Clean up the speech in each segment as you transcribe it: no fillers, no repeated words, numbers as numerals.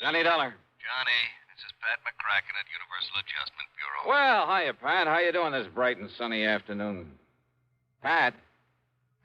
Johnny Dollar. Johnny, this is Pat McCracken at Universal Adjustment Bureau. Well, hiya, Pat. How you doing this bright and sunny afternoon? Pat?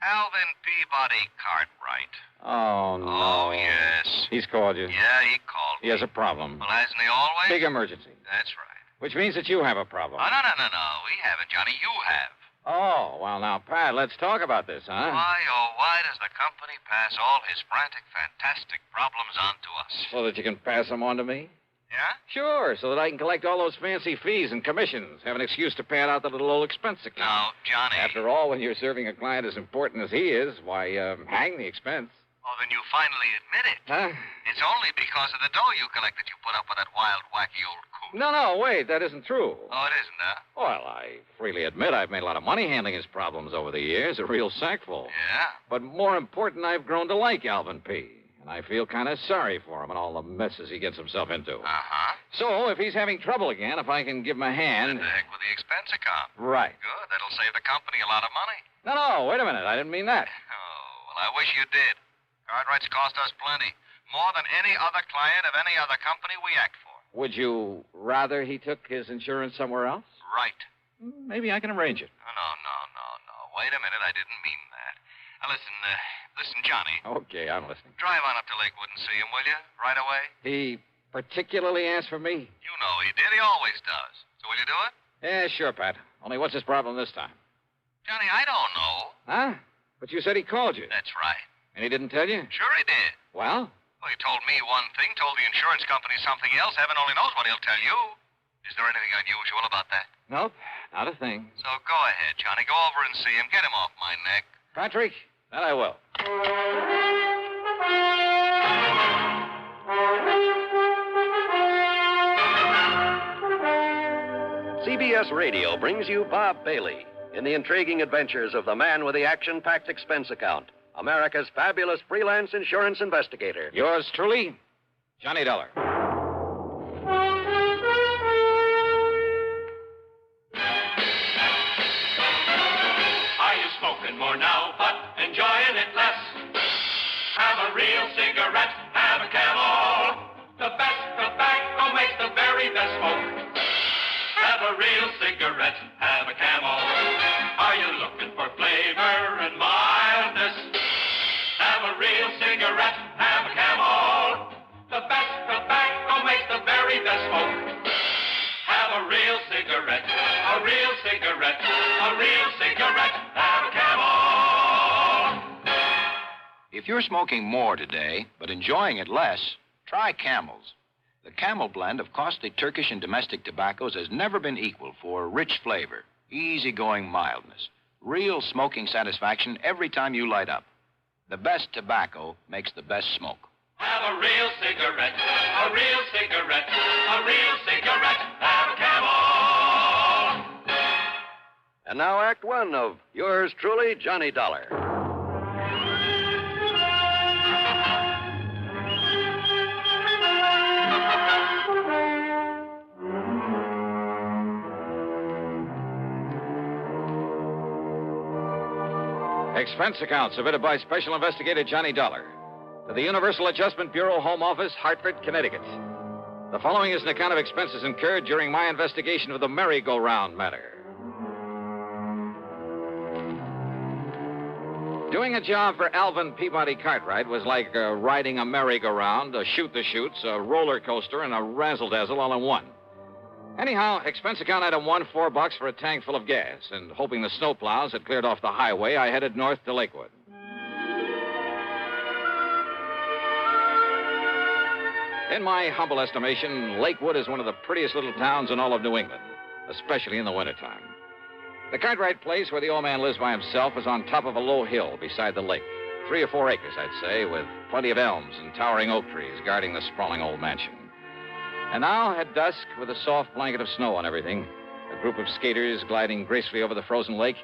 Alvin Peabody Cartwright. Oh, no. Oh, yes. He's called you. Yeah, he called He has a problem. Well, hasn't he always? Big emergency. That's right. Which means that you have a problem. Oh, no. We haven't, Johnny. You have. Oh, well, now, Pat, let's talk about this, huh? Why does the company pass all his frantic, fantastic problems on to us? So that you can pass them on to me? Yeah? Sure, so that I can collect all those fancy fees and commissions, have an excuse to pad out the little old expense account. No, Johnny. After all, when you're serving a client as important as he is, why, hang the expense. Oh, then you finally admit it. Huh? It's only because of the dough you collect that you put up with that wild, wacky old coot. No, wait, that isn't true. Oh, it isn't, huh? Well, I freely admit I've made a lot of money handling his problems over the years, a real sackful. Yeah? But more important, I've grown to like Alvin P., and I feel kind of sorry for him and all the messes he gets himself into. Uh-huh. So, if he's having trouble again, if I can give him a hand... Then the heck with the expense account. Right. Good. That'll save the company a lot of money. No, wait a minute. I didn't mean that. Oh, well, I wish you did. Cartwrights cost us plenty. More than any other client of any other company we act for. Would you rather he took his insurance somewhere else? Right. Maybe I can arrange it. No. Wait a minute. I didn't mean that. Now, listen, Johnny. Okay, I'm listening. Drive on up to Lakewood and see him, will you? Right away? He particularly asked for me? You know he did. He always does. So will you do it? Yeah, sure, Pat. Only what's his problem this time? Johnny, I don't know. Huh? But you said he called you. That's right. And he didn't tell you? Sure he did. Well? Well, he told me one thing, told the insurance company something else. Heaven only knows what he'll tell you. Is there anything unusual about that? Nope, not a thing. So go ahead, Johnny. Go over and see him. Get him off my neck. Patrick, that I will. CBS Radio brings you Bob Bailey in the intriguing adventures of the man with the action-packed expense account, America's fabulous freelance insurance investigator. Yours truly, Johnny Dollar. Are you smoking more now, but enjoying it less? Have a real cigarette, have a Camel. The best tobacco makes the very best smoke. Have a real cigarette, have a Camel. Are you looking for flavor and mildness? Have a real cigarette, have a Camel. The best tobacco makes the very best smoke. Have a real cigarette, a real cigarette, a real cigarette, have a Camel. If you're smoking more today, but enjoying it less, try Camels. The Camel blend of costly Turkish and domestic tobaccos has never been equal for rich flavor, easygoing mildness, real smoking satisfaction every time you light up. The best tobacco makes the best smoke. Have a real cigarette, a real cigarette, a real cigarette, have a Camel. And now Act One of yours truly, Johnny Dollar. Expense account submitted by Special Investigator Johnny Dollar to the Universal Adjustment Bureau, Home Office, Hartford, Connecticut. The following is an account of expenses incurred during my investigation of the merry-go-round matter. Doing a job for Alvin Peabody Cartwright was like riding a merry-go-round, a shoot-the-chutes, a roller coaster, and a razzle-dazzle all in one. Anyhow, expense account item one, $4 for a tank full of gas, and hoping the snowplows had cleared off the highway, I headed north to Lakewood. In my humble estimation, Lakewood is one of the prettiest little towns in all of New England, especially in the wintertime. The Cartwright place where the old man lives by himself is on top of a low hill beside the lake. 3 or 4 acres, I'd say, with plenty of elms and towering oak trees guarding the sprawling old mansion. And now, at dusk, with a soft blanket of snow on everything, a group of skaters gliding gracefully over the frozen lake,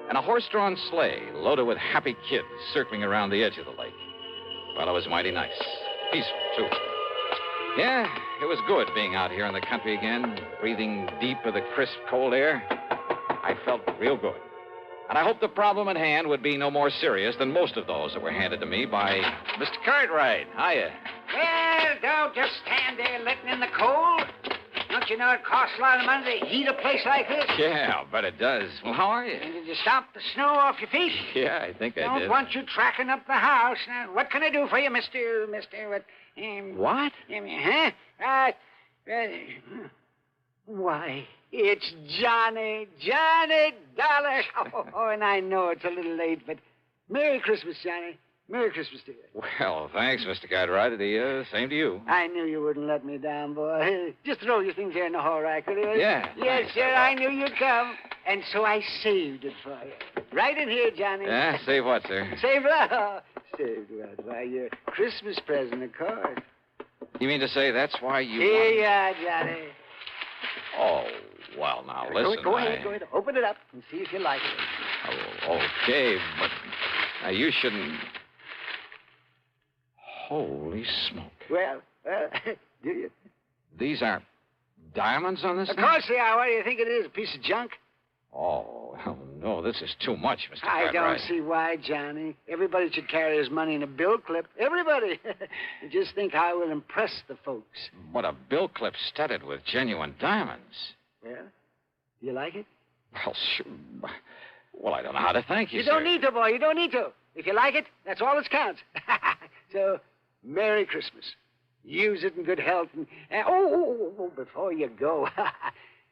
and a horse-drawn sleigh loaded with happy kids circling around the edge of the lake. Well, it was mighty nice. Peaceful, too. Yeah, it was good being out here in the country again, breathing deep of the crisp, cold air. I felt real good. And I hoped the problem at hand would be no more serious than most of those that were handed to me by Mr. Cartwright. Hiya. Well, don't just stand there letting in the cold. Don't you know it costs a lot of money to heat a place like this? Yeah, I'll bet it does. Well, how are you? And did you stomp the snow off your feet? Yeah, I think I did. Don't want you tracking up the house. Now, what can I do for you, Mr. What? What? Huh? Why, it's Johnny Dollar. Oh, and I know it's a little late, but Merry Christmas, Johnny. Merry Christmas to you. Well, thanks, Mr. Cartwright. The same to you. I knew you wouldn't let me down, boy. Just throw your things there in the hall rack, will you? Yeah. Yes, sir, I knew you'd come. And so I saved it for you. Right in here, Johnny. Yeah, save what, sir? Saved what? Saved what? Why, your Christmas present, of course. You mean to say that's why you... Here you are, Johnny. Oh, well, now, listen. Go ahead. Open it up and see if you like it. Oh, okay, but now you shouldn't... Holy smoke. Well, do you? These aren't diamonds on this Of thing? course they are. What do you think it is, a piece of junk? Oh, hell, no, this is too much, Mr. I Cartwright. don't see why, Johnny. Everybody should carry his money in a bill clip. Everybody. Just think how it will impress the folks. But a bill clip studded with genuine diamonds. Well, do you like it? Well, sure. Well, I don't know how to thank you, You sir. don't need to, boy. You don't need to. If you like it, that's all that counts. So, Merry Christmas. Use it in good health. And before you go,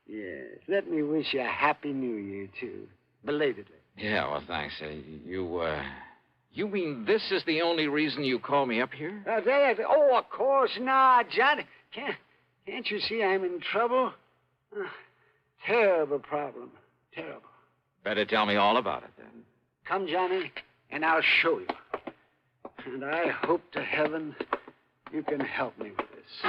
yes, let me wish you a Happy New Year, too. Belatedly. Yeah, well, thanks. You mean this is the only reason you call me up here? Of course not, John. Can't you see I'm in trouble? Terrible problem. Terrible. Better tell me all about it, then. Come, Johnny, and I'll show you. And I hope to heaven you can help me with this.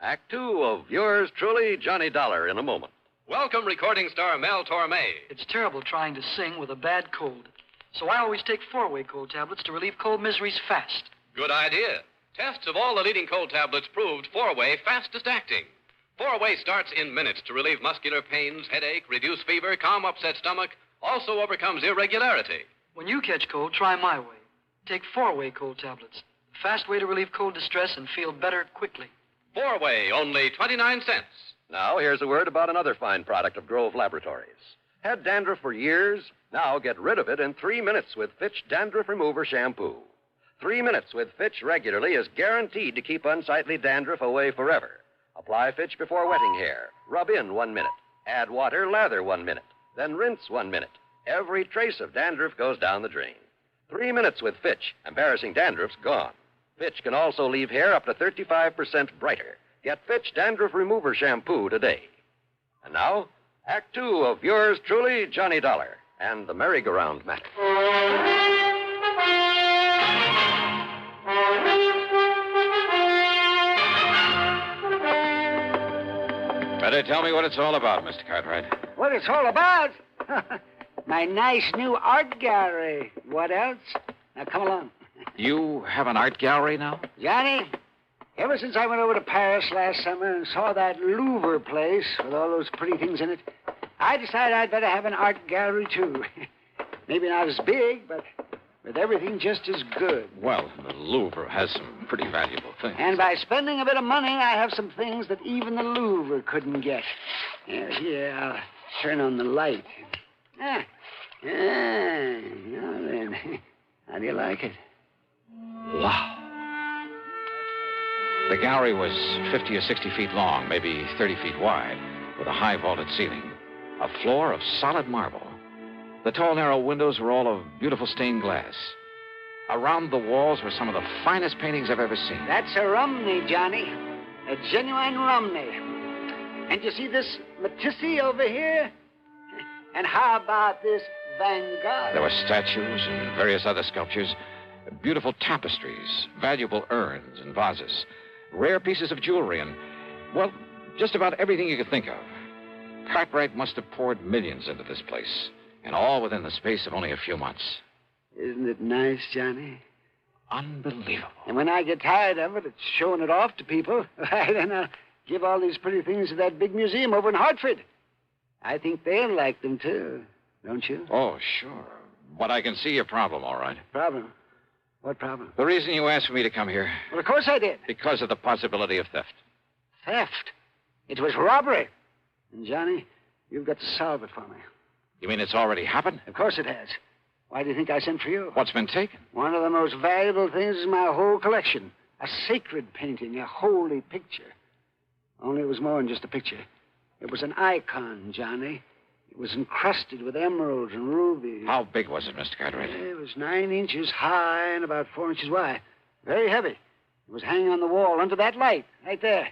Act two of yours truly, Johnny Dollar, in a moment. Welcome, recording star Mel Torme. It's terrible trying to sing with a bad cold. So I always take 4-way cold tablets to relieve cold miseries fast. Good idea. Tests of all the leading cold tablets proved 4-way fastest acting. 4-way starts in minutes to relieve muscular pains, headache, reduce fever, calm upset stomach, also overcomes irregularity. When you catch cold, try my way. Take 4-way cold tablets. A fast way to relieve cold distress and feel better quickly. 4-way, only 29 cents. Now, here's a word about another fine product of Grove Laboratories. Had dandruff for years? Now get rid of it in 3 minutes with Fitch Dandruff Remover Shampoo. 3 minutes with Fitch regularly is guaranteed to keep unsightly dandruff away forever. Apply Fitch before wetting hair. Rub in 1 minute. Add water, lather 1 minute. Then rinse 1 minute. Every trace of dandruff goes down the drain. 3 minutes with Fitch. Embarrassing dandruff's gone. Fitch can also leave hair up to 35% brighter. Get Fitch Dandruff Remover Shampoo today. And now, Act two of yours truly, Johnny Dollar, and the merry-go-round matter. Better tell me what it's all about, Mr. Cartwright. What it's all about? My nice new art gallery. What else? Now, come along. You have an art gallery now? Johnny, ever since I went over to Paris last summer and saw that Louvre place with all those pretty things in it, I decided I'd better have an art gallery, too. Maybe not as big, but with everything just as good. Well, the Louvre has some pretty valuable things. And by spending a bit of money, I have some things that even the Louvre couldn't get. Here, I'll turn on the light. Now then. How do you like it? Wow. The gallery was 50 or 60 feet long, maybe 30 feet wide, with a high vaulted ceiling, a floor of solid marble. The tall, narrow windows were all of beautiful stained glass. Around the walls were some of the finest paintings I've ever seen. That's a Romney, Johnny. A genuine Romney. And you see this Matisse over here? And how about this Van Gogh? There were statues and various other sculptures, beautiful tapestries, valuable urns and vases, rare pieces of jewelry, and, well, just about everything you could think of. Cartwright must have poured millions into this place, and all within the space of only a few months. Isn't it nice, Johnny? Unbelievable. And when I get tired of it, it's showing it off to people. Then I'll give all these pretty things to that big museum over in Hartford. I think they'll like them, too. Don't you? Oh, sure. But I can see your problem, all right. Problem? What problem? The reason you asked for me to come here. Well, of course I did. Because of the possibility of theft. Theft? It was robbery. And, Johnny, you've got to solve it for me. You mean it's already happened? Of course it has. Why do you think I sent for you? What's been taken? One of the most valuable things in my whole collection. A sacred painting, a holy picture. Only it was more than just a picture. It was an icon, Johnny. It was encrusted with emeralds and rubies. How big was it, Mr. Cartwright? It was 9 inches high and about 4 inches wide. Very heavy. It was hanging on the wall under that light, right there.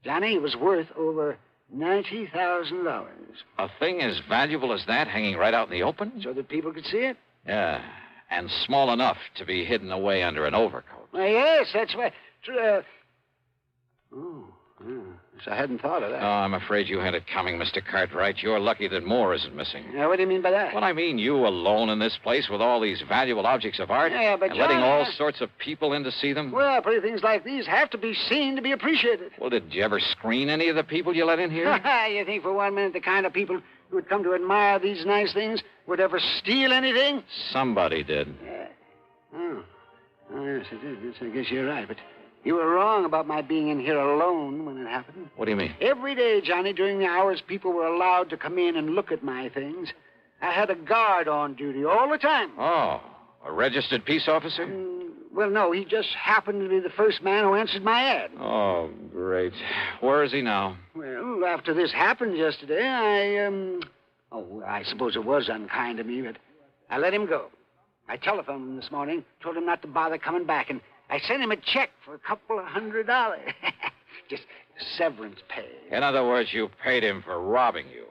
Johnny, it was worth over $90,000. A thing as valuable as that hanging right out in the open? So that people could see it? Yeah, and small enough to be hidden away under an overcoat. Well, yes, that's why. Yes, I hadn't thought of that. Oh, I'm afraid you had it coming, Mr. Cartwright. You're lucky that more isn't missing. What do you mean by that? Well, I mean you alone in this place with all these valuable objects of art. Yeah, but and letting John, all sorts of people in to see them. Well, pretty things like these have to be seen to be appreciated. Well, did you ever screen any of the people you let in here? You think for 1 minute the kind of people who would come to admire these nice things would ever steal anything? Somebody did. Oh, yes, it did. Yes, I guess you're right, but you were wrong about my being in here alone when it happened. What do you mean? Every day, Johnny, during the hours people were allowed to come in and look at my things, I had a guard on duty all the time. Oh, a registered peace officer? Well, no, he just happened to be the first man who answered my ad. Oh, great. Where is he now? Well, after this happened yesterday, I suppose it was unkind of me, but I let him go. I telephoned him this morning, told him not to bother coming back, and I sent him a check for $200. Just severance pay. In other words, you paid him for robbing you.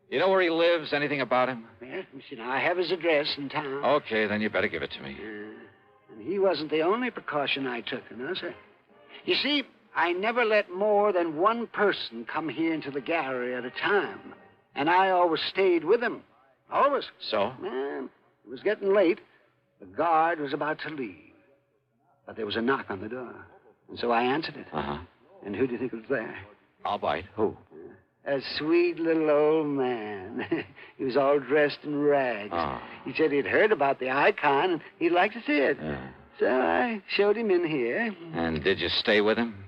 You know where he lives? Anything about him? Yeah, you see, now, I have his address in town. Okay, then you better give it to me. And he wasn't the only precaution I took, sir. You see, I never let more than one person come here into the gallery at a time. And I always stayed with him. Always. So? It was getting late. The guard was about to leave. But there was a knock on the door. And so I answered it. Uh-huh. And who do you think was there? I'll bite. Who? A sweet little old man. He was all dressed in rags. Oh. He said he'd heard about the icon and he'd like to see it. Yeah. So I showed him in here. And did you stay with him?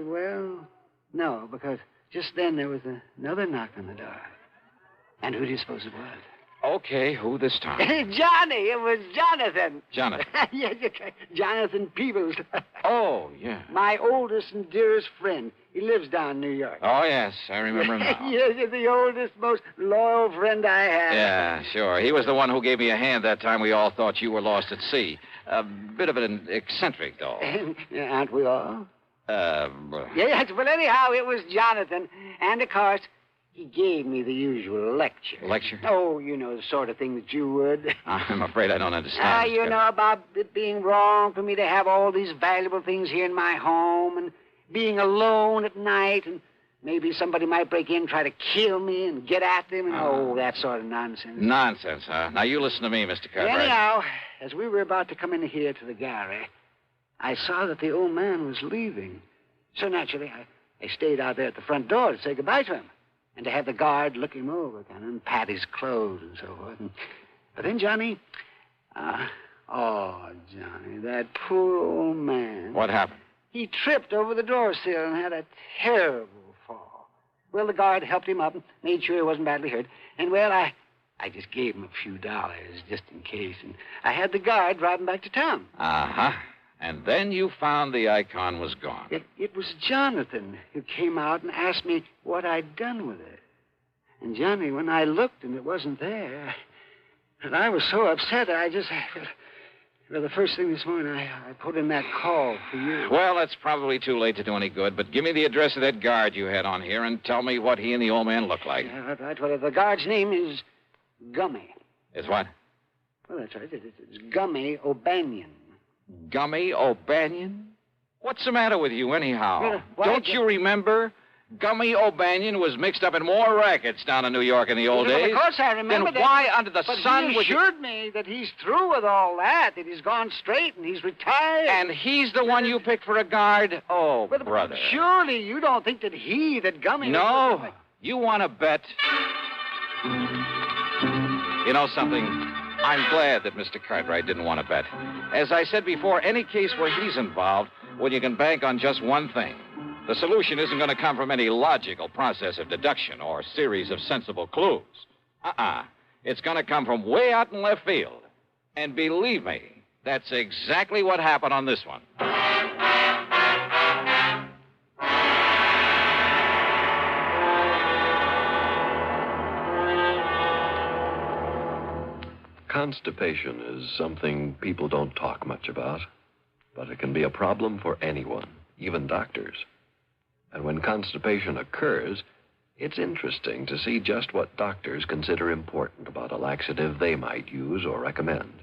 Well, no, because just then there was another knock on the door. And who do you suppose it was? Okay, who this time? Johnny! It was Jonathan. Jonathan? Yes, Jonathan Peebles. Oh, yeah. My oldest and dearest friend. He lives down in New York. Oh, yes, I remember him now. Yes, he's the oldest, most loyal friend I have. Yeah, sure. He was the one who gave me a hand that time we all thought you were lost at sea. A bit of an eccentric, though. Aren't we all? Well... Yes, well, anyhow, it was Jonathan. And, of course, he gave me the usual lecture. Lecture? Oh, you know, the sort of thing that you would. I'm afraid I don't understand. You know about it being wrong for me to have all these valuable things here in my home and being alone at night and maybe somebody might break in and try to kill me and get at them and, that sort of nonsense. Nonsense, huh? Now, you listen to me, Mr. Cartwright. Anyhow, as we were about to come in here to the gallery, I saw that the old man was leaving. So naturally, I stayed out there at the front door to say goodbye to him. And to have the guard look him over, kind of, and pat his clothes and so forth. But then, Johnny, Johnny, that poor old man. What happened? He tripped over the door sill and had a terrible fall. Well, the guard helped him up and made sure he wasn't badly hurt. And, well, I just gave him a few dollars just in case. And I had the guard drive him back to town. Uh-huh. And then you found the icon was gone. It was Jonathan who came out and asked me what I'd done with it. And, Johnny, when I looked and it wasn't there, and I was so upset, well, the first thing this morning, I put in that call for you. Well, that's probably too late to do any good, but give me the address of that guard you had on here and tell me what he and the old man look like. Yeah, right. Well, the guard's name is Gummy. Is what? Well, that's right. It's Gummy O'Banion. Gummy O'Banion? What's the matter with you, anyhow? Well, Don't you remember? Gummy O'Banion was mixed up in more rackets down in New York in the old days. Of course, I remember Then that. why under the sun he would you... assured me that he's through with all that he's gone straight and he's retired. And he's the one you picked for a guard? Oh, But brother. surely you don't think that Gummy... No. You want to bet? You know something? I'm glad that Mr. Cartwright didn't want to bet. As I said before, any case where he's involved, well, you can bank on just one thing. The solution isn't going to come from any logical process of deduction or series of sensible clues. It's going to come from way out in left field. And believe me, that's exactly what happened on this one. Constipation is something people don't talk much about, but it can be a problem for anyone, even doctors. And when constipation occurs, it's interesting to see just what doctors consider important about a laxative they might use or recommend.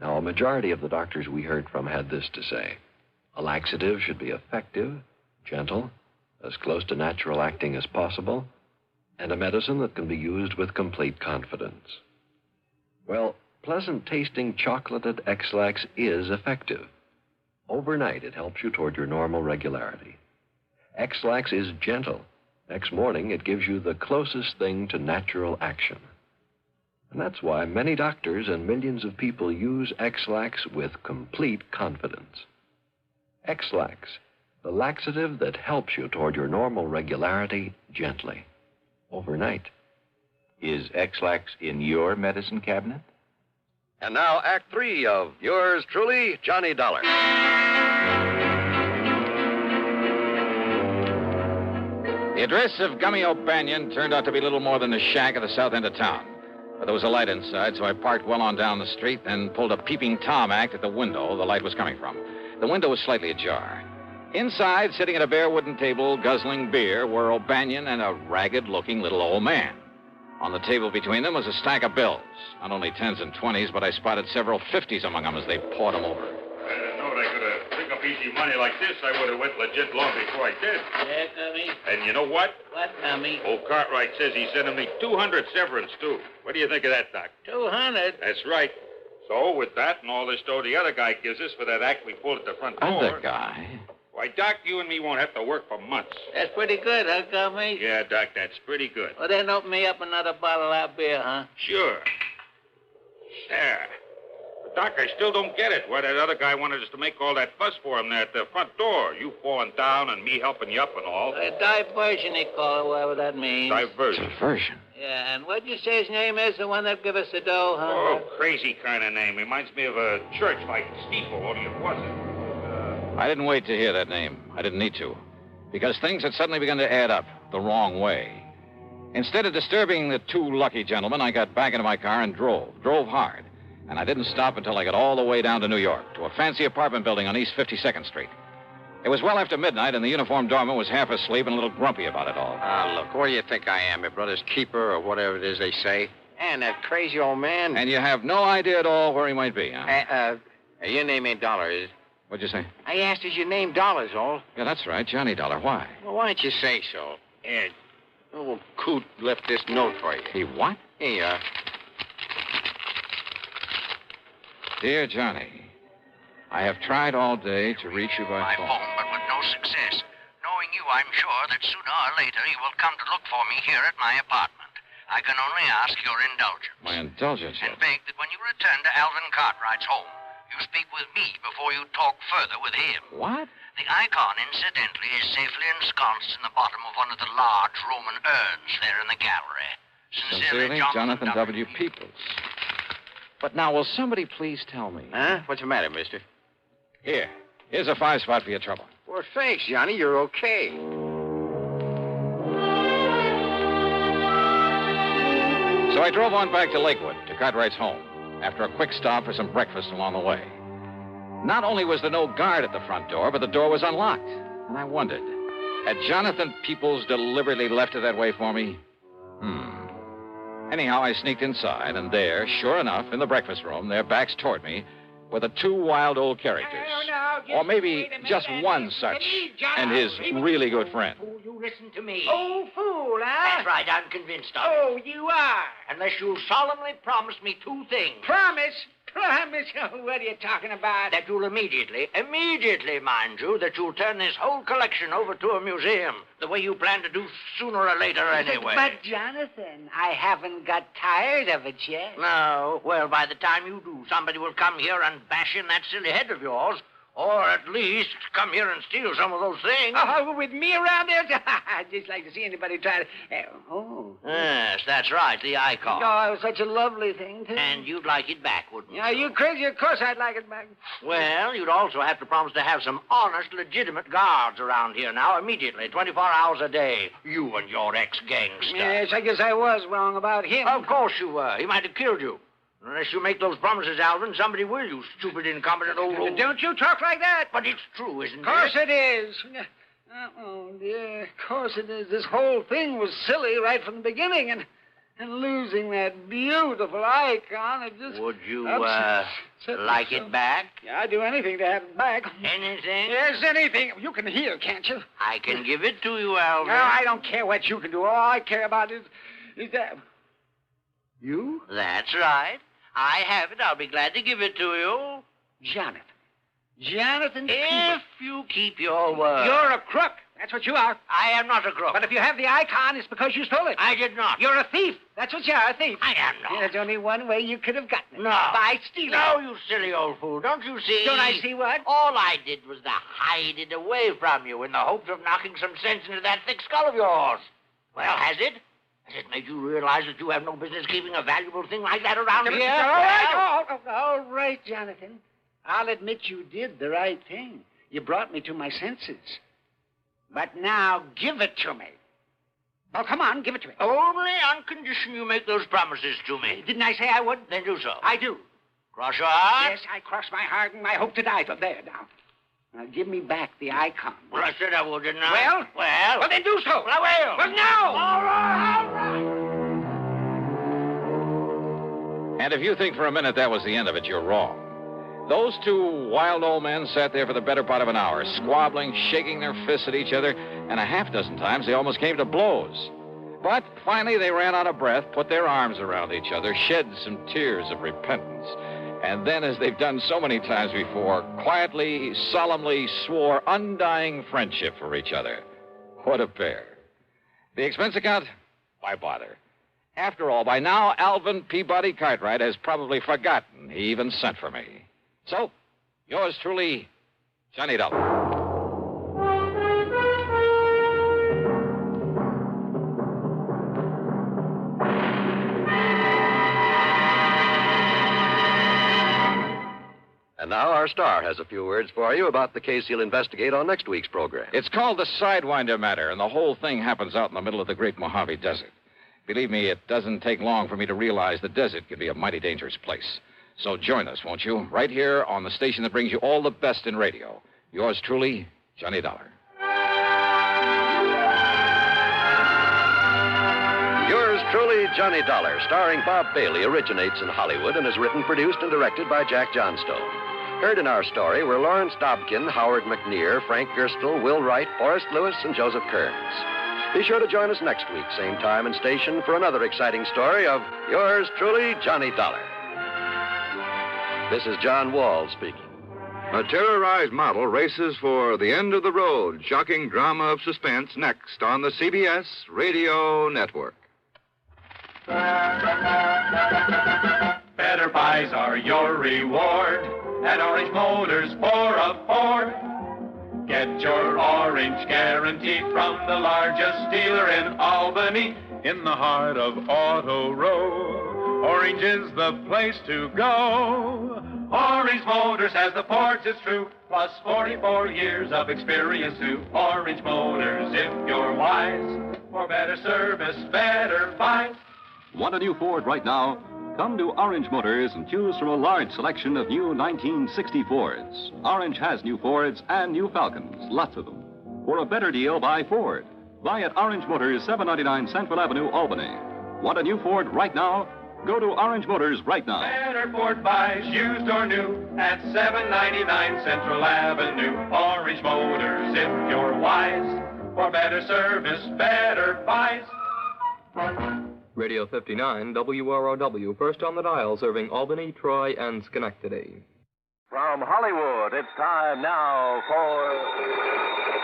Now, a majority of the doctors we heard from had this to say. A laxative should be effective, gentle, as close to natural acting as possible, and a medicine that can be used with complete confidence. Well, pleasant-tasting chocolated X-Lax is effective. Overnight, it helps you toward your normal regularity. X-Lax is gentle. Next morning, it gives you the closest thing to natural action. And that's why many doctors and millions of people use X-Lax with complete confidence. X-Lax, the laxative that helps you toward your normal regularity gently, overnight. Is X-Lax in your medicine cabinet? And now, Act 3 of yours truly, Johnny Dollar. The address of Gummy O'Banion turned out to be little more than a shack at the south end of town. But there was a light inside, so I parked well on down the street, then pulled a peeping Tom act at the window the light was coming from. The window was slightly ajar. Inside, sitting at a bare wooden table, guzzling beer, were O'Banion and a ragged-looking little old man. On the table between them was a stack of bills. Not only 10s and 20s, but I spotted several 50s among them as they poured them over. I knowed I could have picked up easy money like this. I would have went legit long before I did. Yeah, Gummy? And you know what? What, Gummy? Old Cartwright says he's sending me 200 severance, too. What do you think of that, Doc? 200? That's right. So, with that and all this dough the other guy gives us for that act we pulled at the front door... Other guy? Why, Doc, you and me won't have to work for months. That's pretty good, huh, Gummy? Yeah, Doc, that's pretty good. Well, then open me up another bottle of that beer, huh? Sure. There. But, Doc, I still don't get it. Why that other guy wanted us to make all that fuss for him there at the front door. You falling down and me helping you up and all. A diversion, they call it, whatever that means. Diversion. Diversion? Yeah, and what'd you say his name is, the one that give us the dough, huh? Oh, crazy kind of name. Reminds me of a church like Steeple, only it wasn't. I didn't wait to hear that name. I didn't need to. Because things had suddenly begun to add up the wrong way. Instead of disturbing the two lucky gentlemen, I got back into my car and drove hard. And I didn't stop until I got all the way down to New York, to a fancy apartment building on East 52nd Street. It was well after midnight, and the uniformed doorman was half asleep and a little grumpy about it all. Look, what do you think I am, your brother's keeper or whatever it is they say? And that crazy old man... And you have no idea at all where he might be, huh? Your name ain't Dollar, is it? What'd you say? I asked, is your name Dollar's all? Yeah, that's right, Johnny Dollar. Why? Well, why don't you say so? Here, old Coot left this note for you. He what? Here you are. Dear Johnny, I have tried all day to reach you by phone. But with no success. Knowing you, I'm sure that sooner or later you will come to look for me here at my apartment. I can only ask your indulgence. My indulgence? And beg that when you return to Alvin Cartwright's home, you speak with me before you talk further with him. What? The icon, incidentally, is safely ensconced in the bottom of one of the large Roman urns there in the gallery. Sincerely, Jonathan W. Peoples. But now, will somebody please tell me? Huh? What's the matter, mister? Here's a 5-spot for your trouble. Well, thanks, Johnny. You're okay. So I drove on back to Lakewood, to Cartwright's home, after a quick stop for some breakfast along the way. Not only was there no guard at the front door, but the door was unlocked. And I wondered, had Jonathan Peoples deliberately left it that way for me? Anyhow, I sneaked inside, and there, sure enough, in the breakfast room, their backs toward me, were the two wild old characters. Now, Or maybe just one such, and his really good friend. Fool, you listen to me. Oh, fool, huh? That's right, I'm convinced of it. Oh, you are. Unless you'll solemnly promise me two things. Promise? Promise? Oh, what are you talking about? That you'll immediately, mind you, that you'll turn this whole collection over to a museum, the way you plan to do sooner or later anyway. But, Jonathan, I haven't got tired of it yet. No? Well, by the time you do, somebody will come here and bash in that silly head of yours, or at least come here and steal some of those things. Oh, with me around there? I'd just like to see anybody try to... Oh. Yes, that's right, the icon. Oh, it was such a lovely thing, too. And you'd like it back, wouldn't you? Are you crazy? Of course I'd like it back. Well, you'd also have to promise to have some honest, legitimate guards around here now, immediately, 24 hours a day. You and your ex-gangster. Yes, I guess I was wrong about him. Of course you were. He might have killed you. Unless you make those promises, Alvin, somebody will, you stupid, incompetent old... Don't you talk like that. But it's true, isn't it? Of course it is. Oh, dear, of course it is. This whole thing was silly right from the beginning, and losing that beautiful icon, it just... Would you, like it back? Yeah, I'd do anything to have it back. Anything? Yes, anything. You can hear, can't you? I can give it to you, Alvin. No, I don't care what you can do. All I care about is that... You? That's right. I have it. I'll be glad to give it to you. Jonathan. Jonathan If you keep your word. You're a crook. That's what you are. I am not a crook. But if you have the icon, it's because you stole it. I did not. You're a thief. That's what you are, a thief. I am not. There's only one way you could have gotten it. No. By stealing. No, you silly old fool. Don't you see? Don't I see what? All I did was to hide it away from you in the hopes of knocking some sense into that thick skull of yours. Well, has it? Has it made you realize that you have no business keeping a valuable thing like that around here? All right, Jonathan. I'll admit you did the right thing. You brought me to my senses. But now give it to me. Oh, come on, give it to me. Only on condition you make those promises to me. Didn't I say I would? Then do so. I do. Cross your heart? Yes, I cross my heart and I hope to die. So there, now. Now, give me back the icon. Well, I said I would, didn't I? Well, then do so. Well, I will. Well, now. All right. And if you think for a minute that was the end of it, you're wrong. Those two wild old men sat there for the better part of an hour, squabbling, shaking their fists at each other, and a half dozen times they almost came to blows. But finally they ran out of breath, put their arms around each other, shed some tears of repentance, and then, as they've done so many times before, quietly, solemnly swore undying friendship for each other. What a pair. The expense account? Why bother? After all, by now, Alvin Peabody Cartwright has probably forgotten he even sent for me. So, yours truly, Johnny Dollar. And now our star has a few words for you about the case he'll investigate on next week's program. It's called the Sidewinder matter, and the whole thing happens out in the middle of the Great Mojave Desert. Believe me, it doesn't take long for me to realize the desert can be a mighty dangerous place. So join us, won't you? Right here on the station that brings you all the best in radio. Yours truly, Johnny Dollar. Yours truly, Johnny Dollar, starring Bob Bailey, originates in Hollywood and is written, produced, and directed by Jack Johnstone. Heard in our story were Lawrence Dobkin, Howard McNear, Frank Gerstle, Will Wright, Forrest Lewis, and Joseph Kearns. Be sure to join us next week, same time and station, for another exciting story of yours truly, Johnny Dollar. This is John Wall speaking. A terrorized model races for the end of the road. Shocking drama of suspense next on the CBS Radio Network. Better buys are your reward at Orange Motors for a Ford. Get your orange guarantee from the largest dealer in Albany, in the heart of Auto Row. Orange is the place to go. Orange Motors has the Fords, it's true, plus 44 years of experience too. Orange Motors, if you're wise, for better service, better buys. Want a new Ford right now? Come to Orange Motors and choose from a large selection of new 1960 Fords. Orange has new Fords and new Falcons, lots of them. For a better deal, buy Ford. Buy at Orange Motors, 799 Central Avenue, Albany. Want a new Ford right now? Go to Orange Motors right now. Better Ford buys, used or new, at 799 Central Avenue. Orange Motors, if you're wise. For better service, better buys. Radio 59, WROW, first on the dial, serving Albany, Troy, and Schenectady. From Hollywood, it's time now for...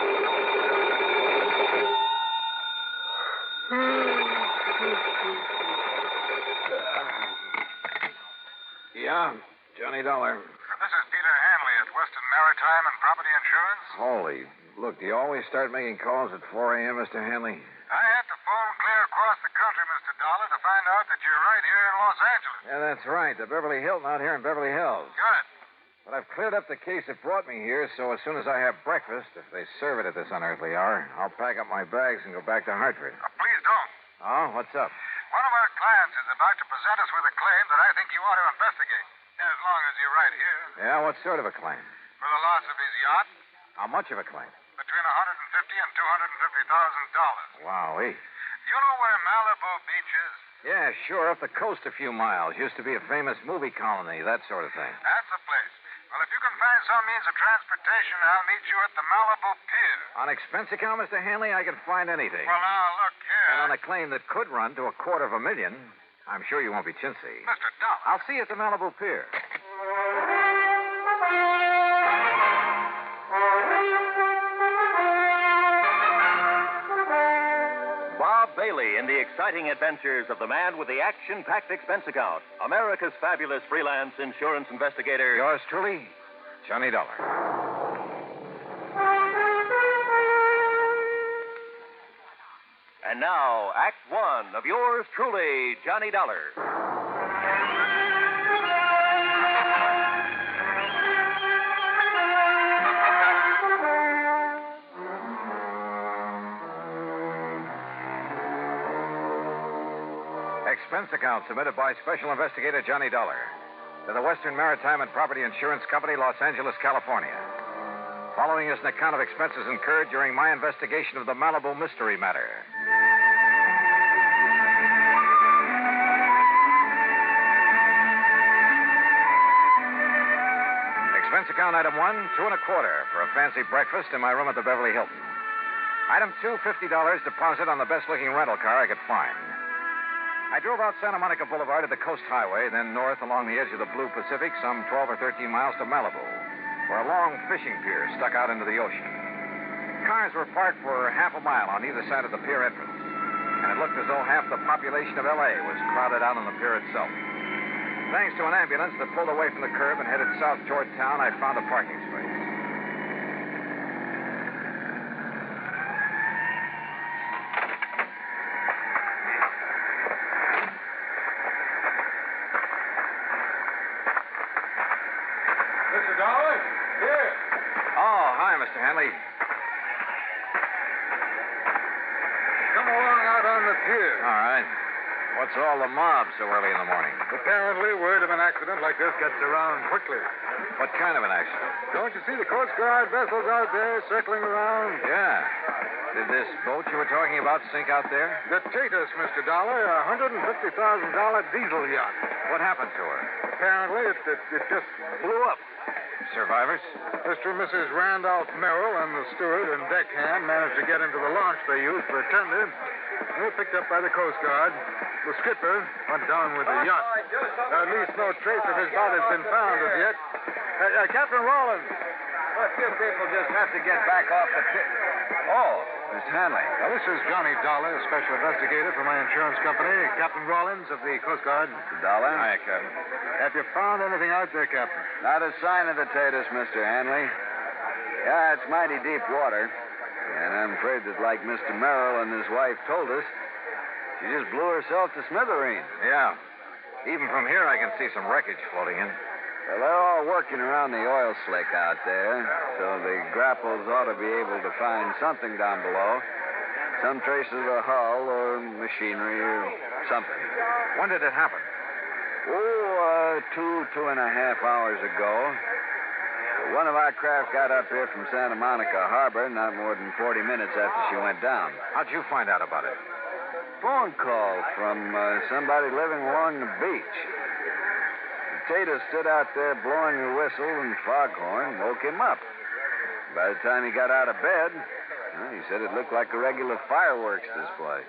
Yeah, Johnny Dollar. This is Peter Hanley at Western Maritime and Property Insurance. Holy, look, do you always start making calls at 4 a.m., Mr. Hanley? I had to phone clear across the country, Mr. Dollar, to find out that you're right here in Los Angeles. Yeah, that's right. The Beverly Hilton out here in Beverly Hills. Good. But I've cleared up the case that brought me here, so as soon as I have breakfast, if they serve it at this unearthly hour, I'll pack up my bags and go back to Hartford. Please don't. Oh, what's up? One of our clients is about to present us with a claim that I think you ought to investigate, as long as you're right here. Yeah, what sort of a claim? For the loss of his yacht, How much of a claim? between $150,000 and $250,000. Wowee. You know where Malibu Beach is? Yeah, sure, up the coast a few miles. Used to be a famous movie colony, that sort of thing. That's the place. Well, if you can find some means of transportation, I'll meet you at the Malibu Pier. On expense account, Mr. Hanley, I can find anything. Well, now, look here. And on a claim that could run to $250,000, I'm sure you won't be chintzy. Mr. Dollar. I'll see you at the Malibu Pier. Bob Bailey in the exciting adventures of the man with the action-packed expense account, America's fabulous freelance insurance investigator. Yours truly, Johnny Dollar. And now, Act One of yours truly, Johnny Dollar. Expense account submitted by Special Investigator Johnny Dollar to the Western Maritime and Property Insurance Company, Los Angeles, California. Following is an account of expenses incurred during my investigation of the Malibu mystery matter. Expense account item 1, $2.25 for a fancy breakfast in my room at the Beverly Hilton. Item 2, $50 deposit on the best-looking rental car I could find. I drove out Santa Monica Boulevard to the Coast Highway, then north along the edge of the Blue Pacific, some 12 or 13 miles to Malibu, where a long fishing pier stuck out into the ocean. Cars were parked for half a mile on either side of the pier entrance, and it looked as though half the population of L.A. was crowded out on the pier itself. Thanks to an ambulance that pulled away from the curb and headed south toward town, I found a parking space. Mr. Dollar? Here. Oh, hi, Mr. Hanley. Come along out on the pier. All right. What's all the mob so early in the morning? Apparently, word of an accident like this gets around quickly. What kind of an accident? Don't you see the Coast Guard vessels out there circling around? Yeah. Did this boat you were talking about sink out there? The Tatus, Mr. Dollar, a $150,000 diesel yacht. What happened to her? Apparently, it just blew up. Survivors? Mr. and Mrs. Randolph Merrill and the steward and deckhand managed to get into the launch they used for tender. They were picked up by the Coast Guard. The skipper went down with the yacht. At least no trace of his body's been found as yet. Captain Rollins. Well, you people just have to get back off the pit. Oh, Miss Hanley. Now, this is Johnny Dollar, special investigator for my insurance company. Captain Rollins of the Coast Guard. Mr. Dollar? Hi, Captain. Have you found anything out there, Captain? Not a sign of the Tatus, Mr. Hanley. Yeah, it's mighty deep water. And I'm afraid that, like Mr. Merrill and his wife told us, she just blew herself to smithereens. Yeah. Even from here, I can see some wreckage floating in. Well, they're all working around the oil slick out there, so the grapples ought to be able to find something down below. Some traces of a hull or machinery or something. When did it happen? Oh, 2.5 hours ago. One of our craft got up here from Santa Monica Harbor not more than 40 minutes after she went down. How'd you find out about it? phone call from somebody living along the beach. Tater stood out there blowing a whistle and foghorn, woke him up. By the time he got out of bed, well, he said it looked like a regular fireworks display.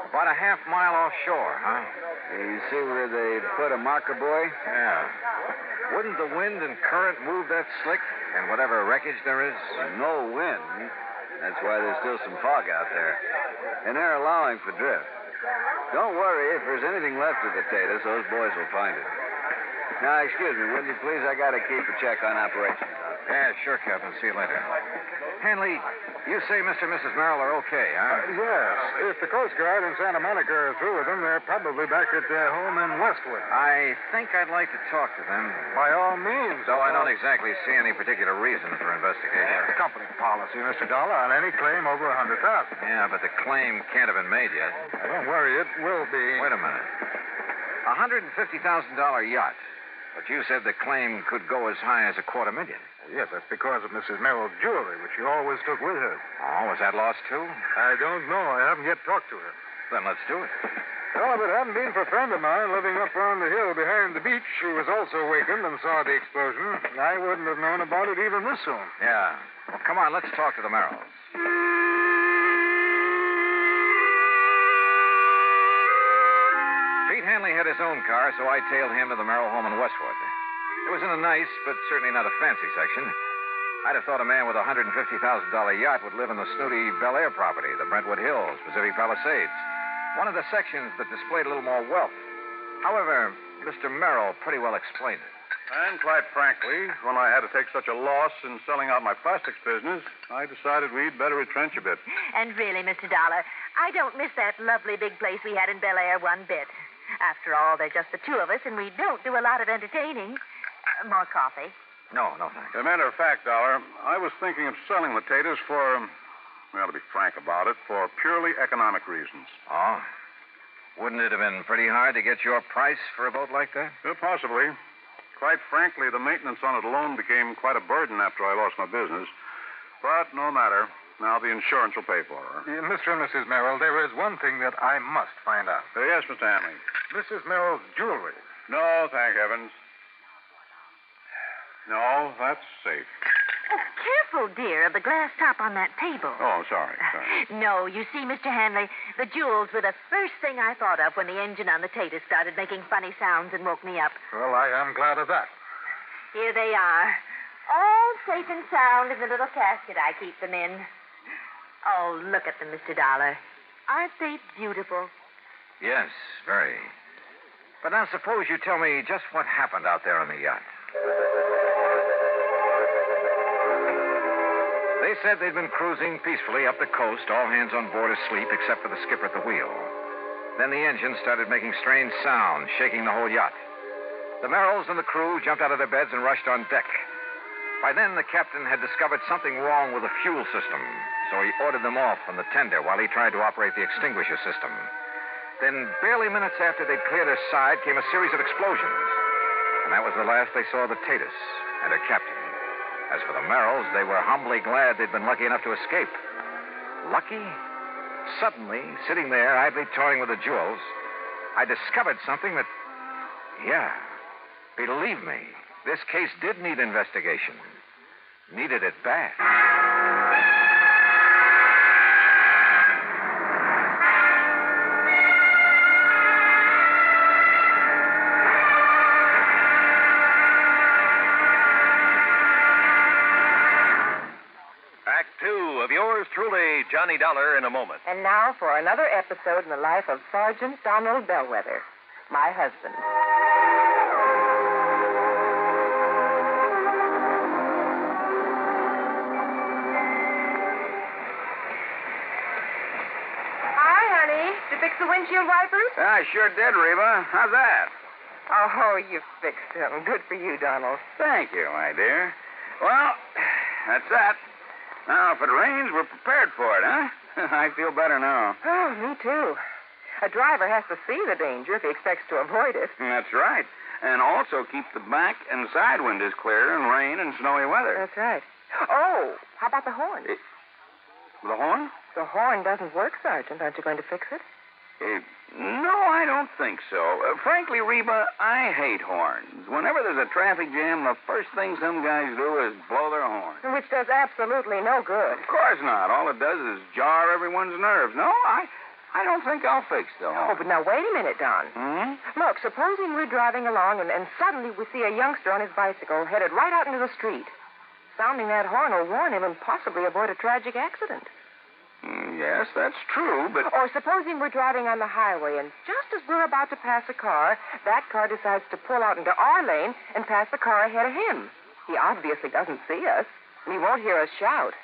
About a half mile offshore, huh? You see where they put a marker buoy? Yeah. Wouldn't the wind and current move that slick and whatever wreckage there is? No wind. That's why there's still some fog out there. And they're allowing for drift. Don't worry, if there's anything left of the Tatus, those boys will find it. Now, excuse me, will you please? I got to keep a check on operations. Yeah, sure, Captain. See you later. Hanley, you say Mr. and Mrs. Merrill are okay, huh? Yes. If the Coast Guard in Santa Monica are through with them, they're probably back at their home in Westwood. I think I'd like to talk to them. By all means. Though I don't exactly see any particular reason for investigation. It's company policy, Mr. Dollar, on any claim over $100,000. Yeah, but the claim can't have been made yet. Don't worry, it will be. Wait a minute. $150,000 yacht. But you said the claim could go as high as $250,000. Yes, that's because of Mrs. Merrill's jewelry, which she always took with her. Oh, was that lost, too? I don't know. I haven't yet talked to her. Then let's do it. Well, if it hadn't been for a friend of mine living up on the hill behind the beach who was also wakened and saw the explosion, I wouldn't have known about it even this soon. Yeah. Well, come on, let's talk to the Merrills. Pete Hanley had his own car, so I tailed him to the Merrill home in Westwood. It was in a nice, but certainly not a fancy section. I'd have thought a man with a $150,000 yacht would live in the snooty Bel Air property, the Brentwood Hills, Pacific Palisades. One of the sections that displayed a little more wealth. However, Mr. Merrill pretty well explained it. And quite frankly, when I had to take such a loss in selling out my plastics business, I decided we'd better retrench a bit. And really, Mr. Dollar, I don't miss that lovely big place we had in Bel Air one bit. After all, they're just the two of us, and we don't do a lot of entertaining. More coffee? No, thanks. As a matter of fact, Dollar, I was thinking of selling the taters for, well, to be frank about it, for purely economic reasons. Oh? Wouldn't it have been pretty hard to get your price for a boat like that? Possibly. Quite frankly, the maintenance on it alone became quite a burden after I lost my business. But no matter. Now the insurance will pay for her. Mr. and Mrs. Merrill, there is one thing that I must find out. Yes, Mr. Hanley. Mrs. Merrill's jewelry. No, thank heavens. No, that's safe. Oh, careful, dear, of the glass top on that table. Oh, sorry. No, you see, Mr. Hanley, the jewels were the first thing I thought of when the engine on the Tater started making funny sounds and woke me up. Well, I am glad of that. Here they are, all safe and sound in the little casket I keep them in. Oh, look at them, Mr. Dollar. Aren't they beautiful? Yes, very. But now suppose you tell me just what happened out there on the yacht. They said they'd been cruising peacefully up the coast, all hands on board asleep except for the skipper at the wheel. Then the engine started making strange sounds, shaking the whole yacht. The Merrills and the crew jumped out of their beds and rushed on deck. By then, the captain had discovered something wrong with the fuel system, so he ordered them off from the tender while he tried to operate the extinguisher system. Then, barely minutes after they'd cleared her side, came a series of explosions. And that was the last they saw of the Tatus and her captain. As for the Merrills, they were humbly glad they'd been lucky enough to escape. Lucky? Suddenly, sitting there, idly toying with the jewels, I discovered something that... Yeah, believe me, this case did need investigation. Needed it bad. Act 2 of yours truly, Johnny Dollar, in a moment. And now for another episode in the life of Sergeant Donald Bellwether, my husband. Hi, honey. Did you fix the windshield wipers? I sure did, Reba. How's that? Oh, you fixed them. Good for you, Donald. Thank you, my dear. Well, that's that. Now, if it rains, we're prepared for it, huh? I feel better now. Oh, me too. A driver has to see the danger if he expects to avoid it. That's right. And also keep the back and side windows clear in rain and snowy weather. That's right. Oh, how about the horn? The horn? The horn doesn't work, Sergeant. Aren't you going to fix it? No, I don't think so. Frankly, Reba, I hate horns. Whenever there's a traffic jam, the first thing some guys do is blow their horn. Which does absolutely no good. Of course not. All it does is jar everyone's nerves. No, I don't think I'll fix the horn. Oh, but now wait a minute, Don. Look, supposing we're driving along and suddenly we see a youngster on his bicycle headed right out into the street. Sounding that horn will warn him and possibly avoid a tragic accident. Yes, that's true, but... Or supposing we're driving on the highway, and just as we're about to pass a car, that car decides to pull out into our lane and pass the car ahead of him. He obviously doesn't see us, and he won't hear us shout.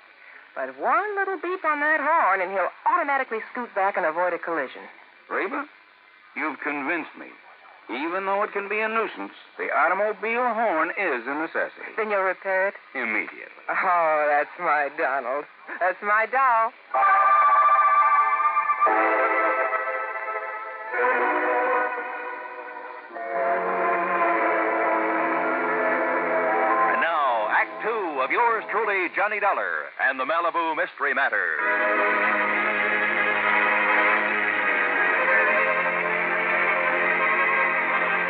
But one little beep on that horn, and he'll automatically scoot back and avoid a collision. Reba, you've convinced me. Even though it can be a nuisance, the automobile horn is a necessity. Then you'll repair it? Immediately. Oh, that's my Donald. That's my doll. And now, Act Two of yours truly, Johnny Dollar, and the Malibu Mystery Matter.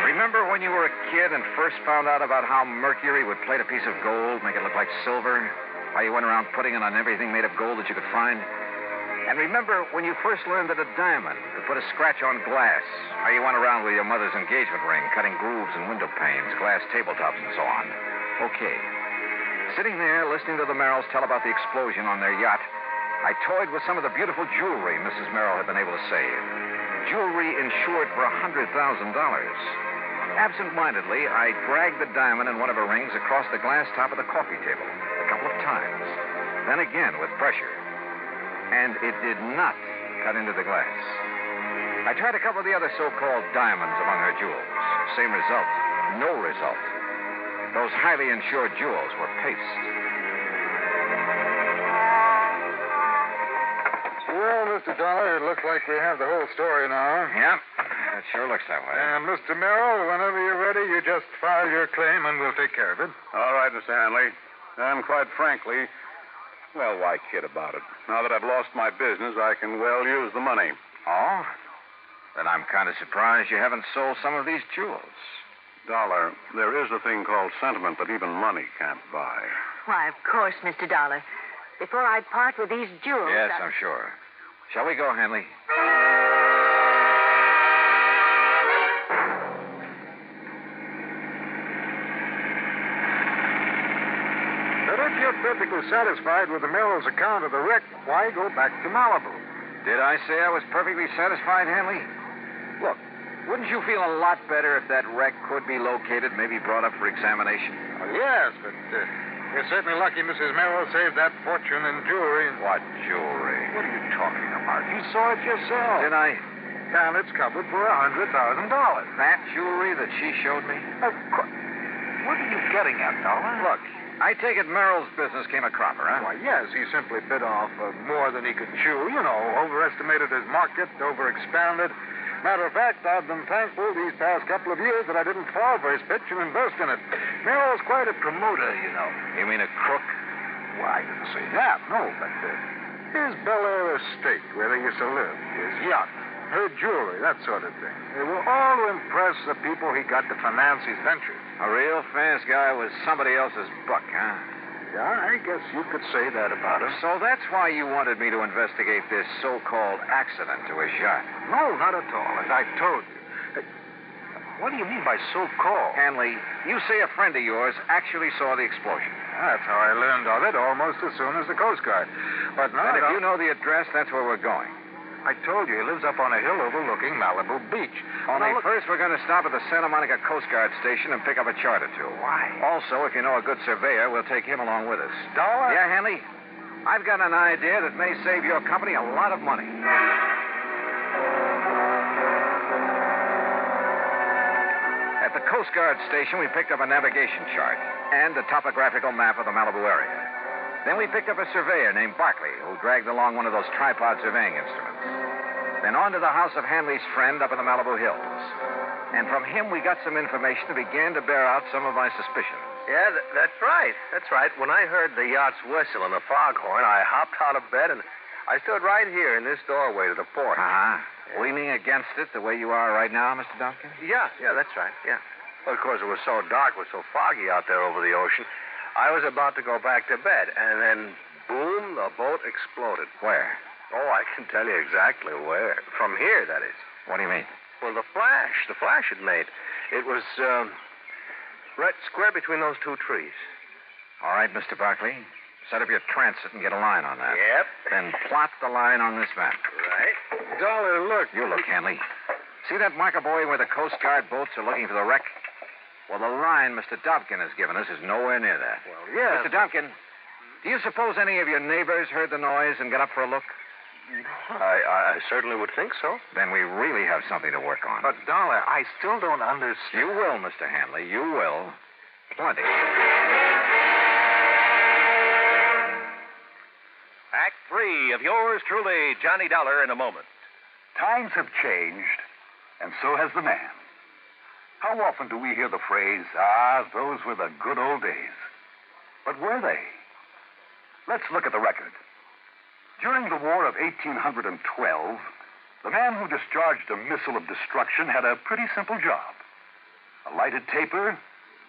Remember when you were a kid and first found out about how mercury would plate a piece of gold, make it look like silver? How you went around putting it on everything made of gold that you could find? And remember when you first learned that a diamond could put a scratch on glass? How you went around with your mother's engagement ring, cutting grooves in window panes, glass tabletops, and so on? Okay. Sitting there, listening to the Merrills tell about the explosion on their yacht, I toyed with some of the beautiful jewelry Mrs. Merrill had been able to save. Jewelry insured for $100,000. Absent-mindedly, I dragged the diamond in one of her rings across the glass top of the coffee table a couple of times. Then again with pressure. And it did not cut into the glass. I tried a couple of the other so-called diamonds among her jewels. Same result. No result. Those highly insured jewels were paste. Well, Mr. Dollar, it looks like we have the whole story now. Yeah, it sure looks that way. And, Mr. Merrill, whenever you're ready, you just file your claim and we'll take care of it. All right, Mr. Hanley. And quite frankly, well, why kid about it? Now that I've lost my business, I can well use the money. Oh? Then I'm kind of surprised you haven't sold some of these jewels. Dollar, there is a thing called sentiment that even money can't buy. Why, of course, Mr. Dollar. Before I part with these jewels... Yes, I'm sure. Shall we go, Hanley? But if you're perfectly satisfied with the Merrill's account of the wreck, why go back to Malibu? Did I say I was perfectly satisfied, Hanley? Look, wouldn't you feel a lot better if that wreck could be located, maybe brought up for examination? Well, yes, but you're certainly lucky Mrs. Merrill saved that fortune in jewelry. What jewelry? What are you talking about? You saw it yourself. Did I? And it's covered for $100,000. That jewelry that she showed me? Of course. What are you getting at, Dollar? Look, I take it Merrill's business came a cropper, huh? Why, yes, he simply bit off more than he could chew. You know, overestimated his market, overexpanded. Matter of fact, I've been thankful these past couple of years that I didn't fall for his pitch and invest in it. Merrill's quite a promoter, you know. You mean a crook? Well, I didn't say that, no, but his Bel Air estate, where they used to live, his yacht, her jewelry, that sort of thing. They were all to impress the people he got to finance his ventures. A real fast guy was somebody else's buck, huh? Yeah, I guess you could say that about him. So that's why you wanted me to investigate this so-called accident to his yacht? No, not at all, as I told you. What do you mean by so-called? Hanley, you say a friend of yours actually saw the explosion. That's how I learned of it almost as soon as the Coast Guard. But now... And if you know the address, that's where we're going. I told you, he lives up on a hill overlooking Malibu Beach. Only first we're going to stop at the Santa Monica Coast Guard station and pick up a chart or two. Why? Also, if you know a good surveyor, we'll take him along with us. Dollar? Yeah, Hanley? I've got an idea that may save your company a lot of money. At the Coast Guard station, we picked up a navigation chart and a topographical map of the Malibu area. Then we picked up a surveyor named Barkley, who dragged along one of those tripod surveying instruments. Then on to the house of Hanley's friend up in the Malibu Hills. And from him, we got some information that began to bear out some of my suspicions. Yeah, that's right. That's right. When I heard the yacht's whistle and the foghorn, I hopped out of bed and I stood right here in this doorway to the porch. Leaning against it the way you are right now, Mr. Duncan? Yeah, that's right, yeah. Well, of course, it was so dark, it was so foggy out there over the ocean. I was about to go back to bed, and then, boom, the boat exploded. Where? Oh, I can tell you exactly where. From here, that is. What do you mean? Well, the flash it made. It was, right square between those two trees. All right, Mr. Barkley. Set up your transit and get a line on that. Yep. Then plot the line on this map. Right. Dollar, look. You look, Hanley. See that marker buoy where the Coast Guard boats are looking for the wreck? Well, the line Mr. Dobkin has given us is nowhere near that. Well, yeah. Mr. Dobkin, do you suppose any of your neighbors heard the noise and got up for a look? I certainly would think so. Then we really have something to work on. But, Dollar, I still don't understand. You will, Mr. Hanley. You will. Plenty. Act 3 of yours truly, Johnny Dollar, in a moment. Times have changed, and so has the man. How often do we hear the phrase, those were the good old days? But were they? Let's look at the record. During the War of 1812, the man who discharged a missile of destruction had a pretty simple job. A lighted taper,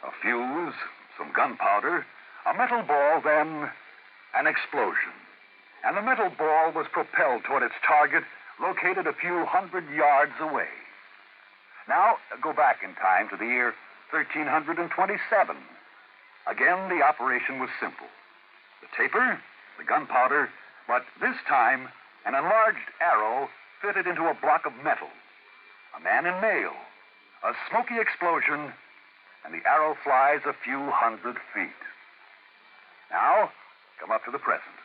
a fuse, some gunpowder, a metal ball, then an explosion. And the metal ball was propelled toward its target, located a few hundred yards away. Now, go back in time to the year 1327. Again, the operation was simple. The taper, the gunpowder, but this time, an enlarged arrow fitted into a block of metal. A man in mail, a smoky explosion, and the arrow flies a few hundred feet. Now, come up to the present.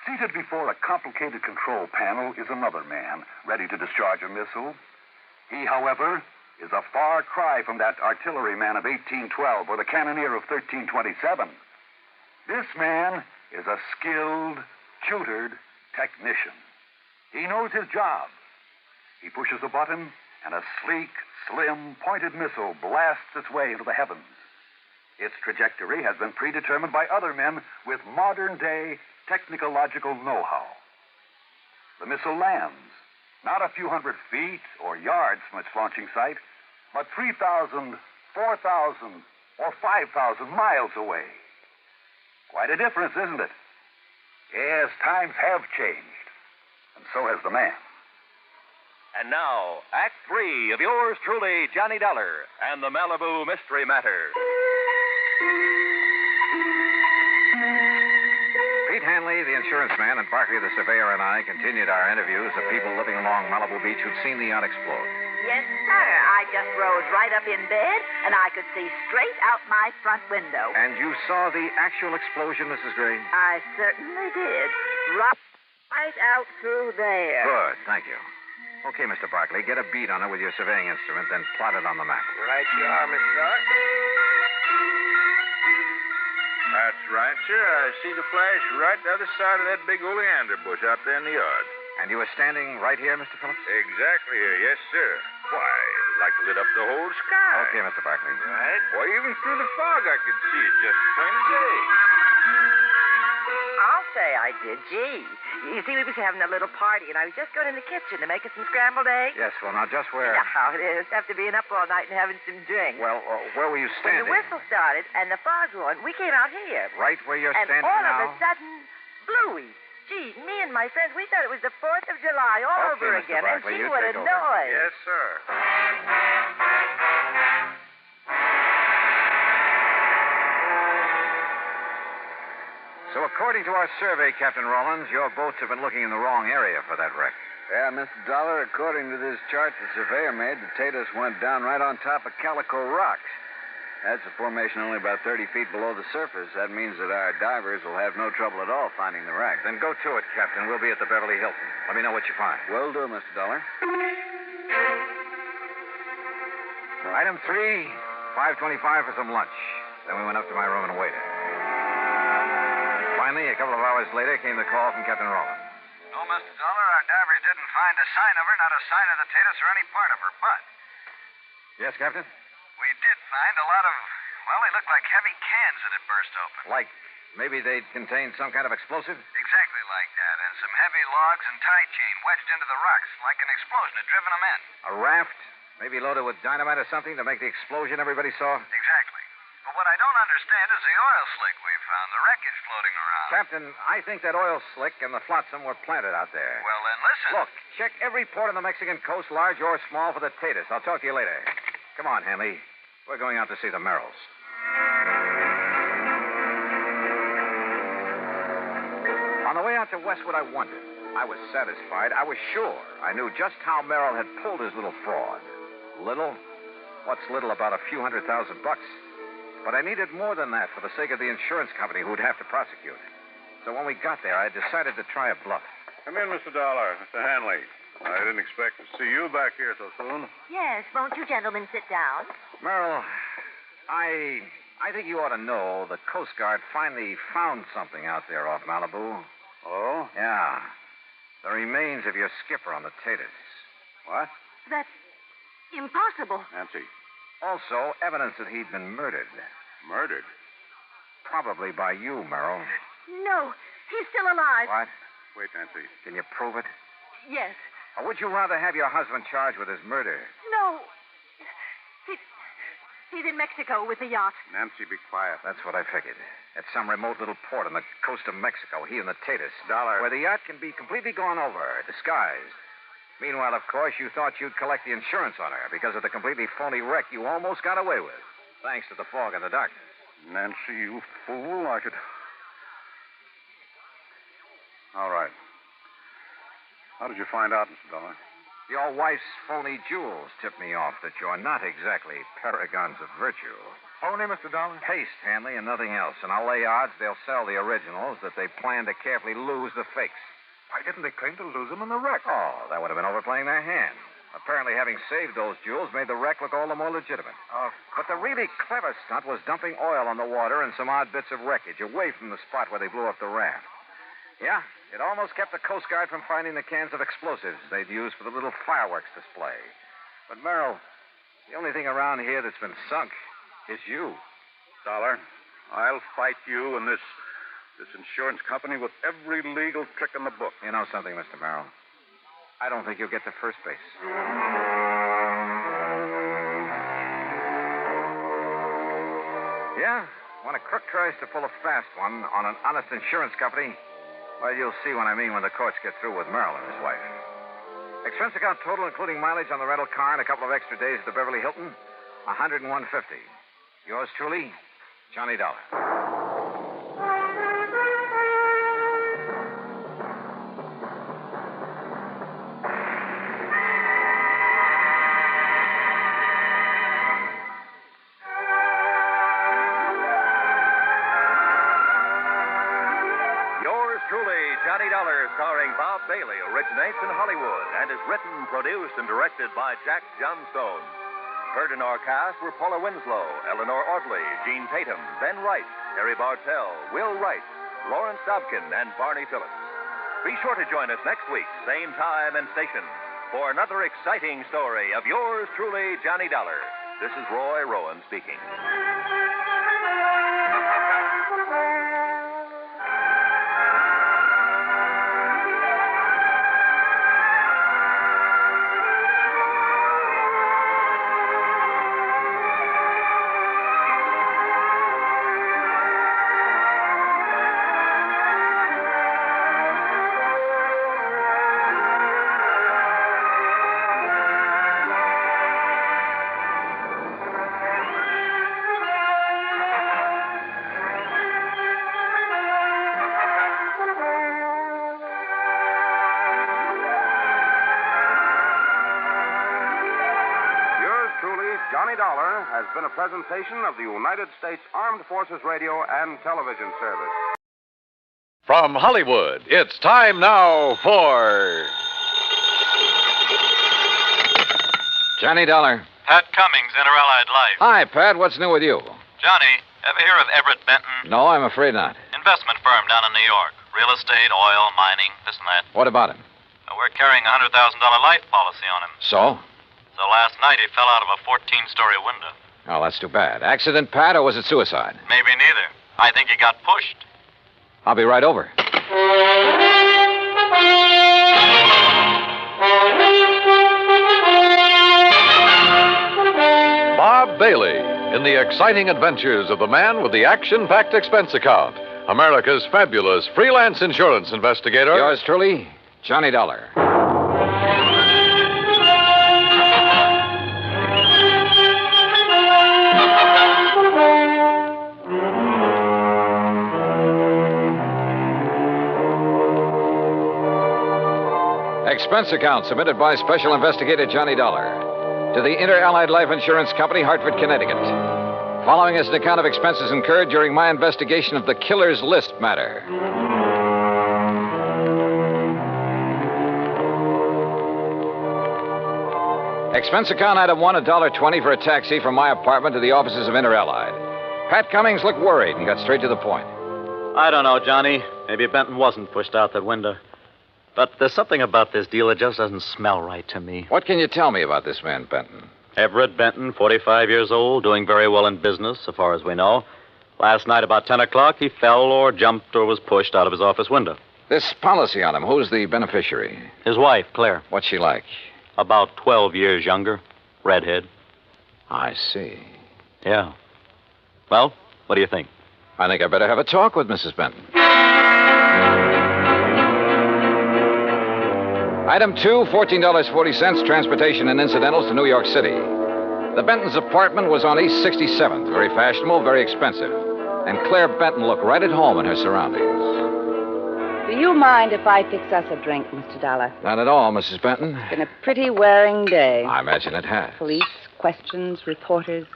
Seated before a complicated control panel is another man, ready to discharge a missile. He, however, is a far cry from that artilleryman of 1812 or the cannoneer of 1327. This man is a skilled, tutored technician. He knows his job. He pushes a button, and a sleek, slim, pointed missile blasts its way into the heavens. Its trajectory has been predetermined by other men with modern-day technological know-how. The missile lands, not a few hundred feet or yards from its launching site, but 3,000, 4,000, or 5,000 miles away. Quite a difference, isn't it? Yes, times have changed, and so has the man. And now, Act 3 of yours truly, Johnny Dollar, and the Malibu Mystery Matter. Pete Hanley, the insurance man, and Barkley, the surveyor, and I continued our interviews of people living along Malibu Beach who'd seen the yacht explode. Yes, sir. I just rose right up in bed, and I could see straight out my front window. And you saw the actual explosion, Mrs. Gray? I certainly did. Right out through there. Good, thank you. Okay, Mr. Barkley, get a bead on it with your surveying instrument, then plot it on the map. Right you are, Mr. Doc. That's right, sir. I see the flash right the other side of that big oleander bush out there in the yard. And you were standing right here, Mr. Phillips? Exactly here, yes, sir. Why, it like lit up the whole sky. Okay, Mr. Barkley. Right? Why, even through the fog I could see it just as plain as day. I'll say I did. Gee. You see, we was having a little party, and I was just going in the kitchen to make us some scrambled eggs. Yes, well, now, just where? Now, it is. After being up all night and having some drink. Well, where were you standing? When the whistle started and the fog went, we came out here. Right where you're and standing all now? of a sudden, bluey. Gee, me and my friends, we thought it was the 4th of July all over Mr. again. Barkley, And gee, you what a take over. noise. Yes, sir. So according to our survey, Captain Rollins, your boats have been looking in the wrong area for that wreck. Yeah, Mr. Dollar, according to this chart the surveyor made, the Tatus went down right on top of Calico Rocks. That's a formation only about 30 feet below the surface. That means that our divers will have no trouble at all finding the wreck. Then go to it, Captain. We'll be at the Beverly Hilton. Let me know what you find. Will do, Mr. Dollar. Item 3, 5:25 for some lunch. Then we went up to my room and waited. Finally, a couple of hours later, came the call from Captain Rollins. No, Mr. Dollar, our divers didn't find a sign of her, not a sign of the Tatus or any part of her. But Yes, Captain? we did find a lot of, well, they looked like heavy cans that had burst open. Like maybe they'd contained some kind of explosive? Exactly like that, and some heavy logs and tie chain wedged into the rocks, like an explosion had driven them in. A raft? Maybe loaded with dynamite or something to make the explosion everybody saw? Exactly. But what I don't understand is the oil slick we found, the wreckage floating around. Captain, I think that oil slick and the flotsam were planted out there. Well, then listen. Look, check every port on the Mexican coast, large or small, for the Tatus. I'll talk to you later. Come on, Hanley. We're going out to see the Merrills. On the way out to Westwood, I wondered. I was satisfied. I was sure. I knew just how Merrill had pulled his little fraud. Little? What's little about a few $100,000? But I needed more than that for the sake of the insurance company who'd have to prosecute. So when we got there, I decided to try a bluff. Come in, Mr. Dollar. Mr. Hanley. I didn't expect to see you back here so soon. Yes, won't you gentlemen sit down? Merrill, I think you ought to know the Coast Guard finally found something out there off Malibu. Oh? Yeah. The remains of your skipper on the Tatus. What? That's impossible. Nancy. Also, evidence that he'd been murdered. Murdered? Probably by you, Merrill. No, he's still alive. What? Wait, Nancy. Can you prove it? Yes. Or would you rather have your husband charged with his murder? No. He's in Mexico with the yacht. Nancy, be quiet. That's what I figured. At some remote little port on the coast of Mexico, he and the Tatus. Dollar. Where the yacht can be completely gone over, disguised. Meanwhile, of course, you thought you'd collect the insurance on her because of the completely phony wreck you almost got away with, thanks to the fog and the darkness. Nancy, you fool. I could... All right. How did you find out, Mr. Dollar? Your wife's phony jewels tipped me off that you're not exactly paragons of virtue. Phony, Mr. Dollar? Paste, Hanley, and nothing else. And I'll lay odds they'll sell the originals, that they plan to carefully lose the fakes. Why didn't they claim to lose them in the wreck? Oh, that would have been overplaying their hand. Apparently, having saved those jewels made the wreck look all the more legitimate. But the really clever stunt was dumping oil on the water and some odd bits of wreckage away from the spot where they blew up the raft. Yeah, it almost kept the Coast Guard from finding the cans of explosives they'd used for the little fireworks display. But, Merrill, the only thing around here that's been sunk is you. Dollar, I'll fight you and this insurance company with every legal trick in the book. You know something, Mr. Merrill? I don't think you'll get to first base. Yeah? When a crook tries to pull a fast one on an honest insurance company, well, you'll see what I mean when the courts get through with Merrill and his wife. Expense account total, including mileage on the rental car and a couple of extra days at the Beverly Hilton, $101.50. Yours truly, Johnny Dollar. Johnny Dollar, starring Bob Bailey, originates in Hollywood and is written, produced, and directed by Jack Johnstone. Heard in our cast were Paula Winslow, Eleanor Audley, Gene Tatum, Ben Wright, Harry Bartell, Will Wright, Lawrence Dobkin, and Barney Phillips. Be sure to join us next week, same time and station, for another exciting story of yours truly, Johnny Dollar. This is Roy Rowan speaking. Has been a presentation of the United States Armed Forces Radio and Television Service. From Hollywood, it's time now for... Johnny Dollar. Pat Cummings, Inter-Allied Life. Hi, Pat. What's new with you? Johnny, ever hear of Everett Benton? No, I'm afraid not. Investment firm down in New York. Real estate, oil, mining, this and that. What about him? We're carrying a $100,000 life policy on him. So? So last night he fell out of a 14-story window. Oh, that's too bad. Accident, Pat, or was it suicide? Maybe neither. I think he got pushed. I'll be right over. Bob Bailey in the exciting adventures of the man with the action-packed expense account, America's fabulous freelance insurance investigator. Yours truly, Johnny Dollar. Expense account submitted by Special Investigator Johnny Dollar to the Inter-Allied Life Insurance Company, Hartford, Connecticut. Following is an account of expenses incurred during my investigation of the Killer's List matter. Expense account item 1, $1.20 for a taxi from my apartment to the offices of Inter-Allied. Pat Cummings looked worried and got straight to the point. I don't know, Johnny. Maybe Benton wasn't pushed out that window. But there's something about this deal that just doesn't smell right to me. What can you tell me about this man, Benton? Everett Benton, 45 years old, doing very well in business, so far as we know. Last night, about 10 o'clock, he fell or jumped or was pushed out of his office window. This policy on him, who's the beneficiary? His wife, Claire. What's she like? About 12 years younger. Redhead. I see. Yeah. Well, what do you think? I think I better have a talk with Mrs. Benton. Item 2, $14.40, transportation and incidentals to New York City. The Benton's apartment was on East 67th, very fashionable, very expensive. And Claire Benton looked right at home in her surroundings. Do you mind if I fix us a drink, Mr. Dollar? Not at all, Mrs. Benton. It's been a pretty wearing day. I imagine it has. Police, questions, reporters.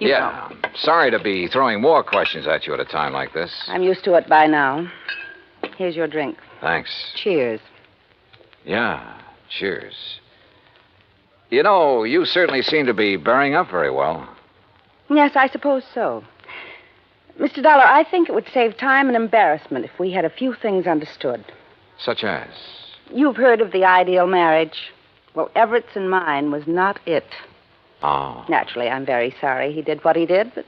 You yeah, know. sorry to be throwing more questions at you at a time like this. I'm used to it by now. Here's your drink. Thanks. Cheers. Yeah, cheers. You know, you certainly seem to be bearing up very well. Yes, I suppose so. Mr. Dollar, I think it would save time and embarrassment if we had a few things understood. Such as? You've heard of the ideal marriage. Well, Everett's and mine was not it. Oh. Naturally, I'm very sorry he did what he did, but...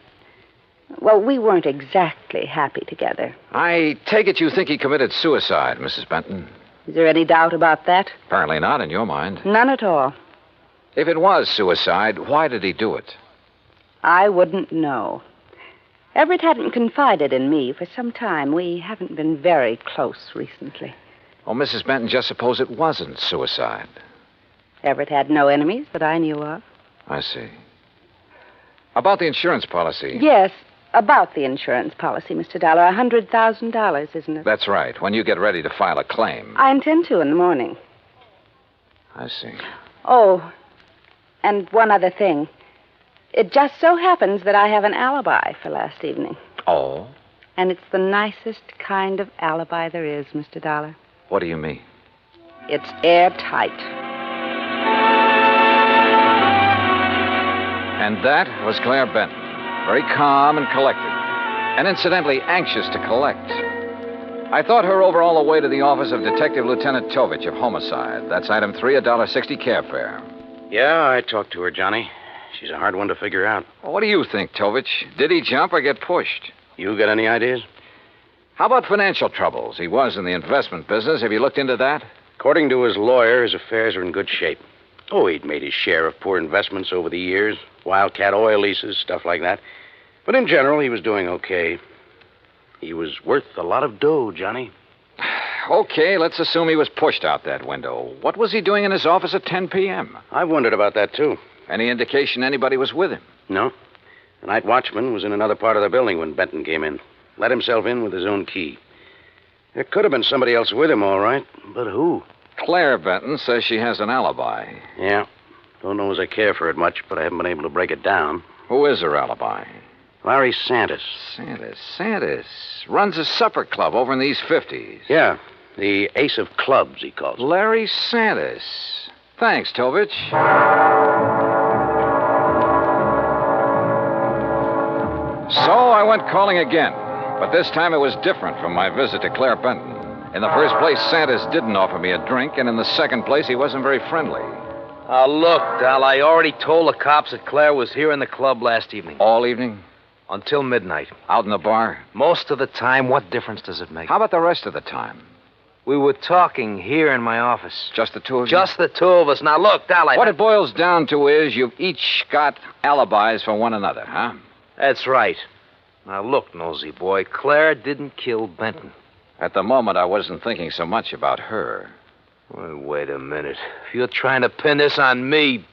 Well, we weren't exactly happy together. I take it you think he committed suicide, Mrs. Benton. Is there any doubt about that? Apparently not in your mind. None at all. If it was suicide, why did he do it? I wouldn't know. Everett hadn't confided in me for some time. We haven't been very close recently. Oh, Mrs. Benton, just suppose it wasn't suicide. Everett had no enemies that I knew of. I see. About the insurance policy. Yes, about the insurance policy, Mr. Dollar. $100,000, isn't it? That's right, when you get ready to file a claim. I intend to in the morning. I see. Oh, and one other thing. It just so happens that I have an alibi for last evening. Oh? And it's the nicest kind of alibi there is, Mr. Dollar. What do you mean? It's airtight. And that was Claire Benton. Very calm and collected. And incidentally, anxious to collect. I thought her over all the way to the office of Detective Lieutenant Tovich of Homicide. That's item 3, $1.60 cab fare. Yeah, I talked to her, Johnny. She's a hard one to figure out. Well, what do you think, Tovich? Did he jump or get pushed? You got any ideas? How about financial troubles? He was in the investment business. Have you looked into that? According to his lawyer, his affairs are in good shape. Oh, he'd made his share of poor investments over the years. Wildcat oil leases, stuff like that. But in general, he was doing okay. He was worth a lot of dough, Johnny. Okay, let's assume he was pushed out that window. What was he doing in his office at 10 p.m.? I've wondered about that, too. Any indication anybody was with him? No. The night watchman was in another part of the building when Benton came in. Let himself in with his own key. There could have been somebody else with him, all right. But who? Claire Benton says she has an alibi. Yeah. Don't know as I care for it much, but I haven't been able to break it down. Who is her alibi? Larry Santis. Santis. Runs a supper club over in the East 50s. Yeah. The Ace of Clubs, he calls it. Larry Santis. Thanks, Tovich. So I went calling again. But this time it was different from my visit to Claire Benton. In the first place, Santis didn't offer me a drink, and in the second place, he wasn't very friendly. Look, Dal, I already told the cops that Claire was here in the club last evening. All evening? Until midnight. Out in the bar? Most of the time. What difference does it make? How about the rest of the time? We were talking here in my office. Just the two of you? Just the two of us. Now, look, Dolly. What it boils down to is you've each got alibis for one another, huh? That's right. Now, look, nosy boy. Claire didn't kill Benton. At the moment, I wasn't thinking so much about her. Well, wait a minute. If you're trying to pin this on me...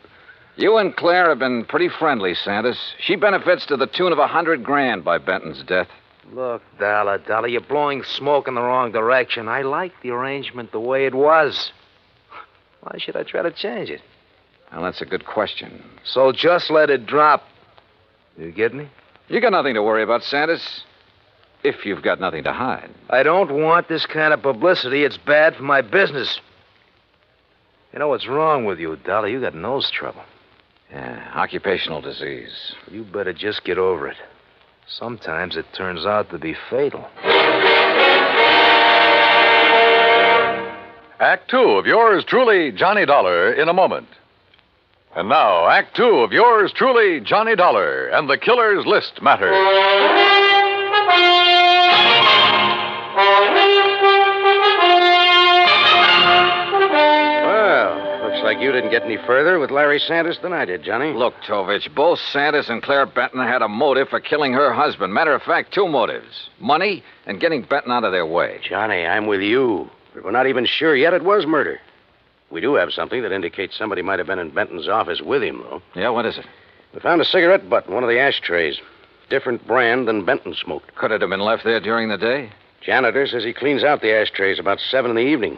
You and Claire have been pretty friendly, Sanders. She benefits to the tune of $100,000 by Benton's death. Look, Dolly, you're blowing smoke in the wrong direction. I like the arrangement the way it was. Why should I try to change it? Well, that's a good question. So just let it drop. You get me? You got nothing to worry about, Sanders. If you've got nothing to hide. I don't want this kind of publicity. It's bad for my business. You know what's wrong with you, Dolly? You got nose trouble. Yeah, occupational disease. You better just get over it. Sometimes it turns out to be fatal. Act Two of yours truly, Johnny Dollar, in a moment. And now, Act Two of yours truly, Johnny Dollar, and the Killer's List matter. Looks like you didn't get any further with Larry Sanders than I did, Johnny. Look, Tovich, both Sanders and Claire Benton had a motive for killing her husband. Matter of fact, two motives. Money and getting Benton out of their way. Johnny, I'm with you. But we're not even sure yet it was murder. We do have something that indicates somebody might have been in Benton's office with him, though. Yeah, what is it? We found a cigarette butt in one of the ashtrays. Different brand than Benton smoked. Could it have been left there during the day? Janitor says he cleans out the ashtrays about 7 in the evening.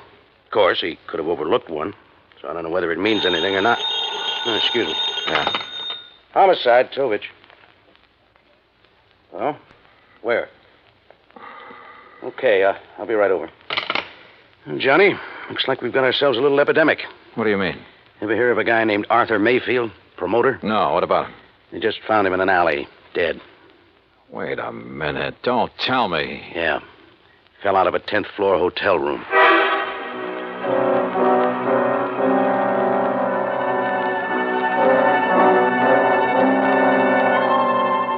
Of course, he could have overlooked one. So I don't know whether it means anything or not. Oh, excuse me. Yeah. Homicide, Tovich. Oh? Where? Okay, I'll be right over. Johnny, looks like we've got ourselves a little epidemic. What do you mean? Ever hear of a guy named Arthur Mayfield, promoter? No, what about him? They just found him in an alley, dead. Wait a minute. Don't tell me. Yeah. Fell out of a 10th floor hotel room.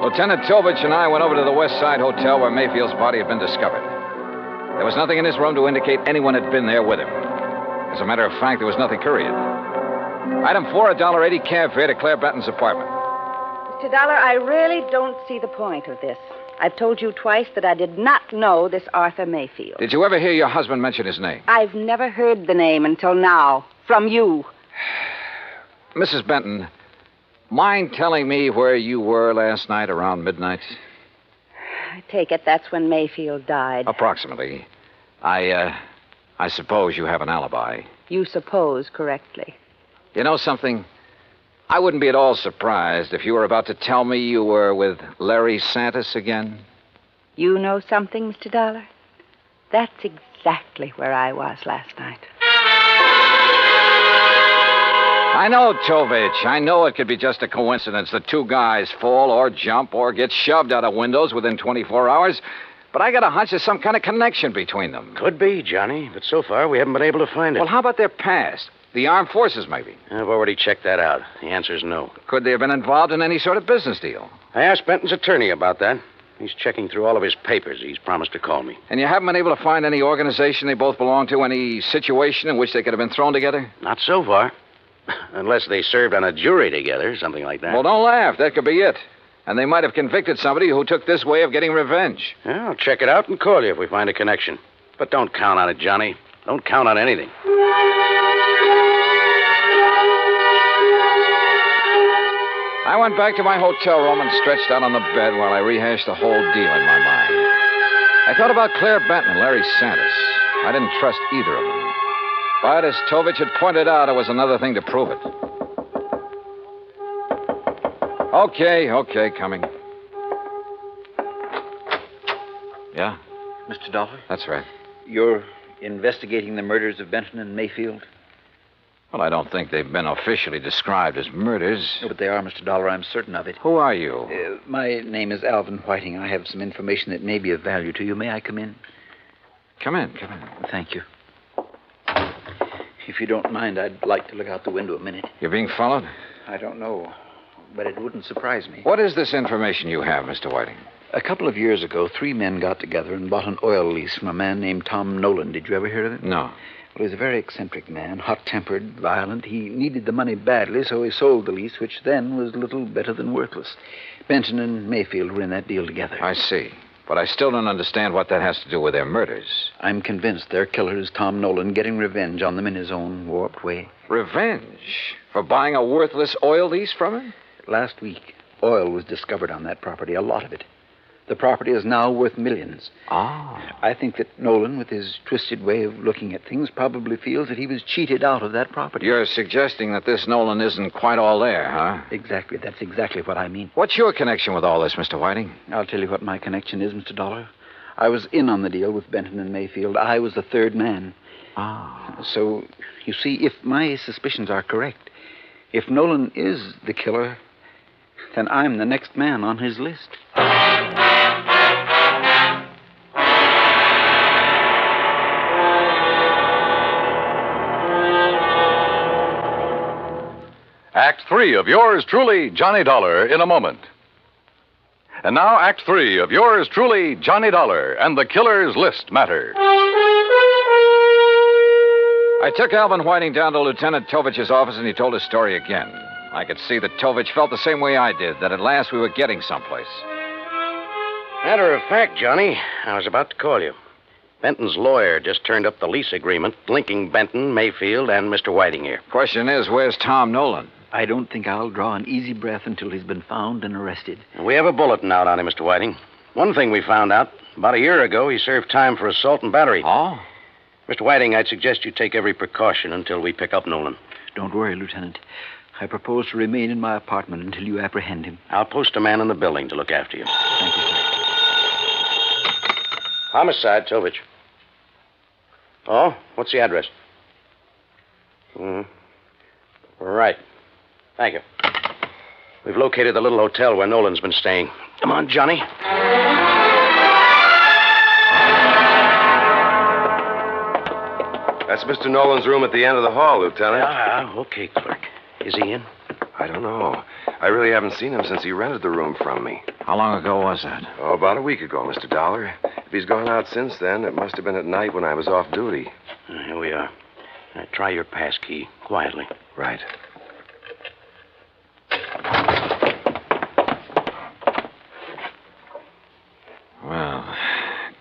Lieutenant Tovich and I went over to the West Side Hotel where Mayfield's body had been discovered. There was nothing in his room to indicate anyone had been there with him. As a matter of fact, there was nothing couriered. Item 4, $1.80 cab fare to Claire Benton's apartment. Mr. Dollar, I really don't see the point of this. I've told you twice that I did not know this Arthur Mayfield. Did you ever hear your husband mention his name? I've never heard the name until now. From you. Mrs. Benton, mind telling me where you were last night around midnight? I take it that's when Mayfield died. Approximately. I suppose you have an alibi. You suppose correctly. You know something? I wouldn't be at all surprised if you were about to tell me you were with Larry Sanders again. You know something, Mr. Dollar? That's exactly where I was last night. I know, Tovich. I know it could be just a coincidence that two guys fall or jump or get shoved out of windows within 24 hours. But I got a hunch there's some kind of connection between them. Could be, Johnny. But so far, we haven't been able to find it. Well, how about their past? The armed forces, maybe? I've already checked that out. The answer's no. Could they have been involved in any sort of business deal? I asked Benton's attorney about that. He's checking through all of his papers. He's promised to call me. And you haven't been able to find any organization they both belong to, any situation in which they could have been thrown together? Not so far. Unless they served on a jury together, something like that. Well, don't laugh. That could be it. And they might have convicted somebody who took this way of getting revenge. Yeah, I'll check it out and call you if we find a connection. But don't count on it, Johnny. Don't count on anything. I went back to my hotel room and stretched out on the bed while I rehashed the whole deal in my mind. I thought about Claire Benton and Larry Sanders. I didn't trust either of them. But as Tovich had pointed out, there was another thing to prove it. Okay, coming. Yeah? Mr. Dollar? That's right. You're investigating the murders of Benton and Mayfield? Well, I don't think they've been officially described as murders. No, but they are, Mr. Dollar. I'm certain of it. Who are you? My name is Alvin Whiting. I have some information that may be of value to you. May I come in? Come in. Thank you. If you don't mind, I'd like to look out the window a minute. You're being followed? I don't know, but it wouldn't surprise me. What is this information you have, Mr. Whiting? A couple of years ago, 3 men got together and bought an oil lease from a man named Tom Nolan. Did you ever hear of him? No. Well, he was a very eccentric man, hot-tempered, violent. He needed the money badly, so he sold the lease, which then was little better than worthless. Benton and Mayfield were in that deal together. I see. But I still don't understand what that has to do with their murders. I'm convinced their killer is Tom Nolan, getting revenge on them in his own warped way. Revenge? For buying a worthless oil lease from him? Last week, oil was discovered on that property, a lot of it. The property is now worth millions. Ah. I think that Nolan, with his twisted way of looking at things, probably feels that he was cheated out of that property. You're suggesting that this Nolan isn't quite all there, huh? Exactly. That's exactly what I mean. What's your connection with all this, Mr. Whiting? I'll tell you what my connection is, Mr. Dollar. I was in on the deal with Benton and Mayfield. I was the third man. Ah. So, you see, if my suspicions are correct, if Nolan is the killer, then I'm the next man on his list. Act 3 of yours truly, Johnny Dollar, in a moment. And now, Act 3 of yours truly, Johnny Dollar, and the Killer's List matter. I took Alvin Whiting down to Lieutenant Tovich's office, and he told his story again. I could see that Tovich felt the same way I did, that at last we were getting someplace. Matter of fact, Johnny, I was about to call you. Benton's lawyer just turned up the lease agreement linking Benton, Mayfield, and Mr. Whiting here. Question is, where's Tom Nolan? I don't think I'll draw an easy breath until he's been found and arrested. We have a bulletin out on him, Mr. Whiting. One thing we found out, about a year ago, he served time for assault and battery. Oh? Mr. Whiting, I'd suggest you take every precaution until we pick up Nolan. Don't worry, Lieutenant. I propose to remain in my apartment until you apprehend him. I'll post a man in the building to look after you. Thank you, sir. Homicide, Tovich. Oh, what's the address? Right. Thank you. We've located the little hotel where Nolan's been staying. Come on, Johnny. That's Mr. Nolan's room at the end of the hall, Lieutenant. Okay, clerk. Is he in? I don't know. I really haven't seen him since he rented the room from me. How long ago was that? Oh, about a week ago, Mr. Dollar. If he's gone out since then, it must have been at night when I was off duty. Here we are. Try your pass key, quietly. Right. Well,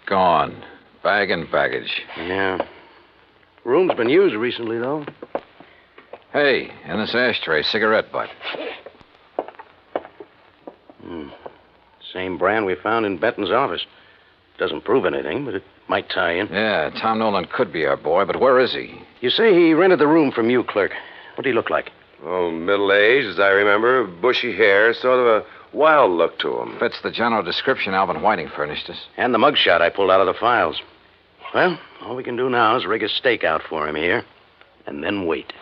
gone. Bag and baggage. Yeah. Room's been used recently, though. Hey, in this ashtray, cigarette butt. Same brand we found in Benton's office. Doesn't prove anything, but it might tie in. Yeah, Tom Nolan could be our boy, but where is he? You say he rented the room from you, clerk. What did he look like? Oh, middle-aged, as I remember. Bushy hair, sort of a wild look to him. Fits the general description Alvin Whiting furnished us. And the mugshot I pulled out of the files. Well, all we can do now is rig a stake out for him here, and then wait.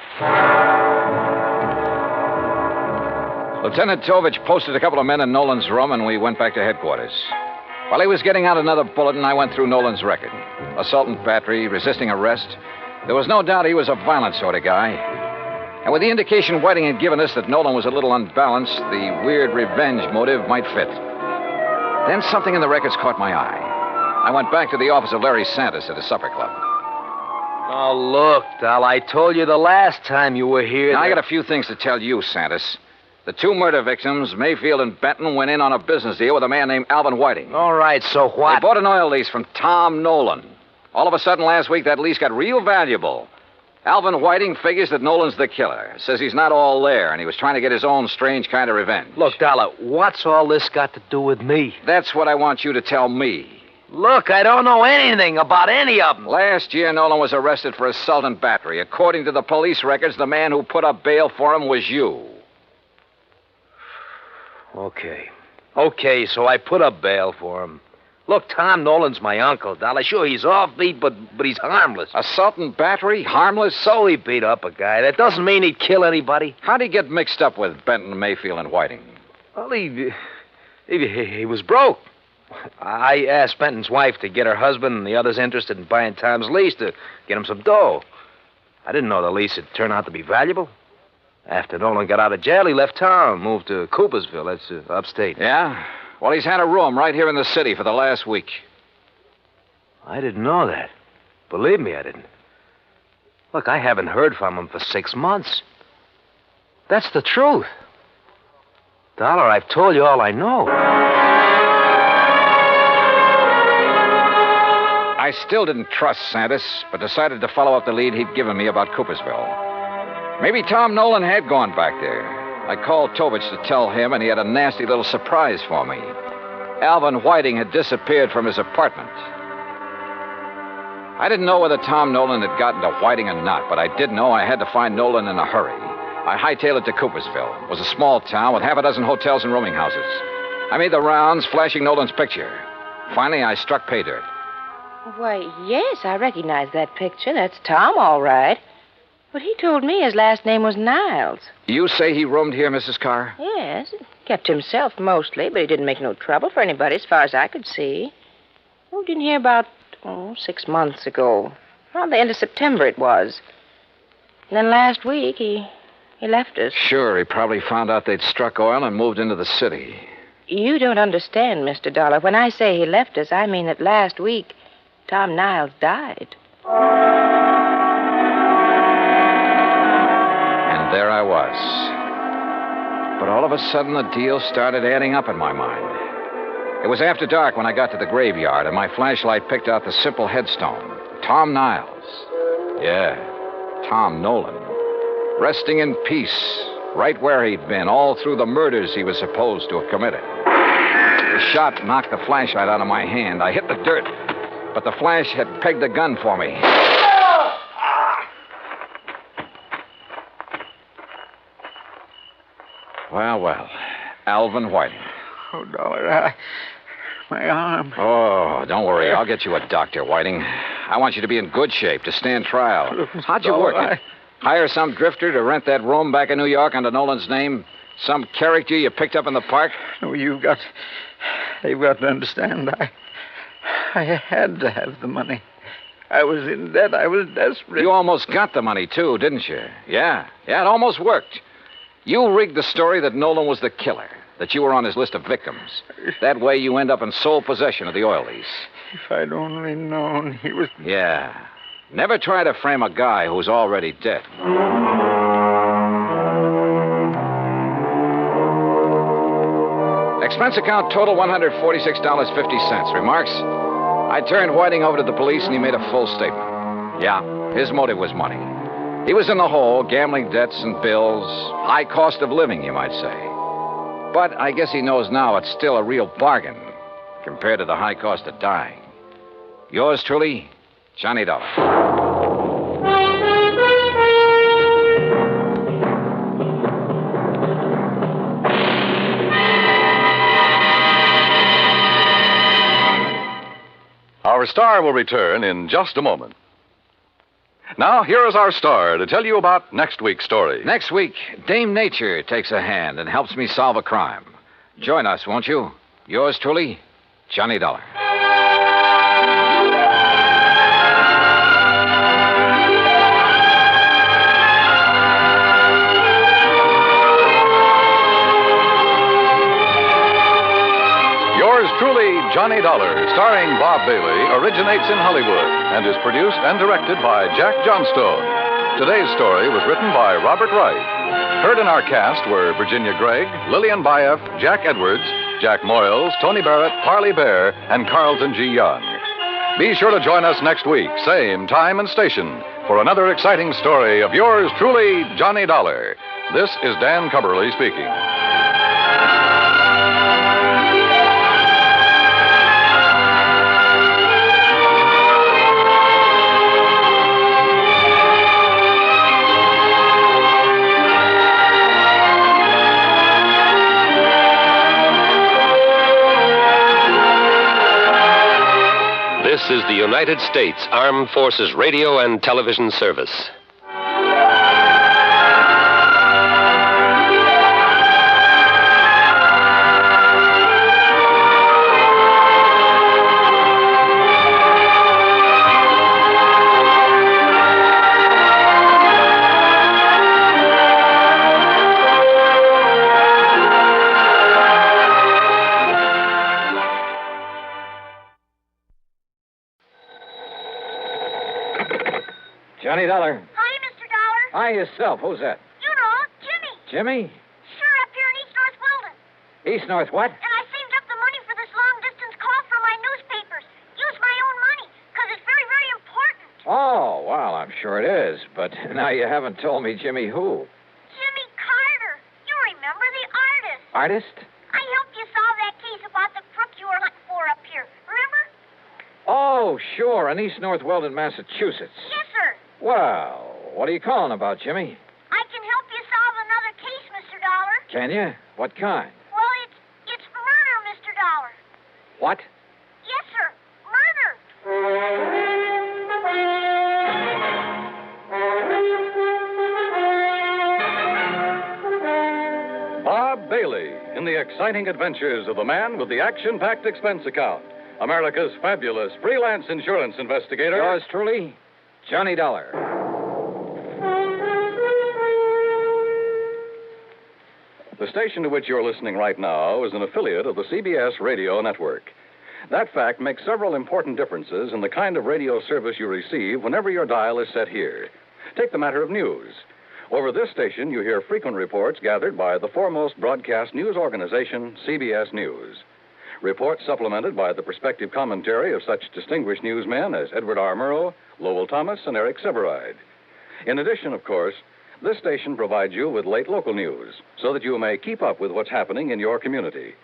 Lieutenant Tovich posted a couple of men in Nolan's room, and we went back to headquarters. While he was getting out another bulletin, I went through Nolan's record. Assault and battery, resisting arrest. There was no doubt he was a violent sort of guy. And with the indication Whiting had given us that Nolan was a little unbalanced, the weird revenge motive might fit. Then something in the records caught my eye. I went back to the office of Larry Santos at his supper club. Oh, look, Dal, I told you the last time you were here. Now, I got a few things to tell you, Santos. The 2 murder victims, Mayfield and Benton, went in on a business deal with a man named Alvin Whiting. All right, so what? They bought an oil lease from Tom Nolan. All of a sudden last week, that lease got real valuable. Alvin Whiting figures that Nolan's the killer. Says he's not all there, and he was trying to get his own strange kind of revenge. Look, Dollar, what's all this got to do with me? That's what I want you to tell me. Look, I don't know anything about any of them. Last year, Nolan was arrested for assault and battery. According to the police records, the man who put up bail for him was you. Okay, so I put up bail for him. Look, Tom Nolan's my uncle, Dollar. Sure, he's offbeat, but he's harmless. Assault and battery? Harmless? So he beat up a guy. That doesn't mean he'd kill anybody. How'd he get mixed up with Benton, Mayfield, and Whiting? Well, he was broke. I asked Benton's wife to get her husband and the others interested in buying Tom's lease to get him some dough. I didn't know the lease would turn out to be valuable. After Nolan got out of jail, he left town, moved to Coopersville. That's upstate. Yeah? Well, he's had a room right here in the city for the last week. I didn't know that. Believe me, I didn't. Look, I haven't heard from him for 6 months. That's the truth. Dollar, I've told you all I know. I still didn't trust Santis, but decided to follow up the lead he'd given me about Coopersville. Maybe Tom Nolan had gone back there. I called Tovich to tell him, and he had a nasty little surprise for me. Alvin Whiting had disappeared from his apartment. I didn't know whether Tom Nolan had gotten to Whiting or not, but I did know I had to find Nolan in a hurry. I hightailed it to Coopersville. It was a small town with half a dozen hotels and rooming houses. I made the rounds, flashing Nolan's picture. Finally, I struck pay dirt. Why, yes, I recognize that picture. That's Tom, all right. But he told me his last name was Niles. You say he roamed here, Mrs. Carr? Yes, kept himself mostly, but he didn't make no trouble for anybody as far as I could see. Oh, didn't hear about, 6 months ago. Around the end of September it was. And then last week he left us. Sure, he probably found out they'd struck oil and moved into the city. You don't understand, Mr. Dollar. When I say he left us, I mean that last week Tom Niles died. And there I was. But all of a sudden, the deal started adding up in my mind. It was after dark when I got to the graveyard, and my flashlight picked out the simple headstone. Tom Niles. Yeah, Tom Nolan. Resting in peace, right where he'd been, all through the murders he was supposed to have committed. The shot knocked the flashlight out of my hand. I hit the dirt, but the flash had pegged the gun for me. Well, Alvin Whiting. Oh, Dollar, my arm. Oh, don't worry. I'll get you a doctor, Whiting. I want you to be in good shape to stand trial. How'd you work? Hire some drifter to rent that room back in New York under Nolan's name? Some character you picked up in the park? No, you've got to understand. I had to have the money. I was in debt. I was desperate. You almost got the money, too, didn't you? Yeah, it almost worked. You rigged the story that Nolan was the killer, that you were on his list of victims. That way you end up in sole possession of the oil lease. If I'd only known he was... Yeah. Never try to frame a guy who's already dead. Expense account total $146.50. Remarks? I turned Whiting over to the police and he made a full statement. Yeah, his motive was money. He was in the hole, gambling debts and bills, high cost of living, you might say. But I guess he knows now it's still a real bargain compared to the high cost of dying. Yours truly, Johnny Dollar. Our star will return in just a moment. Now, here is our star to tell you about next week's story. Next week, Dame Nature takes a hand and helps me solve a crime. Join us, won't you? Yours truly, Johnny Dollar. Yours truly, Johnny Dollar, starring Bob Bailey, originates in Hollywood and is produced and directed by Jack Johnstone. Today's story was written by Robert Wright. Heard in our cast were Virginia Gregg, Lillian Bayef, Jack Edwards, Jack Moyles, Tony Barrett, Parley Bear, and Carlton G. Young. Be sure to join us next week, same time and station, for another exciting story of yours truly, Johnny Dollar. This is Dan Cubberly speaking. This is the United States Armed Forces Radio and Television Service. Johnny Dollar. Hi, Mr. Dollar. Hi, yourself. Who's that? You know, Jimmy. Jimmy? Sure, up here in East North Weldon. East North what? And I saved up the money for this long-distance call from my newspapers. Use my own money, because it's very, very important. Oh, well, I'm sure it is. But now you haven't told me Jimmy who. Jimmy Carter. You remember the artist. Artist? I helped you solve that case about the crook you were looking for up here. Remember? Oh, sure, in East North Weldon, Massachusetts. Yes, sir. Well, what are you calling about, Jimmy? I can help you solve another case, Mr. Dollar. Can you? What kind? Well, it's murder, Mr. Dollar. What? Yes, sir. Murder. Bob Bailey in the exciting adventures of the man with the action-packed expense account. America's fabulous freelance insurance investigator. Yours truly, Johnny Dollar. The station to which you're listening right now is an affiliate of the CBS Radio Network. That fact makes several important differences in the kind of radio service you receive whenever your dial is set here. Take the matter of news. Over this station, you hear frequent reports gathered by the foremost broadcast news organization, CBS News. Reports supplemented by the perspective commentary of such distinguished newsmen as Edward R. Murrow, Lowell Thomas, and Eric Severide. In addition, of course, this station provides you with late local news so that you may keep up with what's happening in your community.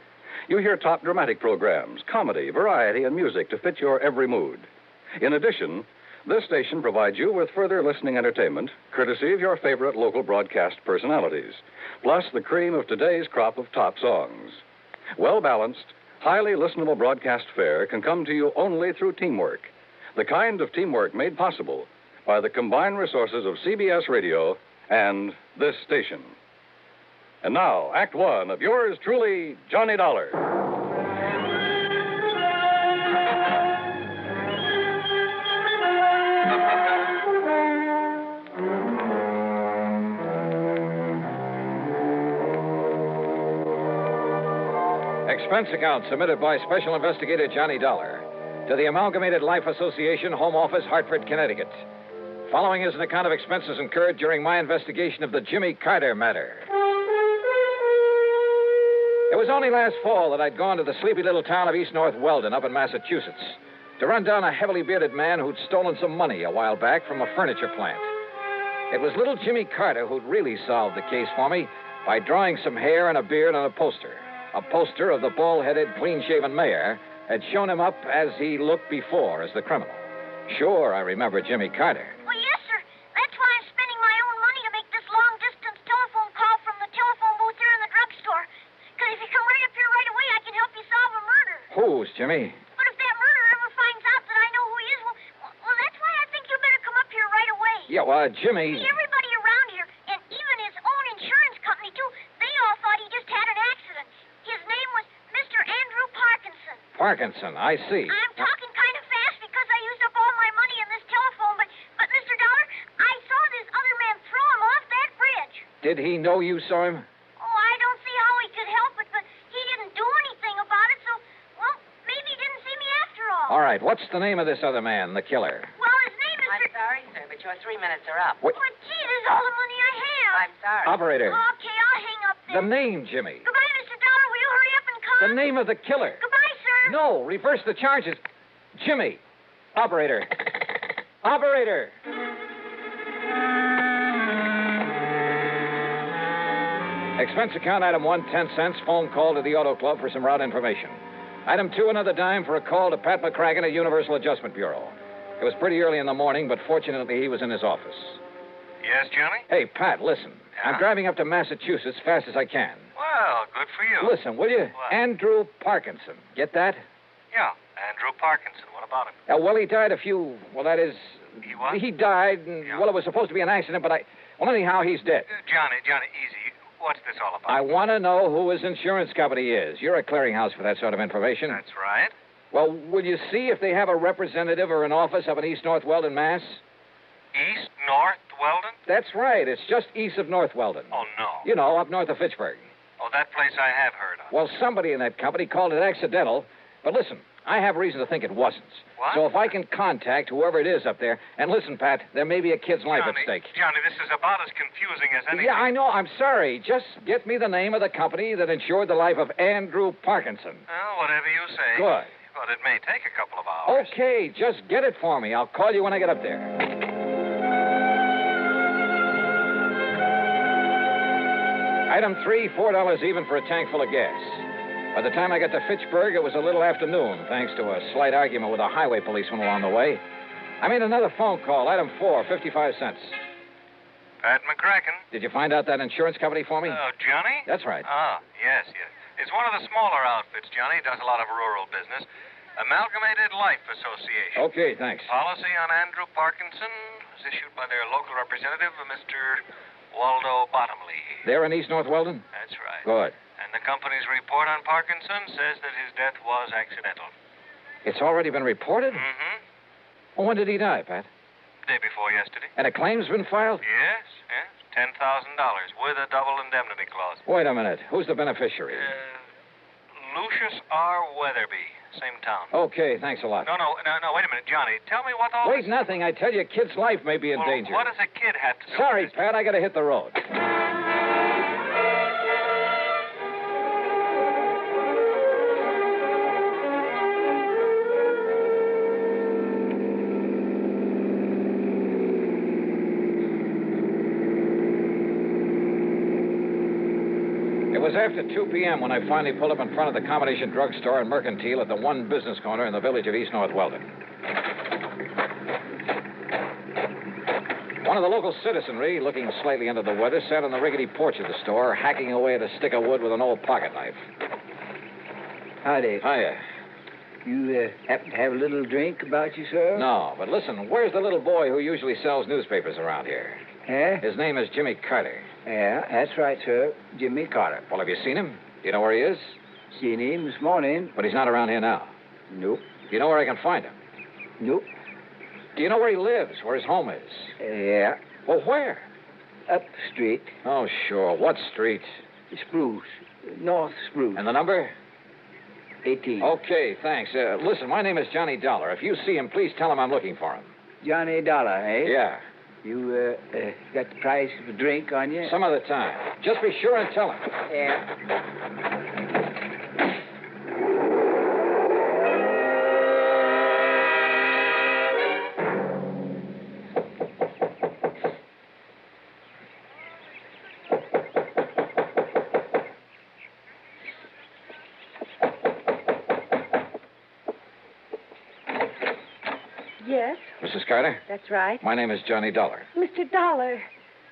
You hear top dramatic programs, comedy, variety, and music to fit your every mood. In addition, this station provides you with further listening entertainment, courtesy of your favorite local broadcast personalities, plus the cream of today's crop of top songs. Well-balanced, highly listenable broadcast fare can come to you only through teamwork, the kind of teamwork made possible by the combined resources of CBS Radio and this station. And now, Act One of yours truly, Johnny Dollar. Expense account submitted by Special Investigator Johnny Dollar to the Amalgamated Life Association, Home Office, Hartford, Connecticut. Following is an account of expenses incurred during my investigation of the Jimmy Carter matter. It was only last fall that I'd gone to the sleepy little town of East North Weldon up in Massachusetts to run down a heavily bearded man who'd stolen some money a while back from a furniture plant. It was little Jimmy Carter who'd really solved the case for me by drawing some hair and a beard on a poster. A poster of the bald-headed, clean-shaven mayor had shown him up as he looked before as the criminal. Sure, I remember Jimmy Carter. Well, yes, sir. That's why I'm spending my own money to make this long-distance telephone call from the telephone booth here in the drugstore. Because if you come right up here right away, I can help you solve a murder. Whose, Jimmy? But if that murderer ever finds out that I know who he is, well, that's why I think you better come up here right away. Yeah, well, Jimmy... See, everybody around here, and even his own insurance company, too, they all thought he just had an accident. His name was Mr. Andrew Parkinson. Parkinson, I see. I'm talking kind of fast because I used up all my money in this telephone, but Mr. Dollar, I saw this other man throw him off that bridge. Did he know you saw him? Oh, I don't see how he could help it, but he didn't do anything about it, so, well, maybe he didn't see me after all. All right, what's the name of this other man, the killer? Well, his name is... I'm sorry, sir, but your 3 minutes are up. What? But, gee, this is all the money I have. I'm sorry. Operator. Okay, I'll hang up then. The name, Jimmy. Goodbye, Mr. Dollar. Will you hurry up and come? The name of the killer. Goodbye, sir. No, reverse the charges. Jimmy. Operator. Operator. Expense account item 1, 10 cents. Phone call to the Auto Club for some route information. Item 2, another dime for a call to Pat McCracken at Universal Adjustment Bureau. It was pretty early in the morning, but fortunately he was in his office. Yes, Johnny? Hey, Pat, listen. Yeah? I'm driving up to Massachusetts fast as I can. Well, good for you. Listen, will you? What? Andrew Parkinson. Get that? Yeah, Andrew Parkinson. What about him? Well, he died a few... Well, that is... He what? He died, and, well, it was supposed to be an accident, but Well, anyhow, he's dead. Johnny, easy. What's this all about? I want to know who his insurance company is. You're a clearinghouse for that sort of information. That's right. Well, will you see if they have a representative or an office up in East North Weldon, Mass? East North Weldon? That's right. It's just east of North Weldon. Oh, no. You know, up north of Fitchburg. Oh, that place I have heard of. Well, somebody in that company called it accidental. But listen, I have reason to think it wasn't. What? So if I can contact whoever it is up there, and listen, Pat, there may be a kid's life at stake. Johnny, this is about as confusing as anything. Yeah, I know. I'm sorry. Just get me the name of the company that insured the life of Andrew Parkinson. Well, whatever you say. Good. But it may take a couple of hours. Okay, just get it for me. I'll call you when I get up there. Item 3, $4 even for a tank full of gas. By the time I got to Fitchburg, it was a little afternoon, thanks to a slight argument with a highway policeman along the way. I made another phone call. Item 4, 55 cents. Pat McCracken. Did you find out that insurance company for me? Oh, Johnny? That's right. Ah, yes. It's one of the smaller outfits, Johnny. Does a lot of rural business. Amalgamated Life Association. Okay, thanks. Policy on Andrew Parkinson was issued by their local representative, Mr. Waldo Bottomley. There in East North Weldon? That's right. Good. And the company's report on Parkinson says that his death was accidental. It's already been reported? Mm-hmm. Well, when did he die, Pat? Day before yesterday. And a claim's been filed? Yes. $10,000 with a double indemnity clause. Wait a minute. Who's the beneficiary? Lucius R. Weatherby, same town. Okay, thanks a lot. No, wait a minute, Johnny. Tell me what all Wait, this... nothing. I tell you, a kid's life may be in danger. What does a kid have to do Sorry, with this? Pat, I gotta hit the road. It was after 2 p.m. when I finally pulled up in front of the combination drugstore and mercantile at the one business corner in the village of East North Weldon. One of the local citizenry, looking slightly under the weather, sat on the rickety porch of the store, hacking away at a stick of wood with an old pocket knife. Howdy. Hiya. You happen to have a little drink about you, sir? No, but listen, where's the little boy who usually sells newspapers around here? His name is Jimmy Carter. Yeah, that's right, sir. Jimmy Carter. Well, have you seen him? Do you know where he is? Seen him this morning. But he's not around here now. Nope. Do you know where I can find him? Nope. Do you know where he lives, where his home is? Yeah. Well, where? Up the street. Oh, sure. What street? Spruce. North Spruce. And the number? 18. Okay, thanks. Listen, my name is Johnny Dollar. If you see him, please tell him I'm looking for him. Johnny Dollar, eh? Yeah. You got the price of a drink on you? Some other time. Just be sure and tell him. Yeah. Yes, Mrs. Carter? that's right. My name is Johnny Dollar. Mr. Dollar,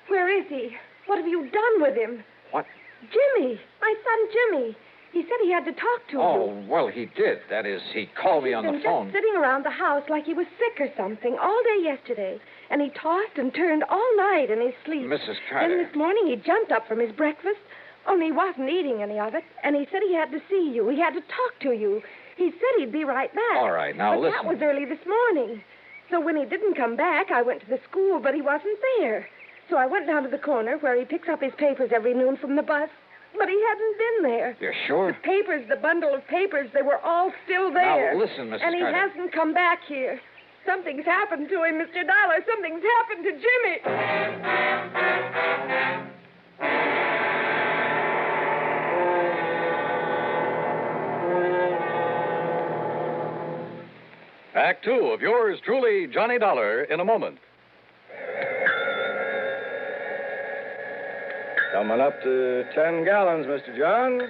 where is he? What have you done with him? What? Jimmy, my son Jimmy. He said he had to talk to you. Oh, well, he did. That is, he called me on the He's phone. been just sitting around the house like he was sick or something all day yesterday. And he tossed and turned all night in his sleep. Mrs. Carter. Then this morning he jumped up from his breakfast, only he wasn't eating any of it. And he said he had to see you. He had to talk to you. He said he'd be right back. All right, now but listen. that was early this morning. So when he didn't come back, I went to the school, but he wasn't there. So I went down to the corner where he picks up his papers every noon from the bus. But he hadn't been there. You're sure? The papers, the bundle of papers, they were all still there. Now, listen, Mrs. And he Carter. hasn't come back here. Something's happened to him, Mr. Dollar. Something's happened to Jimmy. Act two of yours truly, Johnny Dollar, in a moment. Coming up to 10 gallons, Mr. Johns.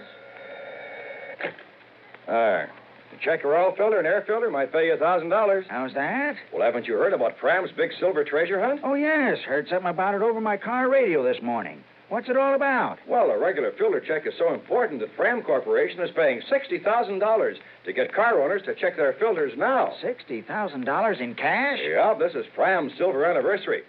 There. To check your oil filter and air filter might pay you $1,000. How's that? Well, haven't you heard about Fram's big silver treasure hunt? Oh, yes. Heard something about it over my car radio this morning. What's it all about? Well, a regular filter check is so important that Fram Corporation is paying $60,000 to get car owners to check their filters now. $60,000 in cash? Yeah, this is Fram's silver anniversary.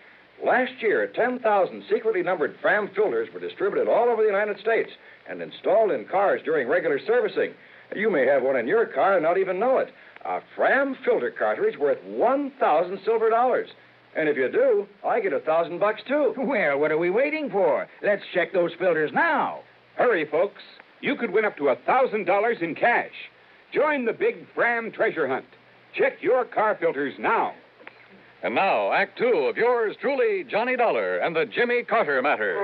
Last year, 10,000 secretly numbered Fram filters were distributed all over the United States and installed in cars during regular servicing. You may have one in your car and not even know it. A Fram filter cartridge worth 1,000 silver dollars. And if you do, I get $1,000 too. Well, what are we waiting for? Let's check those filters now. Hurry, folks. You could win up to $1,000 in cash. Join the big Fram treasure hunt. Check your car filters now. And now, Act Two of yours truly, Johnny Dollar and the Jimmy Carter Matter.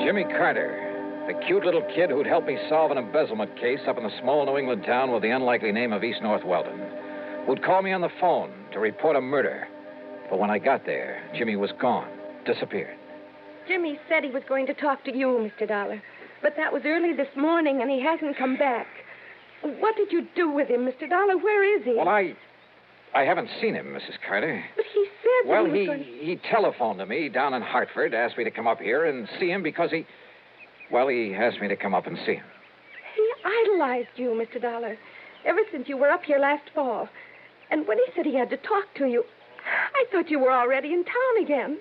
Jimmy Carter, the cute little kid who'd helped me solve an embezzlement case up in a small New England town with the unlikely name of East North Weldon, who'd call me on the phone to report a murder. But when I got there, Jimmy was gone, disappeared. Jimmy said he was going to talk to you, Mr. Dollar. But that was early this morning, and he hasn't come back. What did you do with him, Mr. Dollar? Where is he? Well, I haven't seen him, Mrs. Carter. But he said Well, that he he, was he telephoned to me down in Hartford, asked me to come up here and see him because he asked me to come up and see him. He idolized you, Mr. Dollar, ever since you were up here last fall. And when he said he had to talk to you, I thought you were already in town again.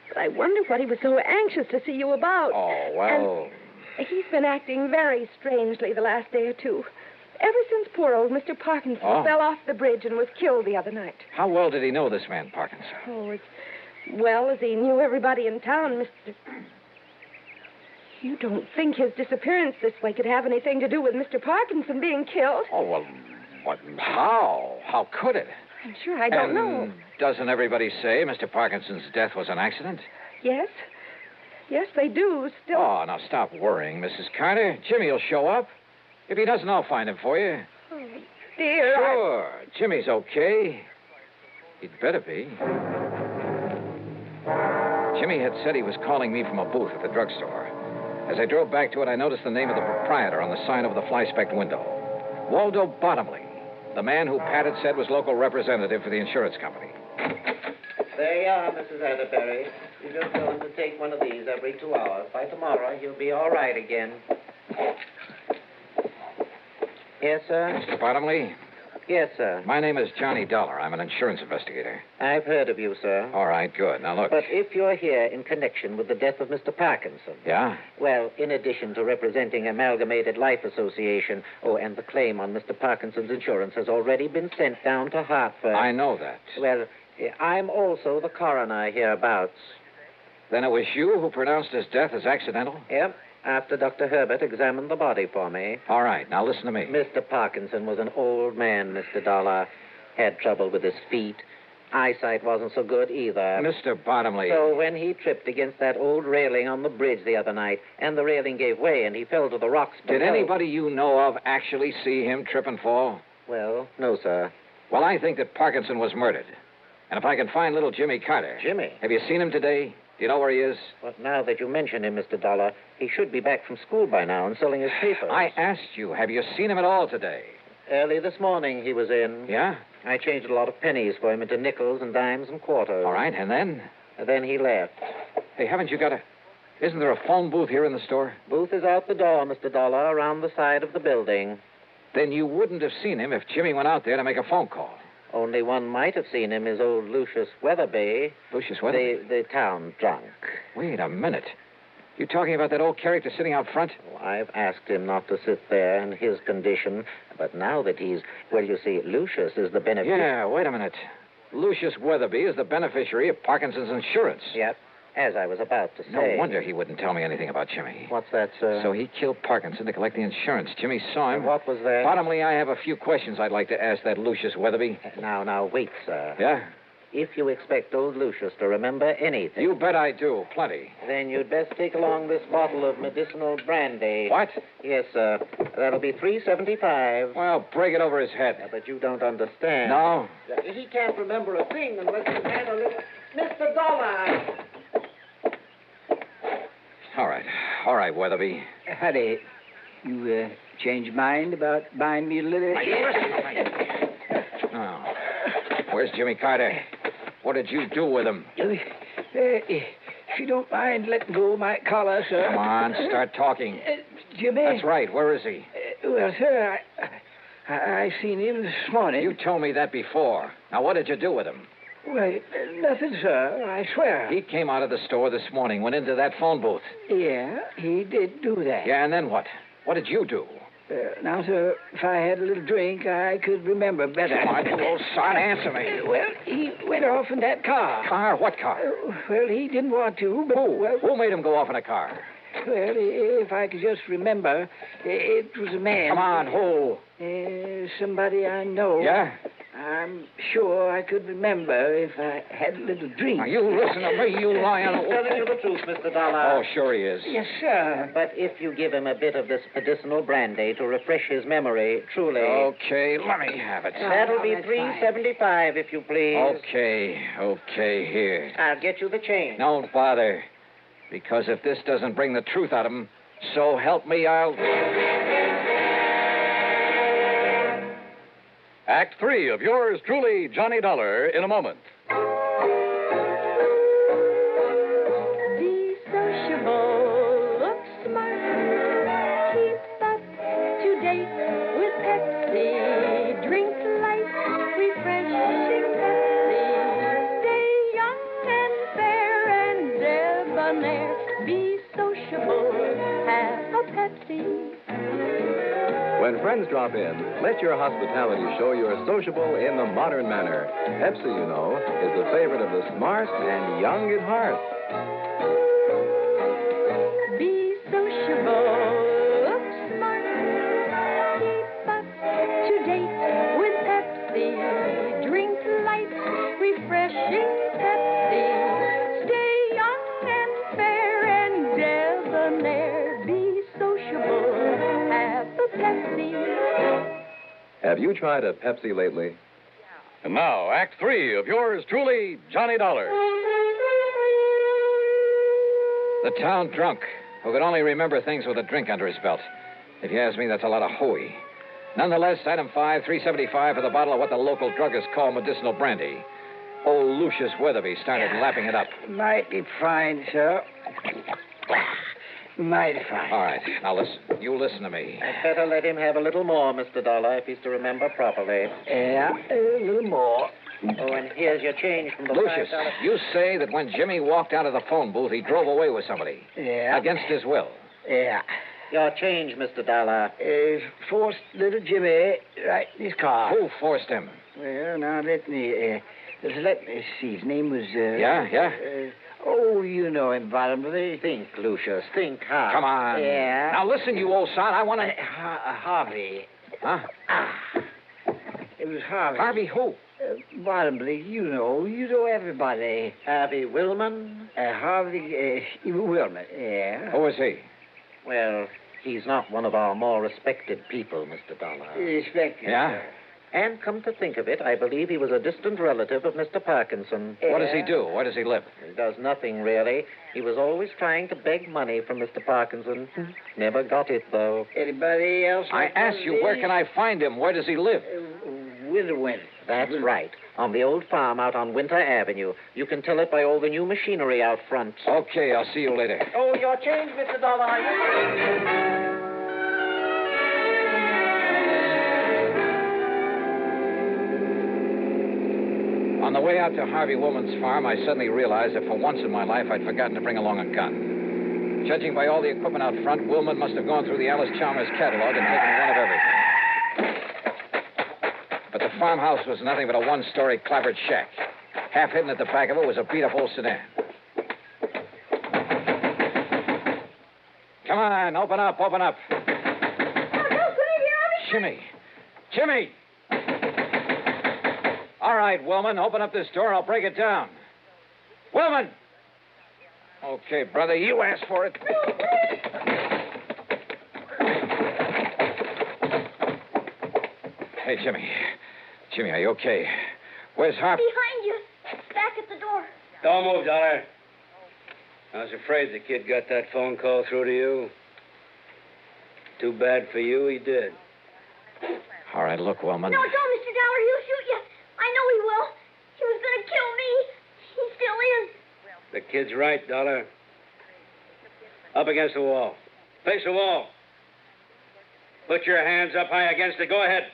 But I wonder what he was so anxious to see you about. Oh, well... And he's been acting very strangely the last day or two. Ever since poor old Mr. Parkinson fell off the bridge and was killed the other night. How well did he know this man, Parkinson? Oh, as well as he knew everybody in town, Mr. You don't think his disappearance this way could have anything to do with Mr. Parkinson being killed? Oh, well, how? How could it? I'm sure I don't know. Doesn't everybody say Mr. Parkinson's death was an accident? Yes. Yes, they do. Still. Oh, now stop worrying, Mrs. Carter. Jimmy'll show up. If he doesn't, I'll find him for you. Oh, dear. Sure. Jimmy's okay. He'd better be. Jimmy had said he was calling me from a booth at the drugstore. As I drove back to it, I noticed the name of the proprietor on the sign over the fly-specked window. Waldo Bottomley, the man who Pat had said was local representative for the insurance company. There you are, Mrs. Atterbury. You just tell him to take one of these every 2 hours. By tomorrow, he'll be all right again. Yes, sir? Mr. Bottomley? Yes, sir. My name is Johnny Dollar. I'm an insurance investigator. I've heard of you, sir. All right, good. Now, look. But if you're here in connection with the death of Mr. Parkinson... Yeah? Well, in addition to representing Amalgamated Life Association, and the claim on Mr. Parkinson's insurance has already been sent down to Hartford... I know that. Well, I'm also the coroner hereabouts. Then it was you who pronounced his death as accidental? Yep. After Dr. Herbert examined the body for me. All right, now listen to me. Mr. Parkinson was an old man, Mr. Dollar. Had trouble with his feet. Eyesight wasn't so good either. Mr. Bottomley. So when he tripped against that old railing on the bridge the other night, and the railing gave way and he fell to the rocks below... Did anybody you know of actually see him trip and fall? Well, no, sir. Well, I think that Parkinson was murdered. And if I can find little Jimmy Carter... Jimmy? Have you seen him today? Do you know where he is? Well, now that you mention him, Mr. Dollar, he should be back from school by now and selling his papers. I asked you, have you seen him at all today? Early this morning he was in. Yeah? I changed a lot of pennies for him into nickels and dimes and quarters. All right, and then? Then he left. Hey, haven't you got a... Isn't there a phone booth here in the store? Booth is out the door, Mr. Dollar, around the side of the building. Then you wouldn't have seen him if Jimmy went out there to make a phone call. Only one might have seen him is old Lucius Weatherby. Lucius Weatherby? The town drunk. Wait a minute. You talking about that old character sitting out front? Oh, I've asked him not to sit there in his condition, but now that he's... Well, you see, Lucius is the beneficiary... Yeah, wait a minute. Lucius Weatherby is the beneficiary of Parkinson's insurance. Yep, as I was about to say. No wonder he wouldn't tell me anything about Jimmy. What's that, sir? So he killed Parkinson to collect the insurance. Jimmy saw him. And what was that? Bottomley, I have a few questions I'd like to ask that Lucius Weatherby. Now, wait, sir. Yeah? If you expect old Lucius to remember anything... You bet I do. Plenty. Then you'd best take along this bottle of medicinal brandy. What? Yes, sir. That'll be $3.75. Well, break it over his head. But you don't understand. No? He can't remember a thing unless he's had a little... Mr. Dollar! All right, Weatherby. Howdy. You changed your mind about buying me a little... Oh. Where's Jimmy Carter? What did you do with him? If you don't mind letting go of my collar, sir. Come on, start talking. Jimmy? That's right. Where is he? Well, sir, I seen him this morning. You told me that before. Now, what did you do with him? Well, nothing, sir. I swear. He came out of the store this morning, went into that phone booth. Yeah, he did do that. Yeah, and then what? What did you do? Now, sir, if I had a little drink, I could remember better. Come on, you old son, answer me. Well, he went off in that car. Car? What car? Well, he didn't want to, but... Who? Well, Who made him go off in a car? Well, if I could just remember, it was a man. Come on, who? Somebody I know. Yeah? I'm sure I could remember if I had a little drink. Now, you listen to me, you lion. He's telling you the truth, Mr. Dollar. Oh, sure he is. Yes, sir. But if you give him a bit of this medicinal brandy to refresh his memory, truly... Okay, let me have it. That'll be $3.75, if you please. Okay, here. I'll get you the change. Don't bother. Because if this doesn't bring the truth out of him, so help me, I'll... Act 3 of yours truly, Johnny Dollar, in a moment. Be sociable, look smart, keep up to date with Pepsi. Drink light, refreshing Pepsi. Stay young and fair and debonair. Be sociable, have a Pepsi. When friends drop in, let your hospitality show you're sociable in the modern manner. Pepsi, you know, is the favorite of the smart and young at heart. Be sociable, look smart, keep up to date with Pepsi. Drink light, refreshing Pepsi. Stay young and fair and debonair. Be sociable, have a Pepsi. Have you tried a Pepsi lately? And now, Act 3 of yours truly, Johnny Dollar. The town drunk, who could only remember things with a drink under his belt. If you ask me, that's a lot of hooey. Nonetheless, item 5, $3.75 for the bottle of what the local druggists call medicinal brandy. Old Lucius Weatherby started lapping it up. Mighty fine, sir. Mighty fine. All right, now listen. You listen to me. I'd better let him have a little more, Mr. Dollar, if he's to remember properly. Yeah, a little more. Oh, and here's your change from the Lucius, $5. you say that when Jimmy walked out of the phone booth, he drove away with somebody. Yeah. Against his will. Yeah. Your change, Mr. Dollar. Forced little Jimmy right in his car. Who forced him? Well, now let me see. His name was... Yeah? Oh, you know him, bottomly. Think, Lucius. Think hard. Come on. Yeah. Now listen, you old son. I want to... Harvey. Huh? It was Harvey. Harvey who? Bottomly, you know everybody. Harvey Willman? Harvey Willman, yeah. Who is he? Well, he's not one of our more respected people, Mr. Dollar. Respected, Yeah? sir. And come to think of it, I believe he was a distant relative of Mr. Parkinson. What does he do? Where does he live? He does nothing, really. He was always trying to beg money from Mr. Parkinson. Never got it, though. Anybody else? I asked you, where can I find him? Where does he live? Winter. That's right. On the old farm out on Winter Avenue. You can tell it by all the new machinery out front. Okay, I'll see you later. Oh, your change, Mr. Dollar. On the way out to Harvey Woolman's farm, I suddenly realized that for once in my life, I'd forgotten to bring along a gun. Judging by all the equipment out front, Woolman must have gone through the Alice Chalmers catalog and taken one of everything. But the farmhouse was nothing but a one-story clapboard shack. Half hidden at the back of it was a beat-up old sedan. Come on, open up. Jimmy! All right, Willman, open up this door. I'll break it down. Willman! Okay, brother, you asked for it. Hey, Jimmy. Jimmy, are you okay? Where's Harvey? Behind you. Back at the door. Don't move, Dollar. I was afraid the kid got that phone call through to you. Too bad for you, he did. All right, look, Willman. No, don't, Mr. Dollar. He'll shoot you. I know he will. He was going to kill me. He still is. The kid's right, Dollar. Up against the wall. Face the wall. Put your hands up high against it. Go ahead.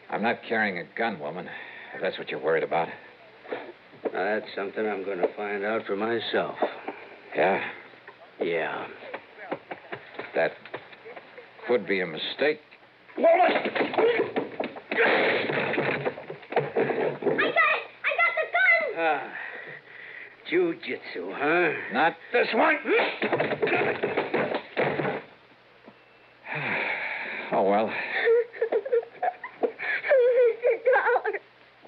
I'm not carrying a gun, woman, if that's what you're worried about. Now, that's something I'm going to find out for myself. Yeah? Yeah. Could be a mistake. I got the gun! Ah, jiu-jitsu, huh? Not this one. Oh, well. Mr. Dollar.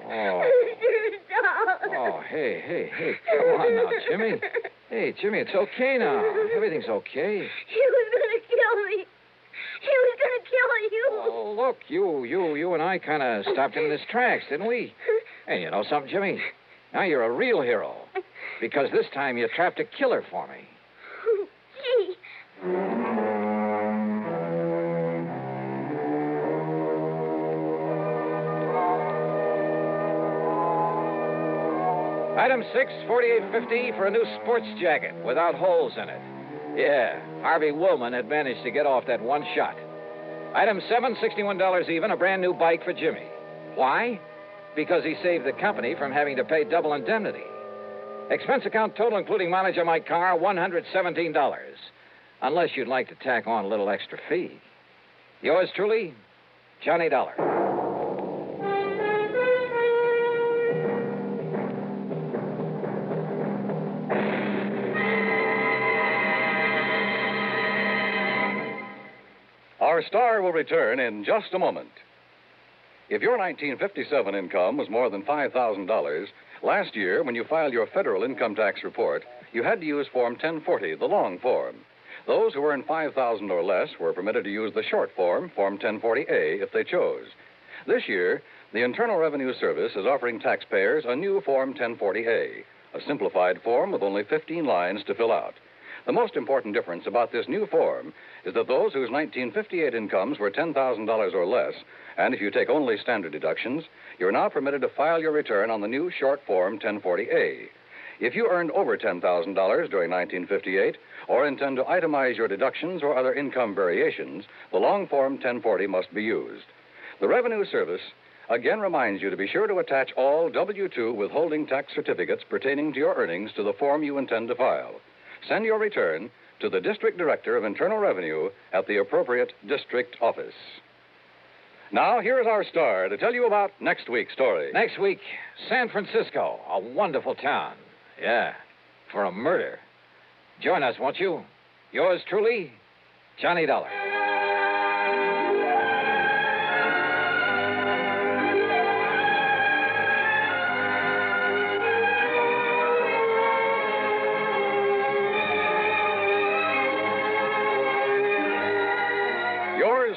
Oh. Mr. Dollar. Oh, hey. Come on now, Jimmy. Hey, Jimmy, it's okay now. Everything's okay. He was going to kill me. He was going to kill you. Oh, look, you and I kind of stopped him in his tracks, didn't we? Hey, you know something, Jimmy? Now you're a real hero. Because this time you trapped a killer for me. Gee. Item 6, $48.50 for a new sports jacket without holes in it. Yeah, Harvey Woolman had managed to get off that one shot. Item 7, $61 even, a brand new bike for Jimmy. Why? Because he saved the company from having to pay double indemnity. Expense account total, including mileage on my car, $117. Unless you'd like to tack on a little extra fee. Yours truly, Johnny Dollar. Our star will return in just a moment. If your 1957 income was more than $5,000, last year, when you filed your federal income tax report, you had to use Form 1040, the long form. Those who earned $5,000 or less were permitted to use the short form, Form 1040A, if they chose. This year, the Internal Revenue Service is offering taxpayers a new Form 1040A, a simplified form with only 15 lines to fill out. The most important difference about this new form is that those whose 1958 incomes were $10,000 or less, and if you take only standard deductions, you're now permitted to file your return on the new short form 1040A. If you earned over $10,000 during 1958 or intend to itemize your deductions or other income variations, the long form 1040 must be used. The Revenue Service again reminds you to be sure to attach all W-2 withholding tax certificates pertaining to your earnings to the form you intend to file. Send your return to the District Director of Internal Revenue at the appropriate district office. Now, here is our star to tell you about next week's story. Next week, San Francisco, a wonderful town. Yeah, for a murder. Join us, won't you? Yours truly, Johnny Dollar.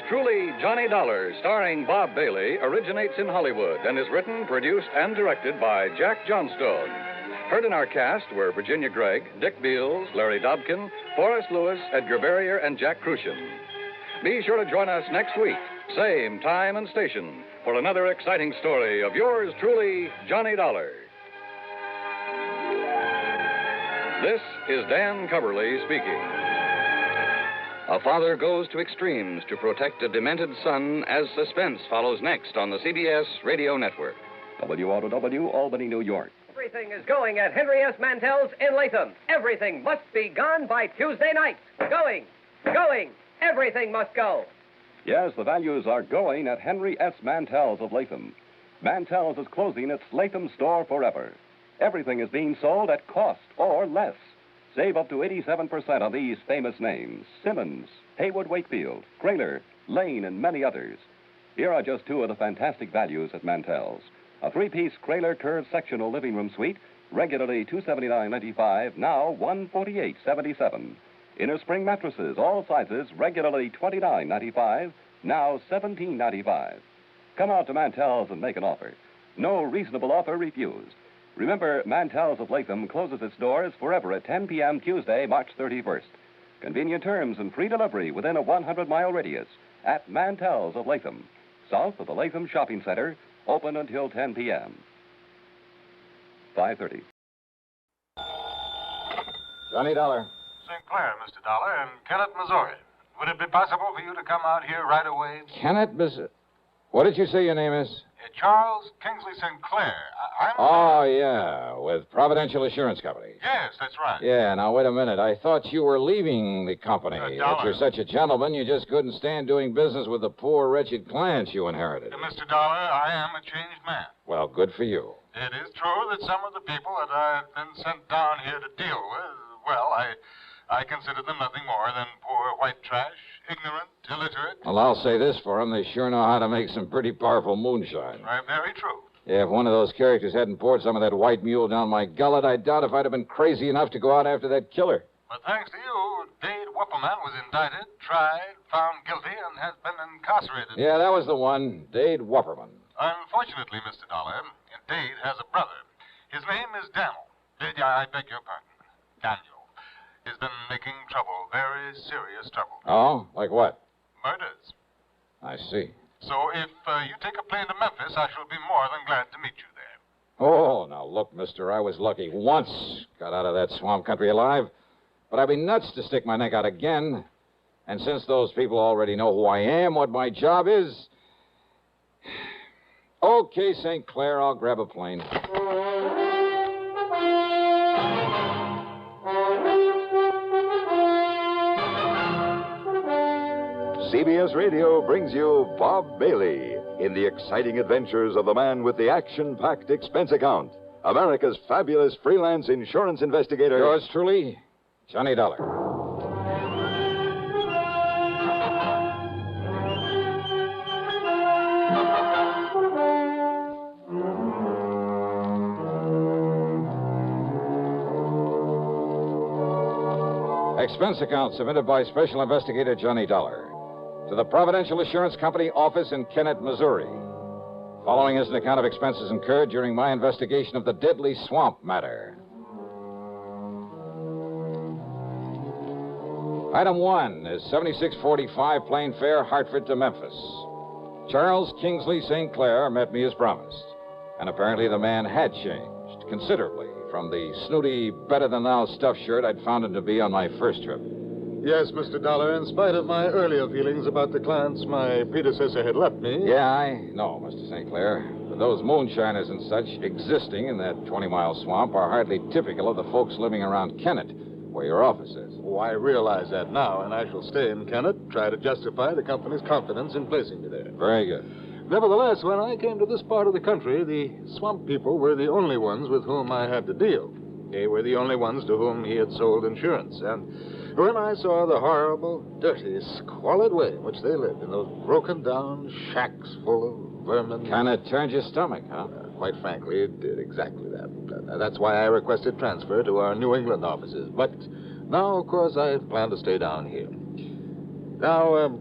Truly, Johnny Dollar, starring Bob Bailey, originates in Hollywood and is written, produced, and directed by Jack Johnstone. Heard in our cast were Virginia Gregg, Dick Beals, Larry Dobkin, Forrest Lewis, Edgar Barrier, and Jack Crucian. Be sure to join us next week, same time and station, for another exciting story of yours truly, Johnny Dollar. This is Dan Coverly speaking. A father goes to extremes to protect a demented son as suspense follows next on the CBS Radio Network. WROW, Albany, New York. Everything is going at Henry S. Mantel's in Latham. Everything must be gone by Tuesday night. Going. Everything must go. Yes, the values are going at Henry S. Mantel's of Latham. Mantel's is closing its Latham store forever. Everything is being sold at cost or less. Save up to 87% on these famous names: Simmons, Haywood Wakefield, Kraler, Lane, and many others. Here are just two of the fantastic values at Mantel's. A three-piece Kraler curved sectional living room suite, regularly $279.95, now $148.77. Inner spring mattresses, all sizes, regularly $29.95, now $17.95. Come out to Mantel's and make an offer. No reasonable offer refused. Remember, Mantel's of Latham closes its doors forever at 10 p.m. Tuesday, March 31st. Convenient terms and free delivery within a 100-mile radius at Mantel's of Latham, south of the Latham Shopping Center, open until 10 p.m. 5:30. Johnny Dollar. St. Clair, Mr. Dollar, in Kennett, Missouri. Would it be possible for you to come out here right away? Kennett, What did you say your name is? Charles Kingsley Sinclair. I'm... Oh, yeah, with Providential Assurance Company. Yes, that's right. Yeah, now, wait a minute. I thought you were leaving the company. Dollar. If you're such a gentleman, you just couldn't stand doing business with the poor, wretched clients you inherited. Mr. Dollar, I am a changed man. Well, good for you. It is true that some of the people that I've been sent down here to deal with, well, I consider them nothing more than poor white trash, ignorant, illiterate. Well, I'll say this for them. They sure know how to make some pretty powerful moonshine. Right, very true. Yeah, if one of those characters hadn't poured some of that white mule down my gullet, I doubt if I'd have been crazy enough to go out after that killer. But thanks to you, Dade Wupperman was indicted, tried, found guilty, and has been incarcerated. Yeah, that was the one, Dade Wupperman. Unfortunately, Mr. Dollar, Dade has a brother. His name is Daniel. I beg your pardon. Daniel. He's been making trouble, very serious trouble. Oh? Like what? Murders. I see. So if you take a plane to Memphis, I shall be more than glad to meet you there. Oh, now look, mister, I was lucky once. Got out of that swamp country alive. But I'd be nuts to stick my neck out again. And since those people already know who I am, what my job is... Okay, St. Clair, I'll grab a plane. CBS Radio brings you Bob Bailey in the exciting adventures of the man with the action-packed expense account, America's fabulous freelance insurance investigator. Yours truly, Johnny Dollar. Expense account submitted by Special Investigator Johnny Dollar to the Providential Assurance Company office in Kennett, Missouri. Following is an account of expenses incurred during my investigation of the deadly swamp matter. Item 1 is 7645 plane fare, Hartford to Memphis. Charles Kingsley St. Clair met me as promised, and apparently the man had changed considerably from the snooty, better-than-thou stuffed shirt I'd found him to be on my first trip. Yes, Mr. Dollar, in spite of my earlier feelings about the clients my predecessor had left me... Yeah, I know, Mr. St. Clair. But those moonshiners and such existing in that 20-mile swamp are hardly typical of the folks living around Kennett, where your office is. Oh, I realize that now, and I shall stay in Kennett, try to justify the company's confidence in placing me there. Very good. Nevertheless, when I came to this part of the country, the swamp people were the only ones with whom I had to deal. They were the only ones to whom he had sold insurance, and... when I saw the horrible, dirty, squalid way in which they lived in those broken-down shacks full of vermin... Kind of turned your stomach, huh? Quite frankly, it did exactly that. That's why I requested transfer to our New England offices. But now, of course, I plan to stay down here. Now,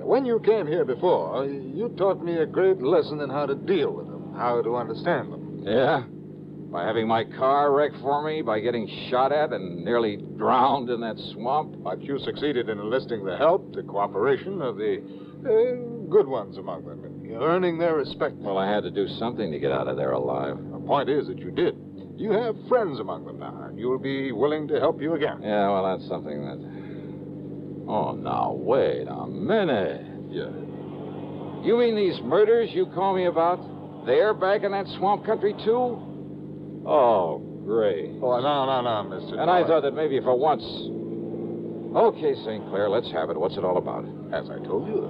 when you came here before, you taught me a great lesson in how to deal with them, how to understand them. Yeah? By having my car wrecked for me, by getting shot at and nearly drowned in that swamp. But you succeeded in enlisting the help, the cooperation of the good ones among them, in earning their respect. Well, I had to do something to get out of there alive. The point is that you did. You have friends among them now, and you'll be willing to help you again. Yeah, well, that's something that... Oh, now, wait a minute. Yeah. You mean these murders you call me about? They're back in that swamp country, too? Oh, great. Oh, no, Mr. And I thought that maybe for once... Okay, St. Clair, let's have it. What's it all about? As I told you,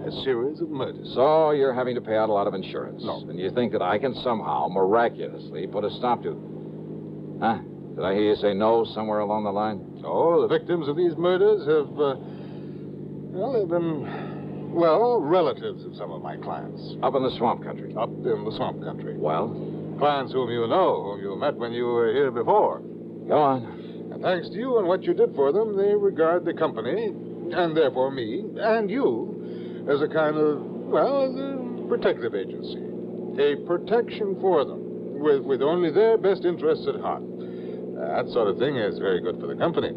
a series of murders. So you're having to pay out a lot of insurance. No. And you think that I can somehow, miraculously, put a stop to... Huh? Did I hear you say no somewhere along the line? Oh, the victims of these murders have, they've been, relatives of some of my clients. Up in the swamp country? Up in the swamp country. Well? Clients whom you know, whom you met when you were here before. Go on. And thanks to you and what you did for them, they regard the company, and therefore me, and you, as a kind of, as a protective agency. A protection for them, with only their best interests at heart. That sort of thing is very good for the company.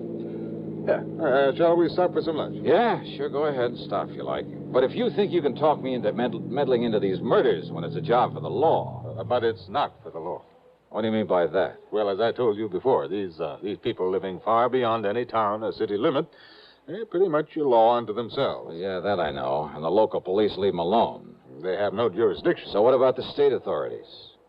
Yeah. Shall we stop for some lunch? Yeah, sure, go ahead. Stop if you like. But if you think you can talk me into meddling into these murders when it's a job for the law... But it's not for the law. What do you mean by that? Well, as I told you before, these people living far beyond any town or city limit, they're pretty much a law unto themselves. Yeah, that I know. And the local police leave them alone. They have no jurisdiction. So what about the state authorities?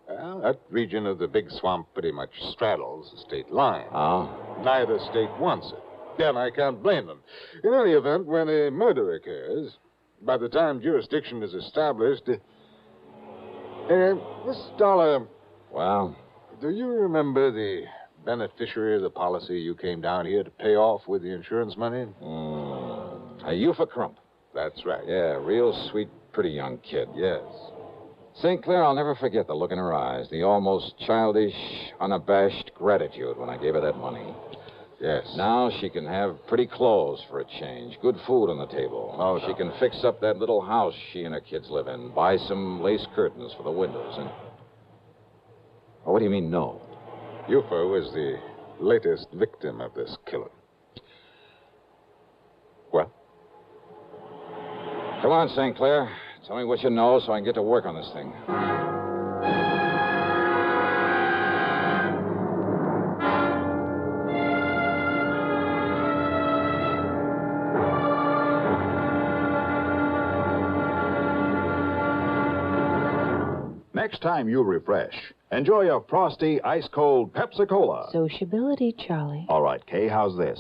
Well, that region of the big swamp pretty much straddles the state line. Oh? Neither state wants it. And I can't blame them. In any event, when a murder occurs, by the time jurisdiction is established... Miss Dollar... Well? Do you remember the beneficiary of the policy you came down here to pay off with the insurance money? A Eufa Crump. That's right. Yeah, real sweet, pretty young kid. Yes. St. Clair, I'll never forget the look in her eyes, the almost childish, unabashed gratitude when I gave her that money. Yes. Now she can have pretty clothes for a change, good food on the table. Oh, she can fix up that little house she and her kids live in, buy some lace curtains for the windows, and... Oh, what do you mean, no? Eufa was the latest victim of this killing. Well? Come on, St. Clair. Tell me what you know so I can get to work on this thing. Next time you refresh, enjoy a frosty, ice-cold Pepsi-Cola. Sociability, Charlie. All right, Kay, how's this?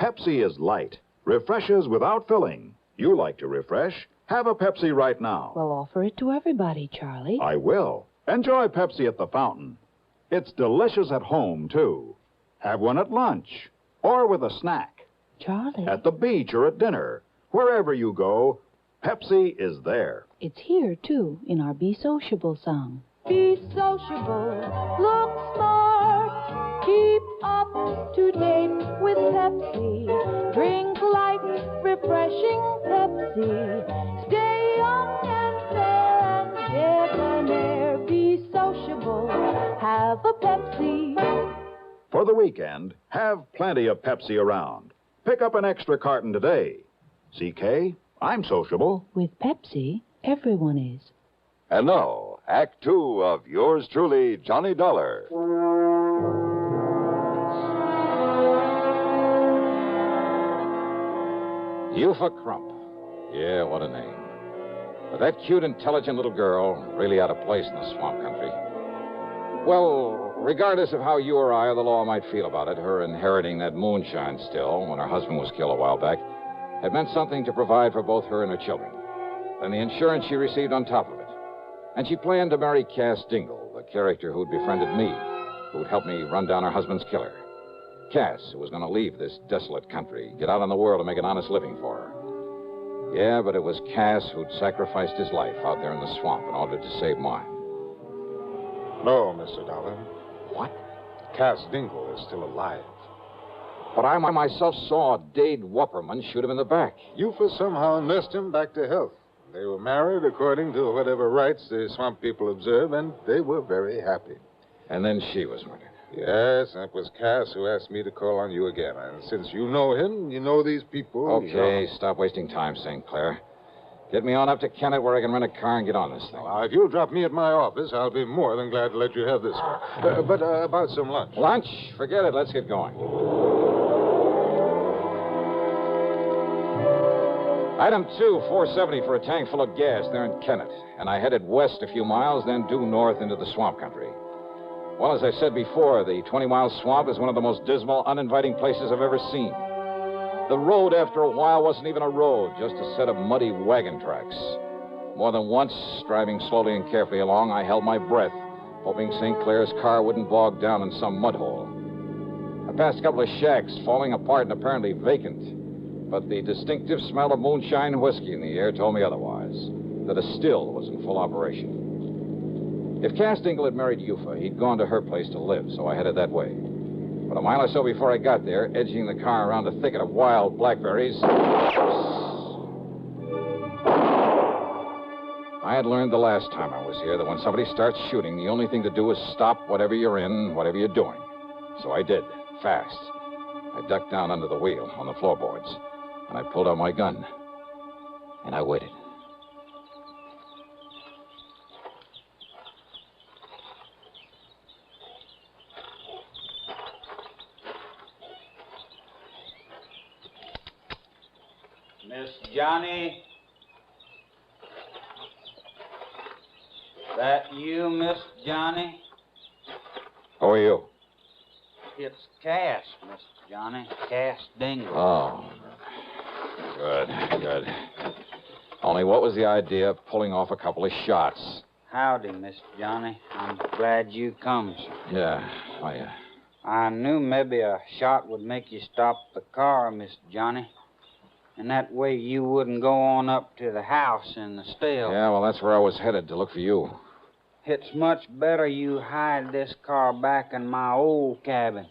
Pepsi is light, refreshes without filling. You like to refresh? Have a Pepsi right now. Well, offer it to everybody, Charlie. I will. Enjoy Pepsi at the fountain. It's delicious at home, too. Have one at lunch or with a snack. Charlie. At the beach or at dinner. Wherever you go, Pepsi is there. It's here, too, in our Be Sociable song. Be sociable, look smart, keep up to date with Pepsi. Drink light, refreshing Pepsi. Stay young and fair and debonair. Be sociable, have a Pepsi. For the weekend, have plenty of Pepsi around. Pick up an extra carton today. CK, I'm sociable. With Pepsi, everyone is. And now, Act Two of yours truly, Johnny Dollar. Eufa Crump. Yeah, what a name. But that cute, intelligent little girl, really out of place in the swamp country. Well, regardless of how you or I or the law might feel about it, her inheriting that moonshine still, when her husband was killed a while back, had meant something to provide for both her and her children. Then the insurance she received on top of it. And she planned to marry Cass Dingle, the character who'd befriended me, who'd helped me run down her husband's killer. Cass, who was going to leave this desolate country, get out in the world and make an honest living for her. Yeah, but it was Cass who'd sacrificed his life out there in the swamp in order to save mine. No, Mr. Dollar. What? Cass Dingle is still alive. But I myself saw Dade Wupperman shoot him in the back. Eufa somehow nursed him back to health. They were married according to whatever rites the swamp people observe, and they were very happy. And then she was murdered. Yes, that was Cass who asked me to call on you again. And since you know him, you know these people. Okay, stop wasting time, St. Clair. Get me on up to Kennett where I can rent a car and get on this thing. Now, if you'll drop me at my office, I'll be more than glad to let you have this one. But about some lunch. Lunch? Forget it. Let's get going. Item 2, $4.70 for a tank full of gas there in Kennett. And I headed west a few miles, then due north into the swamp country. Well, as I said before, the 20-mile swamp is one of the most dismal, uninviting places I've ever seen. The road, after a while, wasn't even a road, just a set of muddy wagon tracks. More than once, driving slowly and carefully along, I held my breath, hoping St. Clair's car wouldn't bog down in some mud hole. I passed a couple of shacks, falling apart and apparently vacant. But the distinctive smell of moonshine and whiskey in the air told me otherwise, that a still was in full operation. If Cass Dingle had married Eufa, he'd gone to her place to live, so I headed that way. But a mile or so before I got there, edging the car around a thicket of wild blackberries, I had learned the last time I was here that when somebody starts shooting, the only thing to do is stop whatever you're in, whatever you're doing. So I did, fast. I ducked down under the wheel on the floorboards, and I pulled out my gun, and I waited. Miss Johnny? That you, Miss Johnny? Who are you? It's Cass, Miss Johnny. Cass Dingle. Oh. Good. Only what was the idea of pulling off a couple of shots? Howdy, Miss Johnny. I'm glad you come, sir. Yeah. Oh, yeah. I knew maybe a shot would make you stop the car, Miss Johnny. And that way you wouldn't go on up to the house in the still. Yeah, well, that's where I was headed, to look for you. It's much better you hide this car back in my old cabin.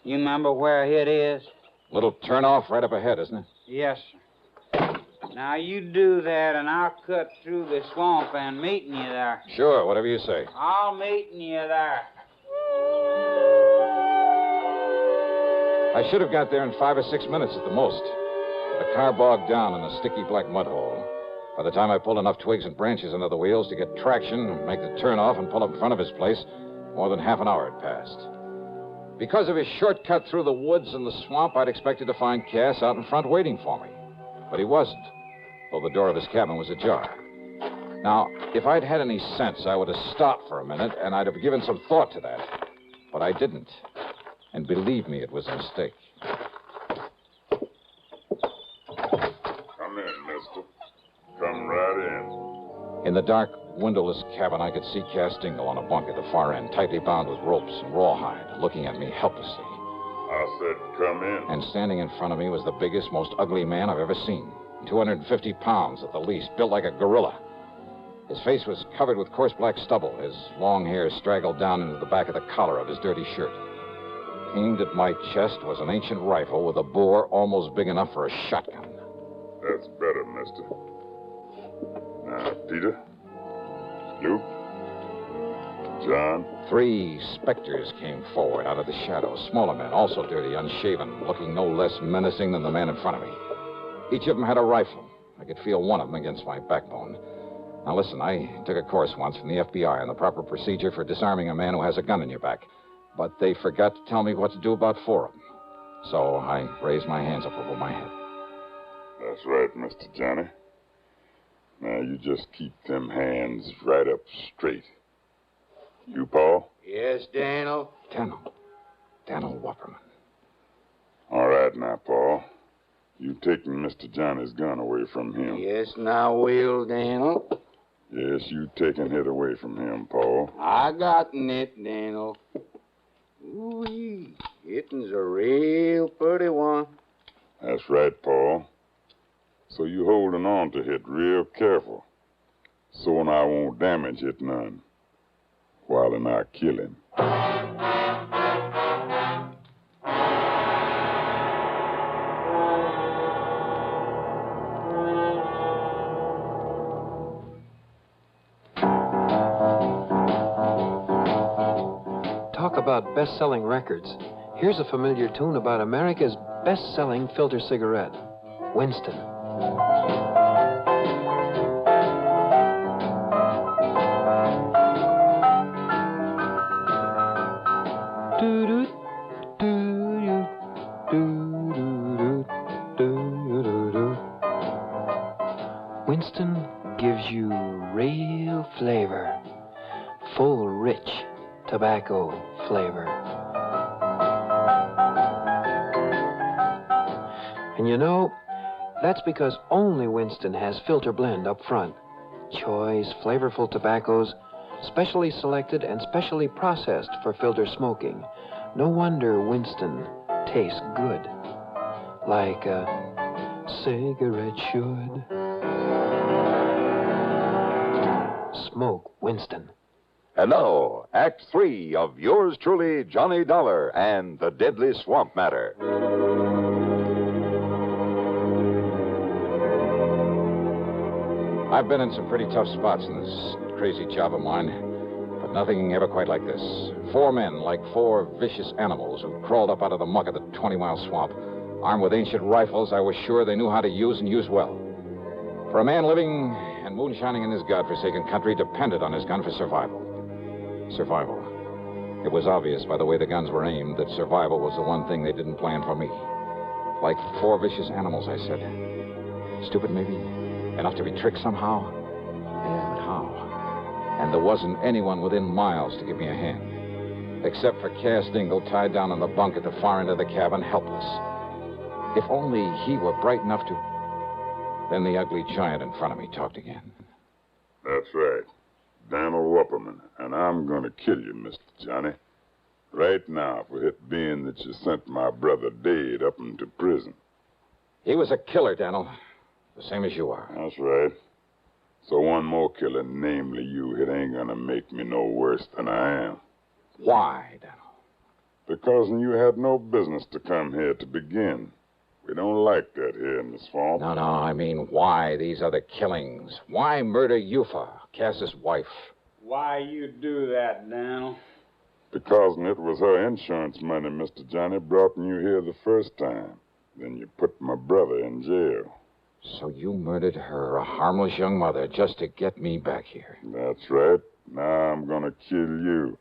You remember where it is? Little turnoff right up ahead, isn't it? Yes, sir. Now, you do that, and I'll cut through the swamp and meet you there. Sure, whatever you say. I'll meet you there. I should have got there in 5 or 6 minutes at the most. The car bogged down in a sticky black mud hole. By the time I pulled enough twigs and branches under the wheels to get traction, make the turnoff, and pull up in front of his place, more than half an hour had passed. Because of his shortcut through the woods and the swamp, I'd expected to find Cass out in front waiting for me. But he wasn't, though the door of his cabin was ajar. Now, if I'd had any sense, I would have stopped for a minute, and I'd have given some thought to that. But I didn't. And believe me, it was a mistake. Come in, mister. Come right in. In the dark, windowless cabin, I could see Cass Dingle on a bunk at the far end, tightly bound with ropes and rawhide, looking at me helplessly. I said come in. And standing in front of me was the biggest, most ugly man I've ever seen. 250 pounds at the least, built like a gorilla. His face was covered with coarse black stubble. His long hair straggled down into the back of the collar of his dirty shirt. Aimed at my chest was an ancient rifle with a bore almost big enough for a shotgun. That's better, mister. Now, Peter, Luke, John. 3 specters came forward out of the shadows. Smaller men, also dirty, unshaven, looking no less menacing than the man in front of me. Each of them had a rifle. I could feel one of them against my backbone. Now, listen, I took a course once from the FBI on the proper procedure for disarming a man who has a gun in your back. But they forgot to tell me what to do about 4 of them. So I raised my hands up over my head. That's right, Mr. Johnny. Now, you just keep them hands right up straight. You, Paul? Yes, Daniel? Daniel Wupperman. All right now, Paul. You taking Mr. Johnny's gun away from him. Yes, now will, Daniel. Yes, you taking it away from him, Paul. I gotten it, Daniel. Ooh-wee, it'n's a real pretty one. That's right, Paul. So you holding on to it real careful, so I won't damage it none, while I kill him. Talk about best-selling records. Here's a familiar tune about America's best-selling filter cigarette, Winston. Winston gives you real flavor, full, rich tobacco flavor. And you know, that's because only Winston has filter blend up front. Choice, flavorful tobaccos, specially selected and specially processed for filter smoking. No wonder Winston tastes good, like a cigarette should. Smoke Winston. And now, Act 3 of yours truly, Johnny Dollar and the Deadly Swamp Matter. I've been in some pretty tough spots in this crazy job of mine, but nothing ever quite like this. 4 men, like 4 vicious animals who crawled up out of the muck of the 20-mile swamp. Armed with ancient rifles, I was sure they knew how to use and use well. For a man living and moonshining in his godforsaken country depended on his gun for survival. Survival. It was obvious by the way the guns were aimed that survival was the one thing they didn't plan for me. Like 4 vicious animals, I said. Stupid, maybe? Enough to be tricked somehow? Yeah, but how? And there wasn't anyone within miles to give me a hand, except for Cass Dingle tied down on the bunk at the far end of the cabin, helpless. If only he were bright enough to... Then the ugly giant in front of me talked again. That's right. Daniel Wupperman, and I'm going to kill you, Mr. Johnny. Right now, for it being that you sent my brother Dade up into prison. He was a killer, Daniel. The same as you are. That's right. So one more killer, namely you, it ain't gonna make me no worse than I am. Why, Daniel? Because you had no business to come here to begin. We don't like that here in the swamp. No, I mean why these other killings? Why murder Yufa, Cass's wife? Why you do that, Daniel? Because it was her insurance money, Mr. Johnny, brought you here the first time. Then you put my brother in jail. So you murdered her, a harmless young mother, just to get me back here. That's right. Now I'm gonna kill you.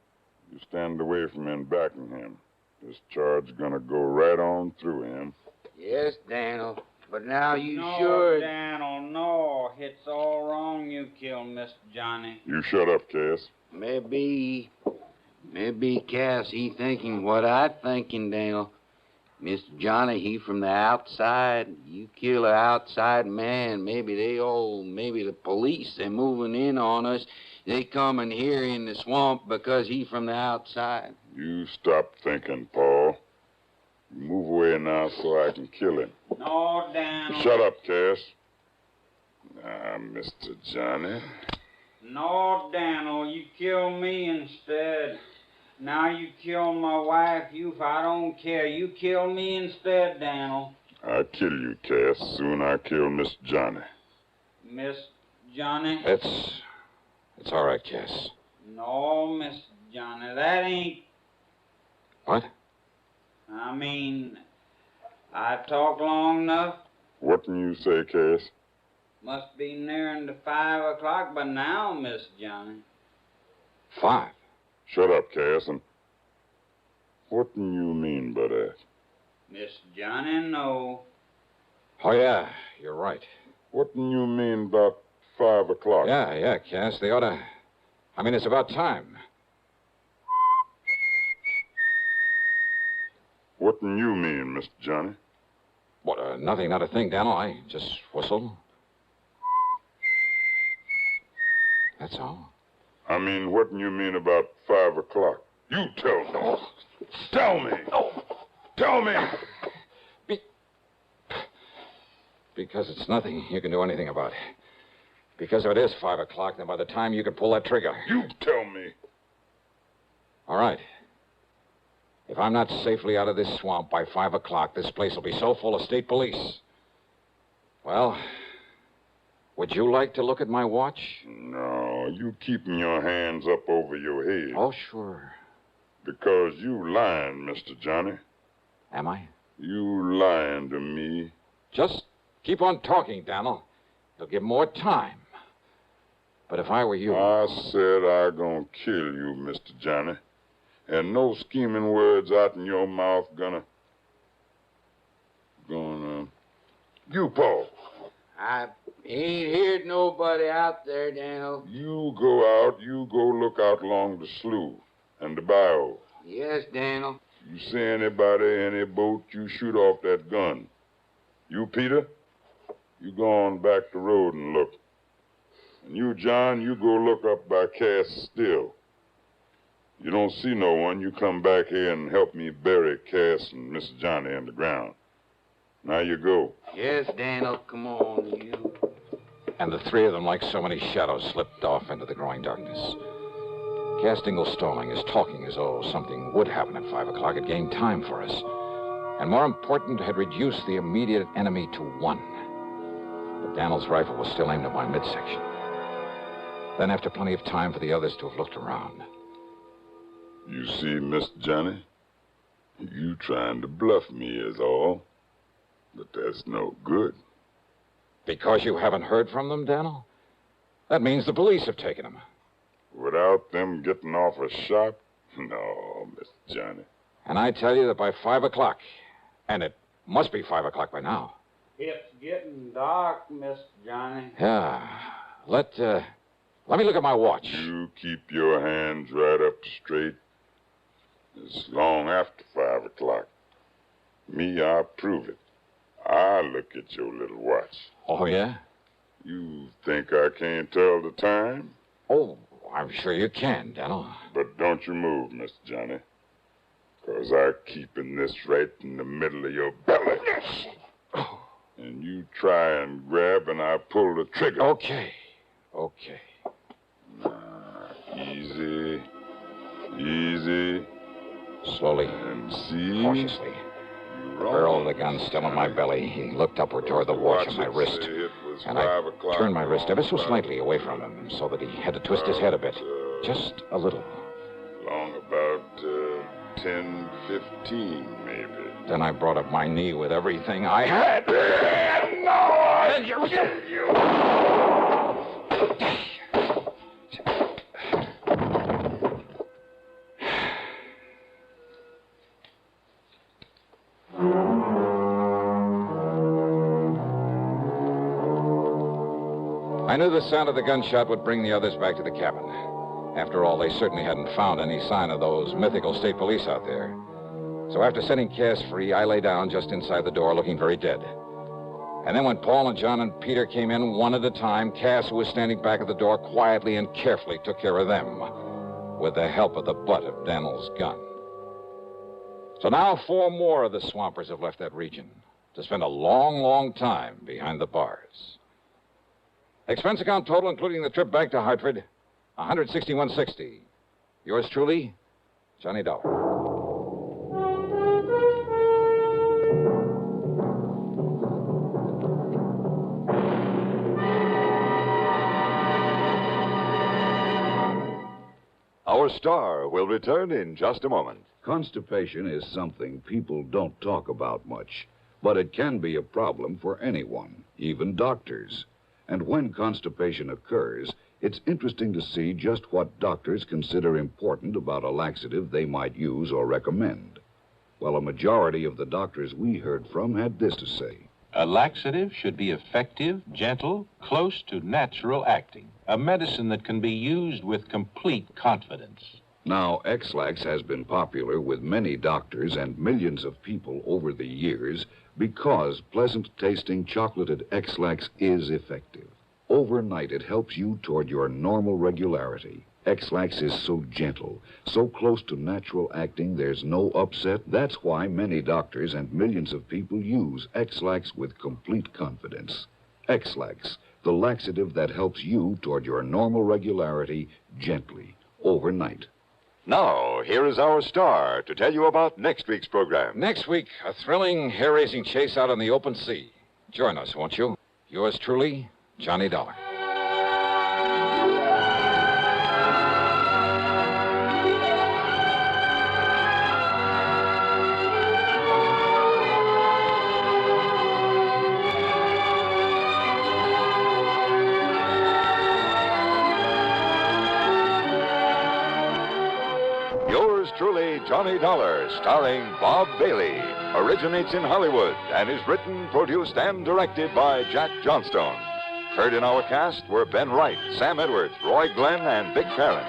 You stand away from him backing him. This charge gonna go right on through him. Yes, Daniel. But now you no, should... Daniel, no. It's all wrong you killed Miss Johnny. You shut up, Cass. Maybe Cass, he thinking what I thinking, Daniel. Mr. Johnny, he from the outside. You kill an outside man. Maybe the police, they moving in on us. They coming here in the swamp because he from the outside. You stop thinking, Paul. You move away now so I can kill him. No, Daniel. Shut up, Cass. Now, Mr. Johnny. No, Daniel, you kill me instead. Now you kill my wife, I don't care. You kill me instead, Daniel. I'll kill you, Cass. Soon I kill Miss Johnny. Miss Johnny? It's all right, Cass. No, Miss Johnny, that ain't... What? I mean, I talked long enough. What can you say, Cass? Must be nearing to 5 o'clock by now, Miss Johnny. 5? Shut up, Cass, and what do you mean by that? Miss Johnny, no. Oh, yeah, you're right. What do you mean about 5 o'clock? Yeah, Cass, they ought to... I mean, it's about time. What do you mean, Mr. Johnny? What, nothing, not a thing, Daniel. I just whistled. That's all. I mean, what do you mean about 5 o'clock? You tell me. Tell me. Tell me. Because it's nothing you can do anything about. Because if it is 5 o'clock, then by the time you can pull that trigger... You tell me. All right. If I'm not safely out of this swamp by 5 o'clock, this place will be so full of state police. Well, would you like to look at my watch? No, you keeping your hands up over your head. Oh, sure. Because you lying, Mr. Johnny. Am I? You lying to me. Just keep on talking, Daniel. You'll give more time. But if I were you... I said I gonna kill you, Mr. Johnny. And no scheming words out in your mouth gonna... You, Paul. I ain't heard nobody out there, Daniel. You go out, you go look out along the slough and the bayou. Yes, Daniel. You see anybody, any boat, you shoot off that gun. You, Peter, you go on back the road and look. And you, John, you go look up by Cass Still. You don't see no one, you come back here and help me bury Cass and Miss Johnny in the ground. Now you go. Yes, Daniel, come on, you. And the three of them, like so many shadows, slipped off into the growing darkness. Cass Dingle's stalling, his talking as though something would happen at 5 o'clock, had gained time for us. And more important, had reduced the immediate enemy to 1. But Daniel's rifle was still aimed at my midsection. Then, after plenty of time for the others to have looked around. You see, Miss Johnny, you trying to bluff me is all. But that's no good. Because you haven't heard from them, Daniel? That means the police have taken them. Without them getting off a shot? No, Miss Johnny. And I tell you that by 5 o'clock, and it must be 5 o'clock by now. It's getting dark, Miss Johnny. Yeah. Let Let me look at my watch. You keep your hands right up straight. It's long after 5 o'clock. Me, I'll prove it. I'll look at your little watch. Oh, yeah? You think I can't tell the time? Oh, I'm sure you can, Daniel. But don't you move, Mr. Johnny. 'Cause I'm keeping this right in the middle of your belly. And you try and grab and I pull the trigger. Okay. Easy. Easy. Slowly. And see? Cautiously. The barrel of the gun still in my belly. He looked upward toward the watch on my wrist. And I turned my wrist ever so slightly away from him so that he had to twist his head a bit. Just a little. Long about 10:15, maybe. Then I brought up my knee with everything I had. And now I kill you. I knew the sound of the gunshot would bring the others back to the cabin. After all, they certainly hadn't found any sign of those mythical state police out there. So after setting Cass free, I lay down just inside the door looking very dead. And then when Paul and John and Peter came in one at a time, Cass, who was standing back at the door, quietly and carefully took care of them with the help of the butt of Daniel's gun. So now 4 more of the swampers have left that region to spend a long, long time behind the bars. Expense account total, including the trip back to Hartford, $161.60. Yours truly, Johnny Dollar. Our star will return in just a moment. Constipation is something people don't talk about much, but it can be a problem for anyone, even doctors. And when constipation occurs, it's interesting to see just what doctors consider important about a laxative they might use or recommend. Well, a majority of the doctors we heard from had this to say. A laxative should be effective, gentle, close to natural acting. A medicine that can be used with complete confidence. Now, X-Lax has been popular with many doctors and millions of people over the years because pleasant-tasting chocolated X-Lax is effective. Overnight, it helps you toward your normal regularity. X-Lax is so gentle, so close to natural acting, there's no upset. That's why many doctors and millions of people use X-Lax with complete confidence. X-Lax, the laxative that helps you toward your normal regularity gently, overnight. Now, here is our star to tell you about next week's program. Next week, a thrilling, hair-raising chase out on the open sea. Join us, won't you? Yours truly, Johnny Dollar. Truly, Johnny Dollar, starring Bob Bailey, originates in Hollywood and is written, produced, and directed by Jack Johnstone. Heard in our cast were Ben Wright, Sam Edwards, Roy Glenn, and Vic Perrin.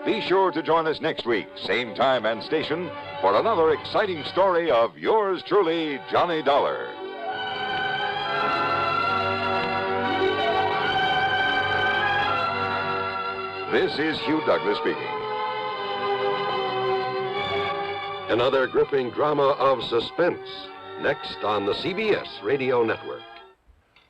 Be sure to join us next week, same time and station, for another exciting story of yours truly, Johnny Dollar. This is Hugh Douglas speaking. Another gripping drama of suspense, next on the CBS Radio Network.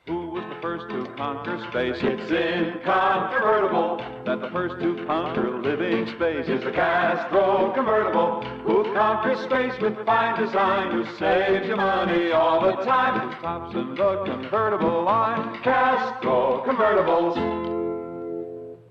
Who was the first to conquer space? It's incontrovertible that the first to conquer living space is the Castro convertible, who conquers space with fine design, who saves you money all the time, who tops in the convertible line. Castro convertibles.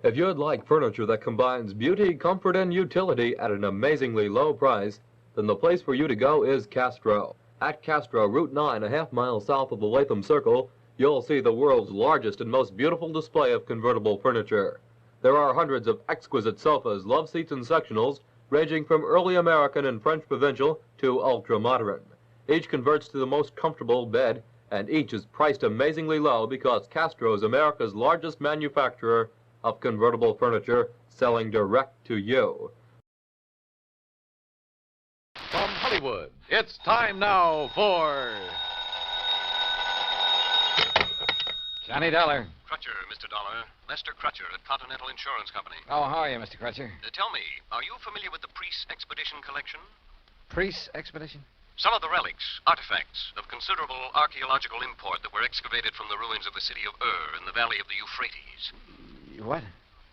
If you'd like furniture that combines beauty, comfort, and utility at an amazingly low price, then the place for you to go is Castro. At Castro, Route 9, a half mile south of the Latham Circle, you'll see the world's largest and most beautiful display of convertible furniture. There are hundreds of exquisite sofas, love seats, and sectionals, ranging from early American and French provincial to ultra-modern. Each converts to the most comfortable bed, and each is priced amazingly low because Castro is America's largest manufacturer of convertible furniture selling direct to you. From Hollywood, it's time now for Johnny Dollar. Crutcher, Mr. Dollar. Lester Crutcher at Continental Insurance Company. Oh, how are you, Mr. Crutcher? Tell me, are you familiar with the Priest Expedition Collection? Priest Expedition? Some of the relics, artifacts of considerable archaeological import that were excavated from the ruins of the city of Ur in the valley of the Euphrates. What?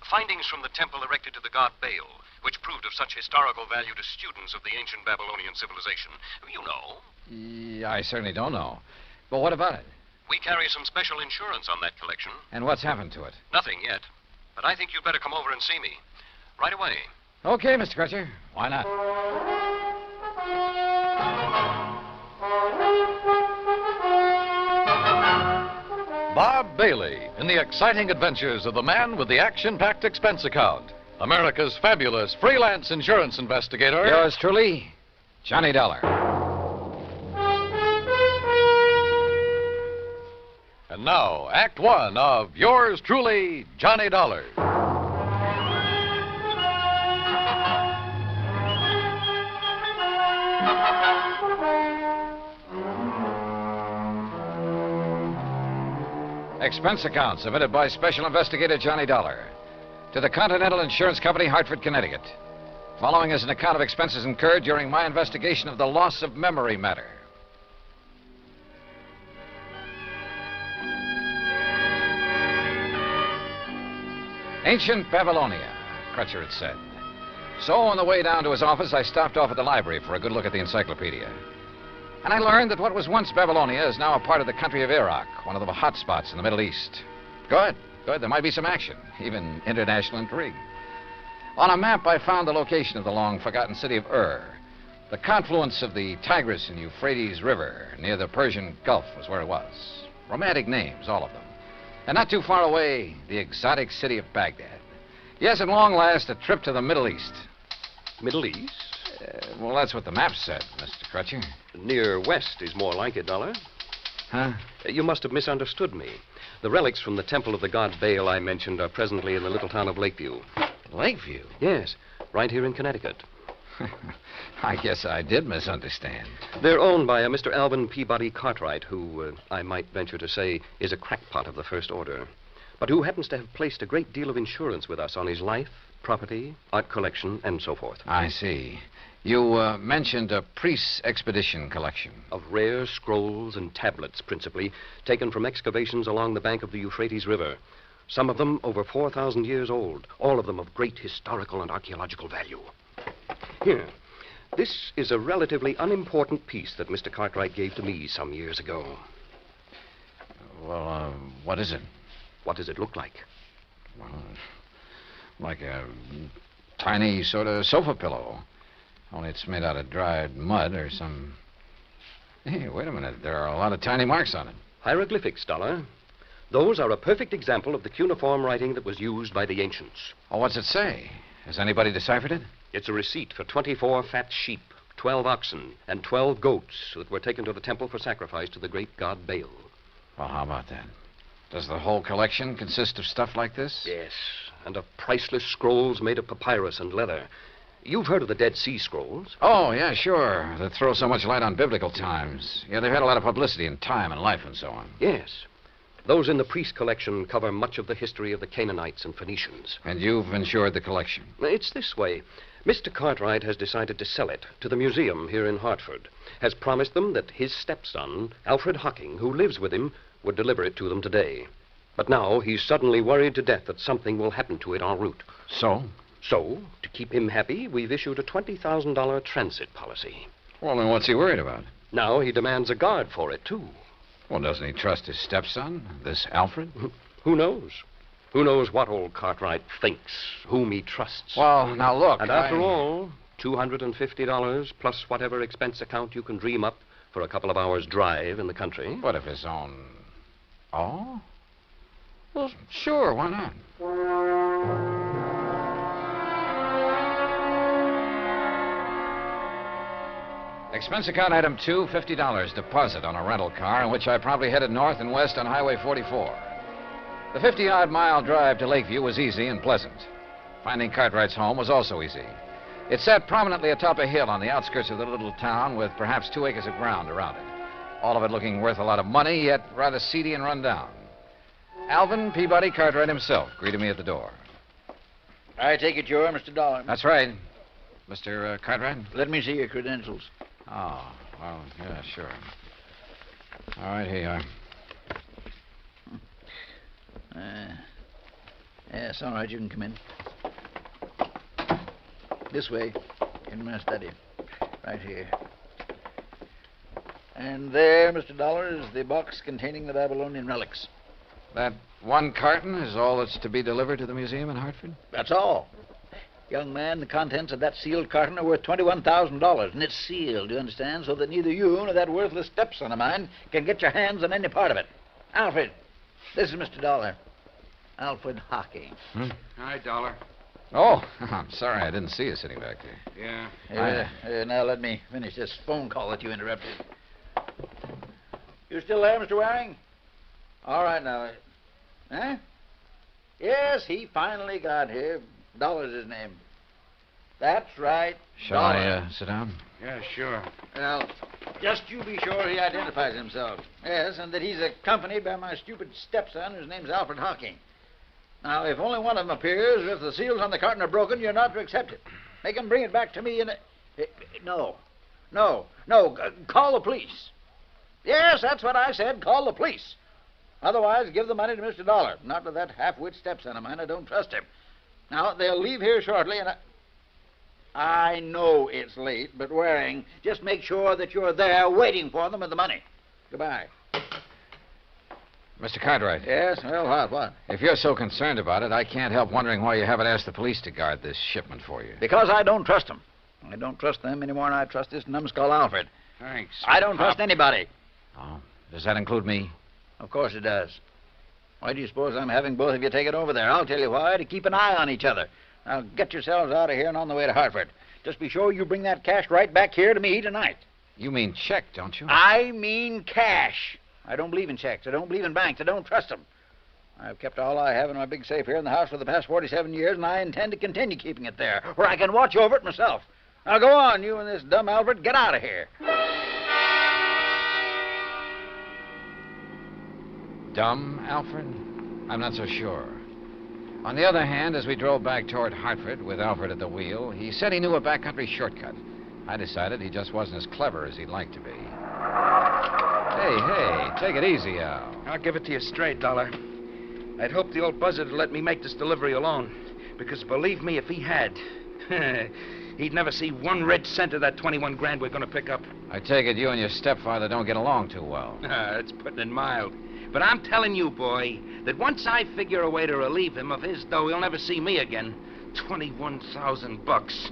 Findings from the temple erected to the god Baal, which proved of such historical value to students of the ancient Babylonian civilization. You know. Yeah, I certainly don't know. But what about it? We carry some special insurance on that collection. And what's happened to it? Nothing yet. But I think you'd better come over and see me. Right away. Okay, Mr. Crutcher. Why not? Bob Bailey in the exciting adventures of the man with the action-packed expense account. America's fabulous freelance insurance investigator. Yours truly, Johnny Dollar. And now, Act One of yours truly, Johnny Dollar. Expense account submitted by Special Investigator Johnny Dollar to the Continental Insurance Company, Hartford, Connecticut. Following is an account of expenses incurred during my investigation of the loss of memory matter. Ancient Babylonia, Crutcher had said. So on the way down to his office, I stopped off at the library for a good look at the encyclopedia. And I learned that what was once Babylonia is now a part of the country of Iraq, one of the hot spots in the Middle East. Good. There might be some action, even international intrigue. On a map, I found the location of the long-forgotten city of Ur. The confluence of the Tigris and Euphrates River near the Persian Gulf was where it was. Romantic names, all of them. And not too far away, the exotic city of Baghdad. Yes, at long last, a trip to the Middle East. Middle East? Well, that's what the map said, Mr. Crutcher. Near west is more like it, Dollar. Huh? You must have misunderstood me. The relics from the temple of the god Baal I mentioned are presently in the little town of Lakeview. Lakeview? Yes, right here in Connecticut. I guess I did misunderstand. They're owned by a Mr. Alvin Peabody Cartwright, who, I might venture to say, is a crackpot of the first order, but who happens to have placed a great deal of insurance with us on his life, property, art collection, and so forth. I see. You mentioned a priest's expedition collection. Of rare scrolls and tablets, principally, taken from excavations along the bank of the Euphrates River. Some of them over 4,000 years old, all of them of great historical and archaeological value. Here, this is a relatively unimportant piece that Mr. Cartwright gave to me some years ago. Well, what is it? What does it look like? Well, like a tiny sort of sofa pillow. Only it's made out of dried mud or some... Hey, wait a minute. There are a lot of tiny marks on it. Hieroglyphics, Dollar. Those are a perfect example of the cuneiform writing that was used by the ancients. Oh, what's it say? Has anybody deciphered it? It's a receipt for 24 fat sheep, 12 oxen, and 12 goats that were taken to the temple for sacrifice to the great god Baal. Well, how about that? Does the whole collection consist of stuff like this? Yes, and of priceless scrolls made of papyrus and leather. You've heard of the Dead Sea Scrolls? Oh, yeah, sure. That throw so much light on biblical times. Yeah, they've had a lot of publicity in time and life and so on. Yes. Those in the priest collection cover much of the history of the Canaanites and Phoenicians. And you've insured the collection? It's this way. Mr. Cartwright has decided to sell it to the museum here in Hartford. Has promised them that his stepson, Alfred Hocking, who lives with him, would deliver it to them today. But now he's suddenly worried to death that something will happen to it en route. So? So, to keep him happy, we've issued a $20,000 transit policy. Well, then what's he worried about? Now he demands a guard for it, too. Well, doesn't he trust his stepson, this Alfred? Who knows? Who knows what old Cartwright thinks, whom he trusts. Well, now look, And after all, $250 plus whatever expense account you can dream up for a couple of hours' drive in the country. What if his own... Oh? Well, sure, why not? Expense account item 2, $50 deposit on a rental car in which I promptly headed north and west on Highway 44. The 50-odd mile drive to Lakeview was easy and pleasant. Finding Cartwright's home was also easy. It sat prominently atop a hill on the outskirts of the little town with perhaps 2 acres of ground around it. All of it looking worth a lot of money, yet rather seedy and run down. Alvin Peabody Cartwright himself greeted me at the door. I take it you're Mr. Dollar. That's right. Mr. Cartwright? Let me see your credentials. Oh, well, yeah, sure. All right, here you are. Yes, all right, you can come in. This way, in my study. Right here. And there, Mr. Dollar, is the box containing the Babylonian relics. That one carton is all that's to be delivered to the museum in Hartford? That's all. Young man, the contents of that sealed carton are worth $21,000, and it's sealed, you understand, so that neither you nor that worthless stepson of mine can get your hands on any part of it. Alfred, this is Mr. Dollar. Alfred Hockey. Hi, Dollar. Oh, I'm sorry I didn't see you sitting back there. Yeah. Now let me finish this phone call that you interrupted. You still there, Mr. Waring? All right, now. Huh? Yes, he finally got here. Dollar's his name. That's right. Shall I sit down? Yeah, sure. Well, just you be sure he identifies himself. Yes, and that he's accompanied by my stupid stepson, whose name's Alfred Hocking. Now, if only one of them appears, or if the seals on the carton are broken, you're not to accept it. Make him bring it back to me in a... No. Call the police. Yes, that's what I said. Call the police. Otherwise, give the money to Mr. Dollar. Not to that half-wit stepson of mine. I don't trust him. Now, they'll leave here shortly, and I know it's late, but Waring, just make sure that you're there waiting for them with the money. Goodbye. Mr. Cartwright. Yes? Well, what? If you're so concerned about it, I can't help wondering why you haven't asked the police to guard this shipment for you. Because I don't trust them. I don't trust them any more than I trust this numbskull Alfred. Thanks. I don't trust anybody. Oh, does that include me? Of course it does. Why do you suppose I'm having both of you take it over there? I'll tell you why, to keep an eye on each other. Now, get yourselves out of here and on the way to Hartford. Just be sure you bring that cash right back here to me tonight. You mean check, don't you? I mean cash. I don't believe in checks. I don't believe in banks. I don't trust them. I've kept all I have in my big safe here in the house for the past 47 years, and I intend to continue keeping it there, where I can watch over it myself. Now, go on, you and this dumb Alfred. Get out of here. Dumb, Alfred? I'm not so sure. On the other hand, as we drove back toward Hartford with Alfred at the wheel, he said he knew a backcountry shortcut. I decided he just wasn't as clever as he'd like to be. Hey, take it easy, Al. I'll give it to you straight, Dollar. I'd hoped the old buzzard would let me make this delivery alone. Because believe me, if he had, he'd never see 1 red cent of that 21 grand we're going to pick up. I take it you and your stepfather don't get along too well. That's putting it mild. But I'm telling you, boy, that once I figure a way to relieve him of his dough, he'll never see me again. $21,000.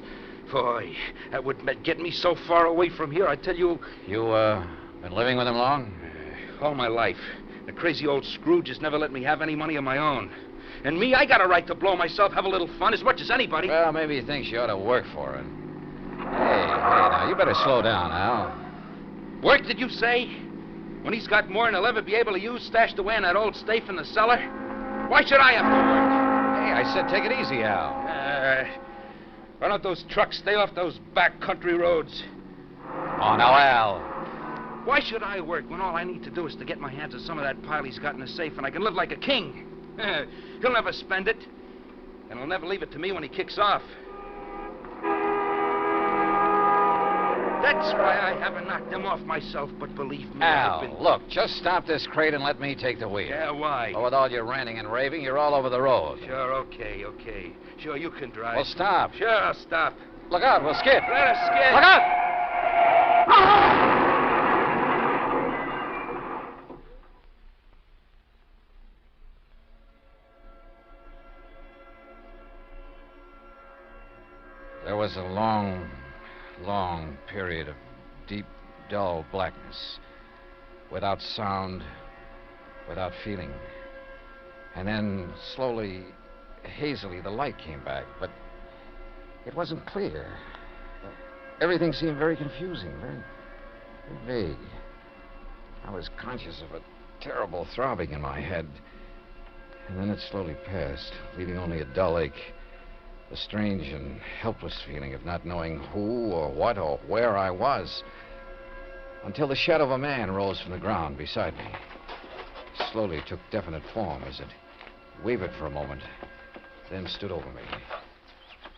Boy, that would get me so far away from here, I tell you... You, been living with him long? All my life. The crazy old Scrooge has never let me have any money of my own. And me, I got a right to blow myself, have a little fun, as much as anybody. Well, maybe he thinks you ought to work for it. Hey, now, you better slow down, Al. Work, did you say? When he's got more than he'll ever be able to use stashed away in that old safe in the cellar? Why should I have to work? Hey, I said take it easy, Al. Why don't those trucks stay off those back country roads? Oh, now, Al. Why should I work when all I need to do is to get my hands on some of that pile he's got in the safe and I can live like a king? He'll never spend it, and he'll never leave it to me when he kicks off. That's why I haven't knocked him off myself, but believe me, Al, look, just stop this crate and let me take the wheel. Yeah, why? Oh, with all your ranting and raving, you're all over the road. Sure, okay. Sure, you can drive. Well, stop. Sure, I'll stop. Look out, we'll skid. Let us skid. Look out! There was a long period of deep, dull blackness, without sound, without feeling. And then, slowly, hazily, the light came back, but it wasn't clear. Everything seemed very confusing, very vague. I was conscious of a terrible throbbing in my head. And then it slowly passed, leaving only a dull ache. A strange and helpless feeling of not knowing who or what or where I was. Until the shadow of a man rose from the ground beside me. It slowly took definite form as it wavered for a moment, then stood over me.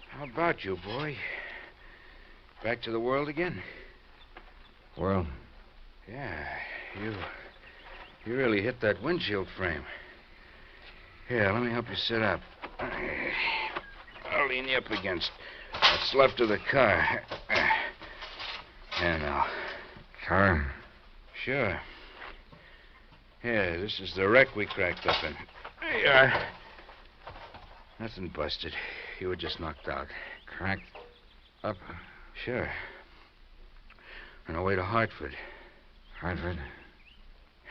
How about you, boy? Back to the world again? World? Yeah, you really hit that windshield frame. Here, let me help you sit up. I'll lean you up against what's left of the car. And now. Car? Sure. Yeah, this is the wreck we cracked up in. There you are. Nothing busted. You were just knocked out. Cracked up? Sure. On our way to Hartford. Hartford?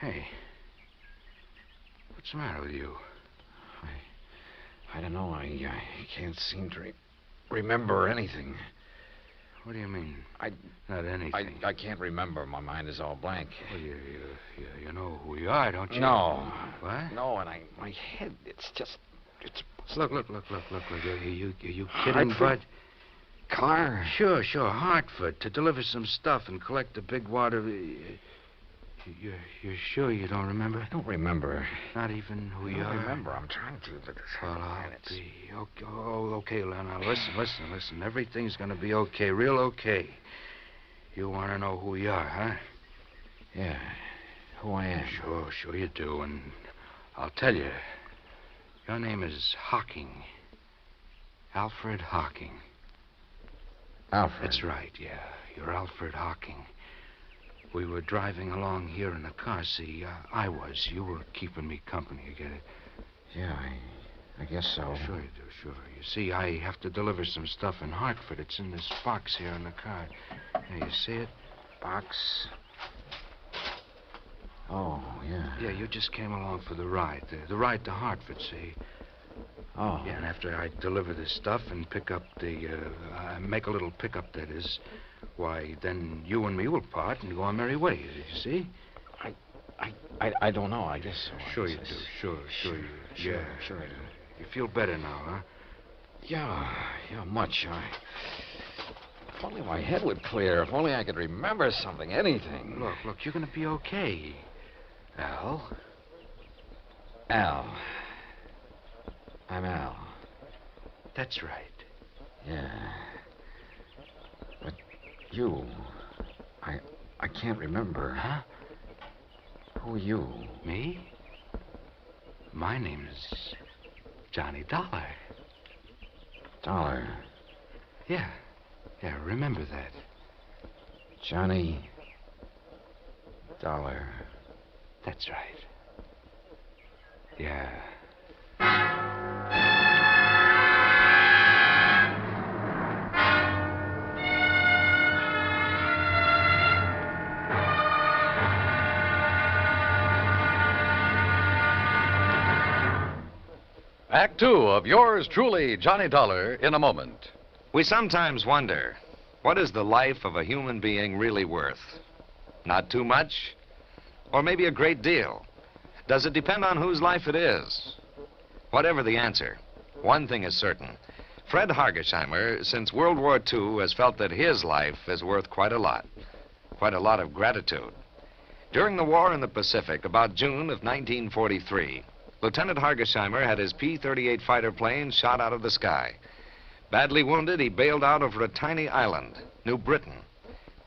Hey. What's the matter with you? I don't know. I can't seem to remember anything. What do you mean? Not anything. I can't remember. My mind is all blank. Well, you know who we are, don't you? No. What? No, and my head, it's... Look. Are you kidding, Hartford? Bud? Car? Sure. Hartford, to deliver some stuff and collect a big wad of... You're sure you don't remember? I don't remember. Not even who you are? I don't remember. I'm trying to, but... Well, I'll be... Okay, now, listen. Everything's going to be okay, real okay. You want to know who you are, huh? Yeah, who I am. Sure you do, and I'll tell you. Your name is Hocking. Alfred Hocking. Alfred? That's right, yeah. You're Alfred Hocking. We were driving along here in the car. See, I was. You were keeping me company, you get it? Yeah, I guess so. Sure you do, sure. You see, I have to deliver some stuff in Hartford. It's in this box here in the car. There, you see it? Box? Oh, yeah. Yeah, you just came along for the ride. The ride to Hartford, see? Oh. Yeah, and after I deliver this stuff and pick up make a little pickup, that is, why, then you and me will part and go our merry way, you see? I don't know, I guess so. Sure you do, sure you do. Sure I do. You feel better now, huh? Yeah, much. If only my head would clear. If only I could remember something, anything. Look, you're going to be okay. Al? Al. I'm Al. That's right. Yeah. But you... I can't remember. Huh? Who are you? Me? My name is Johnny Dollar. Dollar? Yeah, remember that. Johnny Dollar. That's right. Yeah. Act two of yours truly, Johnny Dollar, in a moment. We sometimes wonder, what is the life of a human being really worth? Not too much? Or maybe a great deal? Does it depend on whose life it is? Whatever the answer, one thing is certain. Fred Hargesheimer, since World War II, has felt that his life is worth quite a lot of gratitude. During the war in the Pacific, about June of 1943, Lieutenant Hargesheimer had his P-38 fighter plane shot out of the sky. Badly wounded, he bailed out over a tiny island, New Britain.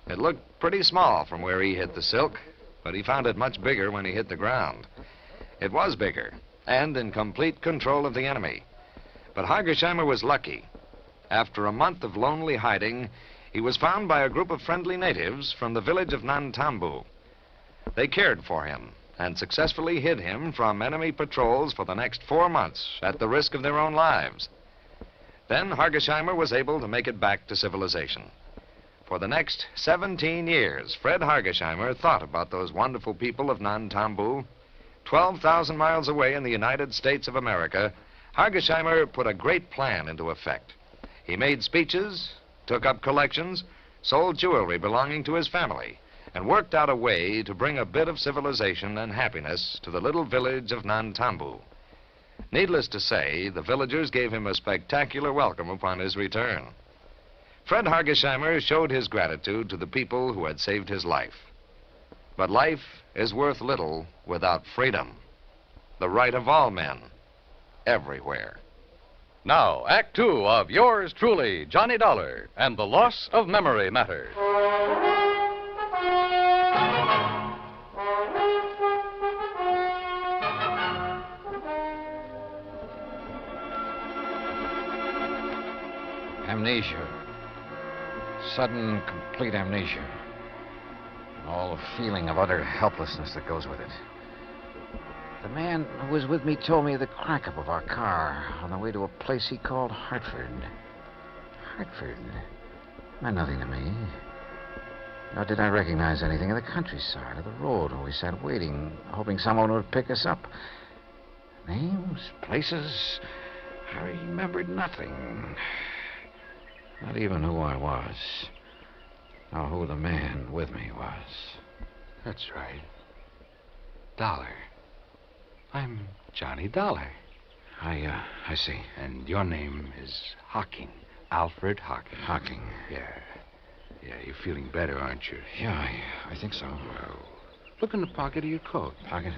It looked pretty small from where he hit the silk, but he found it much bigger when he hit the ground. It was bigger, and in complete control of the enemy. But Hargesheimer was lucky. After a month of lonely hiding, he was found by a group of friendly natives from the village of Nantambu. They cared for him and successfully hid him from enemy patrols for the next 4 months at the risk of their own lives. Then Hargesheimer was able to make it back to civilization. For the next 17 years, Fred Hargesheimer thought about those wonderful people of Nantambu. 12,000 miles away in the United States of America, Hargesheimer put a great plan into effect. He made speeches, took up collections, sold jewelry belonging to his family, and worked out a way to bring a bit of civilization and happiness to the little village of Nantambu. Needless to say, the villagers gave him a spectacular welcome upon his return. Fred Hargesheimer showed his gratitude to the people who had saved his life. But life is worth little without freedom, the right of all men, everywhere. Now, Act Two of yours truly, Johnny Dollar, and the Loss of Memory Matter. Amnesia. Sudden, complete amnesia. And all the feeling of utter helplessness that goes with it. The man who was with me told me of the crack-up of our car on the way to a place he called Hartford. Hartford meant nothing to me. Nor did I recognize anything of the countryside or the road where we sat waiting, hoping someone would pick us up. Names, places, I remembered nothing. Not even who I was, or who the man with me was. That's right. Dollar. I'm Johnny Dollar. I see. And your name is Hocking. Alfred Hocking. Hocking. Yeah. Yeah, you're feeling better, aren't you? Yeah, I think so. Well, look in the pocket of your coat. Pocket?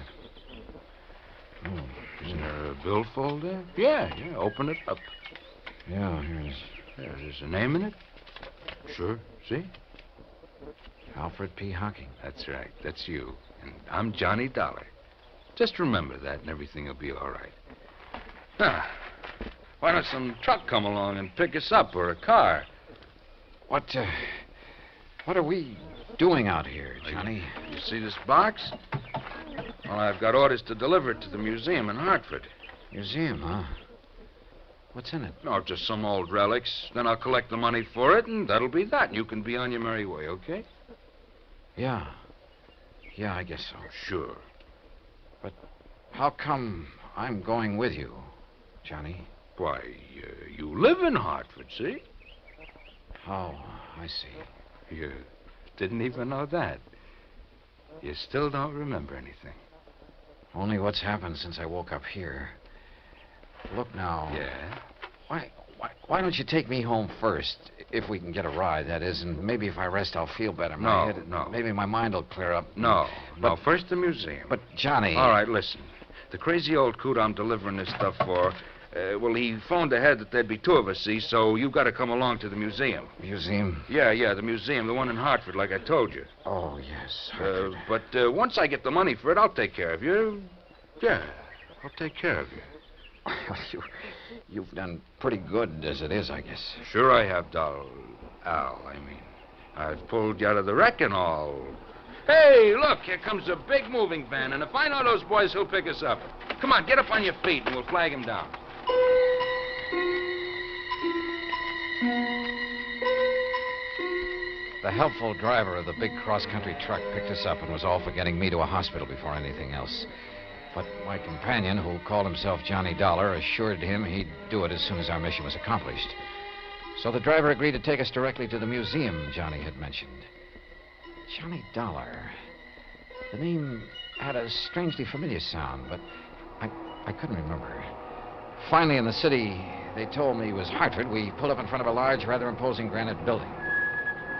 Oh, isn't there a billfold there? Yeah, open it up. Yeah, here it is. Yeah, there's a name in it? Sure, see? Alfred P. Hocking. That's right, that's you. And I'm Johnny Dollar. Just remember that and everything will be all right. Now, why don't some truck come along and pick us up, or a car? What are we doing out here, Johnny? You see this box? Well, I've got orders to deliver it to the museum in Hartford. Museum, huh? What's in it? No, just some old relics. Then I'll collect the money for it, and that'll be that. You can be on your merry way, okay? Yeah. Yeah, I guess so. Sure. But how come I'm going with you, Johnny? Why, you live in Hartford, see? Oh, I see. You didn't even know that. You still don't remember anything. Only what's happened since I woke up here. Look now. Yeah? Why don't you take me home first, if we can get a ride, that is, and maybe if I rest, I'll feel better. No. Maybe my mind will clear up. No, first the museum. But, Johnny... All right, listen. The crazy old coot I'm delivering this stuff for, well, he phoned ahead that there'd be two of us, see, so you've got to come along to the museum. Museum? Yeah, the museum, the one in Hartford, like I told you. Oh, yes, Hartford. But once I get the money for it, I'll take care of you. Yeah, I'll take care of you. You've done pretty good as it is, I guess. Sure I have, Al. I've pulled you out of the wreck and all. Hey, look, here comes a big moving van, and if I know those boys, who'll pick us up. Come on, get up on your feet, and we'll flag him down. The helpful driver of the big cross-country truck picked us up and was all for getting me to a hospital before anything else. But my companion, who called himself Johnny Dollar, assured him he'd do it as soon as our mission was accomplished. So the driver agreed to take us directly to the museum Johnny had mentioned. Johnny Dollar. The name had a strangely familiar sound, but I couldn't remember. Finally, in the city, they told me it was Hartford. We pulled up in front of a large, rather imposing granite building.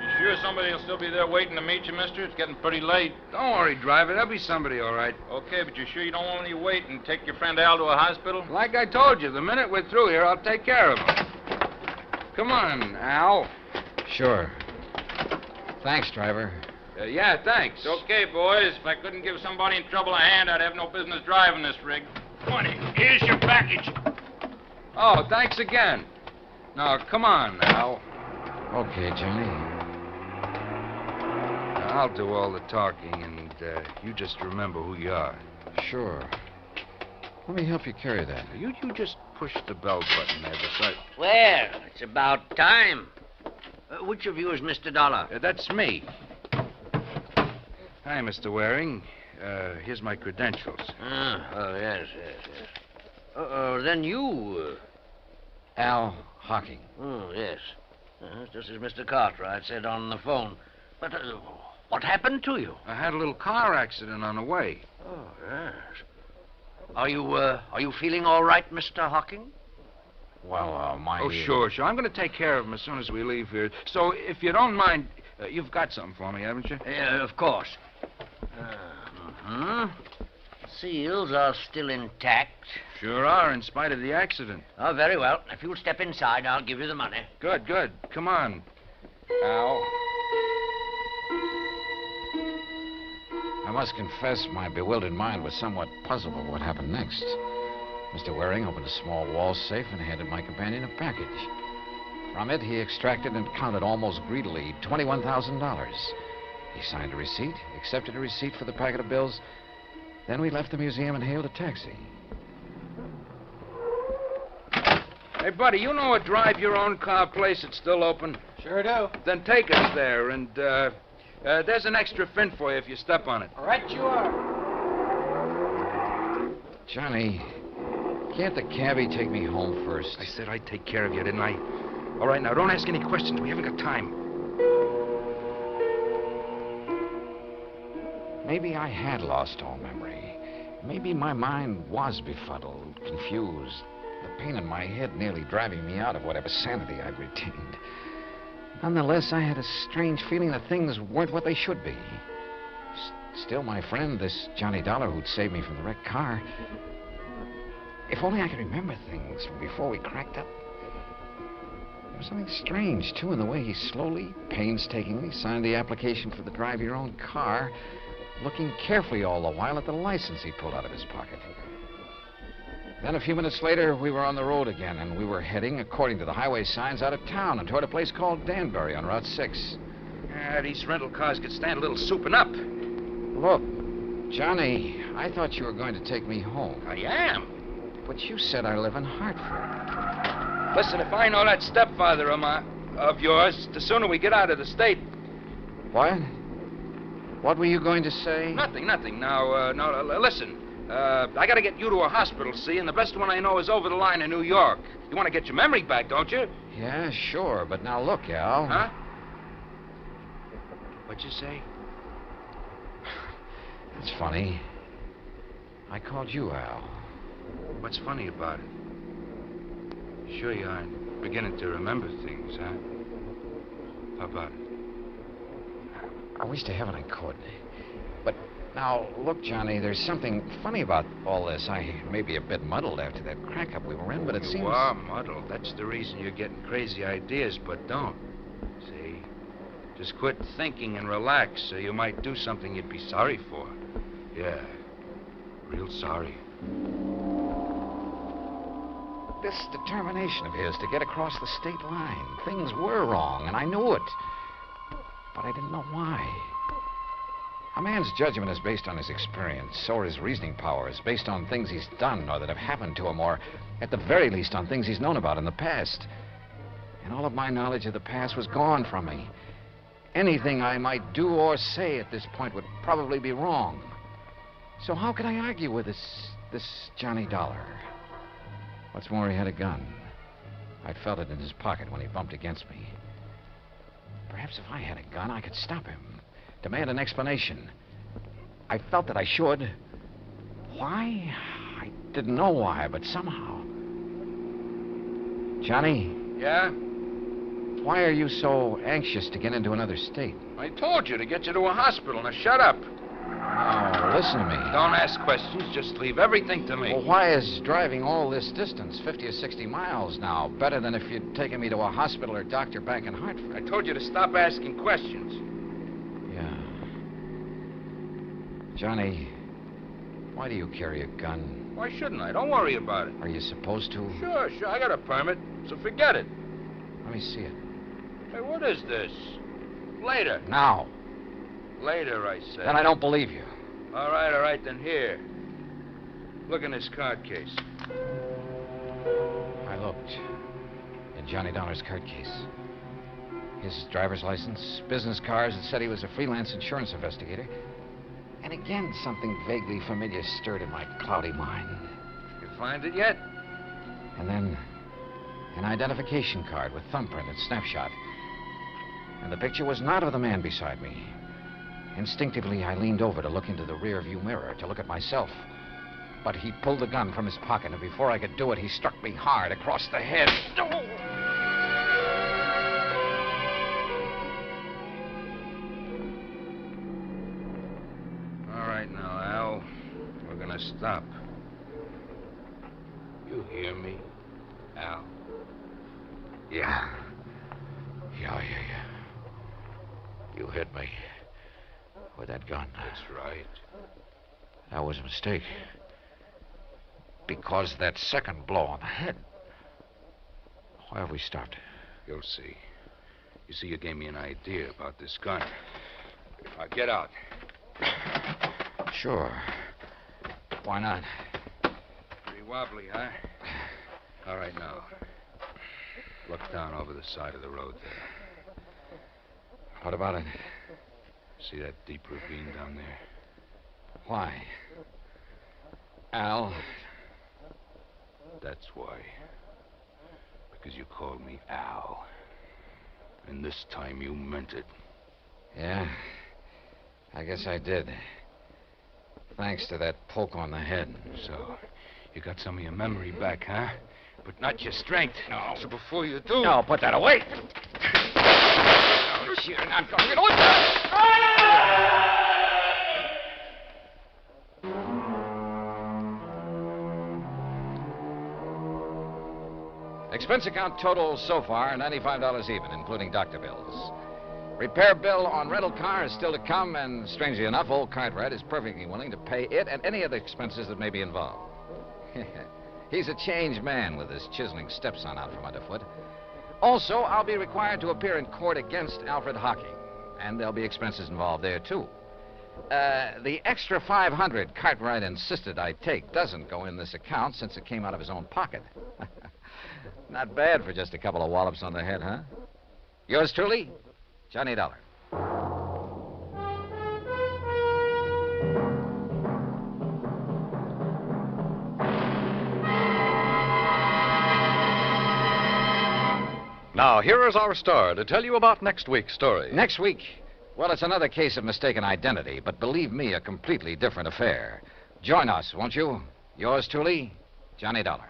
You sure somebody will still be there waiting to meet you, mister? It's getting pretty late. Don't worry, driver. There'll be somebody, all right. Okay, but you sure you don't want me to wait and take your friend Al to a hospital? Like I told you, the minute we're through here, I'll take care of him. Come on, Al. Sure. Thanks, driver. Yeah, thanks. Okay, boys. If I couldn't give somebody in trouble a hand, I'd have no business driving this rig. Come on, here's your package. Oh, thanks again. Now, come on, Al. Okay, Johnny. I'll do all the talking, and you just remember who you are. Sure. Let me help you carry that. You just push the bell button there beside... Well, it's about time. Which of you is Mr. Dollar? That's me. Hi, Mr. Waring. Here's my credentials. Yes. Then you... Al Hocking. Oh, yes. Just as Mr. Cartwright said on the phone. But what happened to you? I had a little car accident on the way. Oh, yes. Are you feeling all right, Mr. Hawking? Well, my... Oh, sure. I'm going to take care of him as soon as we leave here. So, if you don't mind, you've got something for me, haven't you? Of course. Seals are still intact. Sure are, in spite of the accident. Oh, very well. If you'll step inside, I'll give you the money. Good. Come on. Al. I must confess my bewildered mind was somewhat puzzled by what happened next. Mr. Waring opened a small wall safe and handed my companion a package. From it, he extracted and counted almost greedily $21,000. He signed a receipt, accepted a receipt for the packet of bills. Then we left the museum and hailed a taxi. Hey, buddy, you know a drive-your-own-car place that's still open? Sure do. Then take us there, and there's an extra fin for you if you step on it. Right you are. Johnny, can't the cabbie take me home first? I said I'd take care of you, didn't I? All right, now, don't ask any questions. We haven't got time. Maybe I had lost all memory. Maybe my mind was befuddled, confused. The pain in my head nearly driving me out of whatever sanity I'd retained. Nonetheless, I had a strange feeling that things weren't what they should be. Still, my friend, this Johnny Dollar who'd saved me from the wrecked car... If only I could remember things from before we cracked up. There was something strange, too, in the way he slowly, painstakingly signed the application for the drive-your-own car, looking carefully all the while at the license he pulled out of his pocket. Then a few minutes later, we were on the road again, and we were heading, according to the highway signs, out of town and toward a place called Danbury on Route 6. Yeah, these rental cars could stand a little souping up. Look, Johnny, I thought you were going to take me home. I am. But you said I live in Hartford. Listen, if I know that stepfather of yours, the sooner we get out of the state. What? What were you going to say? Nothing. Now, listen. I got to get you to a hospital, see, and the best one I know is over the line in New York. You want to get your memory back, don't you? Yeah, sure, but now look, Al. Huh? What'd you say? It's funny. I called you Al. What's funny about it? Sure you aren't beginning to remember things, huh? How about it? I wish to heaven I could. But now, look, Johnny, there's something funny about all this. I may be a bit muddled after that crack-up we were in, but it seems... You are muddled. That's the reason you're getting crazy ideas, but don't. See? Just quit thinking and relax so you might do something you'd be sorry for. Yeah, real sorry. This determination of his to get across the state line. Things were wrong, and I knew it. But I didn't know why. A man's judgment is based on his experience, or his reasoning powers, based on things he's done or that have happened to him, or at the very least on things he's known about in the past. And all of my knowledge of the past was gone from me. Anything I might do or say at this point would probably be wrong. So how could I argue with this Johnny Dollar? What's more, he had a gun. I'd felt it in his pocket when he bumped against me. Perhaps if I had a gun, I could stop him, demand an explanation. I felt that I should. Why? I didn't know why, but somehow. Johnny? Yeah? Why are you so anxious to get into another state? I told you to get you to a hospital. Now shut up. Oh, listen to me. Don't ask questions. Just leave everything to me. Well, why is driving all this distance, 50 or 60 miles now, better than if you'd taken me to a hospital or doctor back in Hartford? I told you to stop asking questions. Yeah. Johnny, why do you carry a gun? Why shouldn't I? Don't worry about it. Are you supposed to? Sure. I got a permit, so forget it. Let me see it. Hey, what is this? Later. Now. Later, I said. Then I don't believe you. All right, then here. Look in this card case. I looked in Johnny Dollar's card case. His driver's license, business cards that said he was a freelance insurance investigator. And again, something vaguely familiar stirred in my cloudy mind. You find it yet? And then an identification card with thumbprint and snapshot. And the picture was not of the man beside me. Instinctively, I leaned over to look into the rear view mirror, to look at myself. But he pulled the gun from his pocket, and before I could do it, he struck me hard across the head. All right now, Al. We're gonna stop. You hear me, Al? Yeah. Yeah. You hit me with that gun. That's right. That was a mistake. Because that second blow on the head. Why have we stopped? You'll see. You see, you gave me an idea about this gun. Get out. Sure. Why not? Pretty wobbly, huh? All right, now. Look down over the side of the road there. What about it? See that deep ravine down there? Why? Al? That's why. Because you called me Al. And this time you meant it. Yeah? I guess I did. Thanks to that poke on the head. So, you got some of your memory back, huh? But not your strength. No. So before you do... No, put that away. Oh, you're not going to get away. Expense account total so far, $95 even, including doctor bills. Repair bill on rental car is still to come, and strangely enough, old Cartwright is perfectly willing to pay it and any other expenses that may be involved. He's a changed man with his chiseling stepson out from underfoot. Also, I'll be required to appear in court against Alfred Hocking, and there'll be expenses involved there, too. The extra $500 Cartwright insisted I take doesn't go in this account since it came out of his own pocket. Not bad for just a couple of wallops on the head, huh? Yours truly, Johnny Dollar. Now, here is our star to tell you about next week's story. Next week? Well, it's another case of mistaken identity, but believe me, a completely different affair. Join us, won't you? Yours truly, Johnny Dollar.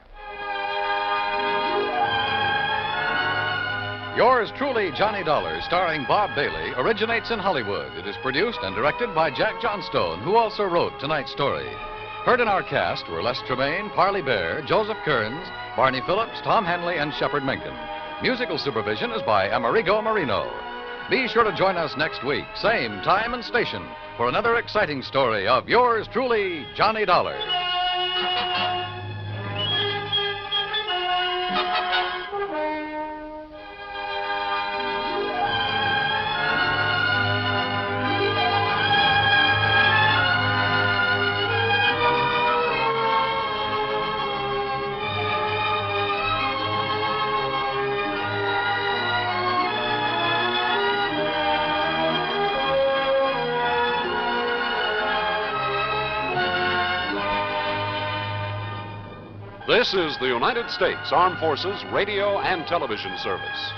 Yours truly, Johnny Dollar, starring Bob Bailey, originates in Hollywood. It is produced and directed by Jack Johnstone, who also wrote tonight's story. Heard in our cast were Les Tremaine, Parley Bear, Joseph Kearns, Barney Phillips, Tom Henley, and Shepard Menken. Musical supervision is by Amerigo Marino. Be sure to join us next week, same time and station, for another exciting story of yours truly, Johnny Dollar. This is the United States Armed Forces Radio and Television Service.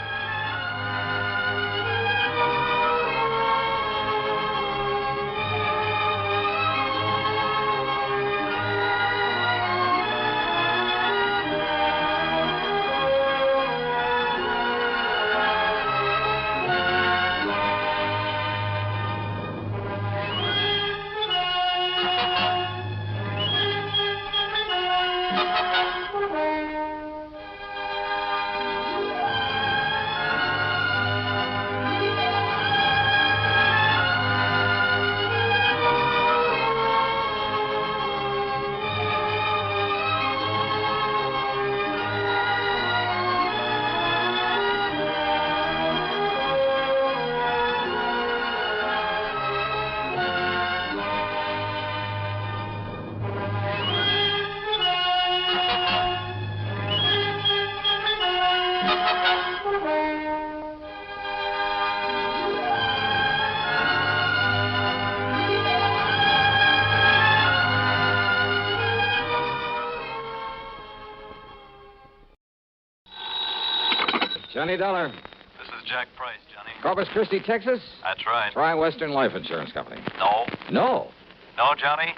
Johnny Dollar. This is Jack Price, Johnny. Corpus Christi, Texas? That's right. Try Western Life Insurance Company. No. No? No, Johnny.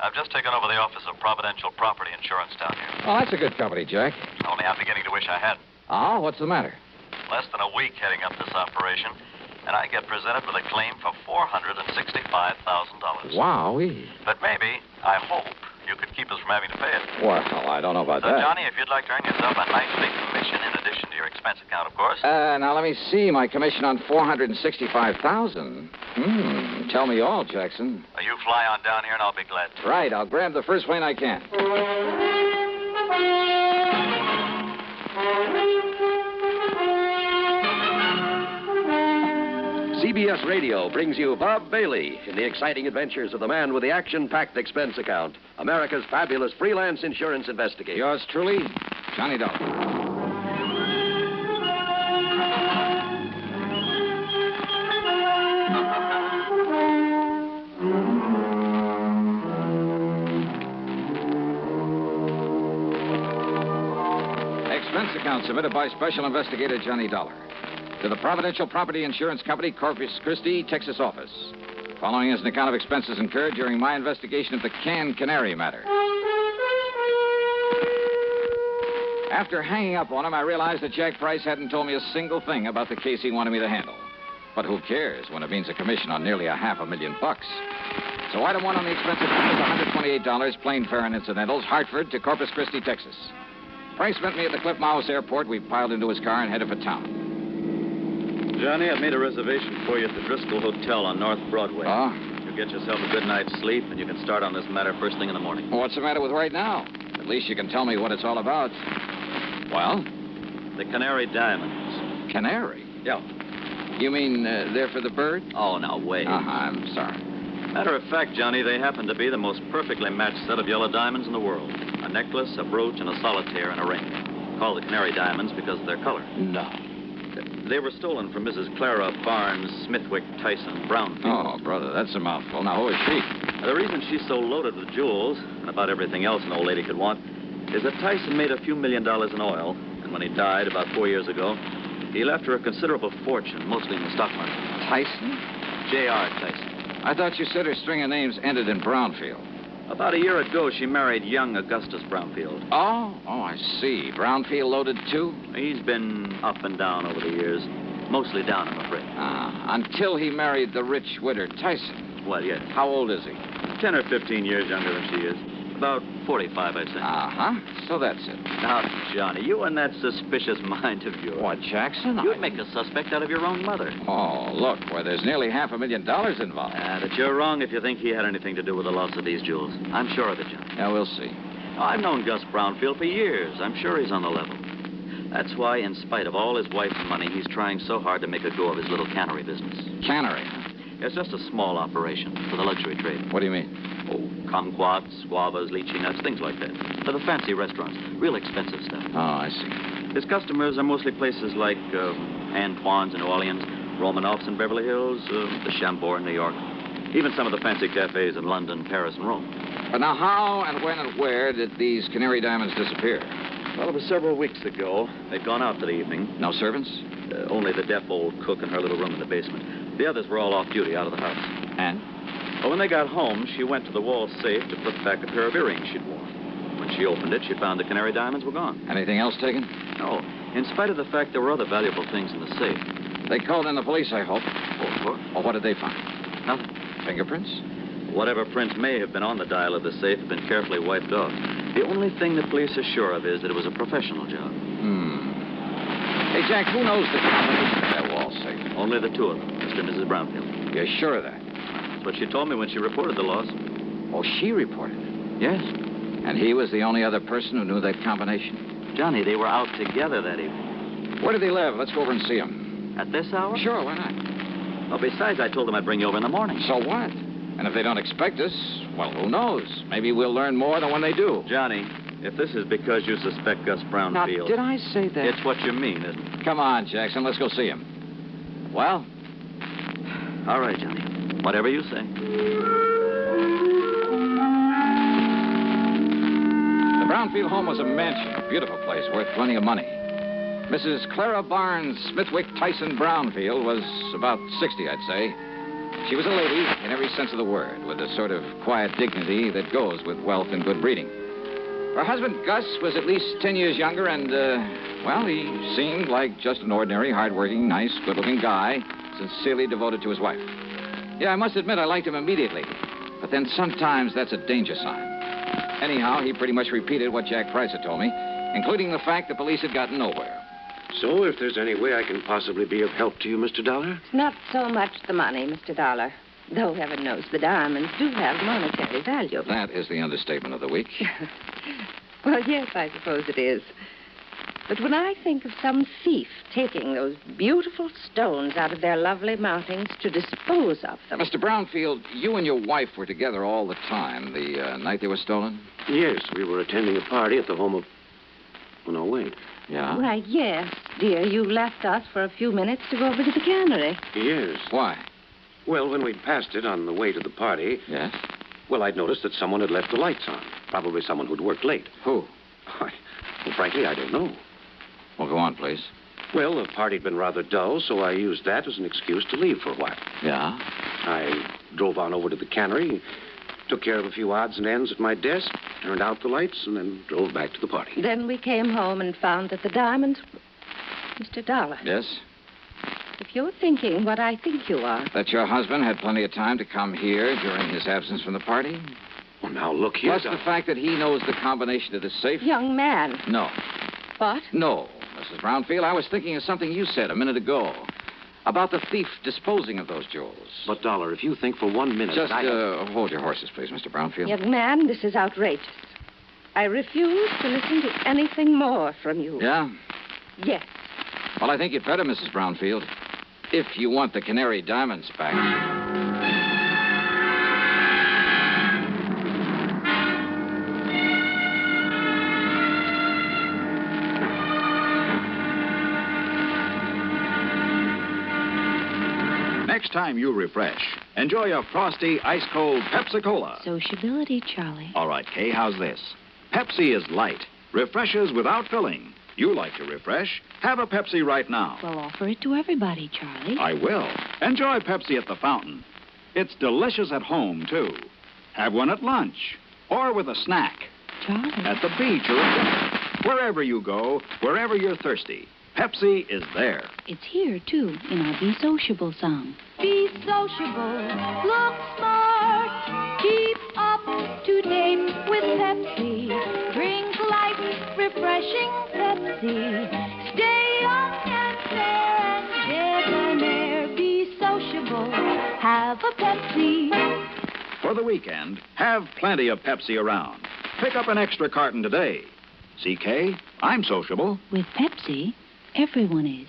I've just taken over the office of Providential Property Insurance down here. Oh, that's a good company, Jack. Only I'm beginning to wish I had. Oh, what's the matter? Less than a week heading up this operation, and I get presented with a claim for $465,000. Wowee. But maybe, I hope, you could keep us from having to pay it. Well, I don't know about So, that. Johnny, if you'd like to earn yourself a nice big commission in addition to your expense account, of course. Now, let me see. My commission on $465,000. Tell me all, Jackson. You fly on down here, and I'll be glad to. Right. I'll grab the first plane I can. CBS Radio brings you Bob Bailey in the exciting adventures of the man with the action-packed expense account, America's fabulous freelance insurance investigator. Yours truly, Johnny Dollar. Expense account submitted by Special Investigator Johnny Dollar to the Providential Property Insurance Company, Corpus Christi, Texas office. Following is an account of expenses incurred during my investigation of the Canary matter. After hanging up on him, I realized that Jack Price hadn't told me a single thing about the case he wanted me to handle. But who cares when it means a commission on nearly $500,000? So item one on the expense account is $128, plain fare and incidentals, Hartford to Corpus Christi, Texas. Price met me at the Cliff Mouse Airport. We piled into his car and headed for town. Johnny, I've made a reservation for you at the Driscoll Hotel on North Broadway. Oh? You get yourself a good night's sleep, and you can start on this matter first thing in the morning. What's the matter with right now? At least you can tell me what it's all about. Well? The Canary diamonds. Canary? Yeah. You mean they're for the bird? Oh, now, wait. I'm sorry. Matter of fact, Johnny, they happen to be the most perfectly matched set of yellow diamonds in the world. A necklace, a brooch, and a solitaire and a ring. Called the Canary diamonds because of their color. No. They were stolen from Mrs. Clara Barnes Smithwick Tyson Brownfield. Oh, brother, that's a mouthful. Now, who is she? The reason she's so loaded with jewels, and about everything else an old lady could want, is that Tyson made a few $1 million in oil, and when he died about 4 years ago, he left her a considerable fortune, mostly in the stock market. Tyson? J.R. Tyson. I thought you said her string of names ended in Brownfield. About a year ago, she married young Augustus Brownfield. Oh, I see. Brownfield loaded, too? He's been up and down over the years. Mostly down, I'm afraid. Until he married the rich widow Tyson. Well, yes. How old is he? 10 or 15 years younger than she is. About 45, I'd say. So that's it. Now, Johnny, you and that suspicious mind of yours. What, Jackson? You'd make a suspect out of your own mother. Oh, look, there's nearly $500,000 involved. But you're wrong if you think he had anything to do with the loss of these jewels. I'm sure of it, Johnny. Yeah, we'll see. I've known Gus Brownfield for years. I'm sure he's on the level. That's why, in spite of all his wife's money, he's trying so hard to make a go of his little cannery business. Cannery? It's just a small operation for the luxury trade. What do you mean? Oh, kumquats, guavas, lychee nuts, things like that. For the fancy restaurants. Real expensive stuff. Oh, I see. His customers are mostly places like Antoine's in New Orleans, Romanoff's in Beverly Hills, the Chambord in New York. Even some of the fancy cafes in London, Paris, and Rome. But now, how and when and where did these Canary diamonds disappear? Well, it was several weeks ago. They'd gone out for the evening. No servants? Only the deaf old cook in her little room in the basement. The others were all off duty out of the house. And? Well, when they got home, she went to the wall safe to put back a pair of earrings she'd worn. When she opened it, she found the Canary diamonds were gone. Anything else taken? No. In spite of the fact there were other valuable things in the safe. They called in the police, I hope. Oh, of course. Well, what did they find? Nothing. Fingerprints? Whatever prints may have been on the dial of the safe have been carefully wiped off. The only thing the police are sure of is that it was a professional job. Hey, Jack, who knows the combination of that wall safe? Only the two of them, Mr. and Mrs. Brownfield. You're sure of that? That's what she told me when she reported the loss. Oh, she reported it? Yes. And he was the only other person who knew that combination? Johnny, they were out together that evening. Where did they live? Let's go over and see him. At this hour? Sure, why not? Well, besides, I told them I'd bring you over in the morning. So what? And if they don't expect us, well, who knows? Maybe we'll learn more than when they do. Johnny, if this is because you suspect Gus Brownfield... Now, did I say that? It's what you mean, isn't it? Come on, Jackson, let's go see him. Well? All right, Johnny. Whatever you say. The Brownfield home was a mansion, a beautiful place, worth plenty of money. Mrs. Clara Barnes Smithwick Tyson Brownfield was about 60, I'd say. She was a lady in every sense of the word, with a sort of quiet dignity that goes with wealth and good breeding. Her husband, Gus, was at least 10 years younger, and, well, he seemed like just an ordinary, hardworking, nice, good-looking guy, sincerely devoted to his wife. Yeah, I must admit I liked him immediately, but then sometimes that's a danger sign. Anyhow, he pretty much repeated what Jack Price had told me, including the fact the police had gotten nowhere. So, if there's any way I can possibly be of help to you, Mr. Dollar? Not so much the money, Mr. Dollar. Though heaven knows the diamonds do have monetary value. That is the understatement of the week. Well, yes, I suppose it is. But when I think of some thief taking those beautiful stones out of their lovely mountings to dispose of them... Mr. Brownfield, you and your wife were together all the time the night they were stolen? Yes, we were attending a party at the home of... Oh, no, wait. Yeah? Right, yes, dear. You left us for a few minutes to go over to the Canary. Yes. Why? Well, when we passed it on the way to the party... Yes? Well, I'd noticed that someone had left the lights on. Probably someone who'd worked late. Who? Well, frankly, I don't know. Well, go on, please. Well, the party'd been rather dull, so I used that as an excuse to leave for a while. Yeah? I drove on over to the Canary, took care of a few odds and ends at my desk, turned out the lights, and then drove back to the party. Then we came home and found that the diamonds... Mr. Dollar. Yes? If you're thinking what I think you are... That your husband had plenty of time to come here during his absence from the party? Well, now, look here, Plus the fact that he knows the combination to the safe? Young man. No. What? No, Mrs. Brownfield. I was thinking of something you said a minute ago. About the thief disposing of those jewels. But, Dollar, if you think for 1 minute... Just hold your horses, please, Mr. Brownfield. Young man, this is outrageous. I refuse to listen to anything more from you. Yeah? Yes. Well, I think you'd better, Mrs. Brownfield. If you want the Canary diamonds back. Next time you refresh, enjoy a frosty, ice-cold Pepsi-Cola. Sociability, Charlie. All right, Kay, how's this? Pepsi is light, refreshes without filling. You like to refresh? Have a Pepsi right now. Well, offer it to everybody, Charlie. I will. Enjoy Pepsi at the fountain. It's delicious at home, too. Have one at lunch or with a snack. Charlie. At the beach or at dinner. Wherever you go, wherever you're thirsty, Pepsi is there. It's here, too, in our Be Sociable song. Be sociable, look smart, keep up to date with Pepsi. Drink light, refreshing Pepsi. Stay young and fair and debonair. Be sociable, have a Pepsi. For the weekend, have plenty of Pepsi around. Pick up an extra carton today. CK, I'm sociable. With Pepsi, everyone is.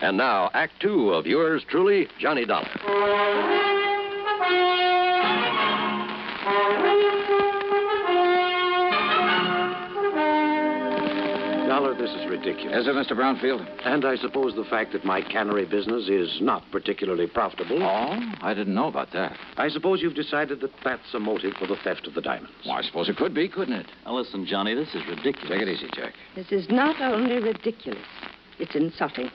And now, Act 2 of yours truly, Johnny Dollar. Dollar, this is ridiculous. Is it, Mr. Brownfield? And I suppose the fact that my cannery business is not particularly profitable. Oh? I didn't know about that. I suppose you've decided that that's a motive for the theft of the diamonds. Well, I suppose it could be, couldn't it? Now, listen, Johnny, this is ridiculous. Take it easy, Jack. This is not only ridiculous, it's insulting.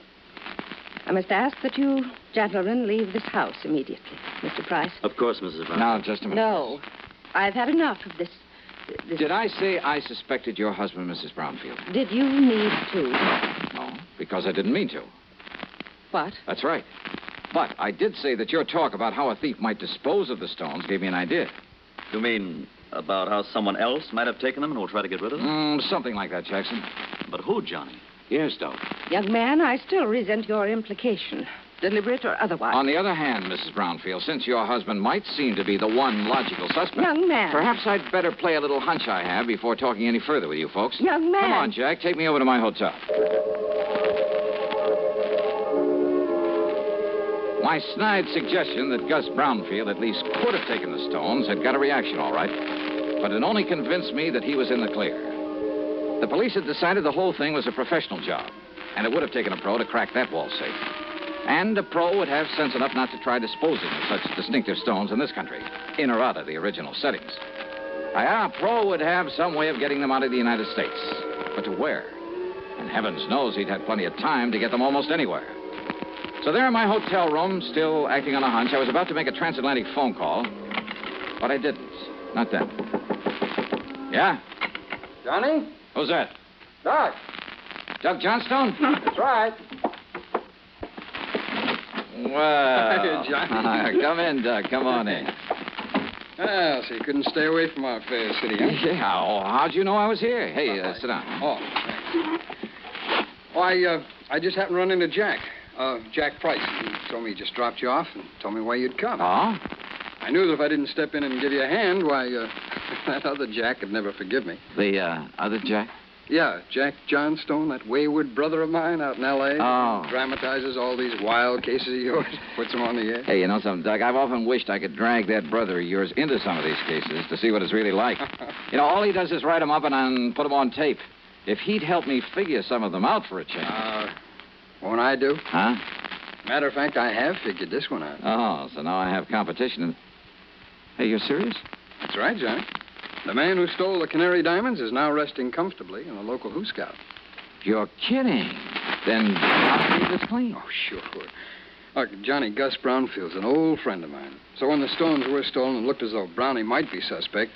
I must ask that you gentlemen leave this house immediately. Mr. Price? Of course, Mrs. Brown. Now, just a minute. No. I've had enough of this. Did I say I suspected your husband, Mrs. Brownfield? Did you need to? No, because I didn't mean to. What? That's right. But I did say that your talk about how a thief might dispose of the stones gave me an idea. You mean about how someone else might have taken them and will try to get rid of them? Something like that, Jackson. But who, Johnny? Yes, Dollar. Young man, I still resent your implication, deliberate or otherwise. On the other hand, Mrs. Brownfield, since your husband might seem to be the one logical suspect... Young man. Perhaps I'd better play a little hunch I have before talking any further with you folks. Young man. Come on, Jack. Take me over to my hotel. My snide suggestion that Gus Brownfield at least could have taken the stones had got a reaction, all right. But it only convinced me that he was in the clear. The police had decided the whole thing was a professional job, and it would have taken a pro to crack that wall safe. And a pro would have sense enough not to try disposing of such distinctive stones in this country, in or out of the original settings. A pro would have some way of getting them out of the United States. But to where? And heavens knows he'd had plenty of time to get them almost anywhere. So there in my hotel room, still acting on a hunch, I was about to make a transatlantic phone call, but I didn't. Not then. Yeah? Johnny? Who's that? Doc. Doug Johnstone? That's right. Well, Johnny. Come in, Doug. Come on in. Well, so you couldn't stay away from our fair city, huh? Yeah, how'd you know I was here? Hey, sit down. Oh. I just happened to run into Jack. Jack Price. He told me he just dropped you off and told me why you'd come. Oh? I knew that if I didn't step in and give you a hand, why, that other Jack would never forgive me. The, other Jack? Yeah, Jack Johnstone, that wayward brother of mine out in L.A. Oh. Dramatizes all these wild cases of yours, puts them on the air. Hey, you know something, Doug? I've often wished I could drag that brother of yours into some of these cases to see what it's really like. You know, all he does is write them up and put them on tape. If he'd help me figure some of them out for a change. Won't I do? Huh? Matter of fact, I have figured this one out. Oh, so now I have competition. Hey, you're serious? That's right, Johnny. The man who stole the Canary diamonds is now resting comfortably in a local Who Scout. You're kidding. Then I'll keep this clean. Oh, sure. Look, Johnny, Gus Brownfield's an old friend of mine. So when the stones were stolen and looked as though Brownie might be suspect,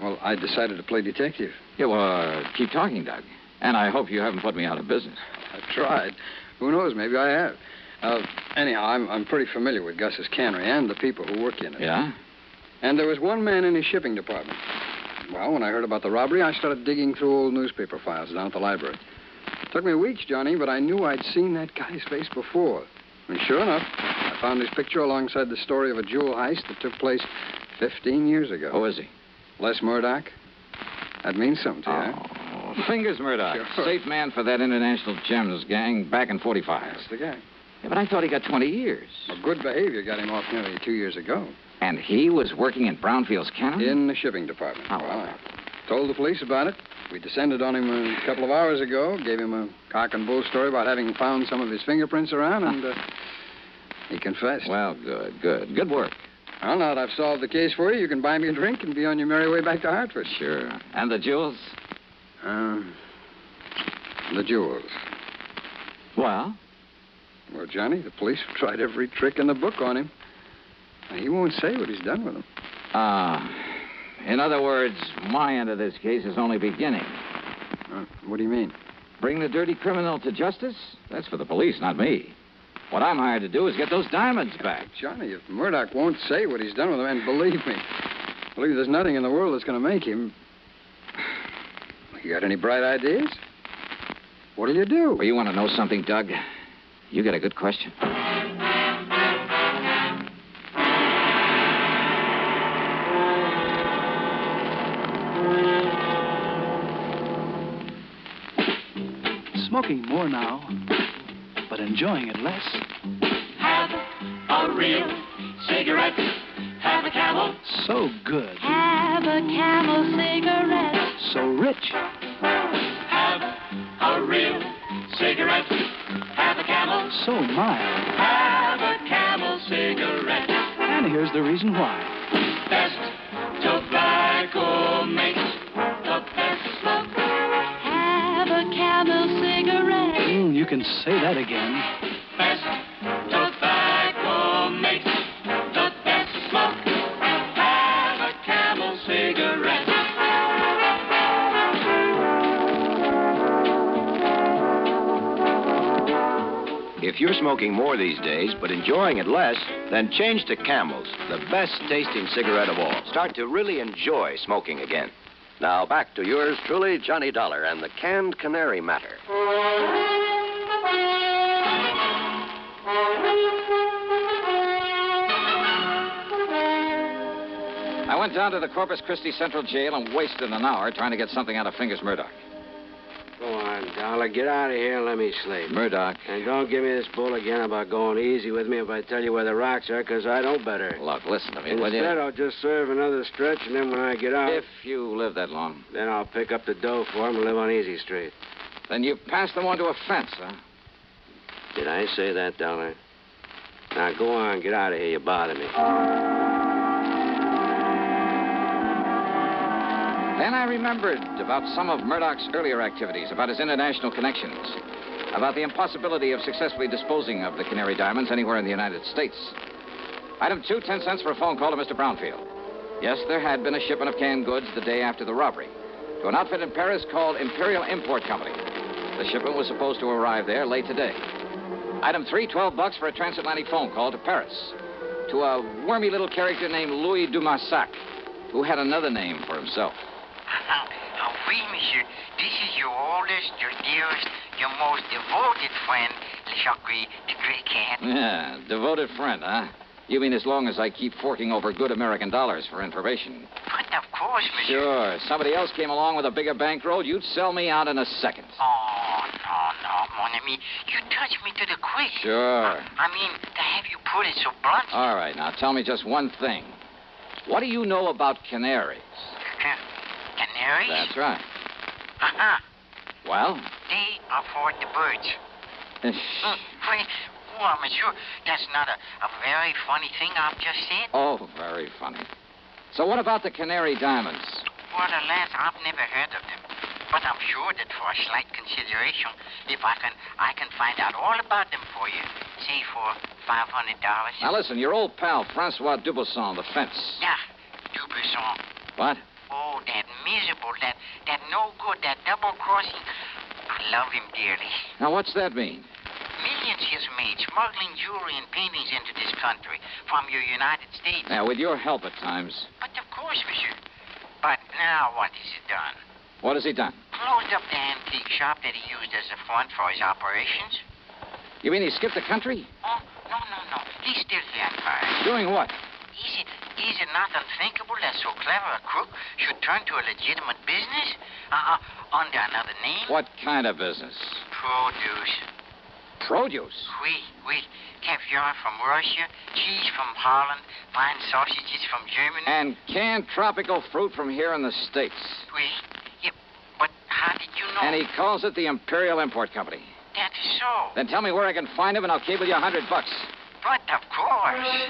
well, I decided to play detective. Yeah, well, keep talking, Doug. And I hope you haven't put me out of business. I've tried. Who knows? Maybe I have. Anyhow, I'm pretty familiar with Gus's cannery and the people who work in it. Yeah? And there was one man in his shipping department. Well, when I heard about the robbery, I started digging through old newspaper files down at the library. It took me weeks, Johnny, but I knew I'd seen that guy's face before. And sure enough, I found his picture alongside the story of a jewel heist that took place 15 years ago. Who is he? Les Murdoch. That means something to you, huh? Fingers Murdoch. Sure. Safe man for that International Gems gang back in 45. That's the guy. Yeah, but I thought he got 20 years. Well, good behavior got him off nearly 2 years ago. And he was working in Brownfield's cannery? In the shipping department. Oh. Well, I told the police about it. We descended on him a couple of hours ago, gave him a cock and bull story about having found some of his fingerprints around, and he confessed. Well, good. Good work. Well, now that I've solved the case for you, you can buy me a drink and be on your merry way back to Hartford. Sure. And the jewels? The jewels. Well? Well, Johnny, the police have tried every trick in the book on him. And he won't say what he's done with them. In other words, my end of this case is only beginning. What do you mean? Bring the dirty criminal to justice? That's for the police, not me. What I'm hired to do is get those diamonds back. Johnny, if Murdoch won't say what he's done with them, and believe me, there's nothing in the world that's going to make him. You got any bright ideas? What'll you do? Well, you want to know something, Doug? You got a good question. Smoking more now, but enjoying it less. Have a real cigarette. Have a Camel. So good. Have a Camel cigarette. So rich. Have a real cigarette. Have a Camel. So mild. Have a Camel cigarette. And here's the reason why. Best tobacco makes the best smoke. Have a Camel cigarette. You can say that again. Best tobacco makes the best smoke. Have a Camel cigarette. If you're smoking more these days, but enjoying it less, then change to Camels, the best-tasting cigarette of all. Start to really enjoy smoking again. Now, back to yours truly, Johnny Dollar, and the canned canary matter. I went down to the Corpus Christi Central Jail and wasted an hour trying to get something out of Fingers Murdoch. Go on, Dollar. Get out of here and let me sleep. Murdoch. And don't give me this bull again about going easy with me if I tell you where the rocks are, because I know better. Look, listen to me, will you? Instead, I'll just serve another stretch, and then when I get out... If you live that long. Then I'll pick up the dough for him and live on Easy Street. Then you passed them onto a fence, huh? Did I say that, Dollar? Now, go on. Get out of here. You bother me. Then I remembered about some of Murdoch's earlier activities, about his international connections. about the impossibility of successfully disposing of the Canary diamonds anywhere in the United States. Item 2, 10 cents for a phone call to Mr. Brownfield. Yes, there had been a shipment of canned goods the day after the robbery to an outfit in Paris called Imperial Import Company. The shipment was supposed to arrive there late today. Item 3, $12 for a transatlantic phone call to Paris to a wormy little character named Louis Dumassac, who had another name for himself. Oui, monsieur. This is your oldest, your dearest, your most devoted friend, Le Jacques, the Great Cat. Yeah, devoted friend, huh? You mean as long as I keep forking over good American dollars for information? But of course, monsieur. Sure. Somebody else came along with a bigger bankroll, you'd sell me out in a second. Oh, no, mon ami. You touch me to the quick. Sure. I mean, to have you put it so bluntly. All right, now tell me just one thing. What do you know about canaries? Canaries? That's right. Uh-huh. Well? They are for the birds. Wait. Well, monsieur, that's not a very funny thing I've just said. Oh, very funny. So what about the Canary diamonds? Well, alas, I've never heard of them. But I'm sure that for a slight consideration, if I can find out all about them for you, say for $500. Now listen, your old pal, Francois Dubuisson, the fence. Yeah, Dubuisson. What? Oh, that miserable, that no good, that double-crossing. I love him dearly. Now, what's that mean? Millions he's made smuggling jewelry and paintings into this country from your United States. Now, with your help at times. But of course, monsieur. But now what has he done? What has he done? Closed up the antique shop that he used as a front for his operations. You mean he skipped the country? Oh, no. He's still here in Paris. Doing what? Is it not unthinkable that so clever a crook should turn to a legitimate business? Under another name? What kind of business? Produce. Produce? Oui. Caviar from Russia, cheese from Holland, fine sausages from Germany. And canned tropical fruit from here in the States. Oui. Yeah, but how did you know? And he calls it the Imperial Import Company. That is so. Then tell me where I can find him and I'll cable you $100. But of course.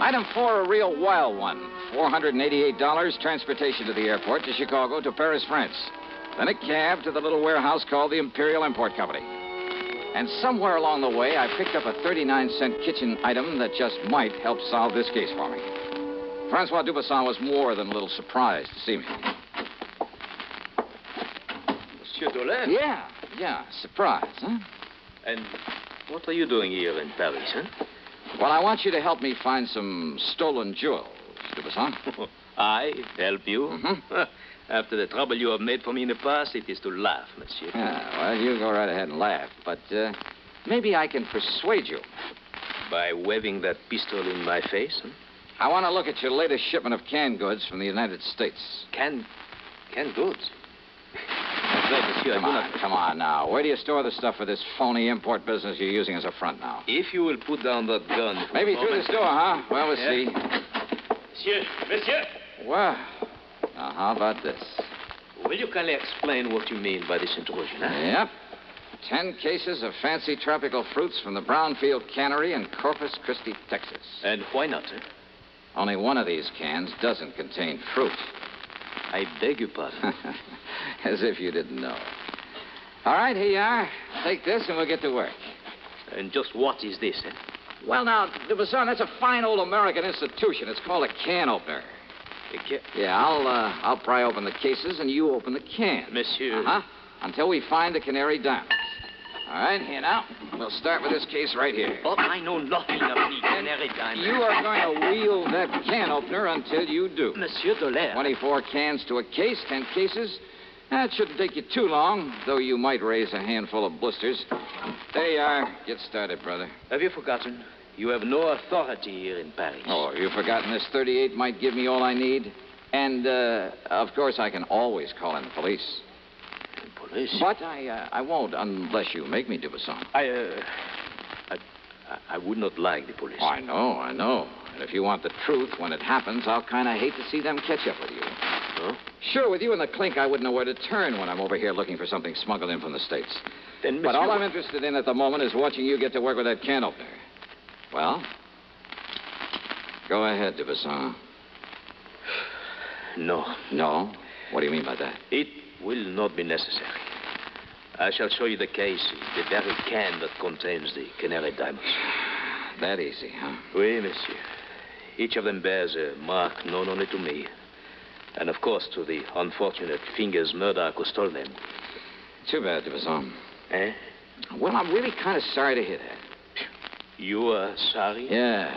Item 4, a real wild one. $488, transportation to the airport, to Chicago, to Paris, France. Then a cab to the little warehouse called the Imperial Import Company. And somewhere along the way, I picked up a 39-cent kitchen item that just might help solve this case for me. Francois Dubuisson was more than a little surprised to see me. Monsieur Dollar? Yeah, surprise, huh? And what are you doing here in Paris, huh? Well, I want you to help me find some stolen jewels, Dubuisson. I help you? Mm-hmm. After the trouble you have made for me in the past, it is to laugh, monsieur. Yeah, well, you go right ahead and laugh, but maybe I can persuade you. By waving that pistol in my face, huh? I want to look at your latest shipment of canned goods from the United States. Canned goods? Monsieur, Come on now. Where do you store the stuff for this phony import business you're using as a front now? If you will put down that gun... Maybe through this door, huh? Well, we'll see. Monsieur! Well, now, how about this? Will you kindly explain what you mean by this intrusion, huh? Yep. 10 cases of fancy tropical fruits from the Brownfield Canary in Corpus Christi, Texas. And why not, sir? Only one of these cans doesn't contain fruit. I beg your pardon. As if you didn't know. All right, here you are. Take this and we'll get to work. And just what is this, eh? Well, now, Dubuisson, that's a fine old American institution. It's called a can opener. Yeah, I'll pry open the cases and you open the cans. Monsieur. Uh-huh. Until we find the Canary diamonds. All right, here now. We'll start with this case right here. But I know nothing of the Canary diamonds. You are going to wield that can opener until you do. Monsieur Dollar. 24 cans to a case, 10 cases. That shouldn't take you too long, though you might raise a handful of blisters. There you are. Get started, brother. Have you forgotten? You have no authority here in Paris. Oh, have you forgotten this 38 might give me all I need? And, of course, I can always call in the police. Police? But I won't unless you make me, Dubuisson. I would not like the police. Oh, I know. And if you want the truth when it happens, I'll kind of hate to see them catch up with you. Huh? Sure, with you in the clink, I wouldn't know where to turn when I'm over here looking for something smuggled in from the States. Then, but all I'm interested in at the moment is watching you get to work with that can opener. Well, go ahead, Dubuisson. No. No? What do you mean by that? It will not be necessary. I shall show you the case, the very can that contains the Canary diamonds. That easy, huh? Oui, monsieur. Each of them bears a mark known only to me. And, of course, to the unfortunate fingers Murdoch who stole them. Too bad, Devizon. Eh? Well, I'm really kind of sorry to hear that. You are sorry? Yeah.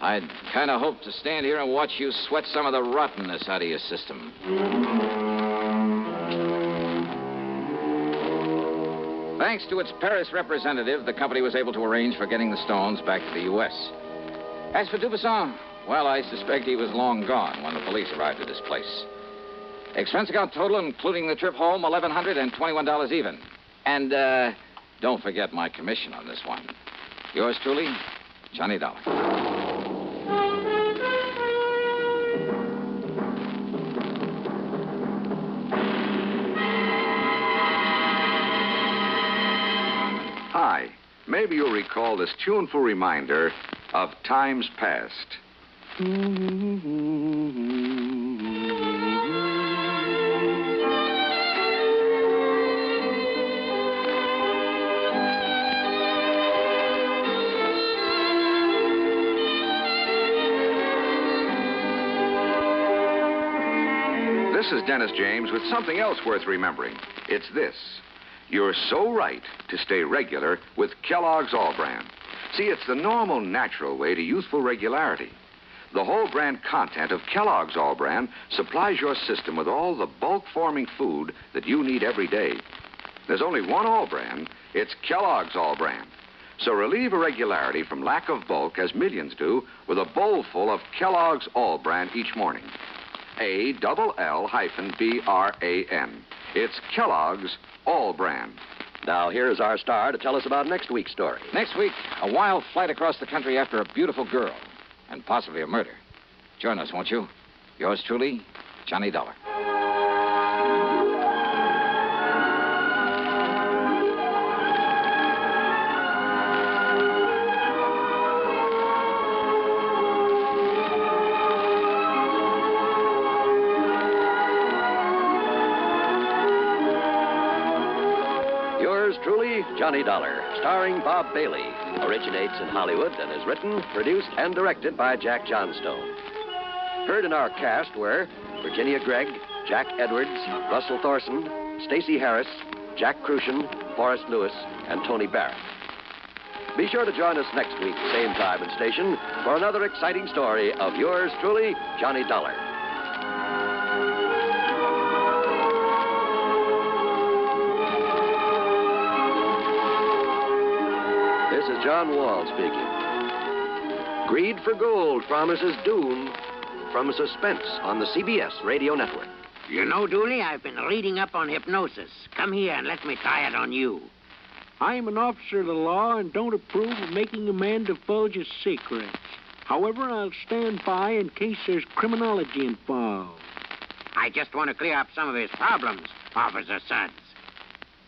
I'd kind of hoped to stand here and watch you sweat some of the rottenness out of your system. Thanks to its Paris representative, the company was able to arrange for getting the stones back to the U.S. As for Dubuisson, well, I suspect he was long gone when the police arrived at his place. Expense account total, including the trip home, $1,121 even. And, don't forget my commission on this one. Yours truly, Johnny Dollar. Hi. Maybe you'll recall this tuneful reminder of times past. This is Dennis James with something else worth remembering. It's this. You're so right to stay regular with Kellogg's All Brand. See, it's the normal, natural way to youthful regularity. The whole brand content of Kellogg's All Brand supplies your system with all the bulk-forming food that you need every day. There's only one All Brand. It's Kellogg's All Brand. So relieve irregularity from lack of bulk, as millions do, with a bowl full of Kellogg's All Brand each morning. ALL-BRAN. It's Kellogg's All Brand. Now, here's our star to tell us about next week's story. Next week, a wild flight across the country after a beautiful girl, and possibly a murder. Join us, won't you? Yours truly, Johnny Dollar. Truly, Johnny Dollar, starring Bob Bailey, originates in Hollywood and is written, produced, and directed by Jack Johnstone. Heard in our cast were Virginia Gregg, Jack Edwards, Russell Thorson, Stacey Harris, Jack Crucian, Forrest Lewis, and Tony Barrett. Be sure to join us next week, same time and station, for another exciting story of yours truly, Johnny Dollar. This is John Wall speaking. Greed for Gold promises doom from Suspense on the CBS Radio Network. You know, Dooley, I've been reading up on hypnosis. Come here and let me try it on you. I'm an officer of the law and don't approve of making a man divulge his secrets. However, I'll stand by in case there's criminology involved. I just want to clear up some of his problems, Officer Suds.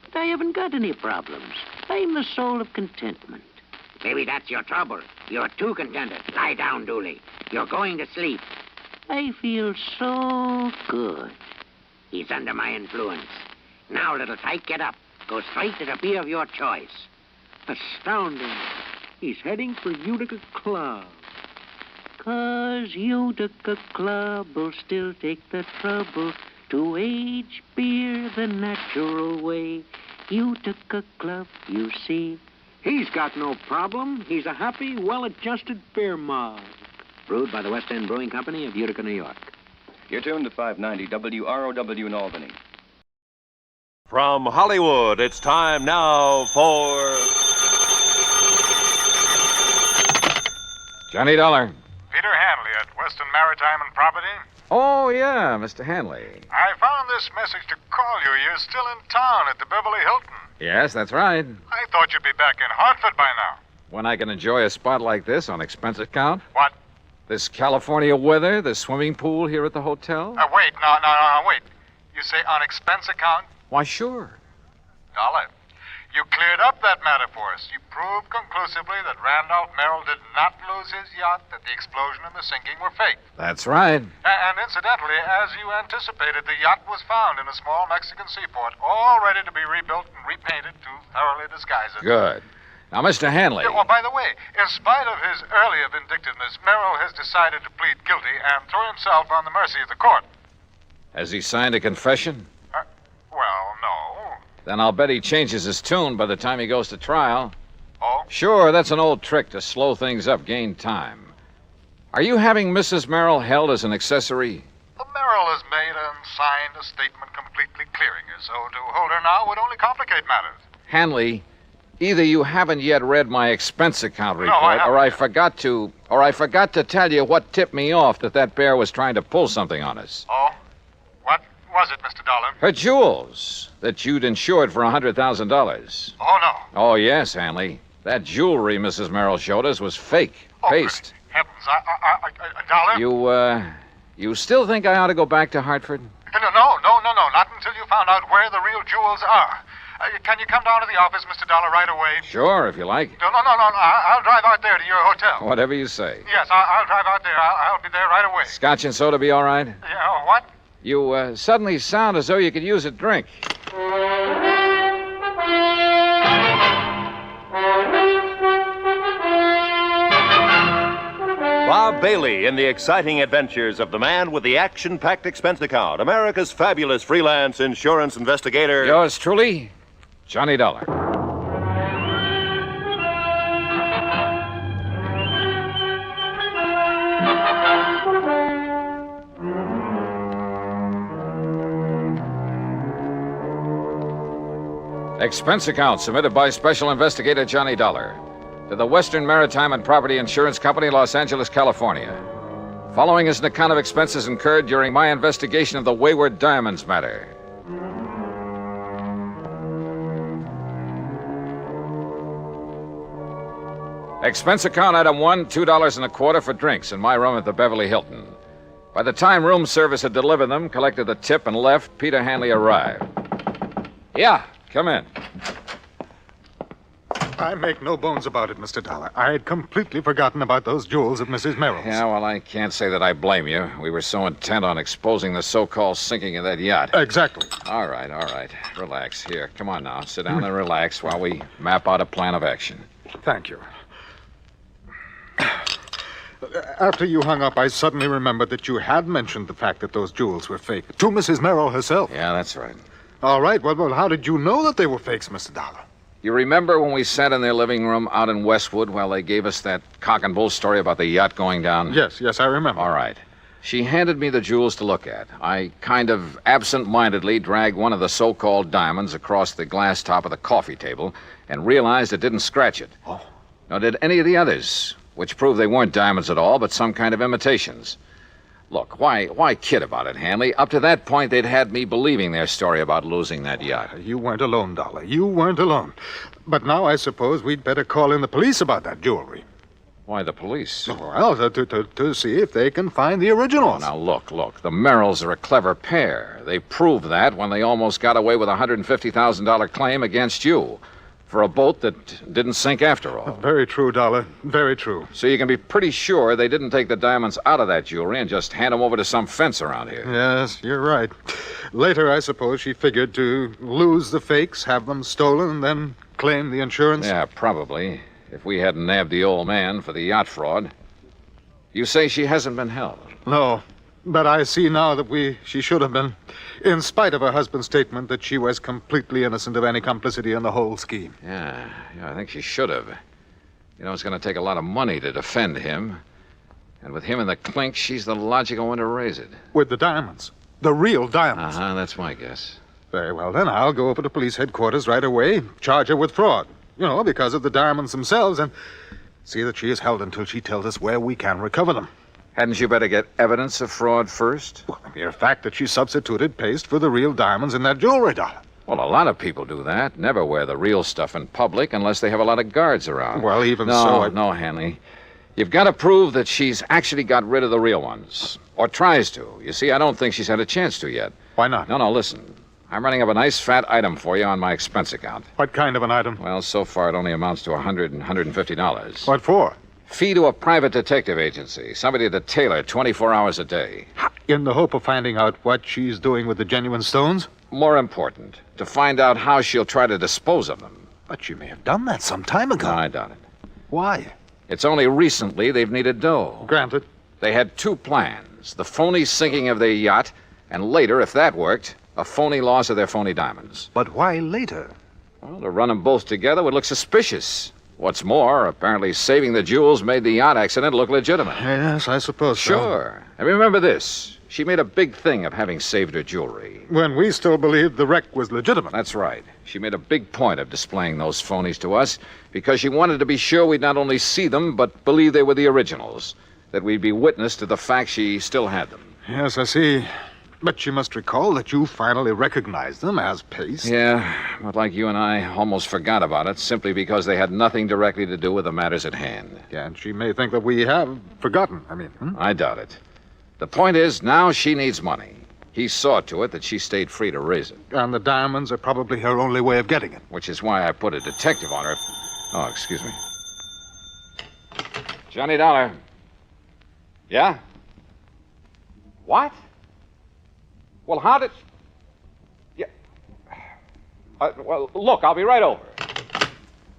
But I haven't got any problems. I'm the soul of contentment. Maybe that's your trouble. You're too contented. Lie down, Dooley. You're going to sleep. I feel so good. He's under my influence. Now, little tyke, get up. Go straight to the beer of your choice. Astounding. He's heading for Utica Club. 'Cause Utica Club will still take the trouble to age beer the natural way. Utica Club, you see. He's got no problem. He's a happy, well-adjusted beer mug. Brewed by the West End Brewing Company of Utica, New York. You're tuned to 590 WROW in Albany. From Hollywood, it's time now for... Johnny Dollar. Peter Hanley at Western Maritime and Property. Oh, yeah, Mr. Hanley. I found this message to call you. You're still in town at the Beverly Hilton. Yes, that's right. I thought you'd be back in Hartford by now. When I can enjoy a spot like this on expense account? What? This California weather, the swimming pool here at the hotel? Wait. Wait. You say on expense account? Why, sure. Dollar, You cleared up that matter for us. You proved conclusively that Randolph Merrill did not lose his yacht, that the explosion and the sinking were fake. That's right. And incidentally, as you anticipated, the yacht was found in a small Mexican seaport, all ready to be rebuilt and repainted to thoroughly disguise it. Good. Now, Mr. Hanley. Yeah, well, by the way, in spite of his earlier vindictiveness, Merrill has decided to plead guilty and throw himself on the mercy of the court. Has he signed a confession? Well, no. Then I'll bet he changes his tune by the time he goes to trial. Oh? Sure, that's an old trick to slow things up, gain time. Are you having Mrs. Merrill held as an accessory? The Merrill has made and signed a statement completely clearing her, so to hold her now would only complicate matters. Hanley, either you haven't yet read my expense account report, or I forgot to tell you what tipped me off that bear was trying to pull something on us. Oh? What was it, Mr. Dollar? Her jewels that you'd insured for $100,000. Oh, no. Oh, yes, Hanley. That jewelry Mrs. Merrill showed us was fake. Paste. Heavens, Dollar? You still think I ought to go back to Hartford? No, not until you found out where the real jewels are. Can you come down to the office, Mr. Dollar, right away? Sure, if you like. No. I'll drive out there to your hotel. Whatever you say. Yes, I'll drive out there. I'll be there right away. Scotch and soda be all right? Yeah, what? You suddenly sound as though you could use a drink. Bob Bailey in the exciting adventures of the man with the action-packed expense account, America's fabulous freelance insurance investigator. Yours truly, Johnny Dollar. Expense account submitted by Special Investigator Johnny Dollar to the Western Maritime and Property Insurance Company, Los Angeles, California. Following is an account of expenses incurred during my investigation of the Wayward Diamonds matter. Expense account item 1, $2.25 for drinks in my room at the Beverly Hilton. By the time room service had delivered them, collected the tip, and left, Peter Hanley arrived. Yeah, come in. I make no bones about it, Mr. Dollar. I had completely forgotten about those jewels at Mrs. Merrill's. Yeah, well, I can't say that I blame you. We were so intent on exposing the so-called sinking of that yacht. Exactly. All right. Relax. Here, come on now. Sit down and relax while we map out a plan of action. Thank you. After you hung up, I suddenly remembered that you had mentioned the fact that those jewels were fake. To Mrs. Merrill herself. Yeah, that's right. All right. Well, how did you know that they were fakes, Mr. Dollar? You remember when we sat in their living room out in Westwood while they gave us that cock and bull story about the yacht going down? Yes, I remember. All right. She handed me the jewels to look at. I kind of absent-mindedly dragged one of the so-called diamonds across the glass top of the coffee table and realized it didn't scratch it. Oh. Nor did any of the others, which proved they weren't diamonds at all, but some kind of imitations. Look, why kid about it, Hanley? Up to that point, they'd had me believing their story about losing that yacht. You weren't alone, Dollar. You weren't alone. But now I suppose we'd better call in the police about that jewelry. Why the police? Well, to see if they can find the originals. Now, look. The Merrills are a clever pair. They proved that when they almost got away with a $150,000 claim against you for a boat that didn't sink after all. Very true, Dollar. Very true. So you can be pretty sure they didn't take the diamonds out of that jewelry and just hand them over to some fence around here. Yes, you're right. Later, I suppose she figured to lose the fakes, have them stolen, and then claim the insurance. Yeah, probably. If we hadn't nabbed the old man for the yacht fraud. You say she hasn't been held? No. But I see now that she should have been, in spite of her husband's statement that she was completely innocent of any complicity in the whole scheme. Yeah, I think she should have. You know, it's going to take a lot of money to defend him. And with him in the clink, she's the logical one to raise it. With the diamonds. The real diamonds. Uh-huh, that's my guess. Very well, then I'll go over to police headquarters right away, charge her with fraud. You know, because of the diamonds themselves, and see that she is held until she tells us where we can recover them. Hadn't you better get evidence of fraud first? Well, the mere fact that she substituted paste for the real diamonds in that jewelry, Dollar. Well, a lot of people do that. Never wear the real stuff in public unless they have a lot of guards around. Well, even so... No, Hanley. You've got to prove that she's actually got rid of the real ones. Or tries to. You see, I don't think she's had a chance to yet. Why not? No, listen. I'm running up a nice fat item for you on my expense account. What kind of an item? Well, so far it only amounts to $150. What for? Fee to a private detective agency. Somebody to tailor 24 hours a day. In the hope of finding out what she's doing with the genuine stones? More important, to find out how she'll try to dispose of them. But she may have done that some time ago. No, I doubt it. Why? It's only recently they've needed dough. Granted. They had two plans. The phony sinking of their yacht, and later, if that worked, a phony loss of their phony diamonds. But why later? Well, to run them both together would look suspicious. What's more, apparently saving the jewels made the yacht accident look legitimate. Yes, I suppose so. Sure. And remember this. She made a big thing of having saved her jewelry. When we still believed the wreck was legitimate. That's right. She made a big point of displaying those phonies to us because she wanted to be sure we'd not only see them, but believe they were the originals. That we'd be witness to the fact she still had them. Yes, I see. But you must recall that you finally recognized them as paste. Yeah, but like you and I almost forgot about it simply because they had nothing directly to do with the matters at hand. Yeah, and she may think that we have forgotten. I doubt it. The point is, now she needs money. He saw to it that she stayed free to raise it. And the diamonds are probably her only way of getting it. Which is why I put a detective on her. Oh, excuse me. Johnny Dollar. Yeah? What? Well, how did... Yeah. Well, look, I'll be right over.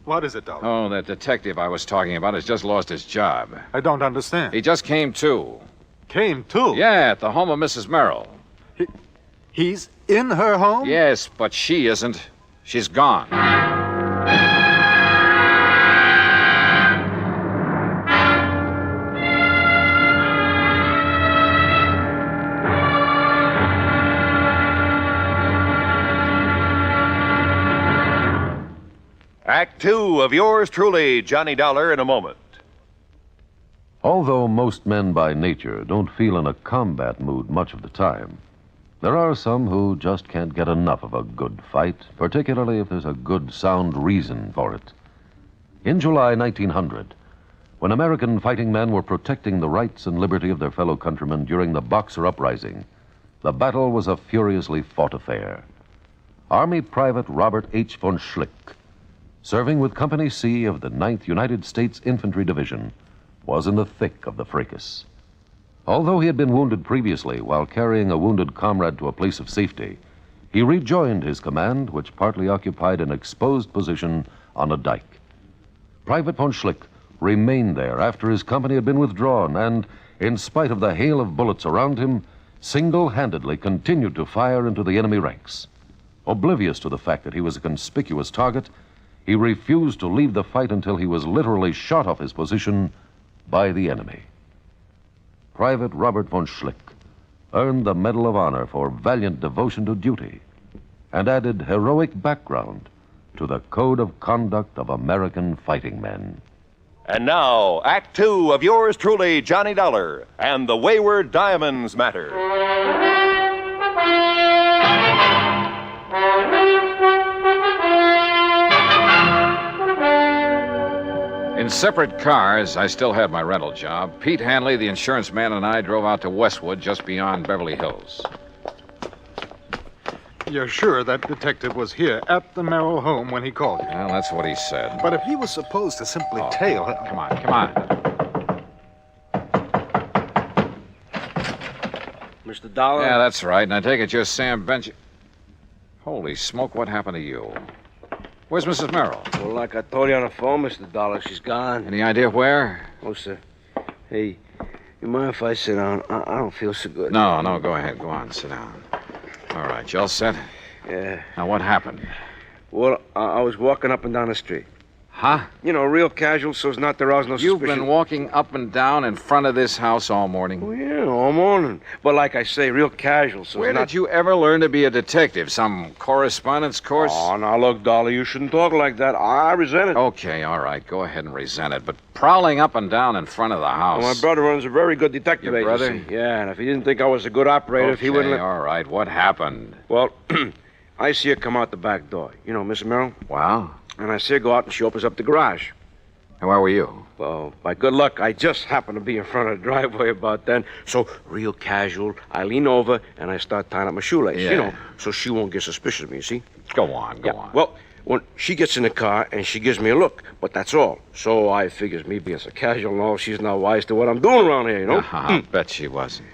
What is it, Dollar? Oh, that detective I was talking about has just lost his job. I don't understand. He just came to. Came to? Yeah, at the home of Mrs. Merrill. He's in her home? Yes, but she isn't. She's gone. Act two of yours truly, Johnny Dollar, in a moment. Although most men by nature don't feel in a combat mood much of the time, there are some who just can't get enough of a good fight, particularly if there's a good, sound reason for it. In July 1900, when American fighting men were protecting the rights and liberty of their fellow countrymen during the Boxer Uprising, the battle was a furiously fought affair. Army Private Robert H. von Schlick, serving with Company C of the 9th United States Infantry Division, was in the thick of the fracas. Although he had been wounded previously while carrying a wounded comrade to a place of safety, he rejoined his command, which partly occupied an exposed position on a dike. Private von Schlick remained there after his company had been withdrawn and, in spite of the hail of bullets around him, single-handedly continued to fire into the enemy ranks. Oblivious to the fact that he was a conspicuous target, he refused to leave the fight until he was literally shot off his position by the enemy. Private Robert von Schlick earned the Medal of Honor for valiant devotion to duty and added heroic background to the code of conduct of American fighting men. And now, Act two of yours truly, Johnny Dollar, and the Wayward Diamonds matter. In separate cars, I still had my rental job. Pete Hanley, the insurance man, and I drove out to Westwood, just beyond Beverly Hills. You're sure that detective was here at the Merrill home when he called you? Well, that's what he said. But if he was supposed to simply tail... Come on. Mr. Dollar? Yeah, that's right. And I take it you're Sam Bench... Holy smoke, what happened to you? Where's Mrs. Merrill? Well, like I told you on the phone, Mr. Dollar, she's gone. Any idea where? Oh, sir. Hey, you mind if I sit down? I don't feel so good. No, go ahead. Go on, sit down. All right, you all set? Yeah. Now, what happened? Well, I was walking up and down the street. Huh? You know, real casual, so as not to arouse no suspicion. You've been walking up and down in front of this house all morning? Oh, yeah, all morning. But like I say, real casual, so Where did you ever learn to be a detective? Some correspondence course? Oh, now, look, Dollar, you shouldn't talk like that. I resent it. Okay, all right, go ahead and resent it. But prowling up and down in front of the house... Well, my brother runs a very good detective Your agency. brother? Yeah, and if he didn't think I was a good operator, okay, he wouldn't... all right, what happened? Well, I see her come out the back door. You know, Miss Merrill? Wow. And I see her go out and she opens up the garage. And where were you? Well, by good luck, I just happened to be in front of the driveway about then. So, real casual, I lean over and I start tying up my shoelace, Yeah. you know, so she won't get suspicious of me, you see? Go on. Well, when she gets in the car and she gives me a look, but that's all. So I figures me being so casual and all, she's not wise to what I'm doing around here, you know? I bet she wasn't.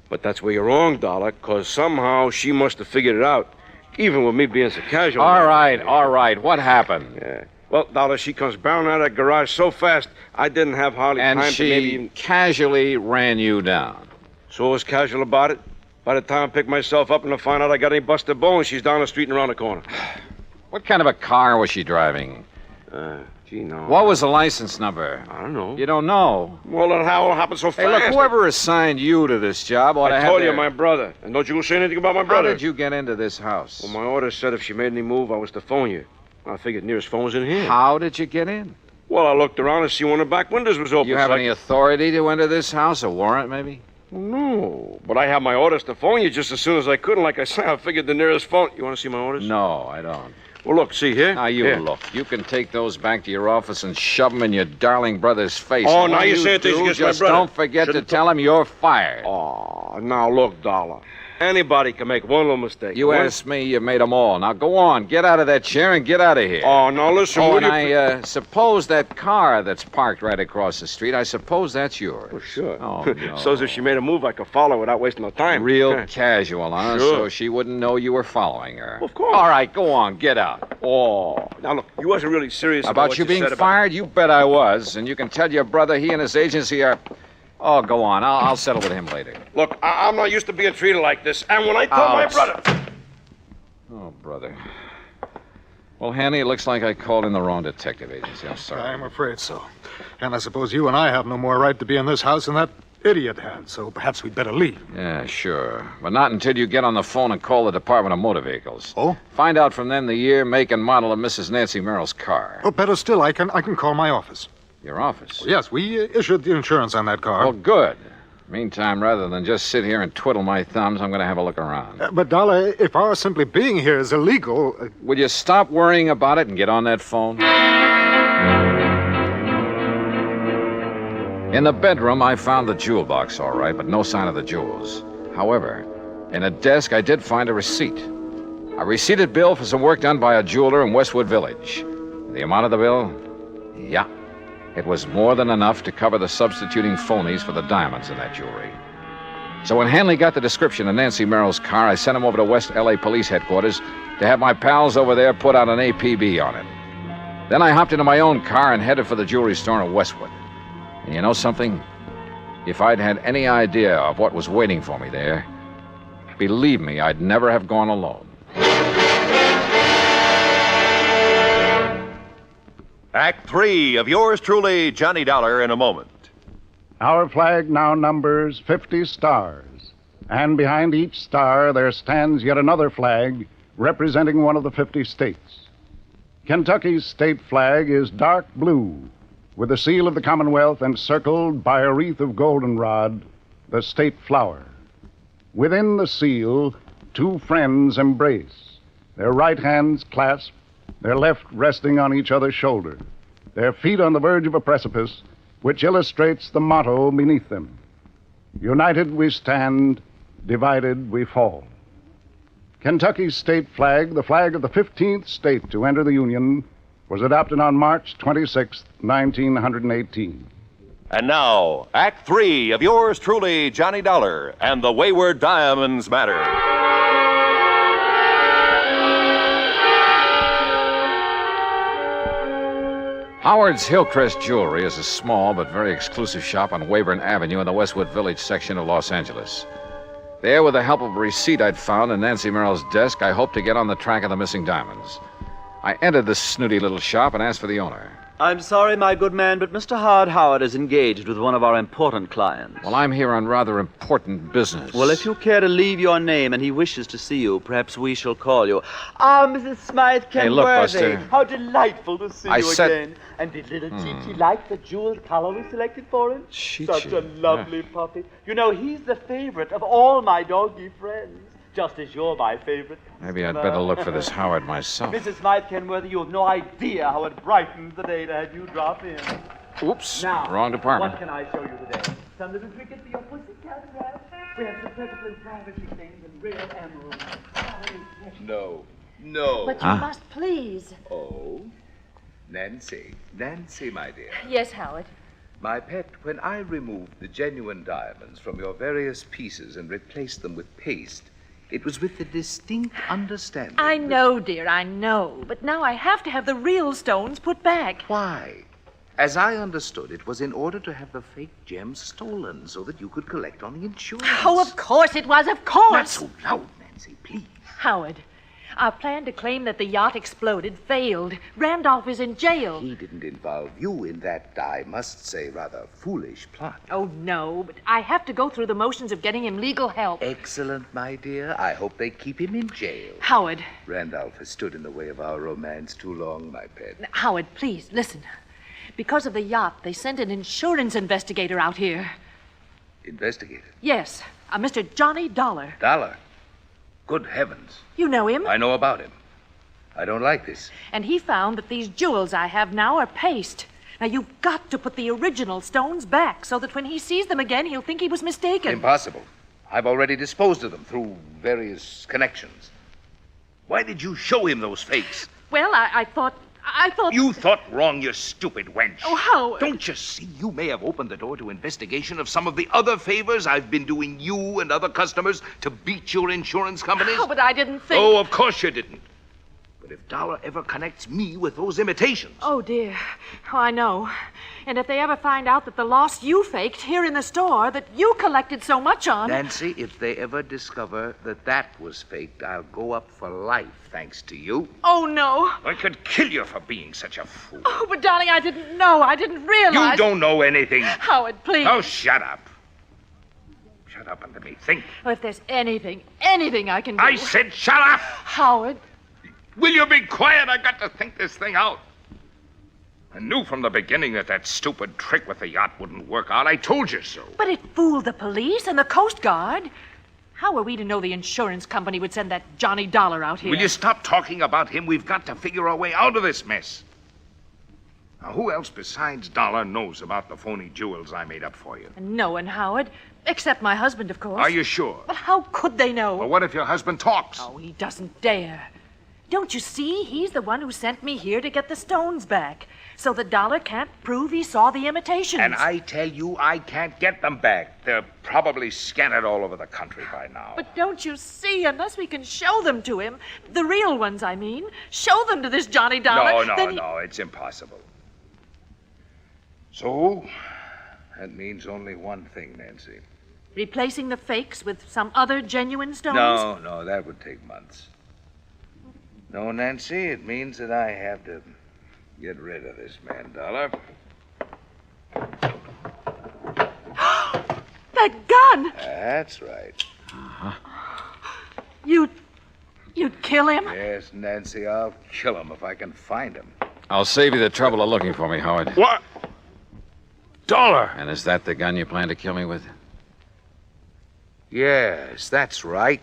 But that's where you're wrong, Dollar, because somehow she must have figured it out, even with me being so casual. All right. What happened? Yeah. Well, Dollar, she comes bounding out of that garage so fast, I didn't have hardly And time to maybe she even... casually ran you down. So I was casual about it. By the time I pick myself up and I find out I got any busted bones, she's down the street and around the corner. What kind of a car was she driving? Gee, no. What was the license number? I don't know. You don't know? Well, then how it happened so fast? Hey, look, whoever assigned you to this job ought to I have told you, their- my brother. And don't you say anything about my How brother. did you get into this house? Well, my order said if she made any move, I was to phone you. I figured nearest phone's in here. How did you get in? Well, I looked around to see one of the back windows was open. You have so any authority to enter this house? A warrant, maybe? No, but I have my orders to phone you just as soon as I could. And like I say, I figured the nearest phone... You want to see my orders? No, I don't. Well, look, see here. Now, you Here. look. You can take those back to your office and shove them in your darling brother's face. Oh, And now when you say things do, against my just brother. don't forget Shouldn't to tell him you're fired. Oh, now look, Dollar. Anybody can make one little mistake. You asked me, you made them all. Now, go on. Get out of that chair and get out of here. Oh, now listen. Oh, will and you... I suppose that car that's parked right across the street, I suppose that's yours. Oh, sure. Oh, no. So as if she made a move, I could follow without wasting no time. Real casual, huh? Sure. So she wouldn't know you were following her. Of course. All right, go on. Get out. Oh. Now, look, you wasn't really serious About what you being said about... fired? You bet I was. And you can tell your brother he and his agency are... Oh, go on. I'll settle with him later. Look, I'm not used to being treated like this. And when I told my Ouch. brother... Oh, brother. Well, Hanny, it looks like I called in the wrong detective agency. I'm sorry. I'm afraid so. And I suppose you and I have no more right to be in this house than that idiot had, so perhaps we'd better leave. Yeah, sure. But not until you get on the phone and call the Department of Motor Vehicles. Oh? Find out from them the year, make, and model of Mrs. Nancy Merrill's car. Oh, better still, I can call my office. Your office? Yes, we issued the insurance on that car. Well, good. Meantime, rather than just sit here and twiddle my thumbs, I'm going to have a look around. But, Dollar, if our simply being here is illegal... Will you stop worrying about it and get on that phone? In the bedroom, I found the jewel box, all right, but no sign of the jewels. However, in a desk, I did find a receipt. A receipted bill for some work done by a jeweler in Westwood Village. The amount of the bill? Yeah. It was more than enough to cover the substituting phonies for the diamonds in that jewelry. So when Hanley got the description of Nancy Merrill's car, I sent him over to West L.A. Police Headquarters to have my pals over there put out an APB on it. Then I hopped into my own car and headed for the jewelry store in Westwood. And you know something? If I'd had any idea of what was waiting for me there, believe me, I'd never have gone alone. Act 3 of yours truly, Johnny Dollar, in a moment. Our flag now numbers 50 stars, and behind each star there stands yet another flag representing one of the 50 states. Kentucky's state flag is dark blue, with the seal of the Commonwealth encircled by a wreath of goldenrod, the state flower. Within the seal, two friends embrace, their right hands clasped, their left resting on each other's shoulder, their feet on the verge of a precipice, which illustrates the motto beneath them. United we stand, divided we fall. Kentucky's state flag, the flag of the 15th state to enter the Union, was adopted on March 26, 1918. And now, Act 3 of yours truly, Johnny Dollar, and the Wayward Diamonds Matter. Howard's Hillcrest Jewelry is a small but very exclusive shop on Weyburn Avenue in the Westwood Village section of Los Angeles. There, with the help of a receipt I'd found in Nancy Merrill's desk, I hoped to get on the track of the missing diamonds. I entered this snooty little shop and asked for the owner. I'm sorry, my good man, but Mr. Howard is engaged with one of our important clients. Well, I'm here on rather important business. Well, if you care to leave your name and he wishes to see you, perhaps we shall call you. Ah, Mrs. Smythe Kenworthy. Hey, look, Buster. How delightful to see you said... again. And did little Chi-Chi like the jeweled collar we selected for him? Chi-Chi. Such a lovely puppy. You know, he's the favorite of all my doggy friends, just as you're my favorite. Maybe I'd better look for this Howard myself. Mrs. Smythe Kenworthy, you have no idea how it brightens the day to have you drop in. Oops, Now, wrong department. What can I show you today? Some little trinkets for your pussycat rat. We have some perfectly privacy things and real emeralds. No. But you must please. Oh? Nancy, my dear. Yes, Howard. My pet, when I removed the genuine diamonds from your various pieces and replaced them with paste, it was with the distinct understanding. I know, dear, I know. But now I have to have the real stones put back. Why? As I understood, it was in order to have the fake gems stolen so that you could collect on the insurance. Oh, of course it was, of course. Not so loud, Nancy, please. Howard, our plan to claim that the yacht exploded failed. Randolph is in jail. He didn't involve you in that, I must say, rather foolish plot. Oh, no, but I have to go through the motions of getting him legal help. Excellent, my dear. I hope they keep him in jail. Howard. Randolph has stood in the way of our romance too long, my pet. Howard, please, listen. Because of the yacht, they sent an insurance investigator out here. Investigator? Yes, a Mr. Johnny Dollar. Dollar? Good heavens. You know him? I know about him. I don't like this. And he found that these jewels I have now are paste. Now, you've got to put the original stones back so that when he sees them again, he'll think he was mistaken. Impossible. I've already disposed of them through various connections. Why did you show him those fakes? Well, I thought... You thought wrong, you stupid wench. Oh, Howard. Don't you see? You may have opened the door to investigation of some of the other favors I've been doing you and other customers to beat your insurance companies. Oh, but I didn't think... Oh, of course you didn't. But if Dollar ever connects me with those imitations... Oh, dear. Oh, I know. And if they ever find out that the loss you faked here in the store that you collected so much on... Nancy, if they ever discover that that was faked, I'll go up for life, thanks to you. Oh, no. I could kill you for being such a fool. Oh, but darling, I didn't know. I didn't realize... You don't know anything. Howard, please. Oh, shut up. Shut up and let me think. Oh, if there's anything I can do... I said shut up! Howard. Will you be quiet? I got to think this thing out. I knew from the beginning that stupid trick with the yacht wouldn't work out. I told you so. But it fooled the police and the Coast Guard. How were we to know the insurance company would send that Johnny Dollar out here? Will you stop talking about him? We've got to figure our way out of this mess. Now, who else besides Dollar knows about the phony jewels I made up for you? No one, Howard. Except my husband, of course. Are you sure? But how could they know? Well, what if your husband talks? Oh, he doesn't dare. Don't you see? He's the one who sent me here to get the stones back. So the Dollar can't prove he saw the imitations. And I tell you, I can't get them back. They're probably scattered all over the country by now. But don't you see? Unless we can show them to him, the real ones, I mean, show them to this Johnny Dollar. No, it's impossible. So, that means only one thing, Nancy. Replacing the fakes with some other genuine stones? No, that would take months. No, Nancy, it means that I have to get rid of this man, Dollar. That gun! That's right. You'd kill him? Yes, Nancy, I'll kill him if I can find him. I'll save you the trouble of looking for me, Howard. What? Dollar! And is that the gun you plan to kill me with? Yes, that's right.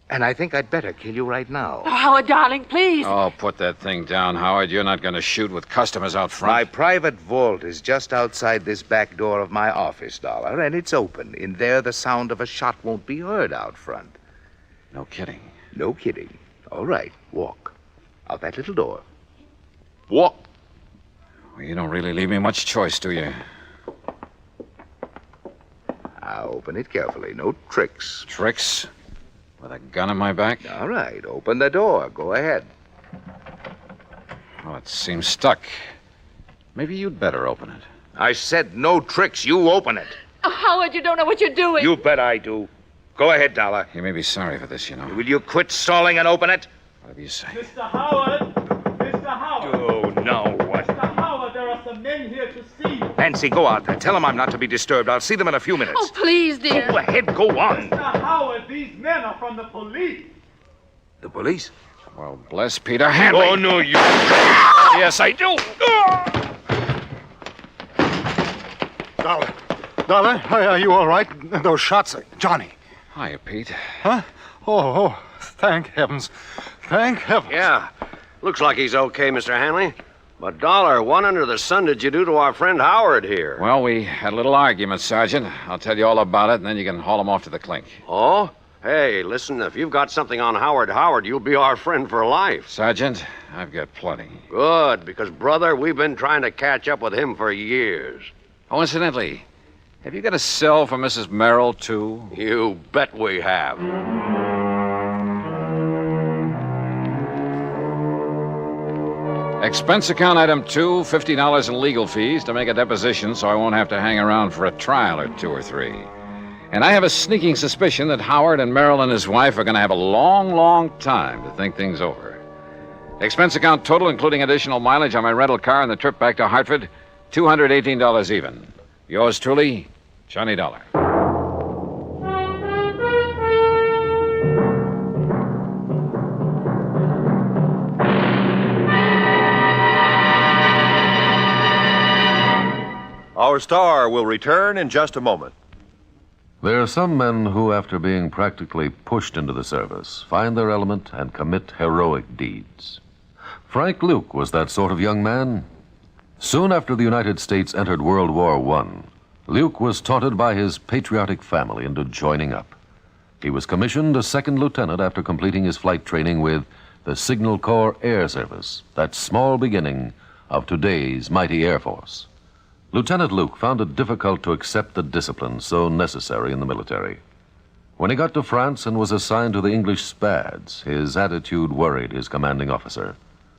And I think I'd better kill you right now. Oh, Howard, darling, please. Oh, put that thing down, Howard. You're not going to shoot with customers out front. My private vault is just outside this back door of my office, Dollar, and it's open. In there, the sound of a shot won't be heard out front. No kidding. No kidding. All right, walk. Out that little door. Walk. Well, you don't really leave me much choice, do you? I'll open it carefully. No tricks. Tricks? With a gun on my back? All right, open the door. Go ahead. Well, it seems stuck. Maybe you'd better open it. I said no tricks. You open it. Oh, Howard, you don't know what you're doing. You bet I do. Go ahead, Dollar. You may be sorry for this, you know. Will you quit stalling and open it? Whatever you say. Mr. Howard! Mr. Howard! Oh, no. What? Mr. Howard, there are some men here to see you. Nancy, go out there. Tell them I'm not to be disturbed. I'll see them in a few minutes. Oh, please, dear. Go ahead. Go on. Mr. Howard, these men are from the police. The police? Well, bless Peter Hanley. Oh, no, you... Yes, I do. Dollar, are you all right? Those shots, Johnny. Hiya, Pete. Huh? Oh, thank heavens. Thank heavens. Yeah. Looks like he's okay, Mr. Hanley. But, Dollar, what under the sun did you do to our friend Howard here? Well, we had a little argument, Sergeant. I'll tell you all about it, and then you can haul him off to the clink. Oh? Hey, listen, if you've got something on Howard, you'll be our friend for life. Sergeant, I've got plenty. Good, because, brother, we've been trying to catch up with him for years. Oh, incidentally, have you got a cell for Mrs. Merrill, too? You bet we have. Expense account item 2, $50 in legal fees to make a deposition so I won't have to hang around for a trial or 2 or 3. And I have a sneaking suspicion that Howard and Merrill and his wife are going to have a long, long time to think things over. Expense account total, including additional mileage on my rental car and the trip back to Hartford, $218 even. Yours truly, Johnny Dollar. Our star will return in just a moment. There are some men who, after being practically pushed into the service, find their element and commit heroic deeds. Frank Luke was that sort of young man. Soon after the United States entered World War I, Luke was taunted by his patriotic family into joining up. He was commissioned a second lieutenant after completing his flight training with the Signal Corps Air Service, that small beginning of today's mighty Air Force. Lieutenant Luke found it difficult to accept the discipline so necessary in the military. When he got to France and was assigned to the English Spads, his attitude worried his commanding officer.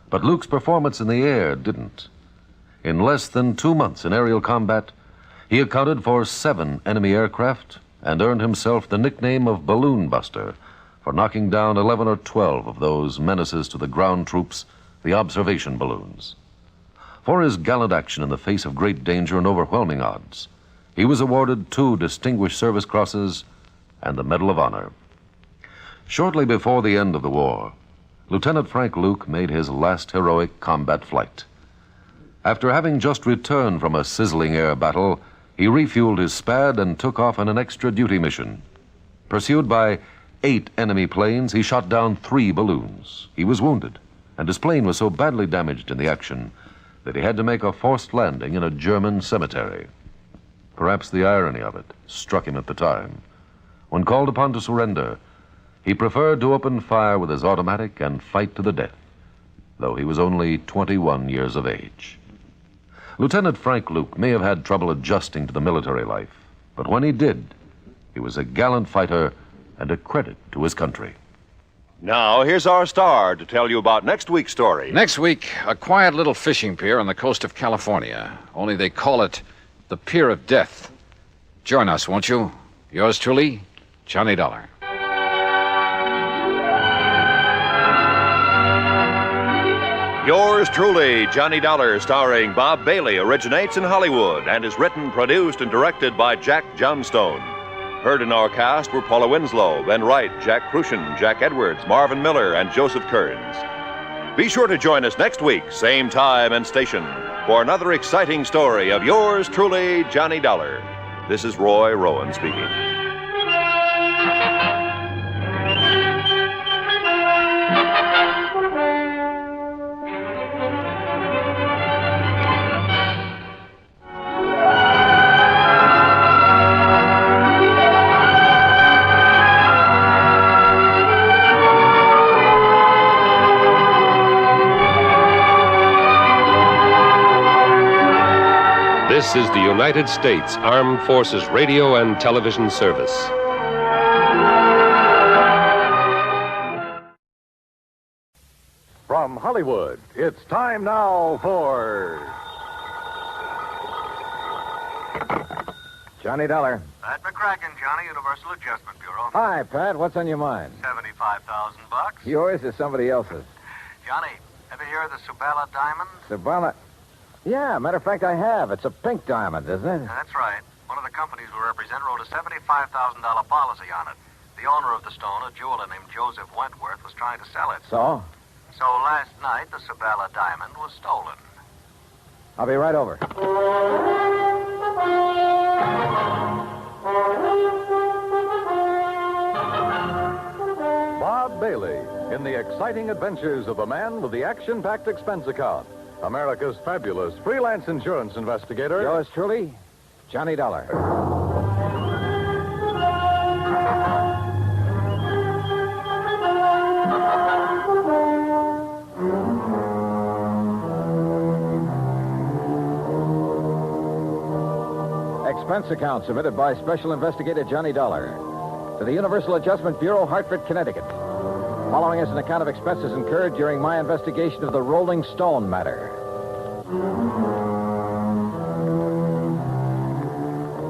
But Luke's performance in the air didn't. In less than 2 months in aerial combat, he accounted for 7 enemy aircraft and earned himself the nickname of Balloon Buster for knocking down 11 or 12 of those menaces to the ground troops, the observation balloons. For his gallant action in the face of great danger and overwhelming odds, he was awarded 2 Distinguished Service Crosses and the Medal of Honor. Shortly before the end of the war, Lieutenant Frank Luke made his last heroic combat flight. After having just returned from a sizzling air battle, he refueled his Spad and took off on an extra duty mission. Pursued by 8 enemy planes, he shot down 3 balloons. He was wounded, and his plane was so badly damaged in the action that he had to make a forced landing in a German cemetery. Perhaps the irony of it struck him at the time. When called upon to surrender, he preferred to open fire with his automatic and fight to the death, though he was only 21 years of age. Lieutenant Frank Luke may have had trouble adjusting to the military life, but when he did, he was a gallant fighter and a credit to his country. Now, here's our star to tell you about next week's story. Next week, a quiet little fishing pier on the coast of California. Only they call it the Pier of Death. Join us, won't you? Yours truly, Johnny Dollar. Yours truly, Johnny Dollar, starring Bob Bailey, originates in Hollywood and is written, produced, and directed by Jack Johnstone. Heard in our cast were Paula Winslow, Ben Wright, Jack Crucian, Jack Edwards, Marvin Miller, and Joseph Kearns. Be sure to join us next week, same time and station, for another exciting story of yours truly, Johnny Dollar. This is Roy Rowan speaking. This is the United States Armed Forces Radio and Television Service. From Hollywood, it's time now for Johnny Dollar. Pat McCracken, Johnny, Universal Adjustment Bureau. Hi, Pat. What's on your mind? $75,000. Yours or somebody else's? Johnny, ever hear of the Subala diamond? Sabala. Yeah, matter of fact, I have. It's a pink diamond, isn't it? That's right. One of the companies we represent wrote a $75,000 policy on it. The owner of the stone, a jeweler named Joseph Wentworth, was trying to sell it. So? So last night, the Subala diamond was stolen. I'll be right over. Bob Bailey in the exciting adventures of the man with the action-packed expense account. America's fabulous freelance insurance investigator. Yours truly, Johnny Dollar. Expense account submitted by Special Investigator Johnny Dollar to the Universal Adjustment Bureau, Hartford, Connecticut. Following is an account of expenses incurred during my investigation of the Rolling Stone matter.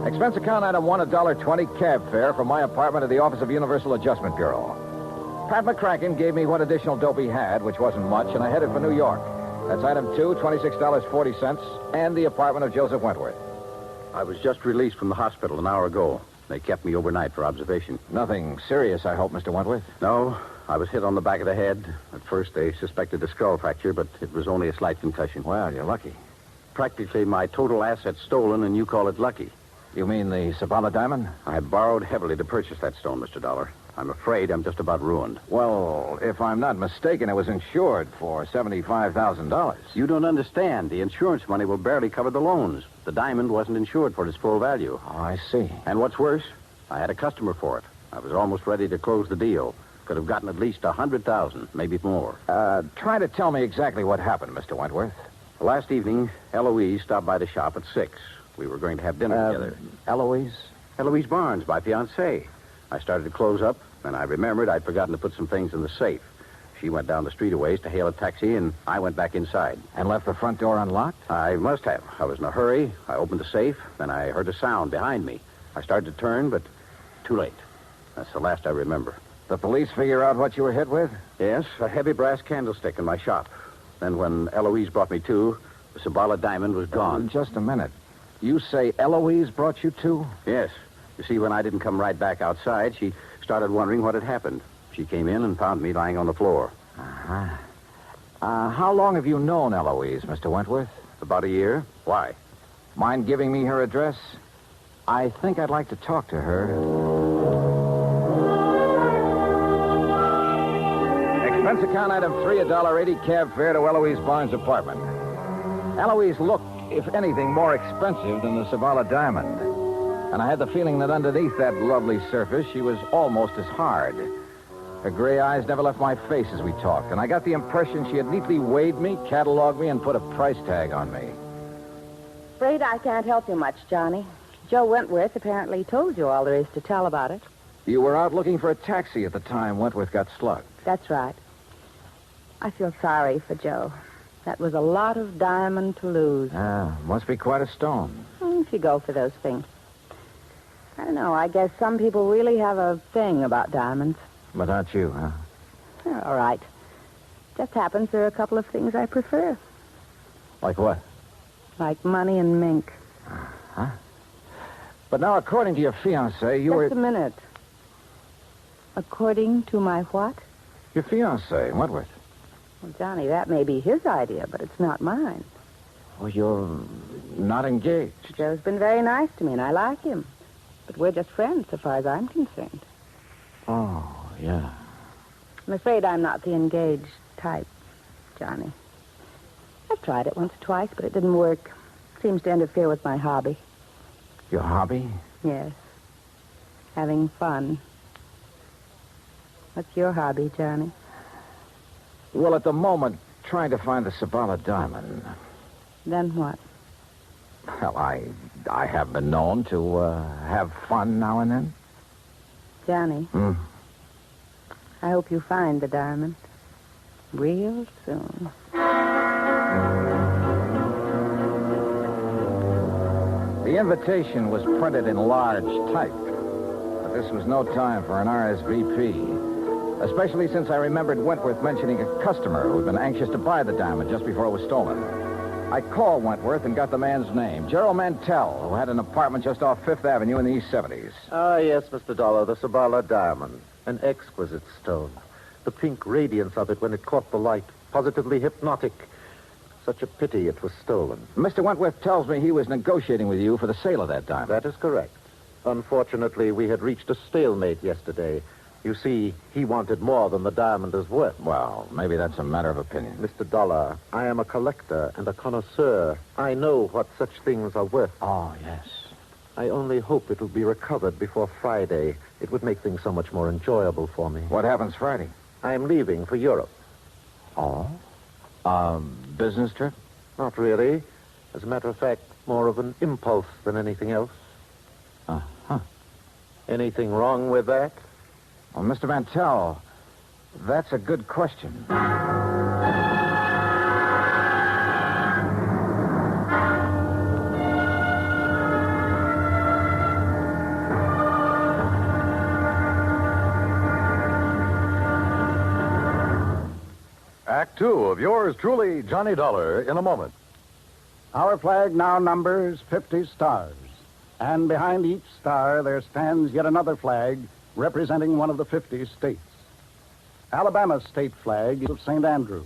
Expense account item 1, $1.20 cab fare from my apartment to the office of Universal Adjustment Bureau. Pat McCracken gave me what additional dope he had, which wasn't much, and I headed for New York. That's item 2, $26.40, and the apartment of Joseph Wentworth. I was just released from the hospital an hour ago. They kept me overnight for observation. Nothing serious, I hope, Mr. Wentworth? No. I was hit on the back of the head. At first, they suspected a skull fracture, but it was only a slight concussion. Well, you're lucky. Practically my total asset stolen, and you call it lucky. You mean the Sabala diamond? I borrowed heavily to purchase that stone, Mr. Dollar. I'm afraid I'm just about ruined. Well, if I'm not mistaken, it was insured for $75,000. You don't understand. The insurance money will barely cover the loans. The diamond wasn't insured for its full value. Oh, I see. And what's worse, I had a customer for it. I was almost ready to close the deal. Could have gotten at least $100,000, maybe more. Try to tell me exactly what happened, Mr. Wentworth. Last evening, Eloise stopped by the shop at 6. We were going to have dinner together. Eloise? Eloise Barnes, my fiancée. I started to close up, and I remembered I'd forgotten to put some things in the safe. She went down the street a ways to hail a taxi, and I went back inside. And left the front door unlocked? I must have. I was in a hurry. I opened the safe, then I heard a sound behind me. I started to turn, but too late. That's the last I remember. The police figure out what you were hit with? Yes, a heavy brass candlestick in my shop. Then when Eloise brought me to, the Sabala diamond was gone. Just a minute. You say Eloise brought you to? Yes. You see, when I didn't come right back outside, she started wondering what had happened. She came in and found me lying on the floor. Uh-huh. How long have you known Eloise, Mr. Wentworth? About a year. Why? Mind giving me her address? I think I'd like to talk to her. Expense account item 3, $1.80 cab fare to Eloise Barnes' apartment. Eloise looked, if anything, more expensive than the Sabala diamond. And I had the feeling that underneath that lovely surface, she was almost as hard. Her gray eyes never left my face as we talked, and I got the impression she had neatly weighed me, cataloged me, and put a price tag on me. Afraid I can't help you much, Johnny. Joe Wentworth apparently told you all there is to tell about it. You were out looking for a taxi at the time Wentworth got slugged. That's right. I feel sorry for Joe. That was a lot of diamond to lose. Must be quite a stone. If you go for those things. I don't know. I guess some people really have a thing about diamonds. But not you, huh? All right. Just happens there are a couple of things I prefer. Like what? Like money and mink. Huh? But now, according to your fiancé, you were... Just a minute. According to my what? Your fiancé, Wentworth. Well, Johnny, that may be his idea, but it's not mine. Well, you're not engaged. Joe's been very nice to me, and I like him. But we're just friends, so far as I'm concerned. Oh, yeah. I'm afraid I'm not the engaged type, Johnny. I've tried it once or twice, but it didn't work. Seems to interfere with my hobby. Your hobby? Yes. Having fun. What's your hobby, Johnny? Well, at the moment, trying to find the Sabala diamond. Then what? Well, I have been known to have fun now and then. Johnny, I hope you find the diamond real soon. The invitation was printed in large type, but this was no time for an RSVP, especially since I remembered Wentworth mentioning a customer who had been anxious to buy the diamond just before it was stolen. I called Wentworth and got the man's name, Gerald Mantell, who had an apartment just off Fifth Avenue in the East 70s. Ah, yes, Mr. Dollar, the Sabala diamond. An exquisite stone. The pink radiance of it when it caught the light. Positively hypnotic. Such a pity it was stolen. Mr. Wentworth tells me he was negotiating with you for the sale of that diamond. That is correct. Unfortunately, we had reached a stalemate yesterday. You see, he wanted more than the diamond is worth. Well, maybe that's a matter of opinion. Mr. Dollar, I am a collector and a connoisseur. I know what such things are worth. Oh, yes. I only hope it will be recovered before Friday. It would make things so much more enjoyable for me. What happens Friday? I'm leaving for Europe. Oh? Business trip? Not really. As a matter of fact, more of an impulse than anything else. Uh-huh. Anything wrong with that? Well, Mr. Mantell, that's a good question. Act two of yours truly, Johnny Dollar, in a moment. Our flag now numbers 50 stars, and behind each star there stands yet another flag representing one of the 50 states. Alabama's state flag is of St. Andrew,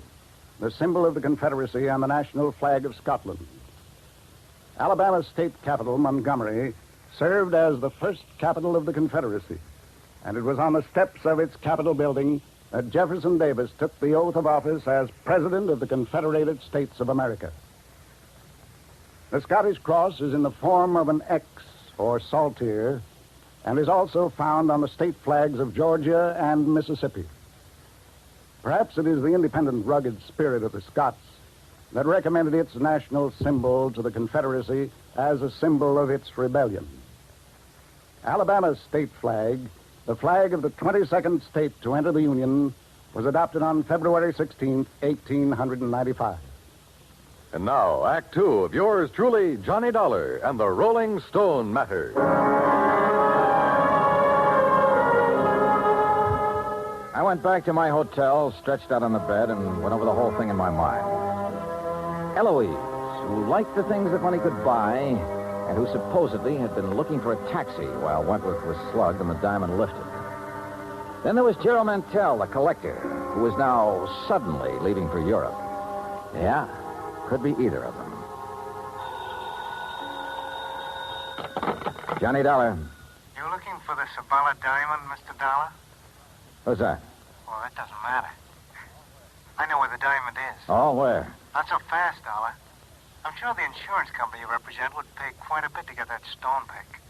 the symbol of the Confederacy and the national flag of Scotland. Alabama's state capital, Montgomery, served as the first capital of the Confederacy, and it was on the steps of its Capitol building that Jefferson Davis took the oath of office as President of the Confederated States of America. The Scottish cross is in the form of an X, or saltire, and is also found on the state flags of Georgia and Mississippi. Perhaps it is the independent, rugged spirit of the Scots that recommended its national symbol to the Confederacy as a symbol of its rebellion. Alabama's state flag, the flag of the 22nd state to enter the Union, was adopted on February 16th, 1895. And now, Act two of yours truly, Johnny Dollar and the Rolling Stone Matter. I went back to my hotel, stretched out on the bed, and went over the whole thing in my mind. Eloise, who liked the things that money could buy, and who supposedly had been looking for a taxi while Wentworth was slugged and the diamond lifted. Then there was Gerald Mantell, the collector, who was now suddenly leaving for Europe. Yeah, could be either of them. Johnny Dollar. You looking for the Sabala diamond, Mr. Dollar? Who's that? Well, that doesn't matter. I know where the diamond is. Oh, where? Not so fast, Dollar. I'm sure the insurance company you represent would pay quite a bit to get that stone back.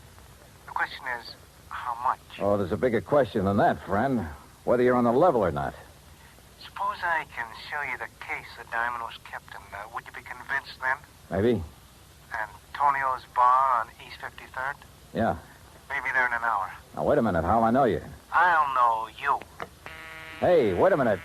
The question is, how much? Oh, there's a bigger question than that, friend. Whether you're on the level or not. Suppose I can show you the case the diamond was kept in. Would you be convinced then? Maybe. Antonio's bar on East 53rd? Yeah. Maybe there in an hour. Now, wait a minute. How'll I know you? I'll know you. Hey, wait a minute.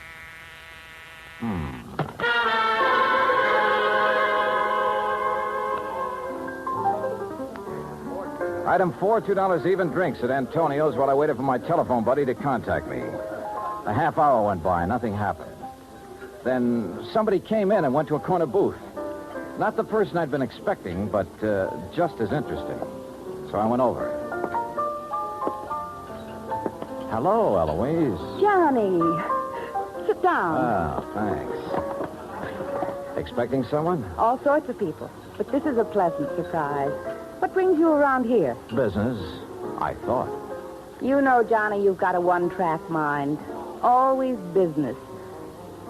Item 4, $2 even drinks at Antonio's while I waited for my telephone buddy to contact me. A half hour went by. Nothing happened. Then somebody came in and went to a corner booth. Not the person I'd been expecting, but just as interesting. So I went over. Hello, Eloise. Johnny. Sit down. Oh, thanks. Expecting someone? All sorts of people. But this is a pleasant surprise. What brings you around here? Business, I thought. You know, Johnny, you've got a one-track mind. Always business.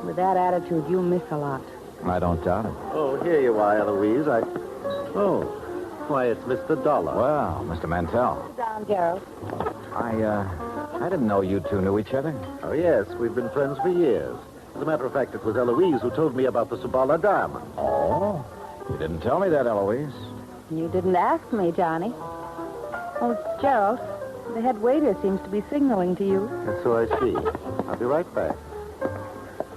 With that attitude, you miss a lot. I don't doubt it. Oh, here you are, Eloise. Oh, why, it's Mr. Dollar. Well, Mr. Mantell. Sit down, Gerald. I didn't know you two knew each other. Oh, yes, we've been friends for years. As a matter of fact, it was Eloise who told me about the Sabala diamond. Oh? You didn't tell me that, Eloise. You didn't ask me, Johnny. Oh, Gerald, the head waiter seems to be signaling to you. And so I see. I'll be right back.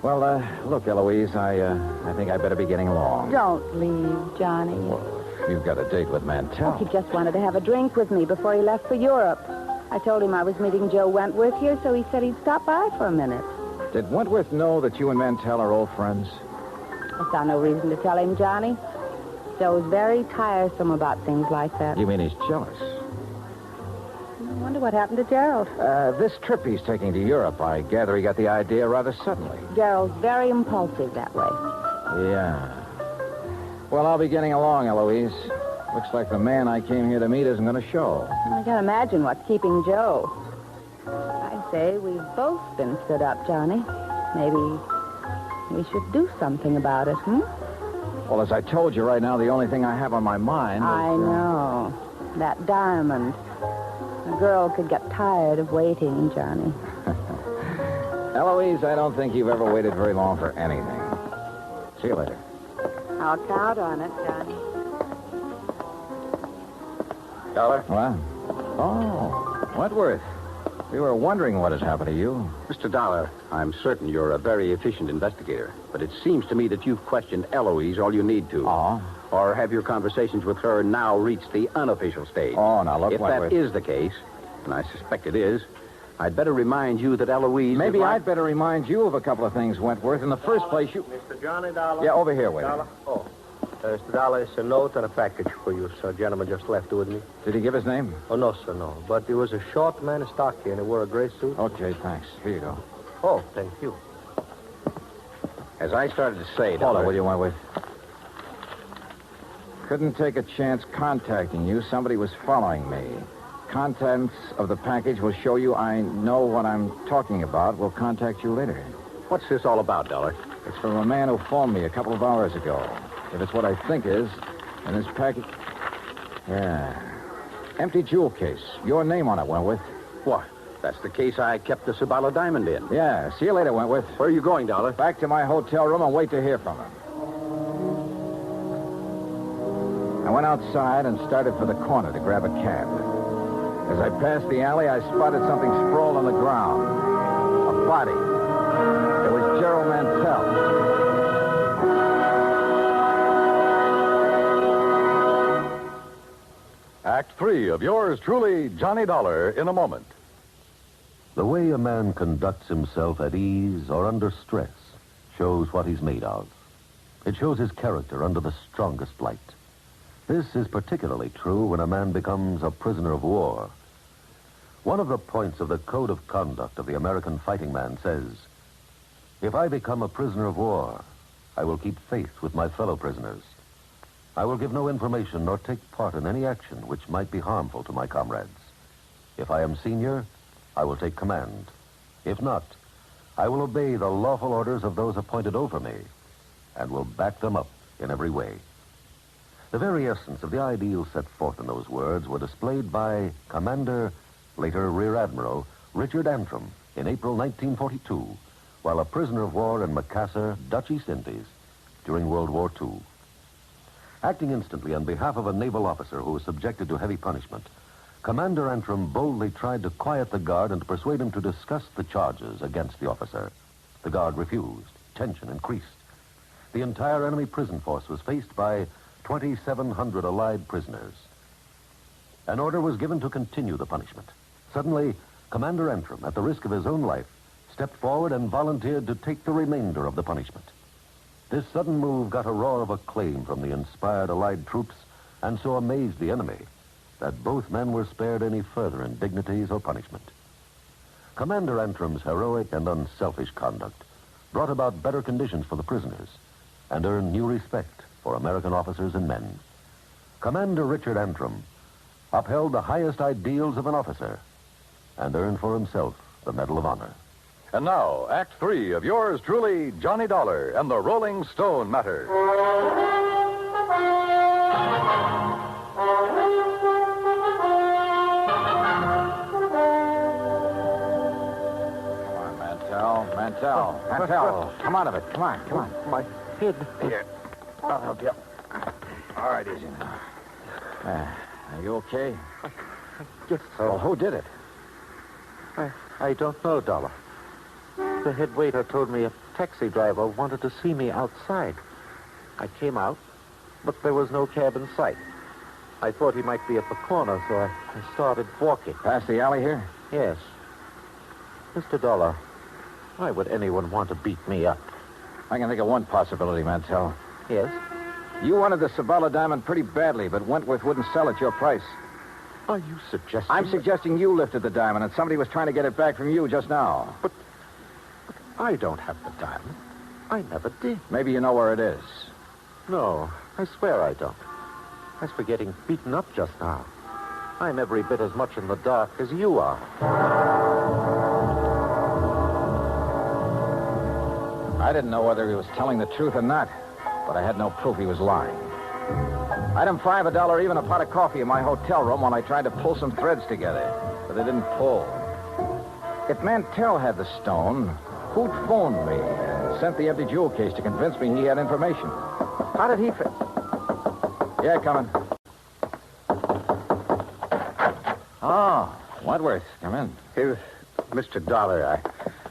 Well, look, Eloise, I think I better be getting along. Don't leave, Johnny. Well, you've got a date with Mantell. He just wanted to have a drink with me before he left for Europe. I told him I was meeting Joe Wentworth here, so he said he'd stop by for a minute. Did Wentworth know that you and Mantell are old friends? I saw no reason to tell him, Johnny. Joe's very tiresome about things like that. You mean he's jealous? I wonder what happened to Gerald. This trip he's taking to Europe, I gather he got the idea rather suddenly. Gerald's very impulsive that way. Yeah. Well, I'll be getting along, Eloise. Looks like the man I came here to meet isn't going to show. I can't imagine what's keeping Joe. I say we've both been stood up, Johnny. Maybe we should do something about it, Well, as I told you right now, the only thing I have on my mind is... I know. That diamond. A girl could get tired of waiting, Johnny. Eloise, I don't think you've ever waited very long for anything. See you later. I'll count on it, Johnny. Dollar? What? Oh, Wentworth. We were wondering what has happened to you. Mr. Dollar, I'm certain you're a very efficient investigator, but it seems to me that you've questioned Eloise all you need to. Oh? Or have your conversations with her now reached the unofficial stage? Oh, now look, if Wentworth. that is the case, and I suspect it is, I'd better remind you that Eloise... Maybe I'd better remind you of a couple of things, Wentworth. In the first place, you... Mr. Johnny Dollar? Yeah, over here, wait a minute. Oh. Mr. Dollar, it's a note and a package for you, sir. Gentleman just left it with me. Did he give his name? Oh, no, sir, no. But he was a short man, stocky, and he wore a gray suit. Okay, thanks. Here you go. Oh, thank you. As I started to say, Hold Dollar... on, will you, Wentworth? Couldn't take a chance contacting you. Somebody was following me. Contents of the package will show you I know what I'm talking about. We'll contact you later. What's this all about, Dollar? It's from a man who phoned me a couple of hours ago. If it's what I think is, and this package... Yeah. Empty jewel case. Your name on it, Wentworth. What? That's the case I kept the Sabala diamond in. Yeah. See you later, Wentworth. Where are you going, Dollar? Back to my hotel room and wait to hear from him. I went outside and started for the corner to grab a cab. As I passed the alley, I spotted something sprawled on the ground. A body. It was Gerald Mantell. Act 3 of yours truly, Johnny Dollar, in a moment. The way a man conducts himself at ease or under stress shows what he's made of. It shows his character under the strongest light. This is particularly true when a man becomes a prisoner of war. One of the points of the code of conduct of the American fighting man says, "If I become a prisoner of war, I will keep faith with my fellow prisoners. I will give no information nor take part in any action which might be harmful to my comrades. If I am senior, I will take command. If not, I will obey the lawful orders of those appointed over me and will back them up in every way." The very essence of the ideals set forth in those words were displayed by Commander, later Rear Admiral, Richard Antrim in April 1942, while a prisoner of war in Macassar, Dutch East Indies, during World War II. Acting instantly on behalf of a naval officer who was subjected to heavy punishment, Commander Antrim boldly tried to quiet the guard and to persuade him to discuss the charges against the officer. The guard refused. Tension increased. The entire enemy prison force was faced by 2,700 Allied prisoners. An order was given to continue the punishment. Suddenly, Commander Antrim, at the risk of his own life, stepped forward and volunteered to take the remainder of the punishment. This sudden move got a roar of acclaim from the inspired Allied troops and so amazed the enemy that both men were spared any further indignities or punishment. Commander Antrim's heroic and unselfish conduct brought about better conditions for the prisoners and earned new respect for American officers and men. Commander Richard Antrim upheld the highest ideals of an officer and earned for himself the Medal of Honor. And now, Act 3 of yours truly, Johnny Dollar and the Rolling Stone Matter. Mantell, come out of it. Come on. My head. Here. I'll help you. All right, easy now. Are you okay? Yes. Oh, who did it? I don't know, Dollar. The head waiter told me a taxi driver wanted to see me outside. I came out, but there was no cab in sight. I thought he might be at the corner, so I started walking. Past the alley here? Yes. Mr. Dollar, why would anyone want to beat me up? I can think of one possibility, Mantell. Yes? You wanted the Sabala diamond pretty badly, but Wentworth wouldn't sell at your price. Are you suggesting... I'm suggesting you lifted the diamond and somebody was trying to get it back from you just now. But I don't have the diamond. I never did. Maybe you know where it is. No, I swear I don't. As for getting beaten up just now, I'm every bit as much in the dark as you are. I didn't know whether he was telling the truth or not, but I had no proof he was lying. Item 5, $1 even, a pot of coffee in my hotel room while I tried to pull some threads together, but they didn't pull. If Mantell had the stone, who'd phoned me and sent the empty jewel case to convince me he had information? How did he Yeah, coming. Oh, Wentworth, come in. Hey, Mr. Dollar,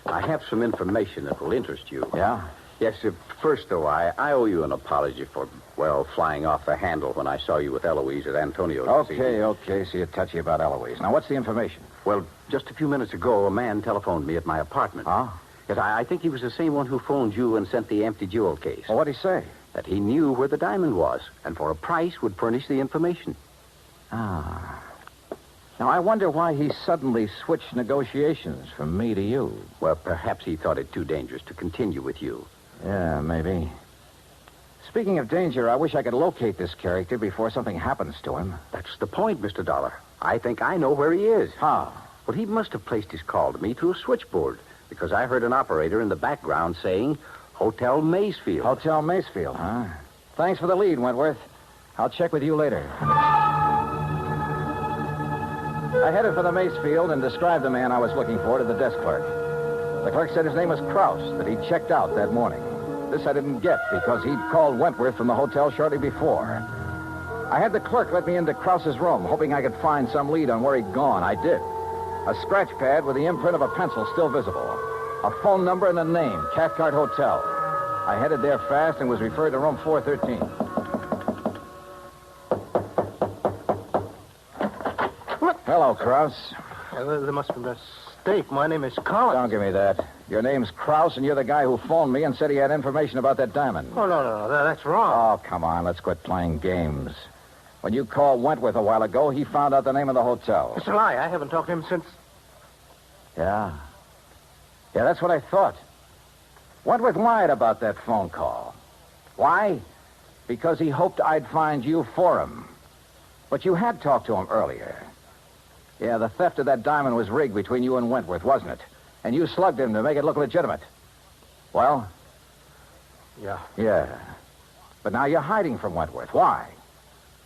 I have some information that will interest you. Yeah? Yes, first, though, I owe you an apology for, flying off the handle when I saw you with Eloise at Antonio's. Okay, so you're touchy about Eloise. Now, what's the information? Well, just a few minutes ago, a man telephoned me at my apartment. Huh? Yes, I think he was the same one who phoned you and sent the empty jewel case. Well, what'd he say? That he knew where the diamond was, and for a price would furnish the information. Ah. Now, I wonder why he suddenly switched negotiations from me to you. Well, perhaps he thought it too dangerous to continue with you. Yeah, maybe. Speaking of danger, I wish I could locate this character before something happens to him. That's the point, Mr. Dollar. I think I know where he is. How? Well, he must have placed his call to me through a switchboard, because I heard an operator in the background saying, Hotel Maysfield. Hotel Maysfield, huh? Thanks for the lead, Wentworth. I'll check with you later. I headed for the Maysfield and described the man I was looking for to the desk clerk. The clerk said his name was Krause, that he'd checked out that morning. This I didn't get because he'd called Wentworth from the hotel shortly before. I had the clerk let me into Krause's room, hoping I could find some lead on where he'd gone. I did. A scratch pad with the imprint of a pencil still visible. A phone number and a name, Cathcart Hotel. I headed there fast and was referred to room 413. What? Hello, Krause. There must be a mistake. My name is Collins. Don't give me that. Your name's Krause, and you're the guy who phoned me and said he had information about that diamond. Oh, no. That's wrong. Oh, come on. Let's quit playing games. When you called Wentworth a while ago, he found out the name of the hotel. It's a lie. I haven't talked to him since... Yeah, that's what I thought. Wentworth lied about that phone call. Why? Because he hoped I'd find you for him. But you had talked to him earlier. Yeah, the theft of that diamond was rigged between you and Wentworth, wasn't it? And you slugged him to make it look legitimate. Well? Yeah. But now you're hiding from Wentworth. Why?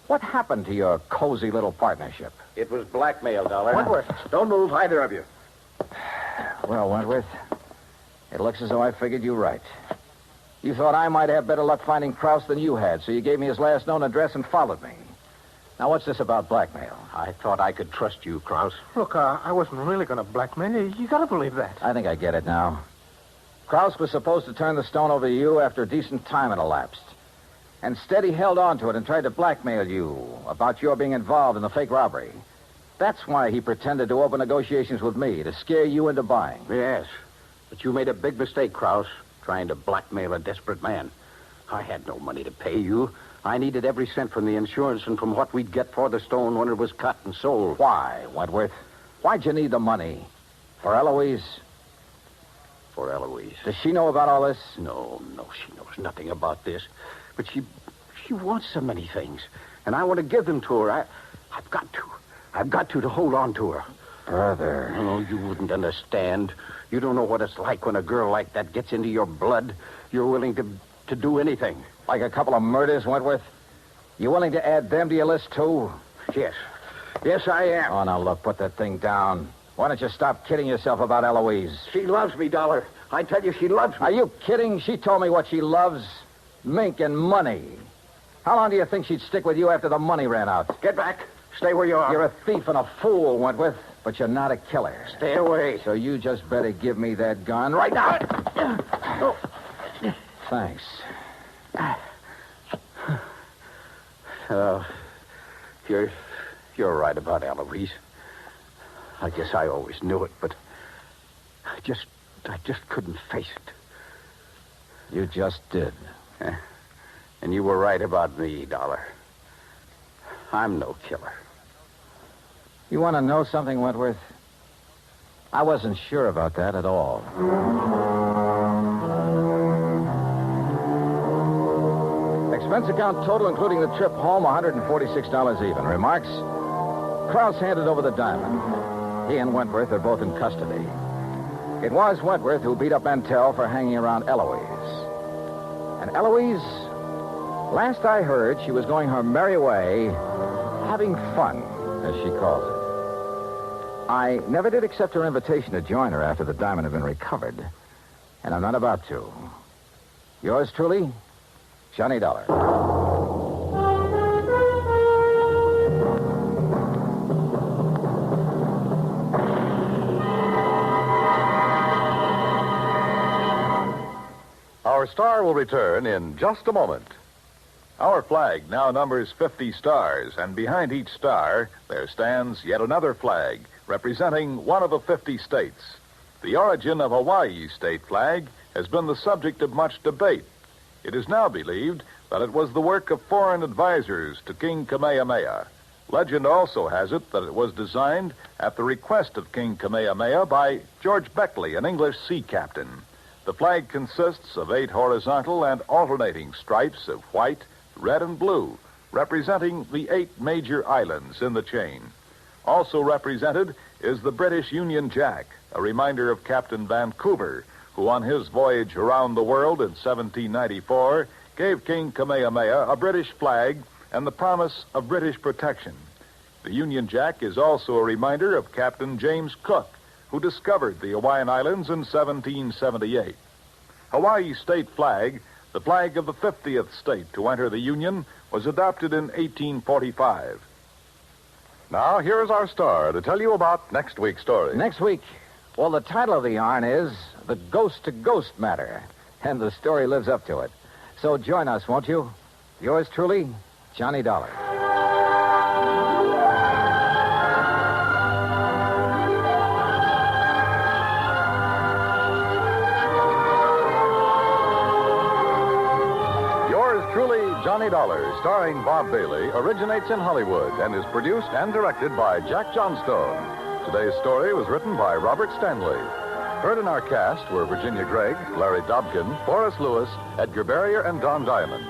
What happened to your cozy little partnership? It was blackmail, Dollar. Wentworth. Don't move, either of you. Well, Wentworth, it looks as though I figured you right. You thought I might have better luck finding Krause than you had, so you gave me his last known address and followed me. Now, what's this about blackmail? I thought I could trust you, Krause. Look, I wasn't really going to blackmail you. You got to believe that. I think I get it now. Krause was supposed to turn the stone over to you after a decent time had elapsed. Instead, he held on to it and tried to blackmail you about your being involved in the fake robbery. That's why he pretended to open negotiations with me, to scare you into buying. Yes, but you made a big mistake, Krause, trying to blackmail a desperate man. I had no money to pay you. I needed every cent from the insurance and from what we'd get for the stone when it was cut and sold. Why, Wentworth? Why'd you need the money? For Eloise? For Eloise. Does she know about all this? No, she knows nothing about this. But she wants so many things, and I want to give them to her. I've got to hold on to her. Brother. No, you wouldn't understand. You don't know what it's like when a girl like that gets into your blood. You're willing to do anything. Like a couple of murders, Wentworth? You willing to add them to your list, too? Yes. Yes, I am. Oh, now, look, put that thing down. Why don't you stop kidding yourself about Eloise? She loves me, Dollar. I tell you, she loves me. Are you kidding? She told me what she loves. Mink and money. How long do you think she'd stick with you after the money ran out? Get back. Stay where you are. You're a thief and a fool, Wentworth, but you're not a killer. Stay away. So you just better give me that gun right now. Oh. Thanks. You're right about Eloise. I guess I always knew it, but I just couldn't face it. You just did. And you were right about me, Dollar. I'm no killer. You want to know something, Wentworth? I wasn't sure about that at all. Expense account total, including the trip home, $146 even. Remarks? Krause handed over the diamond. He and Wentworth are both in custody. It was Wentworth who beat up Mantell for hanging around Eloise. And Eloise, last I heard, she was going her merry way, having fun, as she calls it. I never did accept her invitation to join her after the diamond had been recovered. And I'm not about to. Yours truly, Johnny Dollar. Our star will return in just a moment. Our flag now numbers 50 stars, and behind each star there stands yet another flag representing one of the 50 states. The origin of Hawaii's state flag has been the subject of much debate. It is now believed that it was the work of foreign advisors to King Kamehameha. Legend also has it that it was designed at the request of King Kamehameha by George Beckley, an English sea captain. The flag consists of 8 horizontal and alternating stripes of white, red, and blue, representing the 8 major islands in the chain. Also represented is the British Union Jack, a reminder of Captain Vancouver, who on his voyage around the world in 1794 gave King Kamehameha a British flag and the promise of British protection. The Union Jack is also a reminder of Captain James Cook, who discovered the Hawaiian Islands in 1778. Hawaii's state flag, the flag of the 50th state to enter the Union, was adopted in 1845. Now, here's our star to tell you about next week's story. Next week, well, the title of the yarn is The Ghost to Ghost Matter, and the story lives up to it. So join us, won't you? Yours truly, Johnny Dollar. Johnny Dollar, starring Bob Bailey, originates in Hollywood and is produced and directed by Jack Johnstone. Today's story was written by Robert Stanley. Heard in our cast were Virginia Gregg, Larry Dobkin, Forrest Lewis, Edgar Barrier, and Don Diamond.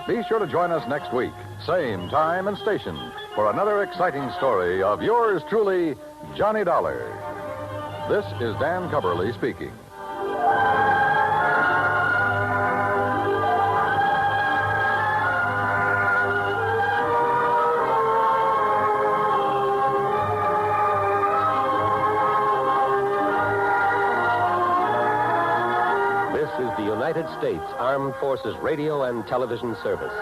Be sure to join us next week, same time and station, for another exciting story of yours truly, Johnny Dollar. This is Dan Cubberly speaking. United States Armed Forces Radio and Television Service.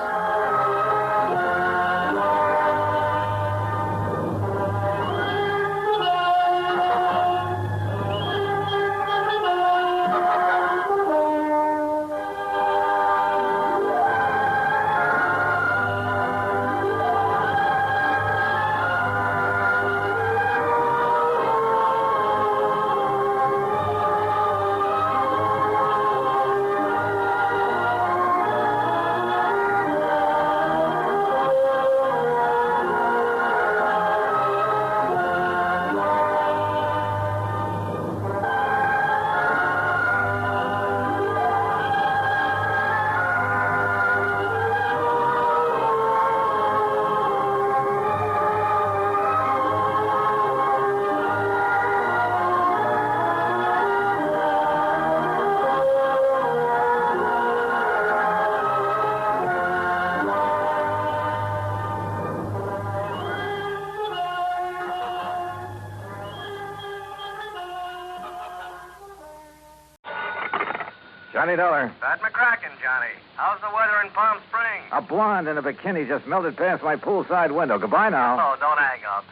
Johnny Dollar. Pat McCracken, Johnny. How's the weather in Palm Springs? A blonde in a bikini just melted past my poolside window. Goodbye now. Oh, don't hang up.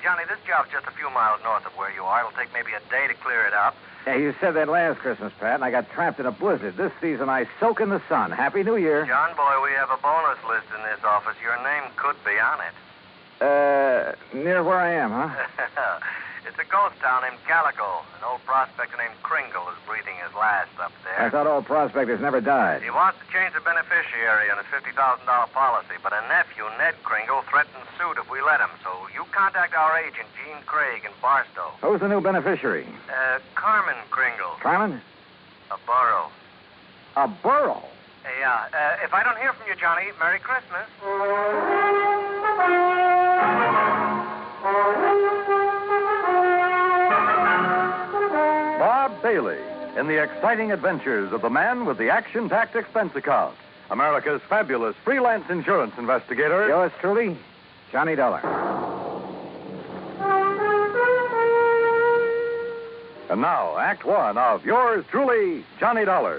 Johnny, this job's just a few miles north of where you are. It'll take maybe a day to clear it up. Yeah, you said that last Christmas, Pat, and I got trapped in a blizzard. This season, I soak in the sun. Happy New Year. John boy, we have a bonus list in this office. Your name could be on it. Near where I am, huh? It's a ghost town named Calico. An old prospector named Kringle is breathing his last up there. I thought old prospectors never died. He wants to change the beneficiary on his $50,000 policy, but a nephew, Ned Kringle, threatened suit if we let him. So you contact our agent, Gene Craig, in Barstow. Who's the new beneficiary? Carmen Kringle. Carmen? A borough. A borough? Yeah. If I don't hear from you, Johnny, Merry Christmas. Bob daily in the exciting adventures of the man with the action-packed expense account, America's fabulous freelance insurance investigator. Yours truly, Johnny Dollar. And now, Act One of yours truly, Johnny Dollar.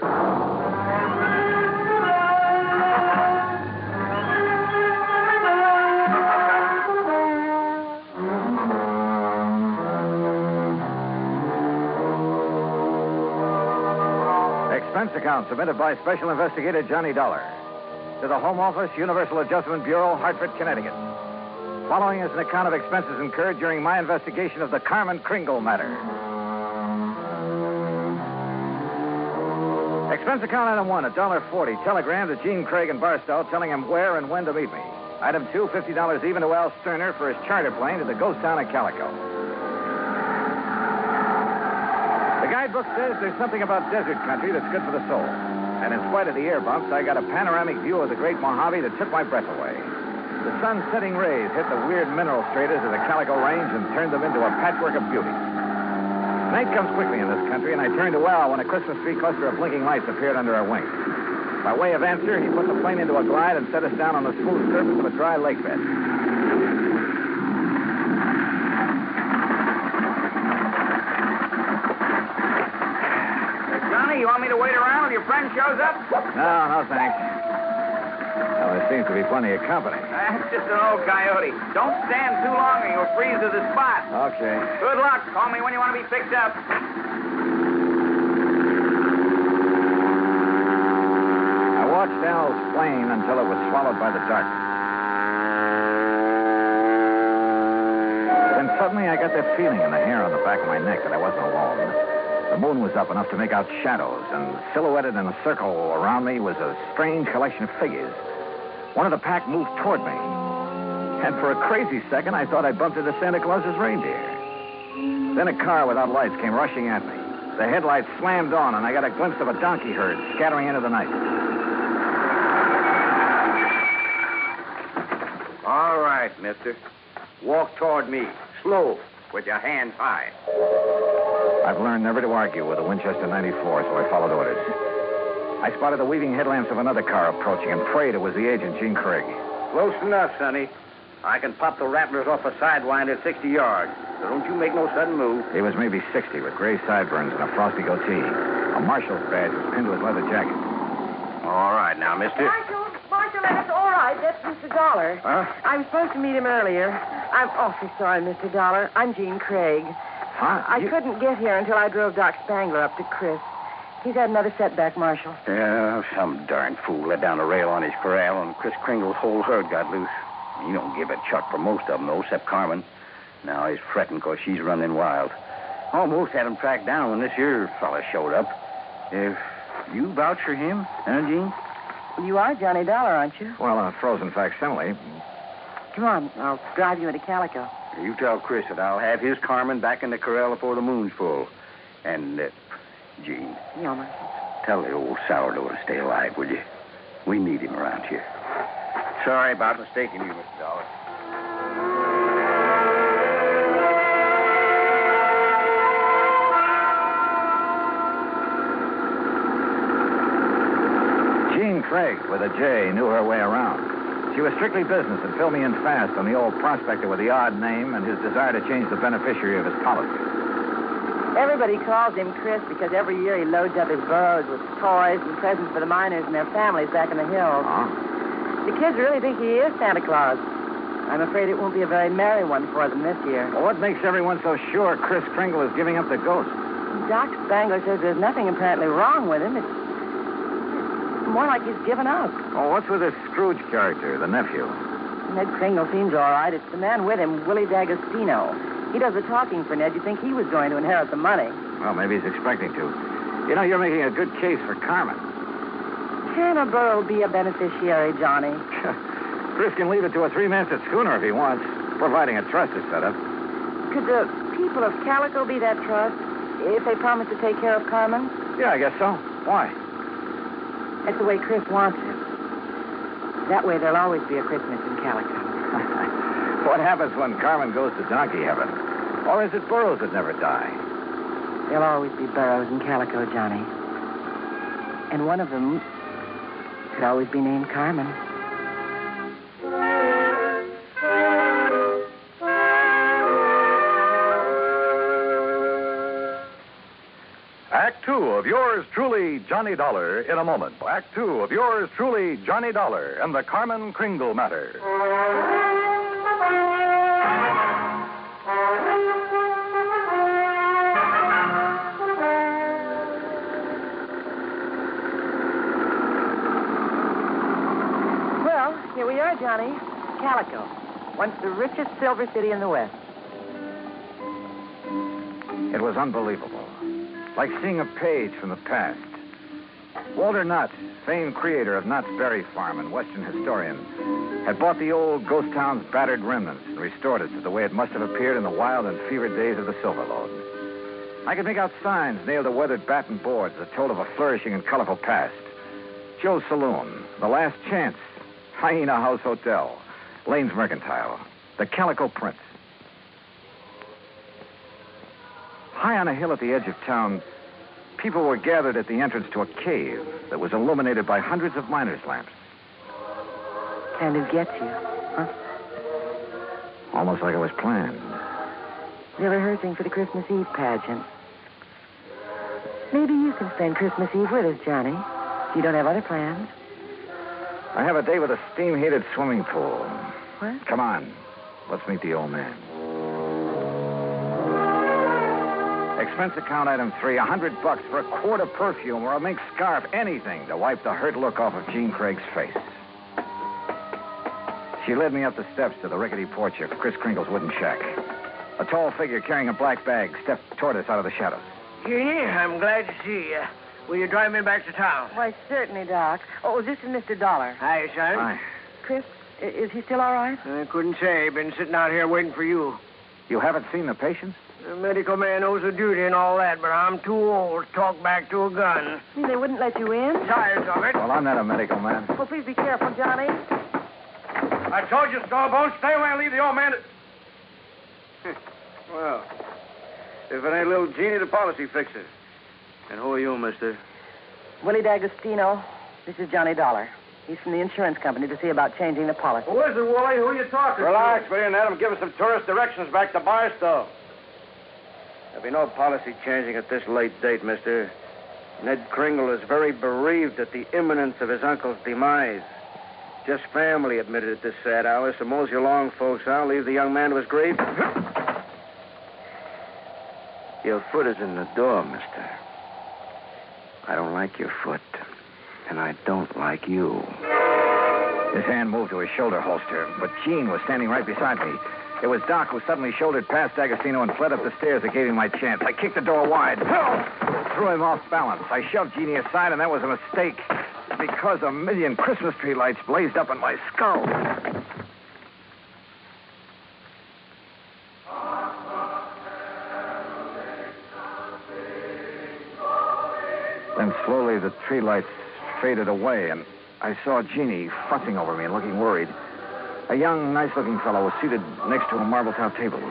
Expense account submitted by Special Investigator Johnny Dollar to the Home Office, Universal Adjustment Bureau, Hartford, Connecticut. Following is an account of expenses incurred during my investigation of the Carmen Kringle matter. Expense account item 1, $1.40. Telegram to Gene Craig in Barstow telling him where and when to meet me. Item 2, $50 even to Al Sterner for his charter plane to the ghost town of Calico. The guidebook says there's something about desert country that's good for the soul. And in spite of the air bumps, I got a panoramic view of the great Mojave that took my breath away. The sun's setting rays hit the weird mineral stratas of the Calico Range and turned them into a patchwork of beauty. Night comes quickly in this country, and I turned to Al when a Christmas tree cluster of blinking lights appeared under our wings. By way of answer, he put the plane into a glide and set us down on the smooth surface of a dry lake bed. Johnny, you want me to wait around till your friend shows up? No, thanks. Well, there seems to be plenty of company. That's just an old coyote. Don't stand too long or you'll freeze to the spot. Okay. Good luck. Call me when you want to be picked up. I watched Al's plane until it was swallowed by the darkness. Then suddenly I got that feeling in the hair on the back of my neck that I wasn't alone. The moon was up enough to make out shadows, and silhouetted in a circle around me was a strange collection of figures. One of the pack moved toward me. And for a crazy second, I thought I bumped into Santa Claus's reindeer. Then a car without lights came rushing at me. The headlights slammed on, and I got a glimpse of a donkey herd scattering into the night. All right, mister. Walk toward me. Slow, with your hands high. I've learned never to argue with a Winchester 94, so I followed orders. I spotted the weaving headlamps of another car approaching and prayed it was the agent, Gene Craig. Close enough, Sonny. I can pop the rattlers off a sidewind at 60 yards. So don't you make no sudden move. He was maybe 60 with gray sideburns and a frosty goatee. A marshal's badge was pinned to his leather jacket. All right, now, mister. Marshal, that's all right. That's Mr. Dollar. Huh? I was supposed to meet him earlier. I'm awfully sorry, Mr. Dollar. I'm Gene Craig. Huh? I couldn't get here until I drove Doc Spangler up to Chris. He's had another setback, Marshal. Yeah, some darn fool let down a rail on his corral, and Chris Kringle's whole herd got loose. He don't give a chuck for most of them, though, except Carmen. Now he's fretting because she's running wild. Almost had him tracked down when this here fella showed up. If you vouch for him, huh, Gene? You are Johnny Dollar, aren't you? Well, a frozen facsimile. Come on, I'll drive you into Calico. You tell Chris that I'll have his Carmen back in the corral before the moon's full. And, Gene. Yeah, Marshal. Tell the old sourdough to stay alive, will you? We need him around here. Sorry about mistaking you, Mr. Dollar. Gene Craig, with a J, knew her way around. She was strictly business and filled me in fast on the old prospector with the odd name and his desire to change the beneficiary of his policy. Everybody calls him Chris because every year he loads up his burros with toys and presents for the miners and their families back in the hills. Huh? The kids really think he is Santa Claus. I'm afraid it won't be a very merry one for them this year. Well, what makes everyone so sure Chris Kringle is giving up the ghost? Doc Spangler says there's nothing apparently wrong with him. It's more like he's given up. Oh, what's with this Scrooge character, the nephew? Ned Kringle seems all right. It's the man with him, Willie D'Agostino. He does the talking for Ned. You'd think he was going to inherit the money. Well, maybe he's expecting to. You know, you're making a good case for Carmen. Can a burro be a beneficiary, Johnny? Chris can leave it to a three-masted schooner if he wants, providing a trust is set up. Could the people of Calico be that trust if they promise to take care of Carmen? Yeah, I guess so. Why? That's the way Chris wants it. That way there'll always be a Christmas in Calico. What happens when Carmen goes to donkey heaven? Or is it burros that never die? There'll always be burros and calico, Johnny. And one of them could always be named Carmen. Act two of yours truly, Johnny Dollar, in a moment. Act two of yours truly, Johnny Dollar, and the Carmen Kringle matter. Well, here we are, Johnny. Calico, once the richest silver city in the West. It was unbelievable. Like seeing a page from the past. Walter Knott, famed creator of Knott's Berry Farm and Western historian, had bought the old ghost town's battered remnants and restored it to the way it must have appeared in the wild and fevered days of the Silver Lode. I could make out signs nailed to weathered batten boards that told of a flourishing and colorful past. Joe's Saloon, The Last Chance, Hyena House Hotel, Lane's Mercantile, the Calico Prince. High on a hill at the edge of town, people were gathered at the entrance to a cave that was illuminated by hundreds of miners' lamps. Kind of gets you, huh? Almost like it was planned. They're rehearsing for the Christmas Eve pageant. Maybe you can spend Christmas Eve with us, Johnny. If you don't have other plans. I have a day with a steam-heated swimming pool. What? Come on. Let's meet the old man. Expense account item 3, $100 for a quart of perfume or a mink scarf, anything to wipe the hurt look off of Jean Craig's face. She led me up the steps to the rickety porch of Chris Kringle's wooden shack. A tall figure carrying a black bag stepped toward us out of the shadows. Jeannie, I'm glad to see you. Will you drive me back to town? Why, certainly, Doc. Oh, this is Mr. Dollar. Hi, son. Hi. Chris, is he still all right? I couldn't say. Been sitting out here waiting for you. You haven't seen the patients? The medical man owes a duty and all that, but I'm too old to talk back to a gun. You mean they wouldn't let you in? Tired of it. Well, I'm not a medical man. Well, please be careful, Johnny. I told you, Starbone, stay away and leave the old man to... Well, if it ain't little Jeannie, the policy fixer. And who are you, mister? Willie D'Agostino. This is Johnny Dollar. He's from the insurance company to see about changing the policy. Who is it, Wooly? Who are you talking to? Relax, will you, and let him give us some tourist directions back to Barstow. There'll be no policy changing at this late date, mister. Ned Kringle is very bereaved at the imminence of his uncle's demise. Just family admitted at this sad hour, so mosey along, folks. I'll leave the young man to his grave. Your foot is in the door, mister. I don't like your foot, and I don't like you. His hand moved to his shoulder holster, but Jean was standing right beside me. It was Doc who suddenly shouldered past D'Agostino and fled up the stairs that gave him my chance. I kicked the door wide. Threw him off balance. I shoved Jeannie aside, and that was a mistake. Because a million Christmas tree lights blazed up in my skull. Then slowly the tree lights faded away, and I saw Jeannie fussing over me and looking worried. A young, nice-looking fellow was seated next to a marble-top table.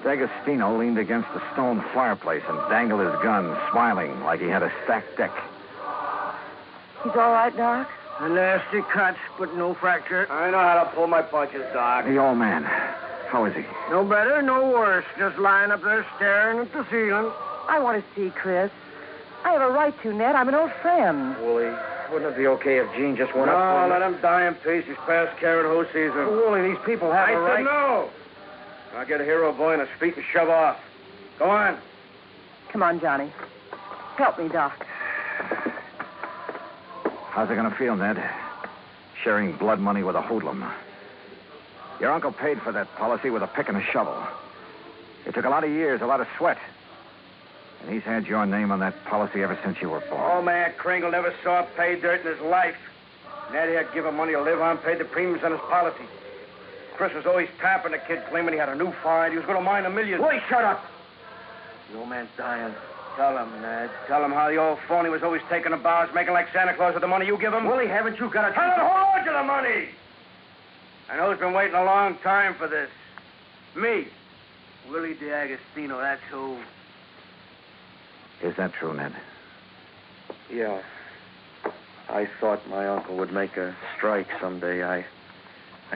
D'Agostino leaned against the stone fireplace and dangled his gun, smiling like he had a stacked deck. He's all right, Doc? A nasty cut, but no fracture. I know how to pull my punches, Doc. The old man. How is he? No better, no worse. Just lying up there staring at the ceiling. I want to see Chris. I have a right to, Ned. I'm an old friend. Wooly, wouldn't it be okay if Jean just went up? No, let him die in peace. He's past carrot hoe season. Wooly, these people have a right. I said no. I'll get a hero boy on his feet and shove off. Go on. Come on, Johnny. Help me, Doc. How's it going to feel, Ned? Sharing blood money with a hoodlum. Your uncle paid for that policy with a pick and a shovel. It took a lot of years, a lot of sweat. And he's had your name on that policy ever since you were born. Old man Kringle never saw pay dirt in his life. Ned had given money to live on, paid the premiums on his policy. Chris was always tapping the kid, claiming he had a new find. He was going to mine $1 million. Boy, shut up. The old man's dying. Tell him, Ned. Tell him how the old phony was always taking the bows, making like Santa Claus with the money you give him. Willie, haven't you got a... Tell him who owed you the money? I know he's been waiting a long time for this. Me. Willie D'Agostino, that's who. Is that true, Ned? Yeah. I thought my uncle would make a strike someday. I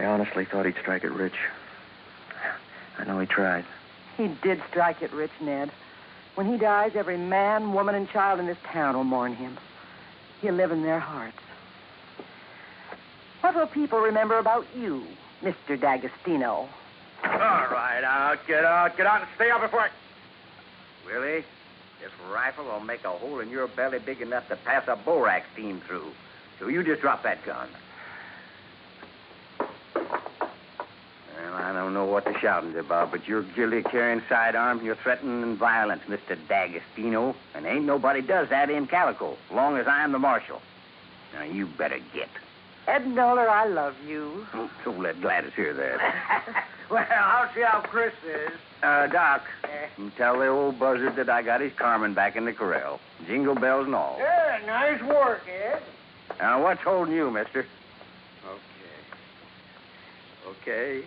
honestly thought he'd strike it rich. I know he tried. He did strike it rich, Ned. When he dies, every man, woman, and child in this town will mourn him. He'll live in their hearts. What will people remember about you, Mr. D'Agostino? All right, get out and stay out before I... Willie, this rifle will make a hole in your belly big enough to pass a borax team through. So you just drop that gun. Well, I don't know what the shouting's about, but you're guilty of carrying sidearms and you're threatening violence, Mr. D'Agostino. And ain't nobody does that in Calico, as long as I'm the marshal. Now, you better get. Ed Noller, I love you. So let Gladys hear that. Well, I'll see how Chris is. Doc, you tell the old buzzard that I got his Carmen back in the corral. Jingle bells and all. Yeah, nice work, Ed. Now, what's holding you, mister? Okay.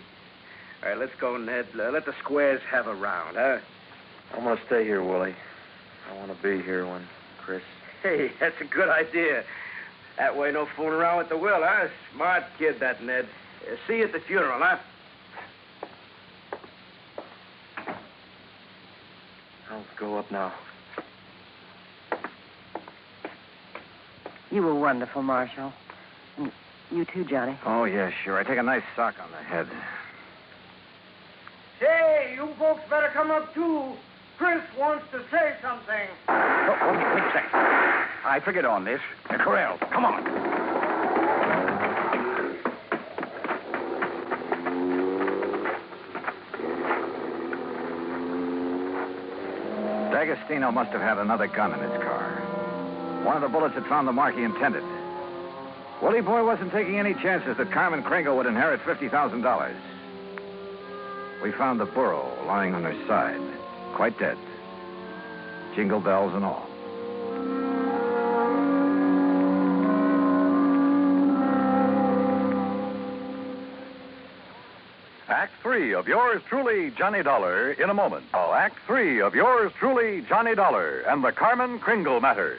All right, let's go, Ned. Let the squares have a round, huh? I'm going to stay here, Willie. I want to be here when Chris... Hey, that's a good idea. That way, no fooling around with the will, huh? Smart kid, that Ned. See you at the funeral, huh? I'll go up now. You were wonderful, Marshal. And you too, Johnny. Oh, yeah, sure. I take a nice sock on the head. Say, you folks better come up, too. Chris wants to say something. Oh, wait a second. I forget on this. The corral. Come on. D'Agostino must have had another gun in his car. One of the bullets had found the mark he intended. Willie Boy wasn't taking any chances that Carmen Kringle would inherit $50,000. We found the burro lying on her side, quite dead. Jingle bells and all. Act 3 of yours truly, Johnny Dollar, in a moment. Oh, Act 3 of yours truly, Johnny Dollar, and the Carmen Kringle matter.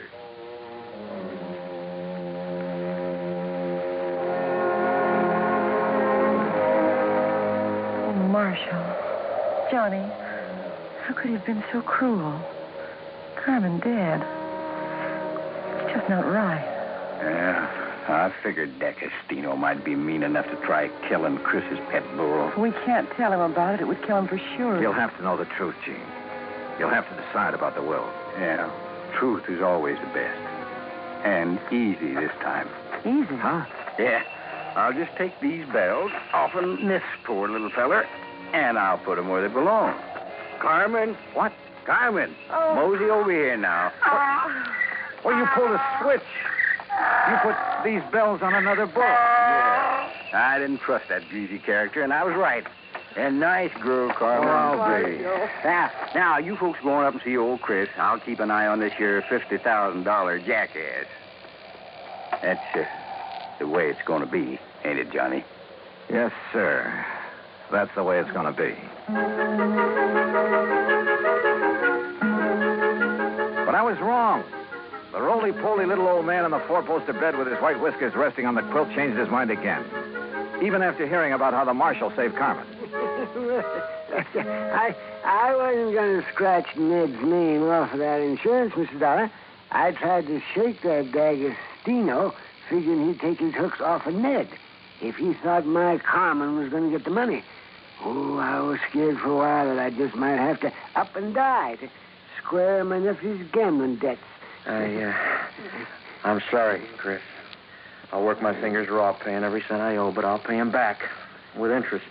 Oh, Marshal. Johnny, how could he have been so cruel? Carmen dead. It's just not right. Yeah, I figured D'Agostino might be mean enough to try killing Chris's pet burro. We can't tell him about it. It would kill him for sure. You'll have to know the truth, Gene. You'll have to decide about the will. Yeah, truth is always the best. And easy this time. Easy? Huh? Yeah. I'll just take these bells off of this poor little feller, and I'll put them where they belong. Carmen? What? Carmen? Oh. Mosey over here now. Well, you pulled a switch. You put these bells on another boat. Yeah. I didn't trust that greasy character, and I was right. And nice girl, Carmen. I'll be. Now, you folks going up and see old Chris. I'll keep an eye on this here $50,000 jackass. That's the way it's going to be, ain't it, Johnny? Yes, sir. That's the way it's going to be. But I was wrong. The roly-poly little old man in the four-poster bed with his white whiskers resting on the quilt changed his mind again. Even after hearing about how the marshal saved Carmen. I wasn't going to scratch Ned's name off of that insurance, Mr. Dollar. I tried to shake that D'Agostino, figuring he'd take his hooks off of Ned if he thought my Carmen was going to get the money. Oh, I was scared for a while that I just might have to up and die to square my nephew's gambling debts. I'm sorry, Chris. I'll work my fingers raw paying every cent I owe, but I'll pay him back with interest.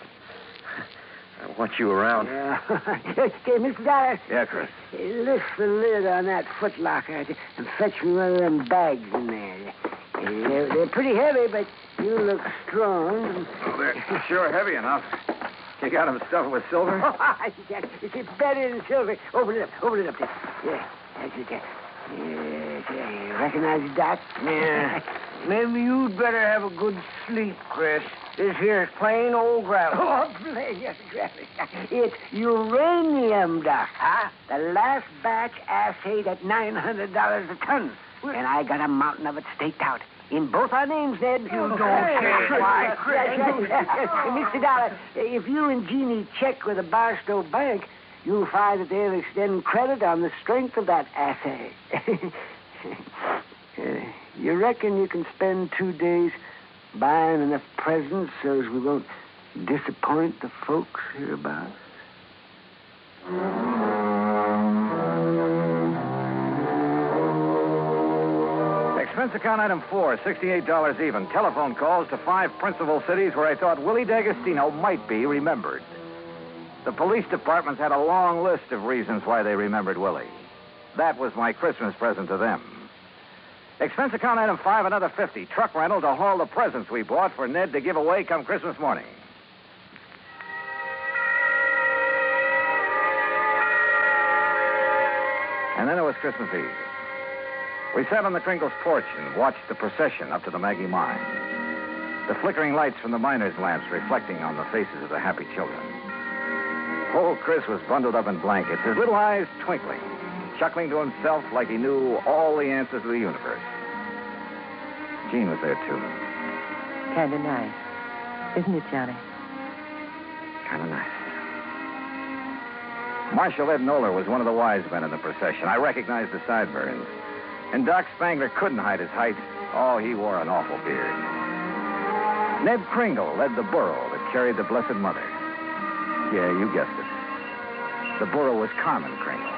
I want you around. Yeah. Okay, Mr. Dollar. Yeah, Chris. Lift the lid on that footlocker and fetch me one of them bags in there. They're pretty heavy, but you look strong. Oh, they're sure heavy enough. You got them stuffed with silver? It's better than silver. Open it up there. Yeah, that's it there. Yes. You recognize it, Doc? Yeah. Maybe you'd better have a good sleep, Chris. This here's plain old gravel. Oh, please, it's uranium, Doc. Huh? The last batch assayed at $900 a ton. And I got a mountain of it staked out. In both our names, Ned. You don't say why, Chris. Mr. Dollar, if you and Jeannie check with the Barstow Bank, you'll find that they'll extend credit on the strength of that assay. You reckon you can spend 2 days buying enough presents so as we won't disappoint the folks hereabouts? Expense account item 4, $68 even. Telephone calls to 5 principal cities where I thought Willie D'Agostino might be remembered. The police departments had a long list of reasons why they remembered Willie. That was my Christmas present to them. Expense account item 5, another $50. Truck rental to haul the presents we bought for Ned to give away come Christmas morning. And then it was Christmas Eve. We sat on the Kringle's porch and watched the procession up to the Maggie mine. The flickering lights from the miners' lamps reflecting on the faces of the happy children. Old Chris was bundled up in blankets, his little eyes twinkling, chuckling to himself like he knew all the answers to the universe. Jean was there, too. Kind of nice. Isn't it, Johnny? Kind of nice. Marshal Ed Noller was one of the wise men in the procession. I recognized the sideburns. And Doc Spangler couldn't hide his height. Oh, he wore an awful beard. Ned Kringle led the burro that carried the Blessed Mother. Yeah, you guessed it. The burro was Carmen Kringle.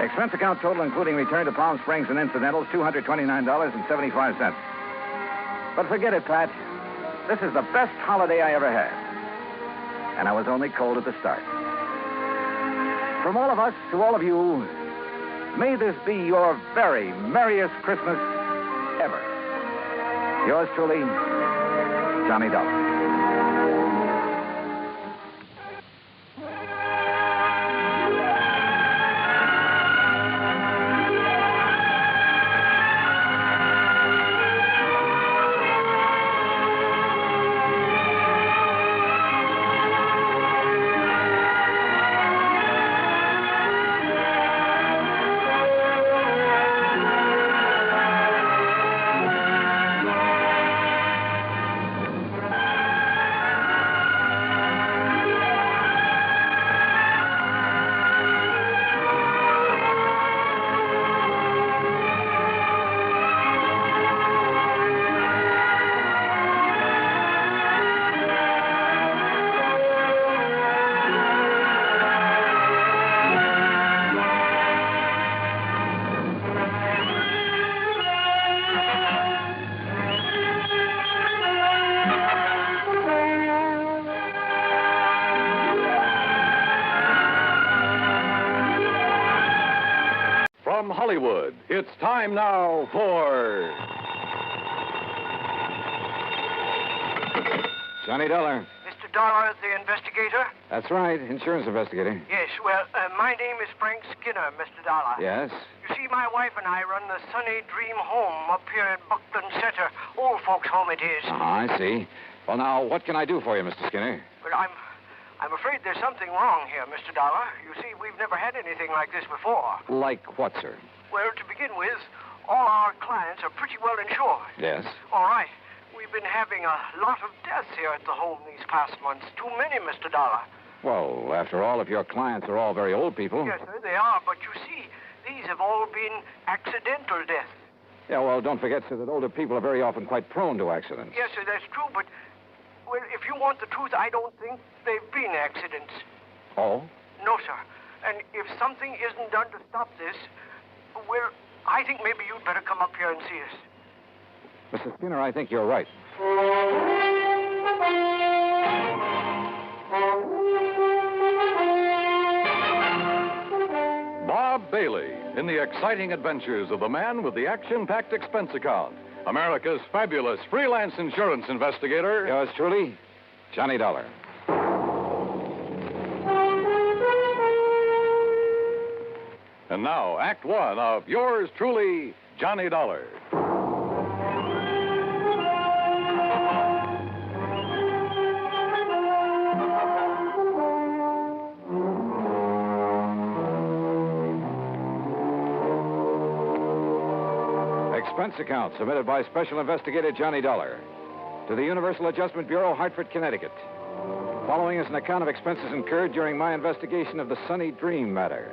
Expense account total, including return to Palm Springs and incidentals, $229.75. But forget it, Pat. This is the best holiday I ever had. And I was only cold at the start. From all of us to all of you, may this be your very merriest Christmas ever. Yours truly, Johnny Dollar. From Hollywood, it's time now for... Johnny Dollar. Mr. Dollar, the investigator? That's right, insurance investigator. Yes, well, my name is Frank Skinner, Mr. Dollar. Yes? You see, my wife and I run the Sunny Dream Home up here in Buckland Center. Old folks' home it is. I see. Well, now, what can I do for you, Mr. Skinner? Well, I'm afraid there's something wrong here, Mr. Dollar. You see, we've never had anything like this before. Like what, sir? Well, to begin with, all our clients are pretty well insured. Yes? All right. We've been having a lot of deaths here at the home these past months. Too many, Mr. Dollar. Well, after all, if your clients are all very old people... Yes, sir, they are. But you see, these have all been accidental deaths. Yeah, well, don't forget, sir, that older people are very often quite prone to accidents. Yes, sir, that's true. But, well, if you want the truth, I don't think they've been accidents. Oh? No, sir. And if something isn't done to stop this, well, I think maybe you'd better come up here and see us. Mr. Skinner, I think you're right. Bob Bailey in the exciting adventures of the man with the action-packed expense account. America's fabulous freelance insurance investigator. Yours truly, Johnny Dollar. And now, Act One of yours truly, Johnny Dollar. Expense account submitted by Special Investigator Johnny Dollar to the Universal Adjustment Bureau, Hartford, Connecticut. Following is an account of expenses incurred during my investigation of the Sunny Dream matter.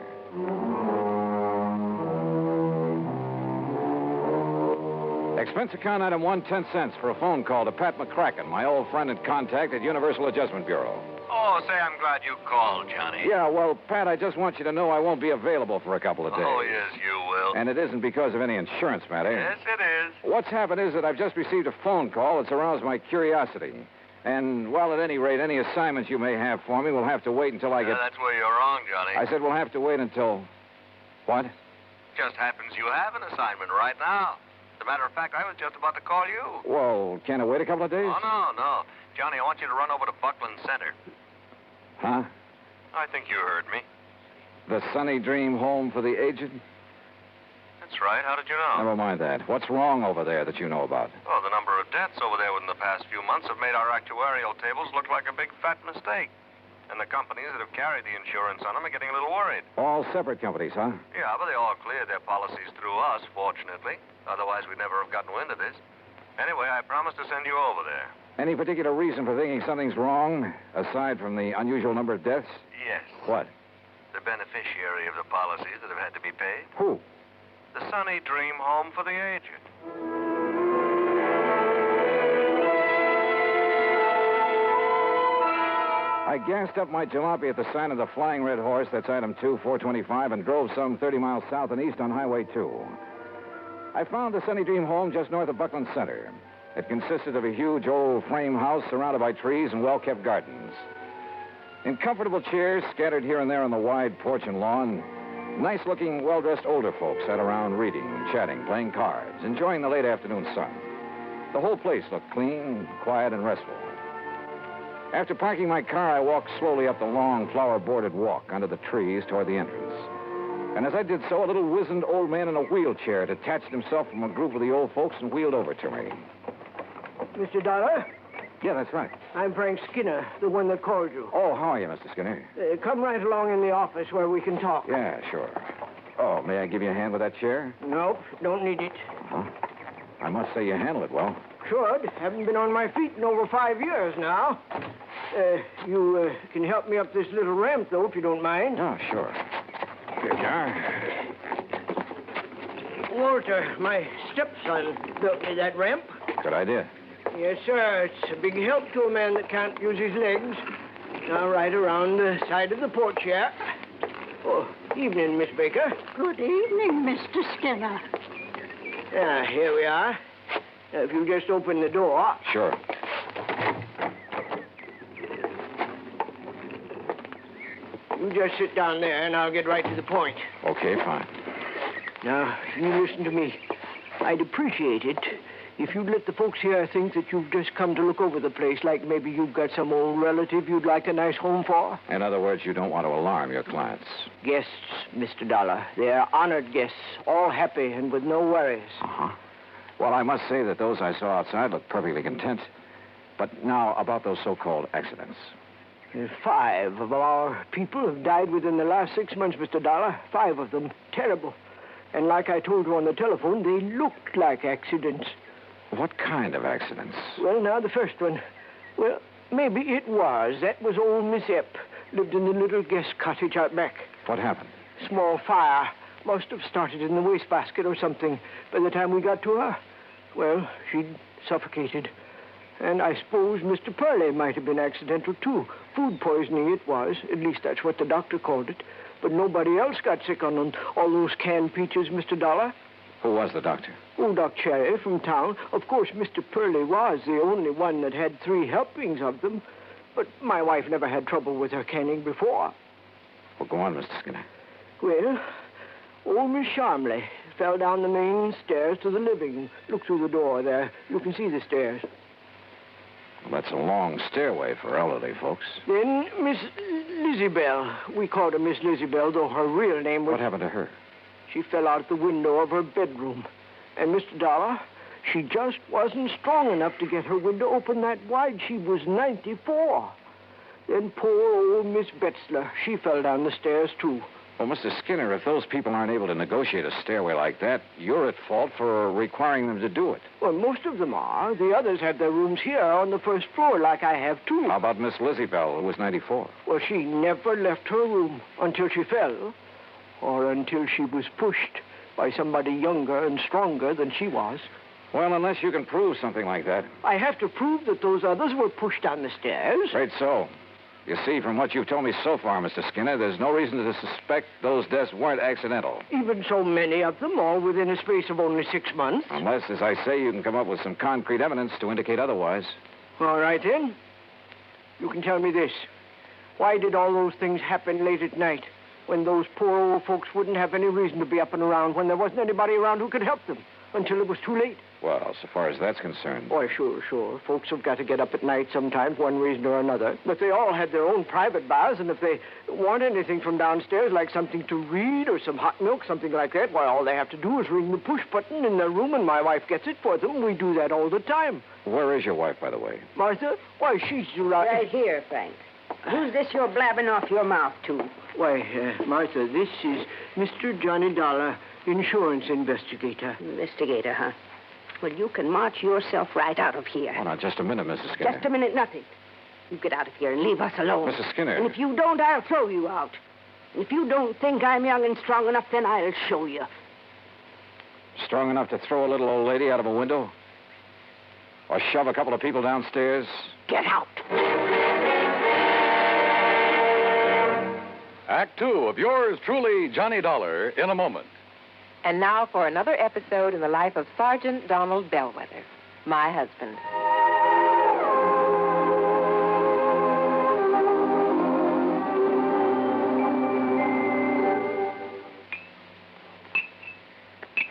Expense account item 1, 10 cents for a phone call to Pat McCracken, my old friend and contact at Universal Adjustment Bureau. Oh, say, I'm glad you called, Johnny. Yeah, well, Pat, I just want you to know I won't be available for a couple of days. Oh, yes, you will. And it isn't because of any insurance matter. Yes, it is. What's happened is that I've just received a phone call that's aroused my curiosity. And, well, at any rate, any assignments you may have for me will have to wait until I get... That's where you're wrong, Johnny. I said we'll have to wait until... What? Just happens you have an assignment right now. As a matter of fact, I was just about to call you. Well, can't I wait a couple of days? Oh, no. Johnny, I want you to run over to Buckland Center. Huh? I think you heard me. The Sunny Dream Home for the Aged? That's right. How did you know? Never mind that. What's wrong over there that you know about? Oh, the number of deaths over there within the past few months have made our actuarial tables look like a big fat mistake. And the companies that have carried the insurance on them are getting a little worried. All separate companies, huh? Yeah, but they all cleared their policies through us, fortunately. Otherwise, we'd never have gotten wind of this. Anyway, I promised to send you over there. Any particular reason for thinking something's wrong, aside from the unusual number of deaths? Yes. What? The beneficiary of the policies that have had to be paid. Who? The Sunny Dream Home for the Aged. I gassed up my jalopy at the sign of the Flying Red Horse, that's item 2, 425, and drove some 30 miles south and east on Highway 2. I found the Sunny Dream Home just north of Buckland Center. It consisted of a huge old frame house surrounded by trees and well-kept gardens. In comfortable chairs scattered here and there on the wide porch and lawn, nice-looking, well-dressed older folks sat around reading, chatting, playing cards, enjoying the late afternoon sun. The whole place looked clean, quiet, and restful. After parking my car, I walked slowly up the long, flower-bordered walk under the trees toward the entrance. And as I did so, a little wizened old man in a wheelchair detached himself from a group of the old folks and wheeled over to me. Mr. Dollar? Yeah, that's right. I'm Frank Skinner, the one that called you. Oh, how are you, Mr. Skinner? Come right along in the office where we can talk. Yeah, sure. Oh, may I give you a hand with that chair? Nope, don't need it. Huh? I must say you handle it well. Should. Haven't been on my feet in over 5 years now. You can help me up this little ramp, though, if you don't mind. Oh, sure. Here you are. Walter, my stepson, built me that ramp. Good idea. Yes, sir. It's a big help to a man that can't use his legs. Now, right around the side of the porch here. Oh, evening, Miss Baker. Good evening, Mr. Skinner. Here we are. If you just open the door. Sure. You just sit down there, and I'll get right to the point. Okay, fine. Now, you listen to me. I'd appreciate it if you'd let the folks here think that you've just come to look over the place, like maybe you've got some old relative you'd like a nice home for. In other words, you don't want to alarm your clients. Guests, Mr. Dollar. They're honored guests, all happy and with no worries. Uh-huh. Well, I must say that those I saw outside looked perfectly content. But now, about those so-called accidents. 5 of our people have died within the last 6 months, Mr. Dollar. 5 of them. Terrible. And like I told you on the telephone, they looked like accidents. What kind of accidents? Well, now, the first one. Well, maybe it was. That was old Miss Epp. Lived in the little guest cottage out back. What happened? Small fire. Must have started in the wastebasket or something by the time we got to her. Well, she'd suffocated. And I suppose Mr. Purley might have been accidental, too. Food poisoning it was. At least that's what the doctor called it. But nobody else got sick on all those canned peaches, Mr. Dollar. Who was the doctor? Oh, Doc Cherry from town. Of course, Mr. Purley was the only one that had 3 helpings of them. But my wife never had trouble with her canning before. Well, go on, Mr. Skinner. Well, old Miss Sharmley fell down the main stairs to the living. Look through the door there. You can see the stairs. Well, that's a long stairway for elderly folks. Then Miss Lizzie Bell. We called her Miss Lizzie Bell, though her real name was... What happened to her? She fell out the window of her bedroom. And, Mr. Dollar, she just wasn't strong enough to get her window open that wide. She was 94. Then poor old Miss Betzler, she fell down the stairs, too. Well, Mr. Skinner, if those people aren't able to negotiate a stairway like that, you're at fault for requiring them to do it. Well, most of them are. The others had their rooms here on the first floor, like I have, too. How about Miss Lizzie Bell, who was 94? Well, she never left her room until she fell, or until she was pushed by somebody younger and stronger than she was. Well, unless you can prove something like that. I have to prove that those others were pushed down the stairs. Afraid so. You see, from what you've told me so far, Mr. Skinner, there's no reason to suspect those deaths weren't accidental. Even so many of them, all within a space of only 6 months. Unless, as I say, you can come up with some concrete evidence to indicate otherwise. All right, then. You can tell me this. Why did all those things happen late at night, when those poor old folks wouldn't have any reason to be up and around, when there wasn't anybody around who could help them, until it was too late? Well, so far as that's concerned... Why, sure. Folks have got to get up at night sometimes, one reason or another. But they all had their own private baths, and if they want anything from downstairs, like something to read or some hot milk, something like that, why, all they have to do is ring the push button in their room, and my wife gets it for them. We do that all the time. Where is your wife, by the way? Martha? Why, she's right here, Frank. Who's this you're blabbing off your mouth to? Why, Martha, this is Mr. Johnny Dollar, insurance investigator. Investigator, huh? Well, you can march yourself right out of here. Oh, now, just a minute, Mrs. Skinner. Just a minute, nothing. You get out of here and leave us alone. Mrs. Skinner. And if you don't, I'll throw you out. And if you don't think I'm young and strong enough, then I'll show you. Strong enough to throw a little old lady out of a window? Or shove a couple of people downstairs? Get out. Act 2 of yours truly, Johnny Dollar, in a moment. And now for another episode in the life of Sergeant Donald Bellwether, my husband.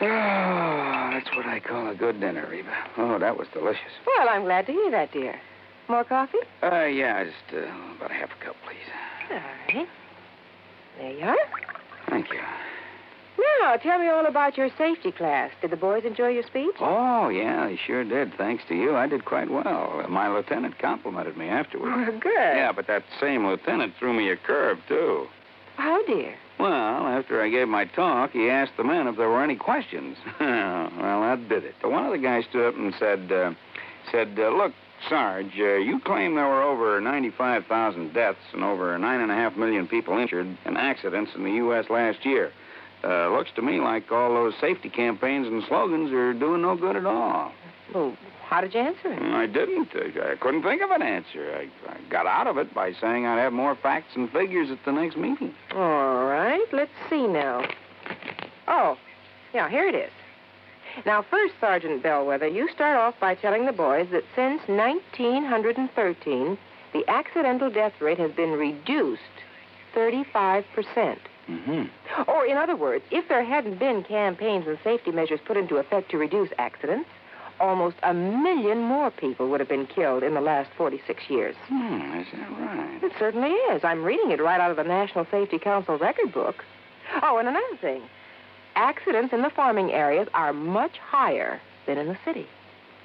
Oh, that's what I call a good dinner, Reba. Oh, that was delicious. Well, I'm glad to hear that, dear. More coffee? Yeah, just about a half a cup, please. All right. There you are. Thank you. Now, tell me all about your safety class. Did the boys enjoy your speech? Oh, yeah, they sure did. Thanks to you, I did quite well. My lieutenant complimented me afterwards. Oh, good. Yeah, but that same lieutenant threw me a curve, too. How, dear? Well, after I gave my talk, he asked the men if there were any questions. Well, that did it. One of the guys stood up and said, look, Sarge, you claim there were over 95,000 deaths and over 9.5 million people injured in accidents in the U.S. last year. Looks to me like all those safety campaigns and slogans are doing no good at all. Well, how did you answer him? I didn't. I couldn't think of an answer. I got out of it by saying I'd have more facts and figures at the next meeting. All right, let's see now. Oh, yeah, here it is. Now, first, Sergeant Bellwether, you start off by telling the boys that since 1913, the accidental death rate has been reduced 35%. Mm-hmm. Or, in other words, if there hadn't been campaigns and safety measures put into effect to reduce accidents, almost 1 million more people would have been killed in the last 46 years. Is that right? It certainly is. I'm reading it right out of the National Safety Council record book. Oh, and another thing. Accidents in the farming areas are much higher than in the city.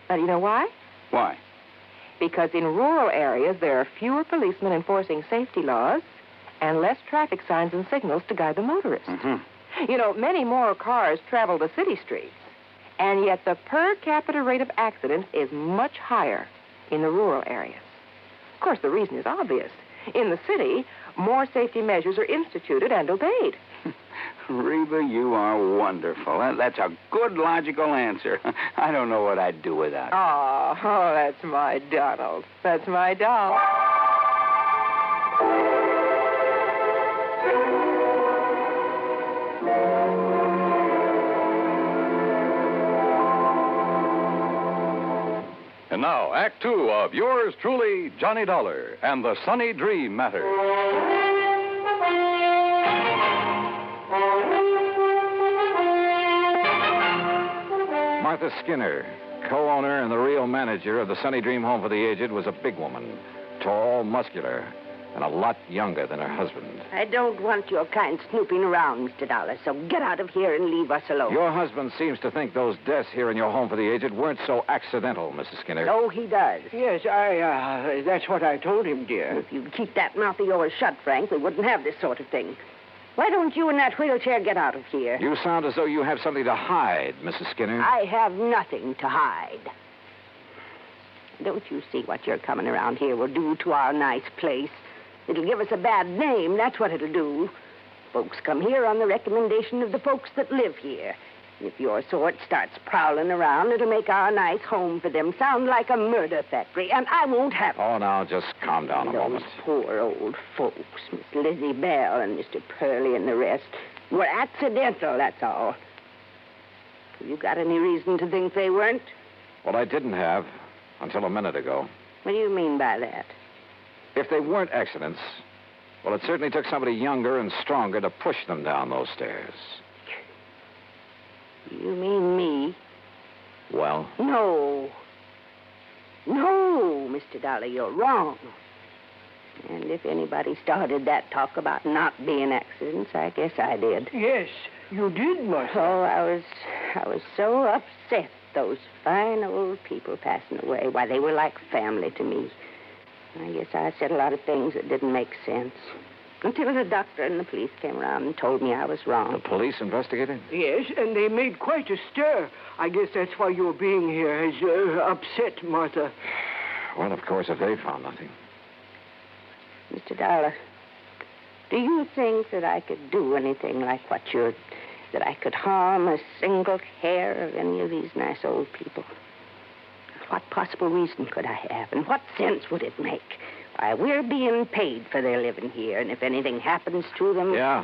Now, do you know why? Why? Because in rural areas, there are fewer policemen enforcing safety laws and less traffic signs and signals to guide the motorists. Mm-hmm. You know, many more cars travel the city streets, and yet the per capita rate of accidents is much higher in the rural areas. Of course, the reason is obvious. In the city, more safety measures are instituted and obeyed. Reba, you are wonderful. That's a good, logical answer. I don't know what I'd do without it. Oh, that's my Donald. That's my doll. And now, Act 2 of yours truly, Johnny Dollar, and the Sunny Dream Matter. Martha Skinner, co-owner and the real manager of the Sunny Dream Home for the Aged, was a big woman, tall, muscular. and a lot younger than her husband. I don't want your kind snooping around, Mr. Dollar, so get out of here and leave us alone. Your husband seems to think those deaths here in your home for the aged weren't so accidental, Mrs. Skinner. So he does. Yes, that's what I told him, dear. If you'd keep that mouth of yours shut, Frank, we wouldn't have this sort of thing. Why don't you in that wheelchair get out of here? You sound as though you have something to hide, Mrs. Skinner. I have nothing to hide. Don't you see what your coming around here will do to our nice place? It'll give us a bad name, that's what it'll do. Folks come here on the recommendation of the folks that live here. If your sort starts prowling around, it'll make our nice home for them sound like a murder factory, and I won't have it. Oh, now, just calm down a moment. Those poor old folks, Miss Lizzie Bell and Mr. Purley and the rest, were accidental, that's all. You got any reason to think they weren't? Well, I didn't have until a minute ago. What do you mean by that? If they weren't accidents, well, it certainly took somebody younger and stronger to push them down those stairs. You mean me? Well? No. No, Mr. Dollar, you're wrong. And if anybody started that talk about not being accidents, I guess I did. Yes, you did, Martha. Oh, I was so upset, those fine old people passing away. Why, they were like family to me. I guess I said a lot of things that didn't make sense. Until the doctor and the police came around and told me I was wrong. The police investigated? Yes, and they made quite a stir. I guess that's why your being here has upset Martha. Well, of course, if they found nothing. Mr. Dollar, do you think that I could do anything like what you're... that I could harm a single hair of any of these nice old people? What possible reason could I have, and what sense would it make? Why, we're being paid for their living here, and if anything happens to them... Yeah.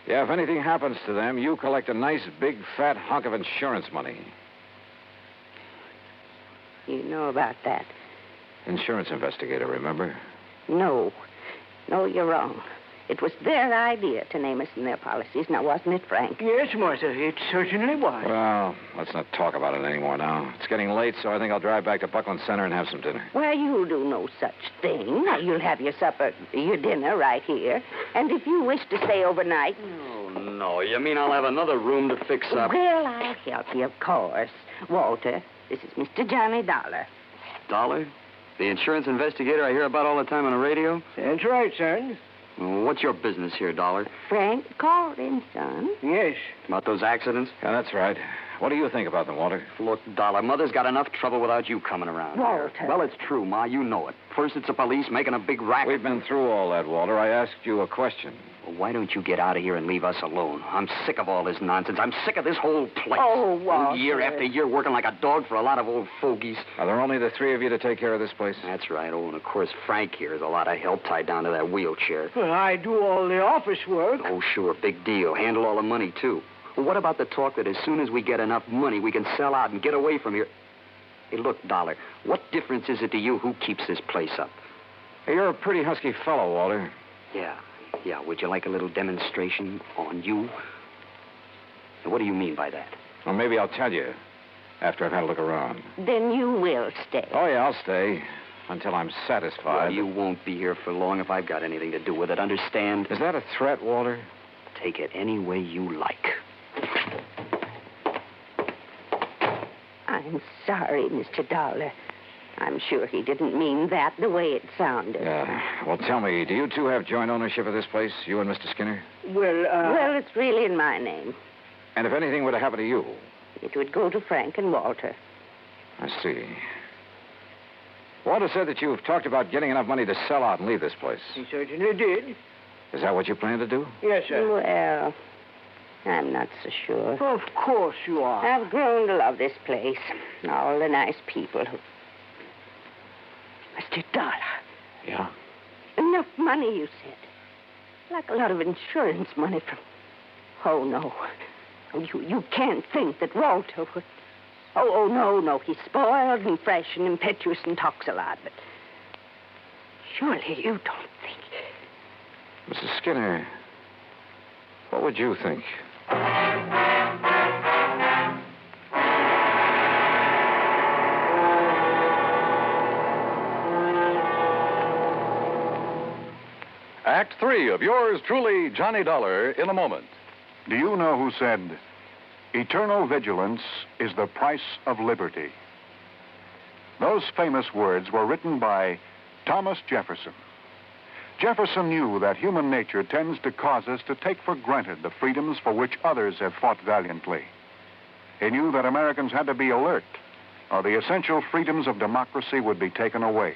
Yeah, if anything happens to them, you collect a nice, big, fat hunk of insurance money. You know about that? Insurance investigator, remember? No. No, you're wrong. It was their idea to name us in their policies, now wasn't it, Frank? Yes, Martha, it certainly was. Well, let's not talk about it anymore now. It's getting late, so I think I'll drive back to Buckland Center and have some dinner. Why, you'll do no such thing. You'll have your dinner right here. And if you wish to stay overnight... No, you mean I'll have another room to fix up? Well, I'll help you, of course. Walter, this is Mr. Johnny Dollar. Dollar? The insurance investigator I hear about all the time on the radio? That's right, son. What's your business here, Dollar? Frank called in, son. Yes. About those accidents? Yeah, that's right. What do you think about them, Walter? Look, Dollar, Mother's got enough trouble without you coming around Walter. here. Well, it's true, Ma. You know it. First it's the police making a big racket. We've been through all that, Walter. I asked you a question. Well, why don't you get out of here and leave us alone? I'm sick of all this nonsense. I'm sick of this whole place. Oh, Walter. Year after year working like a dog for a lot of old fogies. Are there only the three of you to take care of this place? That's right. Oh, and of course, Frank here is a lot of help tied down to that wheelchair. Well, I do all the office work. Oh, sure. Big deal. Handle all the money, too. Well, what about the talk that as soon as we get enough money, we can sell out and get away from here? Hey, look, Dollar, what difference is it to you who keeps this place up? Hey, you're a pretty husky fellow, Walter. Yeah. Would you like a little demonstration on you? Now, what do you mean by that? Well, maybe I'll tell you after I've had a look around. Then you will stay. Oh, yeah, I'll stay until I'm satisfied. Well, you won't be here for long if I've got anything to do with it, understand? Is that a threat, Walter? Take it any way you like. I'm sorry, Mr. Dollar. I'm sure he didn't mean that the way it sounded. Yeah. Well, tell me, do you two have joint ownership of this place, you and Mr. Skinner? Well, it's really in my name. And if anything were to happen to you? It would go to Frank and Walter. I see. Walter said that you've talked about getting enough money to sell out and leave this place. He certainly did. Is that what you plan to do? Yes, sir. Well, I'm not so sure. Of course you are. I've grown to love this place. All the nice people who... Mr. Dollar. Yeah? Enough money, you said. Like a lot of insurance money from... Oh, no. You can't think that Walter would... Oh, no. He's spoiled and fresh and impetuous and talks a lot, but... Surely you don't think... Mrs. Skinner, what would you think? Act 3 of yours truly, Johnny Dollar, in a moment. Do you know who said, eternal vigilance is the price of liberty? Those famous words were written by Thomas Jefferson. Jefferson knew that human nature tends to cause us to take for granted the freedoms for which others have fought valiantly. He knew that Americans had to be alert, or the essential freedoms of democracy would be taken away.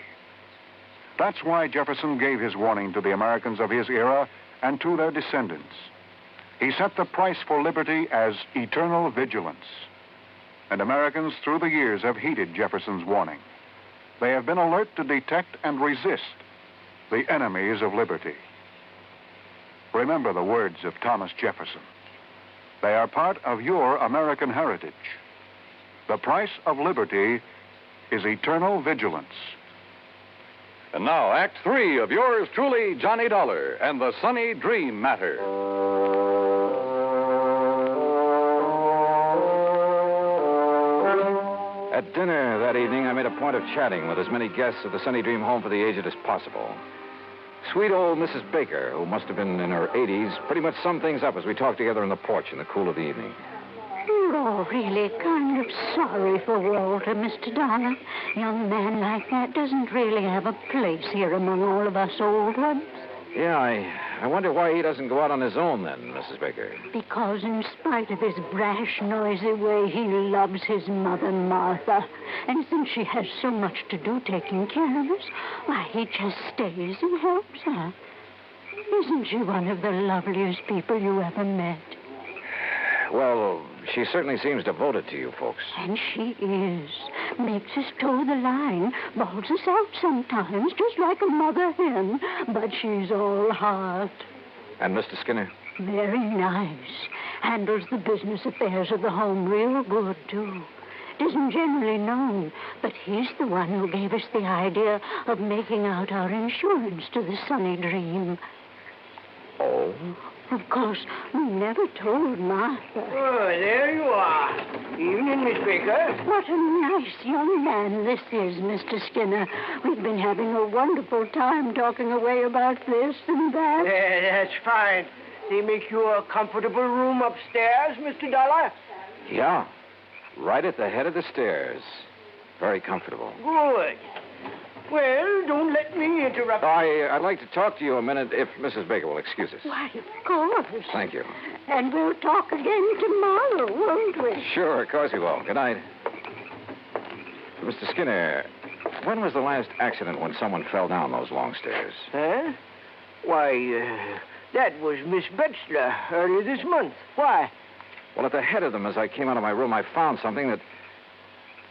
That's why Jefferson gave his warning to the Americans of his era and to their descendants. He set the price for liberty as eternal vigilance. And Americans through the years have heeded Jefferson's warning. They have been alert to detect and resist the enemies of liberty. Remember the words of Thomas Jefferson. They are part of your American heritage. The price of liberty is eternal vigilance. And now, Act 3 of yours truly, Johnny Dollar, and the Sunny Dream Matter. At dinner that evening, I made a point of chatting with as many guests of the Sunny Dream Home for the Aged as possible. Sweet old Mrs. Baker, who must have been in her 80s, pretty much summed things up as we talked together on the porch in the cool of the evening. We're all really kind of sorry for Walter, Mr. Dollar. Young man like that doesn't really have a place here among all of us old ones. Yeah, I wonder why he doesn't go out on his own then, Mrs. Baker. Because in spite of his brash, noisy way, he loves his mother, Martha. And since she has so much to do taking care of us, why, he just stays and helps her. Isn't she one of the loveliest people you ever met? Well, she certainly seems devoted to you folks. And she is. Makes us toe the line, bawls us out sometimes, just like a mother hen. But she's all heart. And Mr. Skinner? Very nice. Handles the business affairs of the home real good, too. It isn't generally known, but he's the one who gave us the idea of making out our insurance to the Sunny Dream. Oh? Of course, we never told Martha. Oh, there you are. Evening, Miss Baker. What a nice young man this is, Mr. Skinner. We've been having a wonderful time talking away about this and that. Yeah, that's fine. They make you a comfortable room upstairs, Mr. Dollar? Yeah, right at the head of the stairs. Very comfortable. Good. Well, don't let me interrupt. I'd like to talk to you a minute if Mrs. Baker will excuse us. Why, of course. Thank you. And we'll talk again tomorrow, won't we? Sure, of course we will. Good night. Mr. Skinner, when was the last accident when someone fell down those long stairs? Huh? Why, that was Miss Betzler earlier this month. Why? Well, at the head of them, as I came out of my room, I found something that,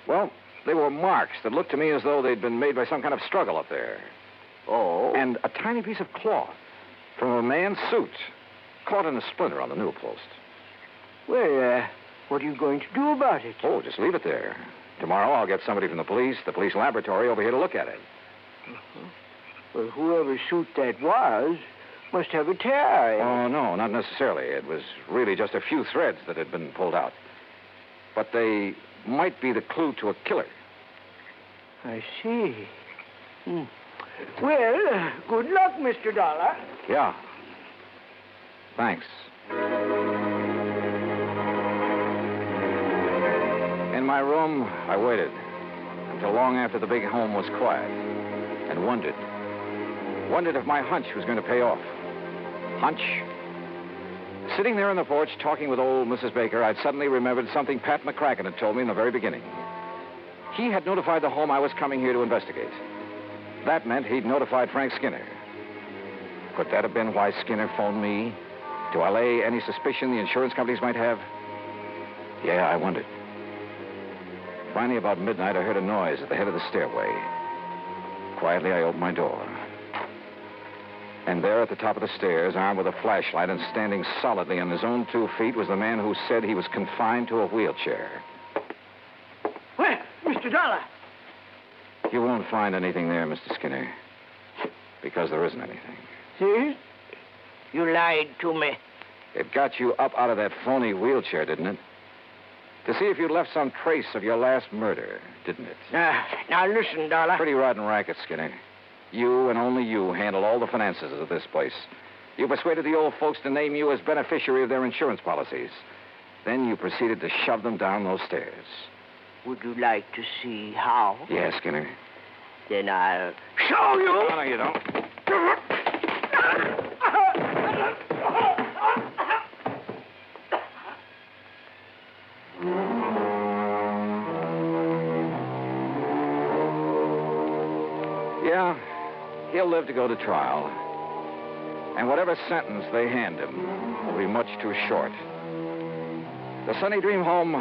well, they were marks that looked to me as though they'd been made by some kind of struggle up there. Oh? And a tiny piece of cloth from a man's suit caught in a splinter on the newel post. Well, what are you going to do about it? Oh, just leave it there. Tomorrow I'll get somebody from the police laboratory over here to look at it. Uh-huh. Well, whoever suit that was must have a tear. Oh, no, not necessarily. It was really just a few threads that had been pulled out. But they might be the clue to a killer. I see. Well, good luck, Mr. Dollar. Yeah. Thanks. In my room, I waited until long after the big home was quiet and wondered if my hunch was going to pay off. Hunch? Sitting there on the porch talking with old Mrs. Baker, I'd suddenly remembered something Pat McCracken had told me in the very beginning. He had notified the home I was coming here to investigate. That meant he'd notified Frank Skinner. Could that have been why Skinner phoned me? To allay any suspicion the insurance companies might have? Yeah, I wondered. Finally, about midnight, I heard a noise at the head of the stairway. Quietly, I opened my door. And there at the top of the stairs, armed with a flashlight and standing solidly on his own 2 feet, was the man who said he was confined to a wheelchair. Well, Mr. Dollar. You won't find anything there, Mr. Skinner. Because there isn't anything. See? You lied to me. It got you up out of that phony wheelchair, didn't it? To see if you left some trace of your last murder, didn't it? Now listen, Dollar. Pretty rotten racket, Skinner. You and only you handle all the finances of this place. You persuaded the old folks to name you as beneficiary of their insurance policies. Then you proceeded to shove them down those stairs. Would you like to see how? Yes, Skinner. Then I'll show you. No, you don't. Yeah, he'll live to go to trial. And whatever sentence they hand him will be much too short. The Sunny Dream home,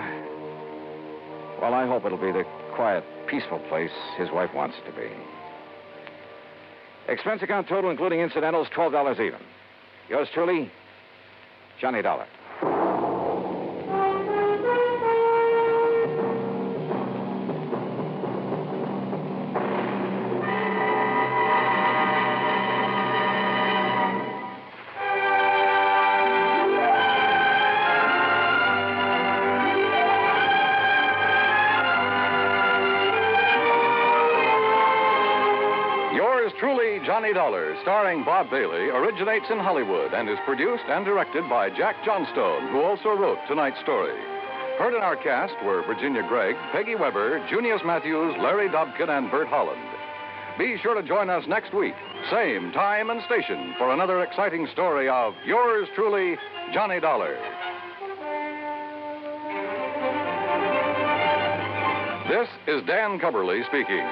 well, I hope it'll be the quiet, peaceful place his wife wants it to be. Expense account total, including incidentals, $12 even. Yours truly, Johnny Dollar. Johnny Dollar, starring Bob Bailey, originates in Hollywood and is produced and directed by Jack Johnstone, who also wrote tonight's story. Heard in our cast were Virginia Gregg, Peggy Weber, Junius Matthews, Larry Dobkin, and Bert Holland. Be sure to join us next week, same time and station, for another exciting story of yours truly, Johnny Dollar. This is Dan Cubberly speaking.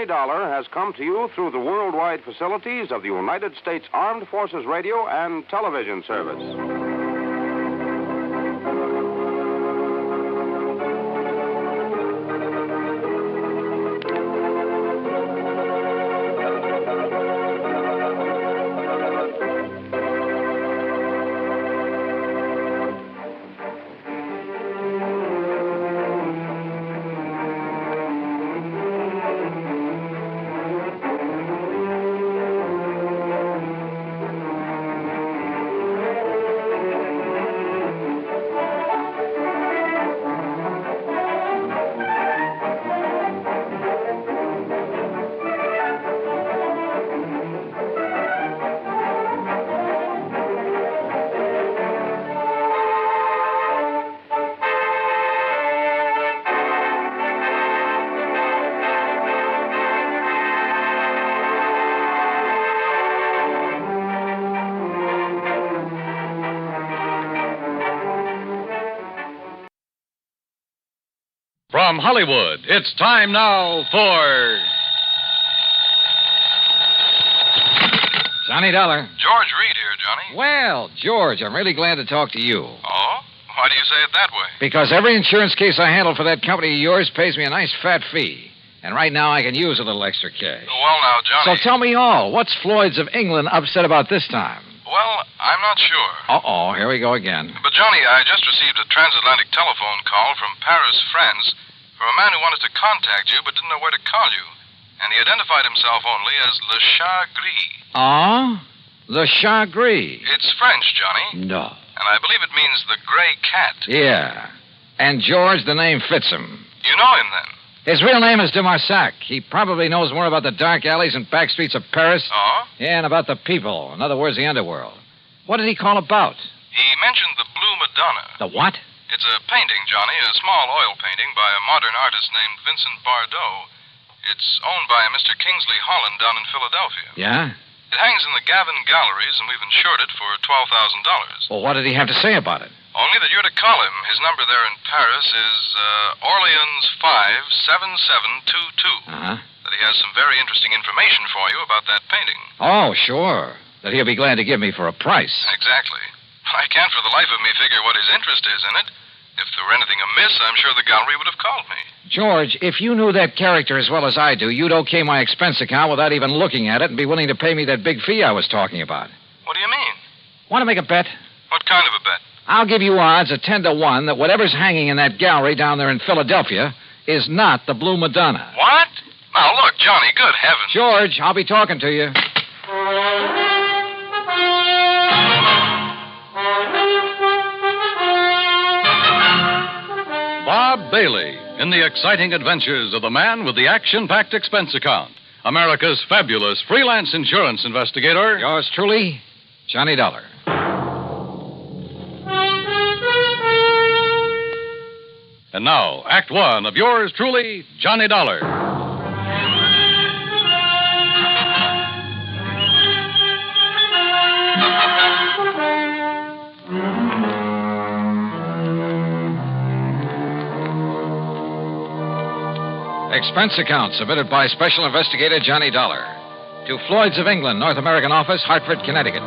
Dollar has come to you through the worldwide facilities of the United States Armed Forces Radio and Television Service. From Hollywood, it's time now for... Johnny Dollar. George Reed here, Johnny. Well, George, I'm really glad to talk to you. Oh? Why do you say it that way? Because every insurance case I handle for that company of yours pays me a nice fat fee. And right now I can use a little extra cash. Well, now, Johnny... So tell me all. What's Floyd's of England upset about this time? Well, I'm not sure. Uh-oh, here we go again. But, Johnny, I just received a transatlantic telephone call from Paris, France, from a man who wanted to contact you but didn't know where to call you. And he identified himself only as Le Chat Gris. Ah? Le Chat Gris? It's French, Johnny. No. And I believe it means the gray cat. Yeah. And George, the name fits him. You know him, then? His real name is de Marsac. He probably knows more about the dark alleys and back streets of Paris. Oh? Yeah, and about the people. In other words, the underworld. What did he call about? He mentioned the Blue Madonna. The what? It's a painting, Johnny, a small oil painting by a modern artist named Vincent Bardot. It's owned by a Mr. Kingsley Holland down in Philadelphia. Yeah? It hangs in the Gavin Galleries, and we've insured it for $12,000. Well, what did he have to say about it? Only that you're to call him. His number there in Paris is Orleans 57722. Uh-huh. That he has some very interesting information for you about that painting. Oh, sure. That he'll be glad to give me for a price. Exactly. I can't for the life of me figure what his interest is in it, If there were anything amiss, I'm sure the gallery would have called me. George, if you knew that character as well as I do, you'd okay my expense account without even looking at it and be willing to pay me that big fee I was talking about. What do you mean? Want to make a bet? What kind of a bet? I'll give you odds of 10 to 1 that whatever's hanging in that gallery down there in Philadelphia is not the Blue Madonna. What? Now, look, Johnny, good heavens. George, I'll be talking to you. Bob Bailey in the exciting adventures of the man with the action-packed expense account. America's fabulous freelance insurance investigator. Yours truly, Johnny Dollar. And now, Act One of yours truly, Johnny Dollar. Expense account submitted by Special Investigator Johnny Dollar to Floyd's of England, North American Office, Hartford, Connecticut.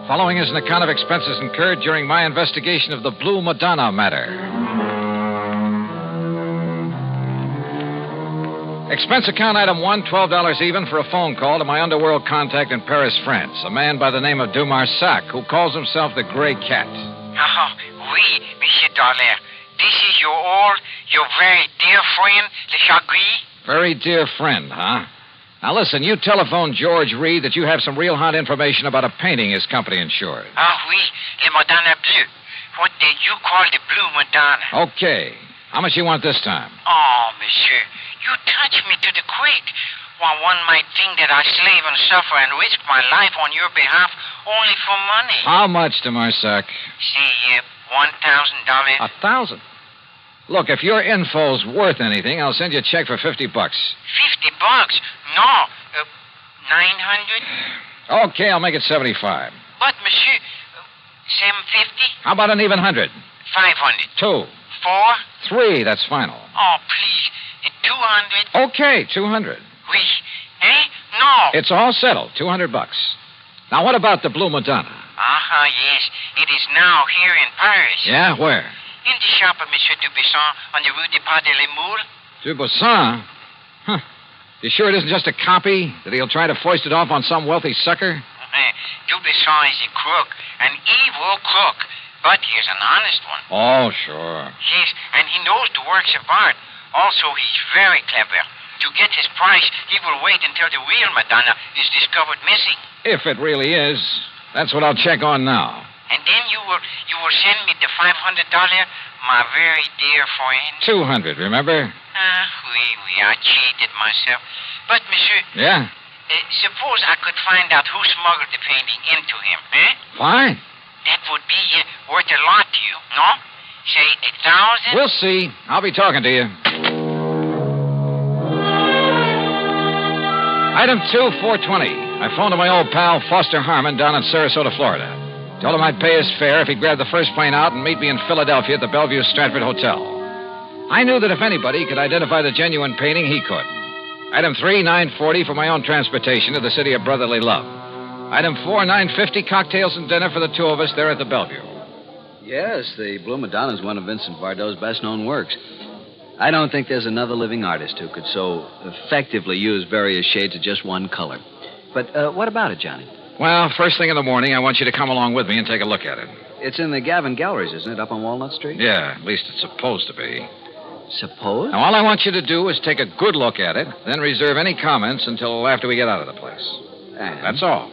Following is an account of expenses incurred during my investigation of the Blue Madonna matter. Expense account item 1, $12 even for a phone call to my underworld contact in Paris, France, a man by the name of Dumarsac, who calls himself the Gray Cat. Oh, oui, Monsieur Dollar. This is your very dear friend, Le Chagris? Very dear friend, huh? Now listen, you telephoned George Reed that you have some real hot information about a painting his company insured. Ah, oui, Le Madonna Bleu. What did you call the Blue Madonna? Okay. How much you want this time? Oh, monsieur, you touch me to the quick. Well, one might think that I slave and suffer and risk my life on your behalf only for money. How much, Dumarsac? Say, $1,000. $1,000? Look, if your info's worth anything, I'll send you a check for $50. $50? No. 900? Okay, I'll make it 75. But, monsieur, 750? How about an even 100? 500. 2. 4? 3, that's final. Oh, please. 200? Okay, 200. Oui. Eh? No. It's all settled, $200. Now, what about the Blue Madonna? Yes. It is now here in Paris. Yeah, where? In the shop of Monsieur Dubuisson on the Rue des Pas de la Moule. Dubuisson? Huh. You sure it isn't just a copy? That he'll try to foist it off on some wealthy sucker? Dubuisson is a crook, an evil crook. But he's an honest one. Oh, sure. Yes, and he knows the works of art. Also, he's very clever. To get his price, he will wait until the real Madonna is discovered missing. If it really is. That's what I'll check on now. And then you will send me the $500, my very dear friend. 200, remember? Oui, I cheated myself. But, monsieur... Yeah? Suppose I could find out who smuggled the painting into him, eh? Fine. That would be worth a lot to you, no? Say, 1,000? We'll see. I'll be talking to you. Item 2, 420. I phoned to my old pal, Foster Harmon, down in Sarasota, Florida. Told him I'd pay his fare if he'd grab the first plane out and meet me in Philadelphia at the Bellevue Stratford Hotel. I knew that if anybody could identify the genuine painting, he could. Item 3, $9.40 for my own transportation to the city of brotherly love. Item 4, $9.50, cocktails and dinner for the two of us there at the Bellevue. Yes, the Blue Madonna is one of Vincent Bardot's best-known works. I don't think there's another living artist who could so effectively use various shades of just one color. But what about it, Johnny? Well, first thing in the morning, I want you to come along with me and take a look at it. It's in the Gavin Galleries, isn't it, up on Walnut Street? Yeah, at least it's supposed to be. Suppose? Now, all I want you to do is take a good look at it, then reserve any comments until after we get out of the place. And? That's all.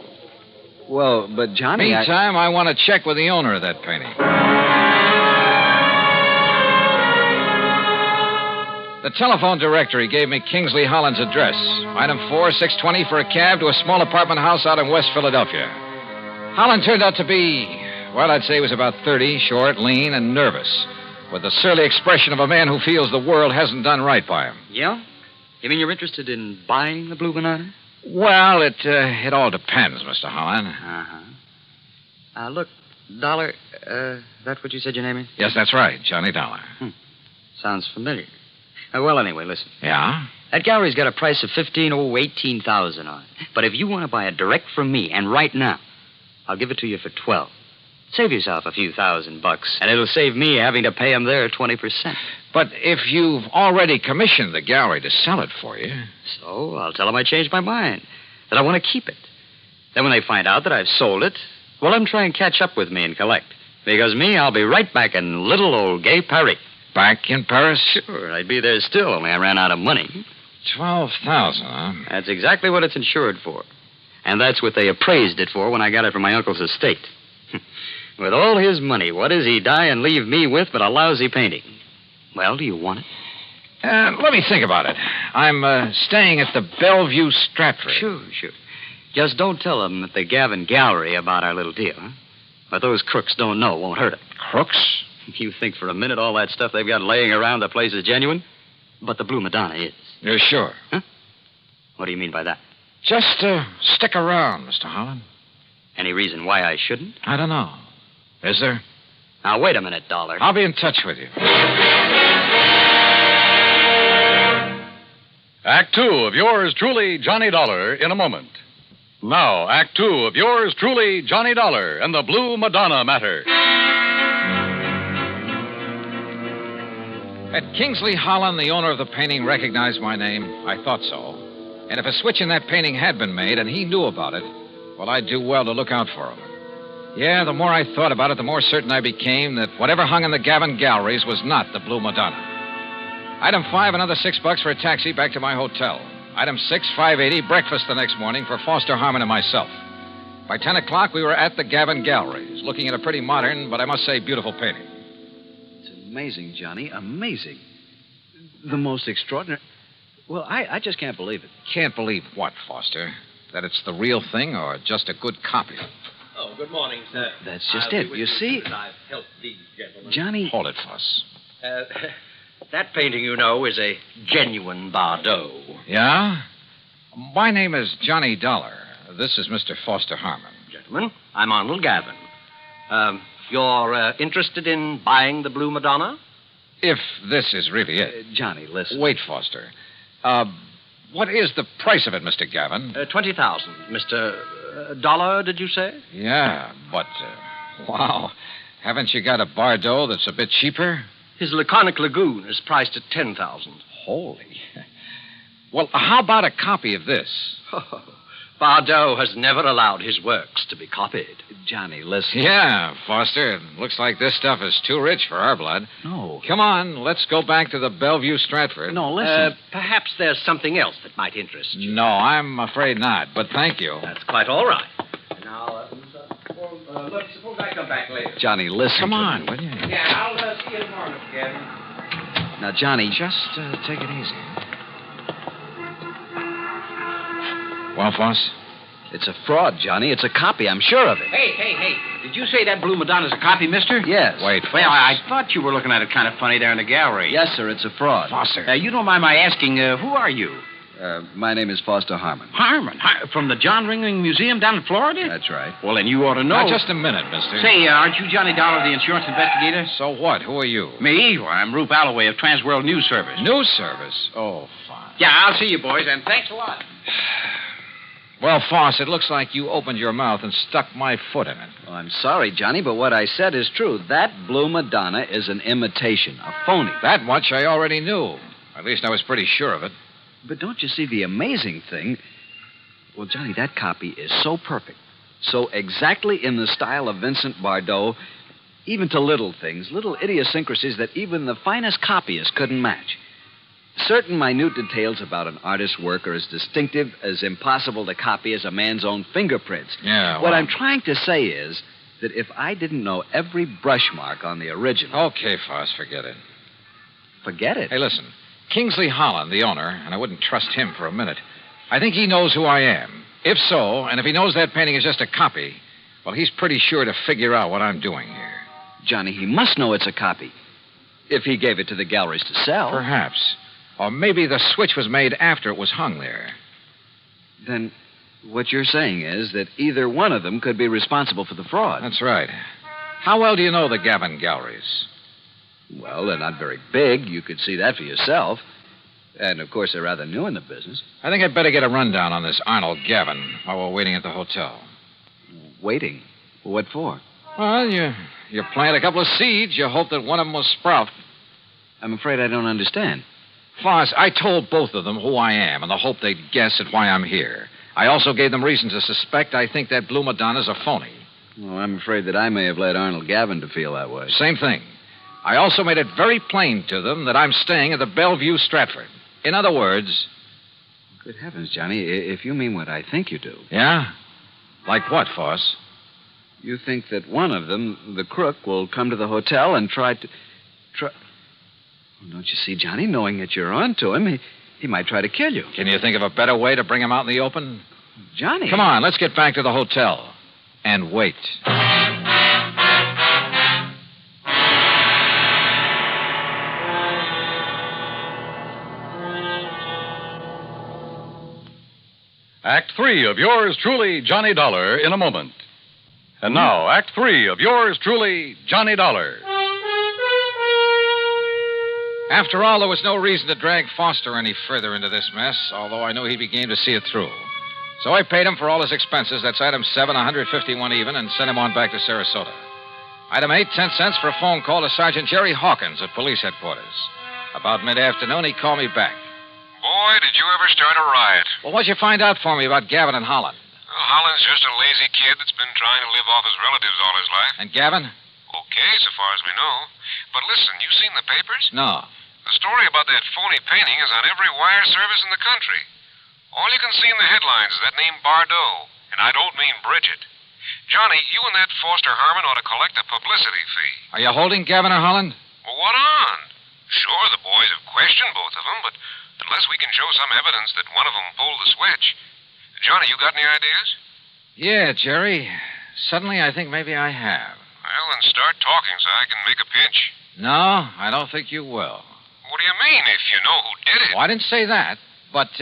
Well, but Johnny... Meantime, I want to check with the owner of that painting. The telephone directory gave me Kingsley Holland's address. Item 4, 620 for a cab to a small apartment house out in West Philadelphia. Holland turned out to be, well, I'd say he was about 30, short, lean, and nervous, with the surly expression of a man who feels the world hasn't done right by him. Yeah? You mean you're interested in buying the Blue Banana? Well, it all depends, Mr. Holland. Uh-huh. Look, Dollar, that's what you said your name is? Yes, that's right, Johnny Dollar. Sounds familiar. Well, anyway, listen. Yeah? That gallery's got a price of $18,000 on it. But if you want to buy it direct from me, and right now, I'll give it to you for $12,000. Save yourself a few $1,000, and it'll save me having to pay them their 20%. But if you've already commissioned the gallery to sell it for you... So I'll tell them I changed my mind, that I want to keep it. Then when they find out that I've sold it, well, let them try and catch up with me and collect. Because me, I'll be right back in little old gay Paris. Back in Paris? Sure, I'd be there still, only I ran out of money. $12,000, huh? That's exactly what it's insured for. And that's what they appraised it for when I got it from my uncle's estate. With all his money, what does he die and leave me with but a lousy painting? Well, do you want it? Let me think about it. I'm staying at the Bellevue Stratford. Sure. Just don't tell them at the Gavin Gallery about our little deal, huh? What those crooks don't know won't hurt it. Crooks? You think for a minute all that stuff they've got laying around the place is genuine? But the Blue Madonna is. You're sure? Huh? What do you mean by that? Just stick around, Mr. Holland. Any reason why I shouldn't? I don't know. Is there? Now, wait a minute, Dollar. I'll be in touch with you. Act two of yours truly, Johnny Dollar, in a moment. Now, Act two of yours truly, Johnny Dollar, and the Blue Madonna matter. Had Kingsley Holland, the owner of the painting, recognized my name? I thought so. And if a switch in that painting had been made and he knew about it, well, I'd do well to look out for him. Yeah, the more I thought about it, the more certain I became that whatever hung in the Gavin galleries was not the Blue Madonna. Item 5, another $6 for a taxi back to my hotel. Item 6, $5.80, breakfast the next morning for Foster Harmon and myself. By 10 o'clock, we were at the Gavin galleries, looking at a pretty modern, but I must say beautiful painting. It's amazing, Johnny, amazing. The most extraordinary... Well, I just can't believe it. Can't believe what, Foster? That it's the real thing or just a good copy? Oh, good morning, sir. That's just it. You see... I've helped these gentlemen. Johnny... Hold it, Foss. That painting, you know, is a genuine Bardot. Yeah? My name is Johnny Dollar. This is Mr. Foster Harmon. Gentlemen, I'm Arnold Gavin. You're interested in buying the Blue Madonna? If this is really it. Johnny, listen. Wait, Foster. What is the price of it, Mr. Gavin? 20,000. Mr. Dollar, did you say? Yeah, but, wow. Haven't you got a Bardot that's a bit cheaper? His Laconic Lagoon is priced at 10,000. Holy. Well, how about a copy of this? Bardot has never allowed his works to be copied. Johnny, listen. Yeah, Foster. It looks like this stuff is too rich for our blood. No. Come on, let's go back to the Bellevue Stratford. No, listen. Perhaps there's something else that might interest you. No, I'm afraid not, but thank you. That's quite all right. Now, look, suppose I come back later. Johnny, listen. Come on, will you? Yeah, I'll see you tomorrow, Mr. Gavin. Now, Johnny... Just take it easy. Well, Foss? It's a fraud, Johnny. It's a copy. I'm sure of it. Hey. Did you say that Blue Madonna's a copy, mister? Yes. Wait, Well, I thought you were looking at it kind of funny there in the gallery. Yes, sir. It's a fraud. Foster. You don't mind my asking, who are you? My name is Foster Harmon. Harmon? From the John Ringling Museum down in Florida? That's right. Well, then you ought to know. Now, just a minute, mister. Say, aren't you Johnny Dollar, the insurance investigator? So what? Who are you? Me? Well, I'm Rube Alloway of Transworld News Service. News Service? Oh, fine. Yeah, I'll see you, boys, and thanks a lot. Well, Foss, it looks like you opened your mouth and stuck my foot in it. Well, I'm sorry, Johnny, but what I said is true. That Blue Madonna is an imitation, a phony. That much I already knew. At least I was pretty sure of it. But don't you see the amazing thing? Well, Johnny, that copy is so perfect, so exactly in the style of Vincent Bardot, even to little things, little idiosyncrasies that even the finest copyist couldn't match. Certain minute details about an artist's work are as distinctive, as impossible to copy as a man's own fingerprints. Yeah, well... What I'm trying to say is that if I didn't know every brush mark on the original... Okay, Foss, forget it. Forget it? Hey, listen. Kingsley Holland, the owner, and I wouldn't trust him for a minute. I think he knows who I am. If so, and if he knows that painting is just a copy, well, he's pretty sure to figure out what I'm doing here. Johnny, he must know it's a copy. If he gave it to the galleries to sell. Perhaps. Or maybe the switch was made after it was hung there. Then what you're saying is that either one of them could be responsible for the fraud. That's right. How well do you know the Gavin galleries? Well, they're not very big. You could see that for yourself. And, of course, they're rather new in the business. I think I'd better get a rundown on this Arnold Gavin while we're waiting at the hotel. Waiting? What for? Well, you plant a couple of seeds. You hope that one of them will sprout. I'm afraid I don't understand. Foss, I told both of them who I am in the hope they'd guess at why I'm here. I also gave them reason to suspect I think that Blue Madonna's a phony. Well, I'm afraid that I may have led Arnold Gavin to feel that way. Same thing. I also made it very plain to them that I'm staying at the Bellevue Stratford. In other words... Good heavens, Johnny, if you mean what I think you do. Yeah? Like what, Foss? You think that one of them, the crook, will come to the hotel and try... Well, don't you see, Johnny, knowing that you're on to him, he might try to kill you. Can you think of a better way to bring him out in the open? Johnny. Come on, let's get back to the hotel. And wait. Act 3 of yours truly, Johnny Dollar, in a moment. And now, Act 3 of yours truly, Johnny Dollar. After all, there was no reason to drag Foster any further into this mess, although I knew he'd be game to see it through. So I paid him for all his expenses. That's item 7, 151 even, and sent him on back to Sarasota. Item 8, 10 cents for a phone call to Sergeant Jerry Hawkins at police headquarters. About mid-afternoon, he called me back. Boy, did you ever start a riot. Well, what'd you find out for me about Gavin and Holland? Well, Holland's just a lazy kid that's been trying to live off his relatives all his life. And Gavin? Okay, so far as we know. But listen, you seen the papers? No. The story about that phony painting is on every wire service in the country. All you can see in the headlines is that name Bardot, and I don't mean Bridget. Johnny, you and that Foster Harmon ought to collect a publicity fee. Are you holding Gavin or Holland? Well, what on? Sure, the boys have questioned both of them, but unless we can show some evidence that one of them pulled the switch. Johnny, you got any ideas? Yeah, Jerry. Suddenly, I think maybe I have. Well, then start talking so I can make a pitch. No, I don't think you will. What do you mean, if you know who did it? Well, I didn't say that, but,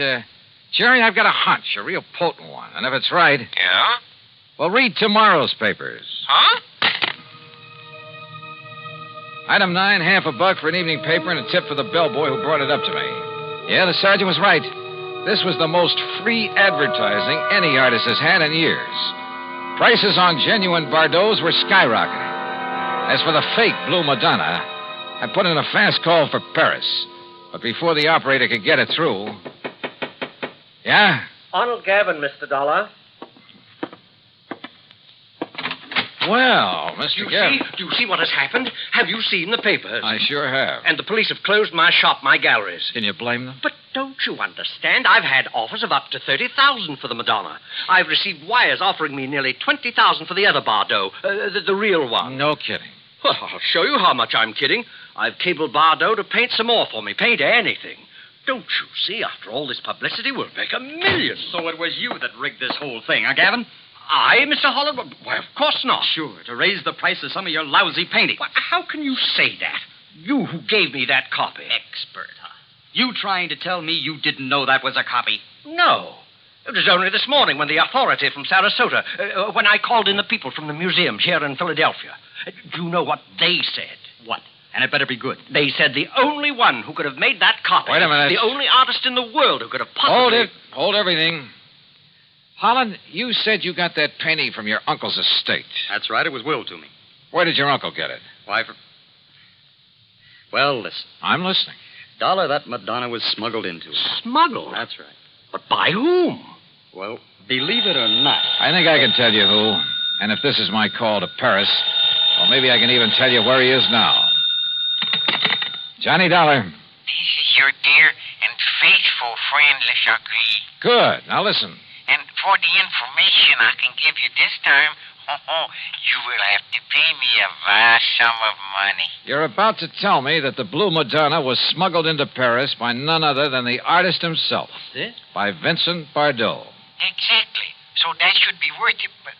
Jerry, I've got a hunch, a real potent one, and if it's right... Yeah? Well, read tomorrow's papers. Huh? Item 9, half a buck for an evening paper and a tip for the bellboy who brought it up to me. Yeah, the sergeant was right. This was the most free advertising any artist has had in years. Prices on genuine Bardots were skyrocketing. As for the fake Blue Madonna, I put in a fast call for Paris. But before the operator could get it through... Yeah? Arnold Gavin, Mr. Dollar. Well, Mr. Gavin... Do you see what has happened? Have you seen the papers? I sure have. And the police have closed my shop, my galleries. Can you blame them? But don't you understand? I've had offers of up to $30,000 for the Madonna. I've received wires offering me nearly $20,000 for the other Bardot, the real one. No kidding. Well, I'll show you how much I'm kidding. I've cabled Bardot to paint some more for me. Paint anything. Don't you see? After all this publicity, we'll make $1 million. So it was you that rigged this whole thing, huh, Gavin? I, Mr. Holland? Why, of course not. Sure, to raise the price of some of your lousy paintings. Why, how can you say that? You who gave me that copy. Expert, huh? You trying to tell me you didn't know that was a copy? No. It was only this morning when the authority from Sarasota, when I called in the people from the museum here in Philadelphia. Do you know what they said? What? And it better be good. They said the only one who could have made that copy... Wait a minute. The only artist in the world who could have possibly... Hold it. Hold everything. Holland, you said you got that painting from your uncle's estate. That's right. It was willed to me. Where did your uncle get it? Why, Well, listen. I'm listening. Dollar, that Madonna was smuggled into. Smuggled? That's right. But by whom? Well, believe it or not. I think I can tell you who. And if this is my call to Paris, well, maybe I can even tell you where he is now. Johnny Dollar. This is your dear and faithful friend, Le Chagris. Good. Now listen. And for the information I can give you this time, you will have to pay me a vast sum of money. You're about to tell me that the Blue Madonna was smuggled into Paris by none other than the artist himself. This? By Vincent Bardot. Exactly. So that should be worth it. But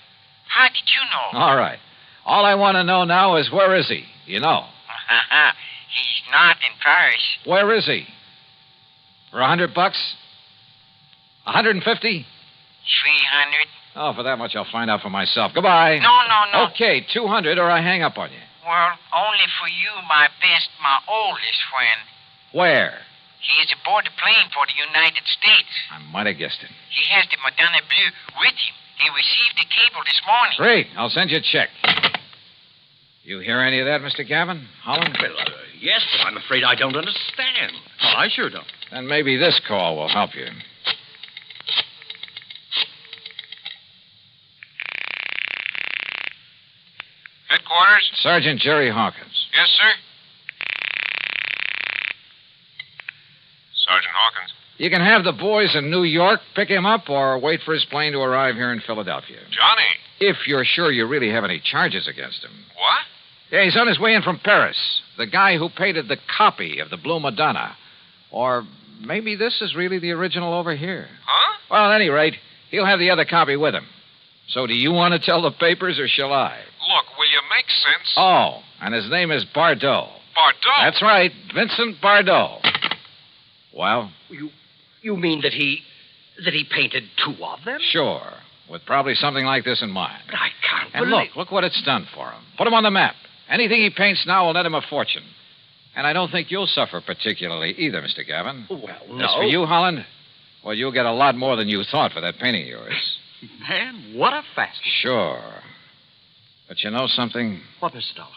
how did you know? All right. All I want to know now is where is he? You know. He's not in Paris. Where is he? For $100? 150? 300. Oh, for that much I'll find out for myself. Goodbye. No. Okay, 200 or I hang up on you. Well, only for you, my best, my oldest friend. Where? He is aboard the plane for the United States. I might have guessed it. He has the Madonna Blue with him. He received the cable this morning. Great. I'll send you a check. You hear any of that, Mr. Gavin? Holland? Well, yes, but I'm afraid I don't understand. Oh, I sure don't. Then maybe this call will help you. Headquarters? Sergeant Jerry Hawkins. Yes, sir. Sergeant Hawkins. You can have the boys in New York pick him up or wait for his plane to arrive here in Philadelphia. Johnny. If you're sure you really have any charges against him. What? Yeah, he's on his way in from Paris. The guy who painted the copy of the Blue Madonna. Or maybe this is really the original over here. Huh? Well, at any rate, he'll have the other copy with him. So do you want to tell the papers or shall I? Look, will you make sense? Oh, and his name is Bardot. Bardot? That's right, Vincent Bardot. Well? You mean that he painted two of them? Sure, with probably something like this in mind. But I can't And believe... look what it's done for him. Put him on the map. Anything he paints now will net him a fortune. And I don't think you'll suffer particularly either, Mr. Gavin. Well, no. As for you, Holland, well, you'll get a lot more than you thought for that painting of yours. Man, what a fast. Sure. But you know something? What, Mr. Dollar?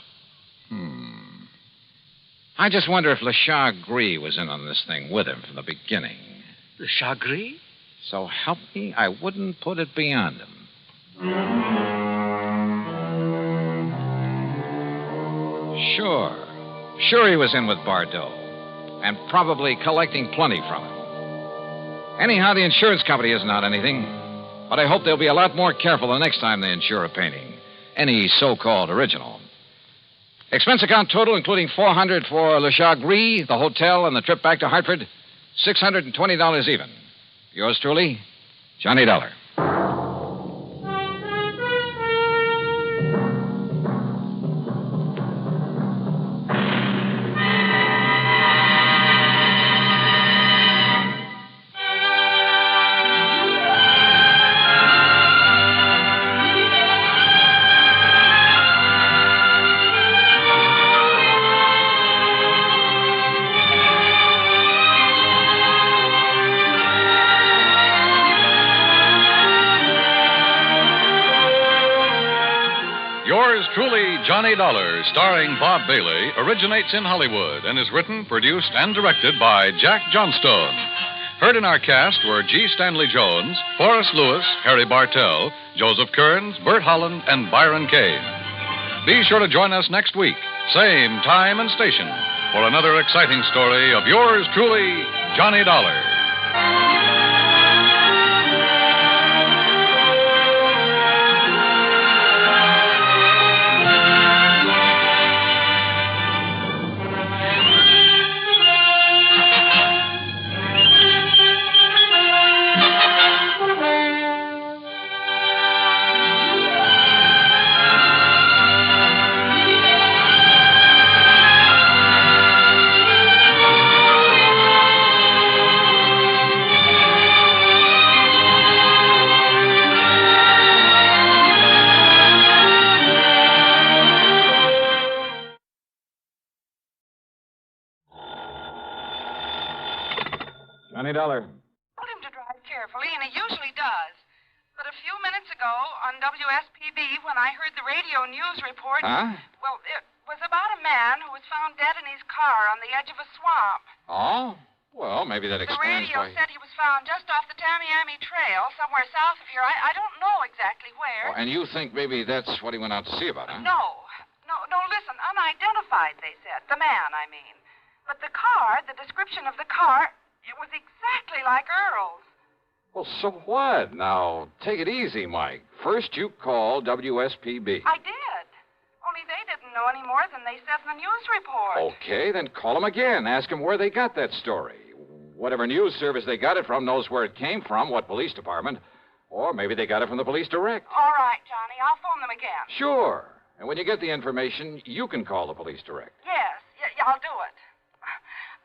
I just wonder if Le Chagris was in on this thing with him from the beginning. Le Chagris? So help me, I wouldn't put it beyond him. Sure he was in with Bardot. And probably collecting plenty from him. Anyhow, the insurance company isn't out anything. But I hope they'll be a lot more careful the next time they insure a painting. Any so-called original. Expense account total, including $400 for Le Chagris, the hotel, and the trip back to Hartford, $620 even. Yours truly, Johnny Dollar. Yours truly, Johnny Dollar, starring Bob Bailey, originates in Hollywood and is written, produced, and directed by Jack Johnstone. Heard in our cast were G. Stanley Jones, Forrest Lewis, Harry Bartell, Joseph Kearns, Bert Holland, and Byron Kane. Be sure to join us next week, same time and station, for another exciting story of yours truly, Johnny Dollar. Johnny Dollar. Told him to drive carefully, and he usually does. But a few minutes ago on WSPB, when I heard the radio news report... Huh? Well, it was about a man who was found dead in his car on the edge of a swamp. Oh? Well, maybe that The explains radio why... said he was found just off the Tamiami Trail, somewhere south of here. I don't know exactly where. Oh, and you think maybe that's what he went out to see about, huh? No, listen, unidentified, they said. The man, I mean. But the car, the description of the car, it was exactly like Earl's. Well, so what? Now, take it easy, Mike. First you call WSPB. I did. Only they didn't know any more than they said in the news report. Okay, then call them again. Ask them where they got that story. Whatever news service they got it from knows where it came from, what police department. Or maybe they got it from the police direct. All right, Johnny. I'll phone them again. Sure. And when you get the information, you can call the police direct. Yes, I'll do it.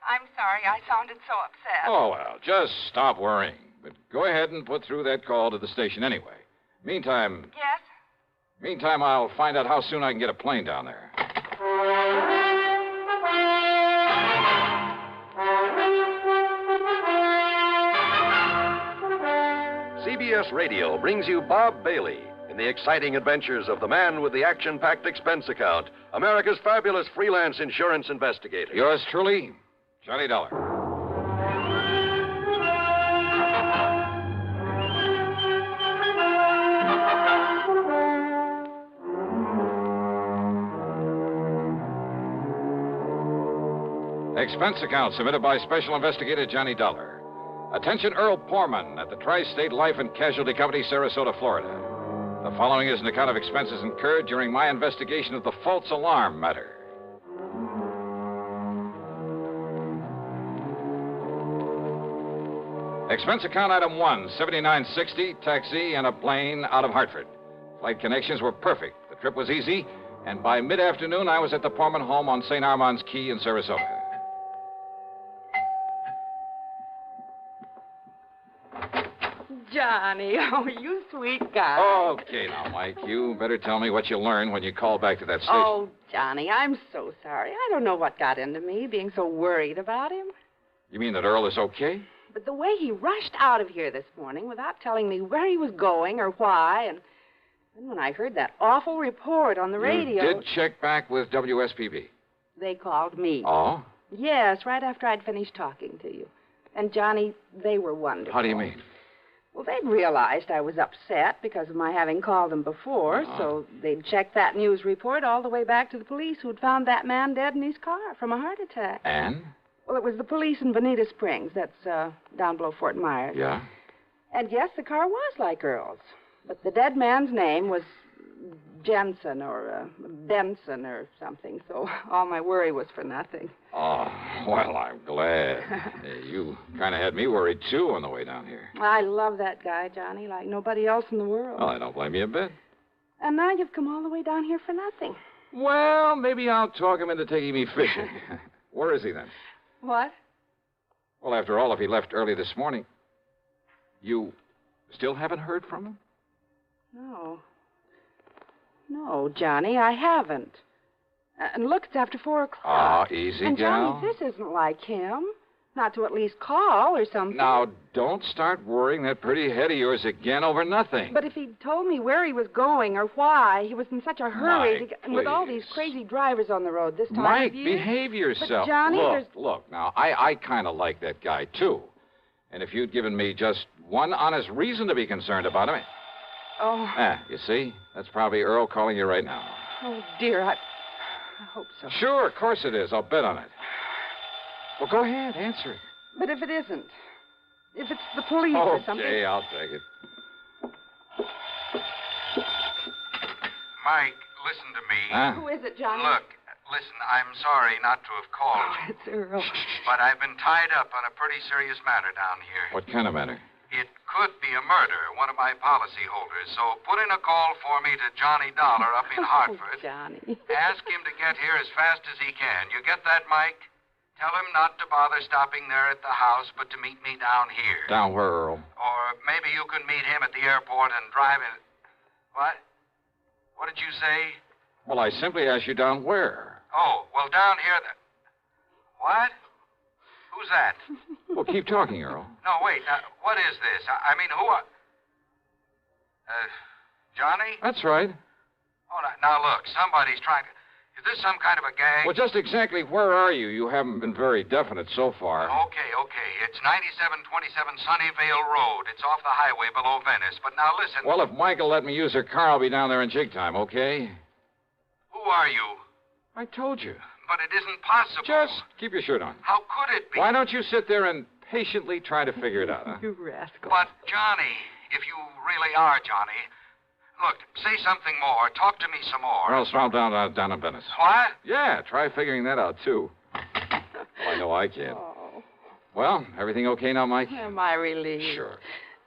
I'm sorry I sounded so upset. Oh, well, just stop worrying. But go ahead and put through that call to the station anyway. Meantime, I'll find out how soon I can get a plane down there. CBS Radio brings you Bob Bailey in in the exciting adventures of the man with the action-packed expense account, America's fabulous freelance insurance investigator. Yours truly, Johnny Dollar. Expense account submitted by Special Investigator Johnny Dollar. Attention Earl Poorman at the Tri-State Life and Casualty Company, Sarasota, Florida. The following is an account of expenses incurred during my investigation of the false alarm matter. Expense account item 1, $79.60, taxi and a plane out of Hartford. Flight connections were perfect. The trip was easy, and by mid-afternoon I was at the Poorman home on St. Armand's Key in Sarasota. Johnny, oh, you sweet guy. Okay, now, Mike, you better tell me what you learned when you called back to that station. Oh, Johnny, I'm so sorry. I don't know what got into me, being so worried about him. You mean that Earl is okay? But the way he rushed out of here this morning without telling me where he was going or why, and then when I heard that awful report on the radio... You did check back with WSPB? They called me. Oh? Yes, right after I'd finished talking to you. And, Johnny, they were wonderful. How do you mean? Well, they'd realized I was upset because of my having called them before, so they'd checked that news report all the way back to the police who'd found that man dead in his car from a heart attack. And? Well, it was the police in Bonita Springs. That's down below Fort Myers. Yeah? And yes, the car was like Earl's. But the dead man's name was Jensen or Benson or something, so all my worry was for nothing. Oh, well, I'm glad. You kind of had me worried, too, on the way down here. I love that guy, Johnny, like nobody else in the world. Well, I don't blame you a bit. And now you've come all the way down here for nothing. Well, maybe I'll talk him into taking me fishing. Where is he, then? What? Well, after all, if he left early this morning, you still haven't heard from him? No. No, Johnny, I haven't. And look, it's after 4 o'clock. Ah, easy, and gal. Johnny, this isn't like him. Not to at least call or something. Now, don't start worrying that pretty head of yours again over nothing. But if he'd told me where he was going or why, he was in such a hurry Mike, to get... And with all these crazy drivers on the road this time Mike, of year... behave yourself. But Johnny, Look, now, I kind of like that guy, too. And if you'd given me just one honest reason to be concerned about him... Oh. You see? That's probably Earl calling you right now. Oh, dear, I hope so. Sure, of course it is. I'll bet on it. Well, go ahead, answer it. But if it isn't, if it's the police or something... Okay, I'll take it. Mike, listen to me. Huh? Who is it, Johnny? Look, listen, I'm sorry not to have called you. It's Earl. But I've been tied up on a pretty serious matter down here. What kind of matter? It could be a murder, one of my policy holders. So put in a call for me to Johnny Dollar up in Hartford. Johnny. Ask him to get here as fast as he can. You get that, Mike? Tell him not to bother stopping there at the house, but to meet me down here. Down where, Earl? Or maybe you can meet him at the airport and drive in. What? What did you say? Well, I simply asked you down where. Oh, well, down here. What? Who's that? Well, keep talking, Earl. No, wait. What is this? I mean, who are... Johnny? That's right. Oh, now look, somebody's trying to... Is this some kind of a gang? Well, just exactly where are you? You haven't been very definite so far. Okay. It's 9727 Sunnyvale Road. It's off the highway below Venice. But now listen... Well, if Michael let me use her car, I'll be down there in jig time, okay? Who are you? I told you. But it isn't possible. Just keep your shirt on. How could it be? Why don't you sit there and patiently try to figure it out, huh? You rascal. But, Johnny, if you really are Johnny... Look, say something more. Talk to me some more. Or else I'll down in Venice. What? Yeah, try figuring that out, too. Well, I know I can. Oh. Well, everything okay now, Mike? Am I relieved? Sure.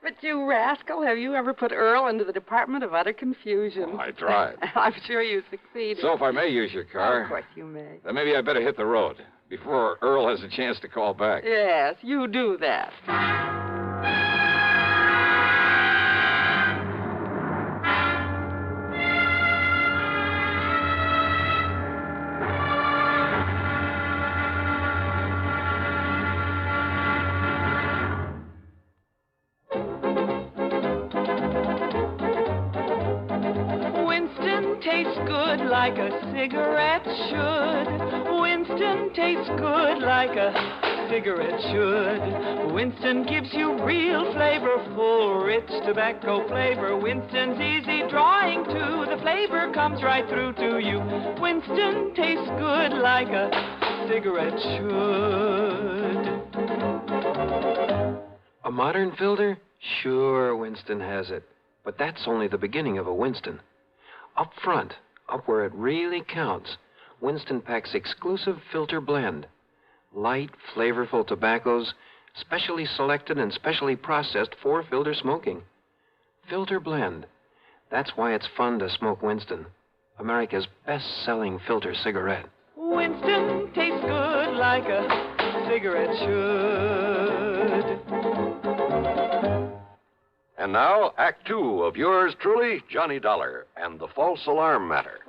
But you rascal, have you ever put Earl into the Department of Utter Confusion? Oh, I tried. I'm sure you succeeded. So if I may use your car... Of course you may. Then maybe I better hit the road before Earl has a chance to call back. Yes, you do that. tastes good like a cigarette should. Winston tastes good like a cigarette should. Winston gives you real flavorful, rich tobacco flavor. Winston's easy drawing too. The flavor comes right through to you. Winston tastes good like a cigarette should. A modern filter? Sure, Winston has it. But that's only the beginning of a Winston. Up front, up where it really counts, Winston packs exclusive filter blend. Light, flavorful tobaccos, specially selected and specially processed for filter smoking. Filter blend. That's why it's fun to smoke Winston, America's best-selling filter cigarette. Winston tastes good like a cigarette should. And now, Act Two of yours truly, Johnny Dollar, and the false alarm matter.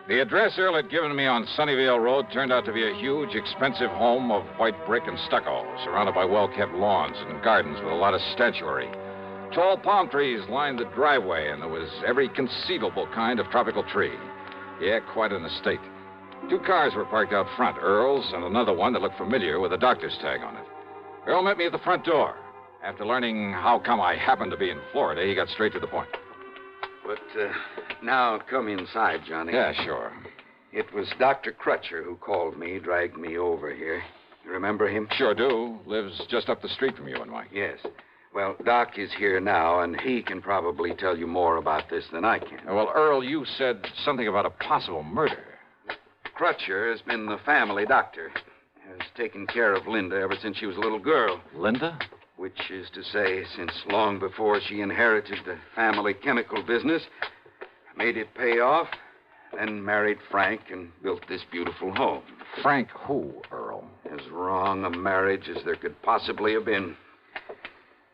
The address Earl had given me on Sunnyvale Road turned out to be a huge, expensive home of white brick and stucco, surrounded by well-kept lawns and gardens with a lot of statuary. Tall palm trees lined the driveway, and there was every conceivable kind of tropical tree. Yeah, quite an estate. 2 cars were parked out front, Earl's and another one that looked familiar with a doctor's tag on it. Earl met me at the front door. After learning how come I happened to be in Florida, he got straight to the point. But now come inside, Johnny. Yeah, sure. It was Dr. Crutcher who called me, dragged me over here. You remember him? Sure do. Lives just up the street from you and Mike. Yes. Well, Doc is here now, and he can probably tell you more about this than I can. Well, Earl, you said something about a possible murder. Crutcher has been the family doctor. Has taken care of Linda ever since she was a little girl. Linda? Which is to say, since long before she inherited the family chemical business, made it pay off, then married Frank and built this beautiful home. Frank who, Earl? As wrong a marriage as there could possibly have been.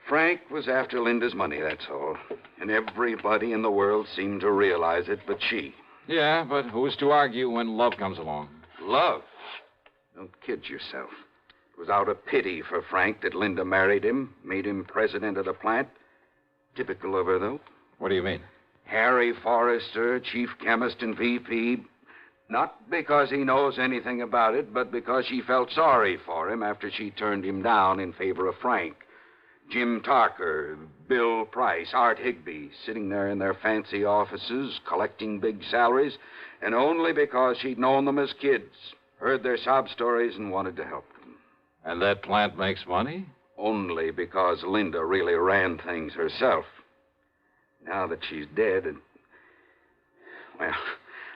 Frank was after Linda's money, that's all. And everybody in the world seemed to realize it but she. Yeah, but who's to argue when love comes along? Love? Don't kid yourself. It was out of pity for Frank that Linda married him, made him president of the plant. Typical of her, though. What do you mean? Harry Forrester, chief chemist and VP. Not because he knows anything about it, but because she felt sorry for him after she turned him down in favor of Frank. Jim Tarker, Bill Price, Art Higbee, sitting there in their fancy offices, collecting big salaries, and only because she'd known them as kids, heard their sob stories, and wanted to help them. And that plant makes money? Only because Linda really ran things herself. Now that she's dead, well,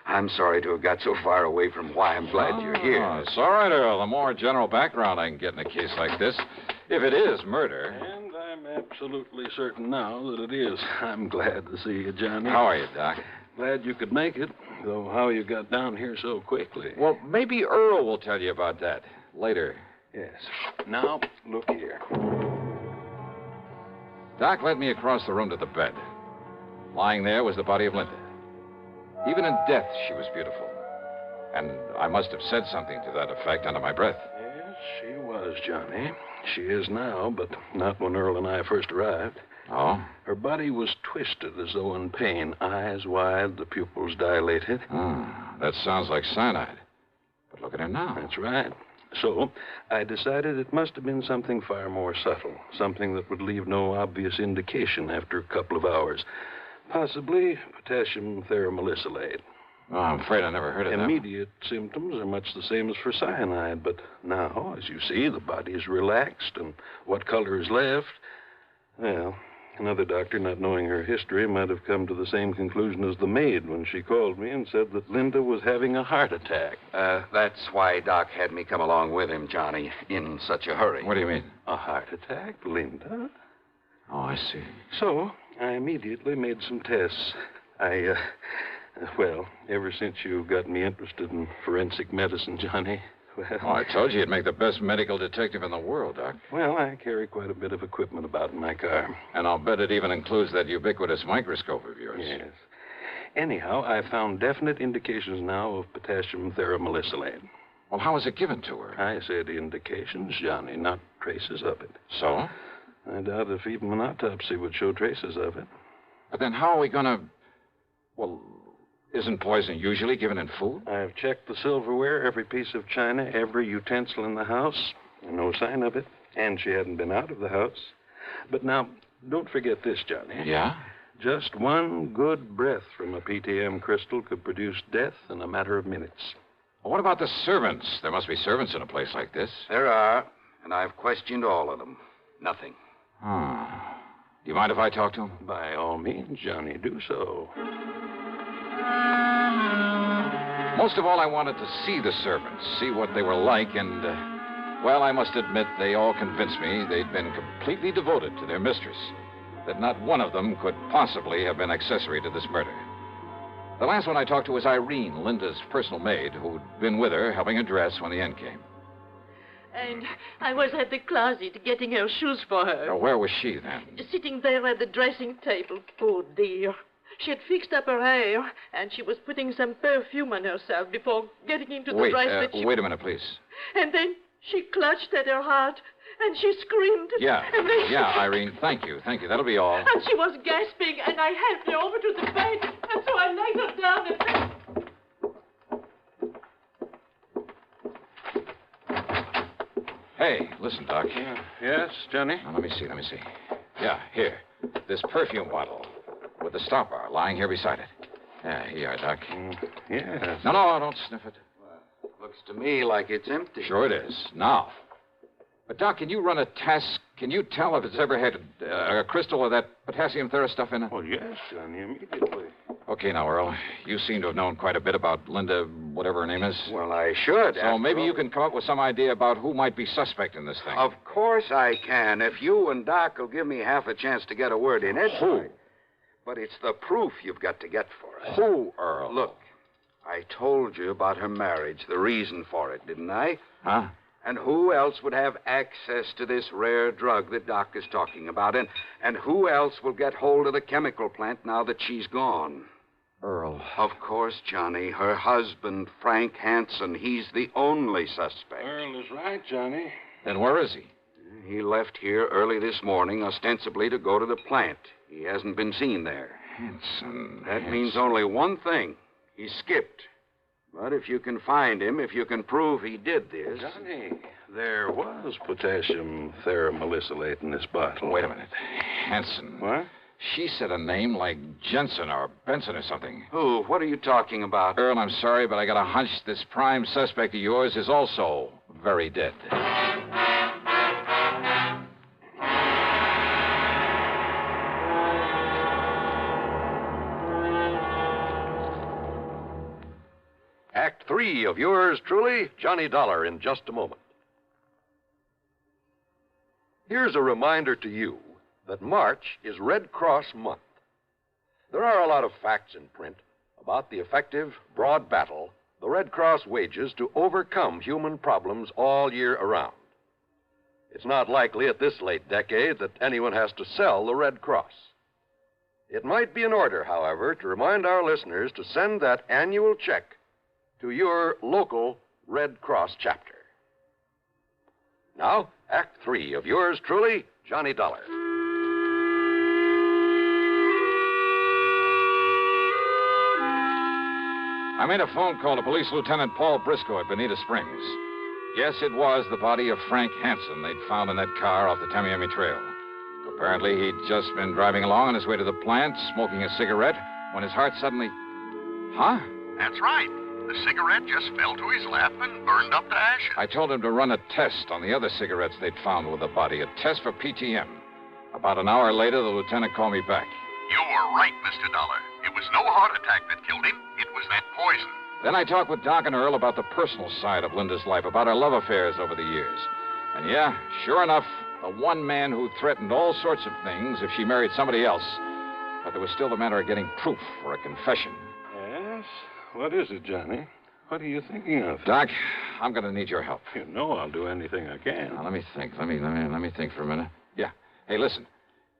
I'm sorry to have got so far away from why I'm glad you're here. It's all right, Earl. The more general background I can get in a case like this, if it is murder. And I'm absolutely certain now that it is. I'm glad to see you, Johnny. How are you, Doc? Glad you could make it, though how you got down here so quickly. Well, maybe Earl will tell you about that later. Yes. Now, look here. Doc led me across the room to the bed. Lying there was the body of Linda. Even in death, she was beautiful. And I must have said something to that effect under my breath. Yes, she was, Johnny. She is now, but not when Earl and I first arrived. Oh? Her body was twisted as though in pain, eyes wide, the pupils dilated. That sounds like cyanide. But look at her now. That's right. So, I decided it must have been something far more subtle, something that would leave no obvious indication after a couple of hours. Possibly potassium theramolysilate. Oh, I'm afraid I never heard of that. Immediate symptoms are much the same as for cyanide, but now, as you see, the body is relaxed, and what color is left? Well, another doctor, not knowing her history, might have come to the same conclusion as the maid when she called me and said that Linda was having a heart attack. That's why Doc had me come along with him, Johnny, in such a hurry. What do you mean? A heart attack, Linda? Oh, I see. So, I immediately made some tests. Well, ever since you got me interested in forensic medicine, Johnny, well... Oh, I told you you'd make the best medical detective in the world, Doc. Well, I carry quite a bit of equipment about in my car. And I'll bet it even includes that ubiquitous microscope of yours. Yes. Anyhow, I found definite indications now of potassium theramolysilate. Well, how was it given to her? I said indications, Johnny, not traces of it. So? I doubt if even an autopsy would show traces of it. But then how are we going to... Well, isn't poison usually given in food? I've checked the silverware, every piece of china, every utensil in the house. No sign of it. And she hadn't been out of the house. But now, don't forget this, Johnny. Yeah? Just one good breath from a PTM crystal could produce death in a matter of minutes. Well, what about the servants? There must be servants in a place like this. There are, and I've questioned all of them. Nothing. Do you mind if I talk to him? By all means, Johnny, do so. Most of all, I wanted to see the servants, see what they were like, and, well, I must admit, they all convinced me they'd been completely devoted to their mistress, that not one of them could possibly have been accessory to this murder. The last one I talked to was Irene, Linda's personal maid, who'd been with her helping her dress when the end came. And I was at the closet getting her shoes for her. Oh, where was she then? Sitting there at the dressing table, poor dear. She had fixed up her hair, and she was putting some perfume on herself before getting into the dress that she... Wait a minute, please. And then she clutched at her heart, and she screamed. Yeah, and then Irene, thank you. That'll be all. And she was gasping, and I helped her over to the bed, and so I laid her down and... Hey, listen, Doc. Yes, Johnny? Now, let me see. Yeah, here. This perfume bottle with the stop bar lying here beside it. Yeah, here you are, Doc. Yes. No, don't sniff it. Looks to me like it's empty. Sure it is. Now. But, Doc, can you run a test? Can you tell if it's ever had a crystal of that potassium thera stuff in it? Well, yes, Johnny, immediately. Okay, now, Earl. You seem to have known quite a bit about Linda, whatever her name is. Well, I should. So maybe you can come up with some idea about who might be suspect in this thing. Of course I can, if you and Doc will give me half a chance to get a word in it. Who? But it's the proof you've got to get for us. Who, Earl? Look, I told you about her marriage, the reason for it, didn't I? Huh? And who else would have access to this rare drug that Doc is talking about? And who else will get hold of the chemical plant now that she's gone? Earl. Of course, Johnny. Her husband, Frank Hanson. He's the only suspect. Earl is right, Johnny. Then where is he? He left here early this morning, ostensibly to go to the plant. He hasn't been seen there. Hanson. That means only one thing. He skipped. But if you can find him, if you can prove he did this... Johnny, there was potassium theramolysilate in this bottle. Wait a minute. Hanson. What? She said a name like Jensen or Benson or something. Who? What are you talking about? Earl, I'm sorry, but I got a hunch this prime suspect of yours is also very dead. Act 3 of yours truly, Johnny Dollar, in just a moment. Here's a reminder to you that March is Red Cross Month. There are a lot of facts in print about the effective, broad battle the Red Cross wages to overcome human problems all year around. It's not likely at this late decade that anyone has to sell the Red Cross. It might be in order, however, to remind our listeners to send that annual check to your local Red Cross chapter. Now, Act 3 of yours truly, Johnny Dollar. I made a phone call to Police Lieutenant Paul Briscoe at Bonita Springs. Yes, it was the body of Frank Hanson they'd found in that car off the Tamiami Trail. Apparently, he'd just been driving along on his way to the plant, smoking a cigarette, when his heart suddenly... Huh? That's right. The cigarette just fell to his lap and burned up to ashes. I told him to run a test on the other cigarettes they'd found with the body, a test for PTM. About an hour later, the lieutenant called me back. You were right, Mr. Dollar. It was no heart attack that killed him. It was that poison. Then I talked with Doc and Earl about the personal side of Linda's life, about her love affairs over the years. And yeah, sure enough, the one man who threatened all sorts of things if she married somebody else. But there was still the matter of getting proof for a confession. Yes? What is it, Johnny? What are you thinking of? Doc, I'm going to need your help. You know I'll do anything I can. Now, let me think. Let me think for a minute. Yeah. Hey, listen.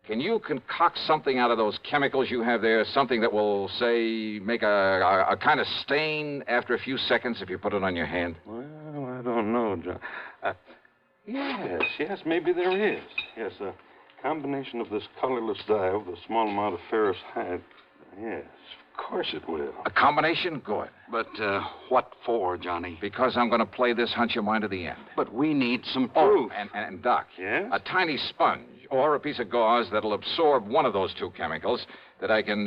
Can you concoct something out of those chemicals you have there? Something that will, say, make a kind of stain after a few seconds if you put it on your hand? Well, I don't know, John. Yes, maybe there is. Yes, Combination of this colorless dye with a small amount of ferrous hide. Yes, of course it will. A combination? Good. But what for, Johnny? Because I'm going to play this hunch of mine to the end. But we need some proof. And Doc. Yes? A tiny sponge or a piece of gauze that'll absorb one of those two chemicals that I can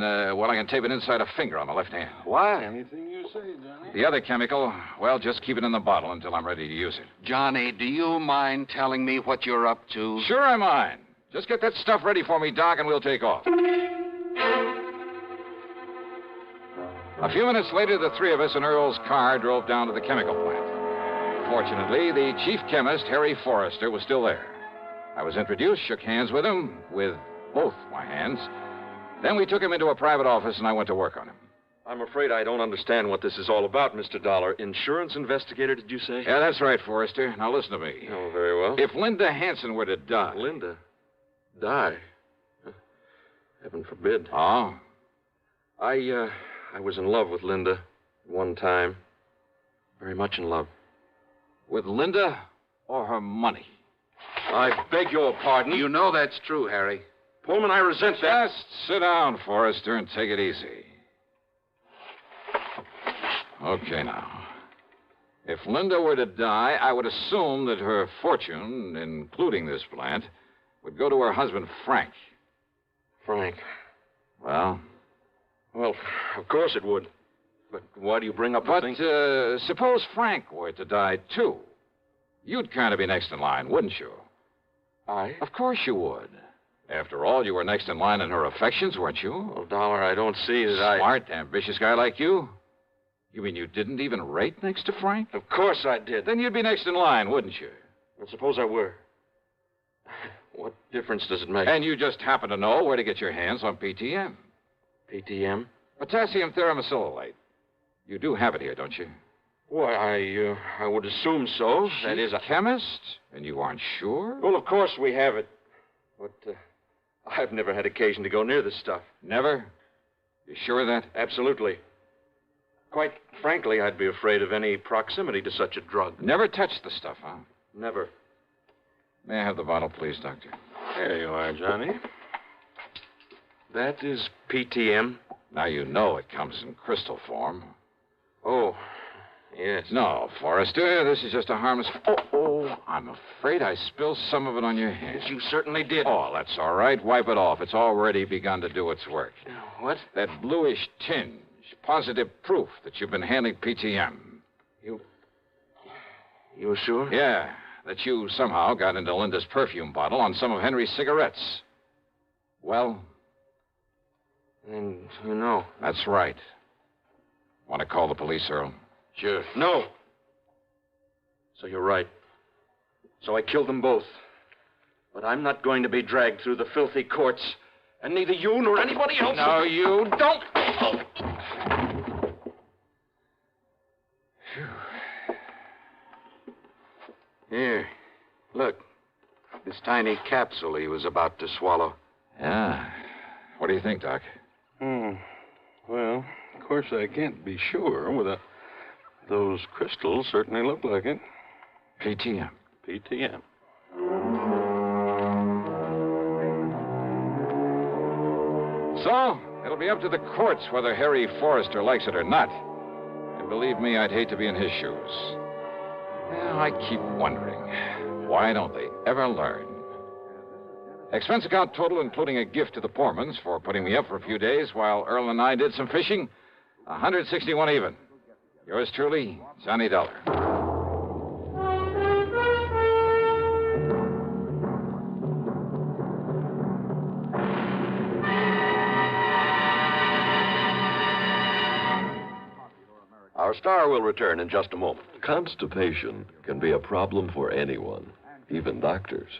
tape it inside a finger on my left hand. Why? Anything you say, Johnny. The other chemical, well, just keep it in the bottle until I'm ready to use it. Johnny, do you mind telling me what you're up to? Sure I mind. Just get that stuff ready for me, Doc, and we'll take off. A few minutes later, the three of us in Earl's car drove down to the chemical plant. Fortunately, the chief chemist, Harry Forrester, was still there. I was introduced, shook hands with him, with both my hands. Then we took him into a private office, and I went to work on him. I'm afraid I don't understand what this is all about, Mr. Dollar. Insurance investigator, did you say? Yeah, that's right, Forrester. Now listen to me. Oh, very well. If Linda Hanson were to die... Linda? Die? Heaven forbid. Oh? I was in love with Linda at one time. Very much in love. With Linda or her money? I beg your pardon. You know that's true, Harry. Pullman, I resent that. Just sit down, Forrester, and take it easy. Okay, now. If Linda were to die, I would assume that her fortune, including this plant, would go to her husband, Frank. Frank? Well? Well, of course it would. But why do you bring up the thing? But suppose Frank were to die, too. You'd kind of be next in line, wouldn't you? I? Of course you would. After all, you were next in line in her affections, weren't you? Well, Dollar, I don't see that Smart, ambitious guy like you? You mean you didn't even rate next to Frank? Of course I did. Then you'd be next in line, wouldn't you? Well, suppose I were. What difference does it make? And you just happen to know where to get your hands on PTM. PTM? Potassium theramacylolate. You do have it here, don't you? Why, I would assume so. That is a chemist? And you aren't sure? Well, of course we have it. But I've never had occasion to go near this stuff. Never? You sure of that? Absolutely. Quite frankly, I'd be afraid of any proximity to such a drug. Never touched the stuff, huh? Never. May I have the bottle, please, Doctor? There you are, Johnny. That is PTM. Now you know it comes in crystal form. Oh, yes. No, Forrester, this is just a harmless... Oh, I'm afraid I spilled some of it on your hands. You certainly did. Oh, that's all right. Wipe it off. It's already begun to do its work. What? That bluish tinge. Positive proof that you've been handling PTM. You sure? Yeah, that you somehow got into Linda's perfume bottle on some of Henry's cigarettes. Well? Then you know. That's right. Want to call the police, Earl? Sure. No. So you're right. So I killed them both. But I'm not going to be dragged through the filthy courts. And neither you nor anybody else... No, you don't. Oh. Here. Look. This tiny capsule he was about to swallow. Yeah. What do you think, Doc? Well, of course I can't be sure without... Those crystals certainly look like it. PTM. PTM. So, it'll be up to the courts whether Harry Forrester likes it or not. And believe me, I'd hate to be in his shoes. Well, I keep wondering, why don't they ever learn? Expense account total, including a gift to the Pormans for putting me up for a few days while Earl and I did some fishing, $161 even. Yours truly, Johnny Dollar. Our star will return in just a moment. Constipation can be a problem for anyone, even doctors.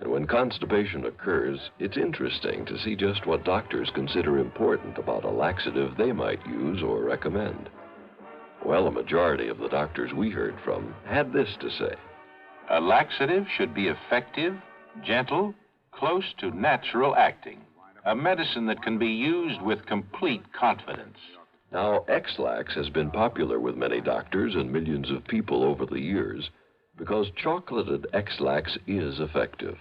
And when constipation occurs, it's interesting to see just what doctors consider important about a laxative they might use or recommend. Well, a majority of the doctors we heard from had this to say. A laxative should be effective, gentle, close to natural acting. A medicine that can be used with complete confidence. Now, X-Lax has been popular with many doctors and millions of people over the years because chocolated X-Lax is effective.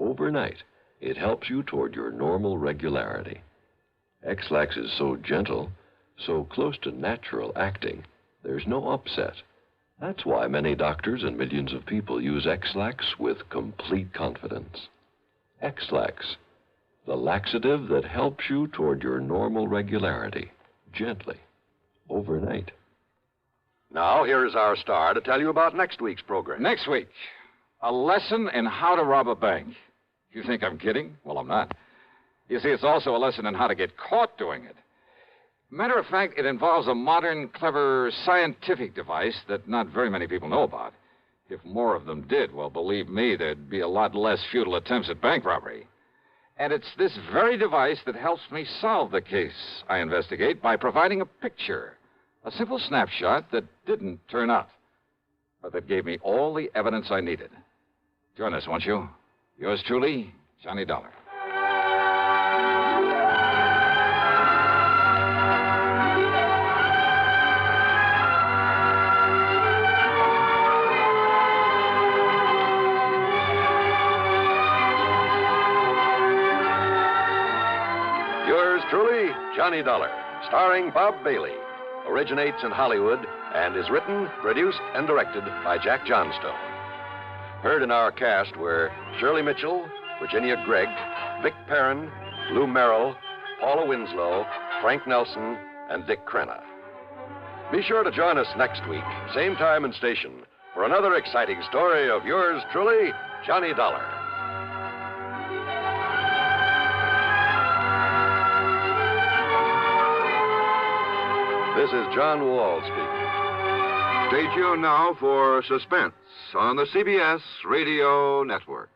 Overnight, It helps you toward your normal regularity. X-Lax is so gentle, so close to natural acting, there's no upset. That's why many doctors and millions of people use X-Lax with complete confidence. X-Lax, the laxative that helps you toward your normal regularity, gently, overnight. Now, here is our star to tell you about next week's program. Next week, a lesson in how to rob a bank. You think I'm kidding? Well, I'm not. You see, it's also a lesson in how to get caught doing it. Matter of fact, it involves a modern, clever, scientific device that not very many people know about. If more of them did, well, believe me, there'd be a lot less futile attempts at bank robbery. And it's this very device that helps me solve the case I investigate by providing a picture, a simple snapshot that didn't turn up, but that gave me all the evidence I needed. Join us, won't you? Yours truly, Johnny Dollar. Yours truly, Johnny Dollar, starring Bob Bailey. Originates in Hollywood and is written, produced, and directed by Jack Johnstone. Heard in our cast were Shirley Mitchell, Virginia Gregg, Vic Perrin, Lou Merrill, Paula Winslow, Frank Nelson, and Dick Crenna. Be sure to join us next week, same time and station, for another exciting story of yours truly, Johnny Dollar. This is John Wall speaking. Stay tuned now for Suspense on the CBS Radio Network.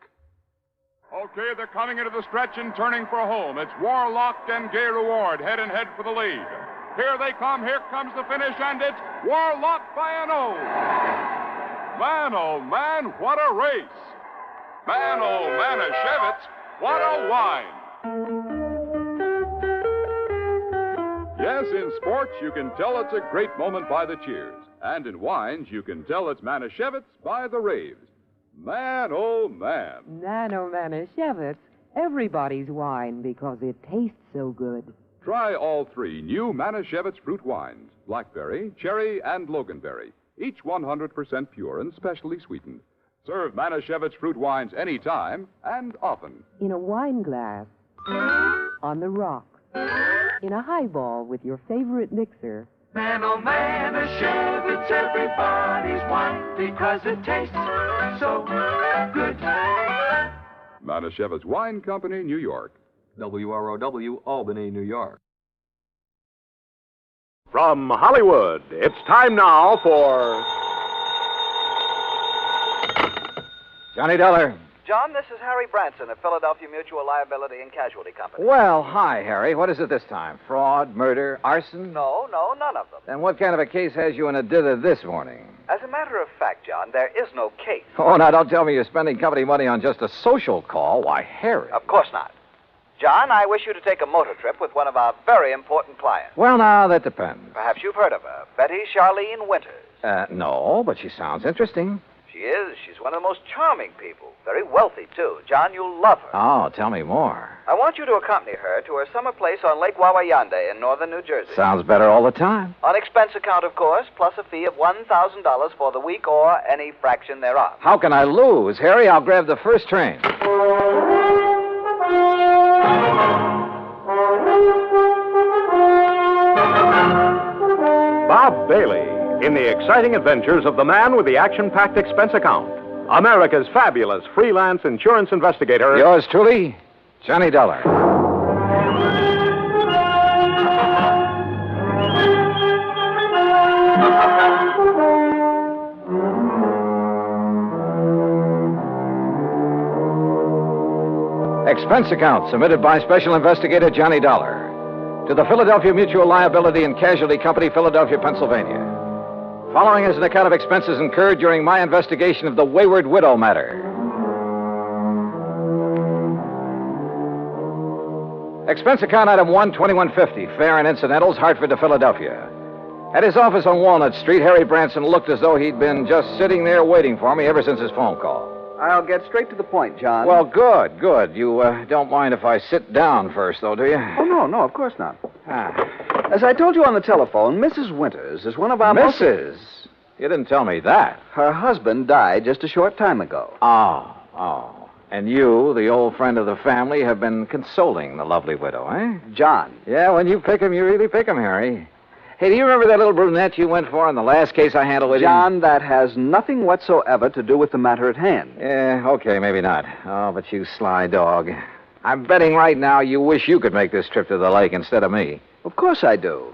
Okay, they're coming into the stretch and turning for home. It's Warlock and Gay Reward head and head for the lead. Here they come. Here comes the finish, and it's Warlock by an O. Man, oh, man, what a race. Man, oh, Manischewitz, what a wine. Yes, in sports, you can tell it's a great moment by the cheers. And in wines, you can tell it's Manischewitz by the raves. Man, oh, man. Nano Manischewitz, everybody's wine because it tastes so good. Try all three new Manischewitz fruit wines, blackberry, cherry, and loganberry, each 100% pure and specially sweetened. Serve Manischewitz fruit wines anytime and often. In a wine glass, on the rocks, in a highball with your favorite mixer. Man, oh man, Manischewitz, everybody's wine because it tastes so good. Manischewitz Wine Company, New York. WROW, Albany, New York. From Hollywood, it's time now for Johnny Dollar. John, this is Harry Branson of Philadelphia Mutual Liability and Casualty Company. Well, hi, Harry. What is it this time? Fraud, murder, arson? No, none of them. Then what kind of a case has you in a dither this morning? As a matter of fact, John, there is no case. Oh, now don't tell me you're spending company money on just a social call. Why, Harry. Of course not. John, I wish you to take a motor trip with one of our very important clients. Well, now, that depends. Perhaps you've heard of her, Betty Charlene Winters. No, but she sounds interesting. She is. She's one of the most charming people. Very wealthy, too. John, you'll love her. Oh, tell me more. I want you to accompany her to her summer place on Lake Wawayanda in northern New Jersey. Sounds better all the time. On expense account, of course, plus a fee of $1,000 for the week or any fraction thereof. How can I lose? Harry, I'll grab the first train. Bob Bailey in the exciting adventures of the man with the action-packed expense account. America's fabulous freelance insurance investigator. Yours truly, Johnny Dollar. Expense account submitted by Special Investigator Johnny Dollar to the Philadelphia Mutual Liability and Casualty Company, Philadelphia, Pennsylvania. Following is an account of expenses incurred during my investigation of the Wayward widow matter. Expense account item 12150, fare and incidentals, Hartford to Philadelphia. At his office on Walnut Street, Harry Branson looked as though he'd been just sitting there waiting for me ever since his phone call. I'll get straight to the point, John. Well, good, good. You don't mind if I sit down first, though, do you? Oh, no, of course not. Ah. As I told you on the telephone, Mrs. Winters is one of our Mrs.? You didn't tell me that. Her husband died just a short time ago. Oh. And you, the old friend of the family, have been consoling the lovely widow, eh? John. Yeah, when you pick 'em, you really pick 'em, Harry. Hey, do you remember that little brunette you went for in the last case I handled with you? John, that has nothing whatsoever to do with the matter at hand. Yeah, okay, maybe not. Oh, but you sly dog. I'm betting right now you wish you could make this trip to the lake instead of me. Of course I do.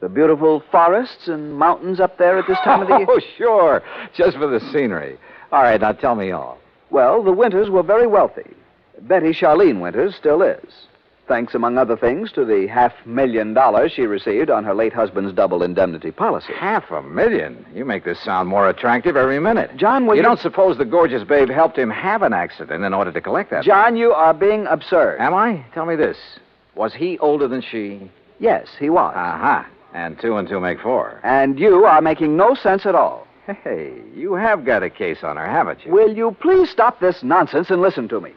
The beautiful forests and mountains up there at this time of the year. Oh, sure. Just for the scenery. All right, now tell me all. Well, the Winters were very wealthy. Betty Charlene Winters still is. Thanks, among other things, to the $500,000 she received on her late husband's double indemnity policy. $500,000? You make this sound more attractive every minute. John, you don't suppose the gorgeous babe helped him have an accident in order to collect that John, money? you are being absurd. Am I? Tell me this. Was he older than she? Yes, he was. Aha. And 2 and 2 make 4. And you are making no sense at all. Hey, you have got a case on her, haven't you? Will you please stop this nonsense and listen to me?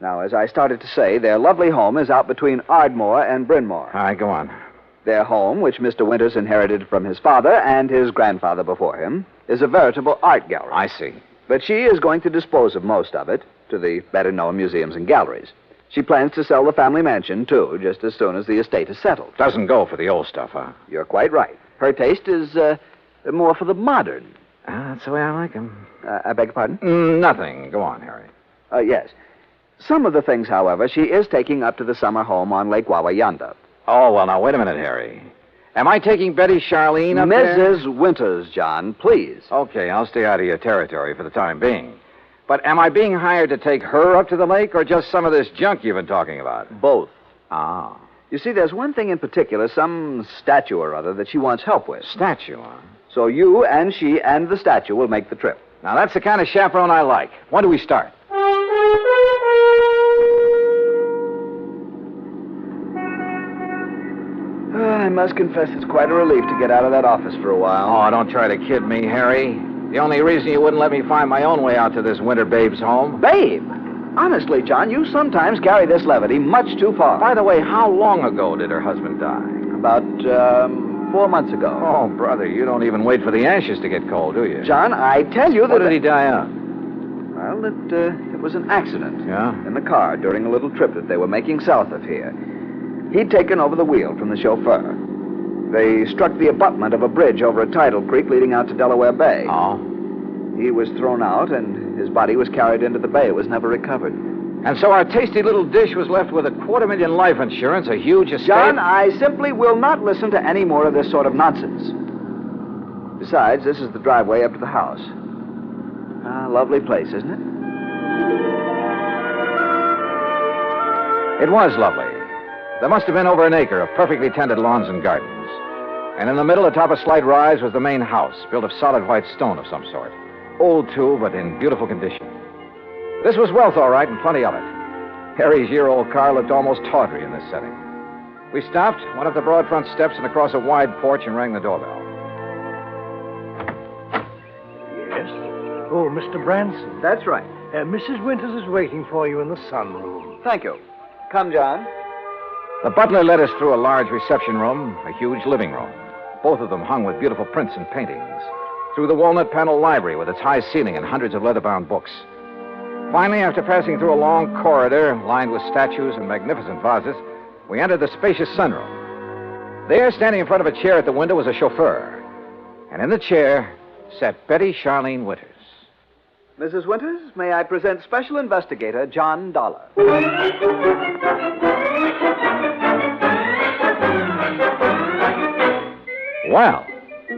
Now, as I started to say, their lovely home is out between Ardmore and Bryn Mawr. All right, go on. Their home, which Mr. Winters inherited from his father and his grandfather before him, is a veritable art gallery. I see. But she is going to dispose of most of it to the better-known museums and galleries. She plans to sell the family mansion, too, just as soon as the estate is settled. Doesn't go for the old stuff, huh? You're quite right. Her taste is more for the modern. That's the way I like 'em. I beg your pardon? Nothing. Go on, Harry. Yes. Some of the things, however, she is taking up to the summer home on Lake Wawayanda. Oh, well, now, wait a minute, Harry. Am I taking Betty Charlene up there? Mrs. Winters, John, please. Okay, I'll stay out of your territory for the time being. But am I being hired to take her up to the lake or just some of this junk you've been talking about? Both. Ah. You see, there's one thing in particular, some statue or other, that she wants help with. Statue, huh? So you and she and the statue will make the trip. Now, that's the kind of chaperone I like. When do we start? I must confess it's quite a relief to get out of that office for a while. Oh, don't try to kid me, Harry. The only reason you wouldn't let me find my own way out to this winter babe's home. Babe? Honestly, John, you sometimes carry this levity much too far. By the way, how long ago did her husband die? About, 4 months ago. Oh, brother, you don't even wait for the ashes to get cold, do you? John, I tell you that... What did he die of? Well, it was an accident. Yeah? In the car during a little trip that they were making south of here. He'd taken over the wheel from the chauffeur. They struck the abutment of a bridge over a tidal creek leading out to Delaware Bay. Oh? He was thrown out, and his body was carried into the bay. It was never recovered. And so our tasty little dish was left with $250,000 life insurance, a huge estate... John, I simply will not listen to any more of this sort of nonsense. Besides, this is the driveway up to the house. Lovely place, isn't it? It was lovely. There must have been over an acre of perfectly tended lawns and gardens. And in the middle, atop a slight rise, was the main house, built of solid white stone of some sort. Old, too, but in beautiful condition. This was wealth, all right, and plenty of it. Harry's year-old car looked almost tawdry in this setting. We stopped, went up the broad front steps and across a wide porch and rang the doorbell. Yes? Oh, Mr. Branson. That's right. Mrs. Winters is waiting for you in the sunroom. Thank you. Come, John. The butler led us through a large reception room, a huge living room, both of them hung with beautiful prints and paintings, through the walnut-paneled library with its high ceiling and hundreds of leather-bound books. Finally, after passing through a long corridor lined with statues and magnificent vases, we entered the spacious sunroom. There, standing in front of a chair at the window, was a chauffeur. And in the chair sat Betty Charlene Winters. Mrs. Winters, may I present Special Investigator John Dollar. Well,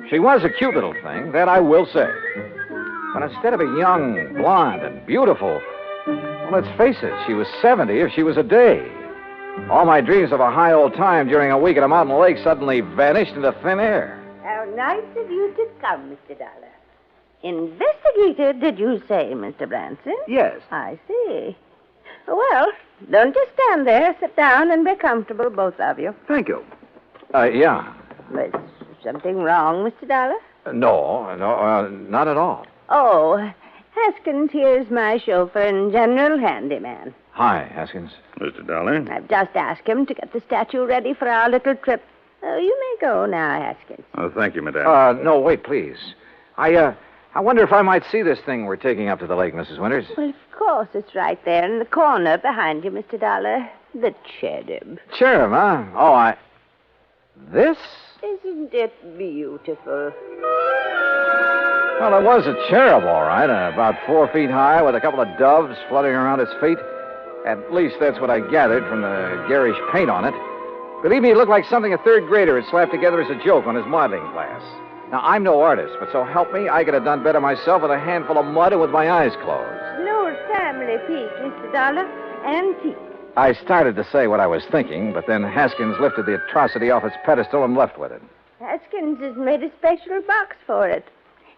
she was a cute little thing, that I will say. But instead of a young, blonde, and beautiful, well, let's face it, she was 70 if she was a day. All my dreams of a high old time during a week at a mountain lake suddenly vanished into thin air. How nice of you to come, Mr. Dollar. Investigator, did you say, Mr. Branson? Yes. I see. Well, don't just stand there. Sit down and be comfortable, both of you. Thank you. Yeah. Is something wrong, Mr. Dollar? No, not at all. Oh, Haskins here's my chauffeur and general handyman. Hi, Haskins. Mr. Dollar? I've just asked him to get the statue ready for our little trip. Oh, you may go now, Haskins. Oh, thank you, madame. No, wait, please. I wonder if I might see this thing we're taking up to the lake, Mrs. Winters. Well, of course, it's right there in the corner behind you, Mr. Dollar. The cherub. Cherub, huh? Oh, This? Isn't it beautiful? Well, it was a cherub, all right. About 4 feet high with a couple of doves fluttering around its feet. At least that's what I gathered from the garish paint on it. Believe me, it looked like something a third grader had slapped together as a joke on his modeling class. Now, I'm no artist, but so help me, I could have done better myself with a handful of mud and with my eyes closed. No family piece, Mr. Dollar. Antique. I started to say what I was thinking, but then Haskins lifted the atrocity off its pedestal and left with it. Haskins has made a special box for it.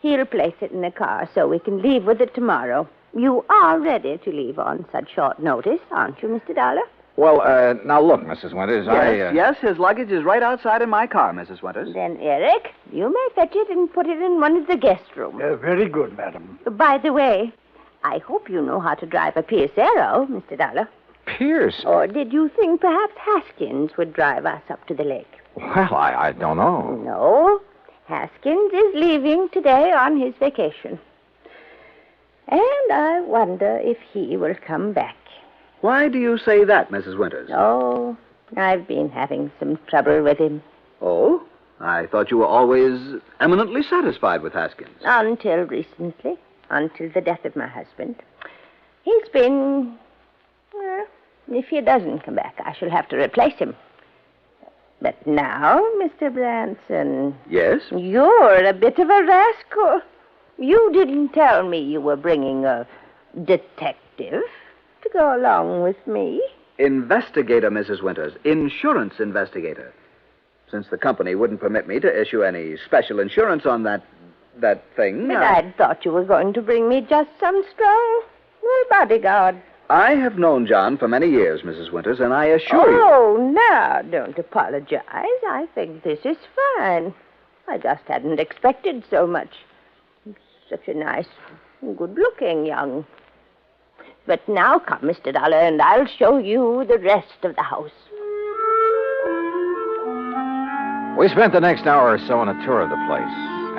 He'll place it in the car so we can leave with it tomorrow. You are ready to leave on such short notice, aren't you, Mr. Dollar? Well, now look, Mrs. Winters, Yes, his luggage is right outside in my car, Mrs. Winters. Then, Eric, you may fetch it and put it in one of the guest rooms. Very good, madam. By the way, I hope you know how to drive a Pierce Arrow, Mr. Dollar. Pierce? Or did you think perhaps Haskins would drive us up to the lake? Well, I don't know. No. Haskins is leaving today on his vacation. And I wonder if he will come back. Why do you say that, Mrs. Winters? Oh, I've been having some trouble with him. Oh? I thought you were always eminently satisfied with Haskins. Until recently. Until the death of my husband. He's been... Well, if he doesn't come back, I shall have to replace him. But now, Mr. Branson... Yes? You're a bit of a rascal. You didn't tell me you were bringing a detective to go along with me. Investigator, Mrs. Winters. Insurance investigator. Since the company wouldn't permit me to issue any special insurance on that thing... But I'd thought you were going to bring me just some strong bodyguard. I have known John for many years, Mrs. Winters, and I assure you... Oh, now, don't apologize. I think this is fine. I just hadn't expected so much. Such a nice, good-looking young... But now come, Mr. Dollar, and I'll show you the rest of the house. We spent the next hour or so on a tour of the place,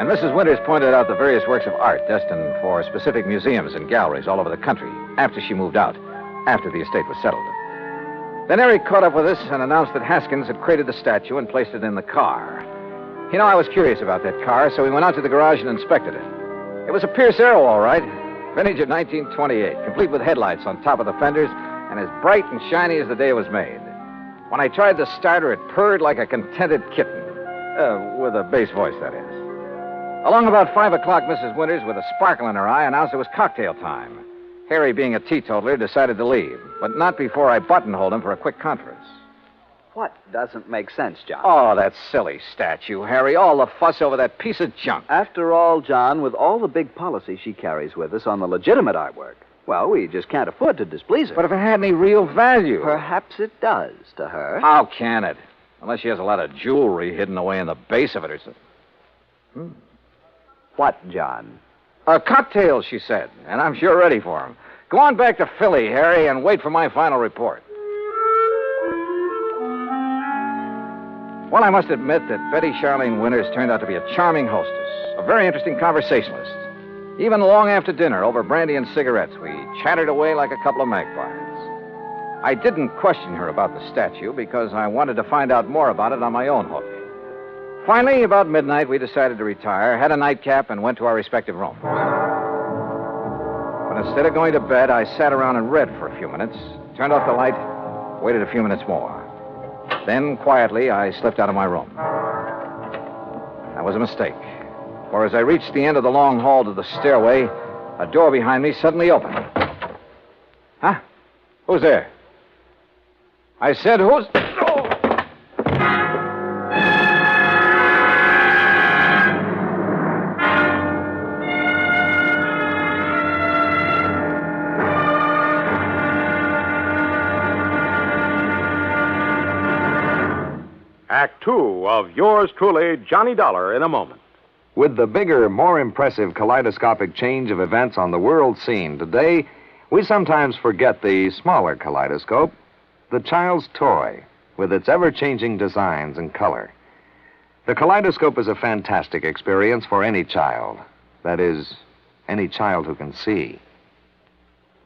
and Mrs. Winters pointed out the various works of art destined for specific museums and galleries all over the country after she moved out, after the estate was settled. Then Eric caught up with us and announced that Haskins had created the statue and placed it in the car. You know, I was curious about that car, so we went out to the garage and inspected it. It was a Pierce Arrow, all right. Vintage of 1928, complete with headlights on top of the fenders and as bright and shiny as the day it was made. When I tried to start her, it purred like a contented kitten. With a bass voice, that is. Along about 5 o'clock, Mrs. Winters, with a sparkle in her eye, announced it was cocktail time. Harry, being a teetotaler, decided to leave, but not before I buttonholed him for a quick conference. What doesn't make sense, John? Oh, that silly statue, Harry. All the fuss over that piece of junk. After all, John, with all the big policy she carries with us on the legitimate artwork, well, we just can't afford to displease her. But if it had any real value... Perhaps it does to her. How can it? Unless she has a lot of jewelry hidden away in the base of it or something. What, John? Cocktails, she said, and I'm sure ready for them. Go on back to Philly, Harry, and wait for my final report. Well, I must admit that Betty Charlene Winters turned out to be a charming hostess, a very interesting conversationalist. Even long after dinner, over brandy and cigarettes, we chattered away like a couple of magpies. I didn't question her about the statue because I wanted to find out more about it on my own hook. Finally, about midnight, we decided to retire, had a nightcap, and went to our respective rooms. But instead of going to bed, I sat around and read for a few minutes, turned off the light, waited a few minutes more. Then, quietly, I slipped out of my room. That was a mistake, for as I reached the end of the long hall to the stairway, a door behind me suddenly opened. Huh? Who's there? I said, who's... Act 2 of yours truly, Johnny Dollar, in a moment. With the bigger, more impressive kaleidoscopic change of events on the world scene today, we sometimes forget the smaller kaleidoscope, the child's toy, with its ever-changing designs and color. The kaleidoscope is a fantastic experience for any child. That is, any child who can see.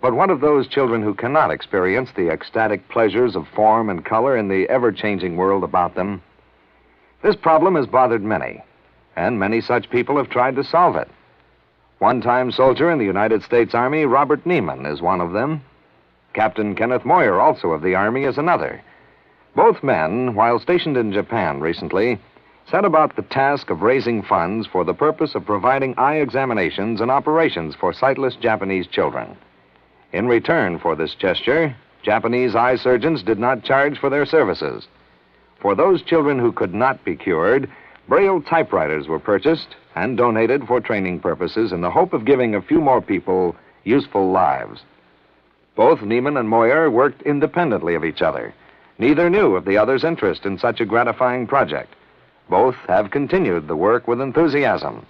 But what of those children who cannot experience the ecstatic pleasures of form and color in the ever-changing world about them? This problem has bothered many, and many such people have tried to solve it. One-time soldier in the United States Army, Robert Neiman, is one of them. Captain Kenneth Moyer, also of the Army, is another. Both men, while stationed in Japan recently, set about the task of raising funds for the purpose of providing eye examinations and operations for sightless Japanese children. In return for this gesture, Japanese eye surgeons did not charge for their services. For those children who could not be cured, Braille typewriters were purchased and donated for training purposes in the hope of giving a few more people useful lives. Both Neiman and Moyer worked independently of each other. Neither knew of the other's interest in such a gratifying project. Both have continued the work with enthusiasm.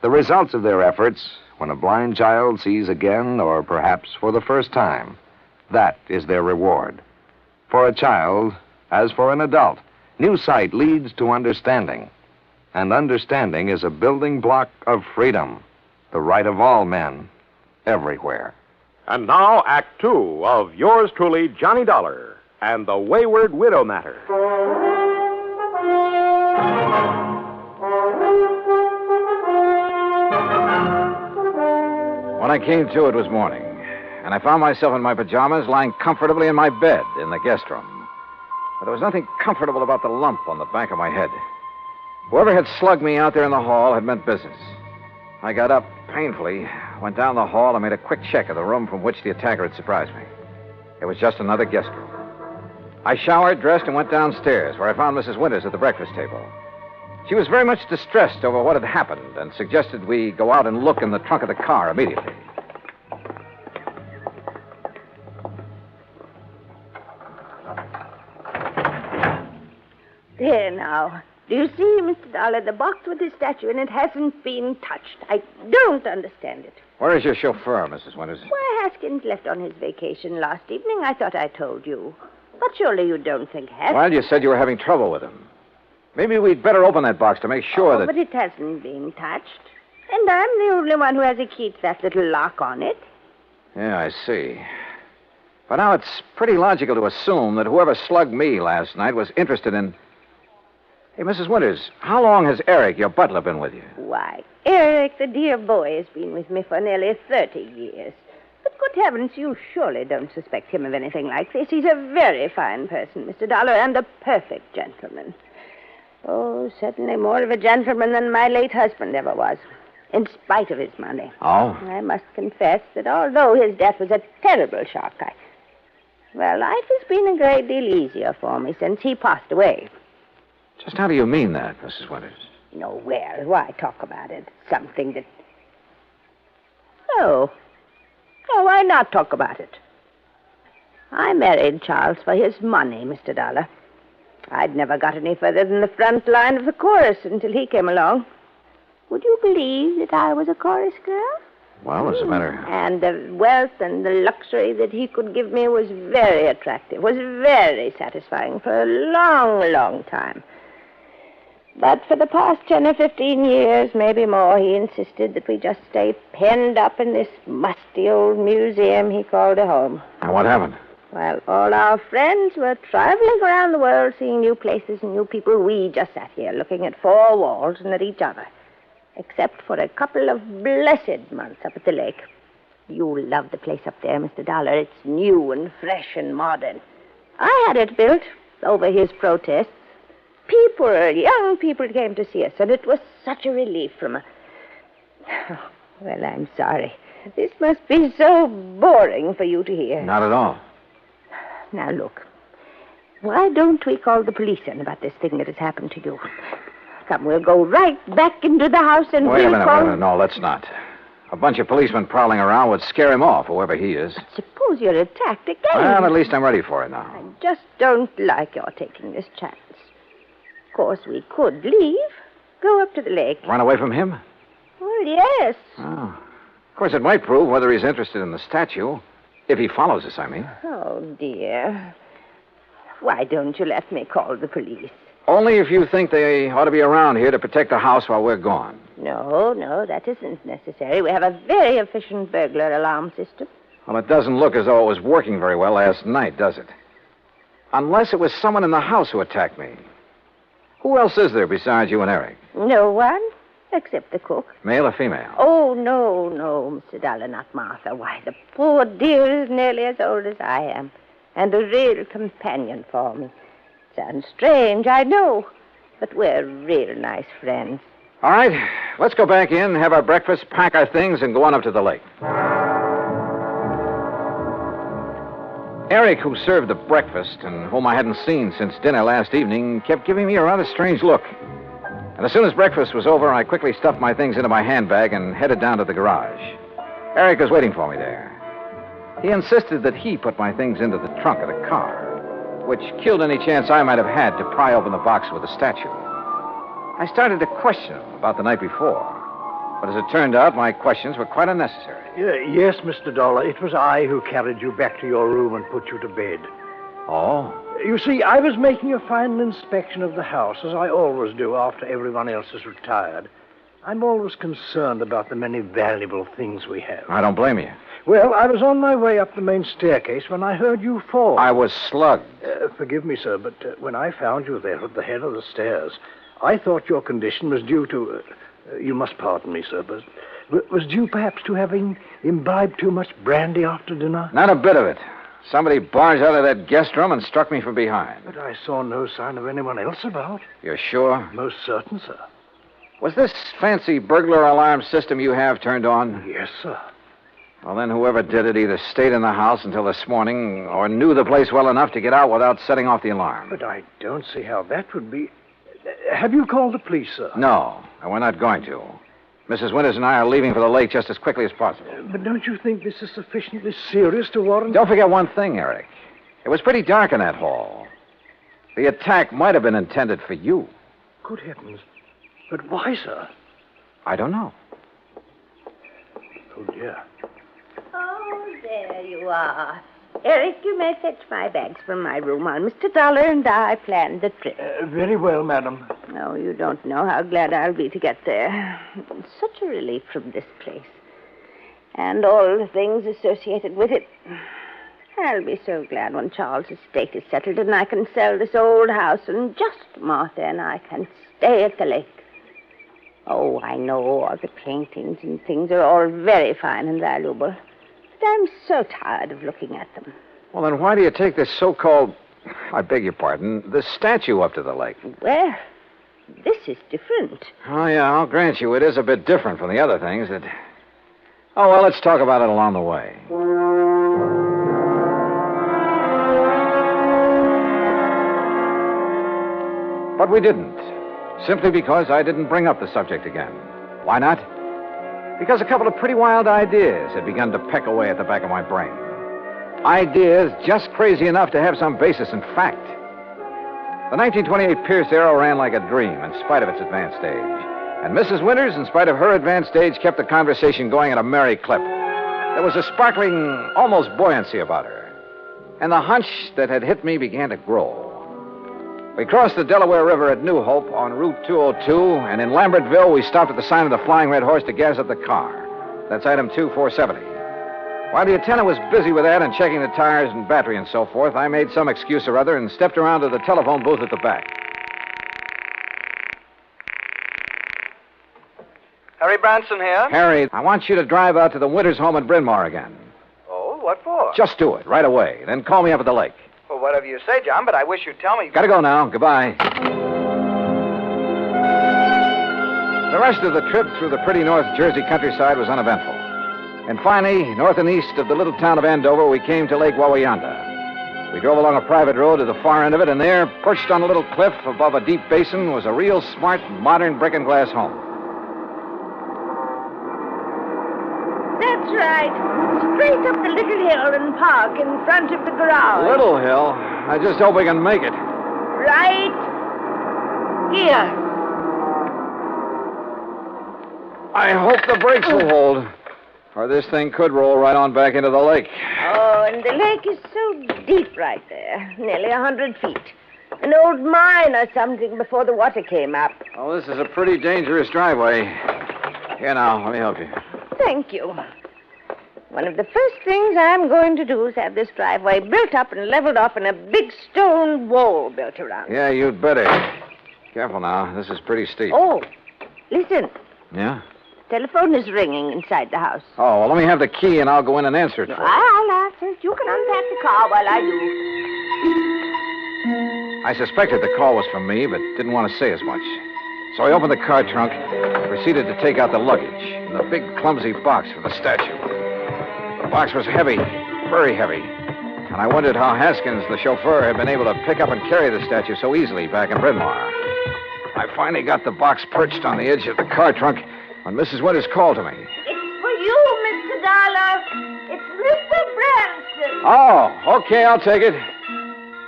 The results of their efforts, when a blind child sees again, or perhaps for the first time, that is their reward. For a child, as for an adult, new sight leads to understanding. And understanding is a building block of freedom, the right of all men, everywhere. And now, Act Two of yours truly, Johnny Dollar, and the Wayward Widow Matter. When I came to, it was morning, and I found myself in my pajamas lying comfortably in my bed in the guest room. But there was nothing comfortable about the lump on the back of my head. Whoever had slugged me out there in the hall had meant business. I got up painfully, went down the hall, and made a quick check of the room from which the attacker had surprised me. It was just another guest room. I showered, dressed, and went downstairs, where I found Mrs. Winters at the breakfast table. She was very much distressed over what had happened and suggested we go out and look in the trunk of the car immediately. There now. Do you see, Mr. Dollar, the box with the statue in it hasn't been touched. I don't understand it. Where is your chauffeur, Mrs. Winters? Why, Haskins left on his vacation last evening. I thought I told you. But surely you don't think Haskins... Well, you said you were having trouble with him. Maybe we'd better open that box to make sure that... But it hasn't been touched. And I'm the only one who has a key to that little lock on it. Yeah, I see. But now it's pretty logical to assume that whoever slugged me last night was interested in... Hey, Mrs. Winters, how long has Eric, your butler, been with you? Why, Eric, the dear boy, has been with me for nearly 30 years. But good heavens, you surely don't suspect him of anything like this. He's a very fine person, Mr. Dollar, and a perfect gentleman. Oh, certainly more of a gentleman than my late husband ever was, in spite of his money. Oh? I must confess that although his death was a terrible shock, life has been a great deal easier for me since he passed away. Just how do you mean that, Mrs. Winters? No, well, why talk about it? Something that... Oh, why not talk about it? I married Charles for his money, Mr. Dollar. I'd never got any further than the front line of the chorus until he came along. Would you believe that I was a chorus girl? Well, as a matter... And the wealth and the luxury that he could give me was very attractive, was very satisfying for a long, long time. But for the past 10 or 15 years, maybe more, he insisted that we just stay penned up in this musty old museum he called a home. And what happened? Well, all our friends were traveling around the world, seeing new places and new people. We just sat here looking at four walls and at each other, except for a couple of blessed months up at the lake. You'll love the place up there, Mr. Dollar. It's new and fresh and modern. I had it built over his protests. Young people came to see us, and it was such a relief from a... Well, I'm sorry. This must be so boring for you to hear. Not at all. Now, look. Why don't we call the police in about this thing that has happened to you? Come, we'll go right back into the house and Wait a minute. No, let's not. not. A bunch of policemen prowling around would scare him off, whoever he is. But suppose you're attacked again. Well, at least I'm ready for it now. I just don't like your taking this chance. Of course, we could leave. Go up to the lake. Run away from him? Well, yes. Oh. Of course, it might prove whether he's interested in the statue. If he follows us, I mean. Oh, dear. Why don't you let me call the police? Only if you think they ought to be around here to protect the house while we're gone. No, that isn't necessary. We have a very efficient burglar alarm system. Well, it doesn't look as though it was working very well last night, does it? Unless it was someone in the house who attacked me. Who else is there besides you and Eric? No one, except the cook. Male or female? Oh, no, Mr. Dollar, not Martha. Why, the poor dear is nearly as old as I am, and a real companion for me. Sounds strange, I know, but we're real nice friends. All right, let's go back in, have our breakfast, pack our things, and go on up to the lake. Eric, who served the breakfast and whom I hadn't seen since dinner last evening, kept giving me a rather strange look. And as soon as breakfast was over, I quickly stuffed my things into my handbag and headed down to the garage. Eric was waiting for me there. He insisted that he put my things into the trunk of the car, which killed any chance I might have had to pry open the box with the statue. I started to question him about the night before, but as it turned out, my questions were quite unnecessary. Yes, Mr. Dollar, it was I who carried you back to your room and put you to bed. Oh? You see, I was making a final inspection of the house, as I always do after everyone else is retired. I'm always concerned about the many valuable things we have. I don't blame you. Well, I was on my way up the main staircase when I heard you fall. I was slugged. Forgive me, sir, but when I found you there at the head of the stairs, I thought your condition was due to... you must pardon me, sir, but was due perhaps to having imbibed too much brandy after dinner? Not a bit of it. Somebody barged out of that guest room and struck me from behind. But I saw no sign of anyone else about. You're sure? Most certain, sir. Was this fancy burglar alarm system you have turned on? Yes, sir. Well, then whoever did it either stayed in the house until this morning or knew the place well enough to get out without setting off the alarm. But I don't see how that would be... Have you called the police, sir? No, and we're not going to. Mrs. Winters and I are leaving for the lake just as quickly as possible. But don't you think this is sufficiently serious to warrant... Don't forget one thing, Eric. It was pretty dark in that hall. The attack might have been intended for you. Good heavens. But why, sir? I don't know. Oh, dear. Oh, there you are. Eric, you may fetch my bags from my room while Mr. Dollar and I planned the trip. Very well, madam. No, you don't know how glad I'll be to get there. Such a relief from this place. And all the things associated with it. I'll be so glad when Charles' estate is settled and I can sell this old house and just Martha and I can stay at the lake. Oh, I know all the paintings and things are all very fine and valuable. But I'm so tired of looking at them. Well, then why do you take this so-called, I beg your pardon, the statue up to the lake? Well, this is different. Oh, yeah, I'll grant you it is a bit different from the other things that... Oh, well, let's talk about it along the way. But we didn't. Simply because I didn't bring up the subject again. Why not? Because a couple of pretty wild ideas had begun to peck away at the back of my brain. Ideas just crazy enough to have some basis in fact. The 1928 Pierce Arrow ran like a dream in spite of its advanced age. And Mrs. Winters, in spite of her advanced age, kept the conversation going at a merry clip. There was a sparkling, almost buoyancy about her. And the hunch that had hit me began to grow. We crossed the Delaware River at New Hope on Route 202, and in Lambertville, we stopped at the sign of the Flying Red Horse to gas up the car. That's item 2470. While the attendant was busy with that and checking the tires and battery and so forth, I made some excuse or other and stepped around to the telephone booth at the back. Harry Branson here. Harry, I want you to drive out to the Winters home in Bryn Mawr again. Oh, what for? Just do it, right away. Then call me up at the lake. Well, whatever you say, John, but I wish you'd tell me... Gotta go now. Goodbye. The rest of the trip through the pretty North Jersey countryside was uneventful. And finally, north and east of the little town of Andover, we came to Lake Wawayanda. We drove along a private road to the far end of it, and there, perched on a little cliff above a deep basin, was a real smart, modern brick and glass home. That's right. Straight up the little hill and park in front of the garage. Little hill? I just hope we can make it. Right here. I hope the brakes will hold, or this thing could roll right on back into the lake. Oh, and the lake is so deep right there, nearly 100 feet. An old mine or something before the water came up. Oh, this is a pretty dangerous driveway. Here now, let me help you. Thank you. One of the first things I'm going to do is have this driveway built up and leveled off and a big stone wall built around it. Yeah, you'd better. Careful now. This is pretty steep. Oh, listen. Yeah? Telephone is ringing inside the house. Oh, well, let me have the key and I'll go in and answer it for you. I'll answer it. You can unpack the car while I do. I suspected the call was from me, but didn't want to say as much. So I opened the car trunk and proceeded to take out the luggage and the big, clumsy box for the statue. The box was heavy, very heavy. And I wondered how Haskins, the chauffeur, had been able to pick up and carry the statue so easily back in Bryn Mawr. I finally got the box perched on the edge of the car trunk when Mrs. Winters called to me. It's for you, Mr. Dollar. It's Mr. Branson. Oh, okay, I'll take it.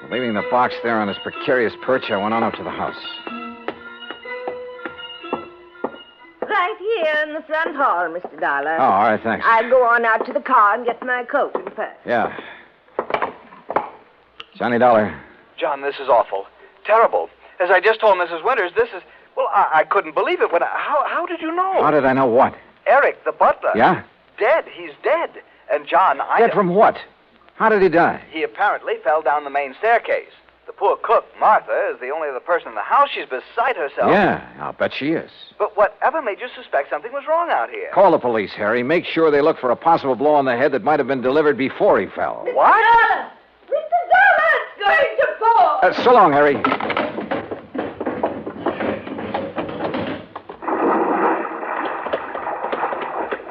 Leaving the box there on his precarious perch, I went on up to the house. Right here in the front hall, Mr. Dollar. Oh, all right, thanks. I'll go on out to the car and get my coat and purse. Yeah. Johnny Dollar. John, this is awful. Terrible. As I just told Mrs. Winters, this is... Well, I couldn't believe it. How did you know? How did I know what? Eric, the butler. Yeah? Dead. He's dead. And John, Dead from what? How did he die? He apparently fell down the main staircase. The poor cook, Martha, is the only other person in the house. She's beside herself. Yeah, I'll bet she is. But whatever made you suspect something was wrong out here? Call the police, Harry. Make sure they look for a possible blow on the head that might have been delivered before he fell. What? Mr. Dollar, it's going to fall. So long, Harry.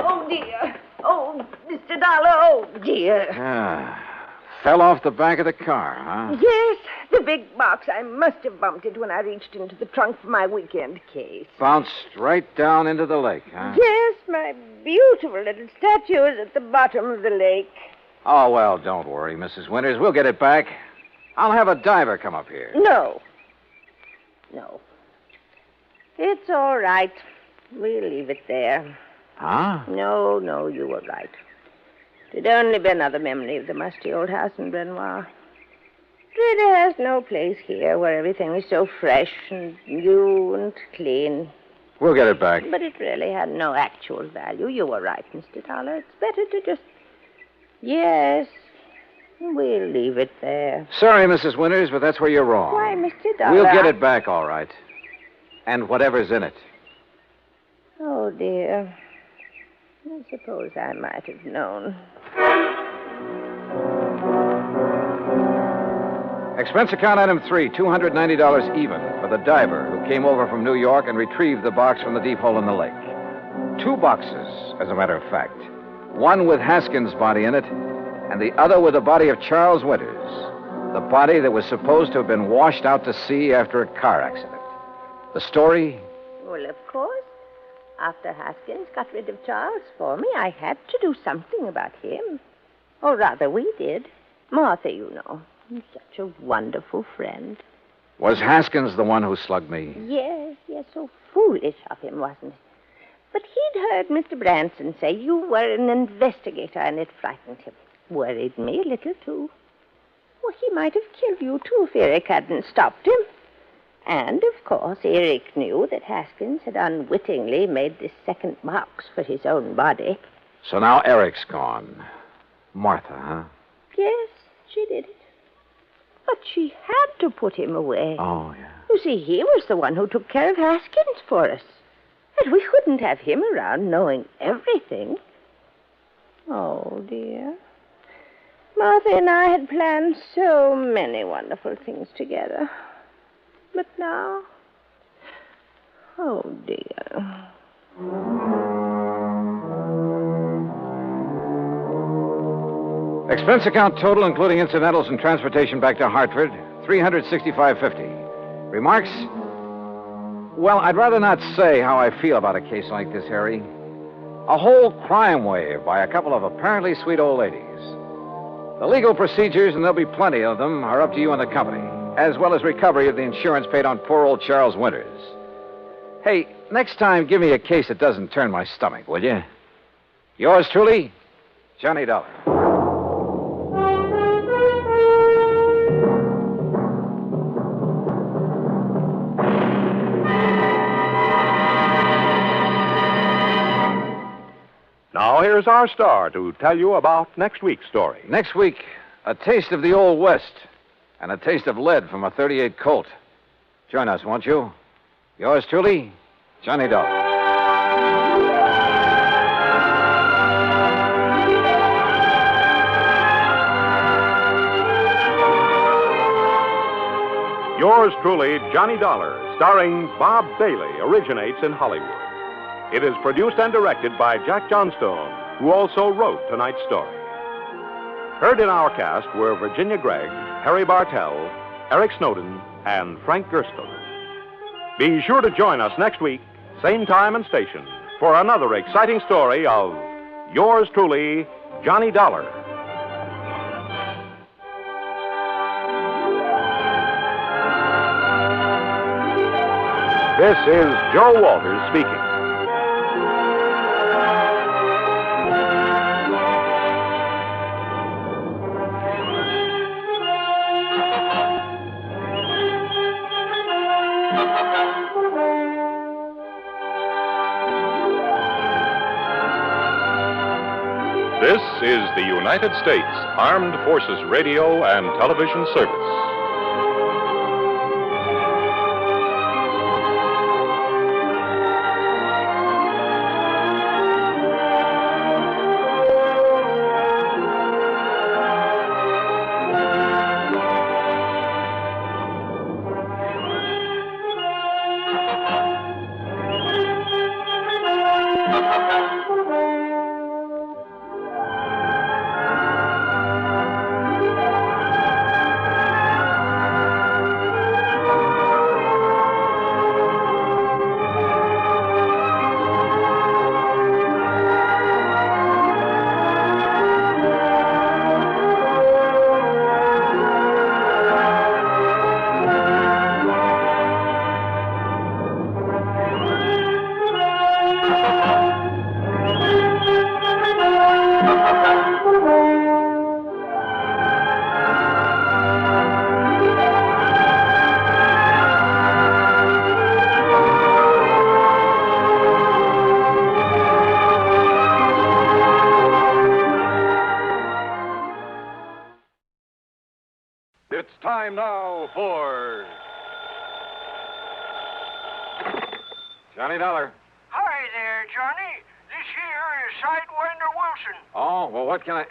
Oh, dear. Oh, Mr. Dollar, oh, dear. Fell off the back of the car, huh? Yes, the big box. I must have bumped it when I reached into the trunk for my weekend case. Bounced right down into the lake, huh? Yes, my beautiful little statue is at the bottom of the lake. Oh, well, don't worry, Mrs. Winters. We'll get it back. I'll have a diver come up here. No. It's all right. We'll leave it there. Huh? No, you were right. It'd only be another memory of the musty old house in Bryn Mawr. It really has no place here where everything is so fresh and new and clean. We'll get it back. But it really had no actual value. You were right, Mr. Dollar. It's better to just... Yes, we'll leave it there. Sorry, Mrs. Winters, but that's where you're wrong. Why, Mr. Dollar... We'll get it back, all right. And whatever's in it. Oh, dear. I suppose I might have known. Expense account item 3, $290 even for the diver who came over from New York and retrieved the box from the deep hole in the lake. 2 boxes, as a matter of fact. One with Haskins' body in it, and the other with the body of Charles Winters, the body that was supposed to have been washed out to sea after a car accident. The story? Well, of course. After Haskins got rid of Charles for me, I had to do something about him. Or rather, we did. Martha, you know. Such a wonderful friend. Was Haskins the one who slugged me? Yes, so foolish of him, wasn't it? But he'd heard Mr. Branson say you were an investigator, and it frightened him. Worried me a little, too. Well, he might have killed you, too, if Eric hadn't stopped him. And, of course, Eric knew that Haskins had unwittingly made this second box for his own body. So now Eric's gone. Martha, huh? Yes, she did it. But she had to put him away. Oh, yeah. You see, he was the one who took care of Haskins for us. And we couldn't have him around knowing everything. Oh, dear. Martha and I had planned so many wonderful things together. But now... Oh, dear. Expense account total, including incidentals and transportation back to Hartford, $365.50. Remarks? Well, I'd rather not say how I feel about a case like this, Harry. A whole crime wave by a couple of apparently sweet old ladies. The legal procedures, and there'll be plenty of them, are up to you and the company, as well as recovery of the insurance paid on poor old Charles Winters. Hey, next time, give me a case that doesn't turn my stomach, will you? Yours truly, Johnny Dollar. Now, here's our star to tell you about next week's story. Next week, a taste of the Old West and a taste of lead from a .38 Colt. Join us, won't you? Yours truly, Johnny Dollar. Yours truly, Johnny Dollar, starring Bob Bailey, originates in Hollywood. It is produced and directed by Jack Johnstone, who also wrote tonight's story. Heard in our cast were Virginia Gregg, Harry Bartell, Eric Snowden, and Frank Gerstle. Be sure to join us next week, same time and station, for another exciting story of Yours truly, Johnny Dollar. This is Joe Walters speaking. This is the United States Armed Forces Radio and Television Service. Time now for Johnny Dollar. Hi there, Johnny. This here is Sidewinder Wilson. Oh, well, what can I...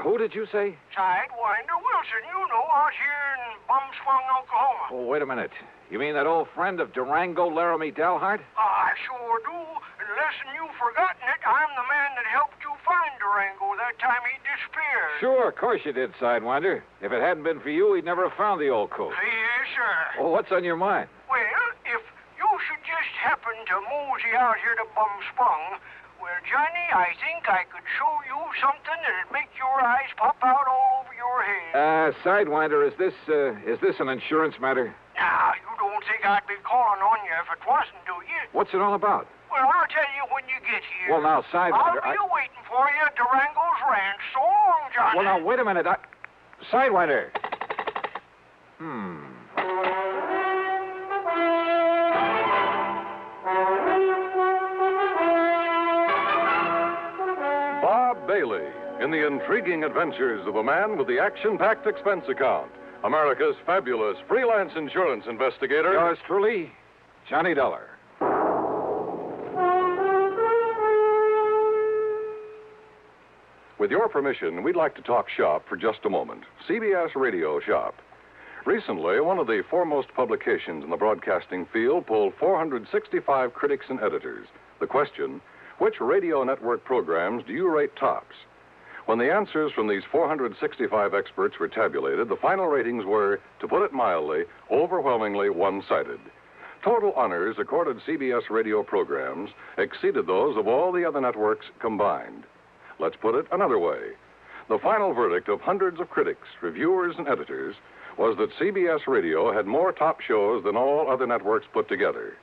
Who did you say? Sidewinder Wilson, you know, out here in Bumswung, Oklahoma. Oh, wait a minute. You mean that old friend of Durango, Laramie Dalhart? I sure do. Unless you've forgotten it, I'm the man that helped you find Durango that time he disappeared. Sure, of course you did, Sidewinder. If it hadn't been for you, we'd never have found the old coat. Yes, sir. Oh, what's on your mind? Well, if you should just happen to mosey out here to Bumsprung, well, Johnny, I think I could show you something that'd make your eyes pop out all over your head. Sidewinder, is this an insurance matter? Now, you don't think I'd be calling on you if it wasn't, do you? What's it all about? Well, I'll tell you when you get here. Well, now, Sidewinder, I'll be waiting for you at Durango's ranch. So long, Johnny. Well, now, wait a minute. Sidewinder. Bob Bailey in the intriguing adventures of a man with the action-packed expense account. America's fabulous freelance insurance investigator. Yours truly, Johnny Dollar. With your permission, we'd like to talk shop for just a moment. CBS Radio Shop. Recently, one of the foremost publications in the broadcasting field polled 465 critics and editors. The question, which radio network programs do you rate tops? When the answers from these 465 experts were tabulated, the final ratings were, to put it mildly, overwhelmingly one-sided. Total honors accorded CBS radio programs exceeded those of all the other networks combined. Let's put it another way. The final verdict of hundreds of critics, reviewers, and editors was that CBS Radio had more top shows than all other networks put together.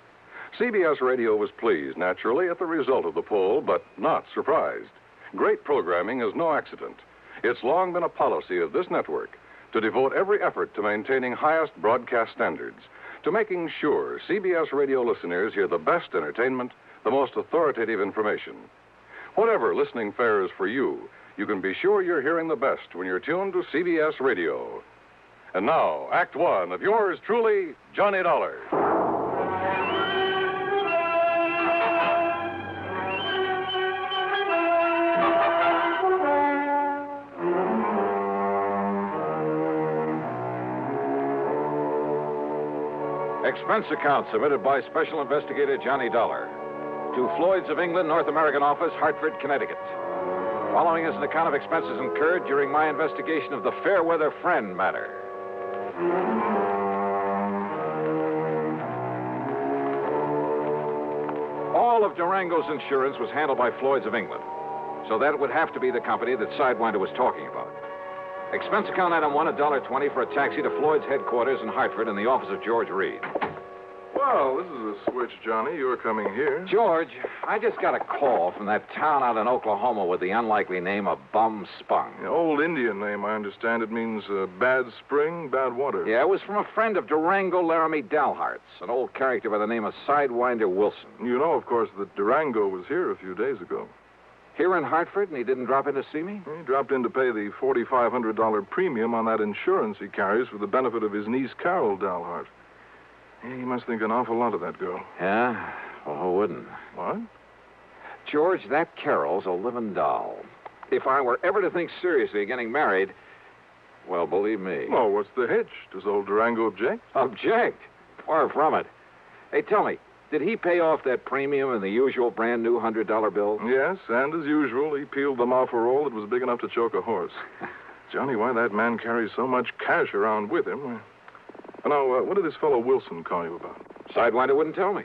CBS Radio was pleased, naturally, at the result of the poll, but not surprised. Great programming is no accident. It's long been a policy of this network to devote every effort to maintaining highest broadcast standards, to making sure CBS Radio listeners hear the best entertainment, the most authoritative information. Whatever listening fare is for you, you can be sure you're hearing the best when you're tuned to CBS Radio. And now, Act One of yours truly, Johnny Dollar. Expense account submitted by Special Investigator Johnny Dollar to Floyd's of England, North American Office, Hartford, Connecticut. Following is an account of expenses incurred during my investigation of the Fairweather friend matter. All of Durango's insurance was handled by Floyd's of England, so that would have to be the company that Sidewinder was talking about. Expense account item 1, $1.20 for a taxi to Floyd's headquarters in Hartford in the office of George Reed. Well, this is a switch, Johnny. You're coming here. George, I just got a call from that town out in Oklahoma with the unlikely name of Bum Spung. The old Indian name, I understand. It means bad spring, bad water. Yeah, it was from a friend of Durango Laramie Dalhart's, an old character by the name of Sidewinder Wilson. You know, of course, that Durango was here a few days ago. Here in Hartford, and he didn't drop in to see me? He dropped in to pay the $4,500 premium on that insurance he carries for the benefit of his niece, Carol Dalhart. He must think an awful lot of that girl. Yeah? Well, who wouldn't? What? George, that Carol's a living doll. If I were ever to think seriously of getting married, well, believe me. Oh, what's the hitch? Does old Durango object? Object? Far from it. Hey, tell me, did he pay off that premium in the usual brand new $100 bills? Yes, and as usual, he peeled them off a roll that was big enough to choke a horse. Johnny, why that man carries so much cash around with him? Now, what did this fellow Wilson call you about? Sidewinder wouldn't tell me.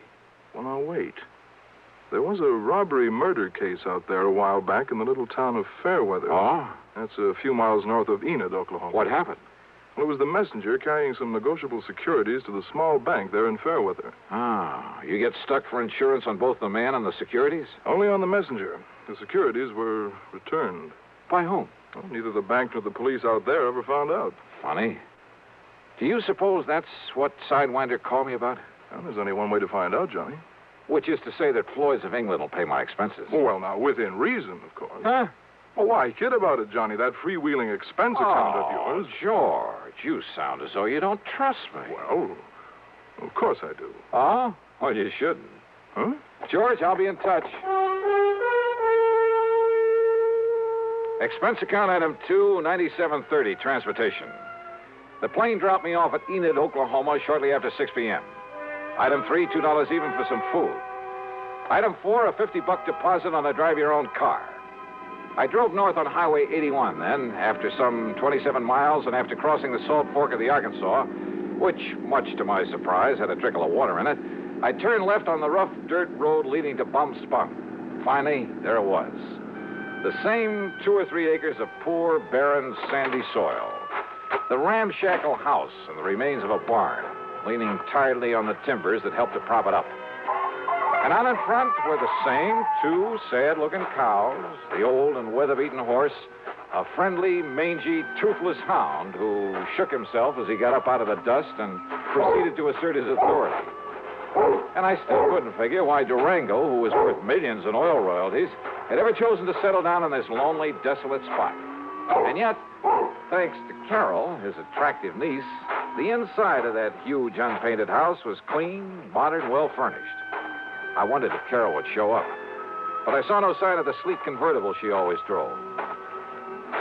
Well, now, wait. There was a robbery-murder case out there a while back in the little town of Fairweather. Oh? That's a few miles north of Enid, Oklahoma. What happened? Well, it was the messenger carrying some negotiable securities to the small bank there in Fairweather. Ah, you get stuck for insurance on both the man and the securities? Only on the messenger. The securities were returned. By whom? Well, neither the bank nor the police out there ever found out. Funny. Do you suppose that's what Sidewinder called me about? Well, there's only one way to find out, Johnny. Which is to say that Floyd's of England will pay my expenses. Well, now, within reason, of course. Huh? Well, why kid about it, Johnny? That freewheeling expense account of yours. George, you sound as though you don't trust me. Well, of course I do. Oh? Well, you shouldn't. Huh? George, I'll be in touch. Expense account item 2, $97.30, transportation. The plane dropped me off at Enid, Oklahoma, shortly after 6 p.m. Item 3, $2 even for some food. Item 4, a $50 deposit on a drive-your-own car. I drove north on Highway 81 then, after some 27 miles and after crossing the Salt Fork of the Arkansas, which, much to my surprise, had a trickle of water in it, I turned left on the rough dirt road leading to Bum Spung. Finally, there it was. The same 2 or 3 acres of poor, barren, sandy soil. The ramshackle house and the remains of a barn, leaning tiredly on the timbers that helped to prop it up. And out in front were the same 2 sad-looking cows, the old and weather-beaten horse, a friendly, mangy, toothless hound who shook himself as he got up out of the dust and proceeded to assert his authority. And I still couldn't figure why Durango, who was worth millions in oil royalties, had ever chosen to settle down in this lonely, desolate spot. And yet, thanks to Carol, his attractive niece, the inside of that huge, unpainted house was clean, modern, well-furnished. I wondered if Carol would show up, but I saw no sign of the sleek convertible she always drove.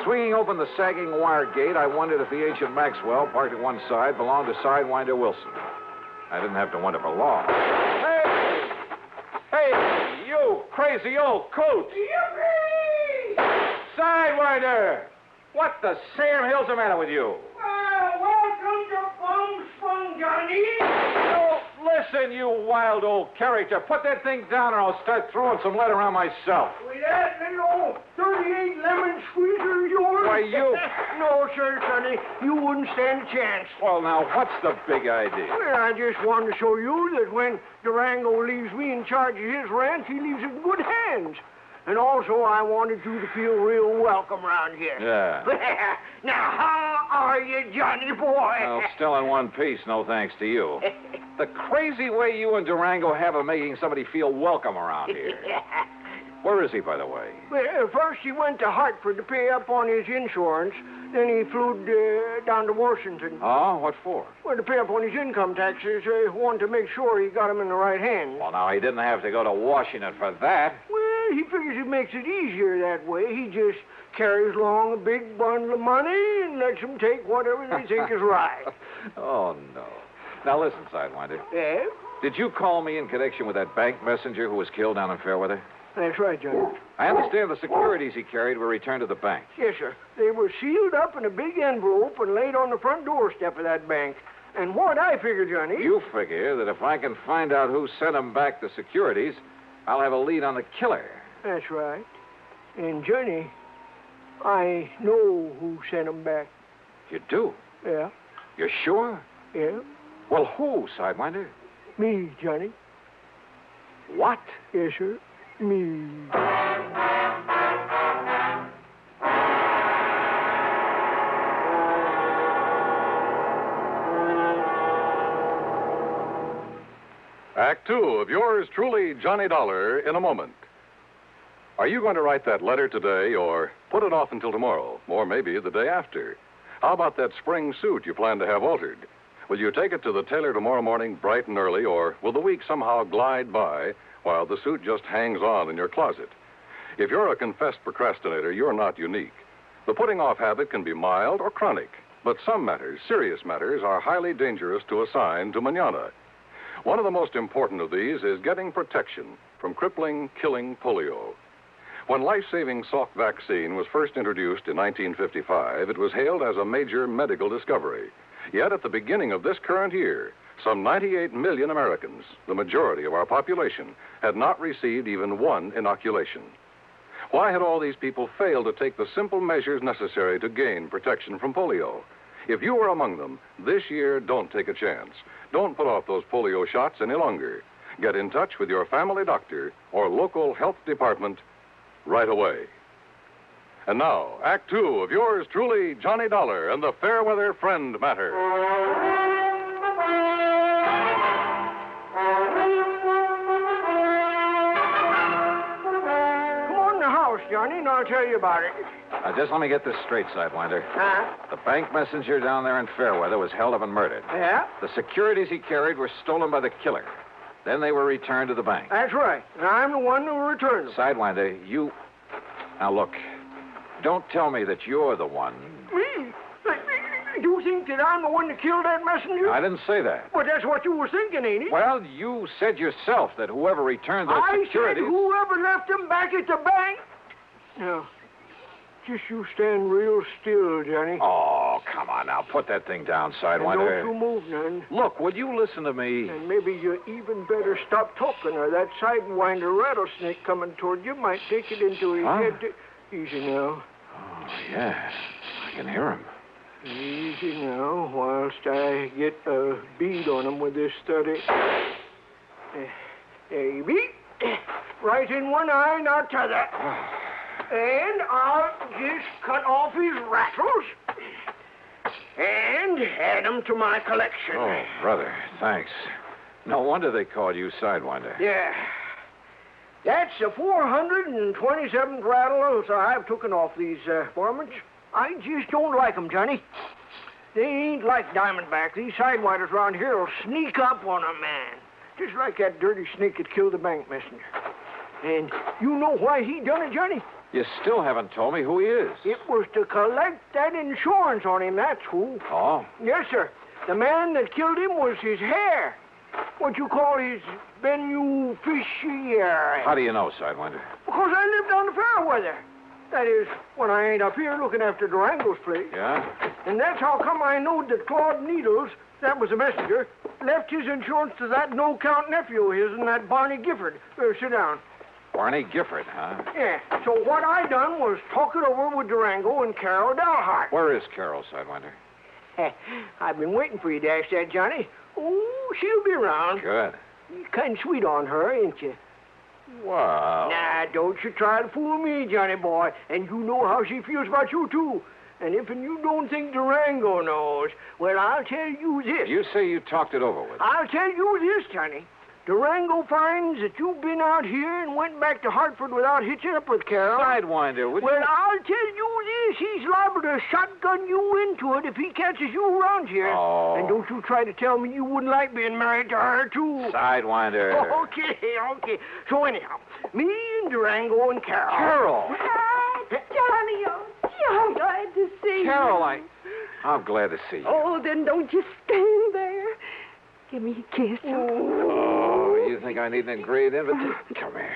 Swinging open the sagging wire gate, I wondered if the ancient Maxwell, parked at one side, belonged to Sidewinder Wilson. I didn't have to wonder for long. Hey! Hey, you crazy old coot! Sidewinder! What the Sam Hill's the matter with you? Well, welcome to Bum Spung, Johnny. Oh, listen, you wild old character. Put that thing down or I'll start throwing some lead around myself. With that little 38 lemon squeezer of yours? Why, you... No, sir, Sonny. You wouldn't stand a chance. Well, now, what's the big idea? Well, I just wanted to show you that when Durango leaves me in charge of his ranch, he leaves it in good hands. And also, I wanted you to feel real welcome around here. Yeah. Now, how are you, Johnny boy? Well, still in one piece, no thanks to you. The crazy way you and Durango have of making somebody feel welcome around here. Where is he, by the way? Well, first he went to Hartford to pay up on his insurance. Then he flew down to Washington. Oh, what for? Well, to pay up on his income taxes. Wanted to make sure he got them in the right hands. Well, now, he didn't have to go to Washington for that. Well, he figures it makes it easier that way. He just carries along a big bundle of money and lets them take whatever they think is right. Oh, no. Now, listen, Sidewinder. Yeah? Did you call me in connection with that bank messenger who was killed down in Fairweather? That's right, Johnny. I understand the securities he carried were returned to the bank. Yes, sir. They were sealed up in a big envelope and laid on the front doorstep of that bank. And what I figure, Johnny... You figure that if I can find out who sent them back the securities, I'll have a lead on the killer. That's right. And, Johnny, I know who sent them back. You do? Yeah. You're sure? Yeah. Well, who, Sidewinder? Me, Johnny. What? Yes, sir. Me. Act two of yours truly, Johnny Dollar, in a moment. Are you going to write that letter today or put it off until tomorrow, or maybe the day after? How about that spring suit you plan to have altered? Will you take it to the tailor tomorrow morning bright and early, or will the week somehow glide by while the suit just hangs on in your closet? If you're a confessed procrastinator, you're not unique. The putting off habit can be mild or chronic, but some matters, serious matters, are highly dangerous to assign to mañana. One of the most important of these is getting protection from crippling, killing polio. When life-saving Salk vaccine was first introduced in 1955, it was hailed as a major medical discovery. Yet at the beginning of this current year, some 98 million Americans, the majority of our population, had not received even one inoculation. Why had all these people failed to take the simple measures necessary to gain protection from polio? If you were among them, this year, don't take a chance. Don't put off those polio shots any longer. Get in touch with your family doctor or local health department right away. And now, Act Two of yours truly, Johnny Dollar and the Fairweather Friend Matter. Come on in the house, Johnny, and I'll tell you about it. Now, just let me get this straight, Sidewinder. Huh? The bank messenger down there in Fairweather was held up and murdered. Yeah? The securities he carried were stolen by the killer. Then they were returned to the bank. That's right. And I'm the one who returned them. Sidewinder, you... Now, look. Don't tell me that you're the one. Me? You think that I'm the one that killed that messenger? I didn't say that. But that's what you were thinking, ain't it? Well, you said yourself that whoever returned those securities... I said whoever left them back at the bank. Now, just you stand real still, Johnny. Oh, come on now. Put that thing down, Sidewinder. And don't you move none. Look, would you listen to me? And maybe you even better stop talking, or that Sidewinder rattlesnake coming toward you might take it into his head to... Easy now. Oh, yeah. I can hear him. Easy now, whilst I get a bead on him with this study. A bead. Right in one eye, not t'other. And I'll just cut off his rattles and add them to my collection. Oh, brother, thanks. No wonder they called you Sidewinder. Yeah. That's the 427th rattle so I've taken off these varmints. I just don't like them, Johnny. They ain't like Diamondback. These sidewinders around here will sneak up on a man, just like that dirty snake that killed the bank messenger. And you know why he done it, Johnny? You still haven't told me who he is. It was to collect that insurance on him, that's who. Oh? Yes, sir. The man that killed him was his hair. What you call his beneficiary. How do you know, Sidewinder? Because I lived on the Fairweather. That is, when I ain't up here looking after Durango's place. Yeah? And that's how come I knowed that Claude Needles, that was the messenger, left his insurance to that no-count nephew of his and that Barney Gifford. Sit down. Barney Gifford, huh? Yeah. So what I done was talk it over with Durango and Carol Dalhart. Where is Carol, Sidewinder? I've been waiting for you to ask that, Johnny. Oh, she'll be around. Good. You're kind of sweet on her, ain't you? Wow. Nah, don't you try to fool me, Johnny boy. And you know how she feels about you, too. And if you don't think Durango knows, well, I'll tell you this. You say you talked it over with. I'll tell you this, Johnny. Durango finds that you've been out here and went back to Hartford without hitching up with Carol. Sidewinder, would you... Well, I'll tell you this. He's liable to shotgun you into it if he catches you around here. Oh. And don't you try to tell me you wouldn't like being married to her, too. Sidewinder. Okay. So anyhow, me and Durango and Carol. Carol! Johnny, I'm glad to see you. Carol, I'm glad to see you. Oh, then don't you stand there. Give me a kiss. Oh, you think I need an engraved invitation? Come here.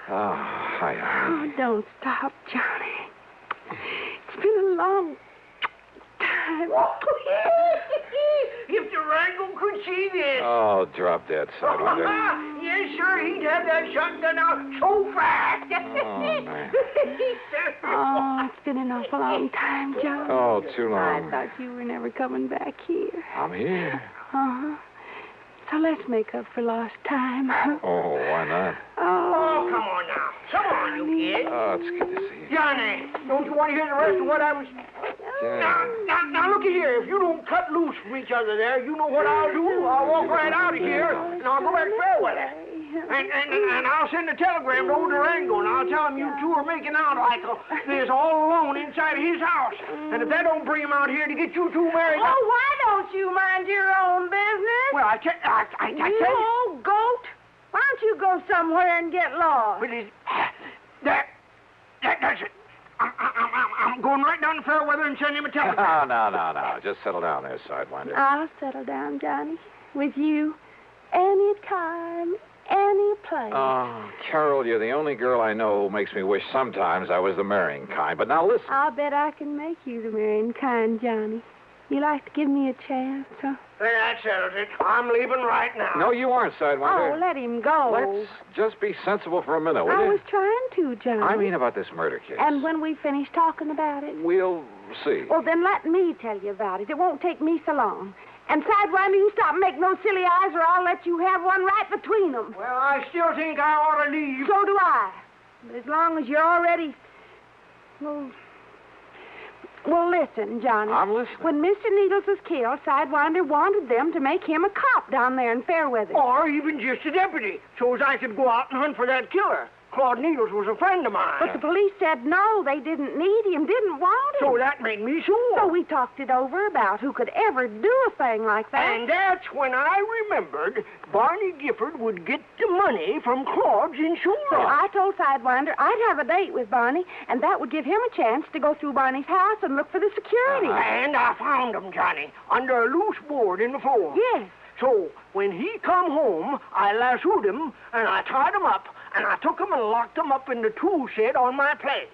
Oh, hi. Oh, don't stop, Johnny. It's been a long time. If Durango could see this. Oh, drop that, Sidewinder. Yes, sir. He'd have that shotgun out so fast. Oh, man. Oh, it's been an awful long time, Johnny. Oh, too long. I thought you were never coming back here. I'm here. Uh-huh. So let's make up for lost time. Oh, why not? Oh, come on now. Come on, you kid. Oh, it's good to see you. Johnny, don't you want to hear the rest of what I was... Now, looky here. If you don't cut loose from each other there, you know what I'll do. I'll walk right out of here, and I'll go back to Fairweather. And I'll send a telegram to old Durango, and I'll tell him you two are making out like this all alone inside of his house. And if that don't bring him out here to get you two married... Oh, why don't you mind your own business? Well, I tell you... You old goat. Why don't you go somewhere and get lost? But that's it. I'm going right down to Fairweather and send him a telegram. No. Just settle down there, Sidewinder. I'll settle down, Johnny. With you. Any time, any place. Oh, Carol, you're the only girl I know who makes me wish sometimes I was the marrying kind. But now listen. I'll bet I can make you the marrying kind, Johnny. You like to give me a chance, huh? Well, that settles it. I'm leaving right now. No, you aren't, Sidewinder. Oh, let him go. Let's just be sensible for a minute, will I you? was trying to, Johnny. I mean about this murder case. And when we finish talking about it? We'll see. Well, then let me tell you about it. It won't take me so long. And Sidewinder, you stop making those silly eyes or I'll let you have one right between them. Well, I still think I ought to leave. So do I. But as long as you're already... Well, listen, Johnny. I'm listening. When Mr. Needles was killed, Sidewinder wanted them to make him a cop down there in Fairweather. Or even just a deputy, so as I could go out and hunt for that killer. Claude Needles was a friend of mine. But the police said no, they didn't need him, didn't want him. So that made me sure. So we talked it over about who could ever do a thing like that. And that's when I remembered Barney Gifford would get the money from Claude's insurance. So I told Sidewinder I'd have a date with Barney, and that would give him a chance to go through Barney's house and look for the security. And I found him, Johnny, under a loose board in the floor. Yes. So when he come home, I lassoed him, and I tied him up, and I took him and locked him up in the tool shed on my place.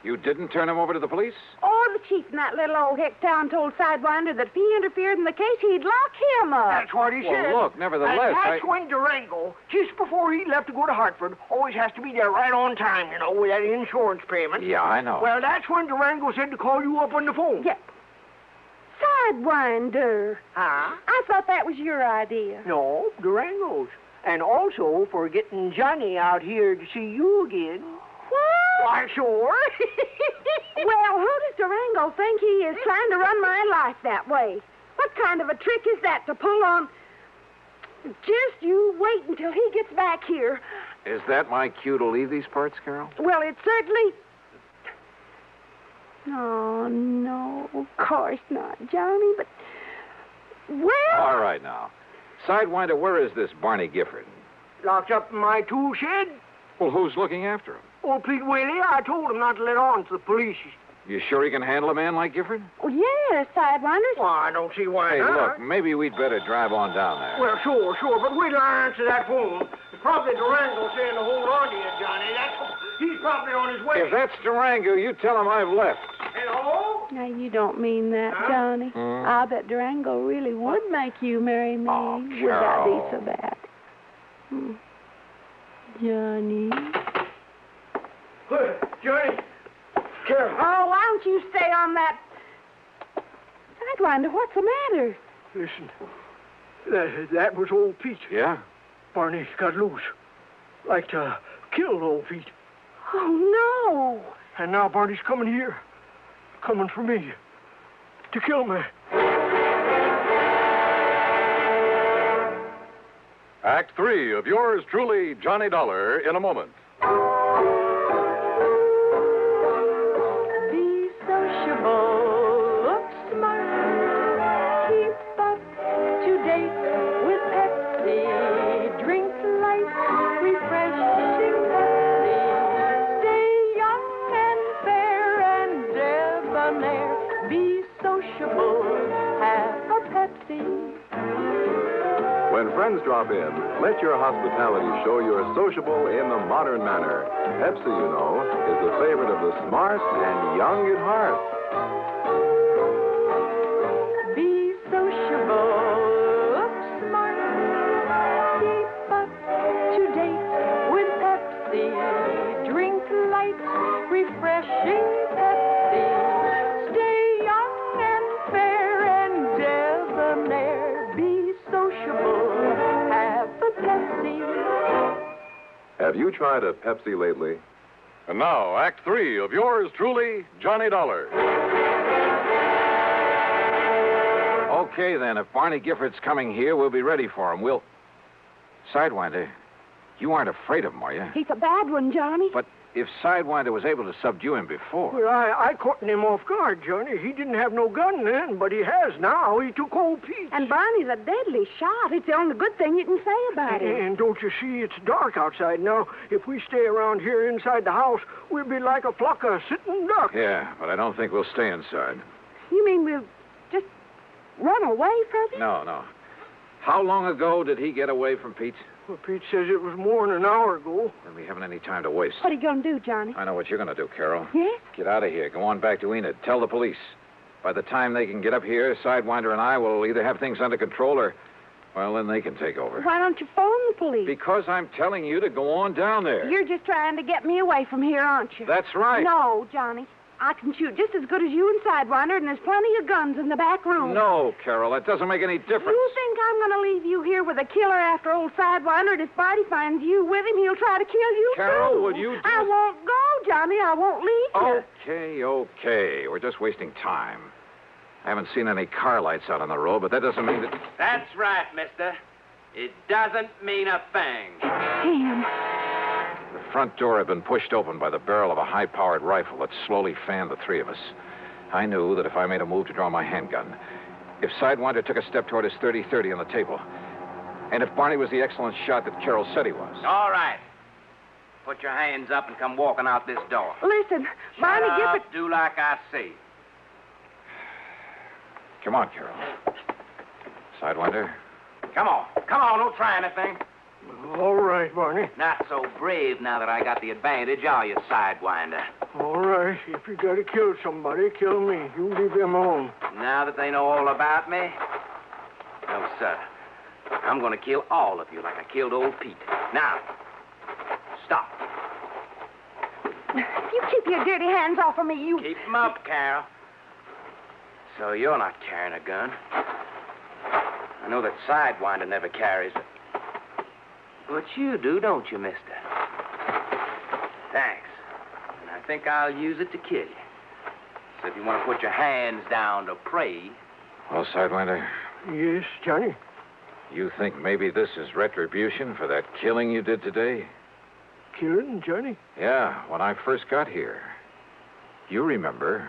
You didn't turn him over to the police? Oh, the chief in that little old hick town told Sidewinder that if he interfered in the case, he'd lock him up. That's what he said. Well, look, nevertheless, and that's when Durango, just before he left to go to Hartford, always has to be there right on time, you know, with that insurance payment. Yeah, I know. Well, that's when Durango said to call you up on the phone. Yeah. Sidewinder. Huh? I thought that was your idea. No, Durango's. And also for getting Johnny out here to see you again. What? Why, sure. Well, who does Durango think he is trying to run my life that way? What kind of a trick is that to pull on? Just you wait until he gets back here. Is that my cue to leave these parts, Carol? Well, it certainly... Oh, no, of course not, Johnny, but... Well... All right, now. Sidewinder, where is this Barney Gifford? Locked up in my tool shed. Well, who's looking after him? Oh, Pete Whaley, I told him not to let on to the police. You sure he can handle a man like Gifford? Oh, yes, Sidewinder. Well, I don't see why Hey, not. look, maybe we'd better drive on down there. Well, sure, but wait till I answer that phone. It's probably Durango saying to hold on to you, Johnny. He's probably on his way. If that's Durango, you tell him I've left. Hello? Now, you don't mean that, Johnny. I bet Durango really would make you marry me. Would that be so bad? Johnny. Johnny. Carol. Oh, why don't you stay on that... Sidewinder, what's the matter? Listen, that was old Pete. Yeah? Barney got loose. Like to kill old Pete. Oh, no. And now Barney's coming here. Coming for me. To kill me. Act 3 of yours truly, Johnny Dollar, in a moment. Be sociable, look smart, keep up to date with Pepsi, drink light, refreshing Pepsi, stay young and fair and debonair, be sociable, have a Pepsi. When friends drop in, let your hospitality show you're sociable in the modern manner. Pepsi, you know, is the favorite of the smart and young at heart. Be sociable, look smart, keep up to date with Pepsi, drink light, refreshing Pepsi, stay young and fair and debonair, be sociable, have a Pepsi. Have you tried a Pepsi lately? And now, Act 3 of yours truly, Johnny Dollar. Okay, then. If Barney Gifford's coming here, we'll be ready for him. We'll... Sidewinder, you aren't afraid of him, are you? He's a bad one, Johnny. But if Sidewinder was able to subdue him before... Well, I caught him off guard, Johnny. He didn't have no gun then, but he has now. He took old Pete. And Barney's a deadly shot. It's the only good thing you can say about him. And don't you see, it's dark outside now. If we stay around here inside the house, we'll be like a flock of sitting ducks. Yeah, but I don't think we'll stay inside. You mean we'll just run away from him? No. How long ago did he get away from Pete? Well, Pete says it was more than an hour ago. Then we haven't any time to waste. What are you going to do, Johnny? I know what you're going to do, Carol. Yes? Get out of here. Go on back to Enid. Tell the police. By the time they can get up here, Sidewinder and I will either have things under control or, well, then they can take over. Why don't you phone the police? Because I'm telling you to go on down there. You're just trying to get me away from here, aren't you? That's right. No, Johnny. I can shoot just as good as you and Sidewinder, and there's plenty of guns in the back room. No, Carol, that doesn't make any difference. You think I'm going to leave you here with a killer after old Sidewinder, and if Barney finds you with him, he'll try to kill you, Carol, too. will you just... I won't go, Johnny. I won't leave you. Okay. We're just wasting time. I haven't seen any car lights out on the road, but that doesn't mean that... That's right, mister. It doesn't mean a thing. Damn. The front door had been pushed open by the barrel of a high-powered rifle that slowly fanned the three of us. I knew that if I made a move to draw my handgun, if Sidewinder took a step toward his .30-30 on the table, and if Barney was the excellent shot that Carol said he was... All right. Put your hands up and come walking out this door. Listen, Barney Shut up, Gifford... do like I say. Come on, Carol. Sidewinder. Come on, don't try anything. All right, Barney. Not so brave now that I got the advantage, are you, Sidewinder? All right. If you got to kill somebody, kill me. You leave them alone. Now that they know all about me? No, sir. I'm going to kill all of you like I killed old Pete. Now, stop. You keep your dirty hands off of me, you... Keep them up, Carol. So you're not carrying a gun. I know that Sidewinder never carries it. But you do, don't you, mister? Thanks. And I think I'll use it to kill you. So if you want to put your hands down to pray... Well, Sidewinder? Yes, Johnny? You think maybe this is retribution for that killing you did today? Killing, Johnny? Yeah, when I first got here. You remember.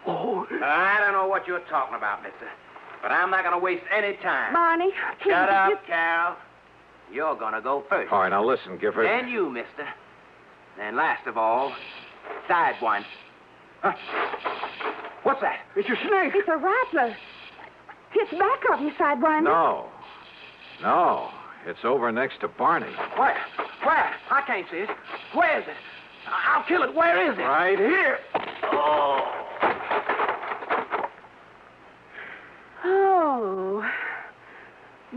Oh. I don't know what you're talking about, mister. But I'm not going to waste any time. Barney, please... Shut up, Carol. You're going to go first. All right, now listen, Gifford. And you, mister. And last of all, Sidewinder. Huh? What's that? It's a snake. It's a rattler. It's back of you, Sidewinder. No. It's over next to Barney. Where? I can't see it. Where is it? I'll kill it. Where is it? Right here. Oh.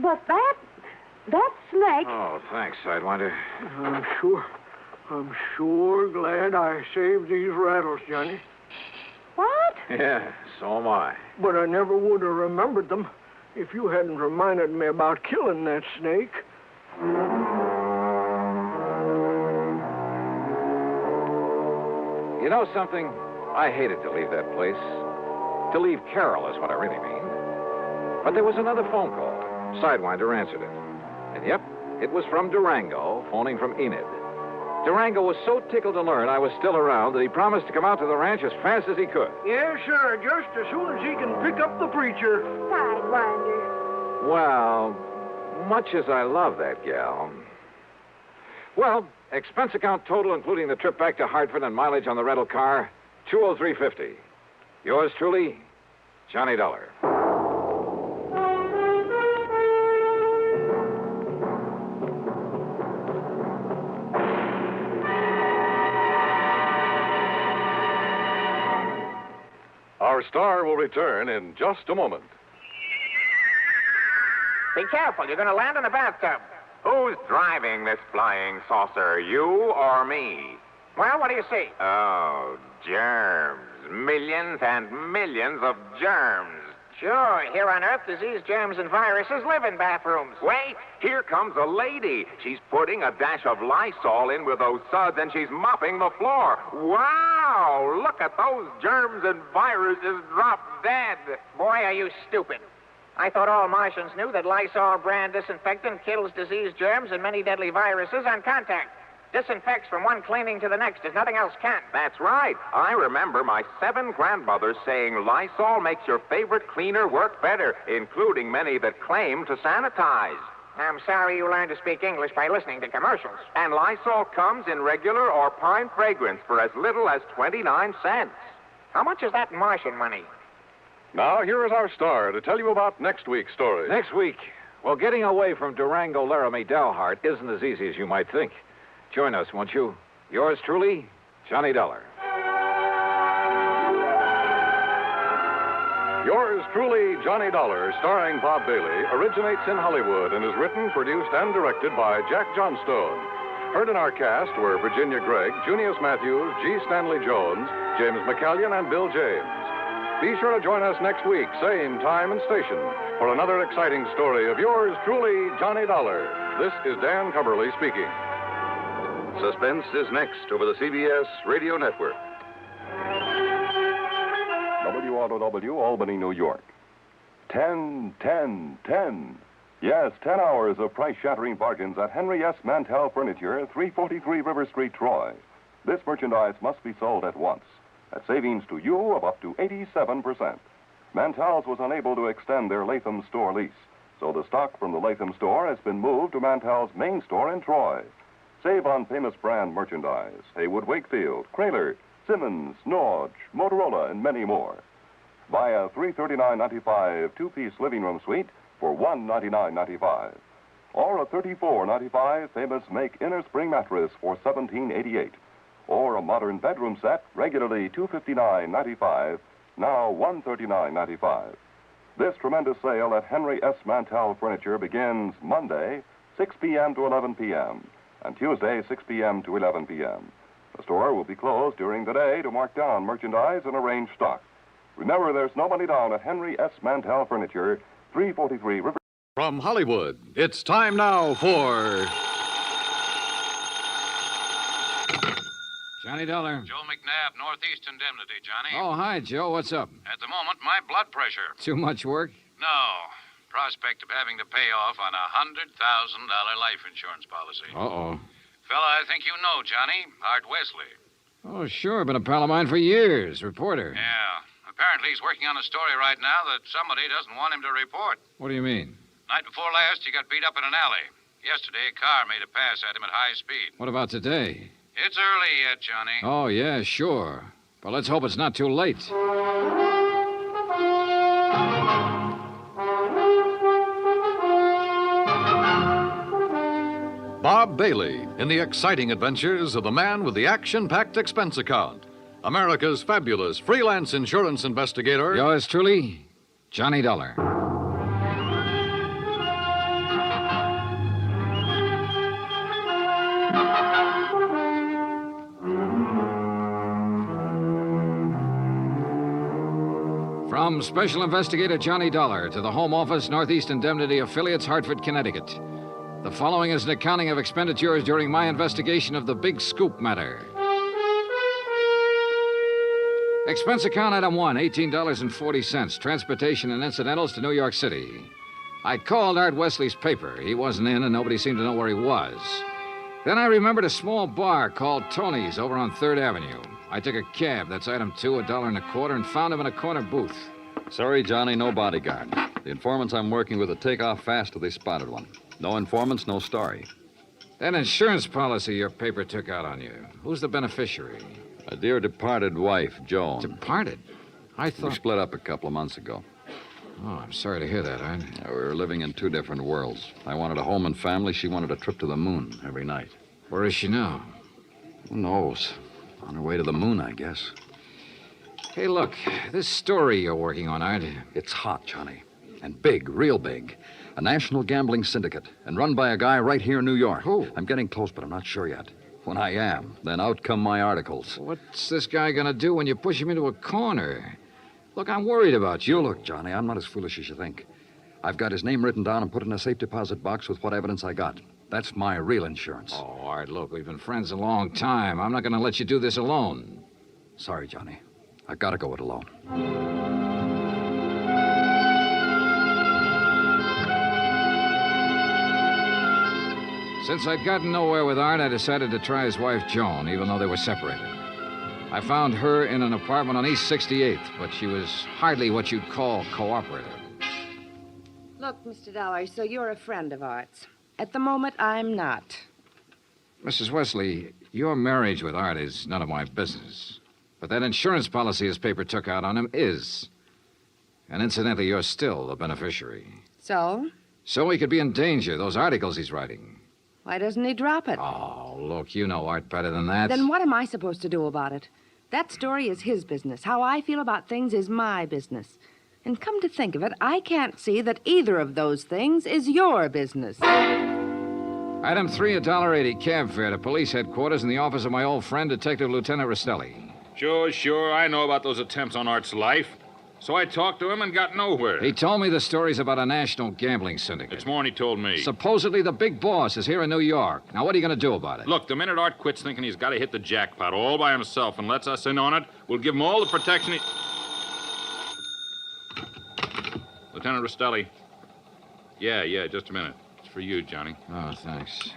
But that snake... Oh, thanks, Sidewinder. I'm sure glad I saved these rattles, Johnny. What? Yeah, so am I. But I never would have remembered them if you hadn't reminded me about killing that snake. You know something? I hated to leave that place. To leave Carol is what I really mean. But there was another phone call. Sidewinder answered it. And yep, it was from Durango, phoning from Enid. Durango was so tickled to learn I was still around that he promised to come out to the ranch as fast as he could. Yes, sir, just as soon as he can pick up the preacher. Sidewinder. Well, much as I love that gal. Well, expense account total, including the trip back to Hartford and mileage on the rental car, $203.50. Yours truly, Johnny Dollar. Our star will return in just a moment. Be careful. You're going to land in a bathtub. Who's driving this flying saucer, you or me? Well, what do you see? Oh, germs. Millions and millions of germs. Sure. Here on Earth, disease, germs, and viruses live in bathrooms. Wait, here comes a lady. She's putting a dash of Lysol in with those suds, and she's mopping the floor. Wow! Look at those germs and viruses drop dead. Boy, are you stupid. I thought all Martians knew that Lysol brand disinfectant kills disease, germs, and many deadly viruses on contact. Disinfects from one cleaning to the next as nothing else can. That's right. I remember my 7 grandmothers saying Lysol makes your favorite cleaner work better, including many that claim to sanitize. I'm sorry you learned to speak English by listening to commercials. And Lysol comes in regular or pine fragrance for as little as 29 cents. How much is that in Martian money? Now, here is our star to tell you about next week's story. Next week, well, getting away from Durango Laramie Dalhart isn't as easy as you might think. Join us, won't you? Yours truly, Johnny Dollar. Yours truly, Johnny Dollar, starring Bob Bailey, originates in Hollywood and is written, produced, and directed by Jack Johnstone. Heard in our cast were Virginia Gregg, Junius Matthews, G. Stanley Jones, James McCallion, and Bill James. Be sure to join us next week, same time and station, for another exciting story of yours truly, Johnny Dollar. This is Dan Cumberly speaking. Suspense is next over the CBS Radio Network. WROW, Albany, New York. 10, 10, 10. Yes, 10 hours of price-shattering bargains at Henry S. Mantell Furniture, 343 River Street, Troy. This merchandise must be sold at once, at savings to you of up to 87%. Mantell's was unable to extend their Latham store lease, so the stock from the Latham store has been moved to Mantell's main store in Troy. Save on famous brand merchandise, Haywood Wakefield, Kraler, Simmons, Norge, Motorola, and many more. Buy a $339.95 two-piece living room suite for $199.95. Or a $34.95 famous Make Inner Spring mattress for $17.88. Or a modern bedroom set, regularly $259.95, now $139.95. This tremendous sale at Henry S. Mantell Furniture begins Monday, 6 p.m. to 11 p.m., and Tuesday, 6 p.m. to 11 p.m. The store will be closed during the day to mark down merchandise and arrange stock. Remember, there's no money down at Henry S. Mantell Furniture, 343 River... From Hollywood, it's time now for... Johnny Dollar. Joe McNabb, Northeast Indemnity, Johnny. Oh, hi, Joe. What's up? At the moment, my blood pressure. Too much work? No. Prospect of having to pay off on a $100,000 life insurance policy. Uh-oh. Fella I think you know, Johnny. Art Wesley. Oh, sure. Been a pal of mine for years. Reporter. Yeah. Apparently he's working on a story right now that somebody doesn't want him to report. What do you mean? Night before last, he got beat up in an alley. Yesterday, a car made a pass at him at high speed. What about today? It's early yet, Johnny. Oh, yeah, sure. But let's hope it's not too late. Bob Bailey in the exciting adventures of the man with the action-packed expense account. America's fabulous freelance insurance investigator. Yours truly, Johnny Dollar. From Special Investigator Johnny Dollar to the Home Office, Northeast Indemnity Affiliates, Hartford, Connecticut. The following is an accounting of expenditures during my investigation of the Big Scoop matter. Expense account item 1, $18.40, transportation and incidentals to New York City. I called Art Wesley's paper. He wasn't in, and nobody seemed to know where he was. Then I remembered a small bar called Tony's over on 3rd Avenue. I took a cab, that's item 2, $1.25, and found him in a corner booth. Sorry, Johnny, no bodyguard. The informants I'm working with would take off fast if they spotted one. No informants, no story. That insurance policy your paper took out on you, who's the beneficiary? A dear departed wife, Joan. Departed? I thought... We split up a couple of months ago. Oh, I'm sorry to hear that, Art. Yeah, we were living in 2 different worlds. I wanted a home and family. She wanted a trip to the moon every night. Where is she now? Who knows? On her way to the moon, I guess. Hey, look, this story you're working on, Art. It's hot, Johnny. And big, real big. A national gambling syndicate. And run by a guy right here in New York. Who? I'm getting close, but I'm not sure yet. When I am, then out come my articles. What's this guy gonna do when you push him into a corner? Look, I'm worried about you. You look, Johnny, I'm not as foolish as you think. I've got his name written down and put in a safe deposit box with what evidence I got. That's my real insurance. Oh, Art, look, we've been friends a long time. I'm not gonna let you do this alone. Sorry, Johnny. I've got to go it alone. Since I'd gotten nowhere with Art, I decided to try his wife, Joan, even though they were separated. I found her in an apartment on East 68th, but she was hardly what you'd call cooperative. Look, Mr. Dollar, so you're a friend of Art's. At the moment, I'm not. Mrs. Wesley, your marriage with Art is none of my business. But that insurance policy his paper took out on him is. And incidentally, you're still the beneficiary. So? So he could be in danger, those articles he's writing. Why doesn't he drop it? Oh, look, you know Art better than that. Then what am I supposed to do about it? That story is his business. How I feel about things is my business. And come to think of it, I can't see that either of those things is your business. Item 3, $1.80 cab fare to police headquarters in the office of my old friend, Detective Lieutenant Rastelli. Sure. I know about those attempts on Art's life. So I talked to him and got nowhere. He told me the stories about a national gambling syndicate. It's more than he told me. Supposedly the big boss is here in New York. Now, what are you going to do about it? Look, the minute Art quits thinking he's got to hit the jackpot all by himself and lets us in on it, we'll give him all the protection he... Lieutenant Rastelli. Yeah, just a minute. It's for you, Johnny. Oh, thanks.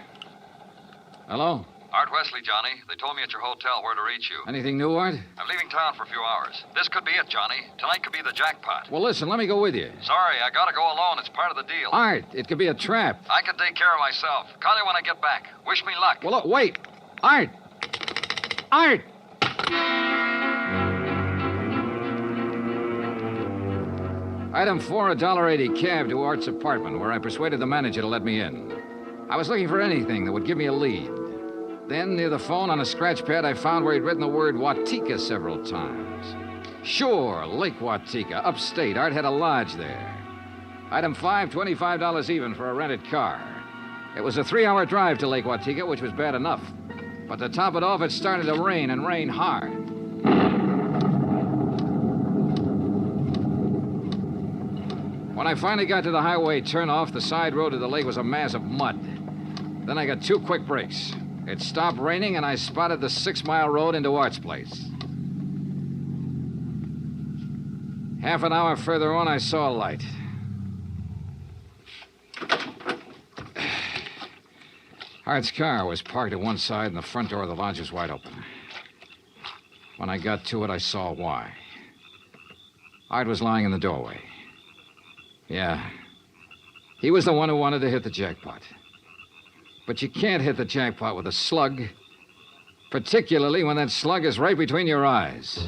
Hello? Art Wesley, Johnny. They told me at your hotel where to reach you. Anything new, Art? I'm leaving town for a few hours. This could be it, Johnny. Tonight could be the jackpot. Well, listen, let me go with you. Sorry, I gotta go alone. It's part of the deal. Art, it could be a trap. I can take care of myself. Call you when I get back. Wish me luck. Well, look, wait. Art! Art! Item 4, $1.80 cab to Art's apartment, where I persuaded the manager to let me in. I was looking for anything that would give me a lead. Then, near the phone on a scratch pad, I found where he'd written the word Watika several times. Sure, Lake Watika, upstate. Art had a lodge there. Item 5, $25 even for a rented car. It was a 3-hour drive to Lake Watika, which was bad enough. But to top it off, it started to rain, and rain hard. When I finally got to the highway turnoff, the side road to the lake was a mass of mud. Then I got 2 quick breaks. It stopped raining, and I spotted the 6-mile road into Art's place. Half an hour further on, I saw a light. Art's car was parked at one side, and the front door of the lodge was wide open. When I got to it, I saw why. Art was lying in the doorway. Yeah. He was the one who wanted to hit the jackpot. But you can't hit the jackpot with a slug, particularly when that slug is right between your eyes.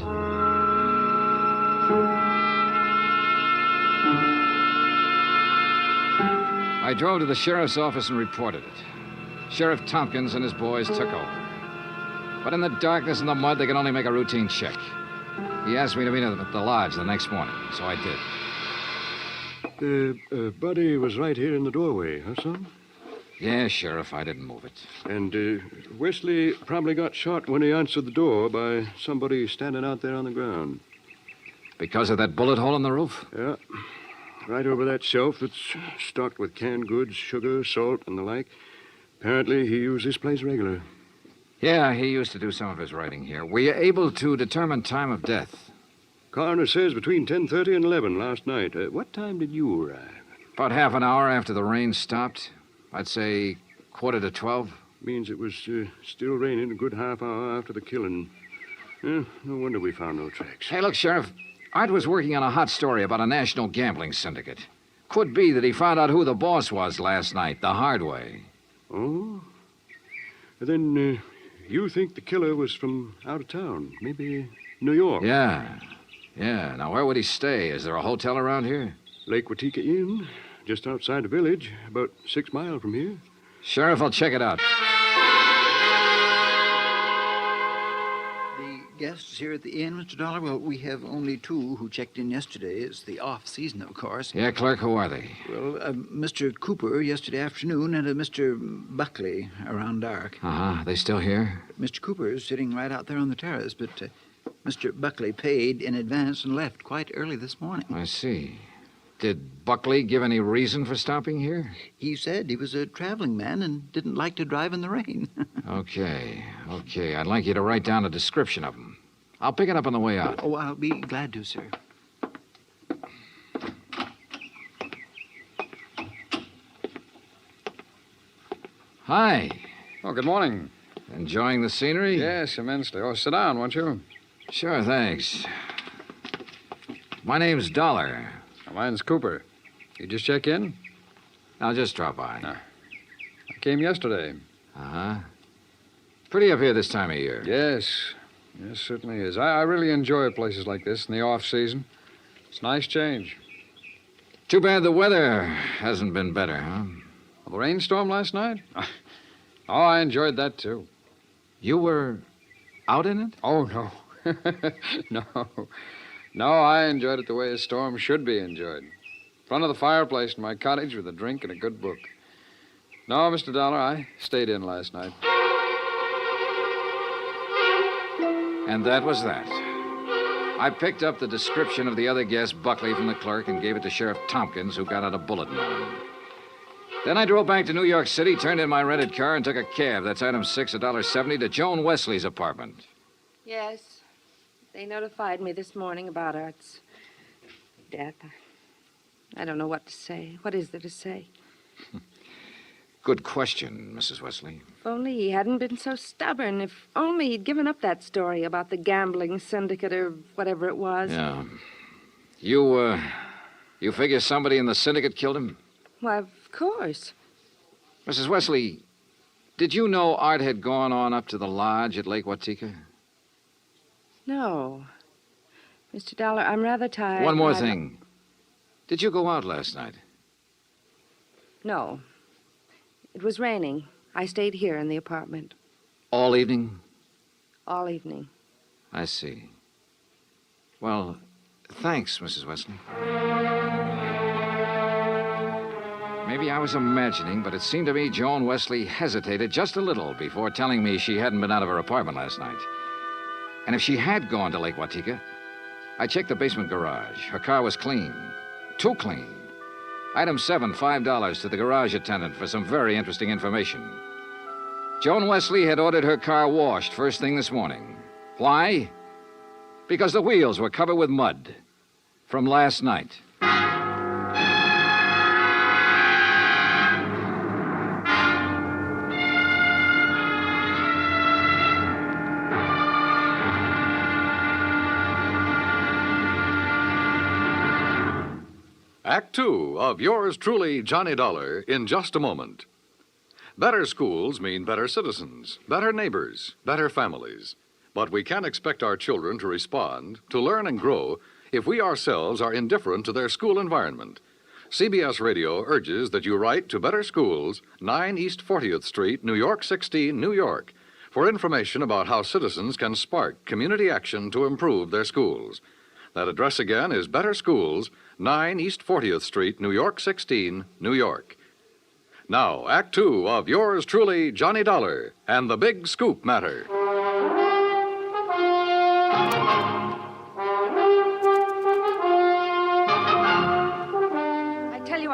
I drove to the sheriff's office and reported it. Sheriff Tompkins and his boys took over. But in the darkness and the mud, they could only make a routine check. He asked me to meet him at the lodge the next morning, so I did. Buddy was right here in the doorway, huh, son? Yeah, Sheriff, I didn't move it. And Wesley probably got shot when he answered the door by somebody standing out there on the ground. Because of that bullet hole in the roof? Yeah. Right over that shelf that's stocked with canned goods, sugar, salt, and the like. Apparently, he used this place regular. Yeah, he used to do some of his writing here. Were you able to determine time of death? Coroner says between 10:30 and 11 last night. What time did you arrive? About half an hour after the rain stopped. I'd say 11:45. Means it was still raining a good half hour after the killing. No wonder we found no tracks. Hey, look, Sheriff. Art was working on a hot story about a national gambling syndicate. Could be that he found out who the boss was last night, the hard way. Oh? Then you think the killer was from out of town? Maybe New York? Yeah. Now, where would he stay? Is there a hotel around here? Lake Watika Inn, just outside the village, about 6 miles from here. Sheriff, I'll check it out. Guests here at the inn, Mr. Dollar? Well, we have only 2 who checked in yesterday. It's the off-season, of course. Yeah, clerk, who are they? Well, Mr. Cooper yesterday afternoon and Mr. Buckley around dark. Uh-huh. They still here? Mr. Cooper is sitting right out there on the terrace, but Mr. Buckley paid in advance and left quite early this morning. I see. Did Buckley give any reason for stopping here? He said he was a traveling man and didn't like to drive in the rain. Okay. I'd like you to write down a description of him. I'll pick it up on the way out. Oh, I'll be glad to, sir. Hi. Oh, good morning. Enjoying the scenery? Yes, immensely. Oh, sit down, won't you? Sure, thanks. My name's Dollar. Mine's Cooper. You just check in? I'll just drop by. I came yesterday. Uh-huh. Pretty up here this time of year. Yes, certainly is. I really enjoy places like this in the off-season. It's a nice change. Too bad the weather hasn't been better, huh? Well, the rainstorm last night? Oh, I enjoyed that, too. You were out in it? Oh, no. No, I enjoyed it the way a storm should be enjoyed. In front of the fireplace in my cottage with a drink and a good book. No, Mr. Dollar, I stayed in last night. And that was that. I picked up the description of the other guest, Buckley, from the clerk and gave it to Sheriff Tompkins, who got out a bulletin on him. Then I drove back to New York City, turned in my rented car, and took a cab. That's item 6, $1.70, to Joan Wesley's apartment. Yes. They notified me this morning about Art's death. I don't know what to say. What is there to say? Good question, Mrs. Wesley. If only he hadn't been so stubborn. If only he'd given up that story about the gambling syndicate or whatever it was. Yeah. You figure somebody in the syndicate killed him? Why, of course. Mrs. Wesley, did you know Art had gone on up to the lodge at Lake Watika? No. Mr. Dollar, I'm rather tired. One more thing. Did you go out last night? No. It was raining. I stayed here in the apartment. All evening? All evening. I see. Well, thanks, Mrs. Wesley. Maybe I was imagining, but it seemed to me Joan Wesley hesitated just a little before telling me she hadn't been out of her apartment last night. And if she had gone to Lake Watika, I checked the basement garage. Her car was clean. Too clean. Item 7, $5 to the garage attendant for some very interesting information. Joan Wesley had ordered her car washed first thing this morning. Why? Because the wheels were covered with mud from last night. Act 2 of yours truly, Johnny Dollar, in just a moment. Better schools mean better citizens, better neighbors, better families. But we can't expect our children to respond, to learn and grow, if we ourselves are indifferent to their school environment. CBS Radio urges that you write to Better Schools, 9 East 40th Street, New York 16, New York, for information about how citizens can spark community action to improve their schools. That address again is Better Schools, 9 East 40th Street, New York 16, New York. Now, Act 2 of yours truly, Johnny Dollar, and the Big Scoop Matter.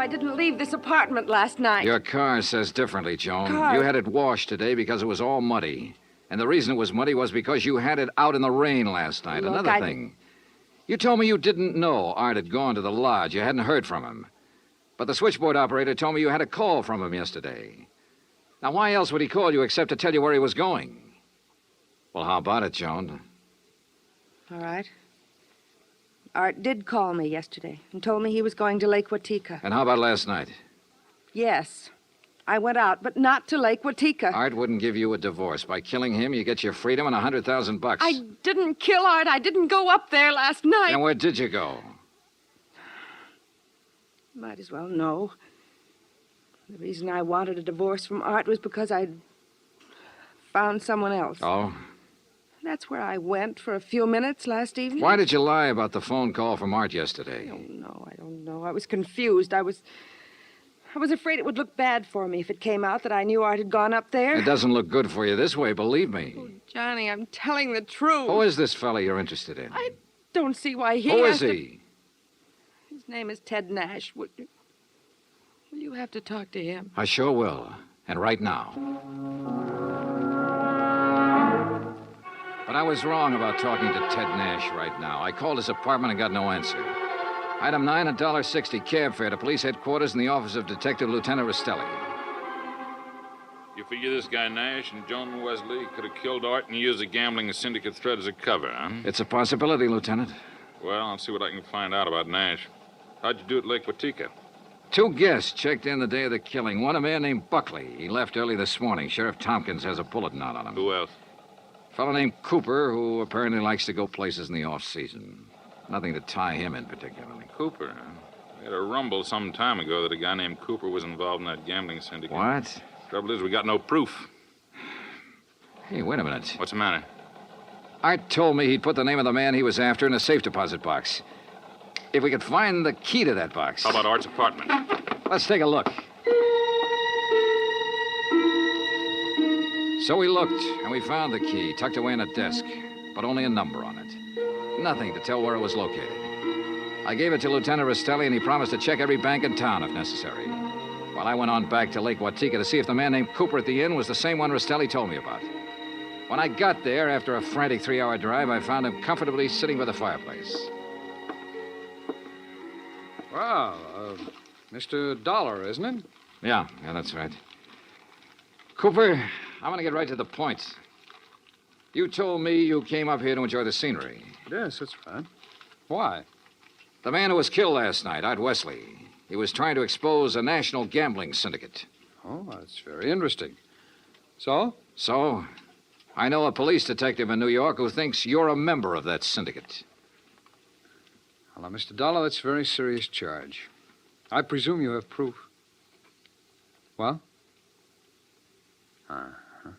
I didn't leave this apartment last night. Your car says differently, Joan. Car? You had it washed today because it was all muddy. And the reason it was muddy was because you had it out in the rain last night. Look, Another thing. You told me you didn't know Art had gone to the lodge. You hadn't heard from him. But the switchboard operator told me you had a call from him yesterday. Now, why else would he call you except to tell you where he was going? Well, how about it, Joan? All right. Art did call me yesterday and told me he was going to Lake Watika. And how about last night? Yes. I went out, but not to Lake Watika. Art wouldn't give you a divorce. By killing him, you get your freedom and $100,000. I didn't kill Art. I didn't go up there last night. And where did you go? Might as well know. The reason I wanted a divorce from Art was because I'd found someone else. Oh? That's where I went for a few minutes last evening. Why did you lie about the phone call from Art yesterday? I don't know. I was confused. I was afraid it would look bad for me if it came out that I knew Art had gone up there. It doesn't look good for you this way, believe me. Oh, Johnny, I'm telling the truth. Who is this fella you're interested in? I don't see why he Who has is to... he? His name is Ted Nash. Will you have to talk to him? I sure will. And right now. But I was wrong about talking to Ted Nash right now. I called his apartment and got no answer. Item 9, $1.60 cab fare to police headquarters in the office of Detective Lieutenant Rastelli. You figure this guy Nash and Joan Wesley could have killed Art and used the gambling syndicate threat as a cover, huh? It's a possibility, Lieutenant. Well, I'll see what I can find out about Nash. How'd you do at Lake Watika? 2 guests checked in the day of the killing. One, a man named Buckley. He left early this morning. Sheriff Tompkins has a bulletin out on him. Who else? A fellow named Cooper, who apparently likes to go places in the off-season. Nothing to tie him in particularly. Cooper, huh? We had a rumble some time ago that a guy named Cooper was involved in that gambling syndicate. What? Trouble is, we got no proof. Hey, wait a minute. What's the matter? Art told me he'd put the name of the man he was after in a safe deposit box. If we could find the key to that box. How about Art's apartment? Let's take a look. So we looked, and we found the key tucked away in a desk, but only a number on it. Nothing to tell where it was located. I gave it to Lieutenant Rastelli, and he promised to check every bank in town if necessary. While I went on back to Lake Watika to see if the man named Cooper at the inn was the same one Rastelli told me about. When I got there, after a frantic 3-hour drive, I found him comfortably sitting by the fireplace. Well, Mr. Dollar, isn't it? Yeah, that's right. Cooper, I'm going to get right to the point. You told me you came up here to enjoy the scenery. Yes, that's right. Why? The man who was killed last night, Art Wesley, he was trying to expose a national gambling syndicate. Oh, that's very interesting. So? So, I know a police detective in New York who thinks you're a member of that syndicate. Well, now, Mr. Dollar, that's a very serious charge. I presume you have proof. Well? Uh-huh.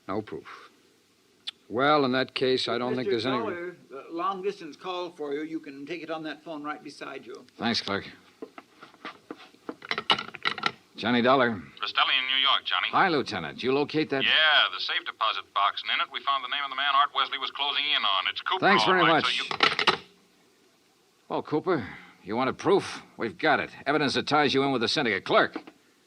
No proof. Well, in that case, I don't think there's any... Mr. Dollar, long-distance call for you. You can take it on that phone right beside you. Thanks, clerk. Johnny Dollar. Rastelli in New York, Johnny. Hi, Lieutenant. You locate that? Yeah, the safe deposit box, and in it we found the name of the man Art Wesley was closing in on. It's Cooper. Thanks very all right, much. So you... Well, Cooper, you wanted proof? We've got it. Evidence that ties you in with the syndicate. Clerk.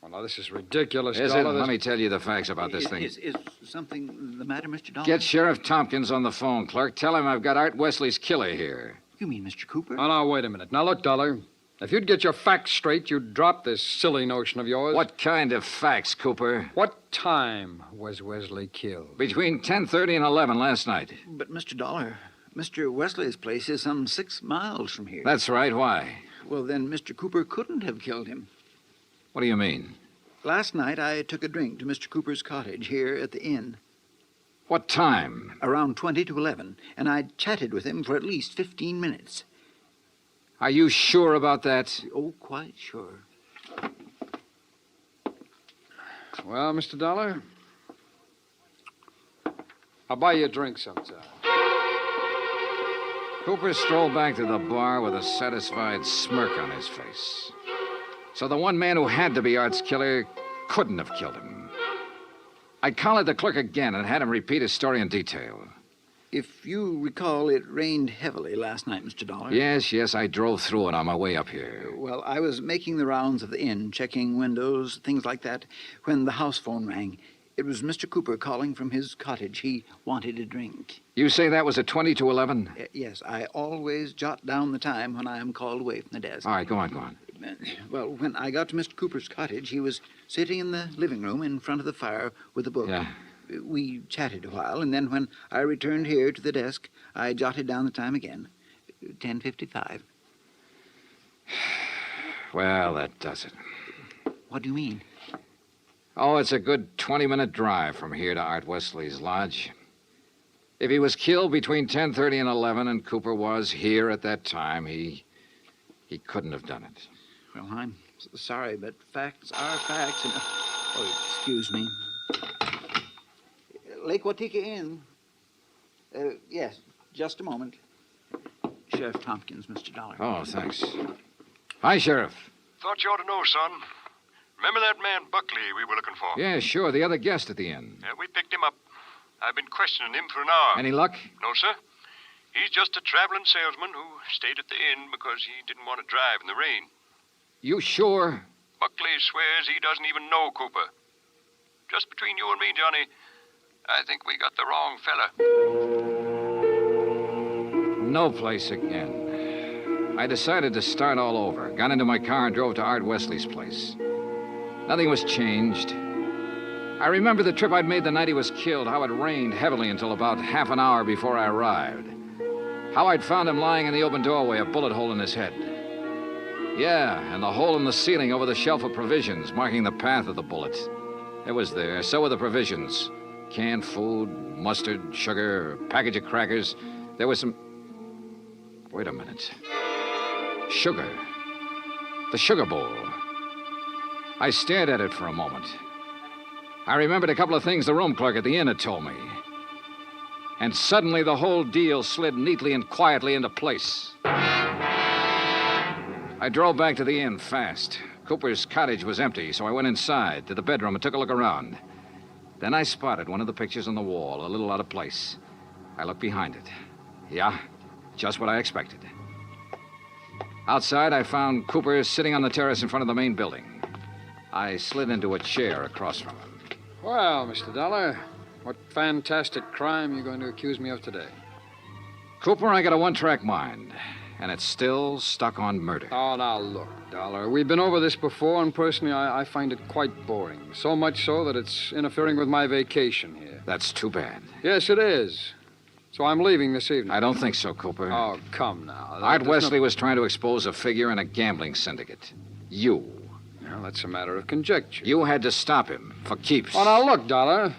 Well, now, this is ridiculous, Is Dollar. it? Let me tell you the facts about this thing. Is something the matter, Mr. Dollar? Get Sheriff Tompkins on the phone, clerk. Tell him I've got Art Wesley's killer here. You mean Mr. Cooper? Oh, now, wait a minute. Now, look, Dollar. If you'd get your facts straight, you'd drop this silly notion of yours. What kind of facts, Cooper? What time was Wesley killed? Between 10:30 and 11 last night. But, Mr. Dollar, Mr. Wesley's place is some 6 miles from here. That's right. Why? Well, then Mr. Cooper couldn't have killed him. What do you mean? Last night, I took a drink to Mr. Cooper's cottage here at the inn. What time? Around 20 to 11, and I chatted with him for at least 15 minutes. Are you sure about that? Oh, quite sure. Well, Mr. Dollar, I'll buy you a drink sometime. Cooper strolled back to the bar with a satisfied smirk on his face. So the one man who had to be Art's killer couldn't have killed him. I collared the clerk again and had him repeat his story in detail. If you recall, it rained heavily last night, Mr. Dollar. Yes, I drove through it on my way up here. Well, I was making the rounds of the inn, checking windows, things like that, when the house phone rang. It was Mr. Cooper calling from his cottage. He wanted a drink. You say that was at 20 to 11? Yes, I always jot down the time when I am called away from the desk. All right, go on. Well, when I got to Mr. Cooper's cottage, he was sitting in the living room in front of the fire with a book. Yeah. We chatted a while, and then when I returned here to the desk, I jotted down the time again. 10:55. Well, that does it. What do you mean? Oh, it's a good 20-minute drive from here to Art Wesley's lodge. If he was killed between 10:30 and 11 and Cooper was here at that time, he couldn't have done it. Well, I'm sorry, but facts are facts. And... Oh, excuse me. Lake Watika Inn. Yes, just a moment. Sheriff Tompkins, Mr. Dollar. Oh, thanks. Hi, Sheriff. Thought you ought to know, son. Remember that man Buckley we were looking for? Yeah, sure, the other guest at the inn. Yeah, we picked him up. I've been questioning him for an hour. Any luck? No, sir. He's just a traveling salesman who stayed at the inn because he didn't want to drive in the rain. You sure? Buckley swears he doesn't even know Cooper. Just between you and me, Johnny, I think we got the wrong fella. No place again. I decided to start all over. Got into my car and drove to Art Wesley's place. Nothing was changed. I remember the trip I'd made the night he was killed, how it rained heavily until about half an hour before I arrived. How I'd found him lying in the open doorway, a bullet hole in his head. Yeah, and the hole in the ceiling over the shelf of provisions, marking the path of the bullet. It was there. So were the provisions. Canned food, mustard, sugar, a package of crackers. There was some... Wait a minute. Sugar. The sugar bowl. I stared at it for a moment. I remembered a couple of things the room clerk at the inn had told me. And suddenly the whole deal slid neatly and quietly into place. I drove back to the inn fast. Cooper's cottage was empty, so I went inside to the bedroom and took a look around. Then I spotted one of the pictures on the wall, a little out of place. I looked behind it. Yeah, just what I expected. Outside, I found Cooper sitting on the terrace in front of the main building. I slid into a chair across from him. Well, Mr. Dollar, what fantastic crime are you going to accuse me of today? Cooper, I got a one-track mind, and it's still stuck on murder. Oh, now look, Dollar. We've been over this before, and personally, I find it quite boring. So much so that it's interfering with my vacation here. That's too bad. Yes, it is. So I'm leaving this evening. I don't think so, Cooper. Oh, come now. Art Wesley was trying to expose a figure in a gambling syndicate. You. Well, that's a matter of conjecture. You had to stop him, for keeps. Oh, now look, Dollar.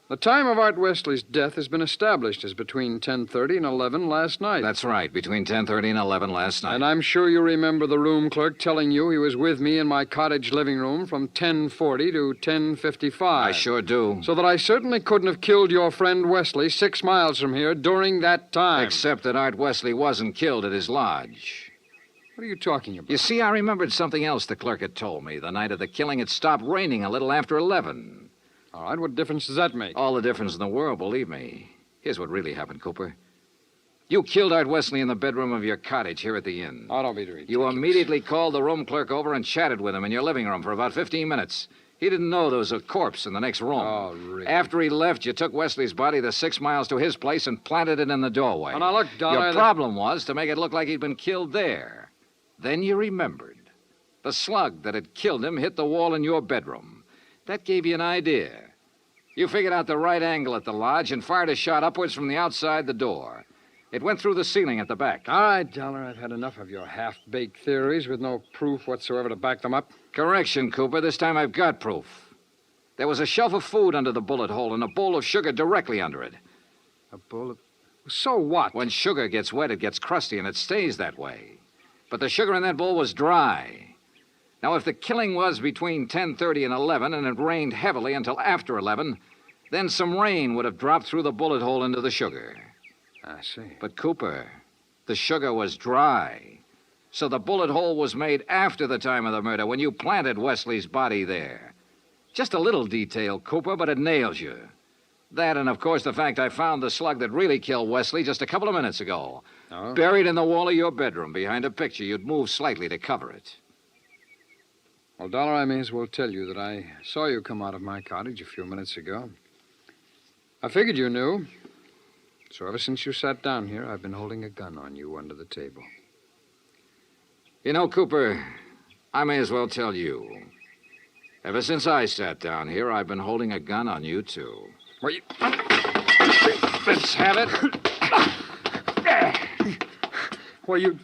The time of Art Wesley's death has been established as between 10:30 and 11 last night. That's right, between 10:30 and 11 last night. And I'm sure you remember the room clerk telling you he was with me in my cottage living room from 10:40 to 10:55. I sure do. So that I certainly couldn't have killed your friend Wesley 6 miles from here during that time. Except that Art Wesley wasn't killed at his lodge. What are you talking about? You see, I remembered something else the clerk had told me. The night of the killing, it stopped raining a little after 11. All right, what difference does that make? All the difference in the world, believe me. Here's what really happened, Cooper. You killed Art Wesley in the bedroom of your cottage here at the inn. Oh, don't be ridiculous. You immediately called the room clerk over and chatted with him in your living room for about 15 minutes. He didn't know there was a corpse in the next room. Oh, really? After he left, you took Wesley's body the 6 miles to his place and planted it in the doorway. Oh, now look, Dollar... Your problem was to make it look like he'd been killed there. Then you remembered. The slug that had killed him hit the wall in your bedroom. That gave you an idea. You figured out the right angle at the lodge and fired a shot upwards from the outside the door. It went through the ceiling at the back. All right, Dollar, I've had enough of your half-baked theories with no proof whatsoever to back them up. Correction, Cooper. This time I've got proof. There was a shelf of food under the bullet hole and a bowl of sugar directly under it. A bowl of... So what? When sugar gets wet, it gets crusty, and it stays that way. But the sugar in that bowl was dry. Now, if the killing was between 10:30 and 11, and it rained heavily until after 11, then some rain would have dropped through the bullet hole into the sugar. I see. But, Cooper, the sugar was dry. So the bullet hole was made after the time of the murder, when you planted Wesley's body there. Just a little detail, Cooper, but it nails you. That and, of course, the fact I found the slug that really killed Wesley just a couple of minutes ago. Oh? Buried in the wall of your bedroom behind a picture you'd moved slightly to cover it. Well, Dollar, I may as well tell you that I saw you come out of my cottage a few minutes ago. I figured you knew. So ever since you sat down here, I've been holding a gun on you under the table. You know, Cooper, I may as well tell you. Ever since I sat down here, I've been holding a gun on you, too. Well, you... Let's have it. Well, you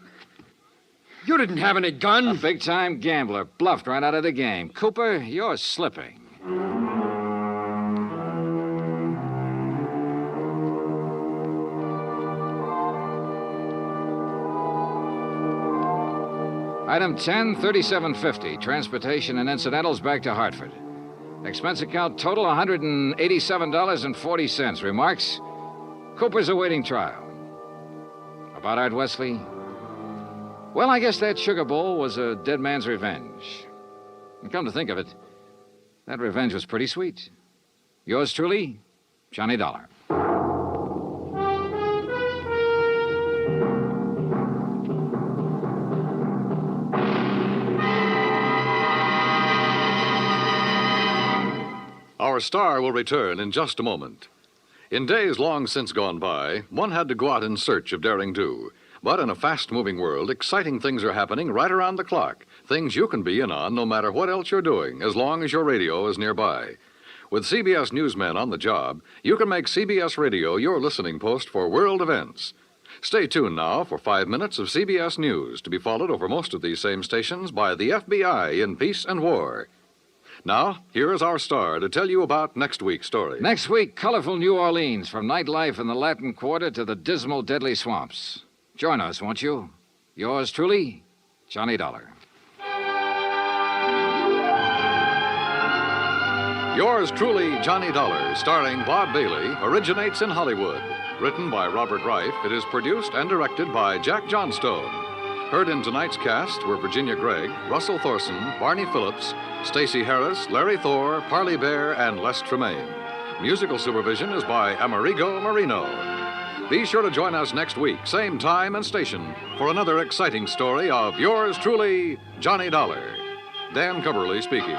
didn't have any gun. A big-time gambler bluffed right out of the game. Cooper, you're slipping. Item 10, $37.50. Transportation and incidentals back to Hartford. Expense account total $187.40. Remarks? Cooper's awaiting trial. About Art Wesley? Well, I guess that sugar bowl was a dead man's revenge. And come to think of it, that revenge was pretty sweet. Yours truly, Johnny Dollar. Our star will return in just a moment. In days long since gone by, one had to go out in search of daring do. But in a fast-moving world, exciting things are happening right around the clock. Things you can be in on no matter what else you're doing, as long as your radio is nearby. With CBS newsmen on the job, you can make CBS Radio your listening post for world events. Stay tuned now for 5 minutes of CBS News, to be followed over most of these same stations by the FBI in peace and war. Now, here is our star to tell you about next week's story. Next week, colorful New Orleans, from nightlife in the Latin Quarter to the dismal, deadly swamps. Join us, won't you? Yours truly, Johnny Dollar. Yours truly, Johnny Dollar, starring Bob Bailey, originates in Hollywood. Written by Robert Reif, it is produced and directed by Jack Johnstone. Heard in tonight's cast were Virginia Gregg, Russell Thorson, Barney Phillips, Stacey Harris, Larry Thor, Parley Bear, and Les Tremaine. Musical supervision is by Amerigo Marino. Be sure to join us next week, same time and station, for another exciting story of yours truly, Johnny Dollar. Dan Cubberly speaking.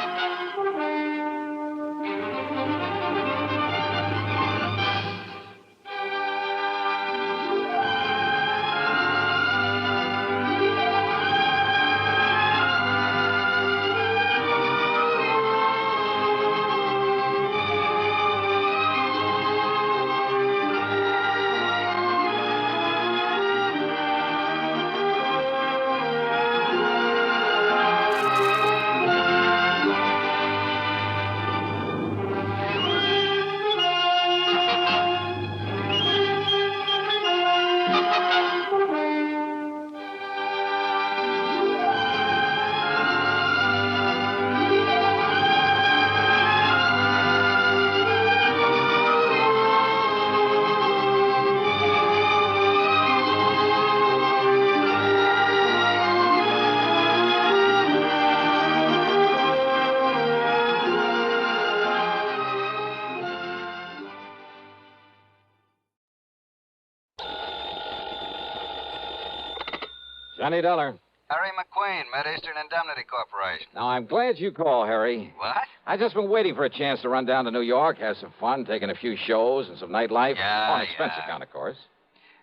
Johnny Dollar. Harry McQueen, Mid-Eastern Indemnity Corporation. Now, I'm glad you called, Harry. What? I've just been waiting for a chance to run down to New York, have some fun, taking a few shows and some nightlife. On expense account, of course.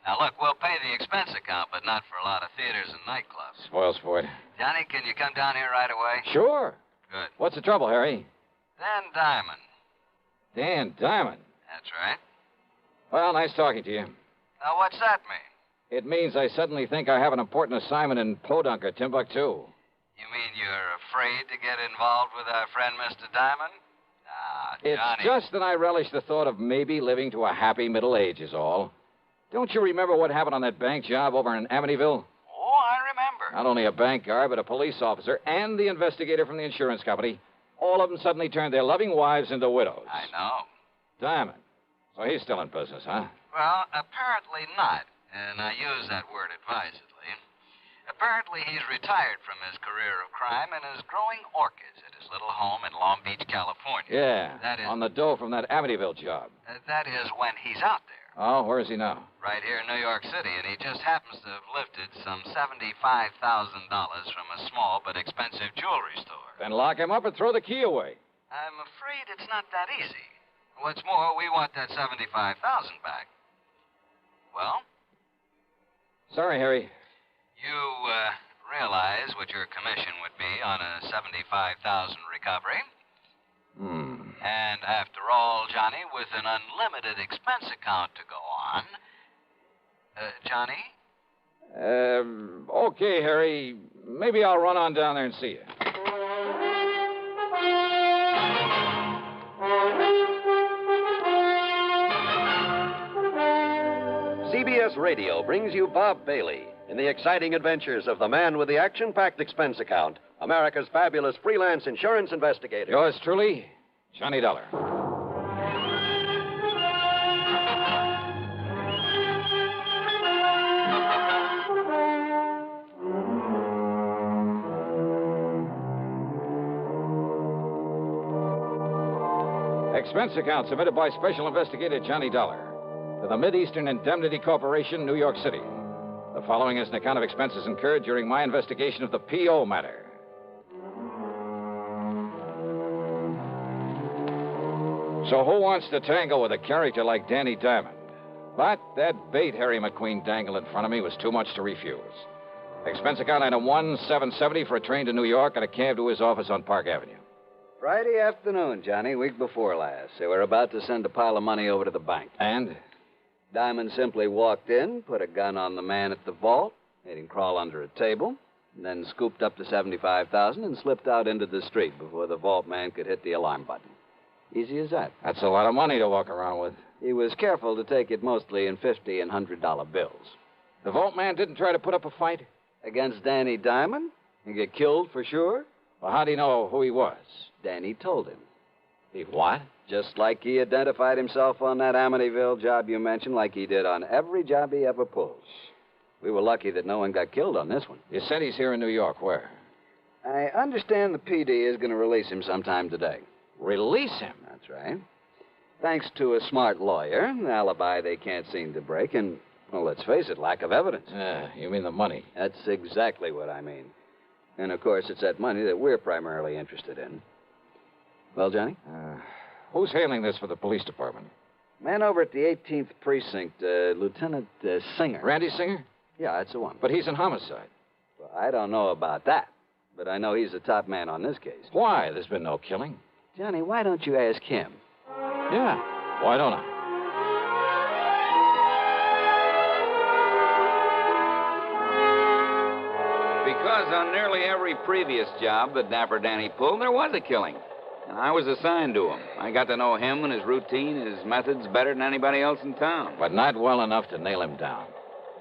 Now, look, we'll pay the expense account, but not for a lot of theaters and nightclubs. Spoil sport. Johnny, can you come down here right away? Sure. Good. What's the trouble, Harry? Dan Diamond. Dan Diamond? That's right. Well, nice talking to you. Now, what's that mean? It means I suddenly think I have an important assignment in Podunk or Timbuktu. You mean you're afraid to get involved with our friend Mr. Diamond? Ah, It's Johnny. just that I relish the thought of maybe living to a happy middle age is all. Don't you remember what happened on that bank job over in Amityville? Oh, I remember. Not only a bank guard, but a police officer and the investigator from the insurance company. All of them suddenly turned their loving wives into widows. I know. Diamond. So he's still in business, huh? Well, apparently not. And I use that word advisedly. Apparently, he's retired from his career of crime and is growing orchids at his little home in Long Beach, California. Yeah, That is, on the dough from that Amityville job. that is when he's out there. Oh, where is he now? Right here in New York City, and he just happens to have lifted some $75,000 from a small but expensive jewelry store. Then lock him up and throw the key away. I'm afraid it's not that easy. What's more, we want that $75,000 back. Well? Sorry, Harry. You realize what your commission would be on a $75,000 recovery. And after all, Johnny, with an unlimited expense account to go on... Johnny? Okay, Harry. Maybe I'll run on down there and see you. CBS Radio brings you Bob Bailey in the exciting adventures of the man with the action-packed expense account, America's fabulous freelance insurance investigator. Yours truly, Johnny Dollar. Expense account submitted by Special Investigator Johnny Dollar to the Mideastern Indemnity Corporation, New York City. The following is an account of expenses incurred during my investigation of the P.O. matter. So who wants to tangle with a character like Danny Diamond? But that bait Harry McQueen dangled in front of me was too much to refuse. Expense account item 1,770 for a train to New York and a cab to his office on Park Avenue. Friday afternoon, Johnny, week before last. They were about to send a pile of money over to the bank. And? Diamond simply walked in, put a gun on the man at the vault, made him crawl under a table, and then scooped up the $75,000 and slipped out into the street before the vault man could hit the alarm button. Easy as that. That's a lot of money to walk around with. He was careful to take it mostly in $50 and $100 bills. The vault man didn't try to put up a fight? Against Danny Diamond? He get killed for sure? Well, how'd he know who he was? Danny told him. He what? Just like he identified himself on that Amityville job you mentioned, like he did on every job he ever pulls. We were lucky that no one got killed on this one. You said he's here in New York. Where? I understand the PD is going to release him sometime today. Release him? That's right. Thanks to a smart lawyer, an alibi they can't seem to break, and, well, let's face it, lack of evidence. You mean the money? That's exactly what I mean. And, of course, it's that money that we're primarily interested in. Well, Johnny? Who's handling this for the police department? Man over at the 18th Precinct, Lieutenant Singer. Randy Singer? Yeah, that's the one. But he's in homicide. Well, I don't know about that, but I know he's the top man on this case. Why? There's been no killing. Johnny, why don't you ask him? Yeah, why don't I? Because on nearly every previous job that Dapper Danny pulled, there was a killing. And I was assigned to him. I got to know him and his routine, his methods better than anybody else in town. But not well enough to nail him down.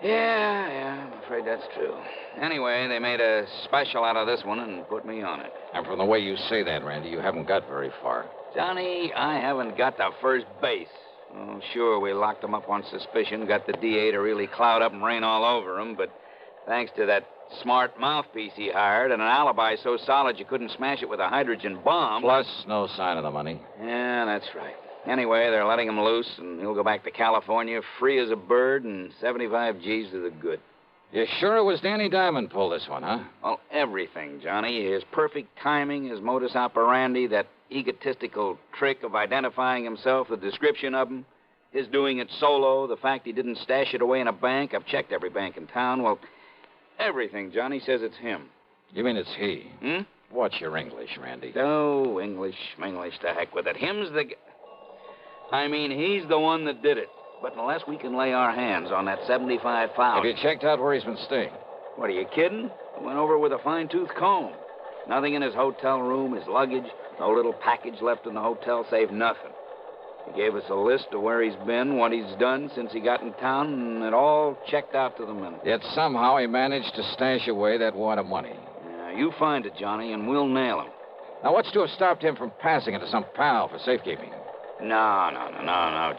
Yeah, I'm afraid that's true. Anyway, they made a special out of this one and put me on it. And from the way you say that, Randy, you haven't got very far. Johnny, I haven't got to first base. Oh, sure, we locked him up on suspicion, got the DA to really cloud up and rain all over him, but thanks to that smart mouthpiece he hired and an alibi so solid you couldn't smash it with a hydrogen bomb. Plus, no sign of the money. Yeah, that's right. Anyway, they're letting him loose, and he'll go back to California free as a bird and 75 G's to the good. You sure it was Danny Diamond pulled this one, huh? Well, everything, Johnny. His perfect timing, his modus operandi, that egotistical trick of identifying himself, the description of him, his doing it solo, the fact he didn't stash it away in a bank. I've checked every bank in town. Well, everything, Johnny, says it's him. You mean it's he? Hmm? What's your English, Randy? Oh, English, to heck with it. Him's the... I mean, he's the one that did it. But unless we can lay our hands on that $75,000... Have you checked out where he's been staying? What, are you kidding? I went over with a fine-tooth comb. Nothing in his hotel room, his luggage, no little package left in the hotel, save nothing. He gave us a list of where he's been, what he's done since he got in town, and it all checked out to the minute. Yet somehow he managed to stash away that wad of money. Yeah, you find it, Johnny, and we'll nail him. Now, what's to have stopped him from passing it to some pal for safekeeping? No,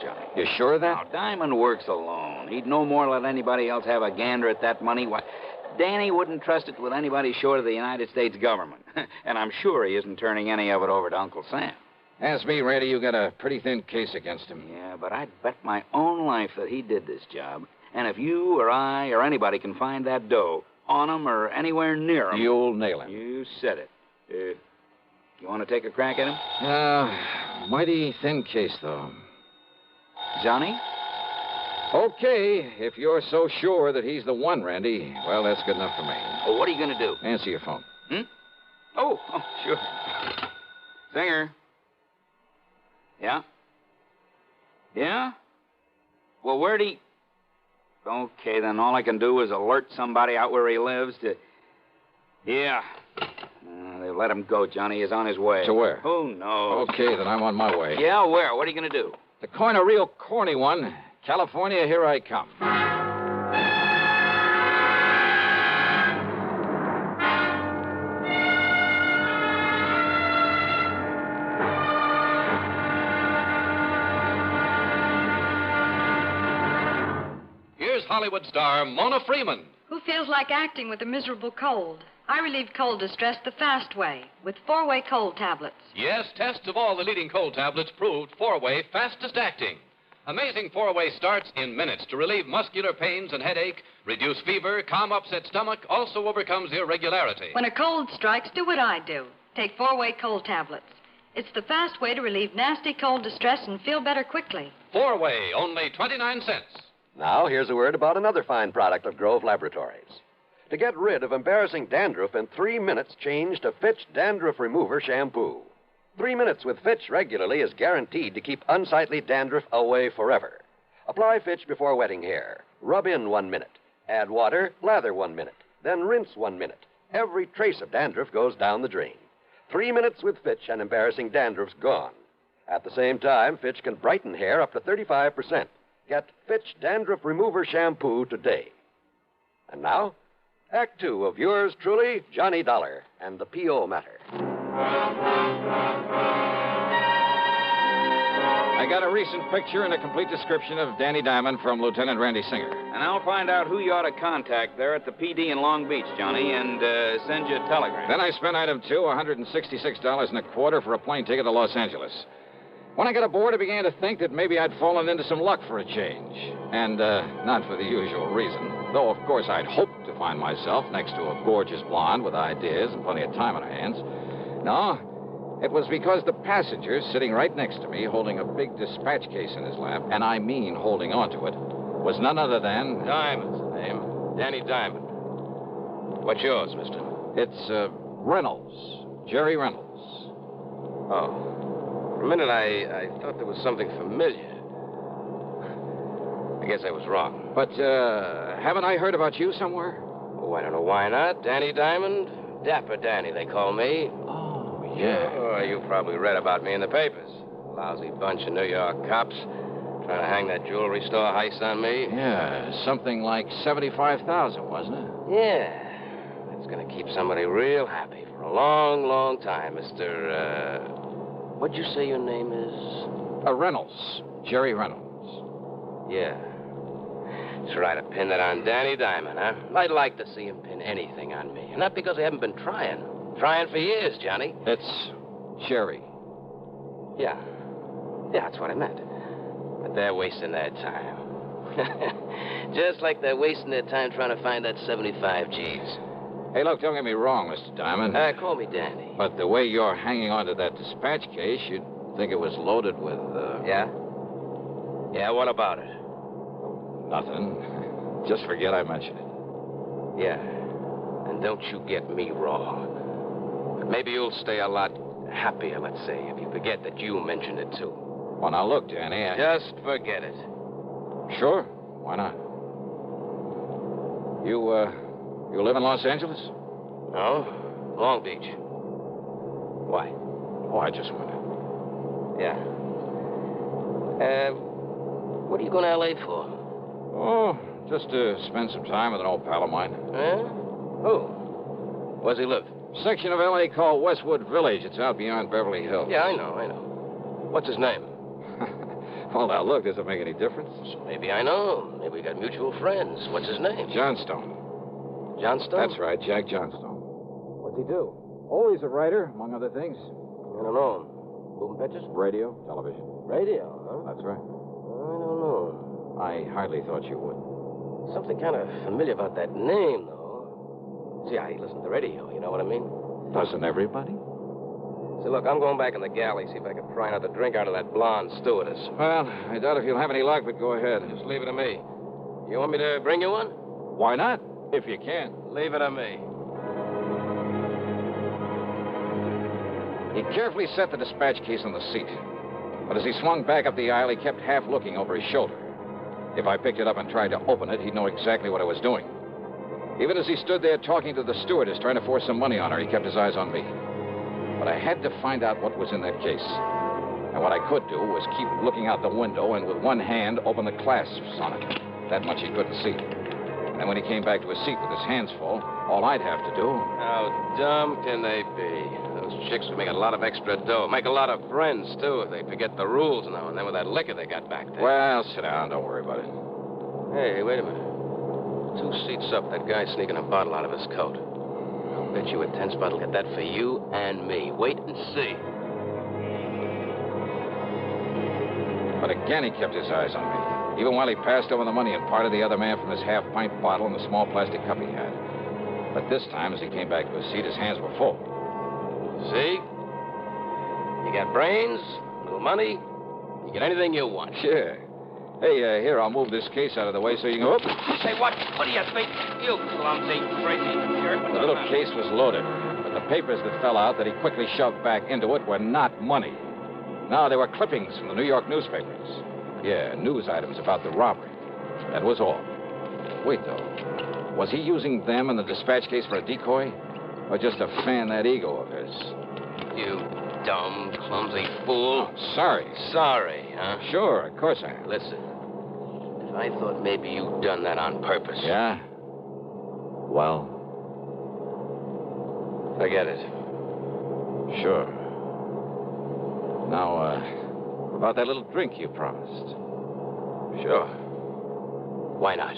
Johnny. You sure of that? No, Diamond works alone. He'd no more let anybody else have a gander at that money. Why, Danny wouldn't trust it with anybody short of the United States government. And I'm sure he isn't turning any of it over to Uncle Sam. Ask me, Randy, you got a pretty thin case against him. Yeah, but I'd bet my own life that he did this job. And if you or I or anybody can find that dough on him or anywhere near him... You'll nail him. You said it. You want to take a crack at him? Mighty thin case, though. Johnny? Okay, if you're so sure that he's the one, Randy, well, that's good enough for me. Well, what are you going to do? Answer your phone. Oh, sure. Singer. Yeah? Yeah? Well, where'd he... Okay, then all I can do is alert somebody out where he lives to... Yeah. They let him go, Johnny. He's on his way. To where? Who knows? Okay, then I'm on my way. Yeah, where? What are you going to do? To coin a real corny one. California, here I come. Here's Hollywood star Mona Freeman. Who feels like acting with a miserable cold? I relieve cold distress the fast way, with 4-way cold tablets. Yes, tests of all the leading cold tablets proved 4-way fastest acting. Amazing 4-way starts in minutes to relieve muscular pains and headache, reduce fever, calm upset stomach, also overcomes irregularity. When a cold strikes, do what I do. Take 4-way cold tablets. It's the fast way to relieve nasty cold distress and feel better quickly. 4-way, only 29 cents. Now, here's a word about another fine product of Grove Laboratories. To get rid of embarrassing dandruff in 3 minutes, change to Fitch Dandruff Remover Shampoo. 3 minutes with Fitch regularly is guaranteed to keep unsightly dandruff away forever. Apply Fitch before wetting hair. Rub in 1 minute. Add water, lather 1 minute. Then rinse 1 minute. Every trace of dandruff goes down the drain. 3 minutes with Fitch and embarrassing dandruff's gone. At the same time, Fitch can brighten hair up to 35%. Get Fitch Dandruff Remover Shampoo today. And now, Act 2 of yours truly, Johnny Dollar, and the P.O. Matter. I got a recent picture and a complete description of Danny Diamond from Lieutenant Randy Singer. And I'll find out who you ought to contact there at the PD in Long Beach, Johnny, and send you a telegram. Then I spent item 2, $166.25 for a plane ticket to Los Angeles. When I got aboard, I began to think that maybe I'd fallen into some luck for a change. And not for the usual reason. Though, of course, I'd hoped to find myself next to a gorgeous blonde with ideas and plenty of time on her hands. No, it was because the passenger sitting right next to me, holding a big dispatch case in his lap, and I mean holding onto it, was none other than... Diamond's the name. Danny Diamond. What's yours, mister? It's Reynolds. Jerry Reynolds. Oh. For a minute, I thought there was something familiar. I guess I was wrong. But, haven't I heard about you somewhere? Oh, I don't know why not. Danny Diamond? Dapper Danny, they call me. Oh, yeah. Oh, you probably read about me in the papers. Lousy bunch of New York cops trying to hang that jewelry store heist on me. Yeah, something like $75,000, wasn't it? Yeah. It's going to keep somebody real happy for a long, long time, Mr., what'd you say your name is? Reynolds. Jerry Reynolds. Yeah. Try to pin that on Danny Diamond, huh? I'd like to see him pin anything on me. Not because I haven't been trying. Trying for years, Johnny. It's Jerry. Yeah. Yeah, that's what I meant. But they're wasting their time. Just like they're wasting their time trying to find that 75 G's. Hey, look, don't get me wrong, Mr. Diamond. Call me Danny. But the way you're hanging on to that dispatch case, you'd think it was loaded with, Yeah? Yeah, what about it? Nothing. Just forget I mentioned it. Yeah. And don't you get me wrong. But maybe you'll stay a lot happier, let's say, if you forget that you mentioned it, too. Well, now, look, Danny, Just forget it. Sure. Why not? You live in Los Angeles? No. Long Beach. Why? Oh, I just wondered. Yeah. What are you going to L.A. for? Oh, just to spend some time with an old pal of mine. Huh? Who? Where's he live? Section of L.A. called Westwood Village. It's out beyond Beverly Hills. Yeah, I know. What's his name? Well, now, look, does it make any difference? So maybe I know. Maybe we got mutual friends. What's his name? Johnstone. Johnstone? That's right, Jack Johnstone. What's he do? Oh, he's a writer, among other things. I don't know. Moving pictures? Radio, television. Radio, huh? That's right. I don't know. I hardly thought you would. Something kind of familiar about that name, though. See, I listen to the radio, you know what I mean? Doesn't everybody? See, look, I'm going back in the galley, see if I can pry another drink out of that blonde stewardess. Well, I doubt if you'll have any luck, but go ahead. Just leave it to me. You want me to bring you one? Why not? If you can. Leave it to me. He carefully set the dispatch case on the seat. But as he swung back up the aisle, he kept half looking over his shoulder. If I picked it up and tried to open it, he'd know exactly what I was doing. Even as he stood there talking to the stewardess, trying to force some money on her, he kept his eyes on me. But I had to find out what was in that case. And what I could do was keep looking out the window and with one hand open the clasps on it. That much he couldn't see. And then when he came back to his seat with his hands full, all I'd have to do... How dumb can they be? Those chicks would make a lot of extra dough. Make a lot of friends, too, if they forget the rules now and then with that liquor they got back there. Well, sit down. Don't worry about it. Hey, wait a minute. 2 seats up, that guy's sneaking a bottle out of his coat. I'll bet you a 10 spot will get that for you and me. Wait and see. But again, he kept his eyes on me, even while he passed over the money and parted the other man from his half-pint bottle and the small plastic cup he had. But this time, as he came back to his seat, his hands were full. See? You got brains, little money, you get anything you want. Sure. Hey, here, I'll move this case out of the way so you can... Say, what do you think? You clumsy, crazy jerk. The little case was loaded, but the papers that fell out that he quickly shoved back into it were not money. No, they were clippings from the New York newspapers. Yeah, news items about the robbery. That was all. Wait, though. Was he using them in the dispatch case for a decoy? Or just to fan that ego of his? You dumb, clumsy fool. Oh, sorry. Sorry, huh? Sure, of course I am. Listen, if I thought maybe you'd done that on purpose... Yeah? Well... Forget it. Sure. Now, about that little drink you promised. Sure. Why not?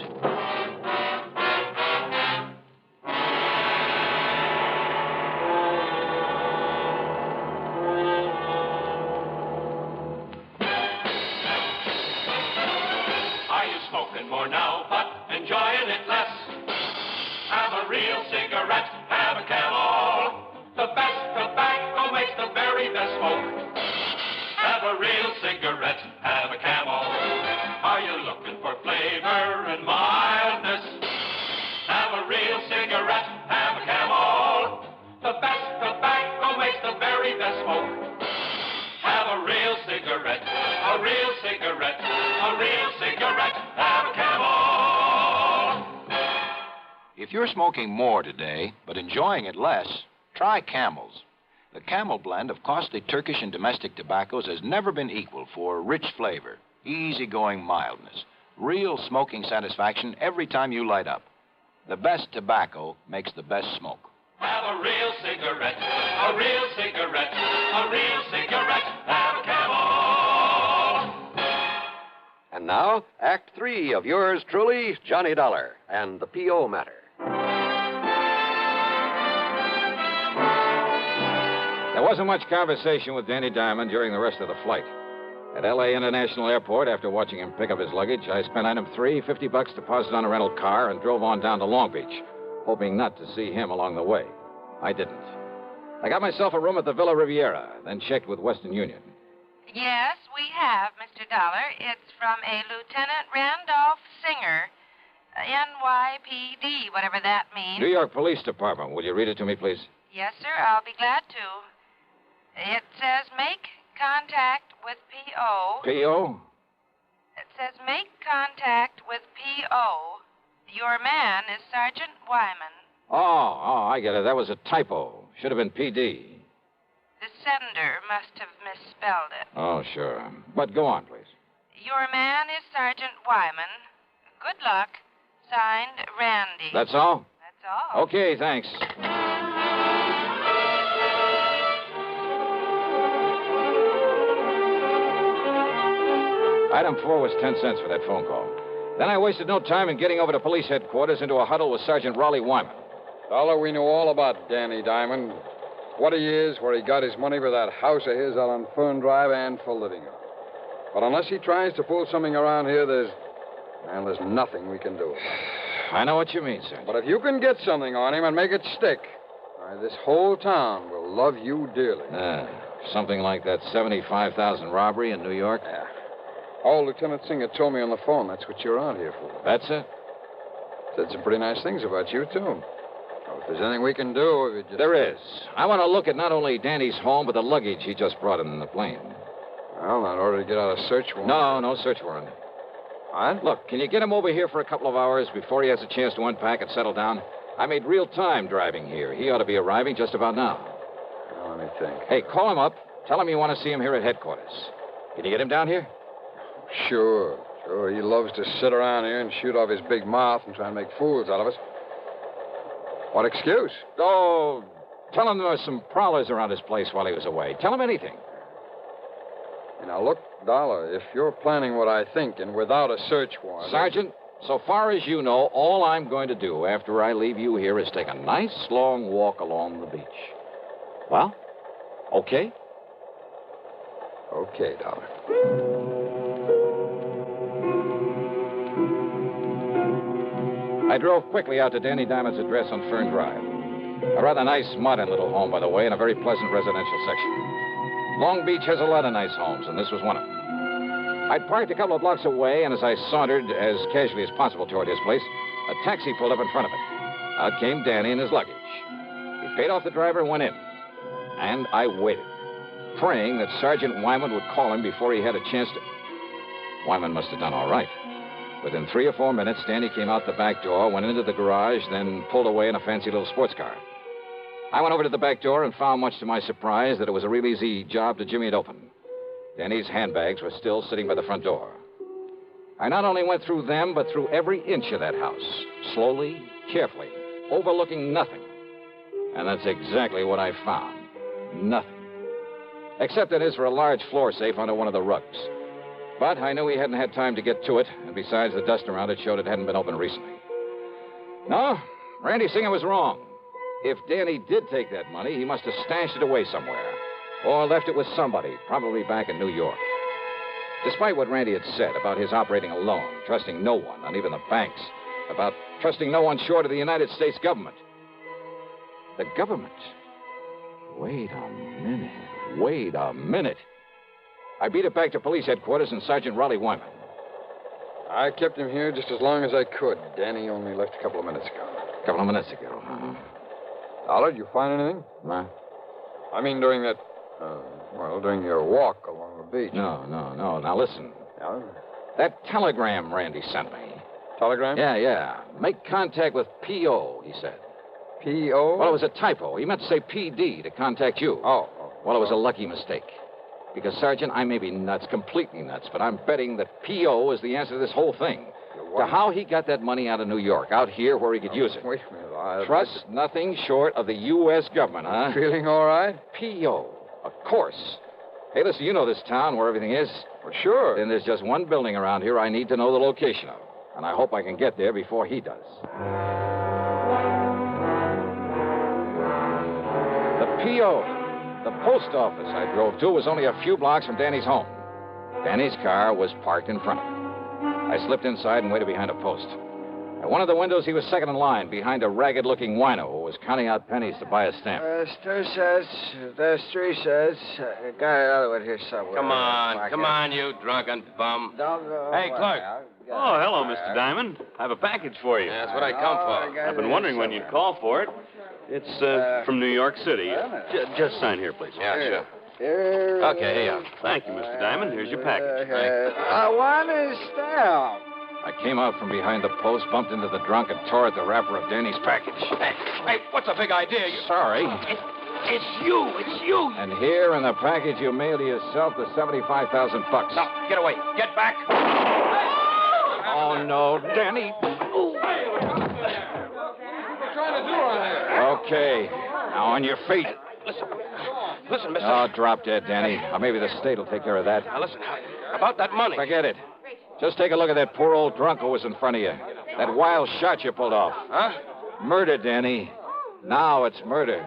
Are you smoking more now, but enjoying it less? Have a real cigarette, have a Camel. The best tobacco makes the very best smoke. Have a real cigarette, have a Camel. Are you looking for flavor and mildness? Have a real cigarette, have a Camel. The best tobacco makes the very best smoke. Have a real cigarette, a real cigarette, a real cigarette, have a Camel. If you're smoking more today, but enjoying it less, try Camels. The Camel blend of costly Turkish and domestic tobaccos has never been equal for rich flavor, easygoing mildness, real smoking satisfaction every time you light up. The best tobacco makes the best smoke. Have a real cigarette, a real cigarette, a real cigarette, have a Camel. And now, Act 3 of yours truly, Johnny Dollar, and the P.O. matter. There wasn't much conversation with Danny Diamond during the rest of the flight. At L.A. International Airport, after watching him pick up his luggage, I spent item 3, $50 deposit on a rental car, and drove on down to Long Beach, hoping not to see him along the way. I didn't. I got myself a room at the Villa Riviera, then checked with Western Union. Yes, we have, Mr. Dollar. It's from a Lieutenant Randolph Singer, NYPD, whatever that means. New York Police Department. Will you read it to me, please? Yes, sir, I'll be glad to. It says make contact with P.O. P.O.? It says make contact with P.O. Your man is Sergeant Wyman. Oh, I get it. That was a typo. Should have been P.D. The sender must have misspelled it. Oh, sure. But go on, please. Your man is Sergeant Wyman. Good luck. Signed, Randy. That's all? That's all. Okay, thanks. Item 4 was 10 cents for that phone call. Then I wasted no time in getting over to police headquarters into a huddle with Sergeant Raleigh Wyman. Dollar, we know all about Danny Diamond. What he is, where he got his money for that house of his out on Fern Drive and for living it. But unless he tries to pull something around here, there's nothing we can do. I know what you mean, Sergeant. But if you can get something on him and make it stick, this whole town will love you dearly. Something like that 75,000 robbery in New York? Yeah. Oh, Lieutenant Singer told me on the phone that's what you're out here for. That's it? Said some pretty nice things about you, too. Oh, if there's anything we can do, if you just... There is. I want to look at not only Danny's home, but the luggage he just brought in the plane. Well, in order to get out a search warrant. No search warrant. What? Look, can you get him over here for a couple of hours before he has a chance to unpack and settle down? I made real time driving here. He ought to be arriving just about now. Let me think. Hey, call him up. Tell him you want to see him here at headquarters. Can you get him down here? Sure. He loves to sit around here and shoot off his big mouth and try and make fools out of us. What excuse? Oh, tell him there were some prowlers around his place while he was away. Tell him anything. Now, look, Dollar, if you're planning what I think and without a search warrant... Sergeant, so far as you know, all I'm going to do after I leave you here is take a nice long walk along the beach. Well, okay? Okay, Dollar. I drove quickly out to Danny Diamond's address on Fern Drive. A rather nice, modern little home, by the way, in a very pleasant residential section. Long Beach has a lot of nice homes, and this was one of them. I'd parked a couple of blocks away, and as I sauntered as casually as possible toward his place, a taxi pulled up in front of it. Out came Danny and his luggage. He paid off the driver and went in. And I waited, praying that Sergeant Wyman would call him before he had a chance to... Wyman must have done all right. Within 3 or 4 minutes, Danny came out the back door, went into the garage, then pulled away in a fancy little sports car. I went over to the back door and found, much to my surprise, that it was a real easy job to jimmy it open. Danny's handbags were still sitting by the front door. I not only went through them, but through every inch of that house, slowly, carefully, overlooking nothing. And that's exactly what I found. Nothing. Except that is for a large floor safe under one of the rugs. But I knew he hadn't had time to get to it, and besides, the dust around it showed it hadn't been opened recently. No, Randy Singer was wrong. If Danny did take that money, he must have stashed it away somewhere. Or left it with somebody, probably back in New York. Despite what Randy had said about his operating alone, trusting no one, not even the banks, about trusting no one short of the United States government. The government? Wait a minute. I beat it back to police headquarters and Sergeant Raleigh Wyman. I kept him here just as long as I could. Danny only left a couple of minutes ago. A couple of minutes ago, huh? Dollar, did you find anything? No. I mean, during that, during your walk along the beach. No. Now, listen. Yeah? That telegram Randy sent me. Telegram? Yeah. Make contact with P.O., he said. P.O.? Well, it was a typo. He meant to say P.D. to contact you. Oh. Well, it was a lucky mistake. Because, Sergeant, I may be nuts, completely nuts, but I'm betting that P.O. is the answer to this whole thing. To how he got that money out of New York, out here where he could use it. Wait a minute. Trust nothing short of the U.S. government, huh? Feeling all right? P.O., of course. Hey, listen, you know this town where everything is. Well, sure. Then there's just one building around here I need to know the location of. And I hope I can get there before he does. The P.O., the post office I drove to, was only a few blocks from Danny's home. Danny's car was parked in front of it. I slipped inside and waited behind a post. At one of the windows, he was second in line, behind a ragged-looking wino who was counting out pennies to buy a stamp. There's 3 cents. Got another one here somewhere. Come on, you drunken bum. Hey, clerk. Oh, hello, Mr. Diamond. I have a package for you. Yeah, that's what I come for. I've been wondering when you'd call for it. It's from New York City. Just sign here, please. Yeah, sure. Okay, here you are. Thank you, Mr. Diamond. Here's your package. I want a stamp. I came out from behind the post, bumped into the drunk, and tore at the wrapper of Danny's package. Hey, what's the big idea? Sorry. It's you. And here in the package you mail to yourself the $75,000. Now, get away. Get back. Oh, no, Danny. What are you trying to do on here? Okay. Now, on your feet. Listen, mister. Oh, drop dead, Danny. Or maybe the state will take care of that. Now, listen. About that money. Forget it. Just take a look at that poor old drunk who was in front of you. That wild shot you pulled off. Huh? Murder, Danny. Now it's murder.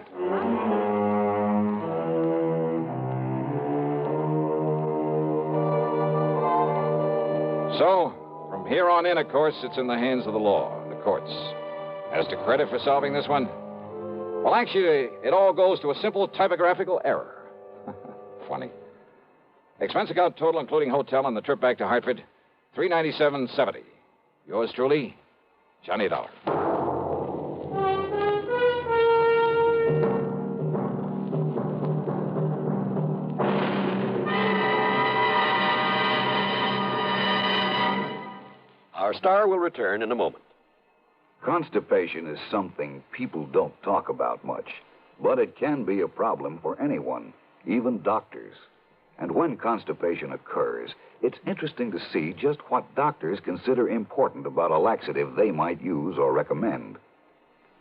So, from here on in, of course, it's in the hands of the law, the courts. As to credit for solving this one, well, actually, it all goes to a simple typographical error. Funny. Expense account total, including hotel and the trip back to Hartford, $397.70. Yours truly, Johnny Dollar. Our star will return in a moment. Constipation is something people don't talk about much, but it can be a problem for anyone, even doctors. And when constipation occurs, it's interesting to see just what doctors consider important about a laxative they might use or recommend.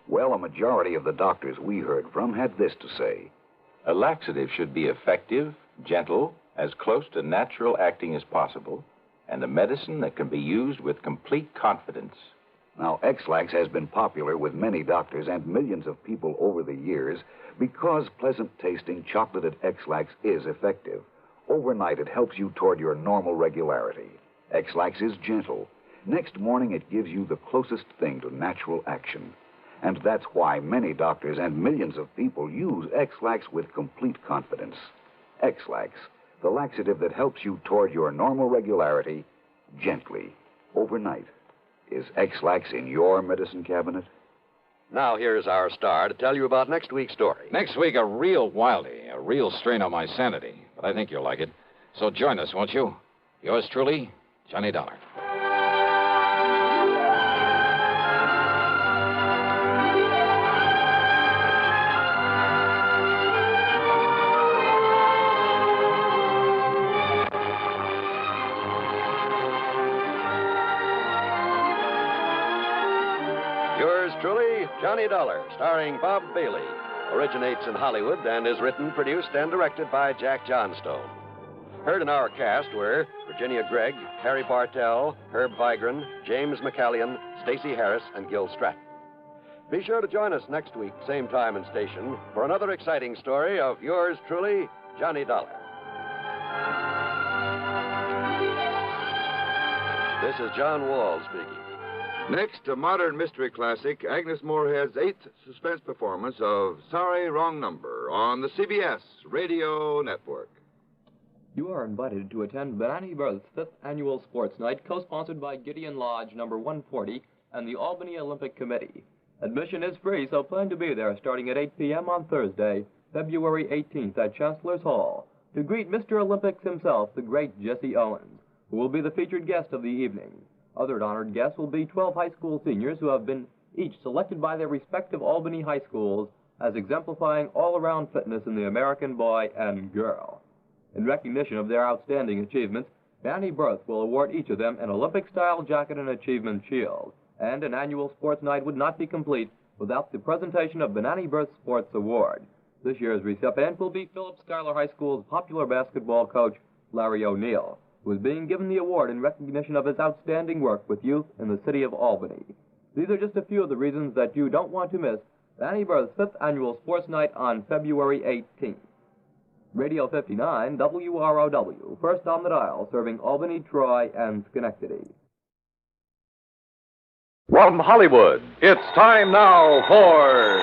Well, a majority of the doctors we heard from had this to say. A laxative should be effective, gentle, as close to natural acting as possible, and a medicine that can be used with complete confidence. Now, X-Lax has been popular with many doctors and millions of people over the years because pleasant-tasting chocolated X-Lax is effective. Overnight, it helps you toward your normal regularity. X-Lax is gentle. Next morning, it gives you the closest thing to natural action. And that's why many doctors and millions of people use X-Lax with complete confidence. X-Lax, the laxative that helps you toward your normal regularity gently, overnight. Is X-Lax in your medicine cabinet? Now here's our star to tell you about next week's story. Next week, a real wildie, a real strain on my sanity. But I think you'll like it. So join us, won't you? Yours truly, Johnny Dollar. Yours truly, Johnny Dollar, starring Bob Bailey. Originates in Hollywood and is written, produced, and directed by Jack Johnstone. Heard in our cast were Virginia Gregg, Harry Bartell, Herb Vigran, James McCallion, Stacey Harris, and Gil Stratton. Be sure to join us next week, same time and station, for another exciting story of yours truly, Johnny Dollar. This is John Wall speaking. Next, a modern mystery classic, Agnes Moorehead's eighth suspense performance of Sorry, Wrong Number on the CBS Radio Network. You are invited to attend Benani Berth's 5th Annual Sports Night, co-sponsored by Gideon Lodge number 140 and the Albany Olympic Committee. Admission is free, so plan to be there starting at 8 p.m. on Thursday, February 18th at Chancellor's Hall, to greet Mr. Olympics himself, the great Jesse Owens, who will be the featured guest of the evening. Other honored guests will be 12 high school seniors who have been each selected by their respective Albany high schools as exemplifying all-around fitness in the American boy and girl. In recognition of their outstanding achievements, Benani Berth will award each of them an Olympic-style jacket and achievement shield, and an annual sports night would not be complete without the presentation of Benani Berth Sports Award. This year's recipient will be Phillips Schuyler High School's popular basketball coach, Larry O'Neill, who is being given the award in recognition of his outstanding work with youth in the city of Albany. These are just a few of the reasons that you don't want to miss Benani Berth's 5th Annual Sports Night on February 18th. Radio 59, WROW, first on the dial, serving Albany, Troy, and Schenectady. From Hollywood, it's time now for...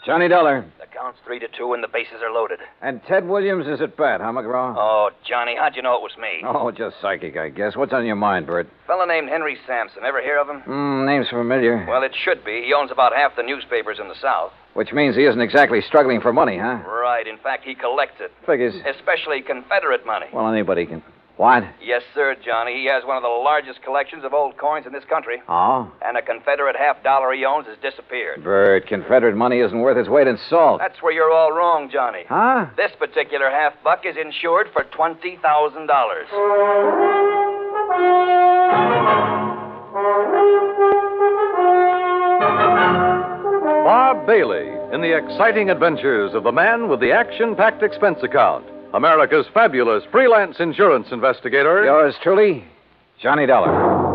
Johnny Dollar. The count's 3-2 and the bases are loaded. And Ted Williams is at bat, huh, McGraw? Oh, Johnny, how'd you know it was me? Oh, just psychic, I guess. What's on your mind, Bert? Fella named Henry Sampson. Ever hear of him? Name's familiar. Well, it should be. He owns about half the newspapers in the South. Which means he isn't exactly struggling for money, huh? Right. In fact, he collects it. Figures. Especially Confederate money. Well, anybody can. What? Yes, sir, Johnny. He has one of the largest collections of old coins in this country. Oh? And a Confederate $50 he owns has disappeared. Bert, Confederate money isn't worth its weight in salt. That's where you're all wrong, Johnny. Huh? This particular $50 is insured for $20,000. Bob Bailey in the exciting adventures of the man with the action-packed expense account. America's fabulous freelance insurance investigator. Yours truly, Johnny Dollar.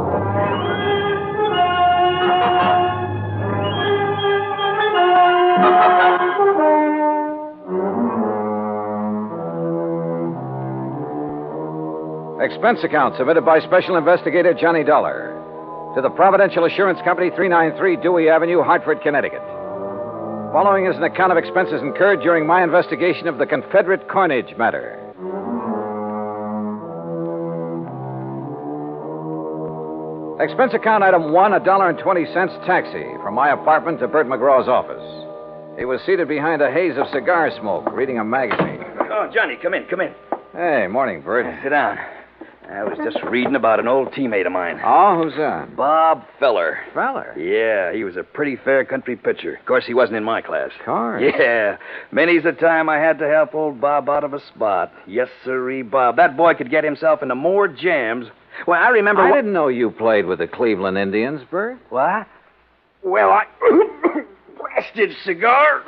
Expense account submitted by Special Investigator Johnny Dollar to the Providential Assurance Company, 393 Dewey Avenue, Hartford, Connecticut. Following is an account of expenses incurred during my investigation of the Confederate Coinage matter. Expense account item 1, $1.20 taxi from my apartment to Bert McGraw's office. He was seated behind a haze of cigar smoke, reading a magazine. Oh, Johnny, come in. Hey, morning, Bert. Sit down. I was just reading about an old teammate of mine. Oh, who's that? Bob Feller. Feller? Yeah, he was a pretty fair country pitcher. Of course, he wasn't in my class. Of course. Yeah. Many's the time I had to help old Bob out of a spot. Yes, sirree, Bob. That boy could get himself into more jams. Well, I remember... I didn't know you played with the Cleveland Indians, Bert. What? Well, I... Blasted cigar.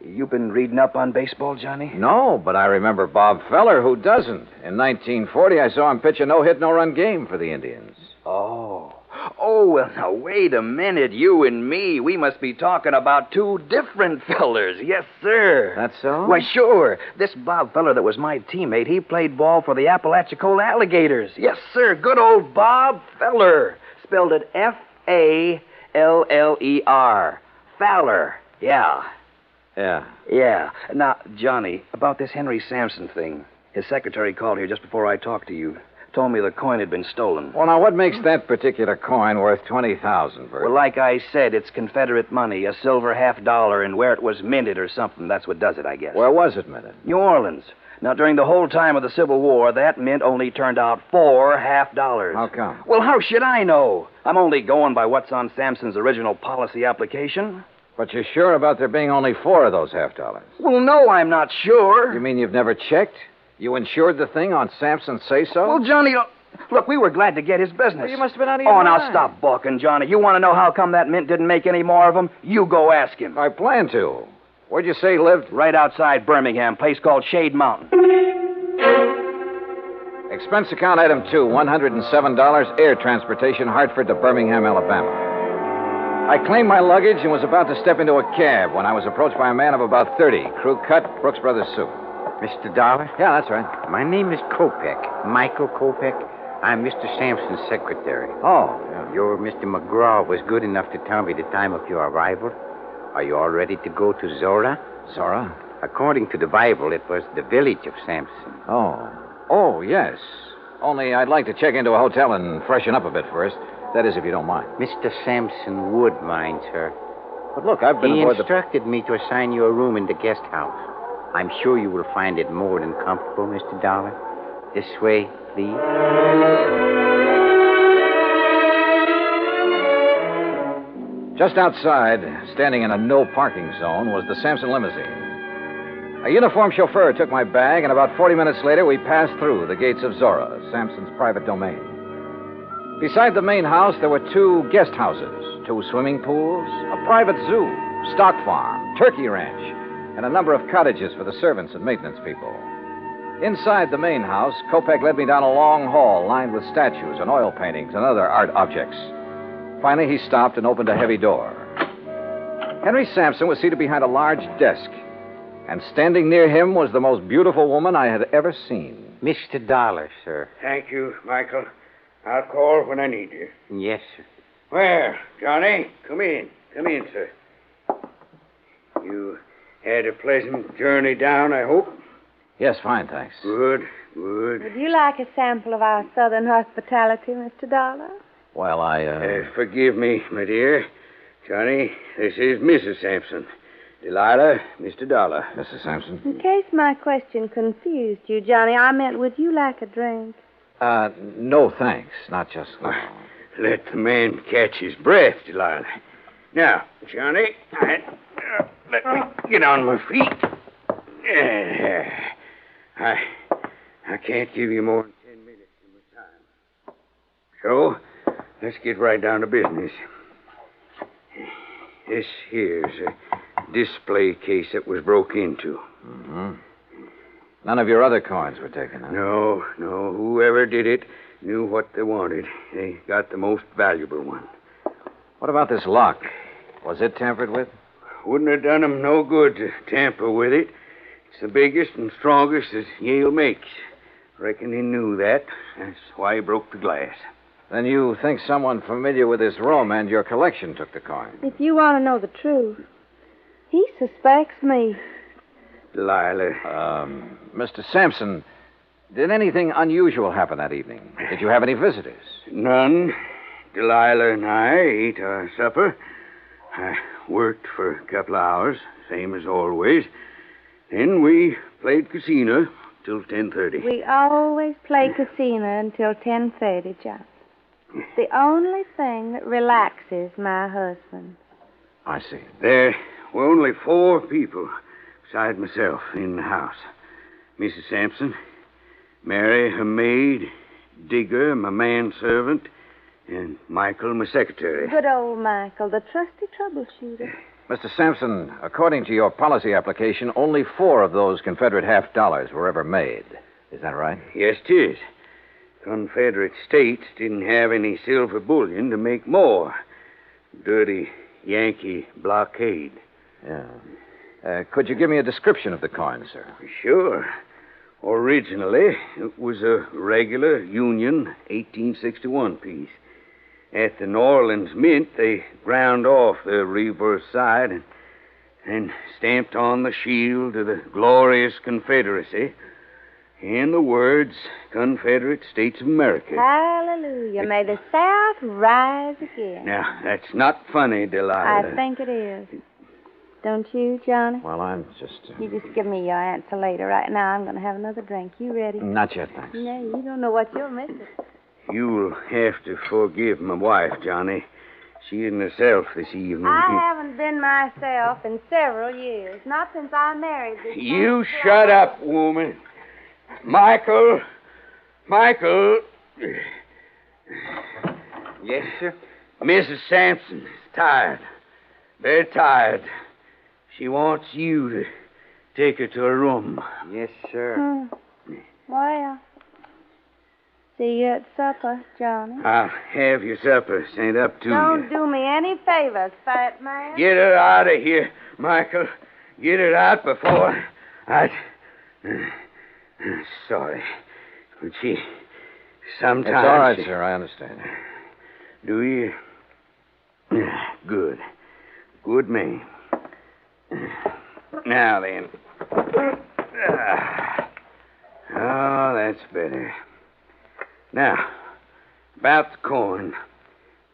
You been reading up on baseball, Johnny? No, but I remember Bob Feller. Who doesn't? In 1940, I saw him pitch a no-hit, no-run game for the Indians. Oh, well, now, wait a minute. You and me, we must be talking about two different fellers. Yes, sir. That's so? Why, sure. This Bob Feller that was my teammate, he played ball for the Apalachicola Alligators. Yes, sir. Good old Bob Feller. Spelled it Faller. Fowler. Yeah. Yeah. Now, Johnny, about this Henry Sampson thing. His secretary called here just before I talked to you. Told me the coin had been stolen. Well, now, what makes that particular coin worth $20,000, Bert? Well, like I said, it's Confederate money, a silver $50, and where it was minted or something. That's what does it, I guess. Where was it minted? New Orleans. Now, during the whole time of the Civil War, that mint only turned out 4 $50. How come? Well, how should I know? I'm only going by what's on Sampson's original policy application. But you're sure about there being only 4 of those $50? Well, no, I'm not sure. You mean you've never checked? You insured the thing on Sampson's say-so? Well, Johnny, look, we were glad to get his business. Well, you must have been out of your mind. mind. Now stop balking, Johnny. You want to know how come that mint didn't make any more of them? You go ask him. I plan to. Where'd you say he lived? Right outside Birmingham, place called Shade Mountain. Expense account item 2, $107, air transportation, Hartford to Birmingham, Alabama. I claimed my luggage and was about to step into a cab when I was approached by a man of about 30, crew cut, Brooks Brothers suit. Mr. Dollar? Yeah, that's right. My name is Kopek, Michael Kopek. I'm Mr. Sampson's secretary. Oh, yeah. Your Mr. McGraw was good enough to tell me the time of your arrival. Are you all ready to go to Zora? Zora? According to the Bible, it was the village of Sampson. Oh, yes. Only I'd like to check into a hotel and freshen up a bit first. That is, if you don't mind. Mr. Sampson would mind, sir. But look, I've been aboard He instructed me to assign you a room in the guest house. I'm sure you will find it more than comfortable, Mr. Dollar. This way, please. Just outside, standing in a no-parking zone, was the Sampson limousine. A uniformed chauffeur took my bag, and about 40 minutes later, we passed through the gates of Zora, Sampson's private domain. Beside the main house, there were 2 guest houses, 2 swimming pools, a private zoo, stock farm, turkey ranch, and a number of cottages for the servants and maintenance people. Inside the main house, Kopek led me down a long hall lined with statues and oil paintings and other art objects. Finally, he stopped and opened a heavy door. Henry Sampson was seated behind a large desk, and standing near him was the most beautiful woman I had ever seen. Mr. Dollar, sir. Thank you, Michael. I'll call when I need you. Yes, sir. Well, Johnny, come in. Come in, sir. You had a pleasant journey down, I hope? Yes, fine, thanks. Good. Would you like a sample of our southern hospitality, Mr. Dollar? Well, Forgive me, my dear. Johnny, this is Mrs. Sampson. Delilah, Mr. Dollar. Mrs. Sampson. In case my question confused you, Johnny, I meant, would you like a drink? No, thanks. Not just now. Let the man catch his breath, Delilah. Now, Johnny, let me get on my feet. I can't give you more than 10 minutes of my time. So, let's get right down to business. This here's display case that was broke into. Mm-hmm. None of your other coins were taken, huh? No. Whoever did it knew what they wanted. They got the most valuable one. What about this lock? Was it tampered with? Wouldn't have done 'em no good to tamper with it. It's the biggest and strongest that Yale makes. Reckon he knew that. That's why he broke the glass. Then you think someone familiar with this room and your collection took the coin? If you want to know the truth, he suspects me. Delilah. Mr. Sampson, did anything unusual happen that evening? Did you have any visitors? None. Delilah and I ate our supper. I worked for a couple of hours, same as always. Then we played casino till 10:30. We always play casino until 10:30, John. It's the only thing that relaxes my husband. I see. There were only 4 people besides myself in the house. Mrs. Sampson, Mary, her maid, Digger, my manservant, and Michael, my secretary. Good old Michael, the trusty troubleshooter. Mr. Sampson, according to your policy application, only 4 of those Confederate $half were ever made. Is that right? Yes, 'tis. Confederate states didn't have any silver bullion to make more. Dirty Yankee blockade. Yeah. Could you give me a description of the coin, sir? Sure. Originally, it was a regular Union 1861 piece. At the New Orleans Mint, they ground off the reverse side and stamped on the shield of the glorious Confederacy and the words Confederate States of America. Hallelujah. May the South rise again. Now, that's not funny, Delilah. I think it is. Don't you, Johnny? Well, I'm just... You just give me your answer later. Right now, I'm going to have another drink. You ready? Not yet, thanks. No, you don't know what you're missing. You'll have to forgive my wife, Johnny. She isn't herself this evening. I haven't been myself in several years. Not since I married this You shut up, woman. Michael. Yes, sir? Mrs. Sampson is tired. Very tired. She wants you to take her to her room. Yes, sir. Well, see you at supper, Johnny. I'll have your supper sent up to you. Don't do me any favors, fat man. Get her out of here, Michael. Get her out before I... Sorry. But she... Sometimes... It's all right, sir. I understand. Do you? Good. Good man. Now then. Oh, that's better. Now, about the coin.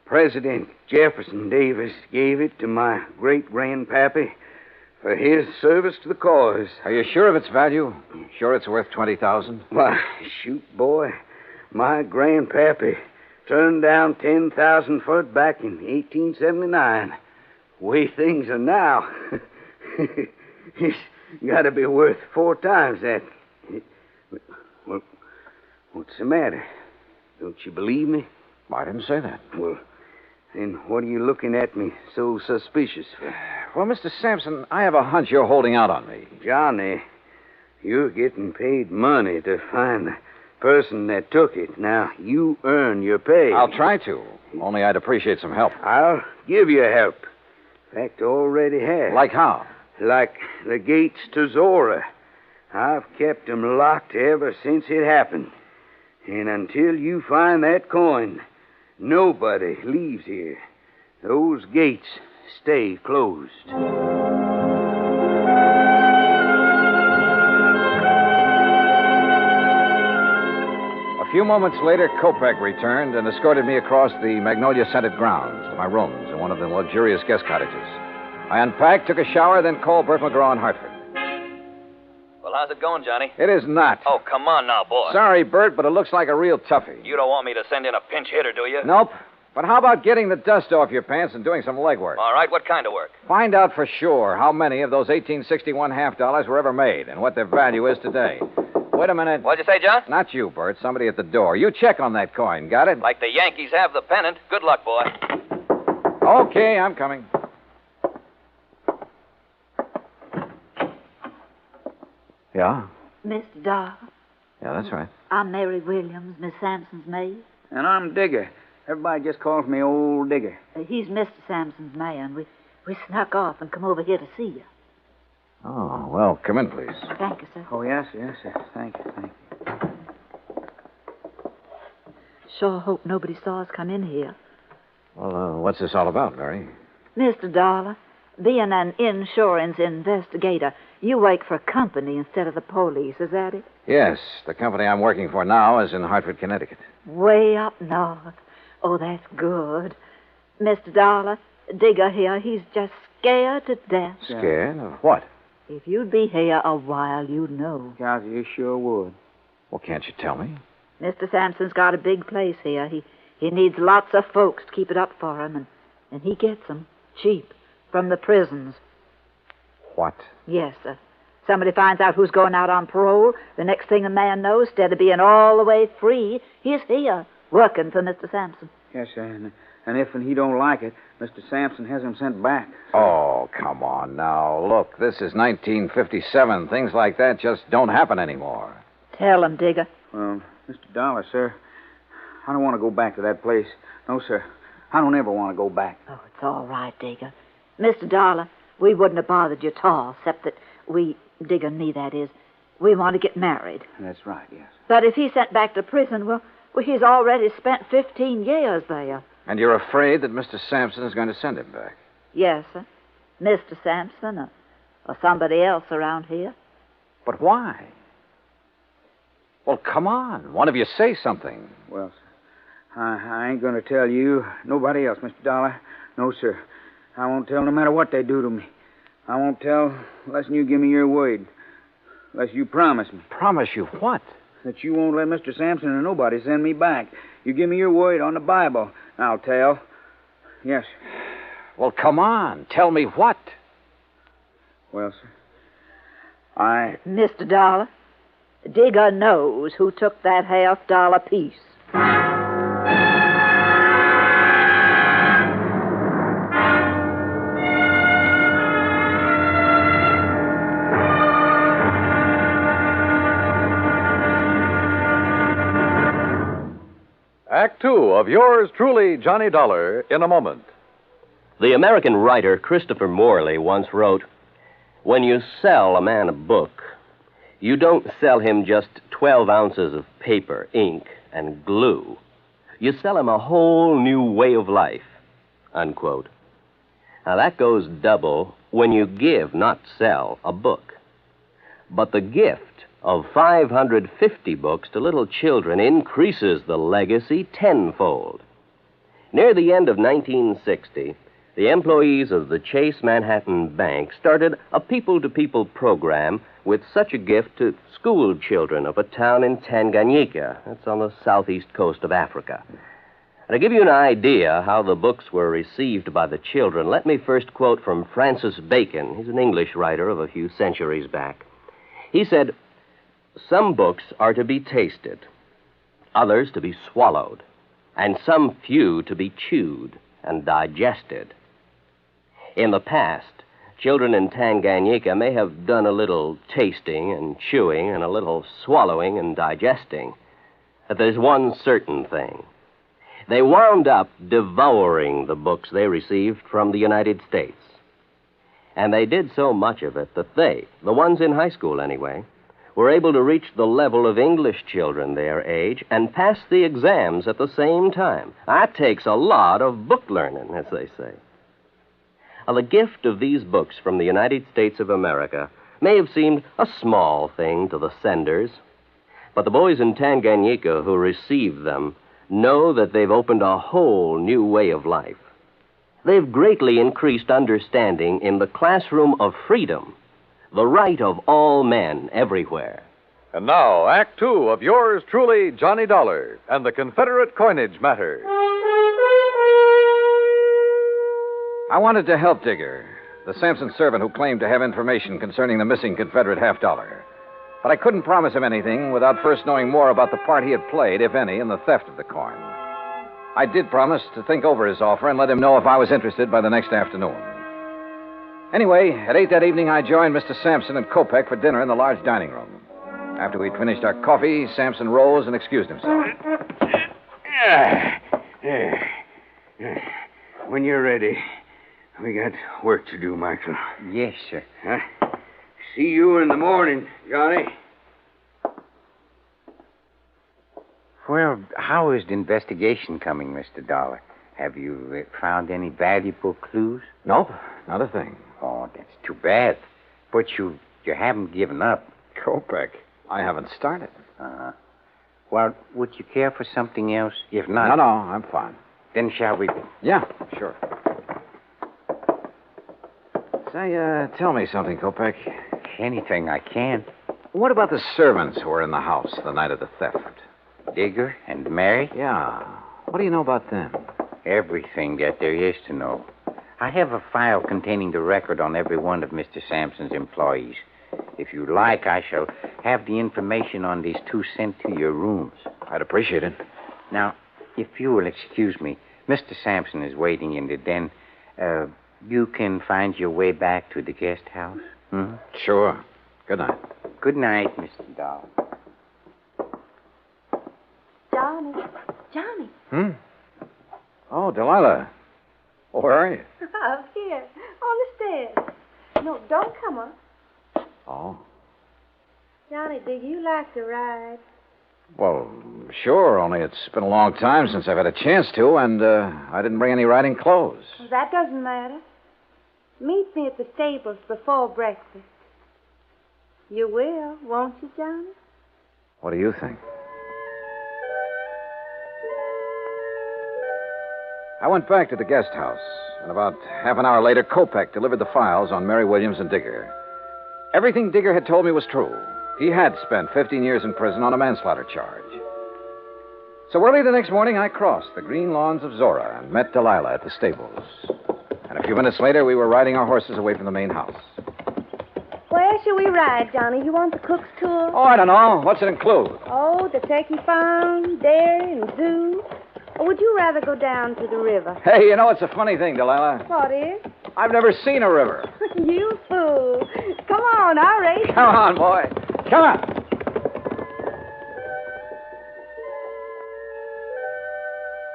President Jefferson Davis gave it to my great-grandpappy for his service to the cause. Are you sure of its value? Sure it's worth $20,000? Why, shoot, boy. My grandpappy turned down 10,000 for it back in 1879. The way things are now, it's got to be worth 4 times that. Well, what's the matter? Don't you believe me? I didn't say that. Well, then what are you looking at me so suspicious for? Well, Mr. Sampson, I have a hunch you're holding out on me. Johnny, you're getting paid money to find the person that took it. Now, you earn your pay. I'll try to. Only I'd appreciate some help. I'll give you help. In fact, already have. Like how? Like the gates to Zora. I've kept them locked ever since it happened. And until you find that coin, nobody leaves here. Those gates stay closed. A few moments later, Kopek returned and escorted me across the magnolia-scented grounds to my rooms in one of the luxurious guest cottages. I unpacked, took a shower, then called Bert McGraw in Hartford. Well, how's it going, Johnny? It is not. Oh, come on now, boy. Sorry, Bert, but it looks like a real toughie. You don't want me to send in a pinch hitter, do you? Nope. But how about getting the dust off your pants and doing some legwork? All right, what kind of work? Find out for sure how many of those 1861 $half were ever made and what their value is today. Wait a minute. What'd you say, John? Not you, Bert. Somebody at the door. You check on that coin. Got it? Like the Yankees have the pennant. Good luck, boy. Okay, I'm coming. Yeah? Mr. Dar, Yeah, that's right. I'm Mary Williams, Miss Sampson's maid. And I'm Digger. Everybody just calls me Old Digger. He's Mr. Sampson's man. We snuck off and come over here to see you. Oh, well, come in, please. Thank you, sir. Oh, yes. Thank you. Sure hope nobody saw us come in here. Well, what's this all about, Mary? Mr. Dollar, being an insurance investigator, you work for a company instead of the police, is that it? Yes, the company I'm working for now is in Hartford, Connecticut. Way up north. Oh, that's good. Mr. Dollar, Digger here, he's just scared to death. Scared of what? If you'd be here a while, you'd know. Guys, you sure would. Well, can't you tell me? Mr. Sampson's got a big place here. He needs lots of folks to keep it up for him, and he gets them cheap from the prisons. What? Yes, sir. Somebody finds out who's going out on parole. The next thing a man knows, instead of being all the way free, he's here, working for Mr. Sampson. Yes, sir. And if he don't like it, Mr. Sampson has him sent back. Oh, come on now. Look, this is 1957. Things like that just don't happen anymore. Tell him, Digger. Well, Mr. Dollar, sir, I don't want to go back to that place. No, sir. I don't ever want to go back. Oh, it's all right, Digger. Mr. Dollar, we wouldn't have bothered you at all, except that Digger and me, that is, we want to get married. That's right, yes. But if he's sent back to prison, well, he's already spent 15 years there. And you're afraid that Mr. Sampson is going to send him back? Yes, sir. Mr. Sampson or somebody else around here. But why? Well, come on. One of you say something. Well, sir, I ain't going to tell you, nobody else, Mr. Dollar. No, sir. I won't tell no matter what they do to me. I won't tell unless you give me your word. Unless you promise me. Promise you what? That you won't let Mr. Sampson or nobody send me back. You give me your word on the Bible. I'll tell. Yes. Well, come on. Tell me what? Well, sir, Mr. Dollar, Digger knows who took that $50 piece. Act Two of yours truly, Johnny Dollar, in a moment. The American writer Christopher Morley once wrote, "When you sell a man a book, you don't sell him just 12 ounces of paper, ink, and glue. You sell him a whole new way of life," unquote. Now, that goes double when you give, not sell, a book. But the gift of 550 books to little children increases the legacy tenfold. Near the end of 1960, the employees of the Chase Manhattan Bank started a people-to-people program with such a gift to school children of a town in Tanganyika. That's on the southeast coast of Africa. And to give you an idea how the books were received by the children, let me first quote from Francis Bacon. He's an English writer of a few centuries back. He said, "Some books are to be tasted, others to be swallowed, and some few to be chewed and digested." In the past, children in Tanganyika may have done a little tasting and chewing and a little swallowing and digesting. But there's one certain thing. They wound up devouring the books they received from the United States. And they did so much of it that they, the ones in high school anyway, were able to reach the level of English children their age and pass the exams at the same time. That takes a lot of book learning, as they say. Now, the gift of these books from the United States of America may have seemed a small thing to the senders, but the boys in Tanganyika who received them know that they've opened a whole new way of life. They've greatly increased understanding in the classroom of freedom, the right of all men everywhere. And now, Act Two of yours truly, Johnny Dollar, and the Confederate coinage matter. I wanted to help Digger, the Sampson servant who claimed to have information concerning the missing Confederate $50. But I couldn't promise him anything without first knowing more about the part he had played, if any, in the theft of the coin. I did promise to think over his offer and let him know if I was interested by the next afternoon. Anyway, at 8 that evening, I joined Mr. Sampson and Kopek for dinner in the large dining room. After we'd finished our coffee, Sampson rose and excused himself. When you're ready, we got work to do, Michael. Yes, sir. Huh? See you in the morning, Johnny. Well, how is the investigation coming, Mr. Dollar? Have you found any valuable clues? Nope, not a thing. Oh, that's too bad. But you haven't given up. Kopek, I haven't started. Well, would you care for something else? If not... No, I'm fine. Then shall we... Yeah, sure. Say, tell me something, Kopek. Anything I can. What about the servants who were in the house the night of the theft? Digger and Mary? Yeah. What do you know about them? Everything that there is to know. I have a file containing the record on every one of Mr. Sampson's employees. If you like, I shall have the information on these two sent to your rooms. I'd appreciate it. Now, if you will excuse me, Mr. Sampson is waiting in the den. You can find your way back to the guest house? Hmm? Sure. Good night. Good night, Mr. Doll. Johnny. Hmm? Oh, Delilah. Oh, where are you? Up here, on the stairs. No, don't come up. Oh. Johnny, do you like to ride? Well, sure, only it's been a long time since I've had a chance to, and I didn't bring any riding clothes. Well, that doesn't matter. Meet me at the stables before breakfast. You will, won't you, Johnny? What do you think? I went back to the guest house, and about half an hour later, Kopek delivered the files on Mary Williams and Digger. Everything Digger had told me was true. He had spent 15 years in prison on a manslaughter charge. So early the next morning, I crossed the green lawns of Zora and met Delilah at the stables. And a few minutes later, we were riding our horses away from the main house. Where shall we ride, Johnny? You want the cook's tour? Oh, I don't know. What's it include? Oh, the turkey farm, dairy, and zoo. Or would you rather go down to the river? Hey, you know, it's a funny thing, Delilah. What is? I've never seen a river. You fool. Come on, I'll race. Come on, boy. Come on.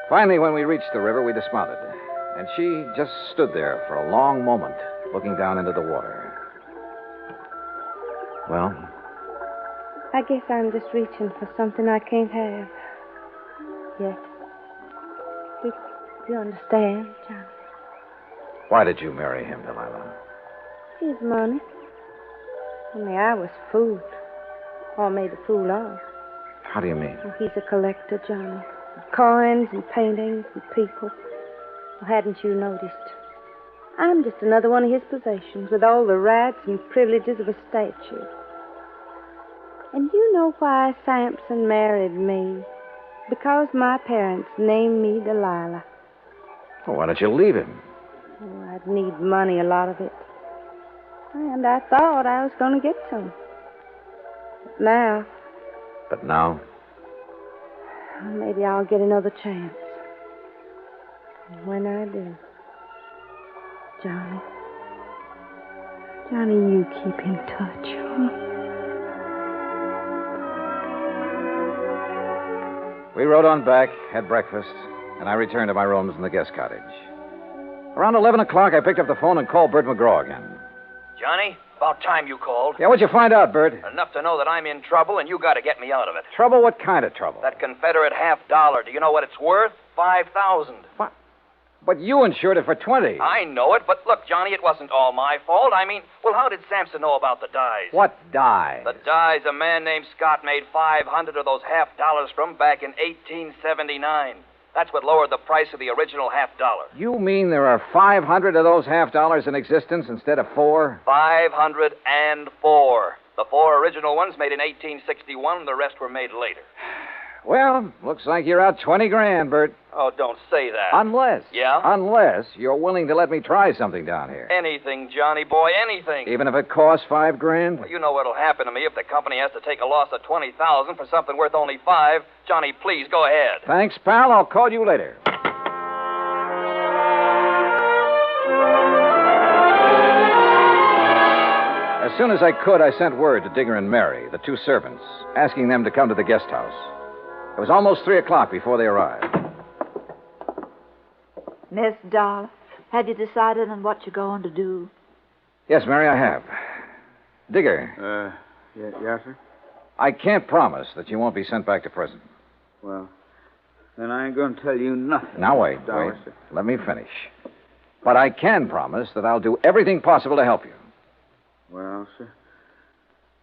Finally, when we reached the river, we dismounted. And she just stood there for a long moment, looking down into the water. Well? I guess I'm just reaching for something I can't have. Yes. Do you understand, John? Why did you marry him, Delilah? His money. Only I was fooled. Or made a fool of. How do you mean? Well, he's a collector, Johnny. Of coins and paintings and people. Well, hadn't you noticed? I'm just another one of his possessions with all the rights and privileges of a statue. And you know why Sampson married me? Because my parents named me Delilah. Well, why don't you leave him? Oh, I'd need money, a lot of it. And I thought I was going to get some. But now? Maybe I'll get another chance. And when I do, Johnny, you keep in touch. Huh? We rode on back, had breakfast, and I returned to my rooms in the guest cottage. Around 11 o'clock, I picked up the phone and called Bert McGraw again. Johnny, about time you called. Yeah, what'd you find out, Bert? Enough to know that I'm in trouble, and you got to get me out of it. Trouble? What kind of trouble? That Confederate $50. Do you know what it's worth? $5,000. What? But you insured it for 20. I know it, but look, Johnny, it wasn't all my fault. I mean, well, how did Sampson know about the dies? What dies? The dies a man named Scott made 500 of those $50 from back in 1879. That's what lowered the price of the original $50. You mean there are 500 of those $50 in existence instead of 4? 504. The 4 original ones made in 1861, the rest were made later. Well, looks like you're out 20 grand, Bert. Oh, don't say that. Unless. Yeah? Unless you're willing to let me try something down here. Anything, Johnny boy, anything. Even if it costs $5 grand? Well, you know what'll happen to me if the company has to take a loss of $20,000 for something worth only $5. Johnny, please, go ahead. Thanks, pal. I'll call you later. As soon as I could, I sent word to Digger and Mary, the two servants, asking them to come to the guest house. It was almost 3 o'clock before they arrived. Miss Dollar, have you decided on what you're going to do? Yes, Mary, I have. Digger. Yes, sir? I can't promise that you won't be sent back to prison. Well, then I ain't going to tell you nothing. Now, wait. Dollar, sir. Let me finish. But I can promise that I'll do everything possible to help you. Well, sir,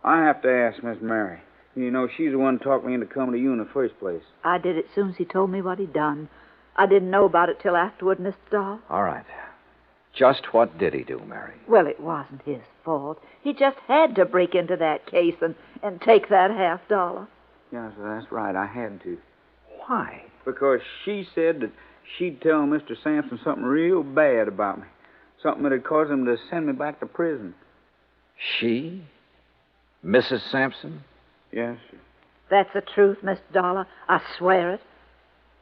I have to ask Miss Mary. You know, she's the one talked me into coming to you in the first place. I did it soon as he told me what he'd done. I didn't know about it till afterward, Mr. Dahl. All right. Just what did he do, Mary? Well, it wasn't his fault. He just had to break into that case and take that $50. Yes, sir, that's right. I had to. Why? Because she said that she'd tell Mr. Sampson something real bad about me. Something that'd cause him to send me back to prison. She? Mrs. Sampson? Yes, sir. That's the truth, Mr. Dollar. I swear it.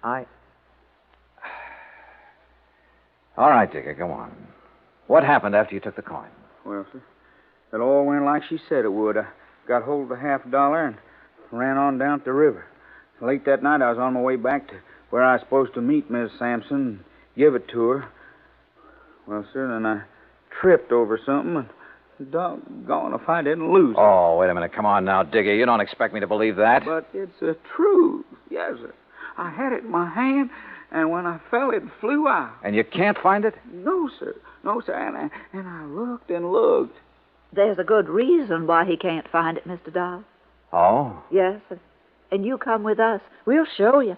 All right, Digger, go on. What happened after you took the coin? Well, sir, it all went like she said it would. I got hold of the $50 and ran on down to the river. Late that night, I was on my way back to where I was supposed to meet Miss Sampson and give it to her. Well, sir, then I tripped over something and doggone if I didn't lose it. Oh, wait a minute. Come on now, Digger. You don't expect me to believe that? But it's the truth. Yes, sir. I had it in my hand, and when I fell, it flew out. And you can't find it? No, sir. No, sir. And I looked and looked. There's a good reason why he can't find it, Mr. Dahl. Oh? Yes, sir. And you come with us. We'll show you.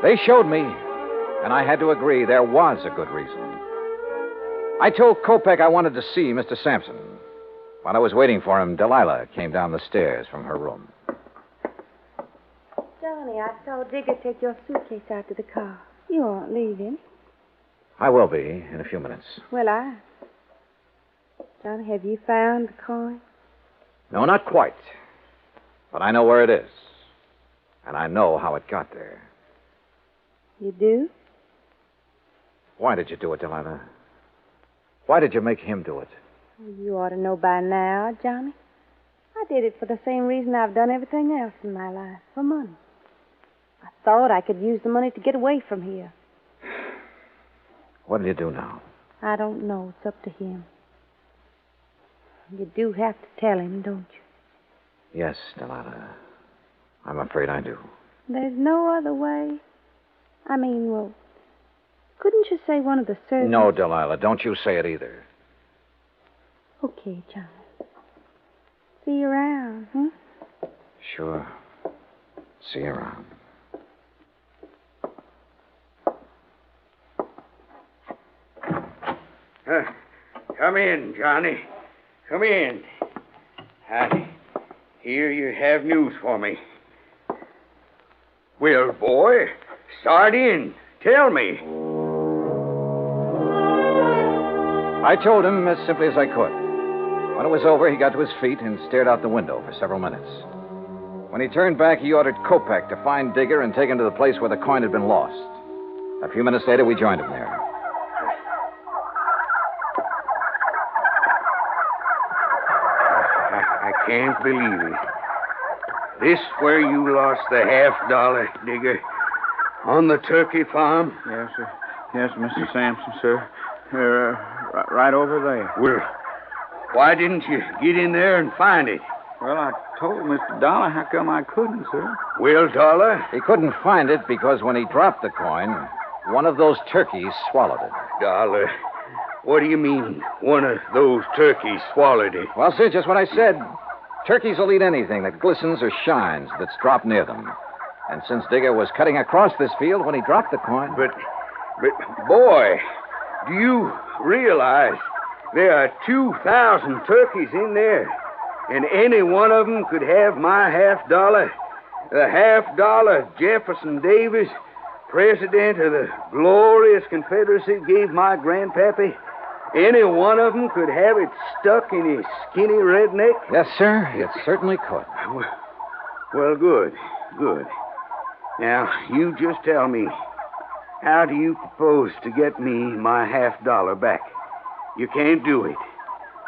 They showed me, and I had to agree there was a good reason. I told Kopek I wanted to see Mr. Sampson. While I was waiting for him, Delilah came down the stairs from her room. Johnny, I saw Digger take your suitcase out to the car. You aren't leaving. I will be in a few minutes. Well, Johnny, have you found the coin? No, not quite. But I know where it is. And I know how it got there. You do? Why did you do it, Delilah? Why did you make him do it? You ought to know by now, Johnny. I did it for the same reason I've done everything else in my life, for money. I thought I could use the money to get away from here. What'll you do now? I don't know. It's up to him. You do have to tell him, don't you? Yes, Delilah. I'm afraid I do. There's no other way. I mean, well, couldn't you say one of the servants? No, Delilah, don't you say it either. Okay, Johnny. See you around, huh? Sure. See you around. Come in, Johnny. Come in. I hear you have news for me. Well, boy, start in. Tell me. I told him as simply as I could. When it was over, he got to his feet and stared out the window for several minutes. When he turned back, he ordered Kopek to find Digger and take him to the place where the coin had been lost. A few minutes later, we joined him there. I can't believe it. This where you lost the $50, Digger? On the turkey farm? Yes, sir. Yes, Mr. Sampson, sir. Right over there. Well, why didn't you get in there and find it? Well, I told Mr. Dollar how come I couldn't, sir. Well, Dollar? He couldn't find it because when he dropped the coin, one of those turkeys swallowed it. Dollar, what do you mean, one of those turkeys swallowed it? Well, sir, just what I said. Turkeys will eat anything that glistens or shines that's dropped near them. And since Digger was cutting across this field when he dropped the coin... But, boy, do you realize there are 2,000 turkeys in there, and any one of them could have my $50? The $50 Jefferson Davis, president of the glorious Confederacy, gave my grandpappy. Any one of them could have it stuck in his skinny redneck? Yes, sir, it certainly could. Well, good. Now, you just tell me, how do you propose to get me my $50 back? You can't do it.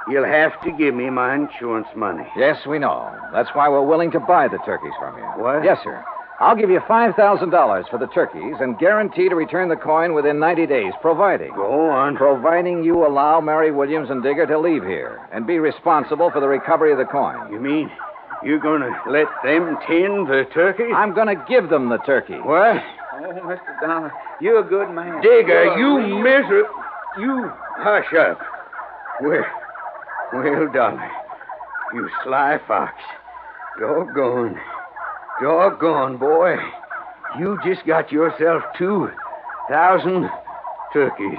You'll have to give me my insurance money. Yes, we know. That's why we're willing to buy the turkeys from you. What? Yes, sir. I'll give you $5,000 for the turkeys and guarantee to return the coin within 90 days, providing. Go on. Providing you allow Mary Williams and Digger to leave here and be responsible for the recovery of the coin. You mean you're going to let them tend the turkeys? I'm going to give them the turkey. What? Oh, Mr. Dollar, you're a good man. Digger, you miserable... You hush up. Well, Dollar, you sly fox. Doggone, boy. You just got yourself 2,000 turkeys.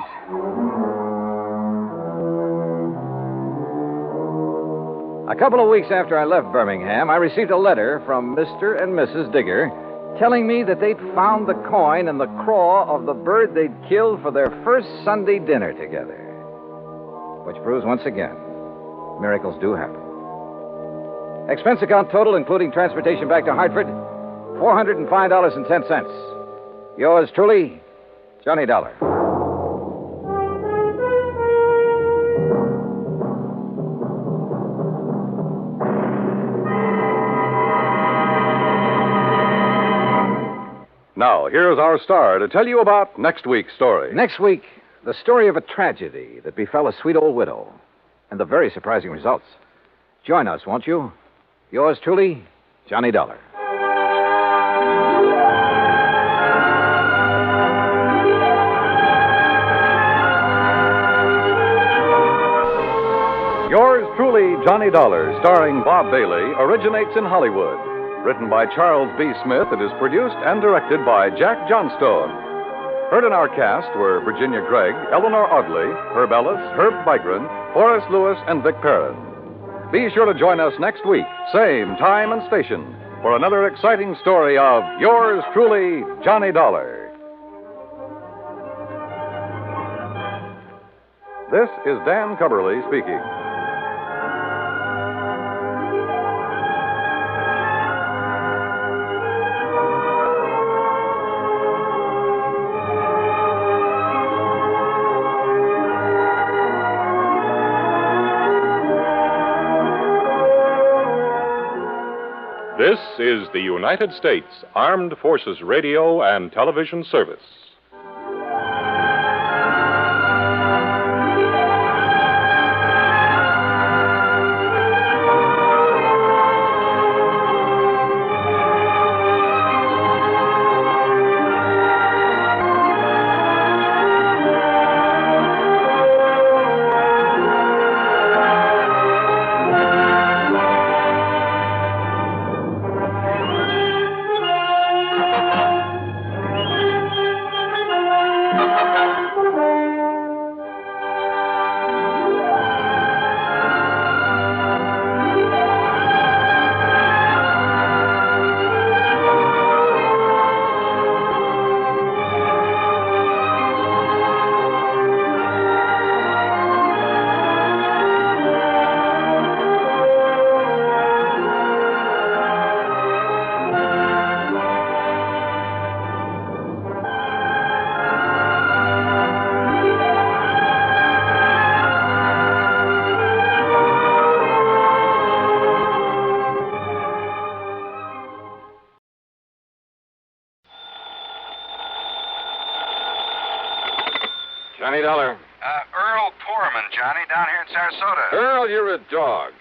A couple of weeks after I left Birmingham, I received a letter from Mr. and Mrs. Digger telling me that they'd found the coin in the craw of the bird they'd killed for their first Sunday dinner together. Which proves once again, miracles do happen. Expense account total, including transportation back to Hartford, $405.10. Yours truly, Johnny Dollar. Now, here's our star to tell you about next week's story. Next week, the story of a tragedy that befell a sweet old widow and the very surprising results. Join us, won't you? Yours truly, Johnny Dollar. Yours truly, Johnny Dollar, starring Bob Bailey, originates in Hollywood. Written by Charles B. Smith, it is produced and directed by Jack Johnstone. Heard in our cast were Virginia Gregg, Eleanor Audley, Herb Ellis, Herb Vigran, Horace Lewis, and Vic Perrin. Be sure to join us next week, same time and station, for another exciting story of Yours truly, Johnny Dollar. This is Dan Cubberly speaking. This is the United States Armed Forces Radio and Television Service. Johnny Dollar. Earl Poorman, Johnny, down here in Sarasota. Earl, you're a dog.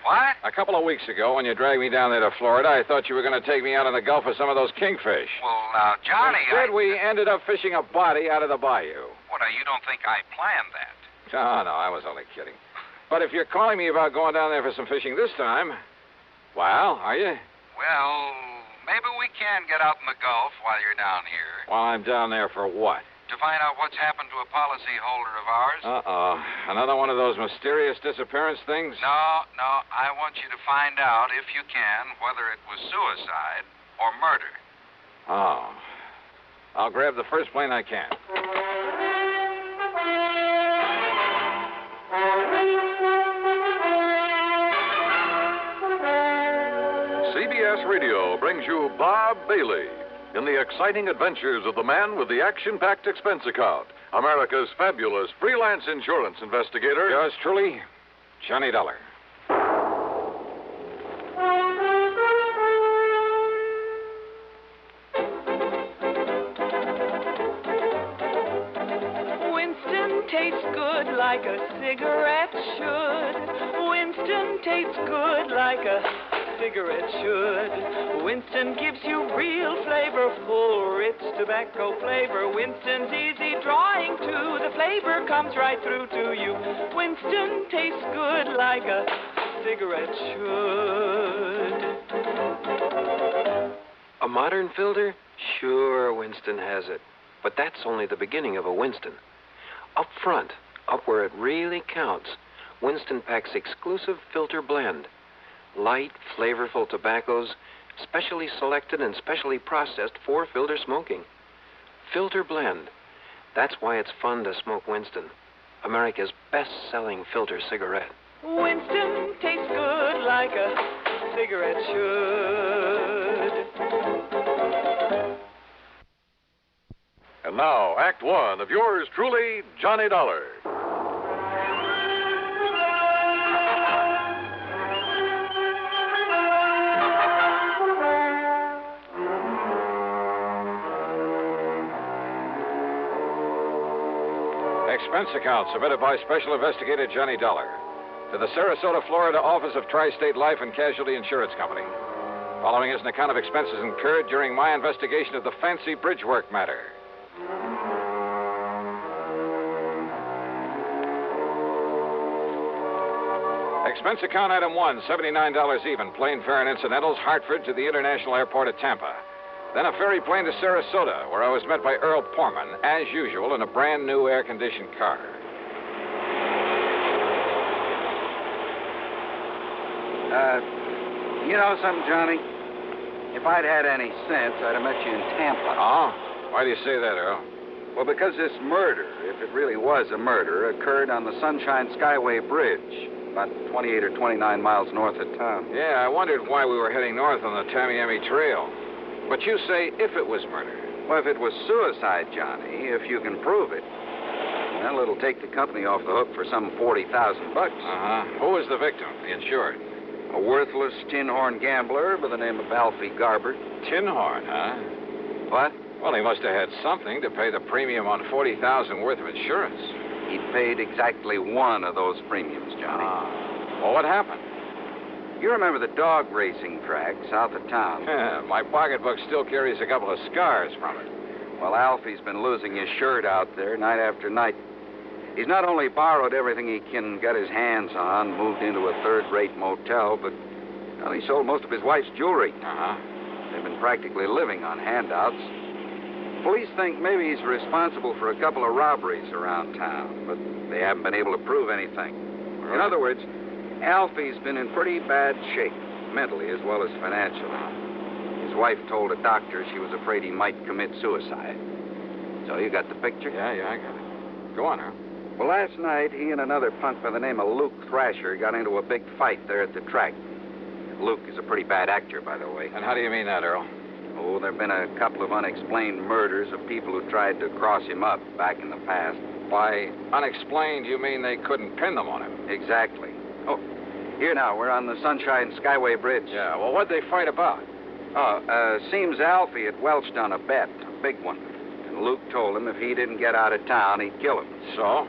What? A couple of weeks ago, when you dragged me down there to Florida, I thought you were going to take me out in the Gulf with some of those kingfish. Well, now, Johnny, Instead, we ended up fishing a body out of the bayou. What, now, you don't think I planned that? No, I was only kidding. But if you're calling me about going down there for some fishing this time, well, are you? Well, maybe we can get out in the Gulf while you're down here. While I'm down there for what? To find out what's happened to a policyholder of ours. Uh-oh. Another one of those mysterious disappearance things? No. I want you to find out, if you can, whether it was suicide or murder. Oh. I'll grab the first plane I can. CBS Radio brings you Bob Bailey in the exciting adventures of the man with the action-packed expense account, America's fabulous freelance insurance investigator. Yours truly, Johnny Dollar. Winston tastes good like a cigarette should. Winston tastes good like a cigarette should. Winston gives you real flavorful, rich tobacco flavor. Winston's easy drawing too. The flavor comes right through to you. Winston tastes good like a cigarette should. A modern filter? Sure, Winston has it. But that's only the beginning of a Winston. Up front, up where it really counts, Winston packs exclusive filter blend. Light, flavorful tobaccos, specially selected and specially processed for filter smoking. Filter blend. That's why it's fun to smoke Winston, America's best-selling filter cigarette. Winston tastes good like a cigarette should. And now, Act One of yours truly, Johnny Dollar. Expense account submitted by Special Investigator Johnny Dollar to the Sarasota, Florida office of Tri-State Life and Casualty Insurance Company. Following is an account of expenses incurred during my investigation of the fancy Bridgework matter. Expense account item 1, $79 even, plane fare and incidentals, Hartford to the International Airport at Tampa. Then a ferry plane to Sarasota, where I was met by Earl Porman, as usual, in a brand new air-conditioned car. You know something, Johnny? If I'd had any sense, I'd have met you in Tampa. Oh? Why do you say that, Earl? Well, because this murder, if it really was a murder, occurred on the Sunshine Skyway Bridge, about 28 or 29 miles north of town. Yeah, I wondered why we were heading north on the Tamiami Trail. But you say if it was murder. Well, if it was suicide, Johnny, if you can prove it, well, it'll take the company off the hook for some $40,000. Who was the victim, the insured? A worthless tin horn gambler by the name of Alfie Garber. Tin horn, huh? What? Well, he must have had something to pay the premium on $40,000 worth of insurance. He paid exactly one of those premiums, Johnny. Well, what happened? You remember the dog racing track south of town? My pocketbook still carries a couple of scars from it. Well, Alfie's been losing his shirt out there night after night. He's not only borrowed everything he can get his hands on, moved into a third-rate motel, but well, he sold most of his wife's jewelry. They've been practically living on handouts. Police think maybe he's responsible for a couple of robberies around town, but they haven't been able to prove anything. In other words, Alfie's been in pretty bad shape, mentally as well as financially. His wife told a doctor she was afraid he might commit suicide. So you got the picture? Yeah, I got it. Go on, Earl. Well, last night, he and another punk by the name of Luke Thrasher got into a big fight there at the track. Luke is a pretty bad actor, by the way. And how do you mean that, Earl? Oh, there have been a couple of unexplained murders of people who tried to cross him up back in the past. By unexplained, you mean they couldn't pin them on him? Exactly. Oh, here now, we're on the Sunshine Skyway Bridge. Yeah, well, what'd they fight about? Seems Alfie had welched on a bet, a big one. And Luke told him if he didn't get out of town, he'd kill him. So?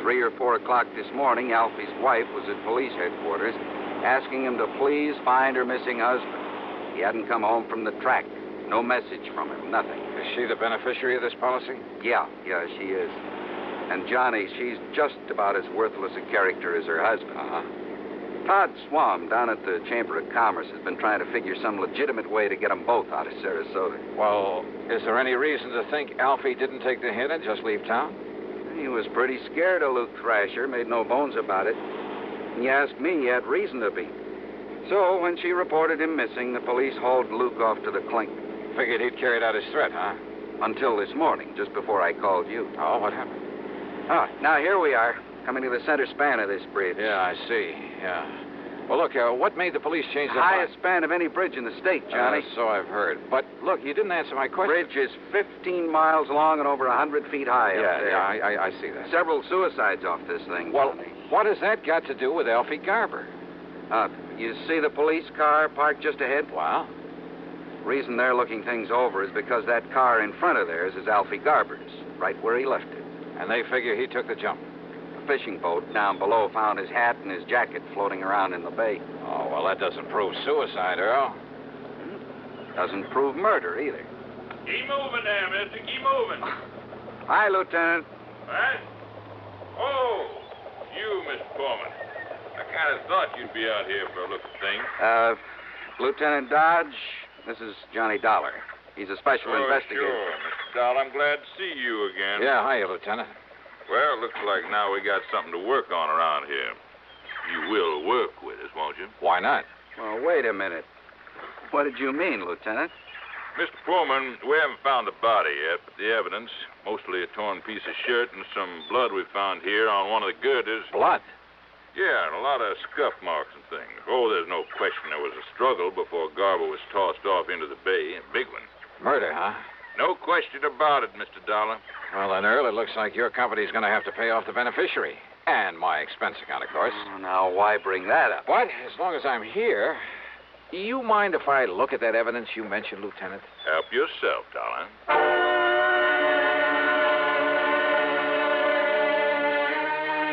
3 or 4 o'clock this morning, Alfie's wife was at police headquarters asking him to please find her missing husband. He hadn't come home from the track. No message from him, nothing. Is she the beneficiary of this policy? Yeah, she is. And Johnny, she's just about as worthless a character as her husband. Todd Swam down at the Chamber of Commerce has been trying to figure some legitimate way to get them both out of Sarasota. Well, is there any reason to think Alfie didn't take the hint and just leave town? He was pretty scared of Luke Thrasher, made no bones about it. And you ask me, he had reason to be. So when she reported him missing, the police hauled Luke off to the clink. Figured he'd carried out his threat, huh? Until this morning, just before I called you. Oh, what happened? Oh, now here we are, coming to the center span of this bridge. Yeah, I see. Yeah. Well, look, what made the police change their mind? Highest span of any bridge in the state, Johnny. So I've heard. But, look, you didn't answer my question. Bridge is 15 miles long and over 100 feet high up there. Yeah, I see that. Several suicides off this thing, Well, Johnny. what has that got to do with Alfie Garber? You see the police car parked just ahead? Wow. Reason they're looking things over is because that car in front of theirs is Alfie Garber's, right where he left it. And they figure he took the jump. A fishing boat down below found his hat and his jacket floating around in the bay. Oh, well, that doesn't prove suicide, Earl. Doesn't prove murder either. Keep moving there, mister. Keep moving. Hi, Lieutenant. What? Oh, you, Mr. Foreman. I kind of thought you'd be out here for a look at things. Lieutenant Dodge, this is Johnny Dollar. He's a special investigator. Sure, Mr. Dahl. I'm glad to see you again. Yeah, hiya, Lieutenant. Well, looks like now we got something to work on around here. You will work with us, won't you? Why not? Well, wait a minute. What did you mean, Lieutenant? Mr. Foreman, we haven't found the body yet, but the evidence, mostly a torn piece of shirt and some blood we found here on one of the girders. Blood? Yeah, and a lot of scuff marks and things. Oh, there's no question there was a struggle before Garber was tossed off into the bay. A big one. Murder, huh? No question about it, Mr. Dollar. Well, then, Earl, it looks like your company's going to have to pay off the beneficiary. And my expense account, of course. Oh, now, why bring that up? But as long as I'm here, you mind if I look at that evidence you mentioned, Lieutenant? Help yourself, Dollar.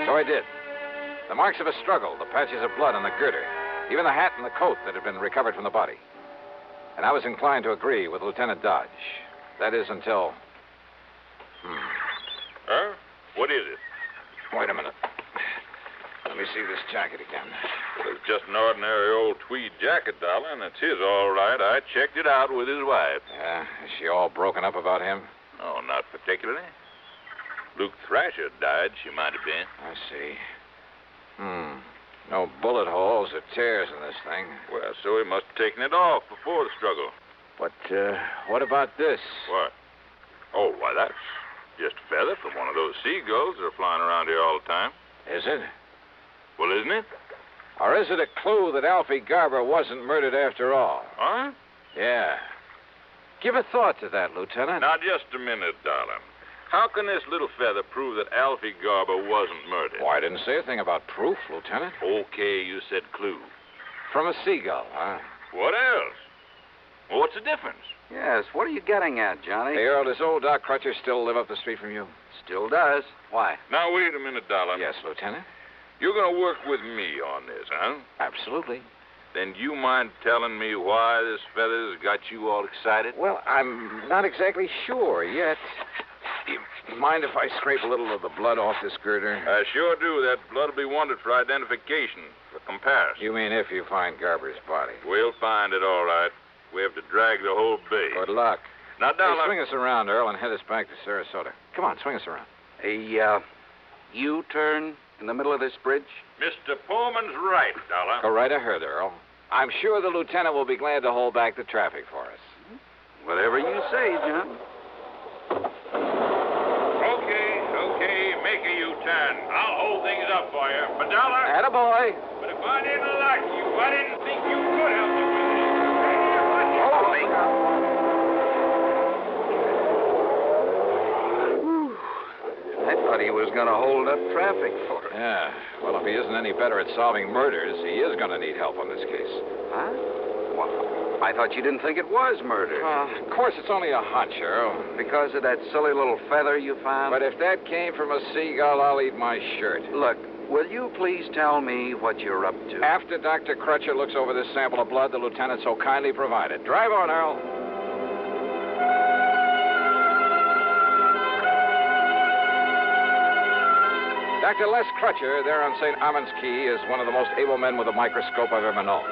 So I did. The marks of a struggle, the patches of blood on the girder, even the hat and the coat that had been recovered from the body. And I was inclined to agree with Lieutenant Dodge. That is until... Huh? What is it? Wait a minute. Let me see this jacket again. Well, it's just an ordinary old tweed jacket, Dollar, and it's his all right. I checked it out with his wife. Yeah? Is she all broken up about him? Oh, not particularly. Luke Thrasher died, she might have been. I see. No bullet holes or tears in this thing. Well, so he must have taken it off before the struggle. But, what about this? What? Oh, why, that's just a feather from one of those seagulls that are flying around here all the time. Is it? Well, isn't it? Or is it a clue that Alfie Garber wasn't murdered after all? Huh? Yeah. Give a thought to that, Lieutenant. Now, just a minute, darling. How can this little feather prove that Alfie Garber wasn't murdered? Why, I didn't say a thing about proof, Lieutenant. Okay, you said clue. From a seagull, huh? What else? Well, what's the difference? Yes, what are you getting at, Johnny? Hey, Earl, does old Doc Crutcher still live up the street from you? Still does. Why? Now, wait a minute, Dollar. Yes, Lieutenant. You're going to work with me on this, huh? Absolutely. Then you mind telling me why this feather's got you all excited? Well, I'm not exactly sure yet. You mind if I scrape a little of the blood off this girder? I sure do. That blood will be wanted for identification, for comparison. You mean if you find Garber's body? We'll find it, all right. We have to drag the whole bay. Good luck. Now, Dollar... Hey, swing us around, Earl, and head us back to Sarasota. Come on, swing us around. A, U-turn in the middle of this bridge? Mr. Pullman's right, Dollar. Go right ahead, Earl. I'm sure the lieutenant will be glad to hold back the traffic for us. Whatever you say, John. Okay, make a U-turn. I'll hold things up for you. But, Dollar... Attaboy. But if I didn't like you, I didn't think you could help me with it. Holy... I thought he was going to hold up traffic for us. Yeah. Well, if he isn't any better at solving murders, he is going to need help on this case. Huh? Well, I thought you didn't think it was murder. Of course, it's only a hunch, Earl. Because of that silly little feather you found? But if that came from a seagull, I'll eat my shirt. Look, will you please tell me what you're up to? After Dr. Crutcher looks over this sample of blood the lieutenant so kindly provided. Drive on, Earl. Dr. Les Crutcher, there on St. Armand's Key, is one of the most able men with a microscope I've ever known.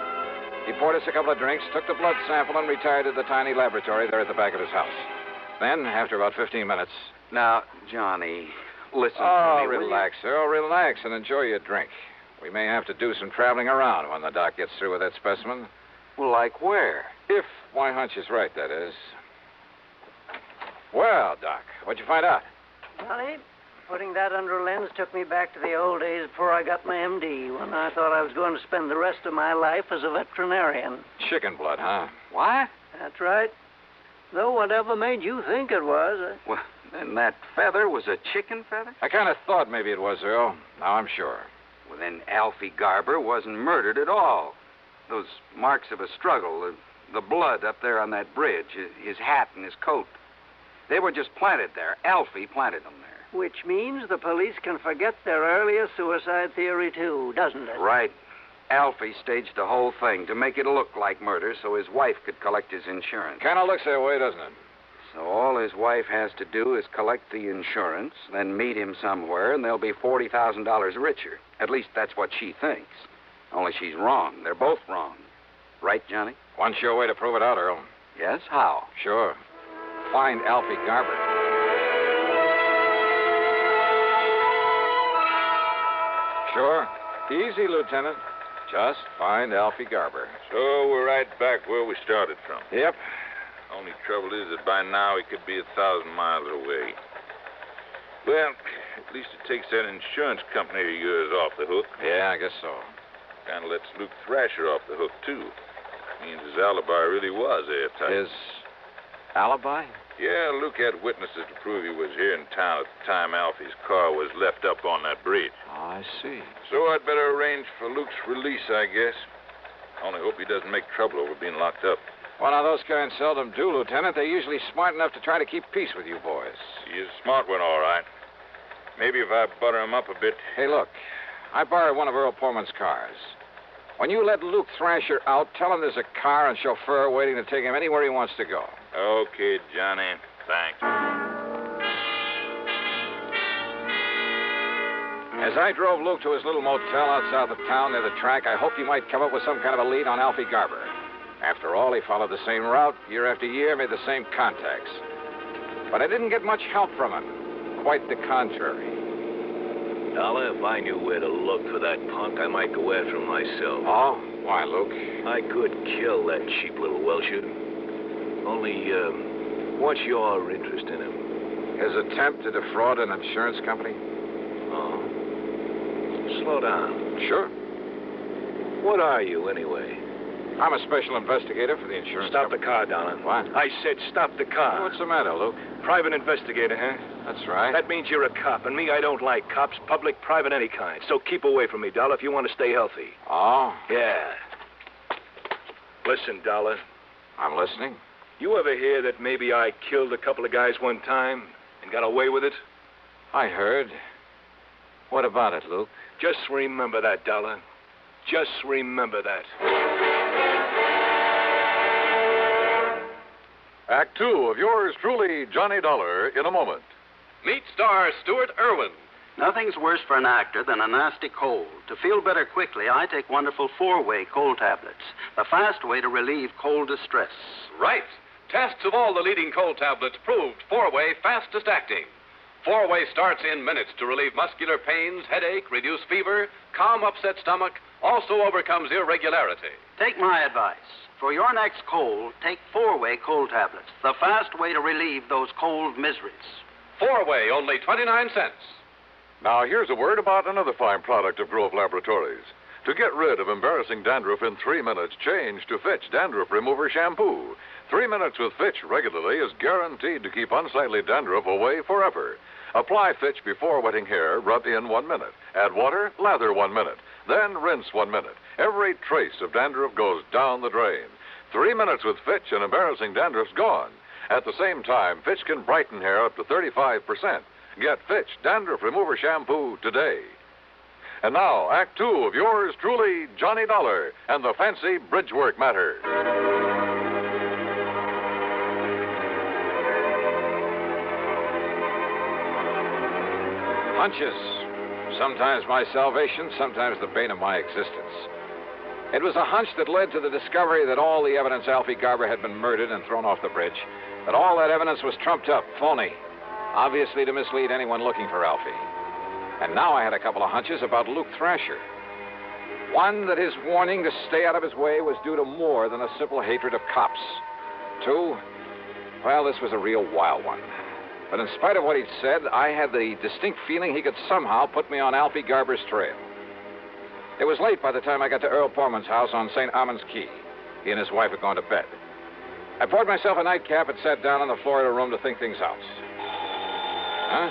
He poured us a couple of drinks, took the blood sample, and retired to the tiny laboratory there at the back of his house. Then, after about 15 minutes... Now, Johnny, listen to me. Relax, Earl, relax, and enjoy your drink. We may have to do some traveling around when the doc gets through with that specimen. Well, like where? If my hunch is right, that is. Well, Doc, what'd you find out? Johnny, Putting that under a lens took me back to the old days before I got my MD, when I thought I was going to spend the rest of my life as a veterinarian. Chicken blood, huh? What? That's right. Though whatever made you think it was... Well, then that feather was a chicken feather? I kind of thought maybe it was, Earl. Now I'm sure. Well, then Alfie Garber wasn't murdered at all. Those marks of a struggle, the blood up there on that bridge, his hat and his coat, they were just planted there. Alfie planted them there. Which means the police can forget their earlier suicide theory, too, doesn't it? Right. Alfie staged the whole thing to make it look like murder so his wife could collect his insurance. Kind of looks that way, doesn't it? So all his wife has to do is collect the insurance, then meet him somewhere, and they'll be $40,000 richer. At least that's what she thinks. Only she's wrong. They're both wrong. Right, Johnny? One sure way to prove it out, Earl. Yes? How? Sure. Find Alfie Garber. Sure. Easy, Lieutenant. Just find Alfie Garber. So we're right back where we started from. Yep. Only trouble is that by now he could be 1,000 miles away. Well, at least it takes that insurance company of yours off the hook. Yeah, I guess so. Kind of lets Luke Thrasher off the hook, too. Means his alibi really was airtight. His alibi? Yeah, Luke had witnesses to prove he was here in town at the time Alfie's car was left up on that bridge. Oh, I see. So I'd better arrange for Luke's release, I guess. Only hope he doesn't make trouble over being locked up. Well, now, those kinds seldom do, Lieutenant. They're usually smart enough to try to keep peace with you boys. He's a smart one, all right. Maybe if I butter him up a bit. Hey, look. I borrowed one of Earl Pullman's cars. When you let Luke Thrasher out, tell him there's a car and chauffeur waiting to take him anywhere he wants to go. Okay, Johnny. Thanks. As I drove Luke to his little motel out south of town near the track, I hoped he might come up with some kind of a lead on Alfie Garber. After all, he followed the same route year after year, made the same contacts. But I didn't get much help from him. Quite the contrary. Dollar, if I knew where to look for that punk, I might go after him myself. Oh? Why, Luke? I could kill that cheap little Welshie. Only, what's your interest in him? His attempt to defraud an insurance company? Oh. Slow down. Sure. What are you, anyway? I'm a special investigator for the insurance Stop company. the car, Dollar. What? I said stop the car. What's the matter, Luke? Private investigator, huh? That's right. That means you're a cop, and me, I don't like cops, public, private, any kind. So keep away from me, Dollar, if you want to stay healthy. Oh? Yeah. Listen, Dollar. I'm listening. You ever hear that maybe I killed a couple of guys one time and got away with it? I heard. What about it, Luke? Just remember that, Dollar. Just remember that. Act two of yours truly, Johnny Dollar, in a moment. Meet star Stuart Irwin. Nothing's worse for an actor than a nasty cold. To feel better quickly, I take wonderful four-way cold tablets, the fast way to relieve cold distress. Right. Tests of all the leading cold tablets proved four-way fastest acting. Four-way starts in minutes to relieve muscular pains, headache, reduce fever, calm upset stomach, also overcomes irregularity. Take my advice. For your next cold, take four-way cold tablets, the fast way to relieve those cold miseries. Four-way, only 29 cents. Now, here's a word about another fine product of Grove Laboratories. To get rid of embarrassing dandruff in 3 minutes, change to Fitch Dandruff Remover Shampoo. 3 minutes with Fitch regularly is guaranteed to keep unsightly dandruff away forever. Apply Fitch before wetting hair, rub in 1 minute. Add water, lather 1 minute. Then rinse 1 minute. Every trace of dandruff goes down the drain. 3 minutes with Fitch and embarrassing dandruff's gone. At the same time, Fitch can brighten hair up to 35%. Get Fitch Dandruff Remover Shampoo today. And now, Act Two of yours truly, Johnny Dollar, and the fancy Bridgework matter. Hunches. Sometimes my salvation, sometimes the bane of my existence. It was a hunch that led to the discovery that all the evidence Alfie Garber had been murdered and thrown off the bridge, that all that evidence was trumped up, phony, obviously to mislead anyone looking for Alfie. And now I had a couple of hunches about Luke Thrasher. One, that his warning to stay out of his way was due to more than a simple hatred of cops. Two, well, this was a real wild one. But in spite of what he'd said, I had the distinct feeling he could somehow put me on Alfie Garber's trail. It was late by the time I got to Earl Portman's house on St. Amman's Key. He and his wife had gone to bed. I poured myself a nightcap and sat down on the floor of the room to think things out. Huh?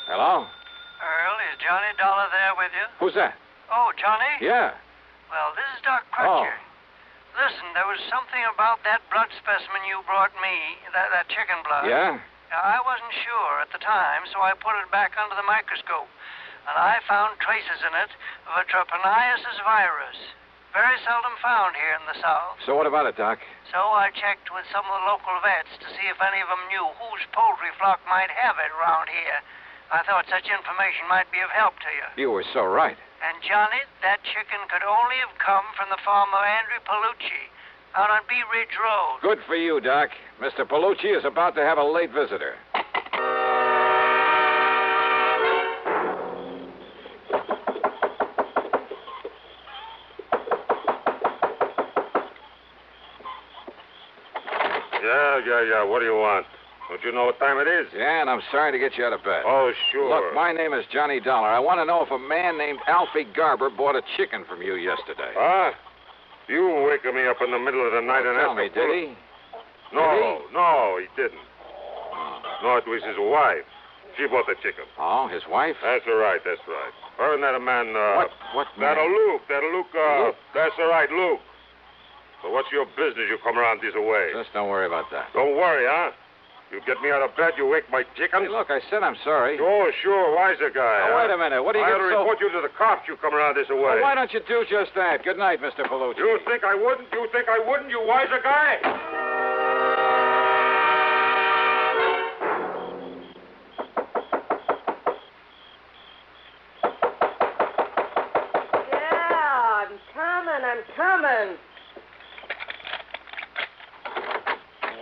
Hello? Earl, is Johnny Dollar there with you? Who's that? Oh, Johnny? Yeah. Well, this is Doc Crutcher. Oh. Listen, there was something about that blood specimen you brought me, that chicken blood. Yeah? I wasn't sure at the time, so I put it back under the microscope. And I found traces in it of a trypanosomus virus. Very seldom found here in the South. So what about it, Doc? So I checked with some of the local vets to see if any of them knew whose poultry flock might have it around here. I thought such information might be of help to you. You were so right. And, Johnny, that chicken could only have come from the farm of Andrew Palucci out on Bee Ridge Road. Good for you, Doc. Mr. Palucci is about to have a late visitor. Yeah. What do you want? Don't you know what time it is? Yeah, and I'm sorry to get you out of bed. Oh, sure. Look, my name is Johnny Dollar. I want to know if a man named Alfie Garber bought a chicken from you yesterday. Huh? You waking me up in the middle of the night and tell me, did he? No, he didn't. No, it was his wife. She bought the chicken. Oh, his wife? That's right. Her and that man, What man? That'll Luke. That's all right, Luke. So what's your business you come around this way? Just don't worry about that. Don't worry, huh? You get me out of bed, you wake my chicken. Hey, look, I said I'm sorry. Oh, sure, wiser guy. Now, wait a minute. What do you I get ought to so... report you to the cops. You come around this way. Well, why don't you do just that? Good night, Mr. Palucci. You think I wouldn't? You wiser guy? Yeah, I'm coming.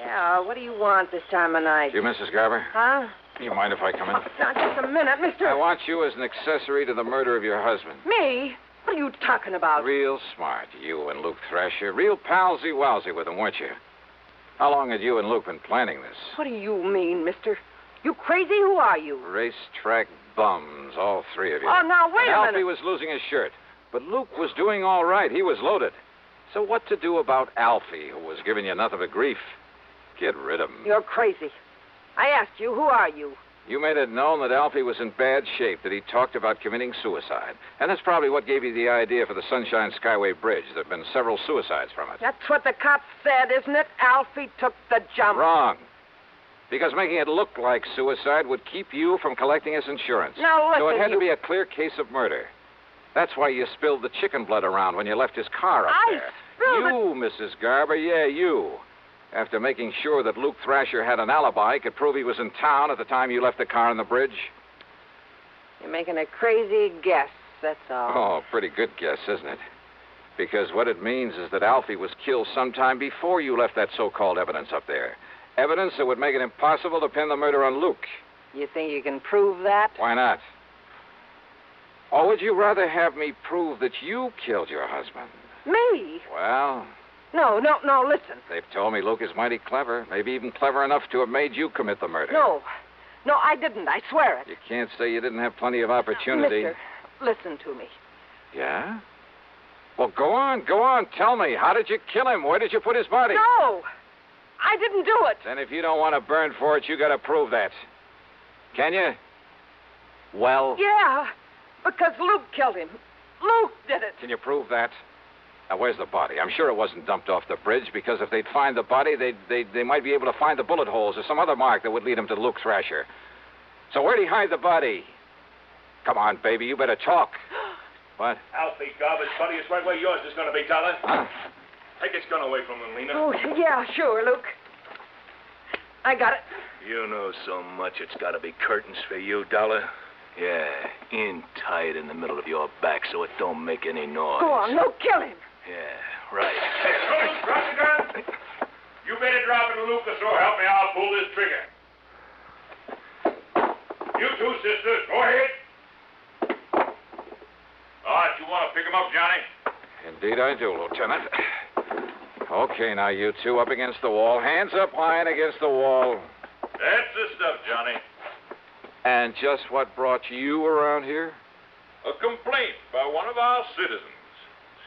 Yeah, what do you want this time of night? You, Mrs. Garber? Huh? You mind if I come in? Now, just a minute, mister. I want you as an accessory to the murder of your husband. Me? What are you talking about? Real smart, you and Luke Thrasher. Real palsy-walsy with him, weren't you? How long had you and Luke been planning this? What do you mean, mister? You crazy? Who are you? Racetrack bums, all three of you. Oh, now, wait a minute. Alfie was losing his shirt, but Luke was doing all right. He was loaded. So what to do about Alfie, who was giving you nothing but grief? Get rid of him. You're crazy. I asked you, who are you? You made it known that Alfie was in bad shape, that he talked about committing suicide. And that's probably what gave you the idea for the Sunshine Skyway Bridge. There have been several suicides from it. That's what the cops said, isn't it? Alfie took the jump. Wrong. Because making it look like suicide would keep you from collecting his insurance. Now, listen, So it had to be a clear case of murder. That's why you spilled the chicken blood around when you left his car up there. You, Mrs. Garber, yeah, you. After making sure that Luke Thrasher had an alibi, could prove he was in town at the time you left the car on the bridge. You're making a crazy guess, that's all. Oh, pretty good guess, isn't it? Because what it means is that Alfie was killed sometime before you left that so-called evidence up there. Evidence that would make it impossible to pin the murder on Luke. You think you can prove that? Why not? Or would you rather have me prove that you killed your husband? Me? Well... No, listen. They've told me Luke is mighty clever, maybe even clever enough to have made you commit the murder. No, I didn't. I swear it. You can't say you didn't have plenty of opportunity. Mister, listen to me. Yeah? Well, go on. Tell me. How did you kill him? Where did you put his body? No, I didn't do it. Then if you don't want to burn for it, you got to prove that. Can you? Well? Yeah, because Luke killed him. Luke did it. Can you prove that? Now, where's the body? I'm sure it wasn't dumped off the bridge, because if they'd find the body, they might be able to find the bullet holes or some other mark that would lead them to Luke Thrasher. So where'd he hide the body? Come on, baby, you better talk. What? Alfie Garber's body is right where yours is going to be, Dollar. Huh? Take his gun away from him, Lena. Oh, yeah, sure, Luke. I got it. You know so much it's got to be curtains for you, Dollar. Yeah, in tight in the middle of your back so it don't make any noise. Go on, Luke, kill him. Yeah, right. Hey, Luke, drop the gun. You better drop it, Luke, or so help me, I'll pull this trigger. You two, sisters, go ahead. All right, you want to pick him up, Johnny? Indeed I do, Lieutenant. Okay, now you two up against the wall. Hands up high and against the wall. That's the stuff, Johnny. And just what brought you around here? A complaint by one of our citizens.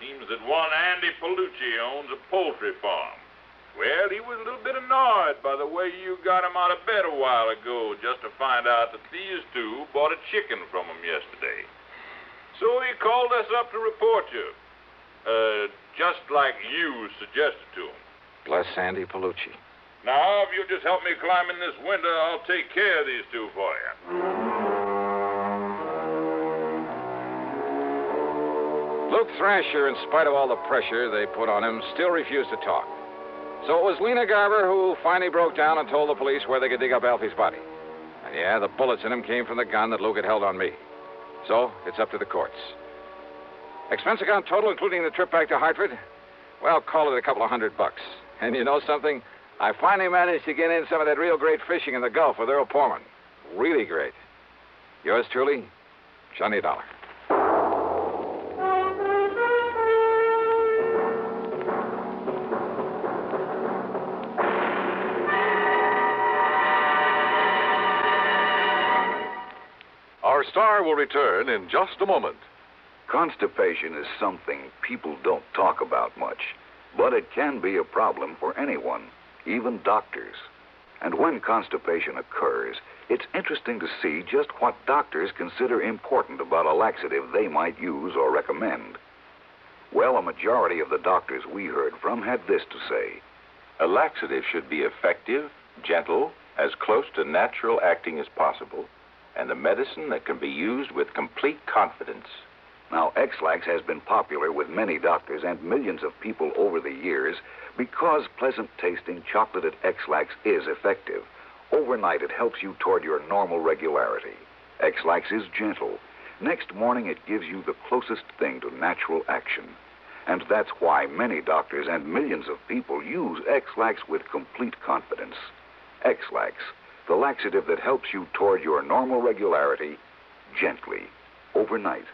Seems that one Andy Palucci owns a poultry farm. Well, he was a little bit annoyed by the way you got him out of bed a while ago just to find out that these two bought a chicken from him yesterday. So he called us up to report you. Just like you suggested to him. Bless Andy Palucci. Now, if you'll just help me climb in this window, I'll take care of these two for you. Luke Thrasher, in spite of all the pressure they put on him, still refused to talk. So it was Lena Garber who finally broke down and told the police where they could dig up Alfie's body. And yeah, the bullets in him came from the gun that Luke had held on me. So it's up to the courts. Expense account total, including the trip back to Hartford? Well, call it $200. And you know something? I finally managed to get in some of that real great fishing in the Gulf with Earl Porman. Really great. Yours truly, Johnny Dollar. Our star will return in just a moment. Constipation is something people don't talk about much, but it can be a problem for anyone, even doctors. And when constipation occurs, it's interesting to see just what doctors consider important about a laxative they might use or recommend. Well, a majority of the doctors we heard from had this to say. A laxative should be effective, gentle, as close to natural acting as possible, and a medicine that can be used with complete confidence. Now, X-Lax has been popular with many doctors and millions of people over the years because pleasant-tasting chocolated X-Lax is effective. Overnight, it helps you toward your normal regularity. X-Lax is gentle. Next morning, it gives you the closest thing to natural action. And that's why many doctors and millions of people use X-Lax with complete confidence. X-Lax, the laxative that helps you toward your normal regularity gently, overnight.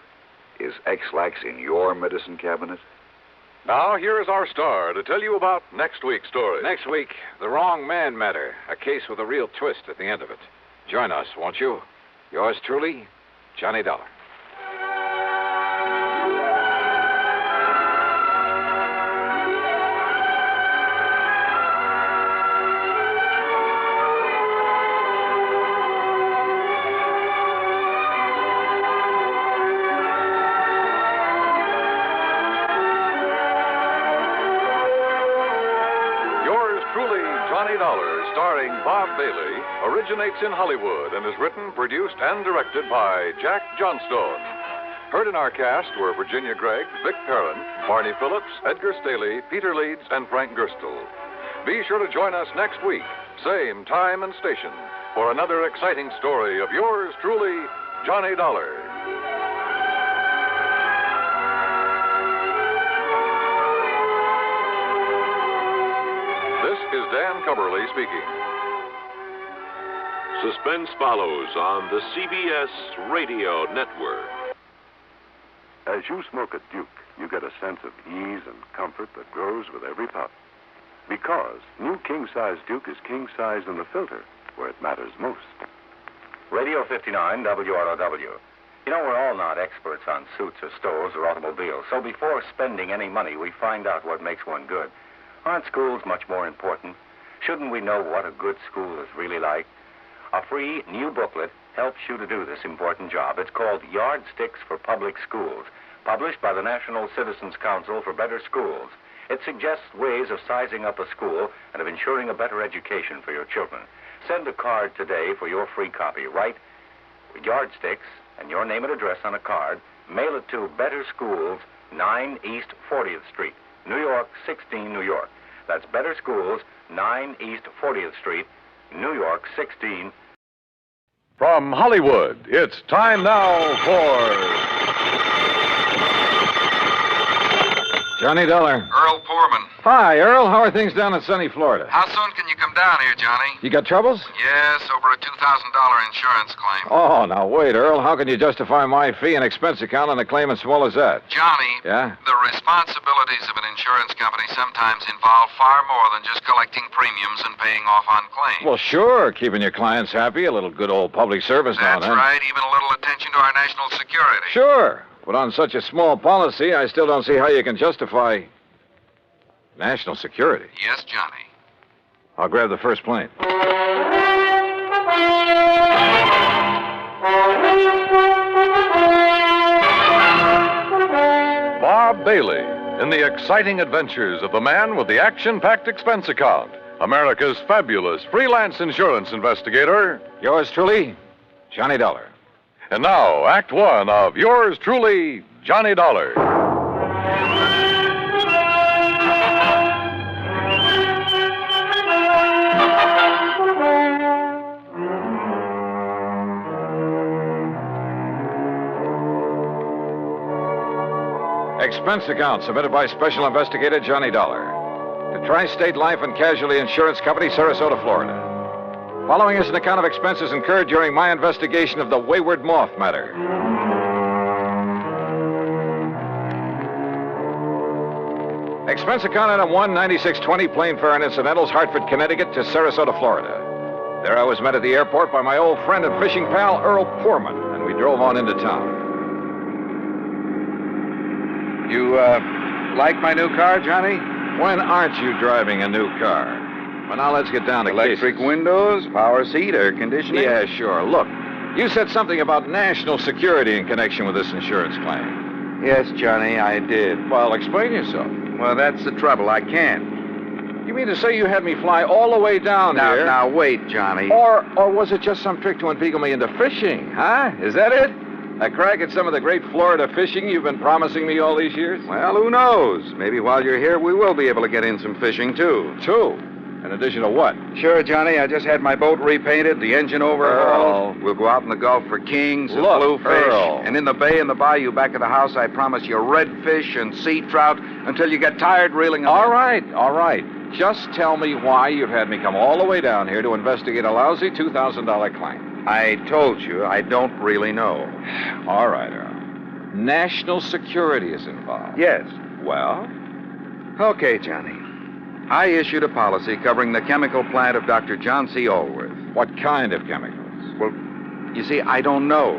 Is X-Lax in your medicine cabinet? Now, here is our star to tell you about next week's story. Next week, the Wrong Man Matter, a case with a real twist at the end of it. Join us, won't you? Yours truly, Johnny Dollar. Starring Bob Bailey, originates in Hollywood and is written, produced, and directed by Jack Johnstone. Heard in our cast were Virginia Gregg, Vic Perrin, Barney Phillips, Edgar Staley, Peter Leeds, and Frank Gerstle. Be sure to join us next week, same time and station, for another exciting story of yours truly, Johnny Dollar. This is Dan Cumberly speaking. Suspense follows on the CBS Radio Network. As you smoke a Duke, you get a sense of ease and comfort that grows with every puff. Because new king-size Duke is king-size in the filter, where it matters most. Radio 59, WROW. You know, we're all not experts on suits or stoves or automobiles, so before spending any money, we find out what makes one good. Aren't schools much more important? Shouldn't we know what a good school is really like? A free new booklet helps you to do this important job. It's called Yardsticks for Public Schools, published by the National Citizens Council for Better Schools. It suggests ways of sizing up a school and of ensuring a better education for your children. Send a card today for your free copy. Write Yardsticks and your name and address on a card. Mail it to Better Schools, 9 East 40th Street, New York, 16, New York. That's Better Schools, 9 East 40th Street, New York, 16. From Hollywood, it's time now for Johnny Dollar. Earl Porman. Hi, Earl. How are things down in sunny Florida? How soon can you come down here, Johnny? You got troubles? Yes, over a $2,000 insurance claim. Oh, now wait, Earl. How can you justify my fee and expense account on a claim as small as that? Johnny, Yeah? the responsibilities of an insurance company sometimes involve far more than just collecting premiums and paying off on claims. Well, sure. Keeping your clients happy, a little good old public service now and That's then. right, even a little attention to our national security. Sure. But on such a small policy, I still don't see how you can justify national security. Yes, Johnny. I'll grab the first plane. Bob Bailey in the exciting adventures of the man with the action-packed expense account. America's fabulous freelance insurance investigator. Yours truly, Johnny Dollar. And now, Act One of yours truly, Johnny Dollar. Expense account submitted by Special Investigator Johnny Dollar to Tri-State Life and Casualty Insurance Company, Sarasota, Florida. Following is an account of expenses incurred during my investigation of the Wayward Moth matter. Expense account item 1, 9620, plane fare and incidentals, Hartford, Connecticut to Sarasota, Florida. There I was met at the airport by my old friend and fishing pal, Earl Poorman, and we drove on into town. You, like my new car, Johnny? When aren't you driving a new car? Well, now let's get down to Electric cases. windows, power seat, air conditioning? Yeah, sure. Look, you said something about national security in connection with this insurance claim. Yes, Johnny, I did. Well, explain yourself. Well, that's the trouble. I can't. You mean to say you had me fly all the way down here? Now, wait, Johnny. Or was it just some trick to inveigle me into fishing, huh? Is that it? A crack at some of the great Florida fishing you've been promising me all these years? Well, who knows? Maybe while you're here, we will be able to get in some fishing, too. In addition to what? Sure, Johnny. I just had my boat repainted, the engine overhauled. We'll go out in the Gulf for kings and bluefish. Earl. And in the bay and the bayou back of the house, I promise you redfish and sea trout until you get tired reeling them. All right. Just tell me why you've had me come all the way down here to investigate a lousy $2,000 claim. I told you I don't really know. All right, Earl. National security is involved. Yes. Well? Okay, Johnny. I issued a policy covering the chemical plant of Dr. John C. Allworth. What kind of chemicals? Well, you see, I don't know.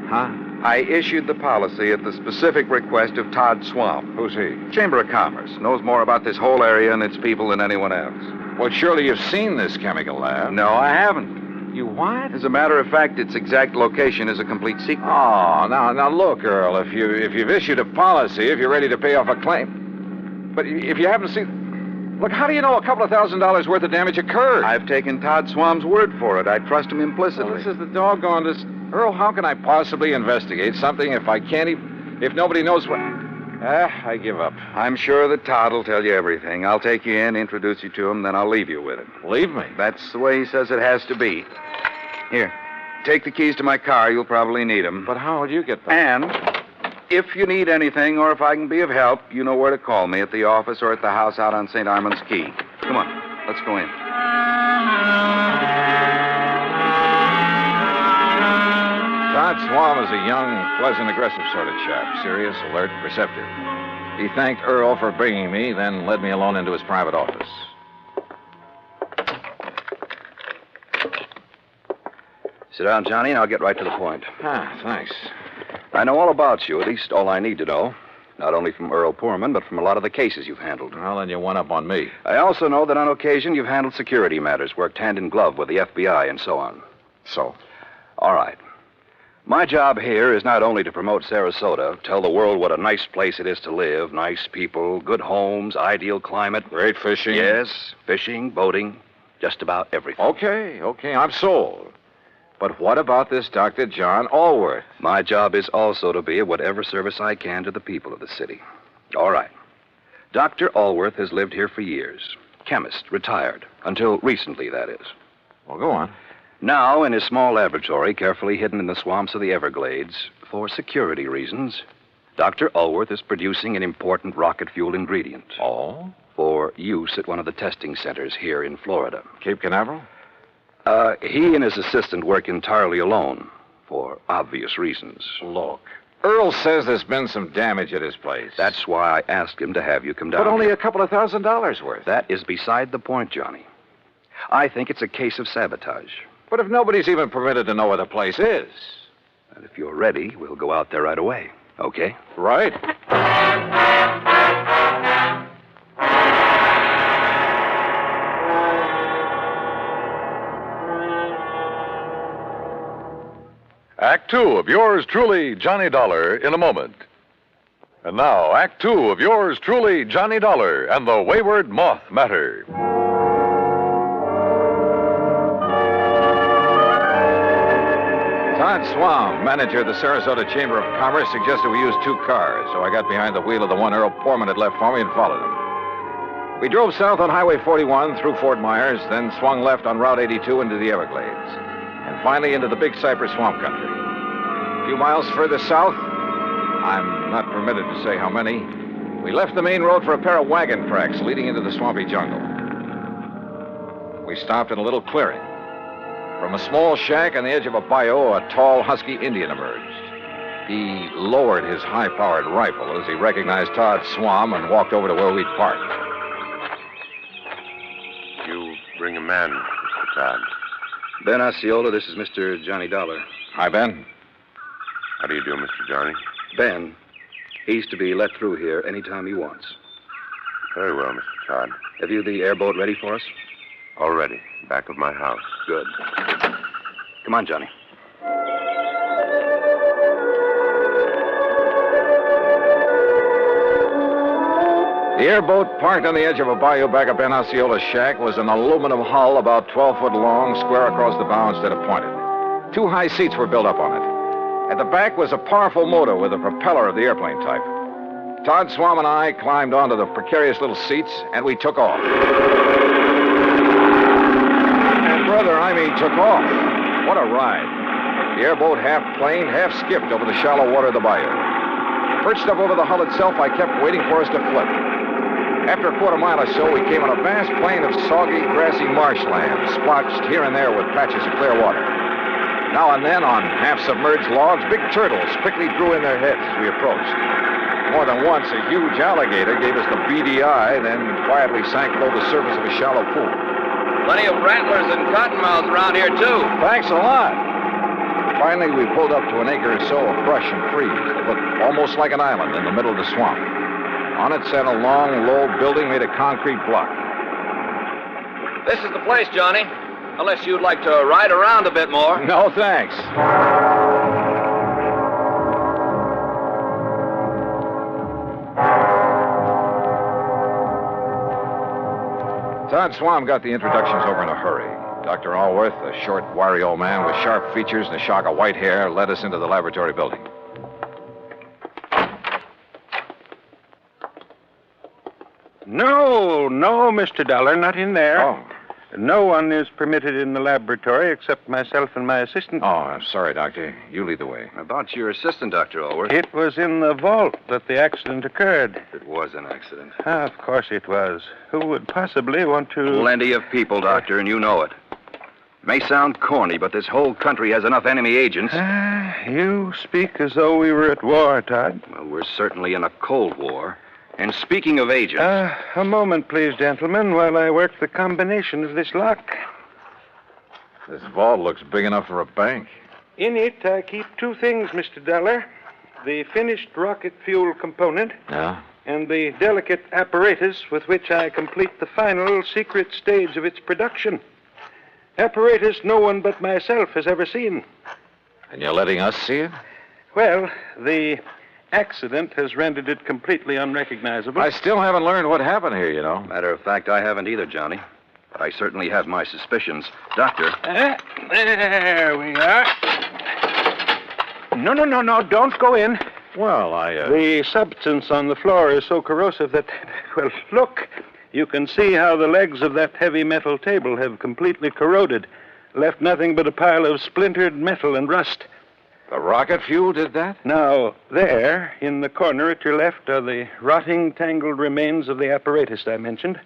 Huh? I issued the policy at the specific request of Todd Swamp. Who's he? Chamber of Commerce. Knows more about this whole area and its people than anyone else. Well, surely you've seen this chemical lab. No, I haven't. You what? As a matter of fact, its exact location is a complete secret. Oh, now look, Earl, if you've issued a policy, if you're ready to pay off a claim. But if you haven't seen... Look, how do you know a couple of $1,000s worth of damage occurred? I've taken Todd Swamp's word for it. I trust him implicitly. Well, this is the doggone... Earl, how can I possibly investigate something if I can't even... If nobody knows what... I give up. I'm sure that Todd will tell you everything. I'll take you in, introduce you to him, then I'll leave you with him. Leave me? That's the way he says it has to be. Here, take the keys to my car. You'll probably need them. But how will you get back? And if you need anything or if I can be of help, you know where to call me, at the office or at the house out on St. Armand's Key. Come on, let's go in. Todd Swam is a young, pleasant, aggressive sort of chap. Serious, alert, perceptive. He thanked Earl for bringing me, then led me alone into his private office. Sit down, Johnny, and I'll get right to the point. Thanks. I know all about you, at least all I need to know. Not only from Earl Poorman, but from a lot of the cases you've handled. Well, then you one up on me. I also know that on occasion you've handled security matters, worked hand in glove with the FBI and so on. So? All right. My job here is not only to promote Sarasota, tell the world what a nice place it is to live, nice people, good homes, ideal climate. Great fishing. Yes, fishing, boating, just about everything. Okay, I'm sold. But what about this Dr. John Allworth? My job is also to be of whatever service I can to the people of the city. All right. Dr. Allworth has lived here for years. Chemist, retired. Until recently, that is. Well, go on. Now, in his small laboratory, carefully hidden in the swamps of the Everglades, for security reasons, Dr. Allworth is producing an important rocket fuel ingredient. Oh? For for use at one of the testing centers here in Florida. Cape Canaveral? He and his assistant work entirely alone, for obvious reasons. Look, Earl says there's been some damage at his place. That's why I asked him to have you come down. But only here. a couple of $1,000 worth. That is beside the point, Johnny. I think it's a case of sabotage. But if nobody's even permitted to know where the place is... And if you're ready, we'll go out there right away. Okay? Right. Act Two of yours truly, Johnny Dollar, in a moment. And now, Act Two of yours truly, Johnny Dollar, and the Wayward Moth Matter. Todd Swam, manager of the Sarasota Chamber of Commerce, suggested we use 2 cars, so I got behind the wheel of the one Earl Poorman had left for me and followed him. We drove south on Highway 41 through Fort Myers, then swung left on Route 82 into the Everglades, and finally into the Big Cypress Swamp Country. A few miles further south, I'm not permitted to say how many, we left the main road for a pair of wagon tracks leading into the swampy jungle. We stopped in a little clearing. From a small shack on the edge of a bayou, a tall, husky Indian emerged. He lowered his high-powered rifle as he recognized Todd Swam and walked over to where we'd parked. You bring a man, Mr. Todd. Ben Osceola, this is Mr. Johnny Dollar. Hi, Ben. How do you do, Mr. Johnny? Ben, he's to be let through here anytime he wants. Very well, Mr. Todd. Have you the airboat ready for us? All ready. Back of my house. Good. Come on, Johnny. The airboat, parked on the edge of a bayou back of Ben Osceola's shack, was an aluminum hull about 12 foot long, square across the bow instead of pointed. 2 high seats were built up on it. At the back was a powerful motor with a propeller of the airplane type. Todd Swam and I climbed onto the precarious little seats, and we took off. And brother, I mean took off. What a ride. The airboat half planed, half skipped over the shallow water of the bayou. Perched up over the hull itself, I kept waiting for us to flip. After a quarter mile or so, we came on a vast plain of soggy, grassy marshland, splotched here and there with patches of clear water. Now and then, on half-submerged logs, big turtles quickly drew in their heads as we approached. More than once, a huge alligator gave us the beady eye, then quietly sank below the surface of a shallow pool. Plenty of rattlers and cottonmouths around here, too. Thanks a lot. Finally, we pulled up to an acre or so of brush and trees that looked almost like an island in the middle of the swamp. On it sat a long, low building made of concrete block. This is the place, Johnny. Unless you'd like to ride around a bit more. No, thanks. Todd Swam got the introductions over in a hurry. Dr. Allworth, a short, wiry old man with sharp features and a shock of white hair, led us into the laboratory building. No, Mr. Dollar, not in there. Oh. No one is permitted in the laboratory except myself and my assistant. Oh, I'm sorry, Doctor. You lead the way. About your assistant, Dr. Allworth. It was in the vault that the accident occurred. It was an accident. Of course it was. Who would possibly want to... Plenty of people, Doctor, and you know it. It may sound corny, but this whole country has enough enemy agents. You speak as though we were at war, Todd. Well, we're certainly in a Cold War. And speaking of agents... A moment, please, gentlemen, while I work the combination of this lock. This vault looks big enough for a bank. In it, I keep 2 things, Mr. Dollar. The finished rocket fuel component. Yeah? And the delicate apparatus with which I complete the final secret stage of its production. Apparatus no one but myself has ever seen. And you're letting us see it? Well, the accident has rendered it completely unrecognizable. I still haven't learned what happened here, you know. Matter of fact, I haven't either, Johnny. But I certainly have my suspicions. Doctor. There we are. No, don't go in. Well, The substance on the floor is so corrosive that... Well, look. You can see how the legs of that heavy metal table have completely corroded. Left nothing but a pile of splintered metal and rust. The rocket fuel did that? Now, there, in the corner at your left, are the rotting, tangled remains of the apparatus I mentioned.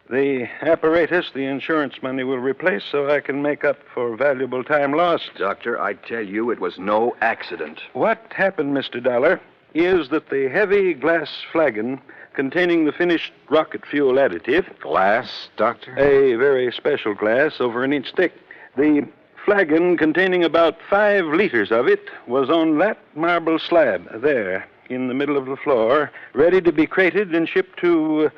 The apparatus the insurance money will replace so I can make up for valuable time lost. Doctor, I tell you, it was no accident. What happened, Mr. Dollar, is that the heavy glass flagon containing the finished rocket fuel additive... Glass, Doctor? A very special glass, over an inch thick. The flagon containing about 5 liters of it was on that marble slab there in the middle of the floor, ready to be crated and shipped to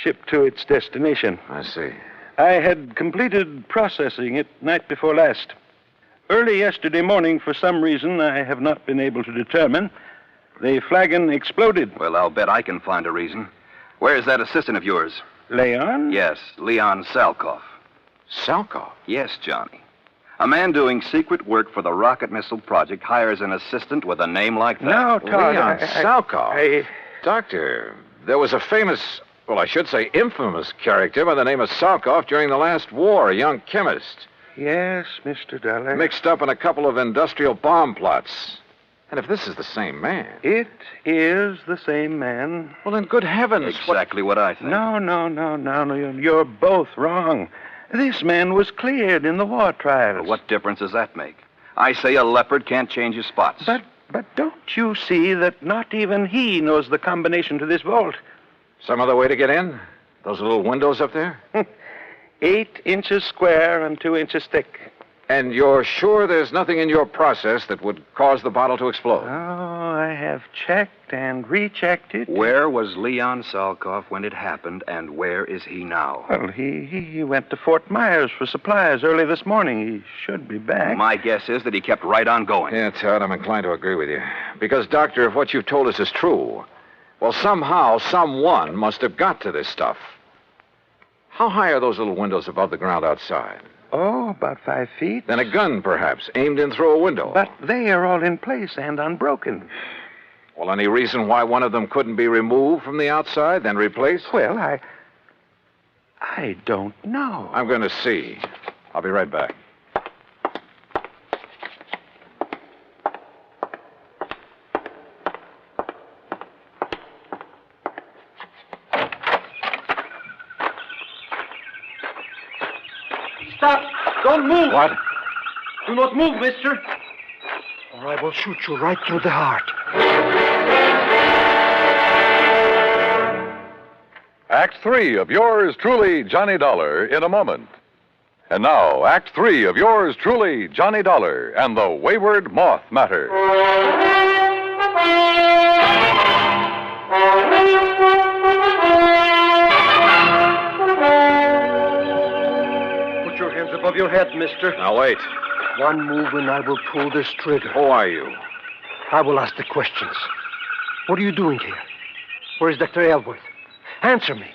its destination. I see. I had completed processing it night before last. Early yesterday morning, for some reason I have not been able to determine, the flagon exploded. Well, I'll bet I can find a reason. Where's that assistant of yours? Leon? Yes, Leon Salkoff. Salkoff? Yes, Johnny. A man doing secret work for the rocket missile project hires an assistant with a name like that. No, Todd. Leon Salkoff. Doctor, there was a famous, well, I should say infamous character by the name of Salkoff during the last war, a young chemist. Yes, Mr. Dollar. Mixed up in a couple of industrial bomb plots. And if this is the same man... It is the same man. Well, then, good heavens. Exactly what I think. No. You're both wrong. This man was cleared in the war trials. Well, what difference does that make? I say a leopard can't change his spots. But don't you see that not even he knows the combination to this vault? Some other way to get in? Those little windows up there? 8 inches square and 2 inches thick. And you're sure there's nothing in your process that would cause the bottle to explode? Oh, I have checked and rechecked it. Where was Leon Salkoff when it happened, and where is he now? Well, he went to Fort Myers for supplies early this morning. He should be back. My guess is that he kept right on going. Yeah, Todd, I'm inclined to agree with you. Because, Doctor, if what you've told us is true, well, somehow, someone must have got to this stuff. How high are those little windows above the ground outside? Oh, about 5 feet. Then a gun, perhaps, aimed in through a window. But they are all in place and unbroken. Well, any reason why one of them couldn't be removed from the outside, then replaced? Well, I don't know. I'm going to see. I'll be right back. Stop! Don't move! What? Do not move, mister. Or I will shoot you right through the heart. Act 3 of yours truly, Johnny Dollar, in a moment. And now, Act 3 of yours truly, Johnny Dollar, and the Wayward Moth matter. Put your hands above your head, mister. Now, wait. One move and I will pull this trigger. Who are you? I will ask the questions. What are you doing here? Where is Dr. Elworth? Answer me.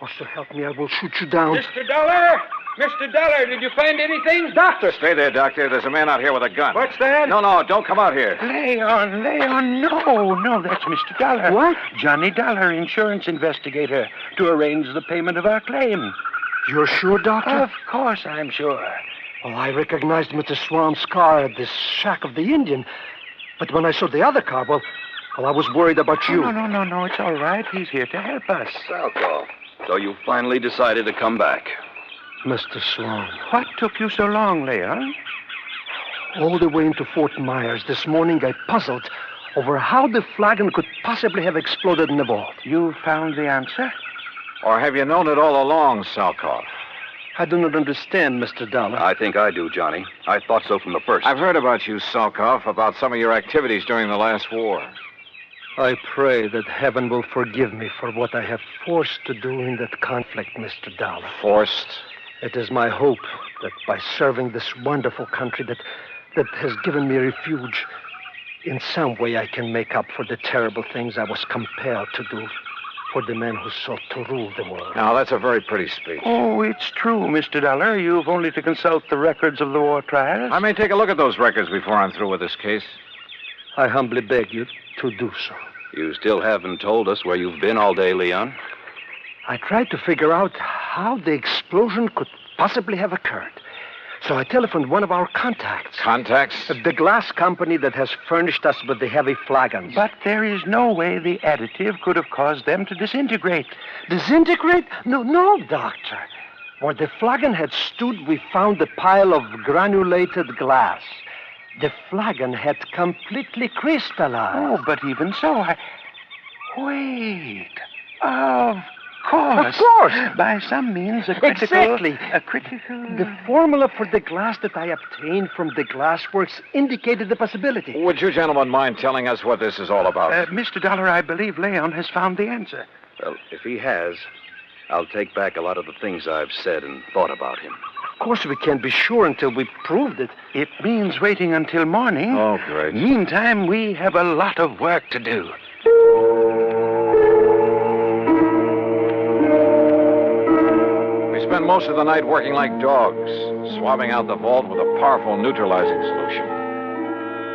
Or so help me, I will shoot you down. Mr. Dollar! Mr. Dollar, did you find anything? Doctor! Stay there, Doctor. There's a man out here with a gun. What's that? No, don't come out here. Leon, no, that's Mr. Dollar. What? Johnny Dollar, insurance investigator, to arrange the payment of our claim. You're sure, Doctor? Of course I'm sure. Well, I recognized him at the Swan's car at the shack of the Indian. But when I saw the other car, well, I was worried about you. No, it's all right. He's here to help us. Salkoff, so you finally decided to come back. Mr. Swan. What took you so long, Leon? All the way into Fort Myers this morning, I puzzled over how the flagon could possibly have exploded in the vault. You found the answer? Or have you known it all along, Salkoff? I do not understand, Mr. Dollar. I think I do, Johnny. I thought so from the first. I've heard about you, Salkoff, about some of your activities during the last war. I pray that heaven will forgive me for what I have forced to do in that conflict, Mr. Dollar. Forced? It is my hope that by serving this wonderful country that has given me refuge, in some way I can make up for the terrible things I was compelled to do for the men who sought to rule the world. Now, that's a very pretty speech. Oh, it's true, Mr. Dollar. You've only to consult the records of the war trials. I may take a look at those records before I'm through with this case. I humbly beg you to do so. You still haven't told us where you've been all day, Leon. I tried to figure out how the explosion could possibly have occurred. So I telephoned one of our contacts. Contacts? The glass company that has furnished us with the heavy flagons. But there is no way the additive could have caused them to disintegrate. Disintegrate? No, Doctor. Where the flagon had stood, we found a pile of granulated glass. The flagon had completely crystallized. Oh, but even so, Wait. Of course. Of course. By some means, a critical... Exactly. A critical... The formula for the glass that I obtained from the glassworks indicated the possibility. Would you gentlemen mind telling us what this is all about? Mr. Dollar, I believe Leon has found the answer. Well, if he has, I'll take back a lot of the things I've said and thought about him. Of course, we can't be sure until we proved it. It means waiting until morning. Oh, great. Meantime, we have a lot of work to do. We spent most of the night working like dogs, swabbing out the vault with a powerful neutralizing solution.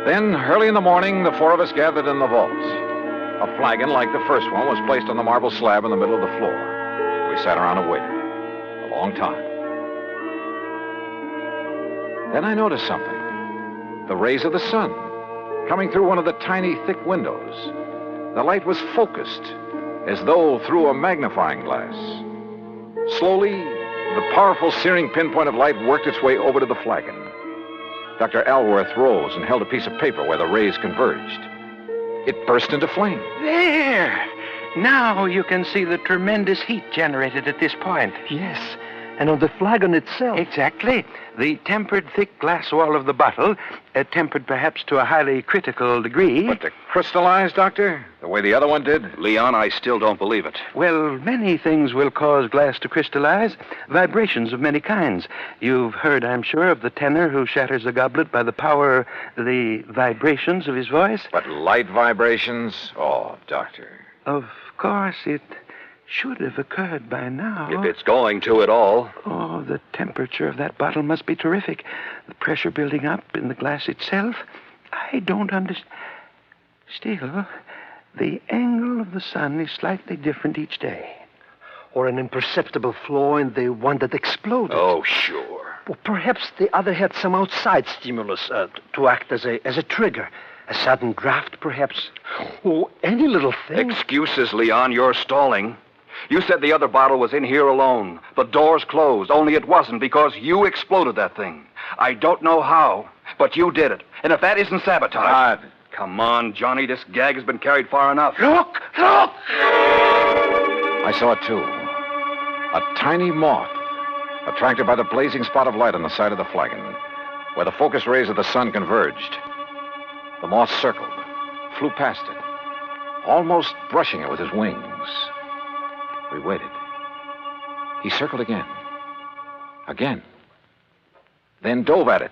Then, early in the morning, the four of us gathered in the vault. A flagon like the first one was placed on the marble slab in the middle of the floor. We sat around and waited. A long time. Then I noticed something. The rays of the sun coming through one of the tiny, thick windows. The light was focused, as though through a magnifying glass. Slowly, the powerful searing pinpoint of light worked its way over to the flagon. Dr. Alworth rose and held a piece of paper where the rays converged. It burst into flame. There! Now you can see the tremendous heat generated at this point. Yes, and on the flagon itself. Exactly. The tempered thick glass wall of the bottle, tempered perhaps to a highly critical degree. But to crystallize, Doctor, the way the other one did? Leon, I still don't believe it. Well, many things will cause glass to crystallize. Vibrations of many kinds. You've heard, I'm sure, of the tenor who shatters a goblet by the power, the vibrations of his voice. But light vibrations? Oh, Doctor. Of course, it should have occurred by now. If it's going to at all. Oh, the temperature of that bottle must be terrific. The pressure building up in the glass itself. I don't understand. Still, the angle of the sun is slightly different each day. Or an imperceptible flaw in the one that exploded. Oh, sure. Well, perhaps the other had some outside stimulus to act as a trigger. A sudden draft, perhaps. Oh, any little thing. Excuses, Leon. You're stalling. You said the other bottle was in here alone. The door's closed, only it wasn't because you exploded that thing. I don't know how, but you did it. And if that isn't sabotage... Come on, Johnny. This gag has been carried far enough. Look! I saw it, too. A tiny moth, attracted by the blazing spot of light on the side of the flagon, where the focused rays of the sun converged. The moth circled, flew past it, almost brushing it with his wings. We waited. He circled again. Again. Then dove at it.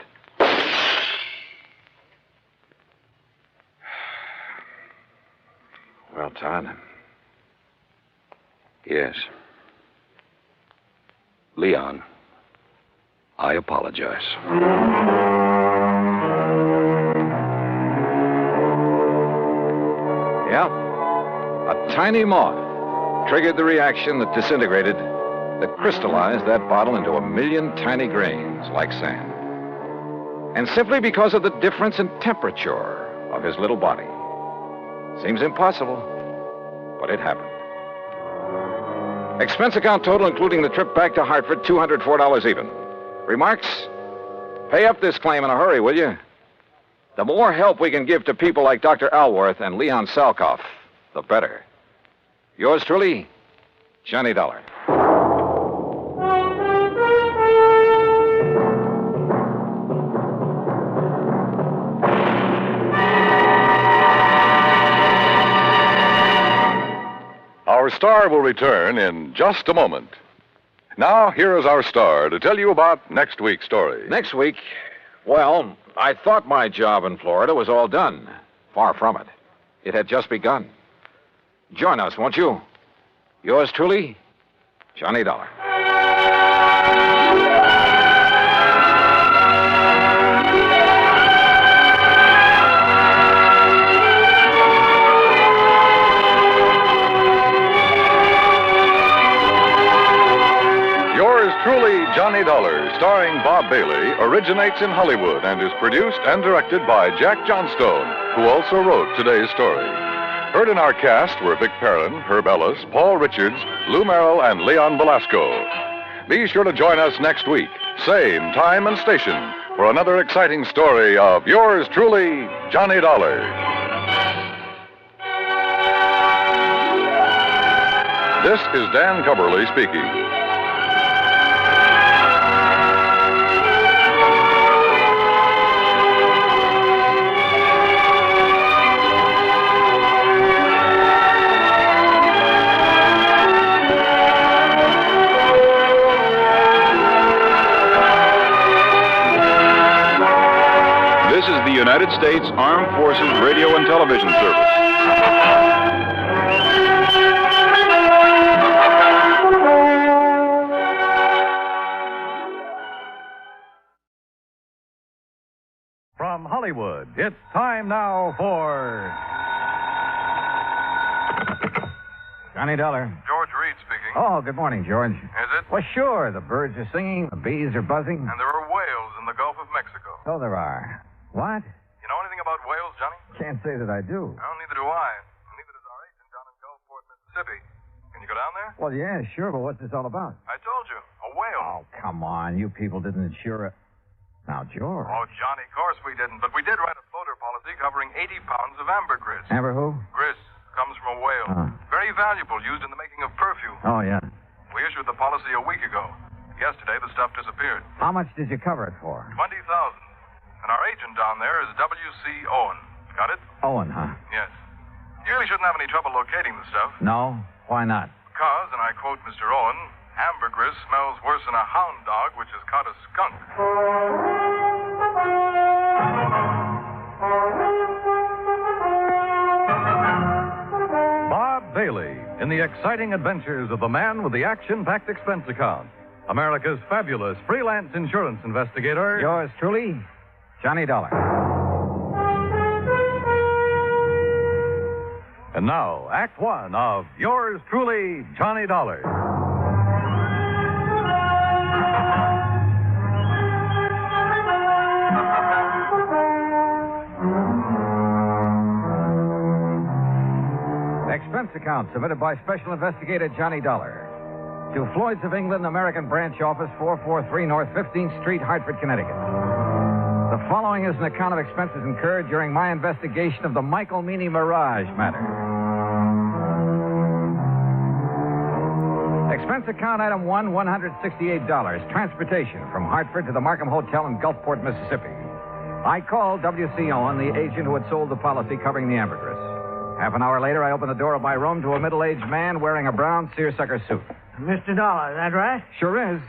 Well, Todd. Yes. Leon, I apologize. Yeah. A tiny moth triggered the reaction that disintegrated, that crystallized that bottle into a million tiny grains like sand. And simply because of the difference in temperature of his little body. Seems impossible, but it happened. Expense account total, including the trip back to Hartford, $204 even. Remarks? Pay up this claim in a hurry, will you? The more help we can give to people like Dr. Alworth and Leon Salkoff, the better. Yours truly, Johnny Dollar. Our star will return in just a moment. Now, here is our star to tell you about next week's story. Next week? Well, I thought my job in Florida was all done. Far from it. It had just begun. Join us, won't you? Yours truly, Johnny Dollar. Yours truly, Johnny Johnny Dollar, starring Bob Bailey, originates in Hollywood and is produced and directed by Jack Johnstone, who also wrote today's story. Heard in our cast were Vic Perrin, Herb Ellis, Paul Richards, Lou Merrill, and Leon Velasco. Be sure to join us next week, same time and station, for another exciting story of yours truly, Johnny Dollar. This is Dan Cubberly speaking. This is the United States Armed Forces Radio and Television Service. From Hollywood, it's time now for Johnny Dollar. George Reed speaking. Oh, good morning, George. Is it? Well, sure. The birds are singing, the bees are buzzing. And there are whales in the Gulf of Mexico. So there are. What? You know anything about whales, Johnny? Can't say that I do. Well, neither do I. Neither does our agent down in Gulfport, Mississippi. Can you go down there? Well, yeah, sure, but what's this all about? I told you. A whale. Oh, come on. You people didn't insure it. Now, George. Oh, Johnny, of course we didn't. But we did write a floater policy covering 80 pounds of ambergris. Amber who? Gris comes from a whale. Very valuable, used in the making of perfume. Oh, yeah. We issued the policy a week ago. Yesterday, the stuff disappeared. How much did you cover it for? $20,000. And our agent down there is W.C. Owen. Got it? Owen, huh? Yes. You really shouldn't have any trouble locating the stuff. No? Why not? Because, and I quote Mr. Owen, ambergris smells worse than a hound dog which has caught a skunk. Bob Bailey in the exciting adventures of the man with the action-packed expense account. America's fabulous freelance insurance investigator. Yours truly, Johnny Dollar. And now, Act One of yours truly, Johnny Dollar. Expense account submitted by Special Investigator Johnny Dollar to Floyd's of England, American Branch Office, 443 North 15th Street, Hartford, Connecticut. The following is an account of expenses incurred during my investigation of the Michael Meany Mirage matter. Expense account item 1, $168. Transportation from Hartford to the Markham Hotel in Gulfport, Mississippi. I called W.C. Owen, the agent who had sold the policy covering the ambergris. Half an hour later, I opened the door of my room to a middle-aged man wearing a brown seersucker suit. Mr. Dollar, is that right? Sure is.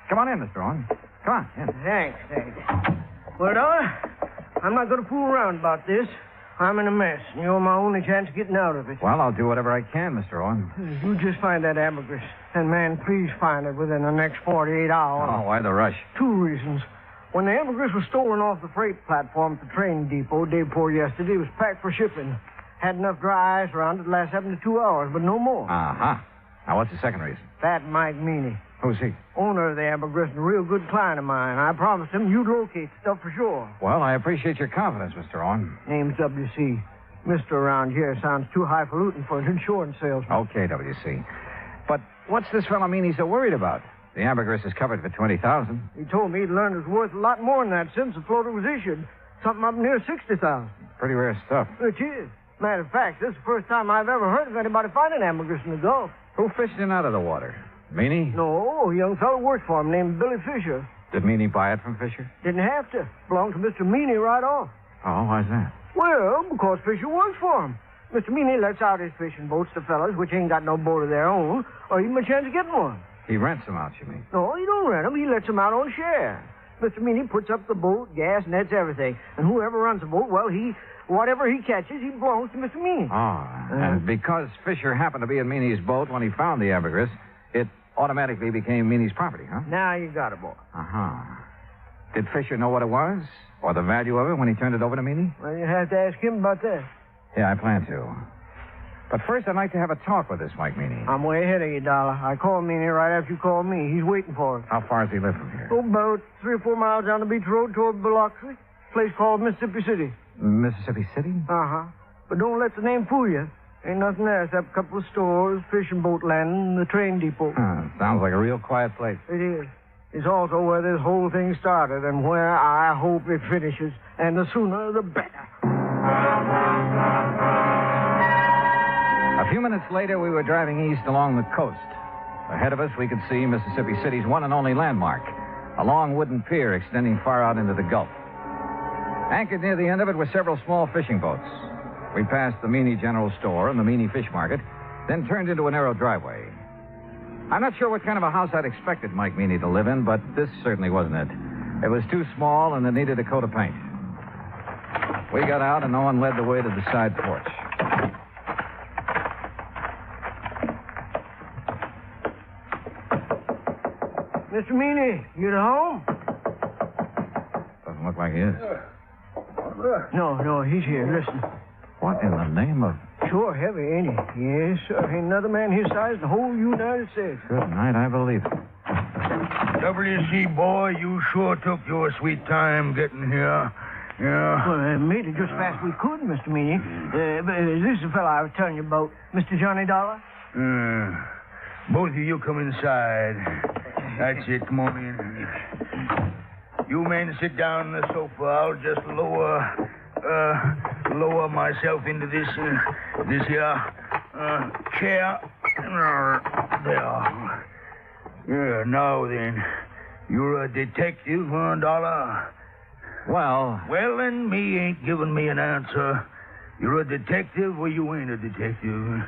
Come on in, Mr. Owen. Come on. In. Thanks. Well, Dollar, I'm not going to fool around about this. I'm in a mess, and you're my only chance of getting out of it. Well, I'll do whatever I can, Mr. Owen. You just find that ambergris. And, man, please find it within the next 48 hours. Oh, why the rush? 2 reasons. When the ambergris was stolen off the freight platform at the train depot day before yesterday, it was packed for shipping. Had enough dry ice around it to last 72 hours, but no more. Uh-huh. Now, what's the second reason? That Mike Meany. Who's he? Owner of the ambergris and a real good client of mine. I promised him you'd locate the stuff for sure. Well, I appreciate your confidence, Mr. Owen. Name's W.C. Mr. around here sounds too highfalutin for an insurance salesman. Okay, W.C. But what's this fellow Meany so worried about? The ambergris is covered for $20,000. He told me he'd learned it was worth a lot more than that since the floater was issued. Something up near $60,000. Pretty rare stuff. Which is. Matter of fact, this is the first time I've ever heard of anybody finding ambergris in the Gulf. Who fished it out of the water? Meany? No, a young fellow worked for him named Billy Fisher. Did Meany buy it from Fisher? Didn't have to. Belonged to Mr. Meany right off. Oh, why's that? Well, because Fisher works for him. Mr. Meany lets out his fishing boats to fellas which ain't got no boat of their own, or even a chance of getting one. He rents them out, you mean? No, he don't rent them. He lets them out on share. Mr. Meany puts up the boat, gas, nets, everything. And whoever runs the boat, well, whatever he catches, he belongs to Mr. Meany. Oh, and because Fisher happened to be in Meany's boat when he found the ambergris, it automatically became Meany's property, huh? Now you got it, boy. Uh-huh. Did Fisher know what it was? Or the value of it when he turned it over to Meany? Well, you have to ask him about that. Yeah, I plan to. But first, I'd like to have a talk with this Mike Meany. I'm way ahead of you, Dollar. I called Meany right after you called me. He's waiting for us. How far does he live from here? Oh, about 3 or 4 miles down the beach road toward Biloxi. Place called Mississippi City. Mississippi City? Uh-huh. But don't let the name fool you. Ain't nothing there except a couple of stores, fishing boat landing, and the train depot. Sounds like a real quiet place. It is. It's also where this whole thing started and where I hope it finishes. And the sooner, the better. A few minutes later, we were driving east along the coast. Ahead of us, we could see Mississippi City's one and only landmark, a long wooden pier extending far out into the Gulf. Anchored near the end of it were several small fishing boats. We passed the Meany General Store and the Meany Fish Market, then turned into a narrow driveway. I'm not sure what kind of a house I'd expected Mike Meany to live in, but this certainly wasn't it. It was too small and it needed a coat of paint. We got out and Owen led the way to the side porch. Mr. Meany, you at home? Doesn't look like he is. No, he's here. Listen. What in the name of... Sure heavy, ain't he? Yes, sir. Ain't another man his size in the whole United States. Good night, I believe it. WC, boy, you sure took your sweet time getting here. Yeah. Well, made it just fast we could, Mr. Meany. This is the fellow I was telling you about, Mr. Johnny Dollar. Both of you come inside. That's it. Come on in. You men sit down on the sofa. I'll just lower myself into this here chair. There. Yeah, now then. You're a detective, huh, Dollar? Well, then, me ain't giving me an answer. You're a detective or you ain't a detective.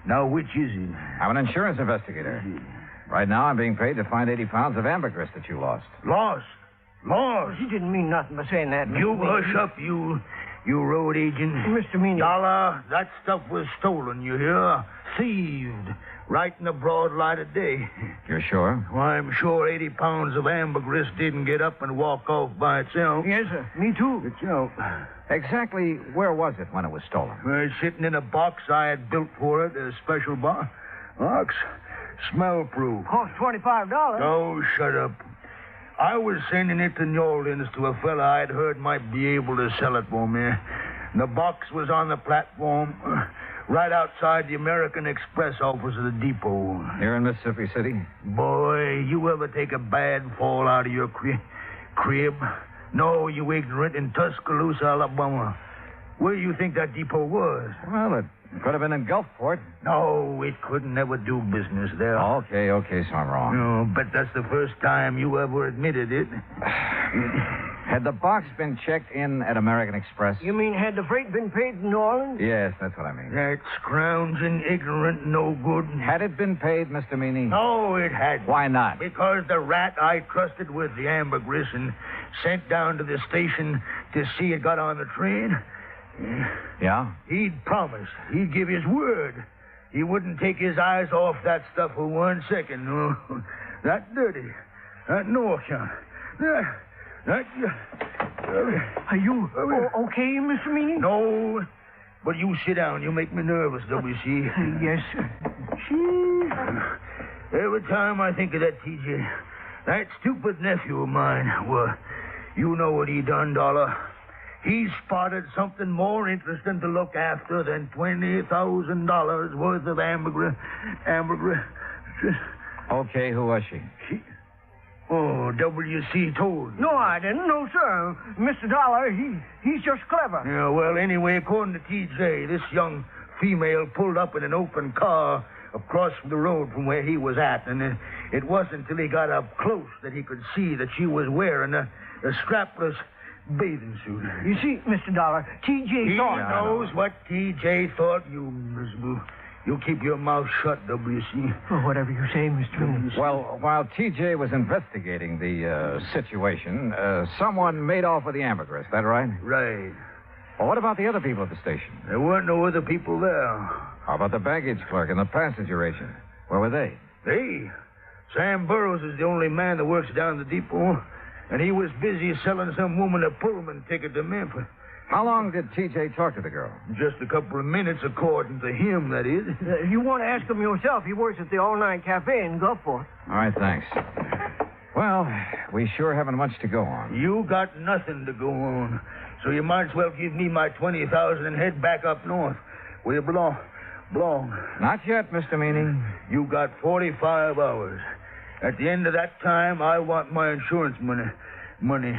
Now, which is it? I'm an insurance investigator. Right now, I'm being paid to find 80 pounds of ambergris that you lost. Lost? He didn't mean nothing by saying that. You hush up, you road agent. Mr. Meany. Dollar, that stuff was stolen, you hear? Thieved. Right in the broad light of day. You're sure? Why, I'm sure 80 pounds of ambergris didn't get up and walk off by itself. Yes, sir. Me too. Itself. Exactly where was it when it was stolen? Sitting in a box I had built for it, a special box. Smell-proof. Cost $25. Oh, shut up. I was sending it to New Orleans to a fella I'd heard might be able to sell it for me. The box was on the platform right outside the American Express office of the depot. Here in Mississippi City? Boy, you ever take a bad fall out of your crib? No, you ignorant, in Tuscaloosa, Alabama. Where do you think that depot was? Well, it could have been in Gulfport. No, it couldn't never do business there. Okay, so I'm wrong. No, but that's the first time you ever admitted it. Had the box been checked in at American Express? You mean had the freight been paid in New Orleans? Yes, that's what I mean. That scrounging, ignorant, no good. Had it been paid, Mr. Meany? No, it hadn't. Why not? Because the rat I trusted with the ambergris and sent down to the station to see it got on the train. Yeah? He'd promised. He'd give his word. He wouldn't take his eyes off that stuff for 1 second. No. That dirty. That no account. Are you okay, Mr. Meany? No. But you sit down. You make me nervous, W.C. Yes, sir. Every time I think of that, T.J., that stupid nephew of mine, well, you know what he done, Dollar. He spotted something more interesting to look after than $20,000 worth of ambergris. Okay, who was she? Oh, W.C. told. No, I didn't. No, sir. Mr. Dollar, he's just clever. Yeah, well, anyway, according to T.J., this young female pulled up in an open car across the road from where he was at, and it wasn't until he got up close that he could see that she was wearing a strapless bathing suit. You see, Mr. Dollar, T.J. thought... He knows what T.J. thought. You keep your mouth shut, W.C. Oh, whatever you say, Mr. Meany. Well, while T.J. was investigating the situation, someone made off with the ambergris. Is that right? Right. Well, what about the other people at the station? There weren't no other people there. How about the baggage clerk and the passenger agent? Where were they? Sam Burroughs is the only man that works down the depot, and he was busy selling some woman a Pullman ticket to Memphis. How long did TJ talk to the girl? Just a couple of minutes, according to him, that is. If you want to ask him yourself, he works at the all-night cafe in Gulfport. All right, thanks. Well, we sure haven't much to go on. You got nothing to go on. So you might as well give me my $20,000 and head back up north, where you belong. Not yet, Mr. Meany. You got 45 hours. At the end of that time, I want my insurance money.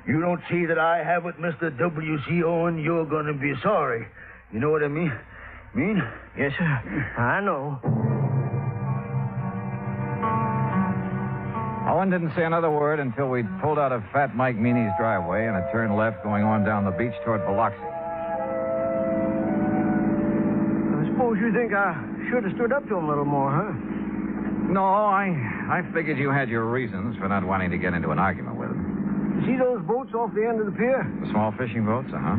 You don't see that I have it, Mr. W.C. Owen, you're going to be sorry. You know what I mean? Yes, sir. I know. Owen didn't say another word until we'd pulled out of Fat Mike Meany's driveway and had turned left going on down the beach toward Biloxi. I suppose you think I should have stood up to him a little more, huh? No, I figured you had your reasons for not wanting to get into an argument with him. You see those boats off the end of the pier? The small fishing boats, uh-huh.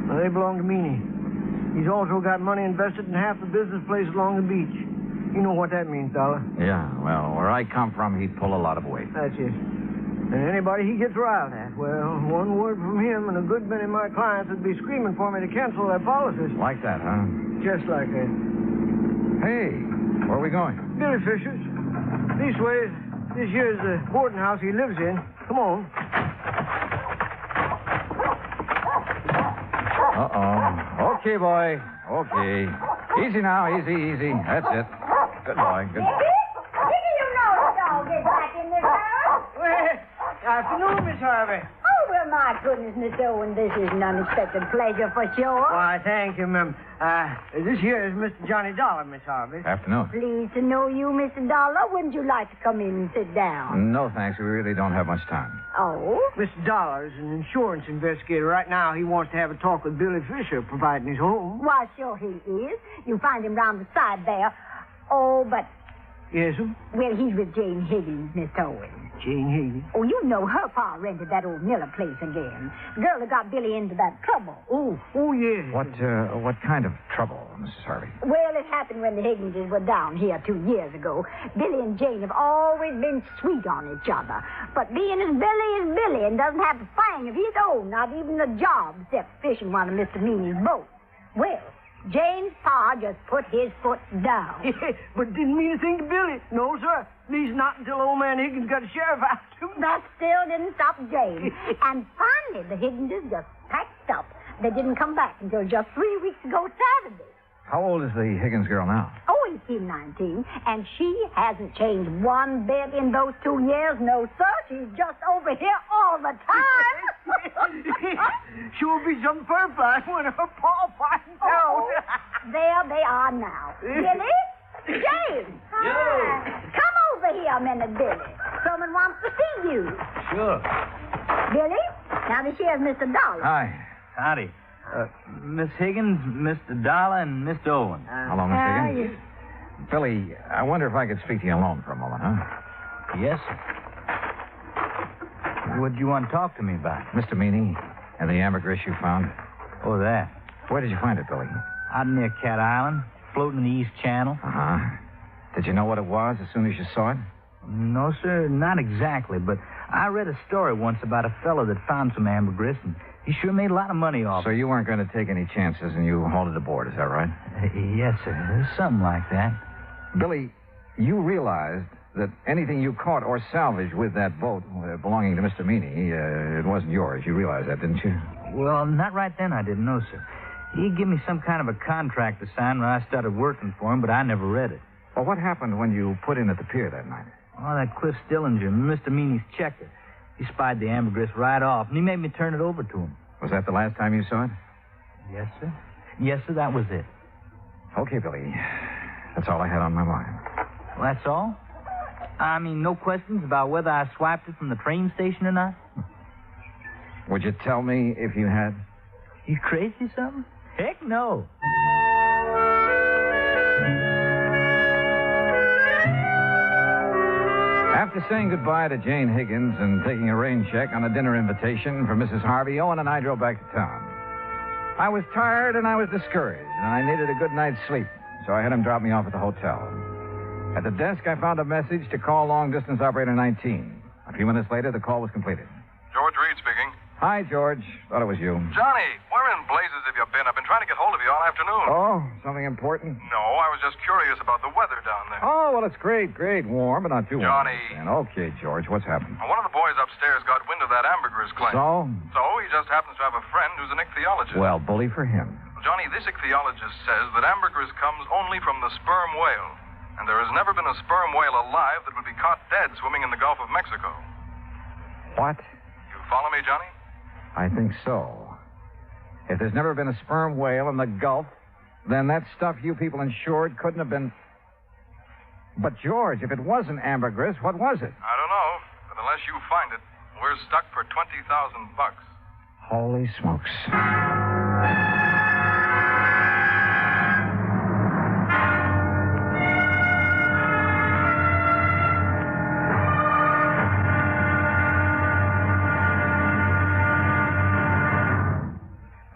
Well, they belong to Meany. He's also got money invested in half the business places along the beach. You know what that means, Dollar. Yeah, well, where I come from, he'd pull a lot of weight. That's it. And anybody he gets riled at, well, one word from him and a good many of my clients would be screaming for me to cancel their policies. Like that, huh? Just like that. Hey, where are we going? Billy Fisher's. This way, this here's the boarding house he lives in. Come on. Uh-oh. Okay, boy. Okay. Easy now, easy. That's it. Good boy, good boy. Didn't you know the dog is back in this house? Well, afternoon, Miss Harvey. Oh, well, my goodness, Mr. Owen, this is an unexpected pleasure for sure. Why, thank you, ma'am. This here is Mr. Johnny Dollar, Miss Harvey. Afternoon. Pleased to know you, Mr. Dollar. Wouldn't you like to come in and sit down? No, thanks. We really don't have much time. Oh? Mr. Dollar is an insurance investigator. Right now, he wants to have a talk with Billy Fisher, providing his home. Why, sure he is. You find him round the side there. Oh, but... Yes, sir? Well, he's with Jane Higgins, Mr. Owen. Jane Higgins? Oh, you know her pa rented that old Miller place again. The girl that got Billy into that trouble. Oh, yeah. What kind of trouble, Mrs. Harvey? Well, it happened when the Higginses were down here 2 years ago. Billy and Jane have always been sweet on each other. But being as Billy is Billy and doesn't have a thing of his own, not even a job, except fishing one of Mr. Meany's boats. Well, Jane's pa just put his foot down. But didn't mean a thing to Billy. No, sir. At least not until old man Higgins got a sheriff after him. That still didn't stop Jane. And finally, the Higginses just packed up. They didn't come back until just 3 weeks ago Saturday. How old is the Higgins girl now? Oh, 19, and she hasn't changed one bit in those 2 years. No, sir. She's just over here all the time. She'll be some purpose when her paw finds out. There they are now. Billy? Jane! Hi. Come over here a minute, Billy. Someone wants to see you. Sure. Billy? Now, this here's Mr. Dollar. Hi. Howdy. Miss Higgins, Mr. Dollar, and Mr. Owen. Hello, Miss Higgins. Billy, I wonder if I could speak to you alone for a moment, huh? Yes, sir. What do you want to talk to me about? Mr. Meany and the ambergris you found. Oh, that. Where did you find it, Billy? Out near Cat Island, floating in the East Channel. Uh-huh. Did you know what it was as soon as you saw it? No, sir, not exactly, but I read a story once about a fellow that found some ambergris, and he sure made a lot of money off it. So you weren't going to take any chances, and you hauled it aboard, is that right? Yes, sir. Something like that. Billy, you realized that anything you caught or salvaged with that boat belonging to Mr. Meany, it wasn't yours. You realized that, didn't you? Well, not right then, I didn't know, sir. He gave me some kind of a contract to sign when I started working for him, but I never read it. Well, what happened when you put in at the pier that night? Oh, that Cliff Stillinger, Mr. Meany's checker. He spied the ambergris right off, and he made me turn it over to him. Was that the last time you saw it? Yes, sir. Yes, sir, that was it. Okay, Billy. That's all I had on my mind. Well, that's all? I mean, no questions about whether I swiped it from the train station or not? Would you tell me if you had? You crazy or something? Heck no. After saying goodbye to Jane Higgins and taking a rain check on a dinner invitation for Mrs. Harvey, Owen and I drove back to town. I was tired and I was discouraged, and I needed a good night's sleep, so I had him drop me off at the hotel. At the desk, I found a message to call long-distance operator 19. A few minutes later, the call was completed. George Reed speaking. Hi, George. Thought it was you. Johnny, where in blazes have you been? I've been trying to get hold of you all afternoon. Oh, something important? No, I was just curious about the weather down there. Oh, well, it's great. Warm, but not too warm. Johnny. Okay, George, what's happened? One of the boys upstairs got wind of that ambergris claim. So? So he just happens to have a friend who's an ichthyologist. Well, bully for him. Johnny, this ichthyologist says that ambergris comes only from the sperm whale. And there has never been a sperm whale alive that would be caught dead swimming in the Gulf of Mexico. What? You follow me, Johnny? I think so. If there's never been a sperm whale in the Gulf, then that stuff you people insured couldn't have been... But, George, if it wasn't ambergris, what was it? I don't know, but unless you find it, we're stuck for $20,000. Holy smokes.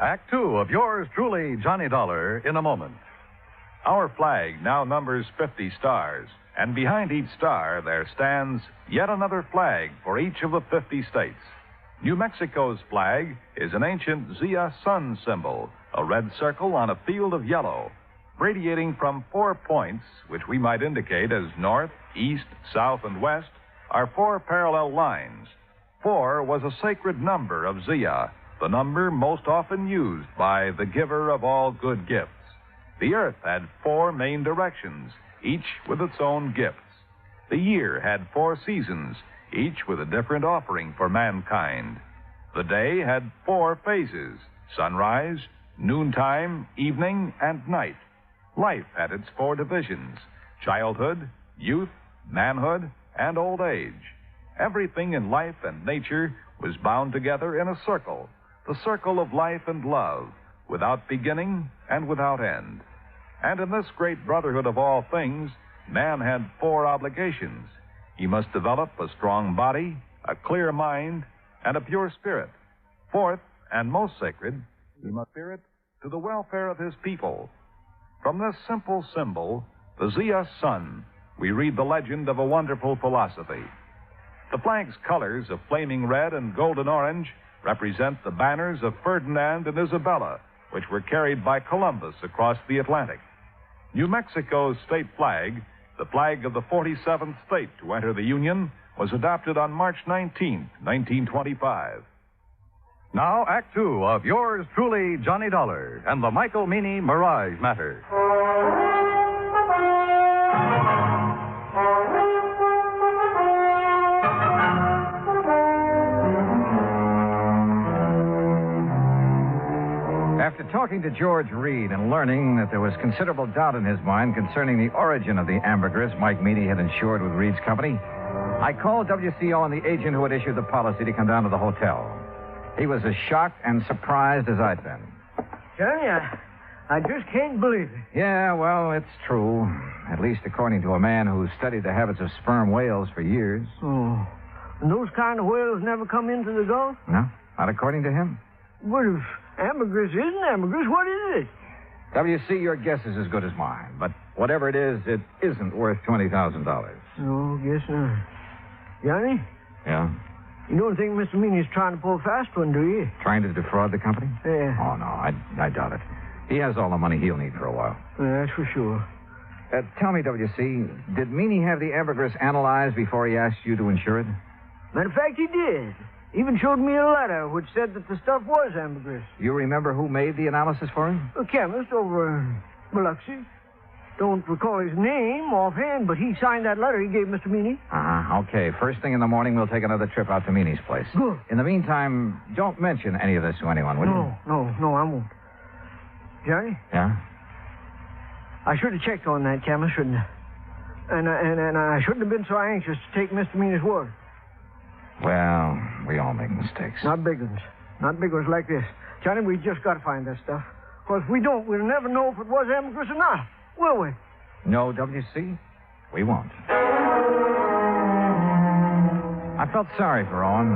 Act two of yours truly, Johnny Dollar, in a moment. Our flag now numbers 50 stars, and behind each star there stands yet another flag for each of the 50 states. New Mexico's flag is an ancient Zia sun symbol, a red circle on a field of yellow, radiating from 4 points, which we might indicate as north, east, south, and west, are 4 parallel lines. 4 was a sacred number of Zia, the number most often used by the giver of all good gifts. The earth had 4 main directions, each with its own gifts. The year had 4 seasons, each with a different offering for mankind. The day had 4 phases: sunrise, noontime, evening, and night. Life had its 4 divisions: childhood, youth, manhood, and old age. Everything in life and nature was bound together in a circle, the circle of life and love, without beginning and without end. And in this great brotherhood of all things, man had 4 obligations. He must develop a strong body, a clear mind, and a pure spirit. 4th, and most sacred, he must spirit to the welfare of his people. From this simple symbol, the Zia sun, we read the legend of a wonderful philosophy. The flag's colors of flaming red and golden orange represent the banners of Ferdinand and Isabella, which were carried by Columbus across the Atlantic. New Mexico's state flag, the flag of the 47th state to enter the Union, was adopted on March 19, 1925. Now, Act two of yours truly, Johnny Dollar, and the Michael Meany Mirage matter. After talking to George Reed and learning that there was considerable doubt in his mind concerning the origin of the ambergris Mike Meany had insured with Reed's company, I called WCO and the agent who had issued the policy to come down to the hotel. He was as shocked and surprised as I'd been. Johnny, I just can't believe it. Yeah, well, it's true. At least according to a man who studied the habits of sperm whales for years. Oh, and those kind of whales never come into the Gulf? No, not according to him. What if ambergris isn't ambergris? What is it? WC, your guess is as good as mine. But whatever it isn't worth $20,000. No, guess not. Johnny? Yeah? You don't think Mr. Meany's trying to pull a fast one, do you? Trying to defraud the company? Yeah. Oh, no, I doubt it. He has all the money he'll need for a while. Yeah, that's for sure. Tell me, WC, did Meany have the ambergris analyzed before he asked you to insure it? Matter of fact, he did. Even showed me a letter which said that the stuff was ambergris. You remember who made the analysis for him? A chemist over in Biloxi. Don't recall his name offhand, but he signed that letter he gave Mr. Meany. Okay. First thing in the morning, we'll take another trip out to Meany's place. Good. In the meantime, don't mention any of this to anyone, will you? No, I won't. Johnny? Yeah? I should have checked on that chemist, shouldn't I? And I shouldn't have been so anxious to take Mr. Meany's word. Well, we all make mistakes. Not big ones. Not big ones like this. Johnny, we just got to find that stuff. Because if we don't, we'll never know if it was ambergris or not. Will we? No, WC, we won't. I felt sorry for Owen.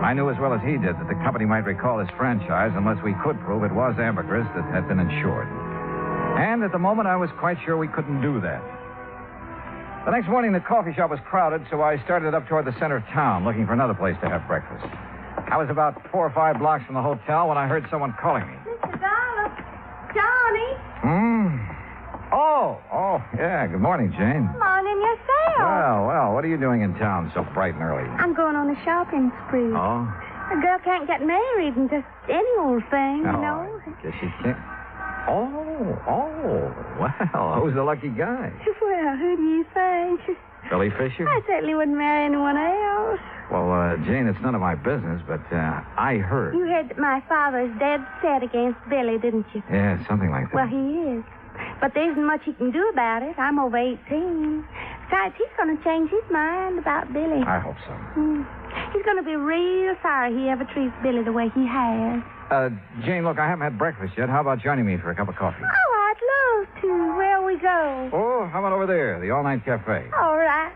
I knew as well as he did that the company might recall his franchise unless we could prove it was ambergris that had been insured. And at the moment, I was quite sure we couldn't do that. The next morning, the coffee shop was crowded, so I started up toward the center of town, looking for another place to have breakfast. I was about 4 or 5 blocks from the hotel when I heard someone calling me. Mr. Dollar. Johnny. Oh, yeah. Good morning, Jane. Morning yourself. Well, what are you doing in town so bright and early? I'm going on a shopping spree. Oh? A girl can't get married in just any old thing, you know. I guess you can't. Oh, well, who's the lucky guy? Well, who do you think? Billy Fisher? I certainly wouldn't marry anyone else. Well, Jane, it's none of my business, but I heard. You heard that my father's dead set against Billy, didn't you? Yeah, something like that. Well, he is. But there isn't much he can do about it. I'm over 18. Besides, he's going to change his mind about Billy. I hope so. He's going to be real sorry he ever treats Billy the way he has. Jane, look, I haven't had breakfast yet. How about joining me for a cup of coffee? Oh, I'd love to. Where'll we go? Oh, how about over there, the all-night cafe? All right.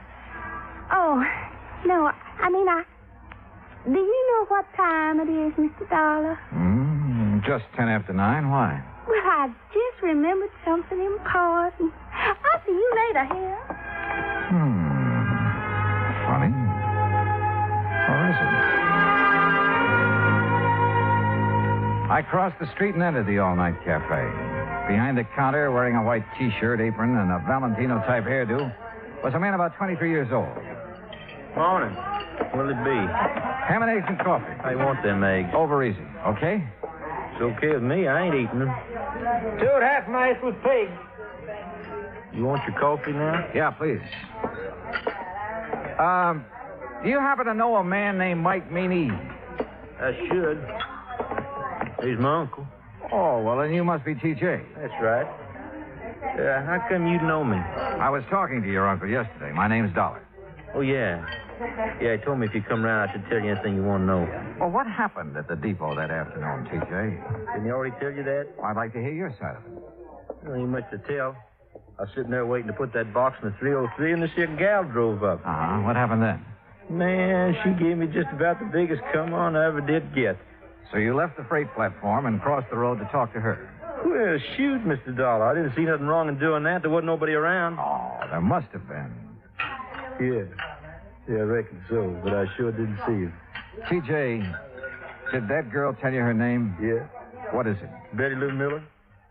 Oh, no, do you know what time it is, Mr. Dollar? Just 10 after 9. Why? Well, I just remembered something important. I'll see you later here. Funny. Or is it? I crossed the street and entered the all-night cafe. Behind the counter, wearing a white T-shirt, apron, and a Valentino-type hairdo, was a man about 23 years old. Morning. What'll it be? Ham and eggs and coffee. I want them eggs. Over easy, okay? It's okay with me. I ain't eating them. 2 half-mice with pig. You want your coffee now? Yeah, please. Do you happen to know a man named Mike Meany? I should. He's my uncle. Oh, well, then you must be TJ. That's right. How come you know me? I was talking to your uncle yesterday. My name's Dollar. Oh, yeah. Yeah, he told me if you come around, I should tell you anything you want to know. Well, what happened at the depot that afternoon, TJ? Didn't he already tell you that? I'd like to hear your side of it. There ain't much to tell. I was sitting there waiting to put that box in the 303, and this here gal drove up. Uh-huh. What happened then? Man, she gave me just about the biggest come-on I ever did get. So you left the freight platform and crossed the road to talk to her? Well, shoot, Mr. Dollar. I didn't see nothing wrong in doing that. There wasn't nobody around. Oh, there must have been. Yeah, I reckon so, but I sure didn't see her. TJ, did that girl tell you her name? Yeah. What is it? Betty Lou Miller.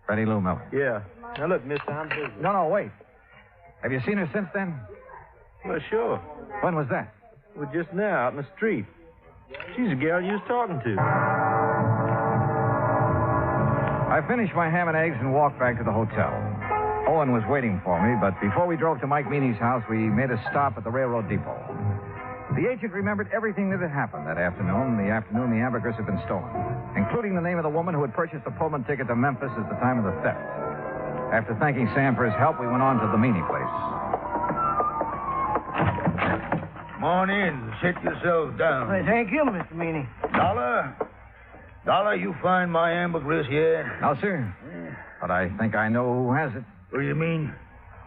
Betty Lou Miller. Yeah. Now, look, mister, I'm busy. No, wait. Have you seen her since then? Well, sure. When was that? Well, just now, out in the street. She's the gal you was talking to. I finished my ham and eggs and walked back to the hotel. Owen was waiting for me, but before we drove to Mike Meany's house, we made a stop at the railroad depot. The agent remembered everything that had happened that afternoon, the ambergris had been stolen, including the name of the woman who had purchased the Pullman ticket to Memphis at the time of the theft. After thanking Sam for his help, we went on to the Meany place. Come on in. Sit yourself down. Well, thank you, Mr. Meany. Dollar, you find my ambergris yet? No, sir. But I think I know who has it. What do you mean?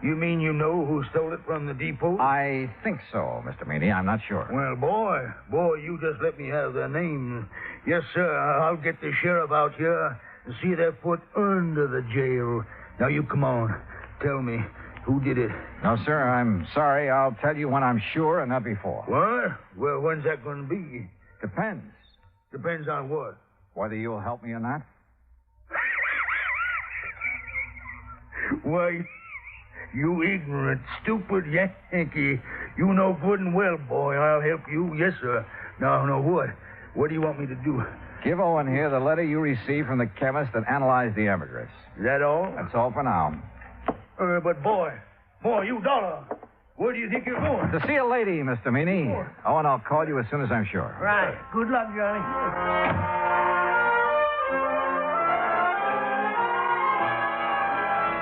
You mean you know who stole it from the depot? I think so, Mr. Meany. I'm not sure. Well, boy, you just let me have their name. Yes, sir, I'll get the sheriff out here and see their foot under the jail. Now, you come on. Tell me, who did it? No, sir, I'm sorry. I'll tell you when I'm sure and not before. What? Well, when's that going to be? Depends. Depends on what? Whether you'll help me or not. Why, you ignorant, stupid Yankee. You know good and well, boy, I'll help you. Yes, sir. Now, what? What do you want me to do? Give Owen here the letter you received from the chemist that analyzed the ambergris. Is that all? That's all for now. But, boy, you Dollar, where do you think you're going? To see a lady, Mr. Meany. Owen, I'll call you as soon as I'm sure. Right. Good luck, Johnny.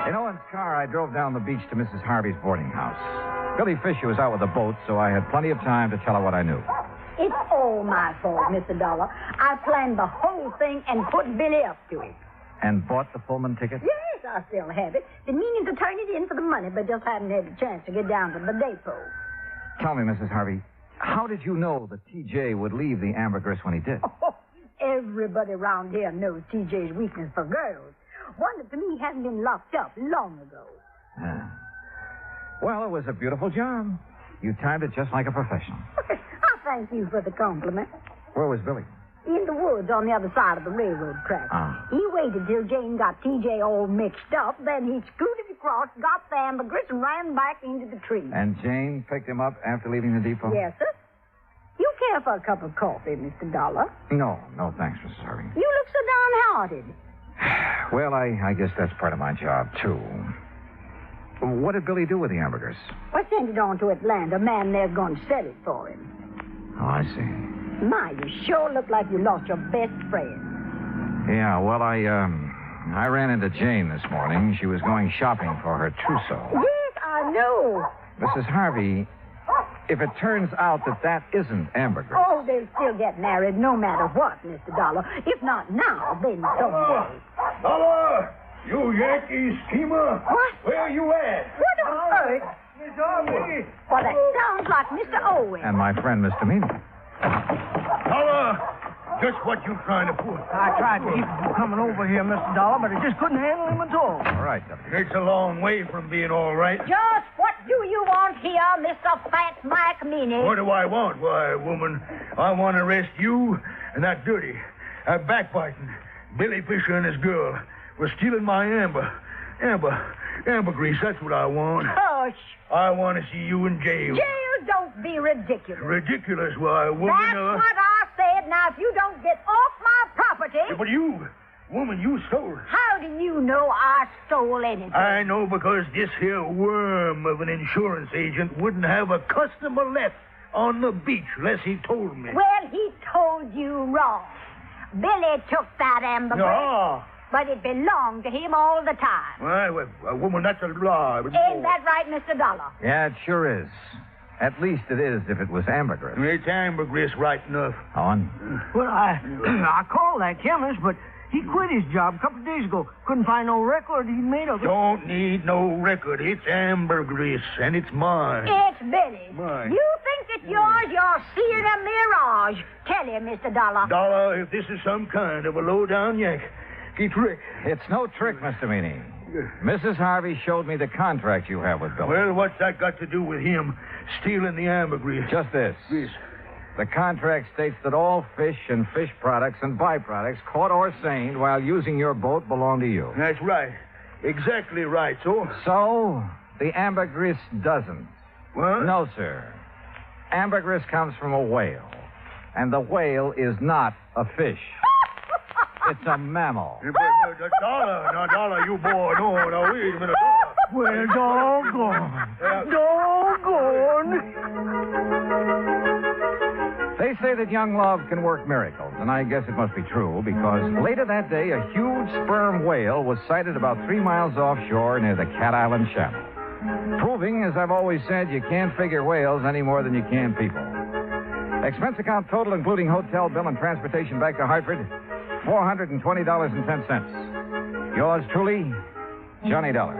In Owen's car, I drove down the beach to Mrs. Harvey's boarding house. Billy Fisher was out with the boat, so I had plenty of time to tell her what I knew. It's all my fault, Mr. Dollar. I planned the whole thing and put Billy up to it. And bought the Pullman ticket? Yes, I still have it. Been meaning to turn it in for the money, but just haven't had a chance to get down to the depot. Tell me, Mrs. Harvey, how did you know that T.J. would leave the ambergris when he did? Oh, everybody around here knows T.J.'s weakness for girls. Wonder to me he hasn't been locked up long ago. Well, it was a beautiful job. You timed it just like a professional. I thank you for the compliment. Where was Billy? In the woods on the other side of the railroad track. He waited till Jane got TJ all mixed up, then he scooted across, got the ambergris, and ran back into the tree. And Jane picked him up after leaving the depot? Yes, sir. You care for a cup of coffee, Mr. Dollar? No, thanks, Mrs. Harvey. You look so downhearted. Well, I guess that's part of my job, too. What did Billy do with the ambergris? I sent it on to Atlanta. A man there's going to sell it for him. Oh, I see. My, you sure look like you lost your best friend. Yeah, well, I ran into Jane this morning. She was going shopping for her trousseau. Yes, I know. Mrs. Harvey, if it turns out that isn't ambergris... Oh, they'll still get married no matter what, Mr. Dollar. If not now, then someday. Dollar! You Yankee schemer! What? Where you at? What on earth? Miss Harvey! Well, that sounds like Mr. Owen. And my friend, Mr. Meany. Dollar! Just what you trying to pull? I tried to keep him from coming over here, Mr. Dollar, but I just couldn't handle him at all. All right, Deputy. It's a long way from being all right. Just what do you want here, Mr. Fat Mike Meany? What do I want? Why, woman, I want to arrest you and that dirty, backbiting Billy Fisher and his girl was stealing my ambergris. That's what I want. Hush. I want to see you in jail. Jail? Don't be ridiculous. Ridiculous? Why, woman... That's what I said. Now, if you don't get off my property... Yeah, but you, woman, you stole it. How do you know I stole anything? I know because this here worm of an insurance agent wouldn't have a customer left on the beach unless he told me. Well, he told you wrong. Billy took that ambergris. No. But it belonged to him all the time. Well, woman, that's a lie. Ain't that right, Mr. Dollar? Yeah, it sure is. At least it is if it was ambergris. It's ambergris right enough. On? Well, I called that chemist, but he quit his job a couple of days ago. Couldn't find no record he made of it. Don't need no record. It's ambergris, and it's mine. It's Billy. Mine. You think it's yours? You're seeing a mirage. Tell him, Mr. Dollar. Dollar, if this is some kind of a low-down yank, trick. It's no trick, Mr. Meany. Mrs. Harvey showed me the contract you have with Billy. Well, what's that got to do with him stealing the ambergris? Just this. Yes. The contract states that all fish and fish products and byproducts caught or seined while using your boat belong to you. That's right. Exactly right, so? So, the ambergris doesn't. What? No, sir. Ambergris comes from a whale. And the whale is not a fish. It's a mammal. But Dollar, you boy. No, wait a minute, Dollar. Well, doggone. They say that young love can work miracles, and I guess it must be true, because later that day, a huge sperm whale was sighted about 3 miles offshore near the Cat Island Channel. Proving, as I've always said, you can't figure whales any more than you can people. Expense account total, including hotel bill and transportation back to Hartford, $420.10. Yours truly, Johnny Dollar.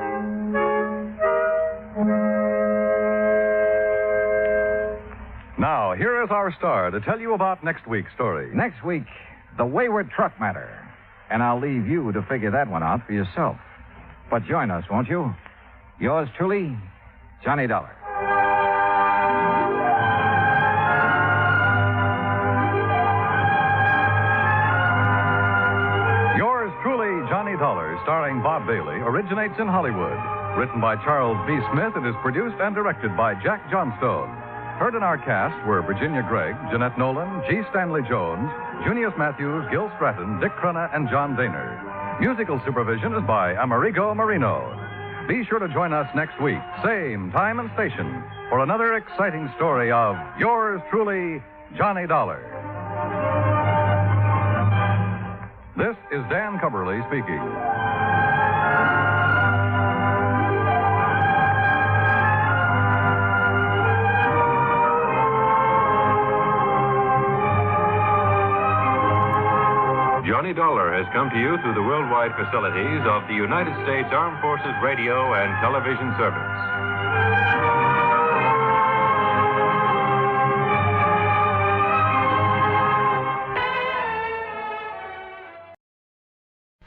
Now, here is our star to tell you about next week's story. Next week, the Wayward truck matter. And I'll leave you to figure that one out for yourself. But join us, won't you? Yours truly, Johnny Dollar. Johnny Dollar, starring Bob Bailey, originates in Hollywood. Written by Charles B. Smith, it is produced and directed by Jack Johnstone. Heard in our cast were Virginia Gregg, Jeanette Nolan, G. Stanley Jones, Junius Matthews, Gil Stratton, Dick Crenna, and John Daner. Musical supervision is by Amerigo Marino. Be sure to join us next week, same time and station, for another exciting story of yours truly, Johnny Dollar. This is Dan Cumberly speaking. Johnny Dollar has come to you through the worldwide facilities of the United States Armed Forces Radio and Television Service.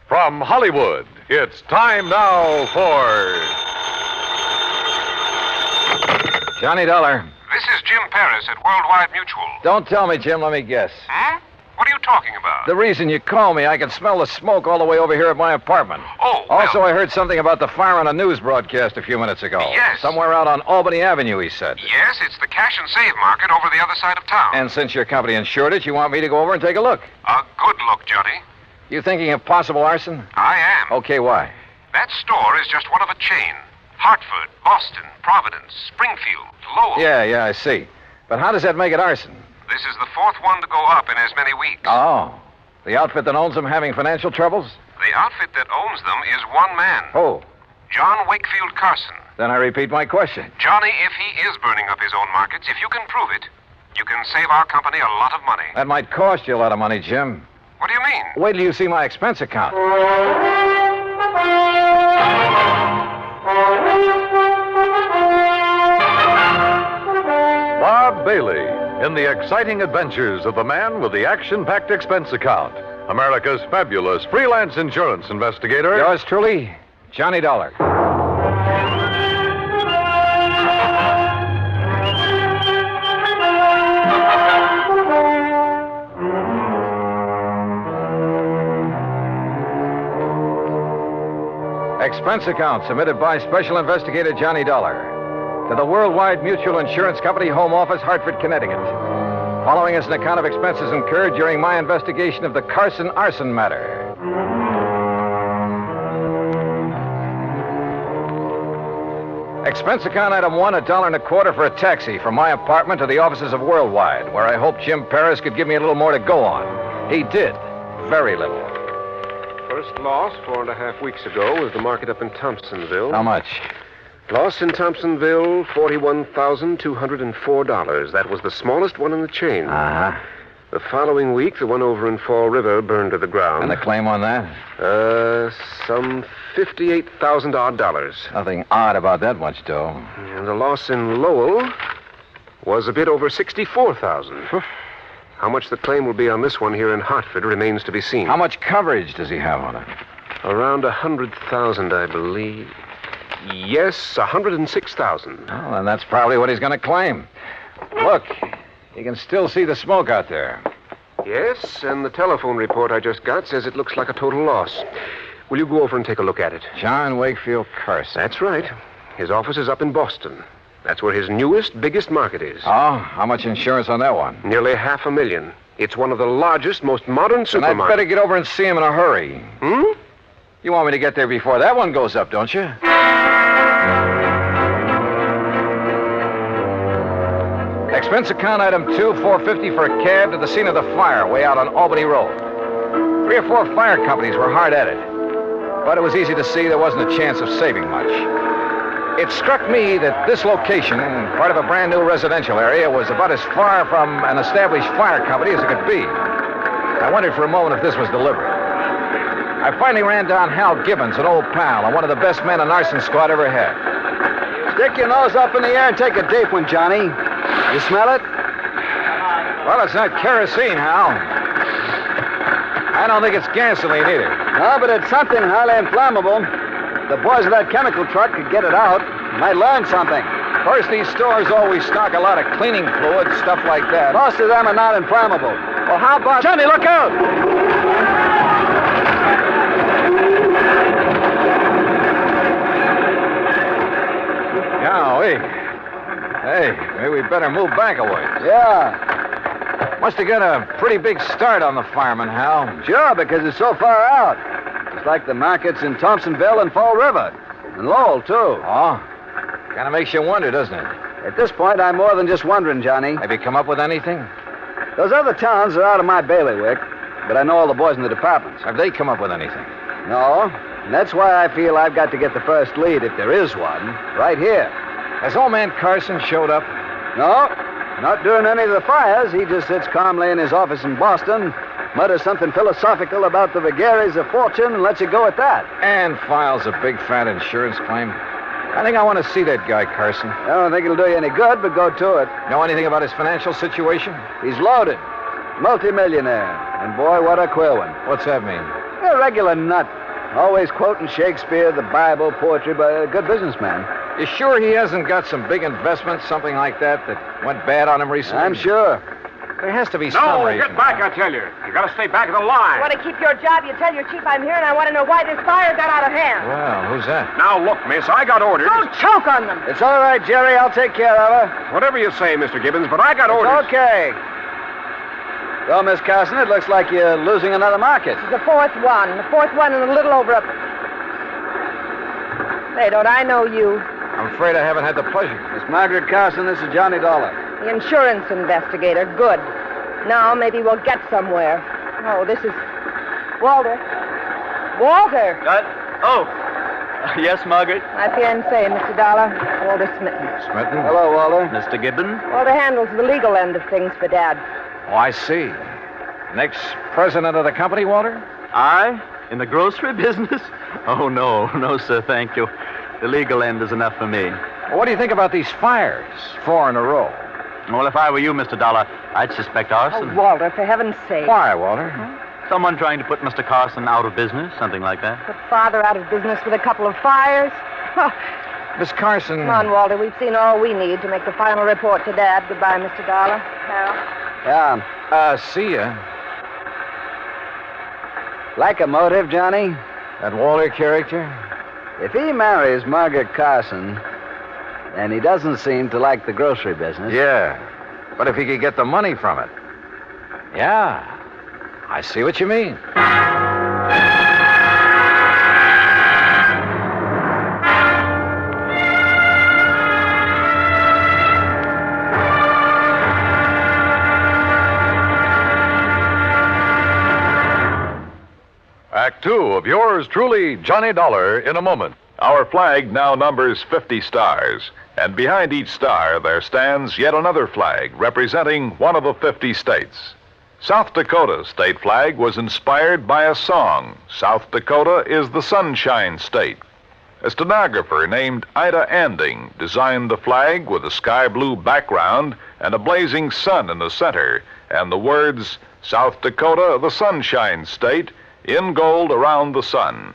From Hollywood, it's time now for Johnny Dollar. This is Jim Paris at Worldwide Mutual. Don't tell me, Jim. Let me guess. Huh? What are you talking about? The reason you called me, I can smell the smoke all the way over here at my apartment. Oh, Also, I heard something about the fire on a news broadcast a few minutes ago. Yes. Somewhere out on Albany Avenue, he said. Yes, it's the cash and save market over the other side of town. And since your company insured it, you want me to go over and take a look? A good look, Johnny. You thinking of possible arson? I am. Okay, why? That store is just one of a chain. Hartford, Boston, Providence, Springfield, Lowell. Yeah, I see. But how does that make it arson? This is the fourth one to go up in as many weeks. Oh. The outfit that owns them having financial troubles? The outfit that owns them is one man. Oh. John Wakefield Carson. Then I repeat my question. Johnny, if he is burning up his own markets, if you can prove it, you can save our company a lot of money. That might cost you a lot of money, Jim. What do you mean? Wait till you see my expense account. Bob Bailey in the exciting adventures of the man with the action-packed expense account. America's fabulous freelance insurance investigator. Yours truly, Johnny Dollar. Expense account submitted by Special Investigator Johnny Dollar to the Worldwide Mutual Insurance Company, Home Office, Hartford, Connecticut. Following is an account of expenses incurred during my investigation of the Carson arson matter. Expense account item 1, $1.25 for a taxi from my apartment to the offices of Worldwide, where I hoped Jim Paris could give me a little more to go on. He did. Very little. First loss 4.5 weeks ago was the market up in Thompsonville. How much? Loss in Thompsonville, $41,204. That was the smallest one in the chain. Uh-huh. The following week, the one over in Fall River burned to the ground. And the claim on that? Some $58,000 odd. Nothing odd about that much dough. And the loss in Lowell was a bit over $64,000. How much the claim will be on this one here in Hartford remains to be seen. How much coverage does he have on it? Around $100,000, I believe. Yes, $106,000. Well, then that's probably what he's going to claim. Look, you can still see the smoke out there. Yes, and the telephone report I just got says it looks like a total loss. Will you go over and take a look at it? John Wakefield Carson. That's right. His office is up in Boston. That's where his newest, biggest market is. Oh, how much insurance on that one? Nearly $500,000. It's one of the largest, most modern supermarkets. And I'd better get over and see him in a hurry. Hmm? You want me to get there before that one goes up, don't you? Expense account item 2, $450 for a cab to the scene of the fire way out on Albany Road. 3 or 4 fire companies were hard at it. But it was easy to see there wasn't a chance of saving much. It struck me that this location, part of a brand new residential area, was about as far from an established fire company as it could be. I wondered for a moment if this was deliberate. I finally ran down Hal Gibbons, an old pal, and one of the best men an arson squad ever had. Stick your nose up in the air and take a deep one, Johnny. You smell it? Well, it's not kerosene, Hal. I don't think it's gasoline either. No, but it's something highly inflammable. The boys of that chemical truck could get it out. Might learn something. First, these stores always stock a lot of cleaning fluid, stuff like that. Most of them are not inflammable. Well, how about... Johnny, look out! Golly. Hey, maybe we better move back a ways. Yeah. Must have got a pretty big start on the fireman, Hal. Sure, because it's so far out. It's like the markets in Thompsonville and Fall River. And Lowell, too. Oh? Kind of makes you wonder, doesn't it? At this point, I'm more than just wondering, Johnny. Have you come up with anything? Those other towns are out of my bailiwick, but I know all the boys in the departments. Have they come up with anything? No. And that's why I feel I've got to get the first lead, if there is one, right here. Has old man Carson showed up? No. Not during any of the fires. He just sits calmly in his office in Boston, mutters something philosophical about the vagaries of fortune, and lets it go at that. And files a big fat insurance claim. I think I want to see that guy, Carson. I don't think it'll do you any good, but go to it. Know anything about his financial situation? He's loaded. Multimillionaire. And boy, what a queer one. What's that mean? A regular nut. Always quoting Shakespeare, the Bible, poetry, but a good businessman. You sure he hasn't got some big investments, something like that went bad on him recently? I'm sure. There has to be some reason. No, get back, I tell you. You gotta stay back of the line. Want to keep your job? You tell your chief I'm here, and I want to know why this fire got out of hand. Well, who's that? Now, look, miss, I got orders. Don't choke on them. It's all right, Jerry. I'll take care of her. Whatever you say, Mr. Gibbons, but I got orders. It's okay. Well, Miss Carson, it looks like you're losing another market. This is the fourth one and a little over a... Hey, don't I know you? I'm afraid I haven't had the pleasure. Miss Margaret Carson, this is Johnny Dollar. The insurance investigator. Good. Now maybe we'll get somewhere. Oh, this is... Walter. Walter! Yes, Margaret? My fiancé, Mr. Dollar. Walter Smitten. Smitten? Hello, Walter. Mr. Gibbon? Walter handles the legal end of things for Dad. Oh, I see. Next president of the company, Walter? I? In the grocery business? Oh, no, sir, thank you. The legal end is enough for me. Well, what do you think about these fires? 4 in a row. Well, if I were you, Mr. Dollar, I'd suspect arson. Oh, Walter, for heaven's sake. Why, Walter? Someone trying to put Mr. Carson out of business, something like that. Put Father out of business with a couple of fires? Miss Carson... Come on, Walter. We've seen all we need to make the final report to Dad. Goodbye, Mr. Dollar. Carol. Yeah. See ya. Like a motive, Johnny? That Walter character? If he marries Margaret Carson, and he doesn't seem to like the grocery business... Yeah, but if he could get the money from it. Yeah, I see what you mean. Act 2 of yours truly, Johnny Dollar, in a moment. Our flag now numbers 50 stars, and behind each star there stands yet another flag representing one of the 50 states. South Dakota's state flag was inspired by a song. South Dakota is the Sunshine State. A stenographer named Ida Anding designed the flag with a sky blue background and a blazing sun in the center, and the words, South Dakota, the Sunshine State, in gold around the sun.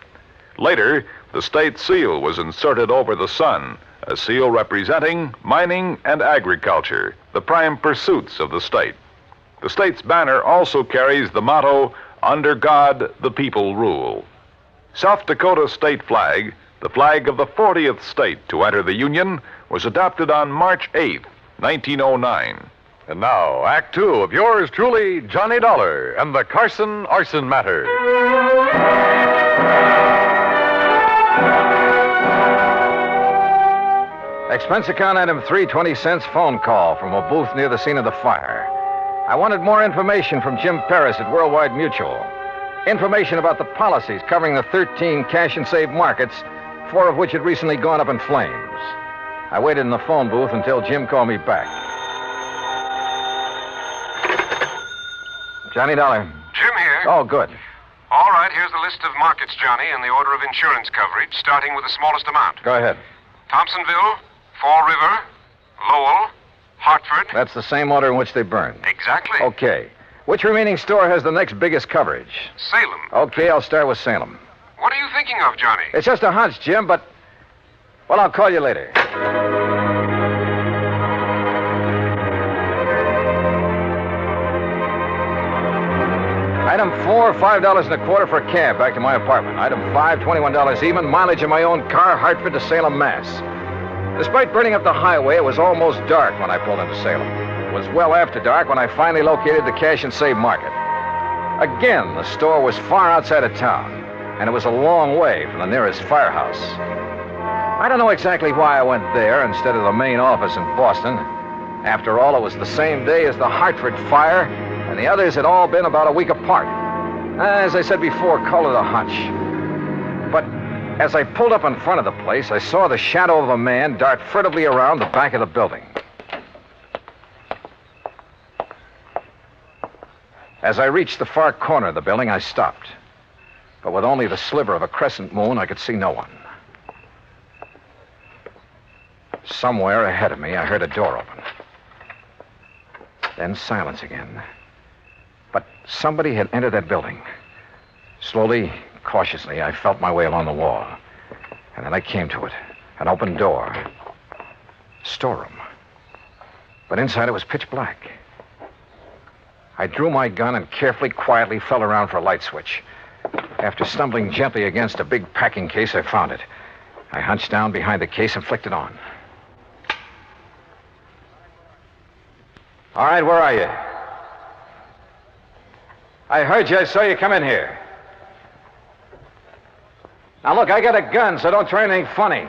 Later, the state seal was inserted over the sun, a seal representing mining and agriculture, the prime pursuits of the state. The state's banner also carries the motto, Under God, the People Rule. South Dakota's state flag, the flag of the 40th state to enter the Union, was adopted on March 8, 1909. And now, Act 2 of yours truly, Johnny Dollar and the Carson Arson Matter. Expense account item 3, 20 cents phone call from a booth near the scene of the fire. I wanted more information from Jim Paris at Worldwide Mutual. Information about the policies covering the 13 cash and save markets, 4 of which had recently gone up in flames. I waited in the phone booth until Jim called me back. Johnny Dollar. Jim here. Oh, good. All right, here's the list of markets, Johnny, and the order of insurance coverage, starting with the smallest amount. Go ahead. Thompsonville, Fall River, Lowell, Hartford. That's the same order in which they burned. Exactly. Okay. Which remaining store has the next biggest coverage? Salem. Okay, I'll start with Salem. What are you thinking of, Johnny? It's just a hunch, Jim, but... Well, I'll call you later. Item 4, $5.25 for a cab back to my apartment. Item 5, $21 even, mileage in my own car, Hartford to Salem, Mass. Despite burning up the highway, it was almost dark when I pulled into Salem. It was well after dark when I finally located the cash and save market. Again, the store was far outside of town, and it was a long way from the nearest firehouse. I don't know exactly why I went there instead of the main office in Boston. After all, it was the same day as the Hartford fire, and the others had all been about a week apart. As I said before, call it a hunch. But as I pulled up in front of the place, I saw the shadow of a man dart furtively around the back of the building. As I reached the far corner of the building, I stopped. But with only the sliver of a crescent moon, I could see no one. Somewhere ahead of me, I heard a door open. Then silence again. But somebody had entered that building. Slowly, cautiously, I felt my way along the wall. And then I came to it. An open door. Storeroom. But inside it was pitch black. I drew my gun and carefully, quietly felt around for a light switch. After stumbling gently against a big packing case, I found it. I hunched down behind the case and flicked it on. All right, where are you? I heard you. I saw you come in here. Now, look, I got a gun, so don't try anything funny.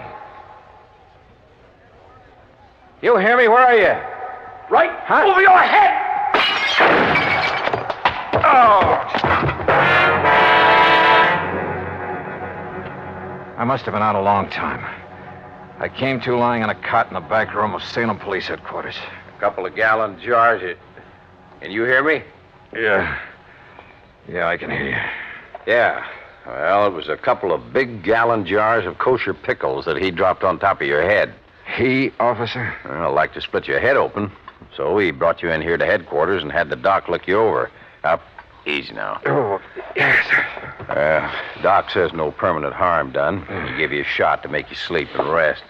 You hear me? Where are you? Right over your head! Oh! I must have been out a long time. I came to lying on a cot in the back room of Salem Police Headquarters. A couple of gallon jars. Can you hear me? Yeah. Yeah, I can hear you. Yeah. Well, it was a couple of big gallon jars of kosher pickles that he dropped on top of your head. He, officer? Well, like to split your head open. So he brought you in here to headquarters and had the doc look you over. Up. Easy now. Oh, yes, sir. Doc says no permanent harm done. He gave you a shot to make you sleep and rest.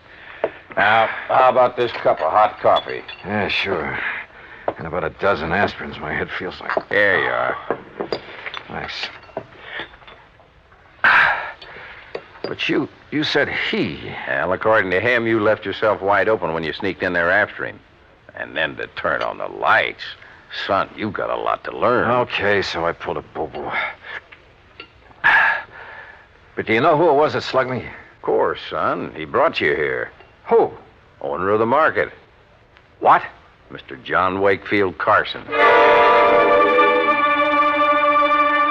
Now, how about this cup of hot coffee? Yeah, sure. And about a dozen aspirins, my head feels like. There you are. Thanks. But you said he. Well, according to him, you left yourself wide open when you sneaked in there after him. And then to turn on the lights. Son, you got a lot to learn. Okay, so I pulled a boo-boo. But do you know who it was that slugged me? Of course, son. He brought you here. Who? Owner of the market. What? Mr. John Wakefield Carson.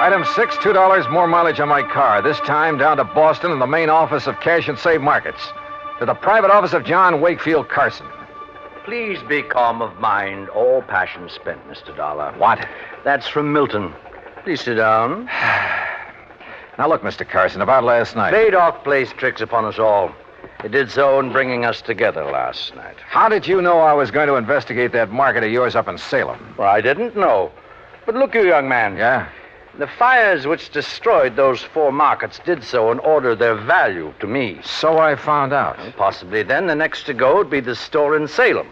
Item 6, $2 more mileage on my car. This time down to Boston and the main office of Cash and Save Markets. To the private office of John Wakefield Carson. Please be calm of mind, all passion spent, Mr. Dollar. What? That's from Milton. Please sit down. Now look, Mr. Carson, about last night. Baydock plays tricks upon us all. It did so in bringing us together last night. How did you know I was going to investigate that market of yours up in Salem? Well, I didn't know. But look, you young man. Yeah? The fires which destroyed those 4 markets did so in order their value to me. So I found out. And possibly then the next to go would be the store in Salem.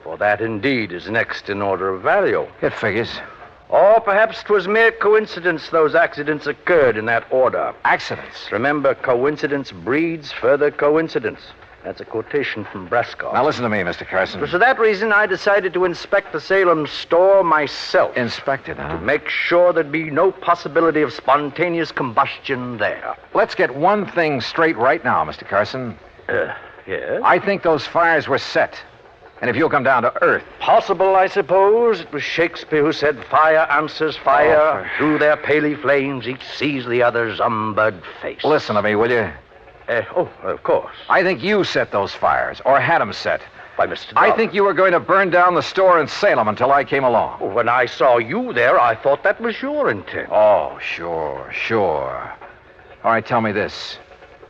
For that indeed is next in order of value. It figures. Or perhaps 'twas mere coincidence those accidents occurred in that order. Accidents? Remember, coincidence breeds further coincidence. That's a quotation from Brascoff. Now listen to me, Mr. Carson. For that reason, I decided to inspect the Salem store myself. Inspect it, huh? To make sure there'd be no possibility of spontaneous combustion there. Let's get one thing straight right now, Mr. Carson. Yes? I think those fires were set. And if you'll come down to earth. Possible, I suppose. It was Shakespeare who said, fire answers fire. Through their paly flames, each sees the other's umbered face. Listen to me, will you? Of course. I think you set those fires, or had them set. By Mr. Dollar. I think you were going to burn down the store in Salem until I came along. When I saw you there, I thought that was your intent. Oh, sure. All right, tell me this.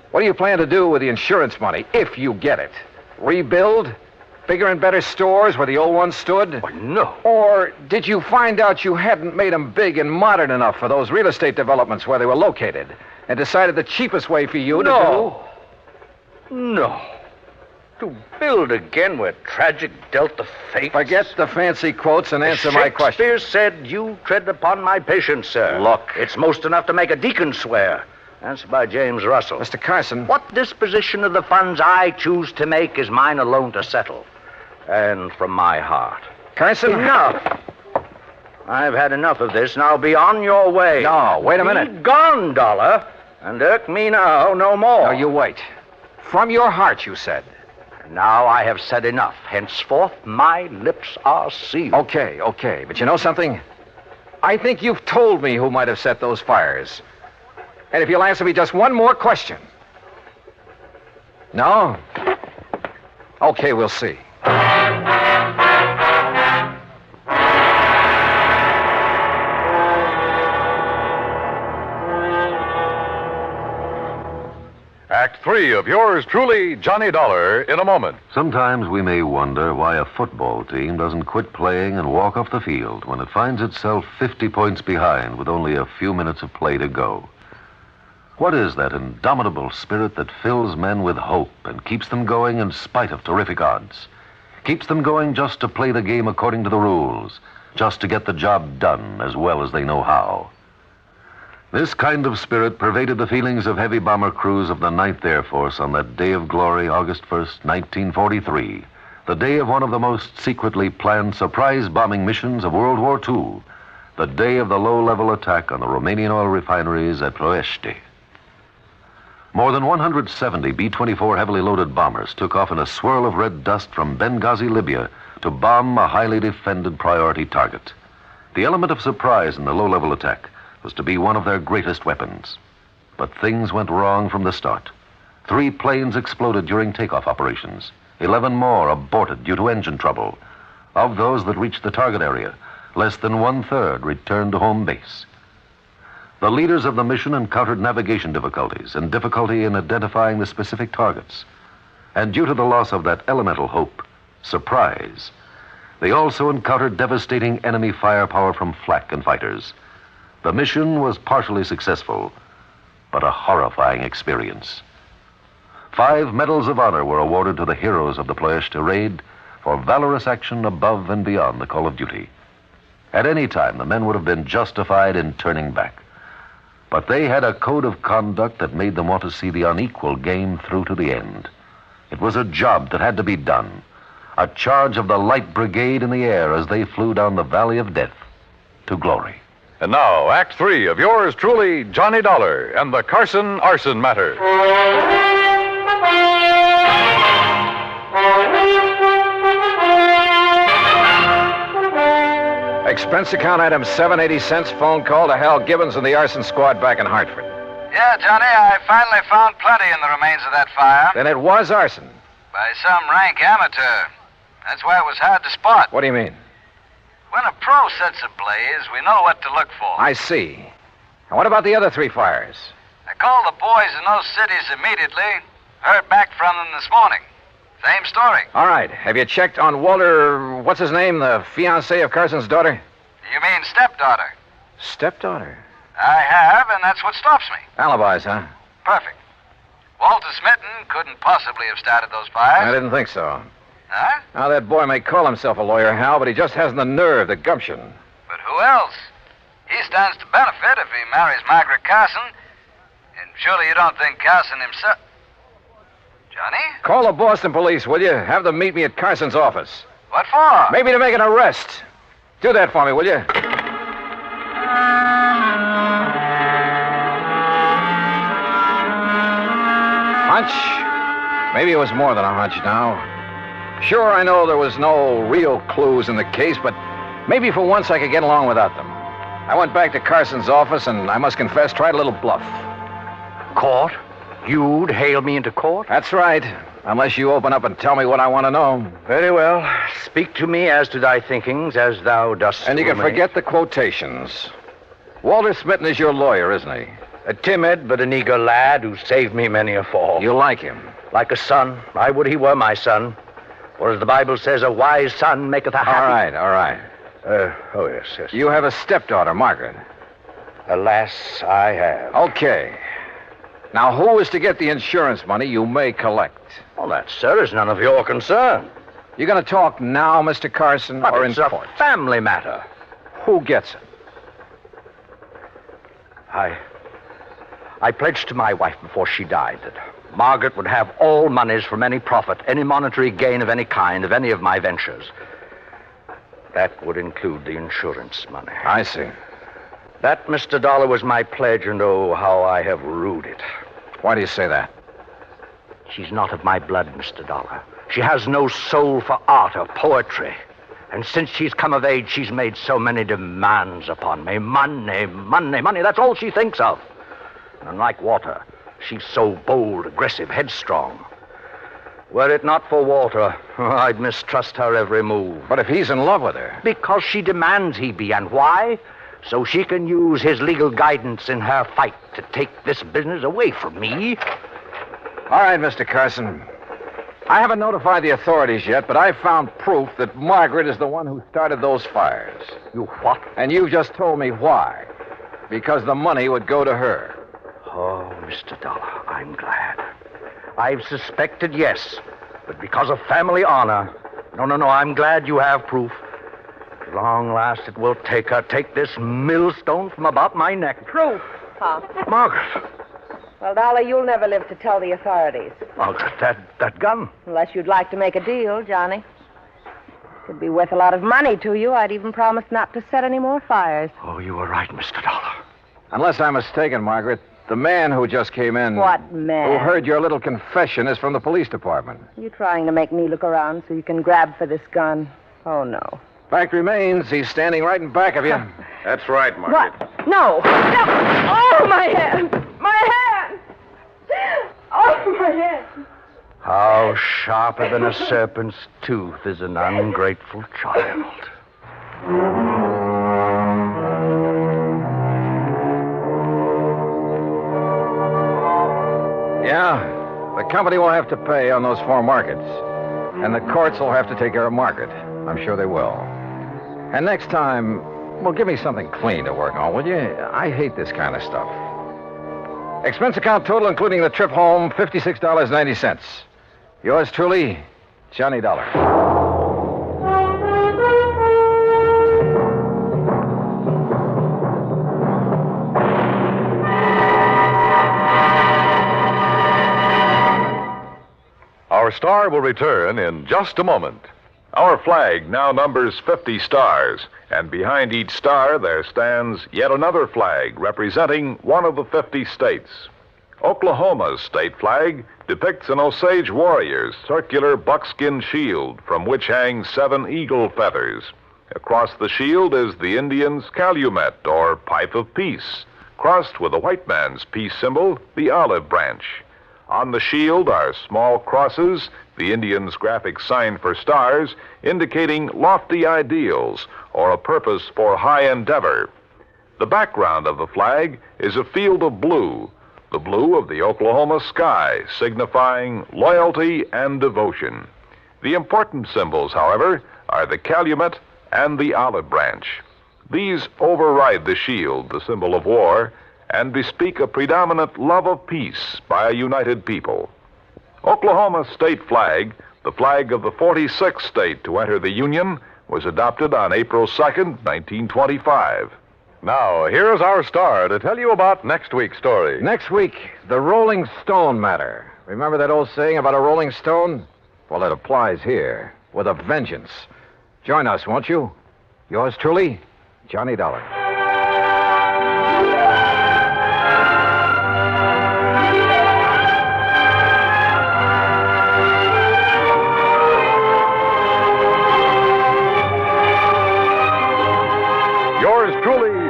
What do you plan to do with the insurance money, if you get it? Rebuild? Bigger and better stores where the old ones stood? Oh, no. Or did you find out you hadn't made them big and modern enough for those real estate developments where they were located and decided the cheapest way for you to do? No. To build again where tragic dealt the fate. Forget the fancy quotes and answer my question. Shakespeare said, you tread upon my patience, sir. Look. It's most enough to make a deacon swear. That's by James Russell. Mr. Carson. What disposition of the funds I choose to make is mine alone to settle. And from my heart. Carson? Enough. I've had enough of this. Now be on your way. No, wait a minute. Be gone, Dollar. And irk me now no more. No, you wait. From your heart, you said. Now I have said enough. Henceforth, my lips are sealed. Okay. But you know something? I think you've told me who might have set those fires. And if you'll answer me just one more question. No? Okay, we'll see. Act 3 of yours truly, Johnny Dollar, in a moment. Sometimes we may wonder why a football team doesn't quit playing and walk off the field when it finds itself 50 points behind with only a few minutes of play to go. What is that indomitable spirit that fills men with hope and keeps them going in spite of terrific odds? keeps them going just to play the game according to the rules, just to get the job done as well as they know how. This kind of spirit pervaded the feelings of heavy bomber crews of the 9th Air Force on that day of glory, August 1st, 1943, the day of one of the most secretly planned surprise bombing missions of World War II, the day of the low-level attack on the Romanian oil refineries at Ploiești. More than 170 B-24 heavily loaded bombers took off in a swirl of red dust from Benghazi, Libya, to bomb a highly defended priority target. The element of surprise in the low-level attack was to be one of their greatest weapons. But things went wrong from the start. 3 planes exploded during takeoff operations. 11 more aborted due to engine trouble. Of those that reached the target area, less than 1/3 returned to home base. The leaders of the mission encountered navigation difficulties and difficulty in identifying the specific targets. And due to the loss of that elemental hope, surprise, they also encountered devastating enemy firepower from flak and fighters. The mission was partially successful, but a horrifying experience. 5 medals of honor were awarded to the heroes of the Ploiești raid for valorous action above and beyond the call of duty. At any time, the men would have been justified in turning back. But they had a code of conduct that made them want to see the unequal game through to the end. It was a job that had to be done, a charge of the Light Brigade in the air as they flew down the Valley of Death to glory. And now, Act 3 of yours truly, Johnny Dollar, and the Carson Arson Matter. Expense account item 780 cents, phone call to Hal Gibbons and the arson squad back in Hartford. Yeah, Johnny, I finally found plenty in the remains of that fire. Then it was arson. By some rank amateur. That's why it was hard to spot. What do you mean? When a pro sets ablaze, we know what to look for. I see. And what about the other 3 fires? I called the boys in those cities immediately. Heard back from them this morning. Same story. All right. Have you checked on Walter, what's his name, the fiancé of Carson's daughter? You mean stepdaughter? Stepdaughter? I have, and that's what stops me. Alibis, huh? Perfect. Walter Smitten couldn't possibly have started those fires. I didn't think so. Huh? Now, that boy may call himself a lawyer, Hal, but he just hasn't the nerve, the gumption. But who else? He stands to benefit if he marries Margaret Carson. And surely you don't think Carson himself... Johnny? Call the Boston police, will you? Have them meet me at Carson's office. What for? Maybe to make an arrest. Do that for me, will you? Hunch? Maybe it was more than a hunch now. Sure, I know there was no real clues in the case, but maybe for once I could get along without them. I went back to Carson's office and I must confess, tried a little bluff. Court? You'd hail me into court? That's right. Unless you open up and tell me what I want to know. Very well. Speak to me as to thy thinkings, as thou dost. And you can forget the quotations. Walter Smitten is your lawyer, isn't he? A timid but an eager lad who saved me many a fall. You like him? Like a son. I would he were my son. For as the Bible says, a wise son maketh a happy... All right. Oh, yes. You have a stepdaughter, Margaret. Alas, I have. Okay. Now, who is to get the insurance money you may collect? Well, that, sir, is none of your concern. You going to talk now, Mr. Carson, but or it's in a court? Family matter. Who gets it? I pledged to my wife before she died that Margaret would have all monies from any profit, any monetary gain of any kind, of any of my ventures. That would include the insurance money. I see. That, Mr. Dollar, was my pledge, and oh, how I have rued it. Why do you say that? She's not of my blood, Mr. Dollar. She has no soul for art or poetry. And since she's come of age, she's made so many demands upon me. Money. That's all she thinks of. And unlike Walter, she's so bold, aggressive, headstrong. Were it not for Walter, I'd mistrust her every move. But if he's in love with her... Because she demands he be. And why? So she can use his legal guidance in her fight to take this business away from me. All right, Mr. Carson. I haven't notified the authorities yet, but I found proof that Margaret is the one who started those fires. You what? And you just told me why. Because the money would go to her. Oh, Mr. Dollar, I'm glad. I've suspected, yes. But because of family honor, No, I'm glad you have proof. At long last, it will take this millstone from about my neck. Proof, huh? Margaret. Well, Dollar, you'll never live to tell the authorities. Margaret, that gun. Unless you'd like to make a deal, Johnny. Could be worth a lot of money to you. I'd even promise not to set any more fires. Oh, you were right, Mr. Dollar. Unless I'm mistaken, Margaret, the man who just came in... What man? Who heard your little confession is from the police department. You trying to make me look around so you can grab for this gun? Oh, no. Fact remains, he's standing right in back of you. That's right, Margaret. What? No! Oh, my hand! My hand! Oh, my hand! How sharper than a serpent's tooth is an ungrateful child. Yeah, the company will have to pay on those 4 markets. And the courts will have to take care of Margaret. I'm sure they will. And next time, well, give me something clean to work on, will you? I hate this kind of stuff. Expense account total, including the trip home, $56.90. Yours truly, Johnny Dollar. Our star will return in just a moment. Our flag now numbers 50 stars, and behind each star there stands yet another flag representing one of the 50 states. Oklahoma's state flag depicts an Osage warrior's circular buckskin shield from which hang 7 eagle feathers. Across the shield is the Indian's calumet, or pipe of peace, crossed with the white man's peace symbol, the olive branch. On the shield are small crosses, the Indian's graphic sign for stars, indicating lofty ideals or a purpose for high endeavor. The background of the flag is a field of blue, the blue of the Oklahoma sky, signifying loyalty and devotion. The important symbols, however, are the calumet and the olive branch. These override the shield, the symbol of war, and bespeak a predominant love of peace by a united people. Oklahoma's state flag, the flag of the 46th state to enter the Union, was adopted on April 2nd, 1925. Now, here's our star to tell you about next week's story. Next week, the Rolling Stone matter. Remember that old saying about a rolling stone? Well, it applies here, with a vengeance. Join us, won't you? Yours truly, Johnny Dollar.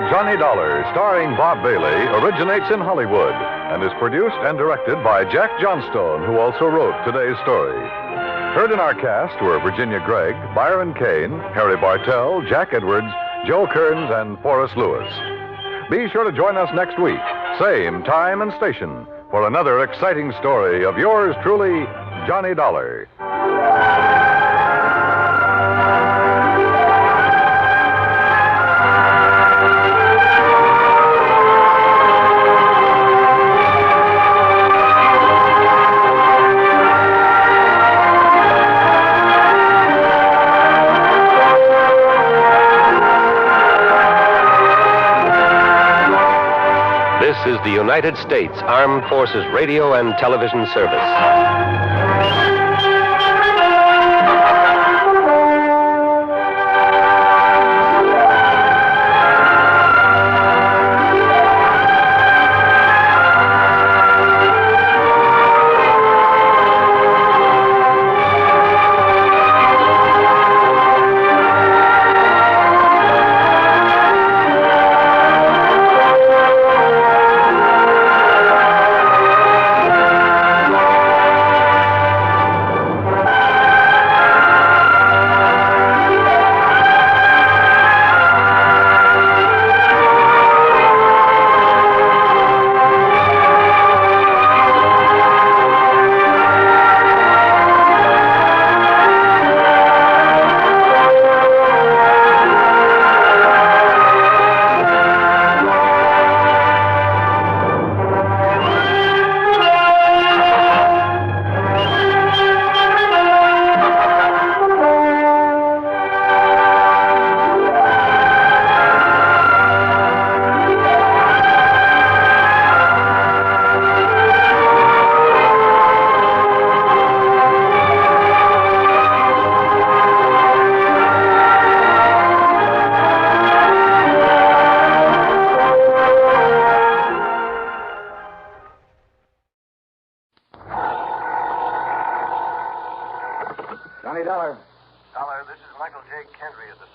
Johnny Dollar, starring Bob Bailey, originates in Hollywood and is produced and directed by Jack Johnstone, who also wrote today's story. Heard in our cast were Virginia Gregg, Byron Kane, Harry Bartell, Jack Edwards, Joe Kearns, and Forrest Lewis. Be sure to join us next week, same time and station, for another exciting story of yours truly, Johnny Dollar. This is the United States Armed Forces Radio and Television Service.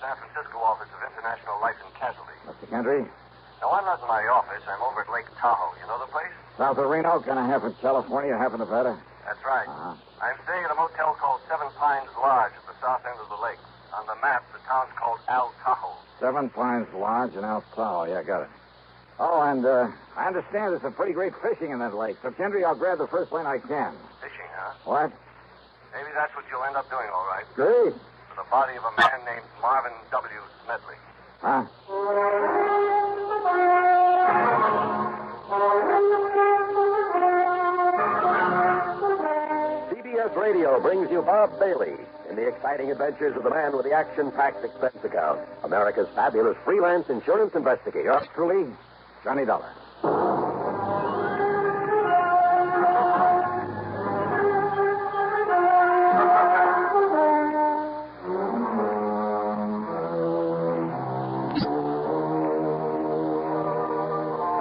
San Francisco office of International Life and Casualty. Mr. Canary? No, I'm not in my office. I'm over at Lake Tahoe. You know the place? South of Reno, kind of half in California, half in Nevada. That's right. Uh-huh. I'm staying at a motel called Seven Pines Lodge at the south end of the lake. On the map, the town's called Al Tahoe. Seven Pines Lodge in Al Tahoe. Yeah, got it. Oh, and I understand there's some pretty great fishing in that lake. So, Kendry, I'll grab the first plane I can. Fishing, huh? What? Maybe that's what you'll end up doing, all right. Great. For the body of a man named Marvin W. Smedley. Huh? CBS Radio brings you Bob Bailey in the exciting adventures of the man with the action-packed expense account, America's fabulous freelance insurance investigator. Yours truly, Johnny Dollar.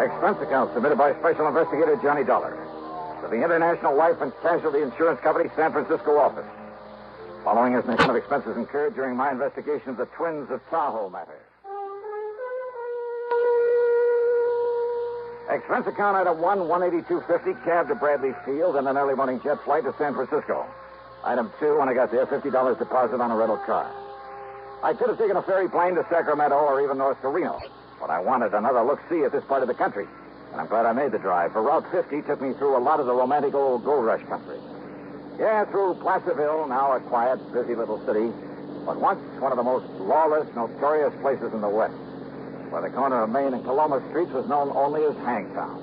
Expense account submitted by Special Investigator Johnny Dollar to the International Life and Casualty Insurance Company, San Francisco office. Following is an account of expenses incurred during my investigation of the Twins of Tahoe matter. Expense account item 1, $182.50, cab to Bradley Field, and an early morning jet flight to San Francisco. Item 2, when I got there, $50 deposit on a rental car. I could have taken a ferry plane to Sacramento or even north to Reno, but I wanted another look-see at this part of the country, and I'm glad I made the drive, for Route 50 took me through a lot of the romantic old gold rush country. Yeah, through Placerville, now a quiet, busy little city, but once one of the most lawless, notorious places in the West, where the corner of Main and Coloma Streets was known only as Hangtown.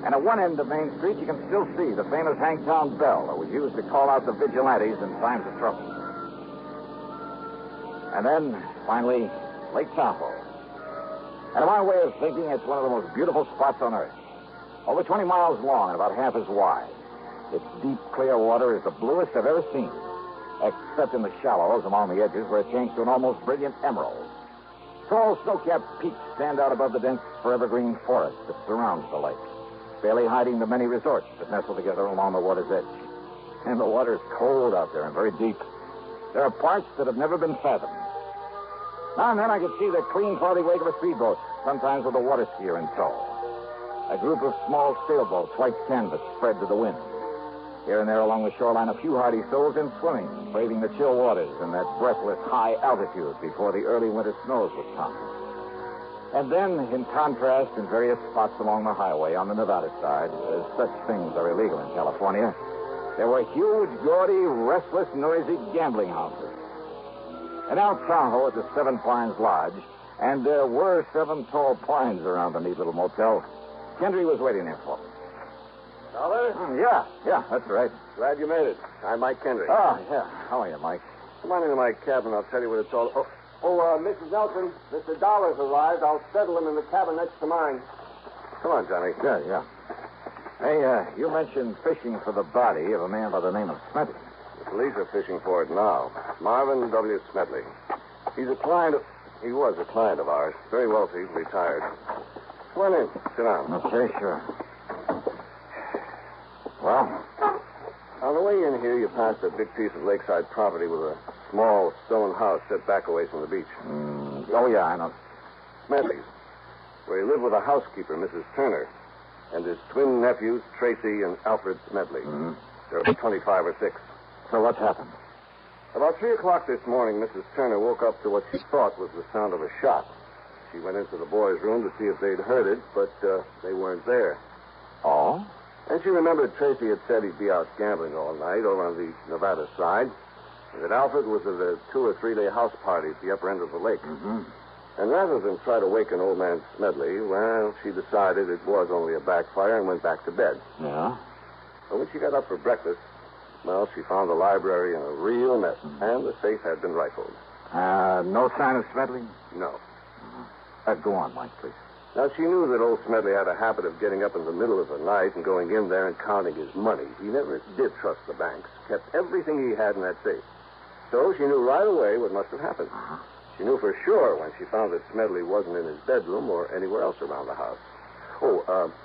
And at one end of Main Street, you can still see the famous Hangtown bell that was used to call out the vigilantes in times of trouble. And then, finally, Lake Tahoe. And in my way of thinking, it's one of the most beautiful spots on Earth. Over 20 miles long and about half as wide. Its deep, clear water is the bluest I've ever seen, except in the shallows along the edges where it changes to an almost brilliant emerald. Tall, snow-capped peaks stand out above the dense, forever-green forest that surrounds the lake, barely hiding the many resorts that nestle together along the water's edge. And the water's cold out there and very deep. There are parts that have never been fathomed. Now and then I could see the clean, cloudy wake of a speedboat, sometimes with a water skier in tow. A group of small sailboats, white canvas, spread to the wind. Here and there along the shoreline, a few hardy souls in swimming, braving the chill waters in that breathless high altitude before the early winter snows would come. And then, in contrast, in various spots along the highway on the Nevada side, as such things are illegal in California, there were huge, gaudy, restless, noisy gambling houses. And out Tahoe at the Seven Pines Lodge, and there were 7 tall pines around the neat little motel, Kendry was waiting there for me. Dollar? Yeah, that's right. Glad you made it. I'm Mike Canary. Oh, yeah. How are you, Mike? Come on into my cabin. I'll tell you what it's all... Mrs. Nelson, Mr. Dollar's arrived. I'll settle him in the cabin next to mine. Come on, Johnny. Yeah. Hey, you mentioned fishing for the body of a man by the name of Smedley. The police are fishing for it now. Marvin W. Smedley. He was a client of ours. Very wealthy, retired. Come on in. Sit down. Okay, sure. Well? On the way in here, you passed a big piece of lakeside property with a small stone house set back away from the beach. Oh, yeah, I know. Smedley's, where he lived with a housekeeper, Mrs. Turner, and his twin nephews, Tracy and Alfred Smedley. There were 25 or 6. So what's happened? About 3 o'clock this morning, Mrs. Turner woke up to what she thought was the sound of a shot. She went into the boys' room to see if they'd heard it, but they weren't there. Oh? And she remembered Tracy had said he'd be out gambling all night over on the Nevada side, and that Alfred was at a 2 or 3 day house party at the upper end of the lake. And rather than try to waken old man Smedley, well, she decided it was only a backfire and went back to bed. Yeah? But when she got up for breakfast, well, she found the library in a real mess, and the safe had been rifled. No sign of Smedley? No. Go on, Mike, please. Now, she knew that old Smedley had a habit of getting up in the middle of the night and going in there and counting his money. He never did trust the banks, kept everything he had in that safe. So she knew right away what must have happened. She knew for sure when she found that Smedley wasn't in his bedroom or anywhere else around the house.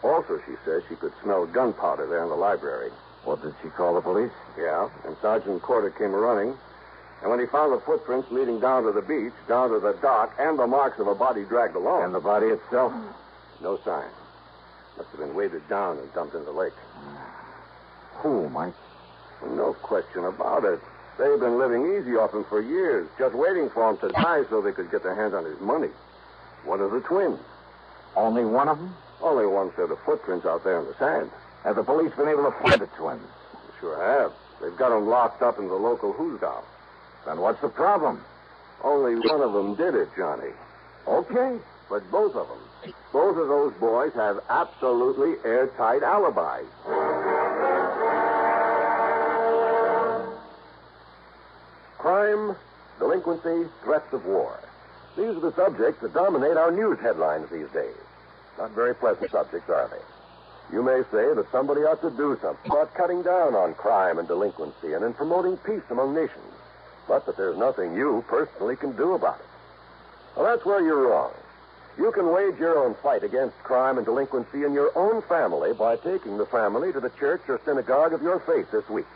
Also, she says she could smell gunpowder there in the library. What, did she call the police? Yeah, and Sergeant Porter came running. And when he found the footprints leading down to the beach, down to the dock, and the marks of a body dragged along. And the body itself? No sign. Must have been weighted down and dumped in the lake. Who, Mike? No question about it. They've been living easy off him for years, just waiting for him to die so they could get their hands on his money. One of the twins. Only one of them? Only one set of footprints out there in the sand. Have the police been able to find the twins? Sure have. They've got them locked up in the local hoosgow. Then what's the problem? Only one of them did it, Johnny. Okay. But both of them, both of those boys have absolutely airtight alibis. Crime, delinquency, threats of war. These are the subjects that dominate our news headlines these days. Not very pleasant subjects, are they? You may say that somebody ought to do something about cutting down on crime and delinquency and in promoting peace among nations. But that there's nothing you personally can do about it. Well, that's where you're wrong. You can wage your own fight against crime and delinquency in your own family by taking the family to the church or synagogue of your faith this week.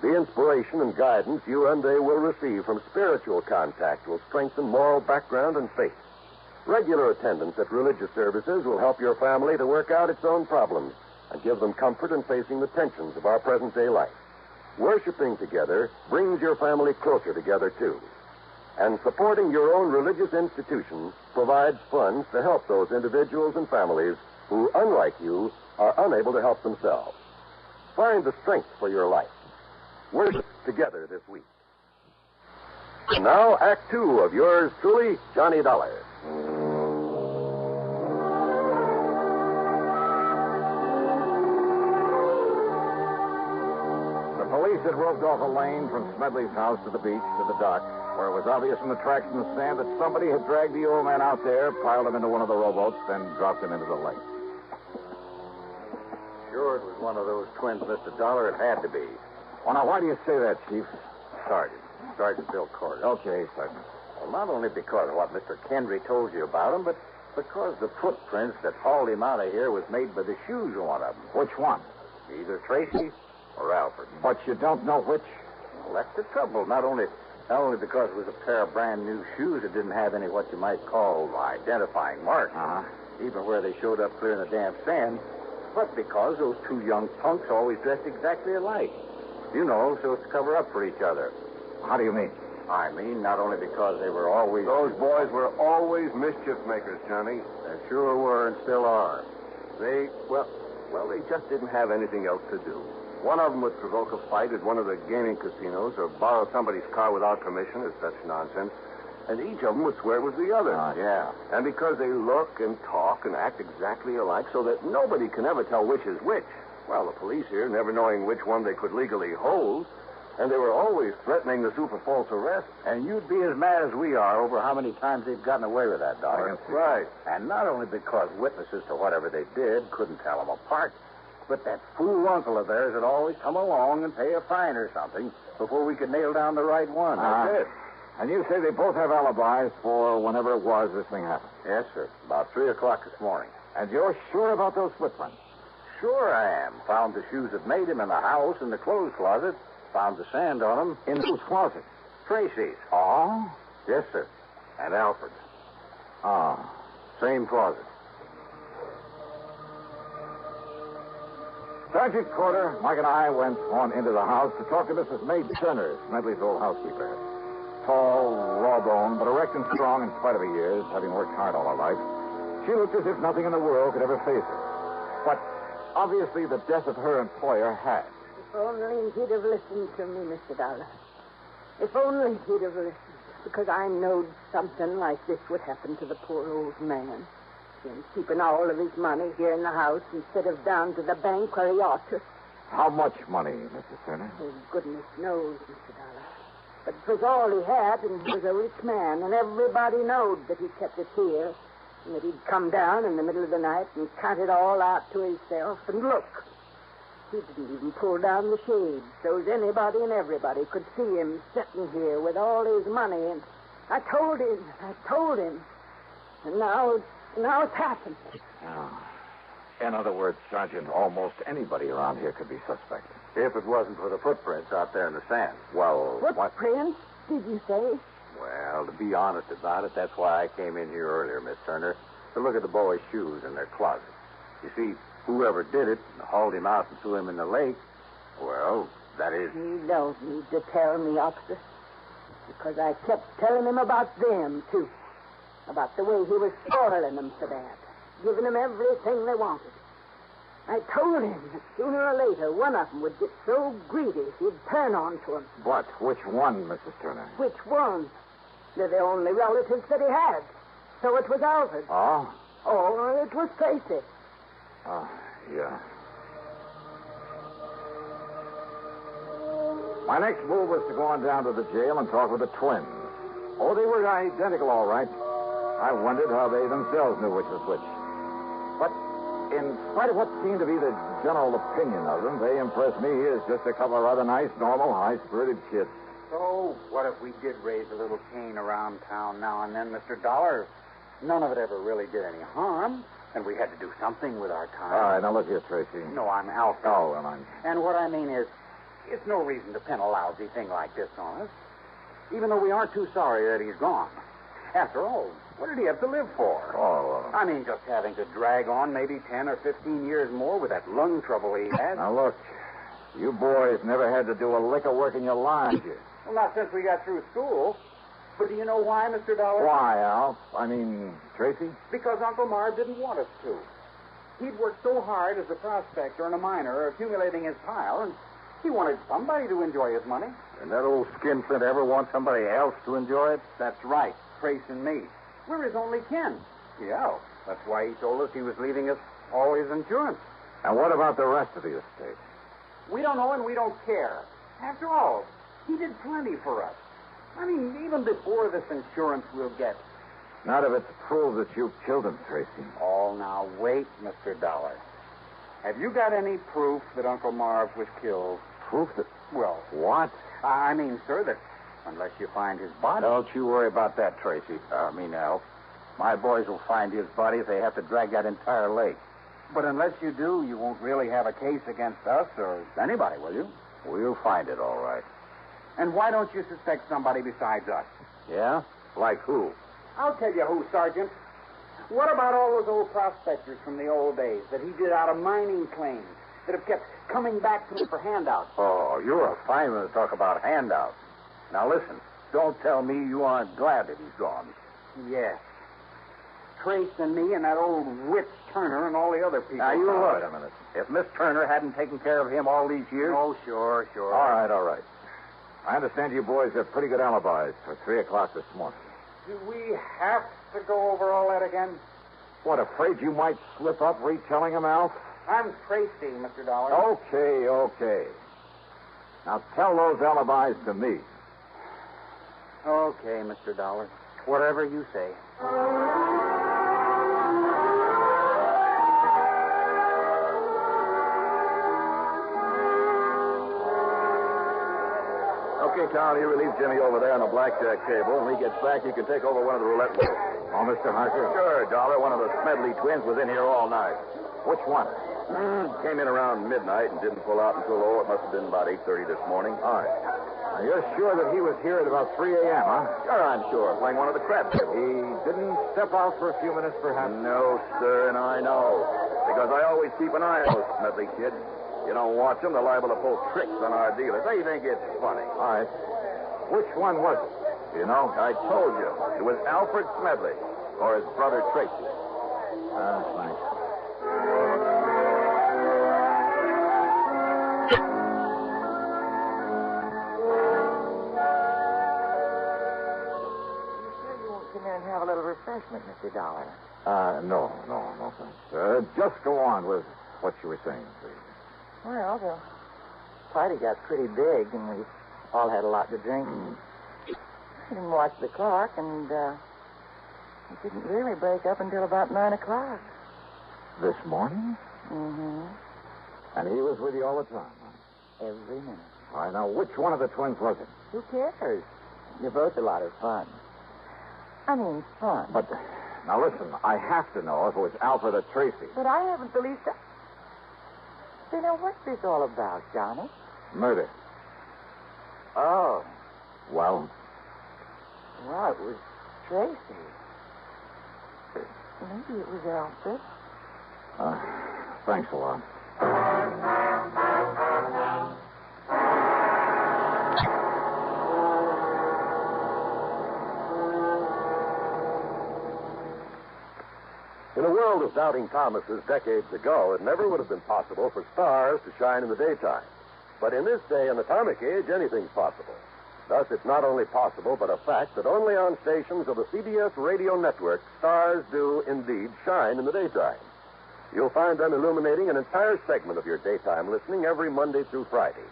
The inspiration and guidance you and they will receive from spiritual contact will strengthen moral background and faith. Regular attendance at religious services will help your family to work out its own problems and give them comfort in facing the tensions of our present-day life. Worshipping together brings your family closer together, too. And supporting your own religious institution provides funds to help those individuals and families who, unlike you, are unable to help themselves. Find the strength for your life. Worship together this week. And now, Act 2 of yours truly, Johnny Dollar. The police had roped off a lane from Smedley's house to the beach to the dock, where it was obvious from the tracks in the sand that somebody had dragged the old man out there, piled him into one of the rowboats, then dropped him into the lake. Sure, it was one of those twins, Mr. Dollar. It had to be. Well, now, why do you say that, Chief? Sergeant Bill Corder. Okay, Sergeant. Well, not only because of what Mr. Kendry told you about him, but because the footprints that hauled him out of here was made by the shoes of one of them. Which one? Either Tracy's or Alfred's. But you don't know which? Well, that's the trouble. Not only because it was a pair of brand new shoes that didn't have any what you might call identifying marks, even where they showed up clear in the damp sand, but because those two young punks always dressed exactly alike. You know, so as to cover up for each other. How do you mean? I mean, not only because they were always... Those boys were always mischief makers, Johnny. They sure were and still are. They just didn't have anything else to do. One of them would provoke a fight at one of the gaming casinos or borrow somebody's car without permission or such nonsense. And each of them would swear it was the other. Yeah. And because they look and talk and act exactly alike so that nobody can ever tell which is which, well, the police here, never knowing which one they could legally hold, and they were always threatening the super false arrest. And you'd be as mad as we are over how many times they've gotten away with that, Dollar. That's right. And not only because witnesses to whatever they did couldn't tell them apart, but that fool uncle of theirs would always come along and pay a fine or something before we could nail down the right one. That's it. And you say they both have alibis for whenever it was this thing happened? Yes, sir. About 3 o'clock this morning. And you're sure about those footprints? Sure I am. Found the shoes that made him in the house in the clothes closet. Found the sand on them. In whose closet? Tracy's. Oh? Yes, sir. And Alfred's. Ah. Same closet. Sergeant Corder, Mike and I went on into the house to talk to Mrs. May Turner, Smedley's old housekeeper. Tall, raw-boned, but erect and strong in spite of her years, having worked hard all her life. She looked as if nothing in the world could ever face her. But obviously the death of her employer had. If only he'd have listened to me, Mr. Dollar. If only he'd have listened. Because I knowed something like this would happen to the poor old man. Him keeping all of his money here in the house instead of down to the bank where he ought to. How much money, Mrs. Turner? Oh, goodness knows, Mr. Dollar. But it was all he had, and he was a rich man, and everybody knowed that he kept it here, and that he'd come down in the middle of the night and count it all out to himself, and look. He didn't even pull down the shades, so as anybody and everybody could see him sitting here with all his money, and I told him, and now it's happened. Oh. In other words, Sergeant, almost anybody around here could be suspect. If it wasn't for the footprints out there in the sand. Well, Footprints? did you say? Well, to be honest about it, that's why I came in here earlier, Miss Turner, to look at the boy's shoes in their closet. You see, whoever did it and hauled him out and threw him in the lake, well, that is... You don't need to tell me, officer. Because I kept telling him about them, too. About the way he was spoiling them so bad. Giving them everything they wanted. I told him that sooner or later one of them would get so greedy he'd turn on to him. But which one, Mrs. Turner? Which one? They're the only relatives that he had. So it was Alfred. Oh? Or it was Tracy. Oh, yeah. My next move was to go on down to the jail and talk with the twins. Oh, they were identical, all right. I wondered how they themselves knew which was which. But in spite of what seemed to be the general opinion of them, they impressed me as just a couple of rather nice, normal, high-spirited kids. So, what if we did raise a little cane around town now and then, Mr. Dollar? None of it ever really did any harm, and we had to do something with our time. All right, now look here, Tracy. No, I'm Alfred. Oh, well, I'm... And what I mean is, it's no reason to pin a lousy thing like this on us, even though we aren't too sorry that he's gone. After all, what did he have to live for? Oh, I mean, just having to drag on maybe 10 or 15 years more with that lung trouble he had. Now, look, you boys never had to do a lick of work in your lives. Well, not since we got through school. But do you know why, Mr. Dollar? Why, Al? I mean, Tracy? Because Uncle Marv didn't want us to. He'd worked so hard as a prospector and a miner, accumulating his pile, and he wanted somebody to enjoy his money. And that old skinflint ever want somebody else to enjoy it? That's right, Trace and me. We're his only kin. Yeah, that's why he told us he was leaving us all his insurance. And what about the rest of the estate? We don't know and we don't care. After all, he did plenty for us. I mean, even before this insurance we'll get. Not if it's proved that you killed him, Tracy. Oh, now, wait, Mr. Dollar. Have you got any proof that Uncle Marv was killed? Proof that... Well... What? I mean, sir, that unless you find his body... Don't you worry about that, Tracy. Al. My boys will find his body if they have to drag that entire lake. But unless you do, you won't really have a case against us or anybody, will you? We'll find it, all right. And why don't you suspect somebody besides us? Yeah? Like who? I'll tell you who, Sergeant. What about all those old prospectors from the old days that he did out of mining claims that have kept coming back to him for handouts? Oh, you're a fine one to talk about handouts. Now, listen. Don't tell me you aren't glad that he's gone. Yes. Trace and me and that old witch Turner and all the other people. Now, you look. Wait a minute. If Miss Turner hadn't taken care of him all these years... Oh, sure. All right. I understand you boys have pretty good alibis for 3 o'clock this morning. Do we have to go over all that again? What, afraid you might slip up retelling them, Alf? I'm Tracy, Mr. Dollar. Okay. Now tell those alibis to me. Okay, Mr. Dollar. Whatever you say. Okay, Tom, you relieve Jimmy over there on the blackjack table. When he gets back, you can take over one of the roulette wheels. Oh, Mr. Harker? Sure, Dollar. One of the Smedley twins was in here all night. Which one? Came in around midnight and didn't pull out until, it must have been about 8:30 this morning. All right. Now, you're sure that he was here at about 3 a.m., huh? Sure, I'm sure. Playing one of the crap tables. He didn't step out for a few minutes, perhaps? No, sir, and I know. Because I always keep an eye on those Smedley kids. You don't watch them, they're liable to pull tricks on our dealers. They think it's funny. All right. Which one was it? You know? I told you. It was Alfred Smedley, or his brother Tracy. Thanks. Have a little refreshment, Mr. Dollar. No, thanks. Just go on with what you were saying, please. Well, the party got pretty big, and we all had a lot to drink. I didn't watch the clock, and it didn't really break up until about 9 o'clock. This morning? Mm-hmm. And he was with you all the time, huh? Every minute. All right, now, which one of the twins was it? Who cares? You're both a lot of fun. I mean, fun. But, now listen, I have to know if it was Alfred or Tracy. But I haven't the least... Say, now, what's this all about, Johnny? Murder. Oh. Well? Well, it was Tracy. Maybe it was Alfred. Thanks a lot. In a world of doubting Thomases decades ago, it never would have been possible for stars to shine in the daytime. But in this day and atomic age, anything's possible. Thus, it's not only possible, but a fact that only on stations of the CBS Radio Network, stars do indeed shine in the daytime. You'll find them illuminating an entire segment of your daytime listening every Monday through Friday.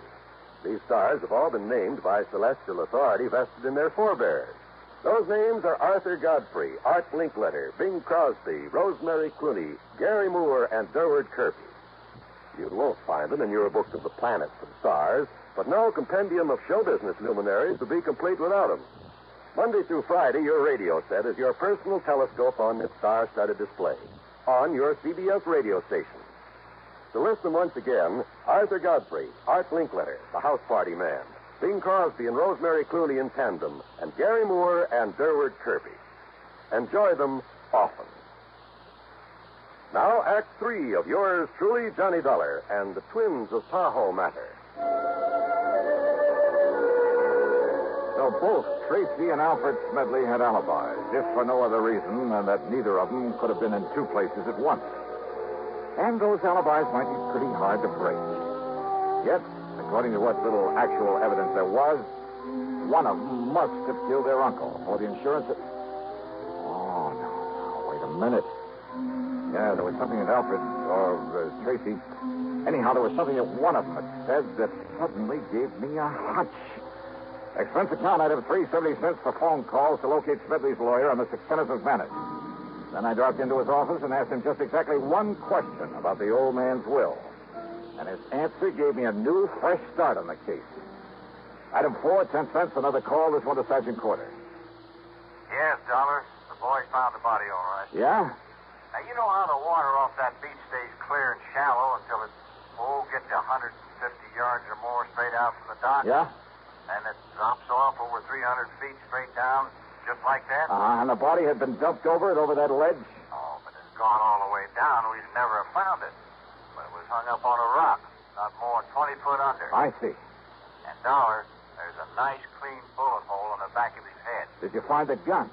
These stars have all been named by celestial authority vested in their forebears. Those names are Arthur Godfrey, Art Linkletter, Bing Crosby, Rosemary Clooney, Gary Moore, and Durward Kirby. You won't find them in your books of the planets and stars, but no compendium of show business luminaries would be complete without them. Monday through Friday, your radio set is your personal telescope on its star-studded display, on your CBS radio station. To list them once again, Arthur Godfrey, Art Linkletter, the House Party Man, Bing Crosby and Rosemary Clooney in tandem, and Gary Moore and Durward Kirby. Enjoy them often. Now, Act 3 of yours truly, Johnny Dollar, and the twins of Tahoe Matter. So both Tracy and Alfred Smedley had alibis, if for no other reason than that neither of them could have been in two places at once. And those alibis might be pretty hard to break. Yet, according to what little actual evidence there was, one of them must have killed their uncle, or the insurance... Oh, no, wait a minute. Yeah, there was something that Alfred, or Tracy... Anyhow, there was something that one of them had said that suddenly gave me a hunch. Expense account item 370 cents for phone calls to locate Smedley's lawyer on the Kennesaw Manage. Then I dropped into his office and asked him just exactly one question about the old man's will. And his answer gave me a new, fresh start on the case. Item 4, 10 cents, another call. This one to Sergeant Corder. Yes, Dollar. The boys found the body all right. Yeah? Now, you know how the water off that beach stays clear and shallow until it, gets to 150 yards or more straight out from the dock? Yeah? And it drops off over 300 feet straight down, just like that? And the body had been dumped over that ledge? Oh, but it's gone all the way down. We'd never have found it. But it was hung up on a rock, not more than 20 foot under. I see. And Dollar, there's a nice clean bullet hole in the back of his head. Did you find the gun?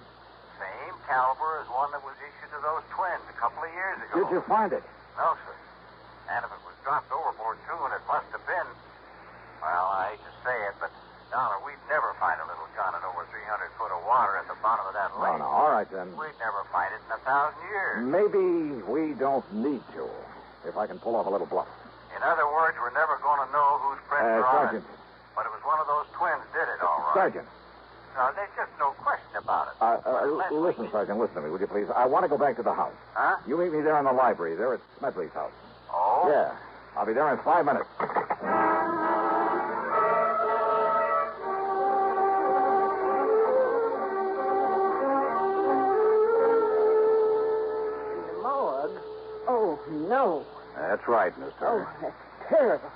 Same caliber as one that was issued to those twins a couple of years ago. Did you find it? No, sir. And if it was dropped overboard, too, and it must have been... Well, I hate to say it, but, Dollar, we'd never find a little gun in over 300 foot of water at the bottom of that lake. No, all right, then. We'd never find it in 1,000 years. Maybe we don't need to, if I can pull off a little bluff. In other words, we're never going to know whose prints are on Sergeant. it. But it was one of those twins did it, all right. Sergeant. No, there's just no question about it. Listen, Sergeant, listen to me, would you please? I want to go back to the house. Huh? You meet me there in the library, there at Smedley's house. Oh? Yeah. I'll be there in 5 minutes. In the morgue? Oh, no. That's right, Miss Turner. Oh, that's terrible.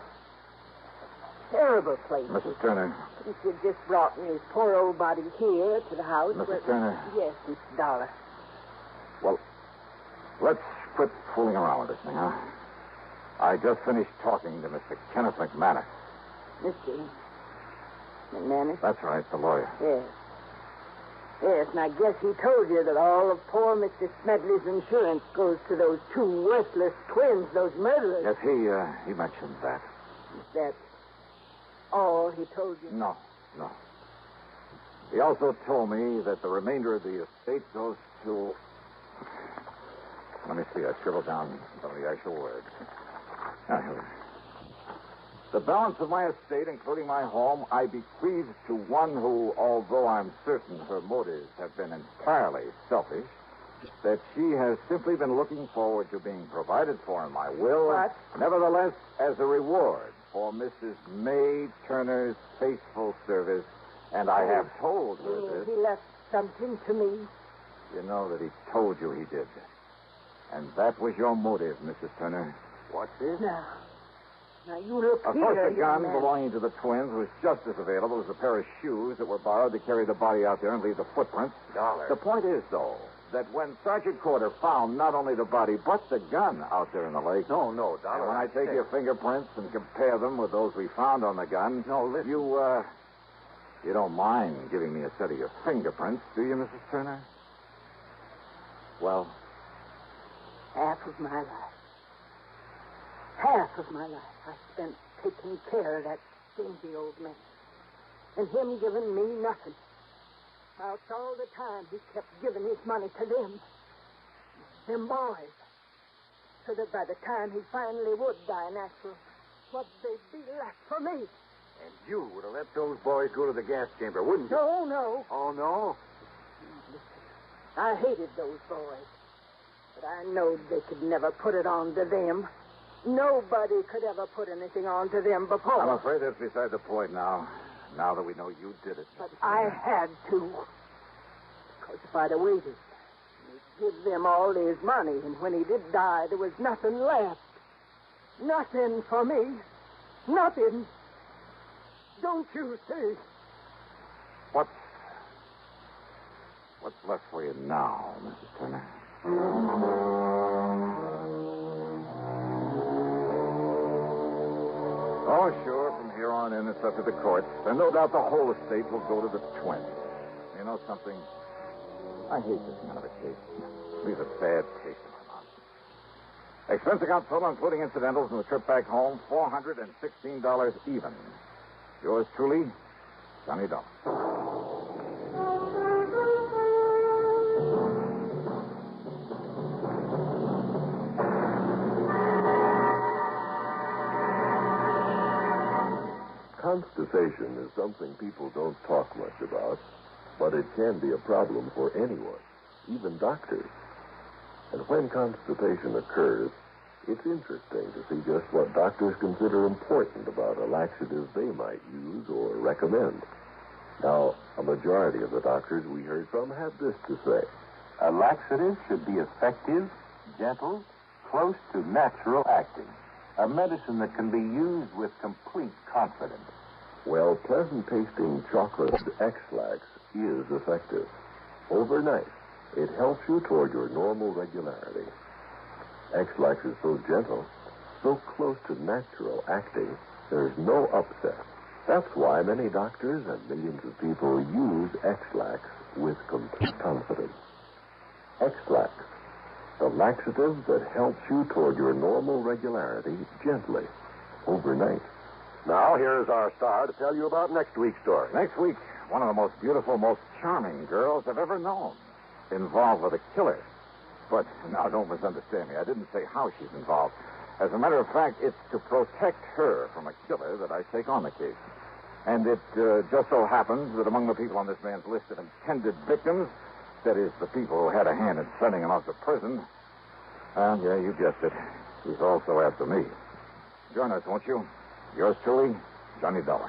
Terrible place. Mrs. Turner. If you'd just brought me his poor old body here to the house. Mrs. Turner. Yes, Mr. Dollar. Well, let's quit fooling around with this thing, huh? I just finished talking to Mr. Kenneth McManus. Mr. McManus? That's right, the lawyer. Yes. Yes, and I guess he told you that all of poor Mr. Smedley's insurance goes to those two worthless twins, those murderers. Yes, he mentioned that. Is that all he told you? No. He also told me that the remainder of the estate goes to... Let me see, I scribbled down some of the actual words. Here we are. The balance of my estate, including my home, I bequeath to one who, although I'm certain her motives have been entirely selfish, that she has simply been looking forward to being provided for in my will. What? Nevertheless, as a reward for Mrs. May Turner's faithful service, and I have told her this. He left something to me. You know that he told you he did. And that was your motive, Mrs. Turner. What's this? Now, Now, you look Of here, course, the young gun man. belonging to the twins was just as available as a pair of shoes that were borrowed to carry the body out there and leave the footprints. Dollar. The point is, though, that when Sergeant Corder found not only the body, but the gun out there in the lake. No, Dollar. And when I take your fingerprints and compare them with those we found on the gun. No, listen. You don't mind giving me a set of your fingerprints, do you, Mrs. Turner? Well, Half of my life. Half of my life I spent taking care of that stingy old man. And him giving me nothing. Whilst all the time he kept giving his money to them boys. So that by the time he finally would die natural, what'd they be left for me? And you would have let those boys go to the gas chamber, wouldn't you? No. Oh, no? I hated those boys. But I knowed they could never put it on to them. Nobody could ever put anything on to them before. I'm afraid that's beside the point now. Now that we know you did it. But I had to. Because if I'd have waited, he'd give them all his money, and when he did die, there was nothing left. Nothing for me. Nothing. Don't you see? What's left for you now, Mrs. Turner? Oh, sure. From here on in, it's up to the courts. And no doubt the whole estate will go to the twins. You know something? I hate this kind of a case. It leaves a bad taste in my mouth. Expense account total, including incidentals and the trip back home, $416 even. Yours truly, Johnny Dollar. Constipation is something people don't talk much about, but it can be a problem for anyone, even doctors. And when constipation occurs, it's interesting to see just what doctors consider important about a laxative they might use or recommend. Now, a majority of the doctors we heard from had this to say. A laxative should be effective, gentle, close to natural acting. A medicine that can be used with complete confidence. Well, pleasant-tasting chocolate X-Lax is effective. Overnight, it helps you toward your normal regularity. X-Lax is so gentle, so close to natural acting, there's no upset. That's why many doctors and millions of people use X-Lax with complete confidence. X-Lax, the laxative that helps you toward your normal regularity gently, overnight. Now, here's our star to tell you about next week's story. Next week, one of the most beautiful, most charming girls I've ever known, involved with a killer. But now, don't misunderstand me. I didn't say how she's involved. As a matter of fact, it's to protect her from a killer that I take on the case. And it just so happens that among the people on this man's list of intended victims, that is, the people who had a hand in sending him off to prison, yeah, you guessed it, he's also after me. Join us, won't you? Yours truly, Johnny Dollar.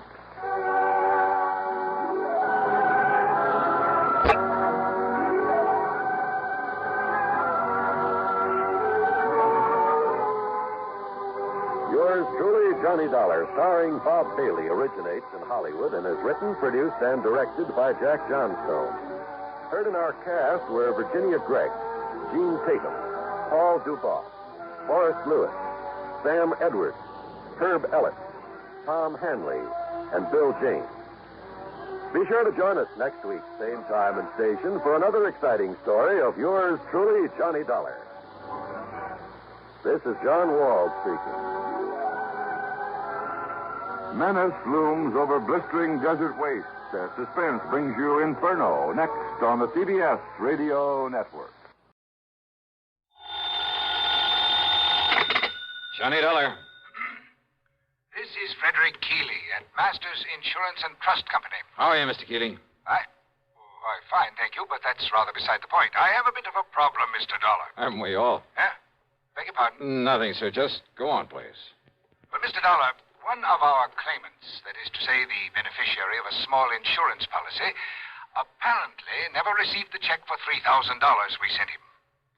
Yours truly, Johnny Dollar, starring Bob Bailey, originates in Hollywood and is written, produced, and directed by Jack Johnstone. Heard in our cast were Virginia Gregg, Gene Tatum, Paul Dubois, Forrest Lewis, Sam Edwards, Herb Ellis, Tom Hanley, and Bill James. Be sure to join us next week, same time and station, for another exciting story of yours truly, Johnny Dollar. This is John Wald speaking. Menace looms over blistering desert wastes as suspense brings you Inferno, next on the CBS Radio Network. Johnny Dollar. This is Frederick Keeley at Masters Insurance and Trust Company. How are you, Mr. Keating? Why, fine, thank you, but that's rather beside the point. I have a bit of a problem, Mr. Dollar. Haven't we all? Huh? Beg your pardon? Nothing, sir. Just go on, please. But, Mr. Dollar, one of our claimants, that is to say the beneficiary of a small insurance policy, apparently never received the check for $3,000 we sent him.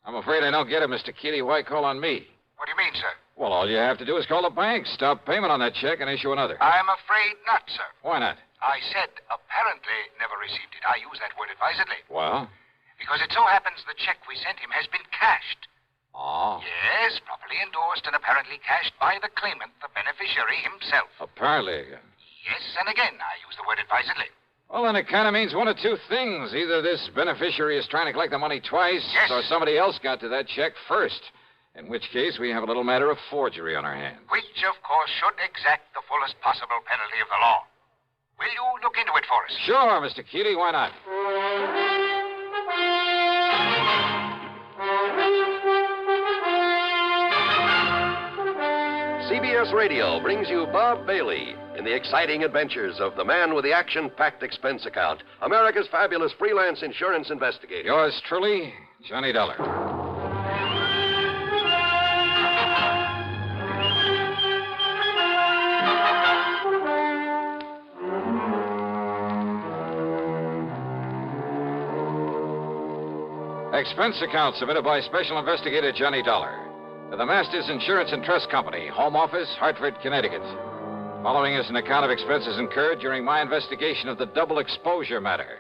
I'm afraid I don't get it, Mr. Keeley. Why call on me? What do you mean, sir? Well, all you have to do is call the bank, stop payment on that check, and issue another. I'm afraid not, sir. Why not? I said apparently never received it. I use that word advisedly. Well? Because it so happens the check we sent him has been cashed. Oh. Yes, properly endorsed and apparently cashed by the claimant, the beneficiary himself. Apparently. Yes, and again, I use the word advisedly. Well, then it kind of means one of two things. Either this beneficiary is trying to collect the money twice, yes, or somebody else got to that check first. In which case, we have a little matter of forgery on our hands. Which, of course, should exact the fullest possible penalty of the law. Will you look into it for us? Sure, Mr. Keeley, why not? CBS Radio brings you Bob Bailey in the exciting adventures of the man with the action-packed expense account, America's fabulous freelance insurance investigator. Yours truly, Johnny Dollar. Expense account submitted by Special Investigator Johnny Dollar to the Masters Insurance and Trust Company, Home Office, Hartford, Connecticut. Following is an account of expenses incurred during my investigation of the double exposure matter.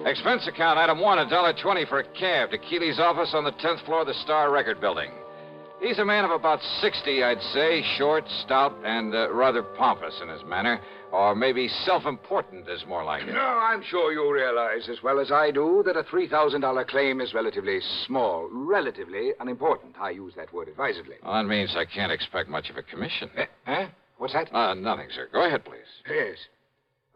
Expense account item 1, $1.20 for a cab to Keeley's office on the 10th floor of the Star Record Building. He's a man of about 60, I'd say, short, stout, and rather pompous in his manner. Or maybe self-important is more like it. No, I'm sure you realize as well as I do that a $3,000 claim is relatively small, relatively unimportant. I use that word advisedly. Well, that means I can't expect much of a commission. Huh? What's that? Nothing, sir. Go ahead, please. Yes.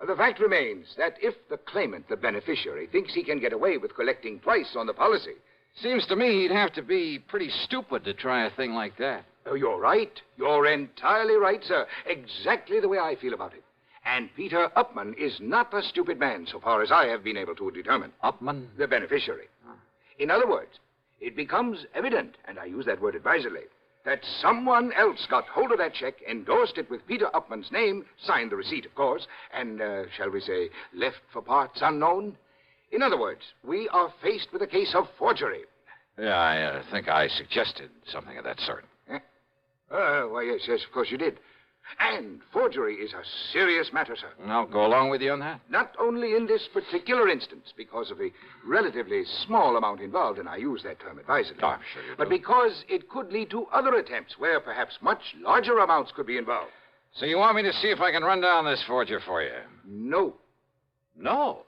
The fact remains that if the claimant, the beneficiary, thinks he can get away with collecting twice on the policy... Seems to me he'd have to be pretty stupid to try a thing like that. Oh, you're right. You're entirely right, sir. Exactly the way I feel about it. And Peter Upman is not a stupid man, so far as I have been able to determine. Upman? The beneficiary. In other words, it becomes evident, and I use that word advisedly, that someone else got hold of that check, endorsed it with Peter Upman's name, signed the receipt, of course, and, shall we say, left for parts unknown. In other words, we are faced with a case of forgery. Yeah, I think I suggested something of that sort. Why, yes, of course you did. And forgery is a serious matter, sir. I'll go along with you on that. Not only in this particular instance, because of the relatively small amount involved, and I use that term advisedly. Oh, I'm sure you do. But because it could lead to other attempts where perhaps much larger amounts could be involved. So you want me to see if I can run down this forger for you? No. No?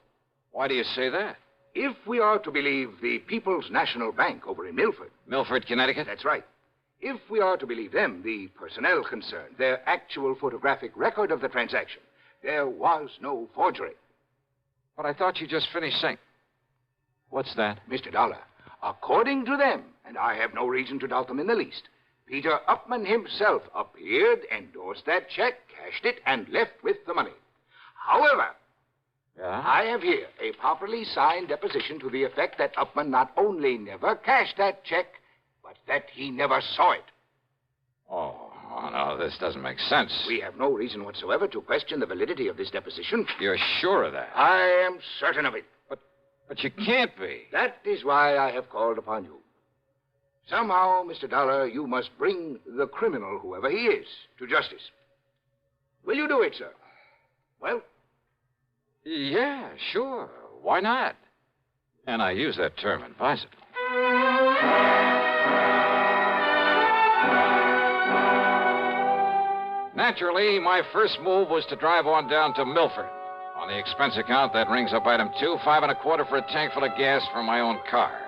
Why do you say that? If we are to believe the People's National Bank over in Milford. Milford, Connecticut? That's right. If we are to believe them, the personnel concerned, their actual photographic record of the transaction, there was no forgery. But I thought you just finished saying... What's that? Mr. Dollar, according to them, and I have no reason to doubt them in the least, Peter Upman himself appeared, endorsed that check, cashed it, and left with the money. However... Yeah? I have here a properly signed deposition to the effect that Upman not only never cashed that check, but that he never saw it. Oh, no, this doesn't make sense. We have no reason whatsoever to question the validity of this deposition. You're sure of that? I am certain of it. But you can't be. That is why I have called upon you. Somehow, Mr. Dollar, you must bring the criminal, whoever he is, to justice. Will you do it, sir? Well... Yeah, sure. Why not? And I use that term advisedly. Naturally, my first move was to drive on down to Milford. On the expense account, that rings up item 2, $5.25 for a tank full of gas for my own car.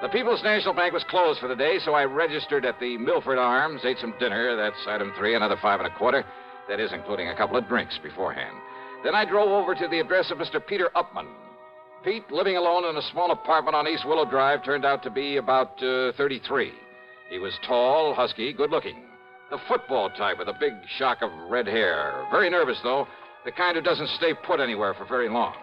The People's National Bank was closed for the day, so I registered at the Milford Arms, ate some dinner. That's item 3, another $5.25. That is, including a couple of drinks beforehand. Then I drove over to the address of Mr. Peter Upman. Pete, living alone in a small apartment on East Willow Drive, turned out to be about 33. He was tall, husky, good-looking. The football type with a big shock of red hair. Very nervous, though. The kind who doesn't stay put anywhere for very long.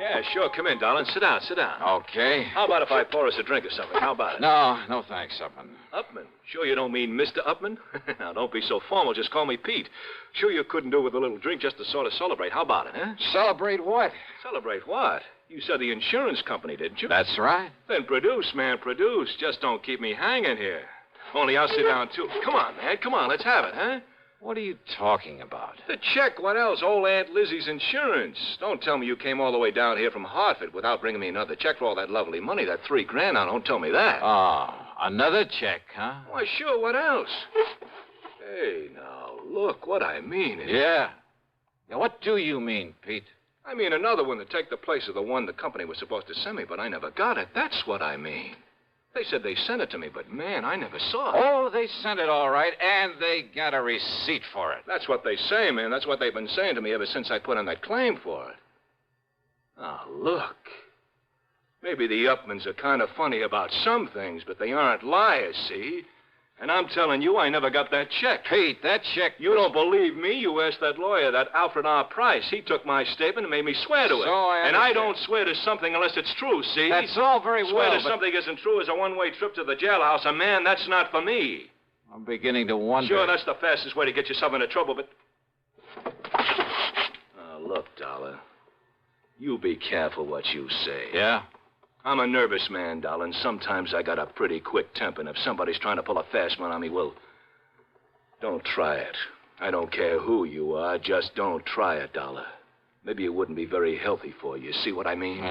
Yeah, sure. Come in, darling. Sit down, sit down. Okay. How about if I pour us a drink or something? How about it? No thanks, Upman. Upman? Sure you don't mean Mr. Upman? Now, don't be so formal. Just call me Pete. Sure you couldn't do with a little drink just to sort of celebrate. How about it, huh? Celebrate what? Celebrate what? You said the insurance company, didn't you? That's right. Then produce, man, produce. Just don't keep me hanging here. Only I'll sit down, too. Come on, man. Come on, let's have it, huh? What are you talking about? The check. What else? Old Aunt Lizzie's insurance. Don't tell me you came all the way down here from Hartford without bringing me another check for all that lovely money, that $3,000. Now, don't tell me that. Oh, another check, huh? Why, sure. What else? Hey, now, look. What I mean is... Yeah, what do you mean, Pete? I mean another one to take the place of the one the company was supposed to send me, but I never got it. That's what I mean. They said they sent it to me, but, man, I never saw it. Oh, they sent it all right, and they got a receipt for it. That's what they say, man. That's what they've been saying to me ever since I put in that claim for it. Now, look. Maybe the Upmans are kind of funny about some things, but they aren't liars, see? And I'm telling you, I never got that check. Pete, that check... You don't believe me? You asked that lawyer, that Alfred R. Price. He took my statement and made me swear to it. And I don't swear to something unless it's true, see? That's all very well, Swear to something isn't true is a one-way trip to the jailhouse, and, man, that's not for me. I'm beginning to wonder... Sure, that's the fastest way to get yourself into trouble, but... Look, Dollar. You be careful what you say. Yeah? I'm a nervous man, darling. Sometimes I got a pretty quick temper, and if somebody's trying to pull a fast one on me, well, don't try it. I don't care who you are. Just don't try it, Dollar. Maybe it wouldn't be very healthy for you. See what I mean?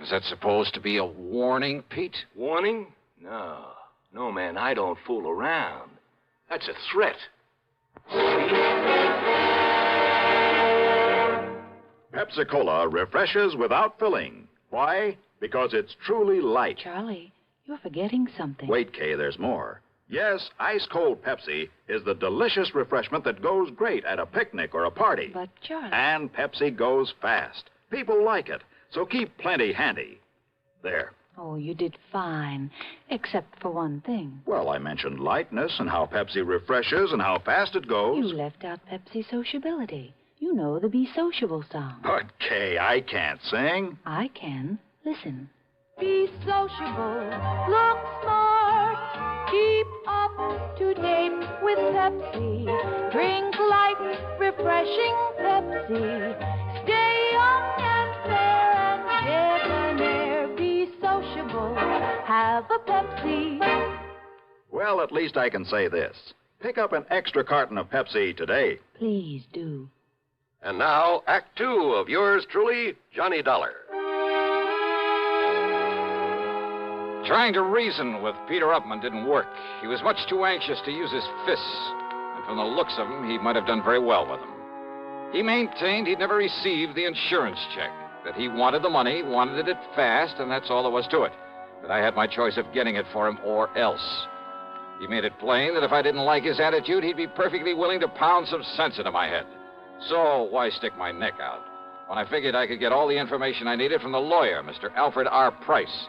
Is that supposed to be a warning, Pete? Warning? No. No, man, I don't fool around. That's a threat. Pepsi-Cola refreshes without filling. Why? Because it's truly light. Charlie, you're forgetting something. Wait, Kay, there's more. Yes, ice-cold Pepsi is the delicious refreshment that goes great at a picnic or a party. But, Charlie... And Pepsi goes fast. People like it, so keep plenty handy. There. Oh, you did fine, except for one thing. Well, I mentioned lightness and how Pepsi refreshes and how fast it goes. You left out Pepsi sociability. You know the Be Sociable song. But, Kay, I can't sing. I can. Listen. Be sociable, look smart, keep up to date with Pepsi. Drink light, refreshing Pepsi. Stay young and fair and debonair. Be sociable, have a Pepsi. Well, at least I can say this. Pick up an extra carton of Pepsi today. Please do. And now, Act Two of yours truly, Johnny Dollar. Trying to reason with Peter Upman didn't work. He was much too anxious to use his fists. And from the looks of him, he might have done very well with them. He maintained he'd never received the insurance check, that he wanted the money, wanted it fast, and that's all there was to it. That I had my choice of getting it for him or else. He made it plain that if I didn't like his attitude, he'd be perfectly willing to pound some sense into my head. So why stick my neck out when I figured I could get all the information I needed from the lawyer, Mr. Alfred R. Price?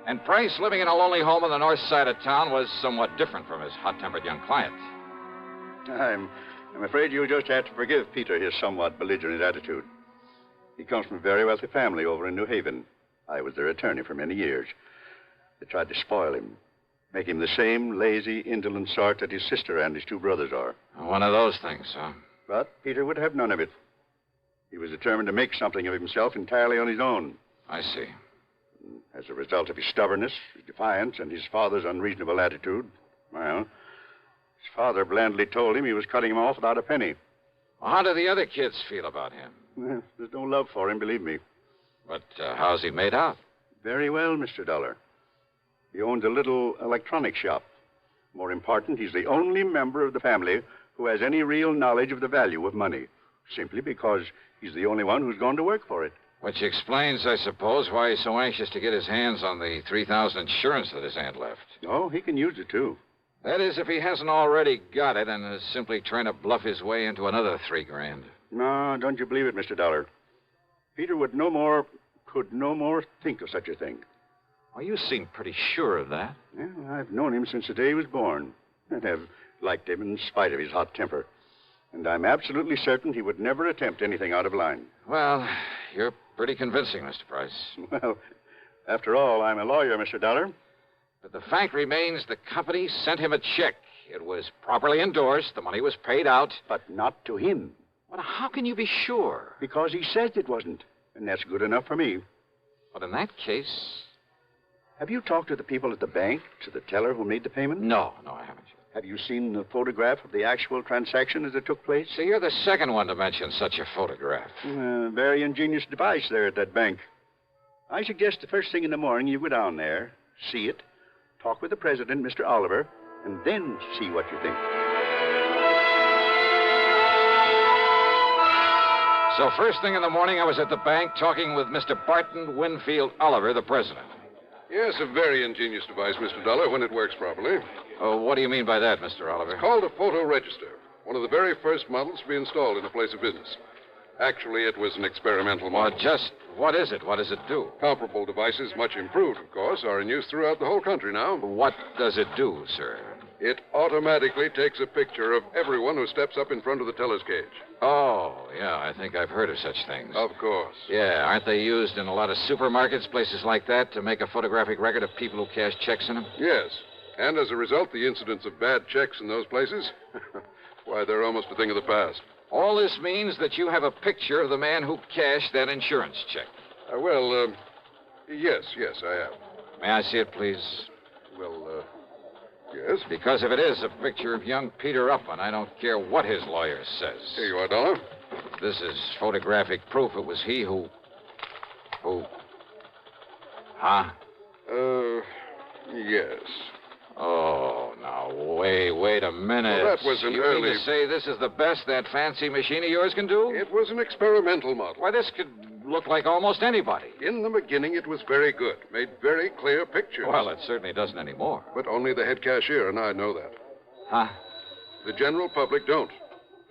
And Price, living in a lonely home on the north side of town, was somewhat different from his hot-tempered young client. I'm afraid you'll just have to forgive Peter his somewhat belligerent attitude. He comes from a very wealthy family over in New Haven. I was their attorney for many years. They tried to spoil him, make him the same lazy, indolent sort that his sister and his two brothers are. One of those things, huh? But Peter would have none of it. He was determined to make something of himself entirely on his own. I see. As a result of his stubbornness, his defiance, and his father's unreasonable attitude, well, his father blandly told him he was cutting him off without a penny. Well, how do the other kids feel about him? Well, there's no love for him, believe me. But how's he made out? Very well, Mr. Dollar. He owns a little electronics shop. More important, he's the only member of the family who has any real knowledge of the value of money, simply because he's the only one who's gone to work for it. Which explains, I suppose, why he's so anxious to get his hands on the $3,000 insurance that his aunt left. Oh, he can use it, too. That is, if he hasn't already got it and is simply trying to bluff his way into another $3,000. No, don't you believe it, Mr. Dollar. Peter could no more think of such a thing. Well, you seem pretty sure of that. Well, I've known him since the day he was born, and have liked him in spite of his hot temper. And I'm absolutely certain he would never attempt anything out of line. Well, you're pretty convincing, Mr. Price. Well, after all, I'm a lawyer, Mr. Dollar. But the fact remains the company sent him a check. It was properly endorsed. The money was paid out. But not to him. Well, how can you be sure? Because he says it wasn't. And that's good enough for me. But in that case... Have you talked to the people at the bank, to the teller who made the payment? No, I haven't. Have you seen the photograph of the actual transaction as it took place? See, you're the second one to mention such a photograph. Very ingenious device there at that bank. I suggest the first thing in the morning you go down there, see it, talk with the president, Mr. Oliver, and then see what you think. So first thing in the morning, I was at the bank talking with Mr. Barton Winfield Oliver, the president. Yes, a very ingenious device, Mr. Dollar, when it works properly. Oh, what do you mean by that, Mr. Oliver? It's called a photo register, one of the very first models to be installed in a place of business. Actually, it was an experimental model. Well, just what is it? What does it do? Comparable devices, much improved, of course, are in use throughout the whole country now. What does it do, sir? It automatically takes a picture of everyone who steps up in front of the teller's cage. Oh, yeah, I think I've heard of such things. Of course. Yeah, aren't they used in a lot of supermarkets, places like that, to make a photographic record of people who cash checks in them? Yes. And as a result, the incidence of bad checks in those places, why, they're almost a thing of the past. All this means that you have a picture of the man who cashed that insurance check. Yes, I have. May I see it, please? Yes? Because if it is a picture of young Peter Upman, I don't care what his lawyer says. Here you are, Dollar. This is photographic proof it was he who... Huh? Yes. Oh, now, wait a minute. Well, that was an You mean to say this is the best that fancy machine of yours can do? It was an experimental model. Why, this could look like almost anybody. In the beginning, it was very good. Made very clear pictures. Well, it certainly doesn't anymore. But only the head cashier and I know that. Huh? The general public don't.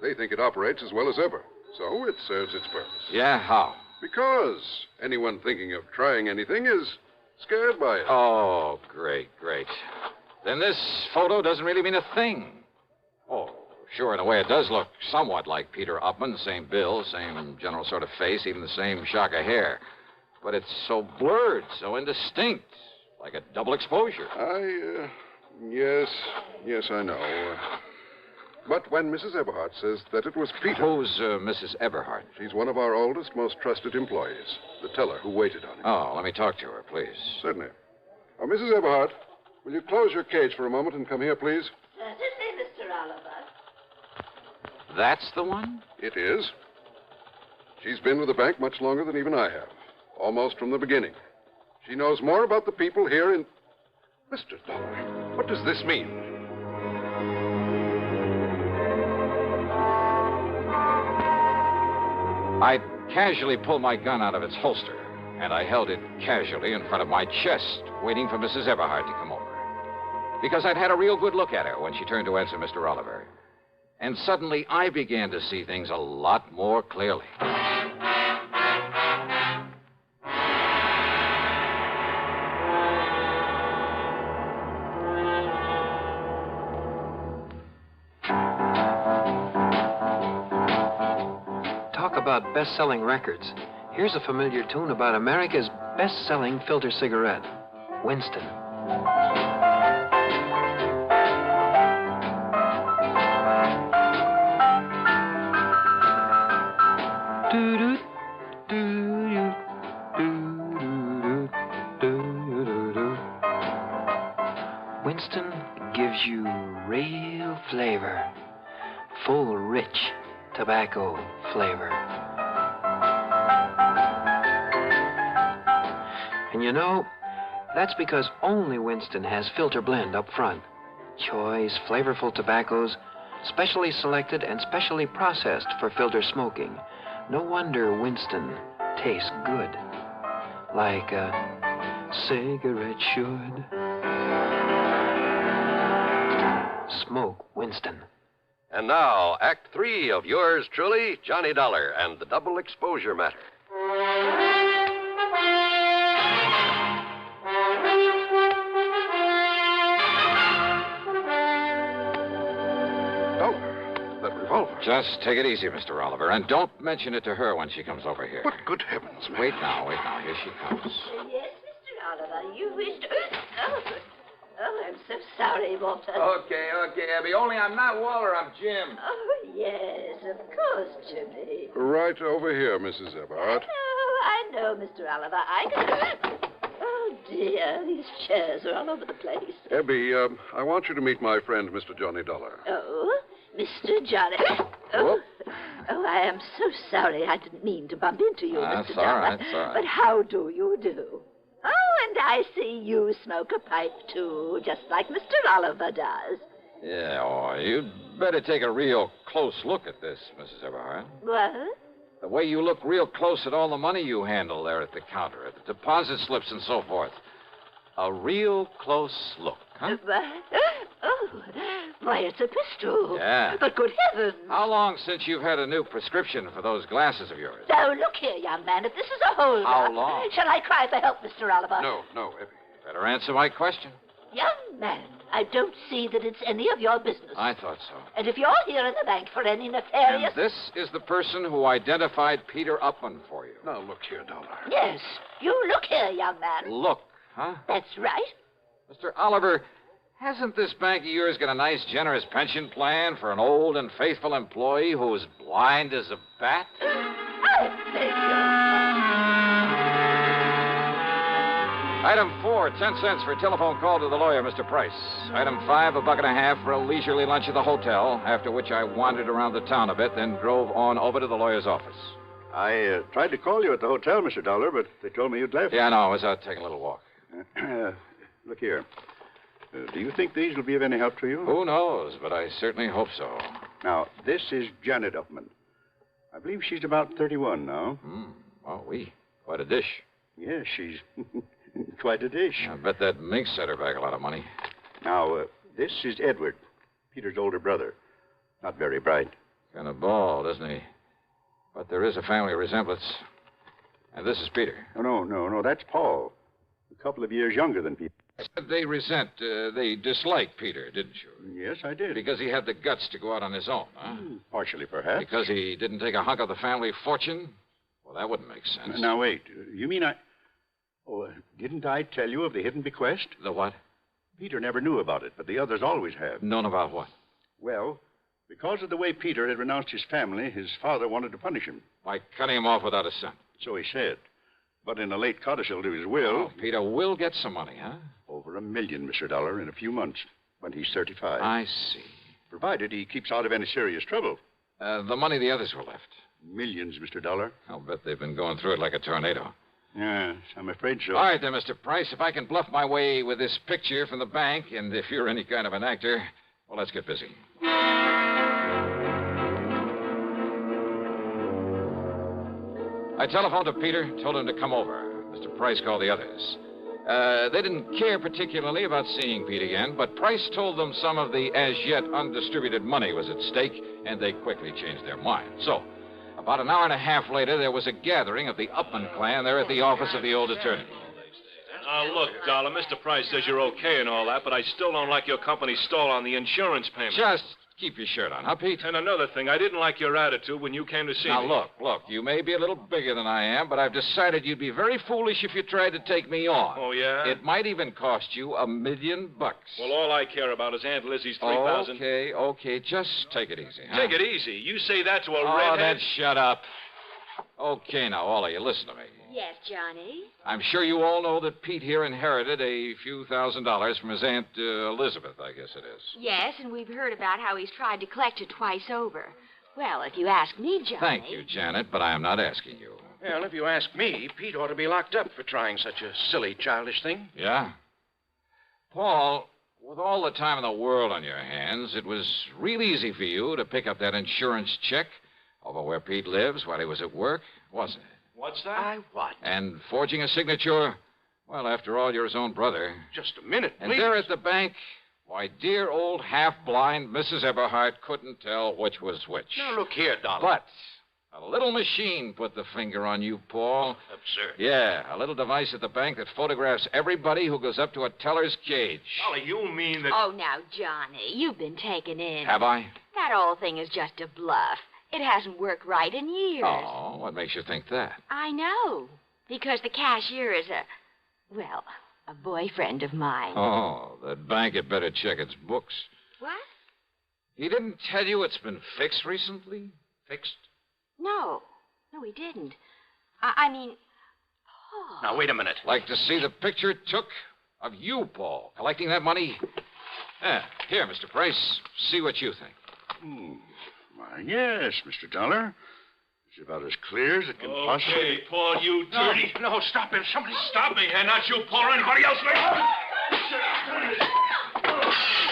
They think it operates as well as ever. So it serves its purpose. Yeah, how? Because anyone thinking of trying anything is scared by it. Oh, great. Then this photo doesn't really mean a thing. Oh, sure, in a way it does look somewhat like Peter Upman. Same build, same general sort of face, even the same shock of hair. But it's so blurred, so indistinct, like a double exposure. Yes, I know. But when Mrs. Eberhardt says that it was Peter... Who's Mrs. Eberhardt? She's one of our oldest, most trusted employees. The teller who waited on him. Oh, let me talk to her, please. Certainly. Mrs. Eberhardt, will you close your cage for a moment and come here, please? Certainly, Mr. Oliver. That's the one? It is. She's been with the bank much longer than even I have. Almost from the beginning. She knows more about the people here in... Mr. Dollar, what does this mean? I casually pulled my gun out of its holster, and I held it casually in front of my chest, waiting for Mrs. Eberhardt to come over. Because I'd had a real good look at her when she turned to answer Mr. Oliver. And suddenly I began to see things a lot more clearly. Talk about best-selling records. Here's a familiar tune about America's best-selling filter cigarette, Winston. Winston gives you real flavor, full, rich tobacco flavor. And you know, that's because only Winston has filter blend up front. Choice, flavorful tobaccos, specially selected and specially processed for filter smoking. No wonder Winston tastes good, like a cigarette should. Smoke Winston. And now, Act 3 of yours truly, Johnny Dollar, and the double exposure matter. Just take it easy, Mr. Oliver, and don't mention it to her when she comes over here. But good heavens, man. Wait now. Here she comes. Yes, Mr. Oliver, you wished... Oh, I'm so sorry, Walter. Okay, Abby. Only I'm not Walter, I'm Jim. Oh, yes, of course, Jimmy. Right over here, Mrs. Eberhardt. Oh, I no, Mr. Oliver. I can... Oh, dear. These chairs are all over the place. Abby, I want you to meet my friend, Mr. Johnny Dollar. Oh, Mr. Johnny. Oh, I am so sorry. I didn't mean to bump into you, Mr. That's Dollar. all right, that's all right. But how do you do? Oh, and I see you smoke a pipe, too, just like Mr. Oliver does. Yeah, oh, you'd better take a real close look at this, Mrs. Everhart. What? The way you look real close at all the money you handle there at the counter, at the deposit slips and so forth. A real close look, huh? Oh, why, it's a pistol. Yeah. But good heavens. How long since you've had a new prescription for those glasses of yours? Now, look here, young man. If this is a holdup... How long? Shall I cry for help, Mr. Oliver? No, Abby. Better answer my question. Young man, I don't see that it's any of your business. I thought so. And if you're here in the bank for any nefarious... And this is the person who identified Peter Upman for you. Now, look here, Dollar. Yes, you look here, young man. Look, huh? That's right. Mr. Oliver, hasn't this bank of yours got a nice, generous pension plan for an old and faithful employee who is blind as a bat? I beg Item 4, 10 cents for a telephone call to the lawyer, Mr. Price. Item 5, $1.50 for a leisurely lunch at the hotel, after which I wandered around the town a bit, then drove on over to the lawyer's office. I tried to call you at the hotel, Mr. Dollar, but they told me you'd left. Yeah, no, I was out taking a little walk. Look here. Do you think these will be of any help to you? Who knows, but I certainly hope so. Now, this is Janet Upman. I believe she's about 31 now. Oh, quite a dish. Yes, she's quite a dish. I bet that mink set her back a lot of money. Now, this is Edward, Peter's older brother. Not very bright. Kind of bald, isn't he? But there is a family resemblance. And this is Peter. No, that's Paul. A couple of years younger than Peter. They dislike Peter, didn't you? Yes, I did. Because he had the guts to go out on his own, huh? Partially, perhaps. Because he didn't take a hunk of the family fortune? Well, that wouldn't make sense. Now, wait. You mean didn't I tell you of the hidden bequest? The what? Peter never knew about it, but the others always have. Known about what? Well, because of the way Peter had renounced his family, his father wanted to punish him. By cutting him off without a cent. So he said. But in a late codicil to his will... Oh, Peter will get some money, huh? Over $1 million, Mr. Dollar, in a few months, when he's 35. I see. Provided he keeps out of any serious trouble. The money the others were left. Millions, Mr. Dollar. I'll bet they've been going through it like a tornado. Yes, I'm afraid so. All right, then, Mr. Price. If I can bluff my way with this picture from the bank, and if you're any kind of an actor, well, let's get busy. I telephoned to Peter, told him to come over. Mr. Price called the others. They didn't care particularly about seeing Pete again, but Price told them some of the as-yet undistributed money was at stake, and they quickly changed their minds. So, about an hour and a half later, there was a gathering of the Upman clan there at the office of the old attorney. Look, Dollar, Mr. Price says you're okay and all that, but I still don't like your company's stall on the insurance payment. Just keep your shirt on, huh, Pete? And another thing, I didn't like your attitude when you came to see me. Now, look, you may be a little bigger than I am, but I've decided you'd be very foolish if you tried to take me on. Oh, yeah? It might even cost you $1 million. Well, all I care about is Aunt Lizzie's $3,000. Okay, just take it easy, huh? Take it easy. You say that to a redhead? redhead? Then shut up. Okay, now, all of you, listen to me. Yes, Johnny? I'm sure you all know that Pete here inherited a few $1,000s from his Aunt Elizabeth, I guess it is. Yes, and we've heard about how he's tried to collect it twice over. Well, if you ask me, Johnny... Thank you, Janet, but I am not asking you. Well, if you ask me, Pete ought to be locked up for trying such a silly, childish thing. Yeah? Paul, with all the time in the world on your hands, it was real easy for you to pick up that insurance check over where Pete lives while he was at work, wasn't it? What's that? What? And forging a signature, well, after all, you're his own brother. Just a minute, please. And there at the bank, why, dear old half-blind Mrs. Everhart couldn't tell which was which. Now, look here, Dollar. But a little machine put the finger on you, Paul. Absurd. Yeah, a little device at the bank that photographs everybody who goes up to a teller's cage. Dollar, you mean that... Oh, now, Johnny, you've been taken in. Have I? That old thing is just a bluff. It hasn't worked right in years. Oh, what makes you think that? I know. Because the cashier is a boyfriend of mine. Oh, that bank had better check its books. What? He didn't tell you it's been fixed recently? Fixed? No, he didn't. I mean, Now, wait a minute. Like to see the picture it took of you, Paul, collecting that money? Here, Mr. Price. See what you think. Why, yes, Mr. Dollar. It's about as clear as it can possibly... Okay, Paul, you dirty... No, stop him. Somebody Stop me, and not you, Paul, or anybody else.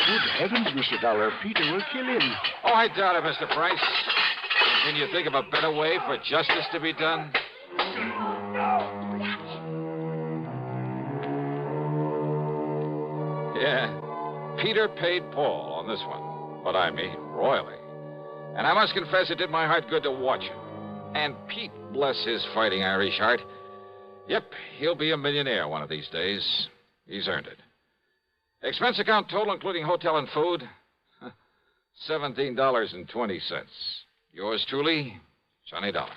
Good heavens, Mr. Dollar. Peter will kill him. Oh, I doubt it, Mr. Price. Can you think of a better way for justice to be done? Yeah, Peter paid Paul on this one, but I mean royally. And I must confess it did my heart good to watch him. And Pete, bless his fighting Irish heart. Yep, he'll be a millionaire one of these days. He's earned it. Expense account total, including hotel and food, $17.20. Yours truly, Johnny Dollar.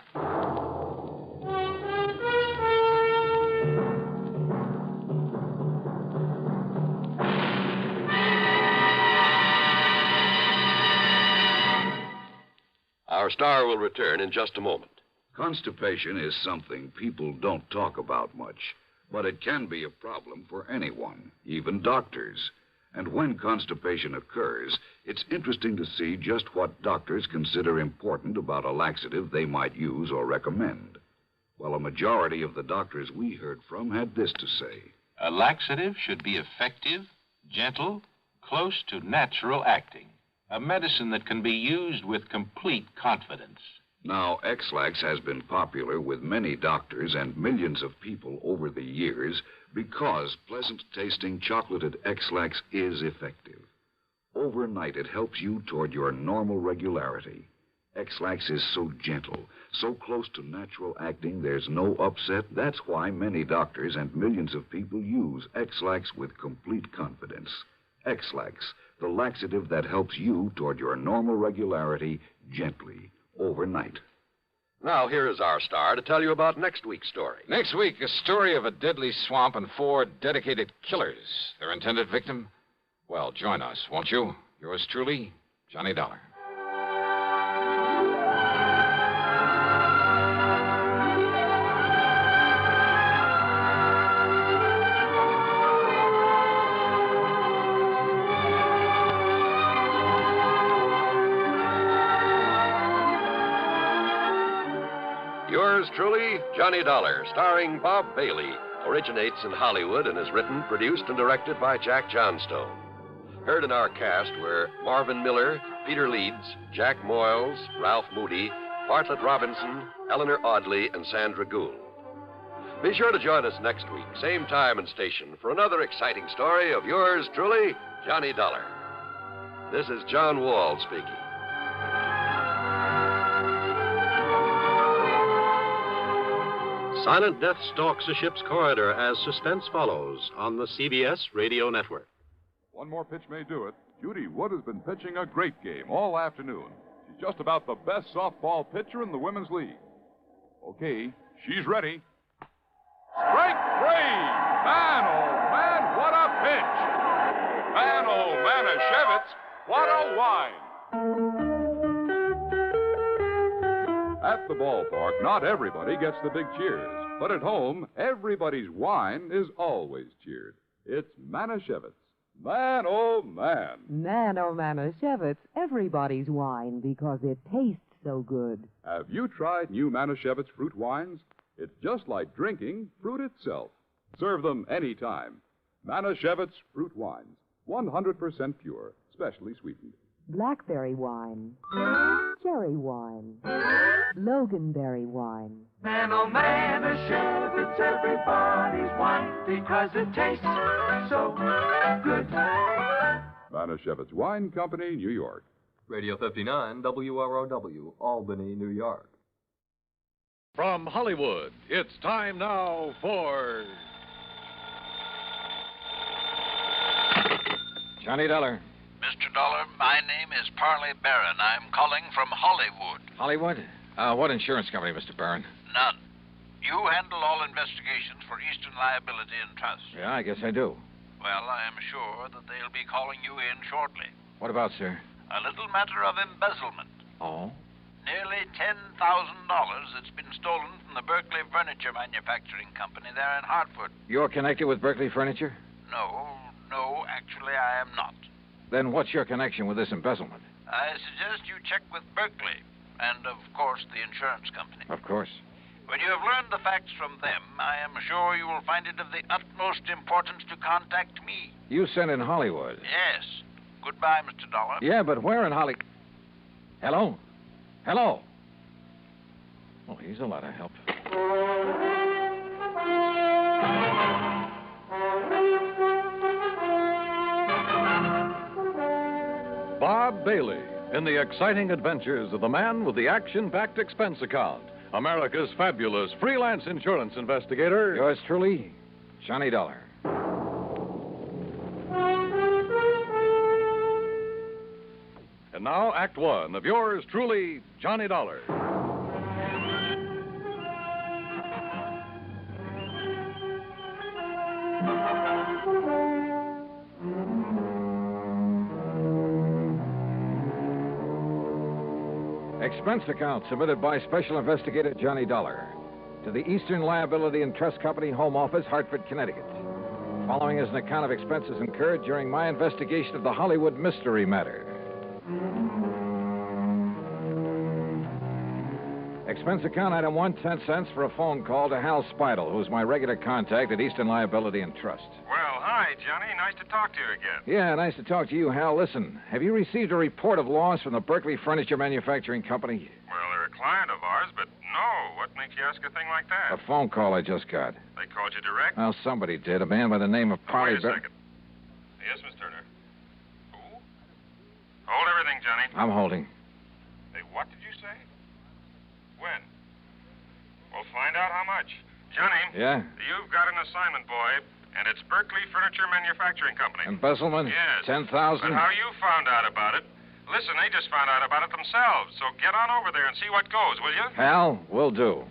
Our star will return in just a moment. Constipation is something people don't talk about much, but it can be a problem for anyone, even doctors. And when constipation occurs, it's interesting to see just what doctors consider important about a laxative they might use or recommend. Well, a majority of the doctors we heard from had this to say. A laxative should be effective, gentle, close to natural acting. A medicine that can be used with complete confidence. Now, X-Lax has been popular with many doctors and millions of people over the years because pleasant-tasting chocolated X-Lax is effective. Overnight, it helps you toward your normal regularity. X-Lax is so gentle, so close to natural acting, there's no upset. That's why many doctors and millions of people use X-Lax with complete confidence. X-Lax, the laxative that helps you toward your normal regularity gently, overnight. Now, here is our star to tell you about next week's story. Next week, a story of a deadly swamp and 4 dedicated killers. Their intended victim? Well, join us, won't you? Yours truly, Johnny Dollar. Yours truly, Johnny Dollar, starring Bob Bailey, originates in Hollywood and is written, produced, and directed by Jack Johnstone. Heard in our cast were Marvin Miller, Peter Leeds, Jack Moyles, Ralph Moody, Bartlett Robinson, Eleanor Audley, and Sandra Gould. Be sure to join us next week, same time and station, for another exciting story of yours truly, Johnny Dollar. This is John Wall speaking. Silent death stalks a ship's corridor as suspense follows on the CBS Radio Network. One more pitch may do it. Judy Wood has been pitching a great game all afternoon. She's just about the best softball pitcher in the Women's League. Okay, she's ready. Strike 3! Man, oh, man, what a pitch! Man, oh, Manischewitz, what a wine! At the ballpark, not everybody gets the big cheers. But at home, everybody's wine is always cheered. It's Manischewitz. Man, oh, man. Man, oh, Manischewitz, everybody's wine because it tastes so good. Have you tried new Manischewitz fruit wines? It's just like drinking fruit itself. Serve them anytime. Manischewitz fruit wines, 100% pure, specially sweetened. Blackberry wine, cherry wine, Loganberry wine. Man, oh, Manischewitz, everybody's wine because it tastes so good. Manischewitz Wine Company, New York. Radio 59, WROW, Albany, New York. From Hollywood, it's time now for... Johnny Dollar. Mr. Dollar, my name is Parley Barron. I'm calling from Hollywood. Hollywood? What insurance company, Mr. Barron? None. You handle all investigations for Eastern Liability and Trust. Yeah, I guess I do. Well, I am sure that they'll be calling you in shortly. What about, sir? A little matter of embezzlement. Oh? Nearly $10,000 that's been stolen from the Berkeley Furniture Manufacturing Company there in Hartford. You're connected with Berkeley Furniture? No, actually I am not. Then what's your connection with this embezzlement? I suggest you check with Berkeley and, of course, the insurance company. Of course. When you have learned the facts from them, I am sure you will find it of the utmost importance to contact me. You sent in Hollywood? Yes. Goodbye, Mr. Dollar. Yeah, but where in Holly... Hello? Hello? Oh, he's a lot of help. Bob Bailey in the exciting adventures of the man with the action-packed expense account, America's fabulous freelance insurance investigator. Yours truly, Johnny Dollar. And now, Act One of yours truly, Johnny Dollar. Expense account submitted by Special Investigator Johnny Dollar to the Eastern Liability and Trust Company, Home Office, Hartford, Connecticut. Following is an account of expenses incurred during my investigation of the Hollywood mystery matter. Expense account item 1, 10 cents for a phone call to Hal Speidel, who's my regular contact at Eastern Liability and Trust. Well, hi, Johnny. Nice to talk to you again. Yeah, nice to talk to you, Hal. Listen, have you received a report of loss from the Berkeley Furniture Manufacturing Company? Well, they're a client of ours, but no. What makes you ask a thing like that? A phone call I just got. They called you direct? Well, somebody did. A man by the name of Polly... Wait a second. Yes, Miss Turner. Who? Hold everything, Johnny. I'm holding. Hey, what did you say? When? We'll find out how much. Johnny. Yeah? You've got an assignment, boy, and it's Berkeley Furniture Manufacturing Company. Embezzlement? Yes. 10,000? But how you found out about it? Listen, they just found out about it themselves, so get on over there and see what goes, will you? Hal, will do.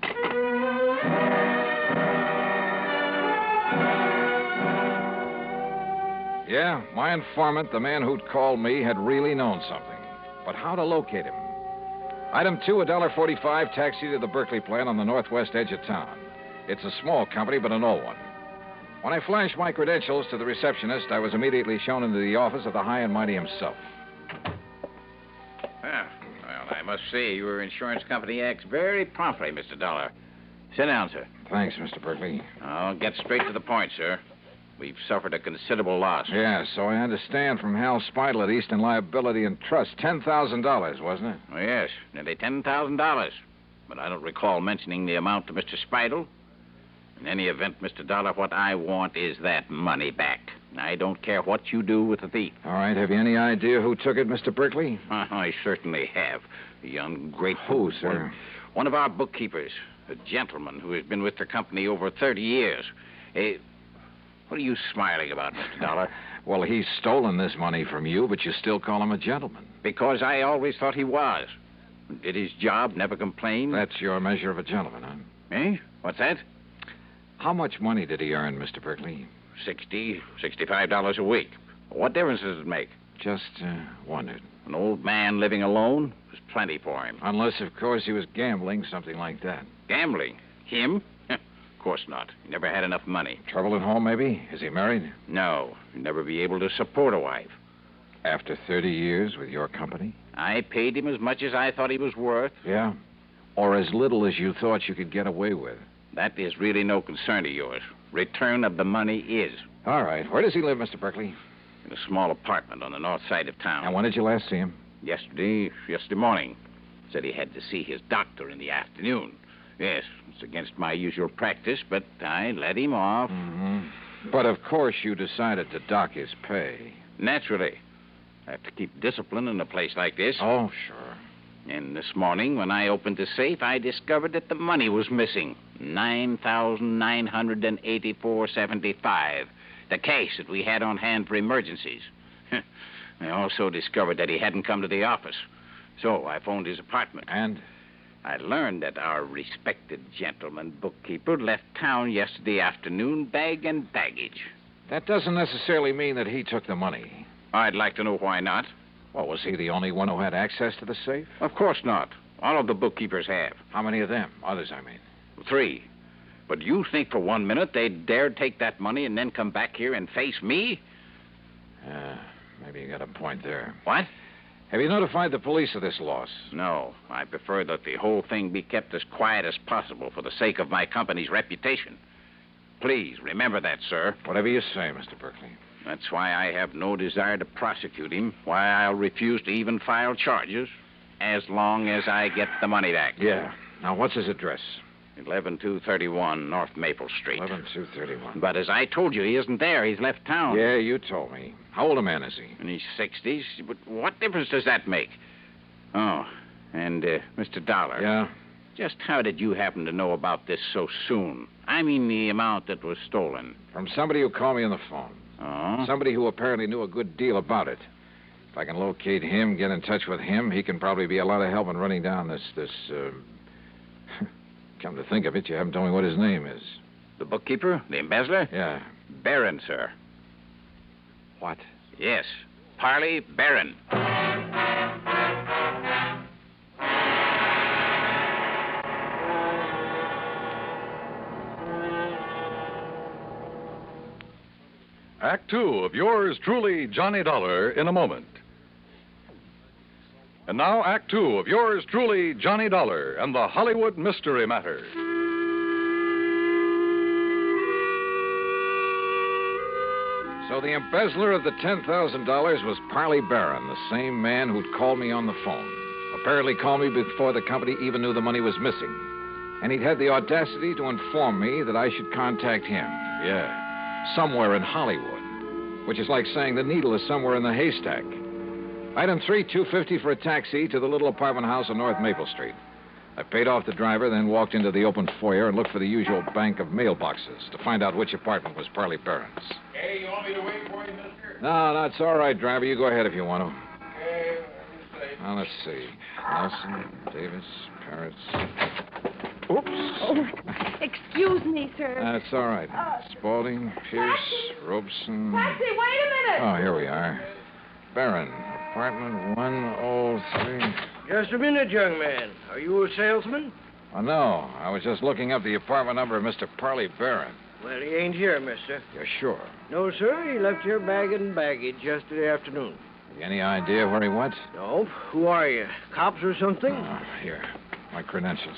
Yeah, my informant, the man who'd called me, had really known something. But how to locate him? Item 2, $1.45 taxi to the Berkeley plant on the northwest edge of town. It's a small company, but an old one. When I flashed my credentials to the receptionist, I was immediately shown into the office of the high and mighty himself. Well, I must say your insurance company acts very promptly, Mr. Dollar. Sit down, sir. Thanks, Mr. Berkeley. I'll get straight to the point, sir. We've suffered a considerable loss. Yeah, so I understand from Hal Speidel at Eastern Liability and Trust. $10,000, wasn't it? Oh, yes, nearly $10,000. But I don't recall mentioning the amount to Mr. Speidel. In any event, Mr. Dollar, what I want is that money back. I don't care what you do with the thief. All right, have you any idea who took it, Mr. Berkeley? I certainly have. The ungrateful... Who, sir? One of our bookkeepers, a gentleman who has been with the company over 30 years. What are you smiling about, Mr. Dollar? Well, he's stolen this money from you, but you still call him a gentleman. Because I always thought he was. Did his job, never complained. That's your measure of a gentleman, huh? Eh? What's that? How much money did he earn, Mr. Berkeley? $65 a week. What difference does it make? Just wondered. An old man living alone was plenty for him. Unless, of course, he was gambling, something like that. Gambling? Him? Of course not. He never had enough money. Trouble at home, maybe? Is he married? No. He'd never be able to support a wife. After 30 years with your company? I paid him as much as I thought he was worth. Yeah? Or as little as you thought you could get away with? That is really no concern of yours. Return of the money is. All right. Where does he live, Mr. Berkeley? In a small apartment on the north side of town. And when did you last see him? Yesterday morning. Said he had to see his doctor in the afternoon. Yes, it's against my usual practice, but I let him off. Mm-hmm. But, of course, you decided to dock his pay. Naturally. I have to keep discipline in a place like this. Oh, sure. And this morning, when I opened the safe, I discovered that the money was missing. $9,984.75. The cash that we had on hand for emergencies. I also discovered that he hadn't come to the office. So I phoned his apartment. And? I learned that our respected gentleman bookkeeper left town yesterday afternoon, bag and baggage. That doesn't necessarily mean that he took the money. I'd like to know why not. Well, was he the only one who had access to the safe? Of course not. All of the bookkeepers have. How many of them? Others, I mean. 3. But you think for 1 minute they'd dare take that money and then come back here and face me? Maybe you got a point there. What? Have you notified the police of this loss? No. I prefer that the whole thing be kept as quiet as possible for the sake of my company's reputation. Please, remember that, sir. Whatever you say, Mr. Berkeley. That's why I have no desire to prosecute him, why I'll refuse to even file charges, as long as I get the money back. Yeah. Now, what's his address? 11231 North Maple Street. 11231. But as I told you, he isn't there. He's left town. Yeah, you told me. How old a man is he? In his 60s. But what difference does that make? Oh, and Mr. Dollar. Yeah? Just how did you happen to know about this so soon? I mean the amount that was stolen. From somebody who called me on the phone. Oh? Somebody who apparently knew a good deal about it. If I can locate him, get in touch with him, he can probably be a lot of help in running down this Come to think of it, you haven't told me what his name is. The bookkeeper? The embezzler? Yeah. Barron, sir. What? Yes. Parley Barron. Act 2 of yours truly, Johnny Dollar, in a moment. And now, Act 2 of yours truly, Johnny Dollar, and the Hollywood Mystery Matter. So the embezzler of the $10,000 was Parley Barron, the same man who'd called me on the phone. Apparently called me before the company even knew the money was missing. And he'd had the audacity to inform me that I should contact him. Yeah, somewhere in Hollywood. Which is like saying the needle is somewhere in the haystack. Item 3, $250 for a taxi to the little apartment house on North Maple Street. I paid off the driver, then walked into the open foyer and looked for the usual bank of mailboxes to find out which apartment was Parley Barron's. Hey, you want me to wait for you, mister? No, it's all right, driver. You go ahead if you want to. Okay, Now, let's see. Nelson, Davis, Parrots. Oops. Oh, excuse me, sir. That's all right. Spaulding, Pierce, Robeson. Taxi, wait a minute. Oh, here we are. Barron, apartment 103. Just a minute, young man. Are you a salesman? Oh, no. I was just looking up the apartment number of Mr. Parley Barron. Well, he ain't here, mister. You're sure? No, sir. He left here bag and baggage yesterday afternoon. Any idea where he went? No. Who are you? Cops or something? Here. My credentials.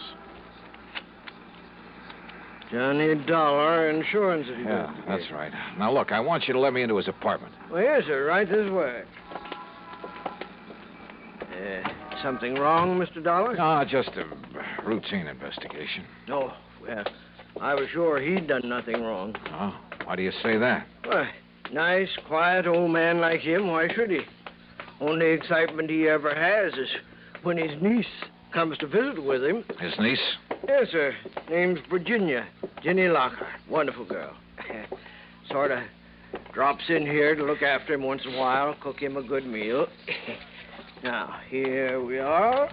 Johnny Dollar Insurance. Yeah, that's right. Now, look, I want you to let me into his apartment. Well, yes, sir. Right this way. Something wrong, Mr. Dollar? No, just a routine investigation. Oh, well, I was sure he'd done nothing wrong. Oh, why do you say that? Why, nice, quiet old man like him, why should he? Only excitement he ever has is when his niece comes to visit with him. His niece? Yes, sir. Name's Virginia. Jenny Lockhart. Wonderful girl. Sort of drops in here to look after him once in a while, cook him a good meal. Now, here we are.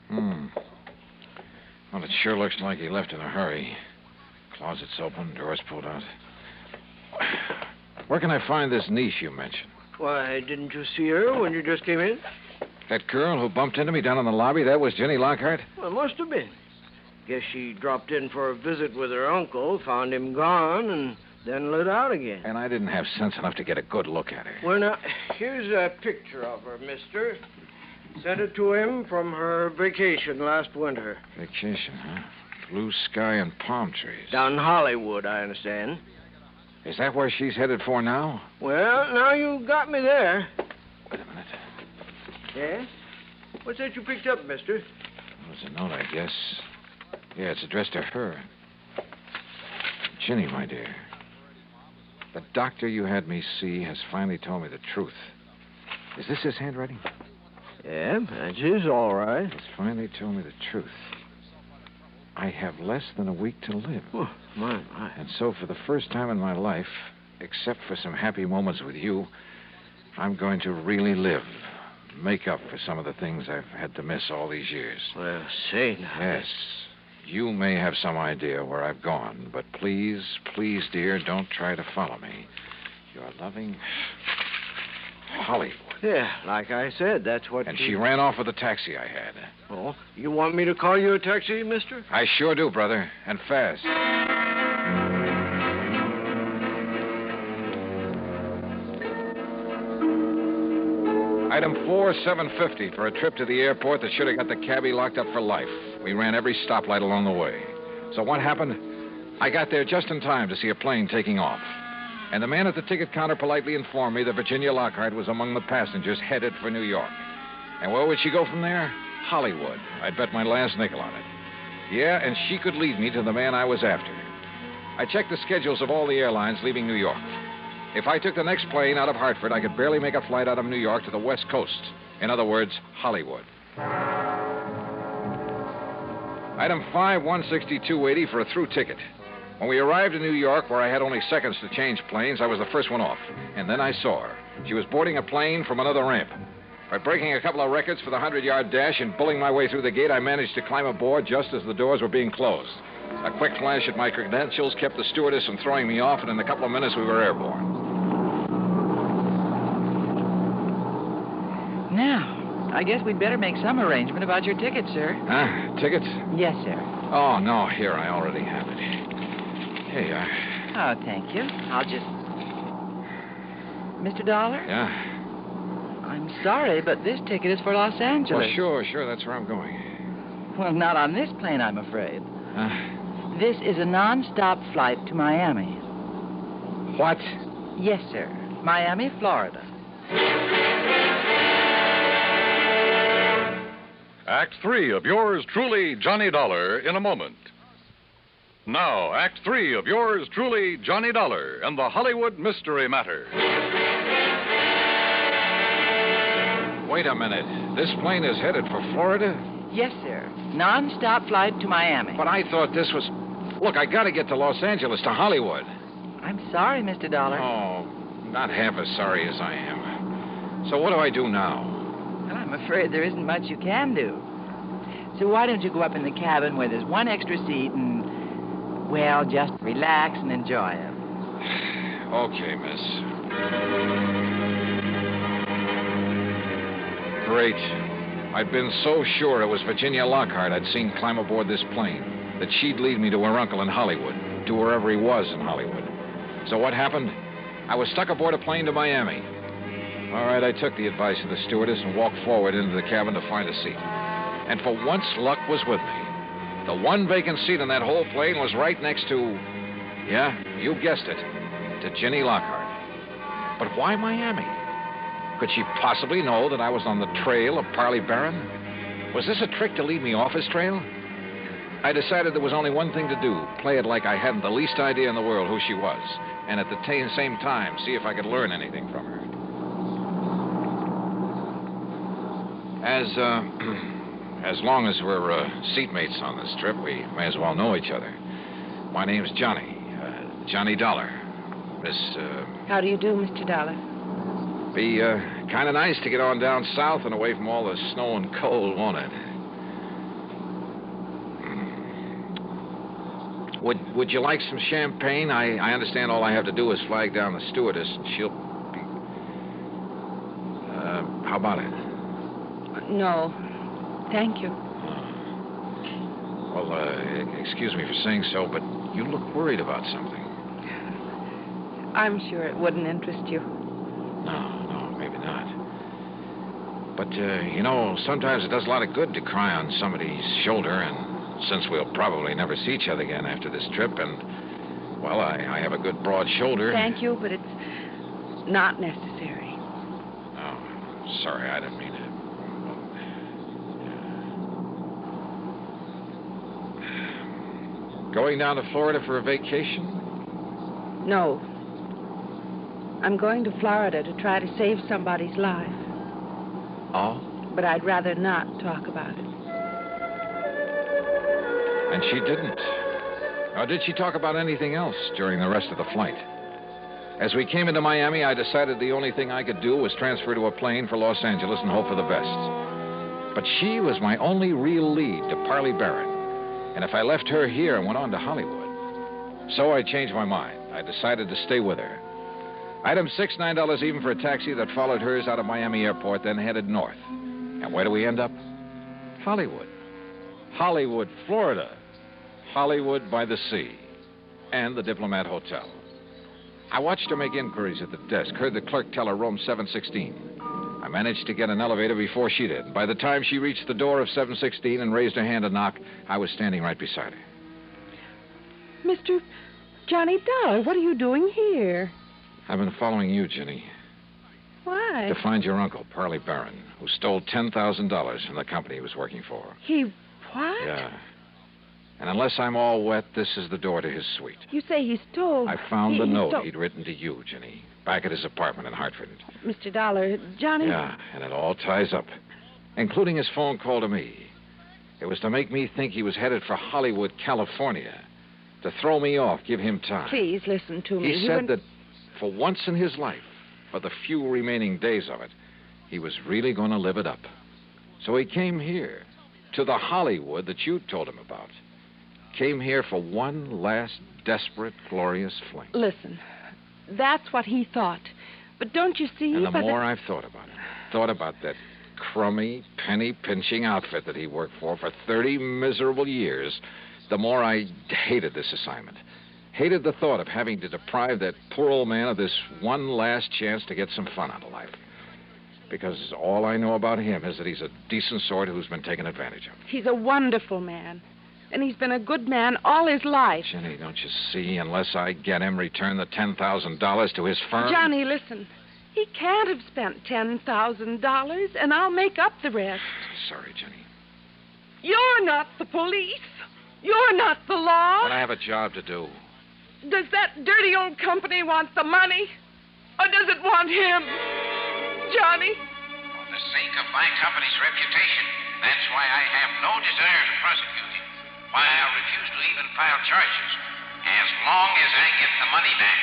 Well, it sure looks like he left in a hurry. Closet's open, doors pulled out. Where can I find this niece you mentioned? Why, didn't you see her when you just came in? That girl who bumped into me down in the lobby, that was Jenny Lockhart? Well, must have been. Guess she dropped in for a visit with her uncle, found him gone, and then lit out again. And I didn't have sense enough to get a good look at her. Well, now, here's a picture of her, mister. Sent it to him from her vacation last winter. Vacation, huh? Blue sky and palm trees. Down in Hollywood, I understand. Is that where she's headed for now? Well, now you got me there. Wait a minute. Yeah? What's that you picked up, mister? It was a note, I guess. Yeah, it's addressed to her. Ginny, my dear. The doctor you had me see has finally told me the truth. Is this his handwriting? Yeah, that's his, all right. He's finally told me the truth. I have less than a week to live. Oh, my. And so for the first time in my life, except for some happy moments with you, I'm going to really live. Make up for some of the things I've had to miss all these years. Well, say now. Yes. You may have some idea where I've gone, but please, please, dear, don't try to follow me. Your loving Hollywood. Yeah, like I said, that's what... And she ran off with the taxi I had. Oh, you want me to call you a taxi, mister? I sure do, brother. And fast. Item 4, $7.50 for a trip to the airport that should have got the cabbie locked up for life. We ran every stoplight along the way. So what happened? I got there just in time to see a plane taking off. And the man at the ticket counter politely informed me that Virginia Lockhart was among the passengers headed for New York. And where would she go from there? Hollywood. I'd bet my last nickel on it. Yeah, and she could lead me to the man I was after. I checked the schedules of all the airlines leaving New York. If I took the next plane out of Hartford, I could barely make a flight out of New York to the West Coast. In other words, Hollywood. Item 5, $162.80 for a through ticket. When we arrived in New York, where I had only seconds to change planes, I was the first one off. And then I saw her. She was boarding a plane from another ramp. By breaking a couple of records for the 100-yard dash and bulling my way through the gate, I managed to climb aboard just as the doors were being closed. A quick flash at my credentials kept the stewardess from throwing me off, and in a couple of minutes we were airborne. Now, I guess we'd better make some arrangement about your ticket, sir. Huh? Tickets? Yes, sir. Oh, no. Here, I already have it. Here you are. Oh, thank you. I'll just... Mr. Dollar? Yeah? I'm sorry, but this ticket is for Los Angeles. Well, sure. That's where I'm going. Well, not on this plane, I'm afraid. This is a non-stop flight to Miami. What? Yes, sir. Miami, Florida. Act 3 of yours truly, Johnny Dollar, in a moment. Now, Act 3 of yours truly, Johnny Dollar, and the Hollywood Mystery Matter. Wait a minute. This plane is headed for Florida? Yes, sir. Non-stop flight to Miami. But I thought this was... Look, I gotta get to Los Angeles, to Hollywood. I'm sorry, Mr. Dollar. Oh, not half as sorry as I am. So what do I do now? Well, I'm afraid there isn't much you can do. So why don't you go up in the cabin where there's one extra seat and, well, just relax and enjoy it. Okay, miss. Great. I'd been so sure it was Virginia Lockhart I'd seen climb aboard this plane, that she'd lead me to her uncle in Hollywood, to wherever he was in Hollywood. So what happened? I was stuck aboard a plane to Miami. All right, I took the advice of the stewardess and walked forward into the cabin to find a seat. And for once, luck was with me. The one vacant seat in that whole plane was right next to, yeah, you guessed it, to Ginny Lockhart. But why Miami? Could she possibly know that I was on the trail of Parley Barron? Was this a trick to lead me off his trail? I decided there was only one thing to do, play it like I hadn't the least idea in the world who she was, and at the same time, see if I could learn anything from her. As long as we're seatmates on this trip, we may as well know each other. My name's Johnny, Johnny Dollar. How do you do, Mr. Dollar? Be kind of nice to get on down south and away from all the snow and cold, won't it? Would you like some champagne? I understand all I have to do is flag down the stewardess, and she'll be... how about it? No, thank you. Well, excuse me for saying so, but you look worried about something. I'm sure it wouldn't interest you. No, maybe not. But, sometimes it does a lot of good to cry on somebody's shoulder, and since we'll probably never see each other again after this trip, and, well, I have a good broad shoulder. Thank you, but it's not necessary. Oh, sorry, I didn't mean to. Going down to Florida for a vacation? No. I'm going to Florida to try to save somebody's life. Oh? But I'd rather not talk about it. And she didn't. Or did she talk about anything else during the rest of the flight? As we came into Miami, I decided the only thing I could do was transfer to a plane for Los Angeles and hope for the best. But she was my only real lead to Parley Barron. And if I left her here and went on to Hollywood... So I changed my mind. I decided to stay with her. Item 6, $9 even for a taxi that followed hers out of Miami Airport, then headed north. And where do we end up? Hollywood. Hollywood, Florida. Hollywood by the sea. And the Diplomat Hotel. I watched her make inquiries at the desk, heard the clerk tell her room 716. I managed to get an elevator before she did. By the time she reached the door of 716 and raised her hand to knock, I was standing right beside her. Mr. Johnny Dollar, what are you doing here? I've been following you, Ginny, Why? to find your uncle, Parley Barron, who stole $10,000 from the company he was working for. He what? Yeah. And unless I'm all wet, this is the door to his suite. You say he stole... I found the note stole... he'd written to you, Ginny, back at his apartment in Hartford. Mr. Dollar, Johnny... Yeah, and it all ties up, including his phone call to me. It was to make me think he was headed for Hollywood, California, to throw me off, give him time. Please listen to me. He said that for once in his life, for the few remaining days of it, he was really going to live it up. So he came here, to the Hollywood that you told him about. Came here for one last desperate, glorious fling. Listen, that's what he thought. But don't you see... And the more I've thought about that crummy, penny-pinching outfit that he worked for 30 miserable years, the more I hated this assignment. Hated the thought of having to deprive that poor old man of this one last chance to get some fun out of life. Because all I know about him is that he's a decent sort who's been taken advantage of. He's a wonderful man. And he's been a good man all his life. Jenny, don't you see? Unless I get him return the $10,000 to his firm... Johnny, listen. He can't have spent $10,000, and I'll make up the rest. Sorry, Jenny. You're not the police. You're not the law. But I have a job to do. Does that dirty old company want the money? Or does it want him? Johnny? For the sake of my company's reputation, that's why I have no desire to prosecute him. Why I'll refuse to even file charges as long as I get the money back.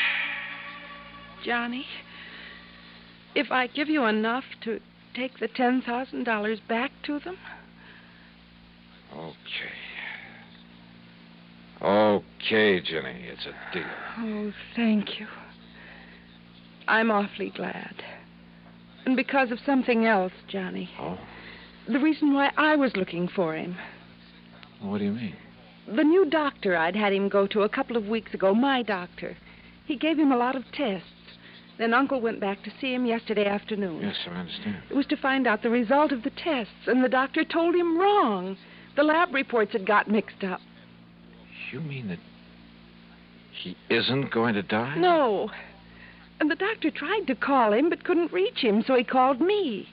Johnny, if I give you enough to take the $10,000 back to them? Okay, Jenny, it's a deal. Oh, thank you. I'm awfully glad. And because of something else, Johnny. Oh? The reason why I was looking for him. What do you mean? The new doctor I'd had him go to a couple of weeks ago, my doctor. He gave him a lot of tests. Then Uncle went back to see him yesterday afternoon. Yes, I understand. It was to find out the result of the tests, and the doctor told him wrong. The lab reports had got mixed up. You mean that he isn't going to die? No. And the doctor tried to call him, but couldn't reach him, so he called me.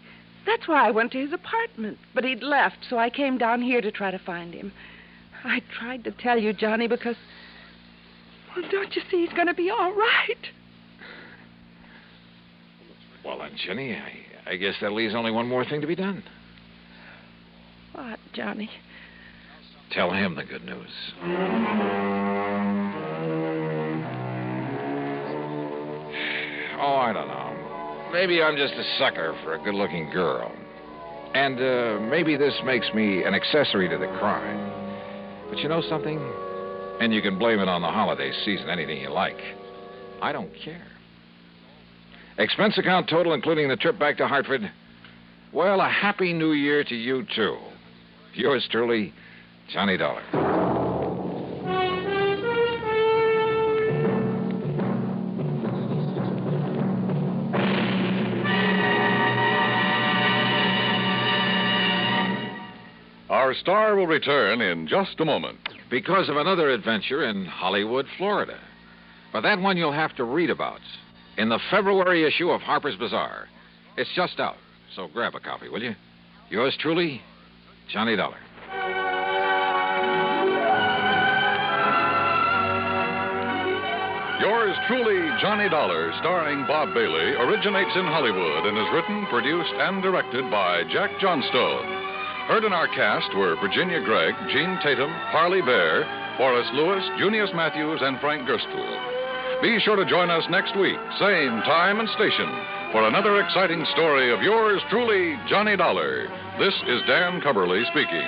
That's why I went to his apartment. But he'd left, so I came down here to try to find him. I tried to tell you, Johnny, because... Well, don't you see he's going to be all right? Well, then, Jenny, I guess that leaves only one more thing to be done. What, Johnny? Tell him the good news. Oh, I don't know. Maybe I'm just a sucker for a good-looking girl. And maybe this makes me an accessory to the crime. But you know something? And you can blame it on the holiday season, anything you like. I don't care. Expense account total, including the trip back to Hartford. Well, a happy new year to you, too. Yours truly, Johnny Dollar. Our star will return in just a moment. Because of another adventure in Hollywood, Florida. But that one you'll have to read about in the February issue of Harper's Bazaar. It's just out, so grab a copy, will you? Yours truly, Johnny Dollar. Yours truly, Johnny Dollar, starring Bob Bailey, originates in Hollywood and is written, produced, and directed by Jack Johnstone. Heard in our cast were Virginia Gregg, Gene Tatum, Parley Bear, Forrest Lewis, Junius Matthews, and Frank Gerstle. Be sure to join us next week, same time and station, for another exciting story of yours truly, Johnny Dollar. This is Dan Cubberly speaking.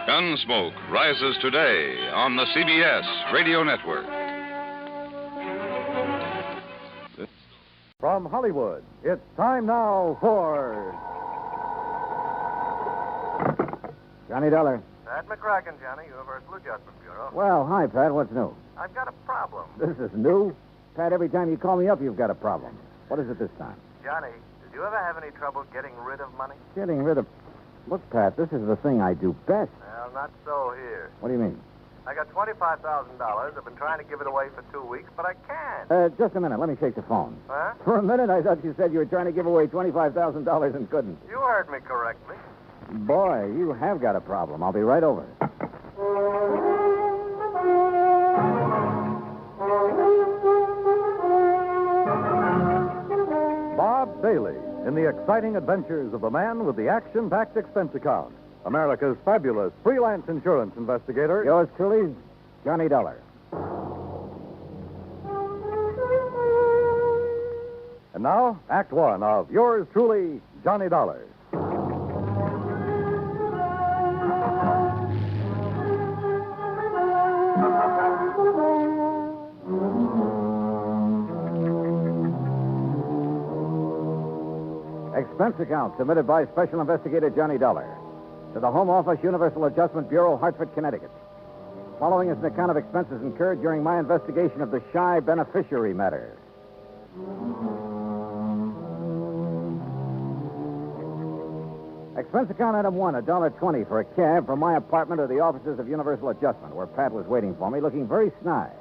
Gunsmoke rises today on the CBS Radio Network. Hollywood. It's time now for... Johnny Dollar. Pat McCracken, Johnny, Universal Adjustment Bureau. Well, hi, Pat. What's new? I've got a problem. This is new? Pat, every time you call me up, you've got a problem. What is it this time? Johnny, did you ever have any trouble getting rid of money? Getting rid of... Look, Pat, this is the thing I do best. Well, not so here. What do you mean? I got $25,000. I've been trying to give it away for 2 weeks, but I can't. Just a minute. Let me take the phone. Huh? For a minute, I thought you said you were trying to give away $25,000 and couldn't. You heard me correctly. Boy, you have got a problem. I'll be right over. Bob Bailey in the exciting adventures of the man with the action-packed expense account. America's fabulous freelance insurance investigator. Yours truly, Johnny Dollar. And now, Act One of yours truly, Johnny Dollar. Expense account submitted by Special Investigator Johnny Dollar to the Home Office, Universal Adjustment Bureau, Hartford, Connecticut. Following is an account of expenses incurred during my investigation of the shy beneficiary matter. Expense account item one, $1.20 for a cab from my apartment to the offices of Universal Adjustment, where Pat was waiting for me, looking very snide.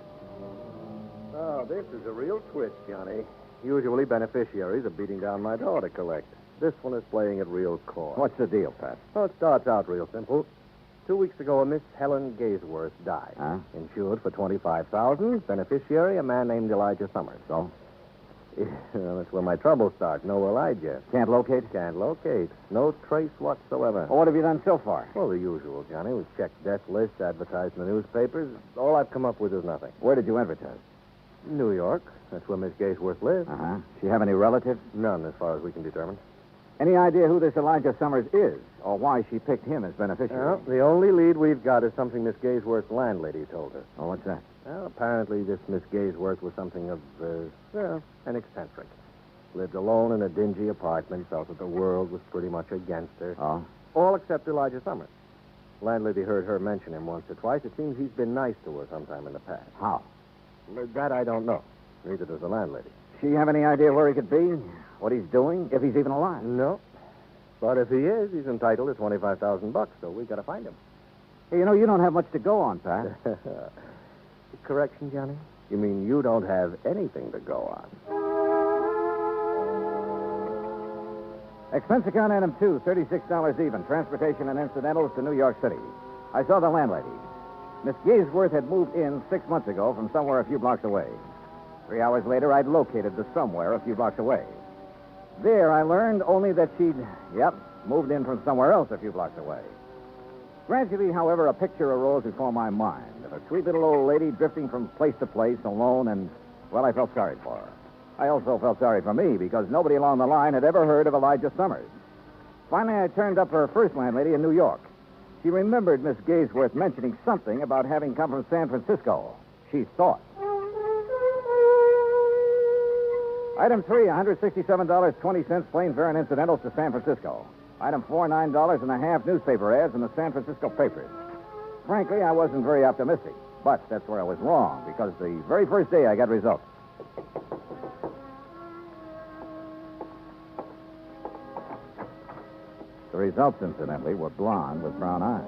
Oh, this is a real twist, Johnny. Usually beneficiaries are beating down my door to collect. This one is playing it real coy. What's the deal, Pat? Well, it starts out real simple. 2 weeks ago, a Miss Helen Gaysworth died. Huh? Insured for $25,000. Beneficiary, a man named Elijah Summers. So? Well, that's where my trouble starts. No Elijah. Can't locate? Can't locate. No trace whatsoever. Well, what have you done so far? Well, the usual, Johnny. We've checked death lists, advertised in the newspapers. All I've come up with is nothing. Where did you advertise? New York. That's where Miss Gaysworth lives. Uh-huh. She have any relatives? None, as far as we can determine. Any idea who this Elijah Summers is, or why she picked him as beneficiary? Well, the only lead we've got is something Miss Gaysworth's landlady told us. Oh, what's that? Well, apparently this Miss Gaysworth was something of, an eccentric. Lived alone in a dingy apartment, felt that the world was pretty much against her. Oh? All except Elijah Summers. Landlady heard her mention him once or twice. It seems he's been nice to her sometime in the past. How? That I don't know. Neither does the landlady. She have any idea where he could be? What he's doing? If he's even alive? No. But if he is, he's entitled to $25,000, so we got to find him. Hey, you know, you don't have much to go on, Pat. Correction, Johnny? You mean you don't have anything to go on? Expense account item 2, $36 even. Transportation and incidentals to New York City. I saw the landlady. Miss Gaysworth had moved in 6 months ago from somewhere a few blocks away. 3 hours later, I'd located the somewhere a few blocks away. There, I learned only that she'd, moved in from somewhere else a few blocks away. Gradually, however, a picture arose before my mind of a sweet little old lady drifting from place to place alone, and, well, I felt sorry for her. I also felt sorry for me because nobody along the line had ever heard of Elijah Summers. Finally, I turned up her first landlady in New York. She remembered Miss Gaysworth mentioning something about having come from San Francisco. She thought. Item 3, $167.20 plane fare and incidentals to San Francisco. Item 4, $9.50 newspaper ads in the San Francisco papers. Frankly, I wasn't very optimistic, but that's where I was wrong, because the very first day I got results. The results, incidentally, were blonde with brown eyes.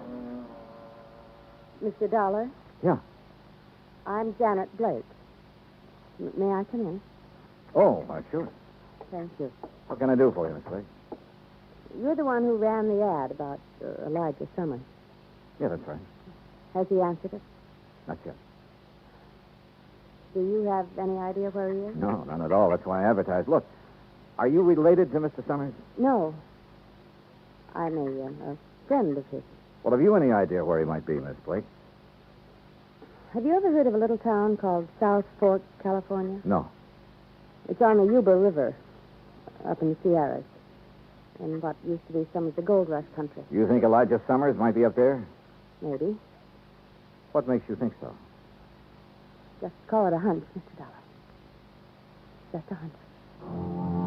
Mr. Dollar? Yeah. I'm Janet Blake. May I come in? Oh, sure. Thank you. What can I do for you, Miss Blake? You're the one who ran the ad about Elijah Summers. Yeah, that's right. Has he answered it? Not yet. Do you have any idea where he is? No, none at all. That's why I advertised. Look, are you related to Mr. Summers? No. I'm a friend of his. Well, have you any idea where he might be, Miss Blake? Have you ever heard of a little town called South Fork, California? No. It's on the Yuba River, up in the Sierras, in what used to be some of the gold rush country. You think Elijah Summers might be up there? Maybe. What makes you think so? Just call it a hunch, Mr. Dollar. Just a hunch.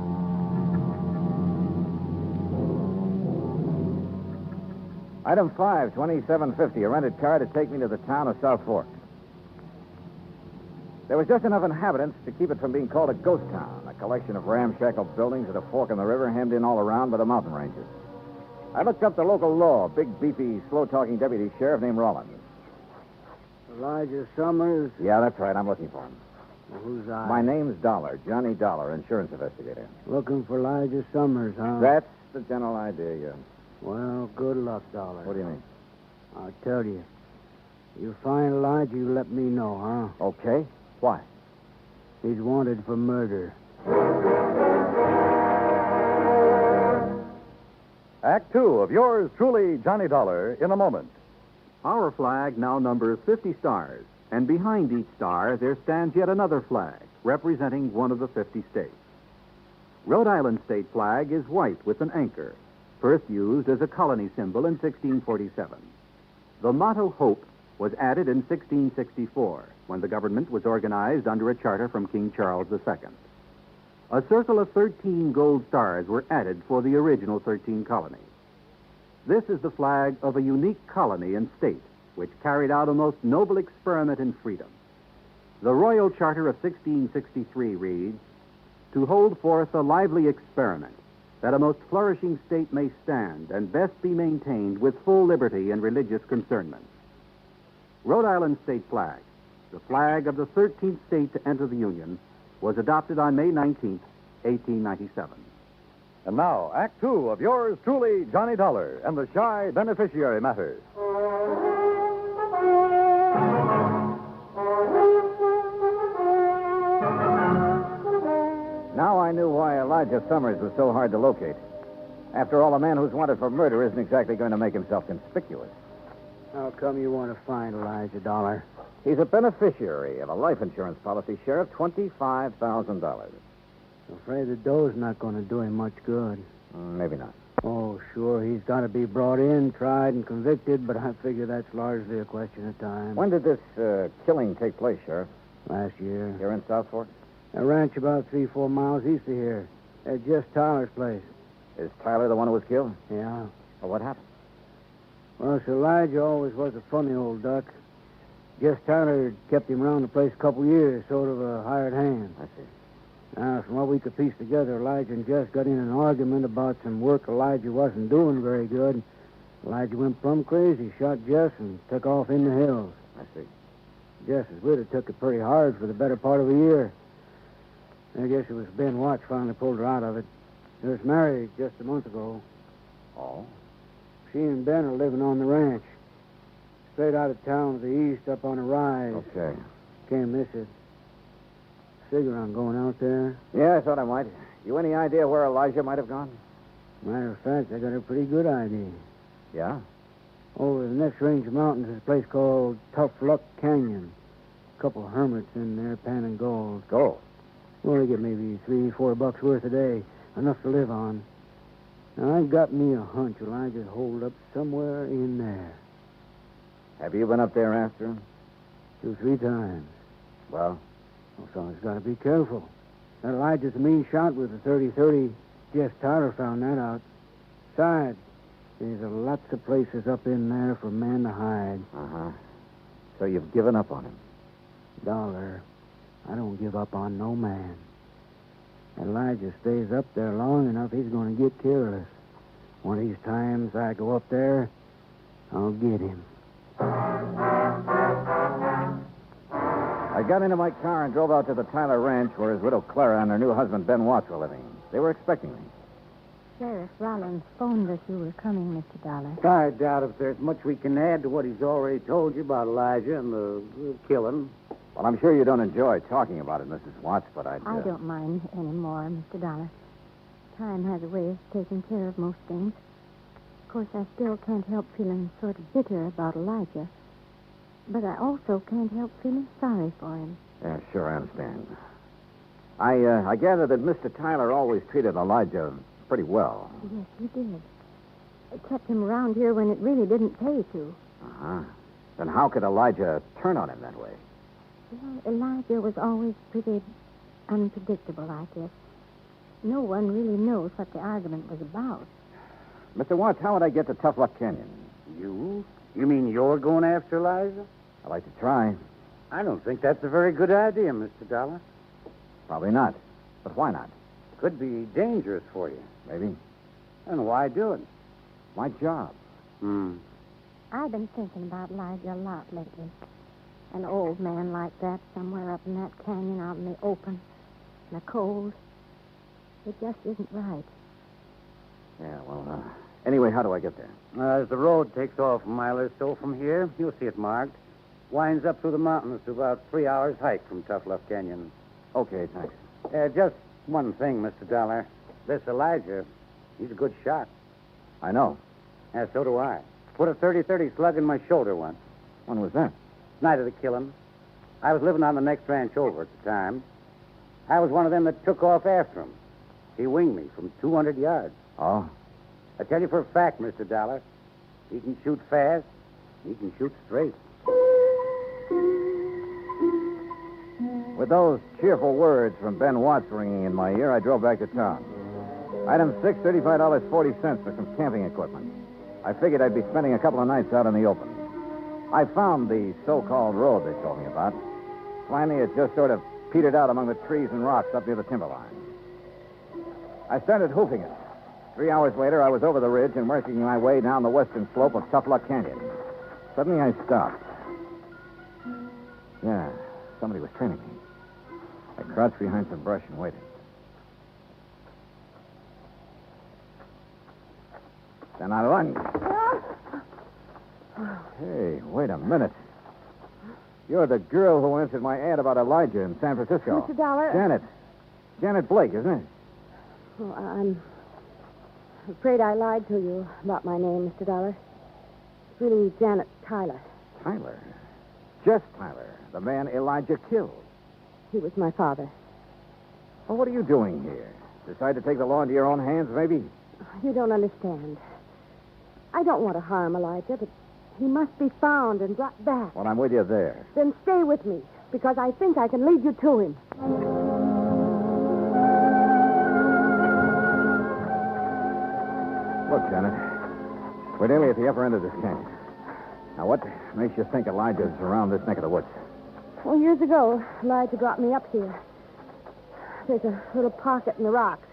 Item 5, 2750, a rented car to take me to the town of South Fork. There was just enough inhabitants to keep it from being called a ghost town, a collection of ramshackle buildings at a fork in the river hemmed in all around by the mountain ranges. I looked up the local law, big, beefy, slow-talking deputy sheriff named Rollins. Elijah Summers? Yeah, that's right. I'm looking for him. Well, who's I? My name's Dollar, Johnny Dollar, insurance investigator. Looking for Elijah Summers, huh? That's the general idea, yeah. Well, good luck, Dollar. What do you mean? I'll tell you. You find Elijah, you let me know, huh? Okay. Why? He's wanted for murder. Act 2 of yours truly, Johnny Dollar, in a moment. Our flag now numbers 50 stars, and behind each star there stands yet another flag, representing one of the 50 states. Rhode Island's state flag is white with an anchor, first used as a colony symbol in 1647. The motto Hope was added in 1664, when the government was organized under a charter from King Charles II. A circle of 13 gold stars were added for the original 13 colonies. This is the flag of a unique colony and state, which carried out a most noble experiment in freedom. The Royal Charter of 1663 reads, "To hold forth a lively experiment, that a most flourishing state may stand and best be maintained with full liberty and religious concernment." Rhode Island's state flag, the flag of the 13th state to enter the Union, was adopted on May 19th, 1897. And now, Act 2 of yours truly, Johnny Dollar, and the shy beneficiary matter. Now I knew why Elijah Summers was so hard to locate. After all, a man who's wanted for murder isn't exactly going to make himself conspicuous. How come you want to find Elijah, Dollar? He's a beneficiary of a life insurance policy, Sheriff, $25,000. I'm afraid the dough's not going to do him much good. Maybe not. Oh, sure, he's got to be brought in, tried, and convicted, but I figure that's largely a question of time. When did this killing take place, Sheriff? Last year. Here in South Fork? A ranch about 3-4 miles east of here. At Jess Tyler's place. Is Tyler the one who was killed? Yeah. Well, what happened? Well, Sir Elijah always was a funny old duck. Jess Tyler kept him around the place a couple years, sort of a hired hand. I see. Now, from what we could piece together, Elijah and Jess got in an argument about some work Elijah wasn't doing very good. Elijah went plumb crazy, shot Jess, and took off in the hills. I see. Jess's widow took it pretty hard for the better part of a year. I guess it was Ben Watts finally pulled her out of it. They was married just a month ago. Oh? She and Ben are living on the ranch. Straight out of town to the east, up on a rise. Okay. Can't miss it. Figure on going out there. Yeah, I thought I might. You any idea where Elijah might have gone? Matter of fact, I got a pretty good idea. Yeah? Over the next range of mountains is a place called Tough Luck Canyon. A couple of hermits in there panning gold. Gold? Well, they get maybe $3-4 worth a day. Enough to live on. Now, I got me a hunch Elijah's holed up somewhere in there. Have you been up there after him? 2-3 times. Well? Well, someone's got to be careful. That Elijah's a mean shot with a .30-30. Jess Tyler found that out. Besides, there's lots of places up in there for a man to hide. Uh-huh. So you've given up on him? Dollar, I don't give up on no man. Elijah stays up there long enough, he's going to get careless. One of these times I go up there, I'll get him. I got into my car and drove out to the Tyler Ranch where his widow Clara and her new husband Ben Watts were living. They were expecting me. Sheriff Rollins phoned us you were coming, Mr. Dollar. I doubt if there's much we can add to what he's already told you about Elijah and the killing. Well, I'm sure you don't enjoy talking about it, Mrs. Watts, but I don't mind anymore, Mr. Dollar. Time has a way of taking care of most things. Of course, I still can't help feeling sort of bitter about Elijah. But I also can't help feeling sorry for him. Yeah, sure, I understand. I gather that Mr. Tyler always treated Elijah pretty well. Yes, he did. It kept him around here when it really didn't pay to. Uh-huh. Then how could Elijah turn on him that way? Well, Elijah was always pretty unpredictable, I guess. No one really knows what the argument was about. Mr. Watts, how would I get to Tough Luck Canyon? You? You mean you're going after Eliza? I'd like to try. I don't think that's a very good idea, Mr. Dollar. Probably not. But why not? Could be dangerous for you. Maybe. And why do it? My job. I've been thinking about Elijah a lot lately. An old man like that somewhere up in that canyon out in the open, in the cold. It just isn't right. Yeah, well, anyway, how do I get there? As the road takes off a mile or so from here, you'll see it marked. Winds up through the mountains to about 3 hours hike from Tough Luck Canyon. Okay, thanks. Just one thing, Mr. Dollar. This Elijah, he's a good shot. I know. Yeah, so do I. Put a 30-30 slug in my shoulder once. When was that? Night of the killing. I was living on the next ranch over at the time. I was one of them that took off after him. He winged me from 200 yards. Oh? I tell you for a fact, Mr. Dollar, he can shoot fast, he can shoot straight. With those cheerful words from Ben Watts ringing in my ear, I drove back to town. Item 6, $35.40 for some camping equipment. I figured I'd be spending a couple of nights out in the open. I found the so-called road they told me about. Finally, it just sort of petered out among the trees and rocks up near the timberline. I started hoofing it. 3 hours later, I was over the ridge and working my way down the western slope of Tough Luck Canyon. Suddenly, I stopped. Yeah, somebody was trailing me. I crouched behind some brush and waited. Then I lunged. Hey, wait a minute. You're the girl who answered my ad about Elijah in San Francisco. Mr. Dollar. Janet Blake, isn't it? Oh, I'm afraid I lied to you about my name, Mr. Dollar. It's really Janet Tyler. Tyler? Just Tyler, the man Elijah killed. He was my father. Well, what are you doing here? Decide to take the law into your own hands, maybe? You don't understand. I don't want to harm Elijah, but he must be found and brought back. Well, I'm with you there. Then stay with me, because I think I can lead you to him. Look, Janet, we're nearly at the upper end of this canyon. Now, what makes you think Elijah's around this neck of the woods? Well, years ago, Elijah brought me up here. There's a little pocket in the rocks.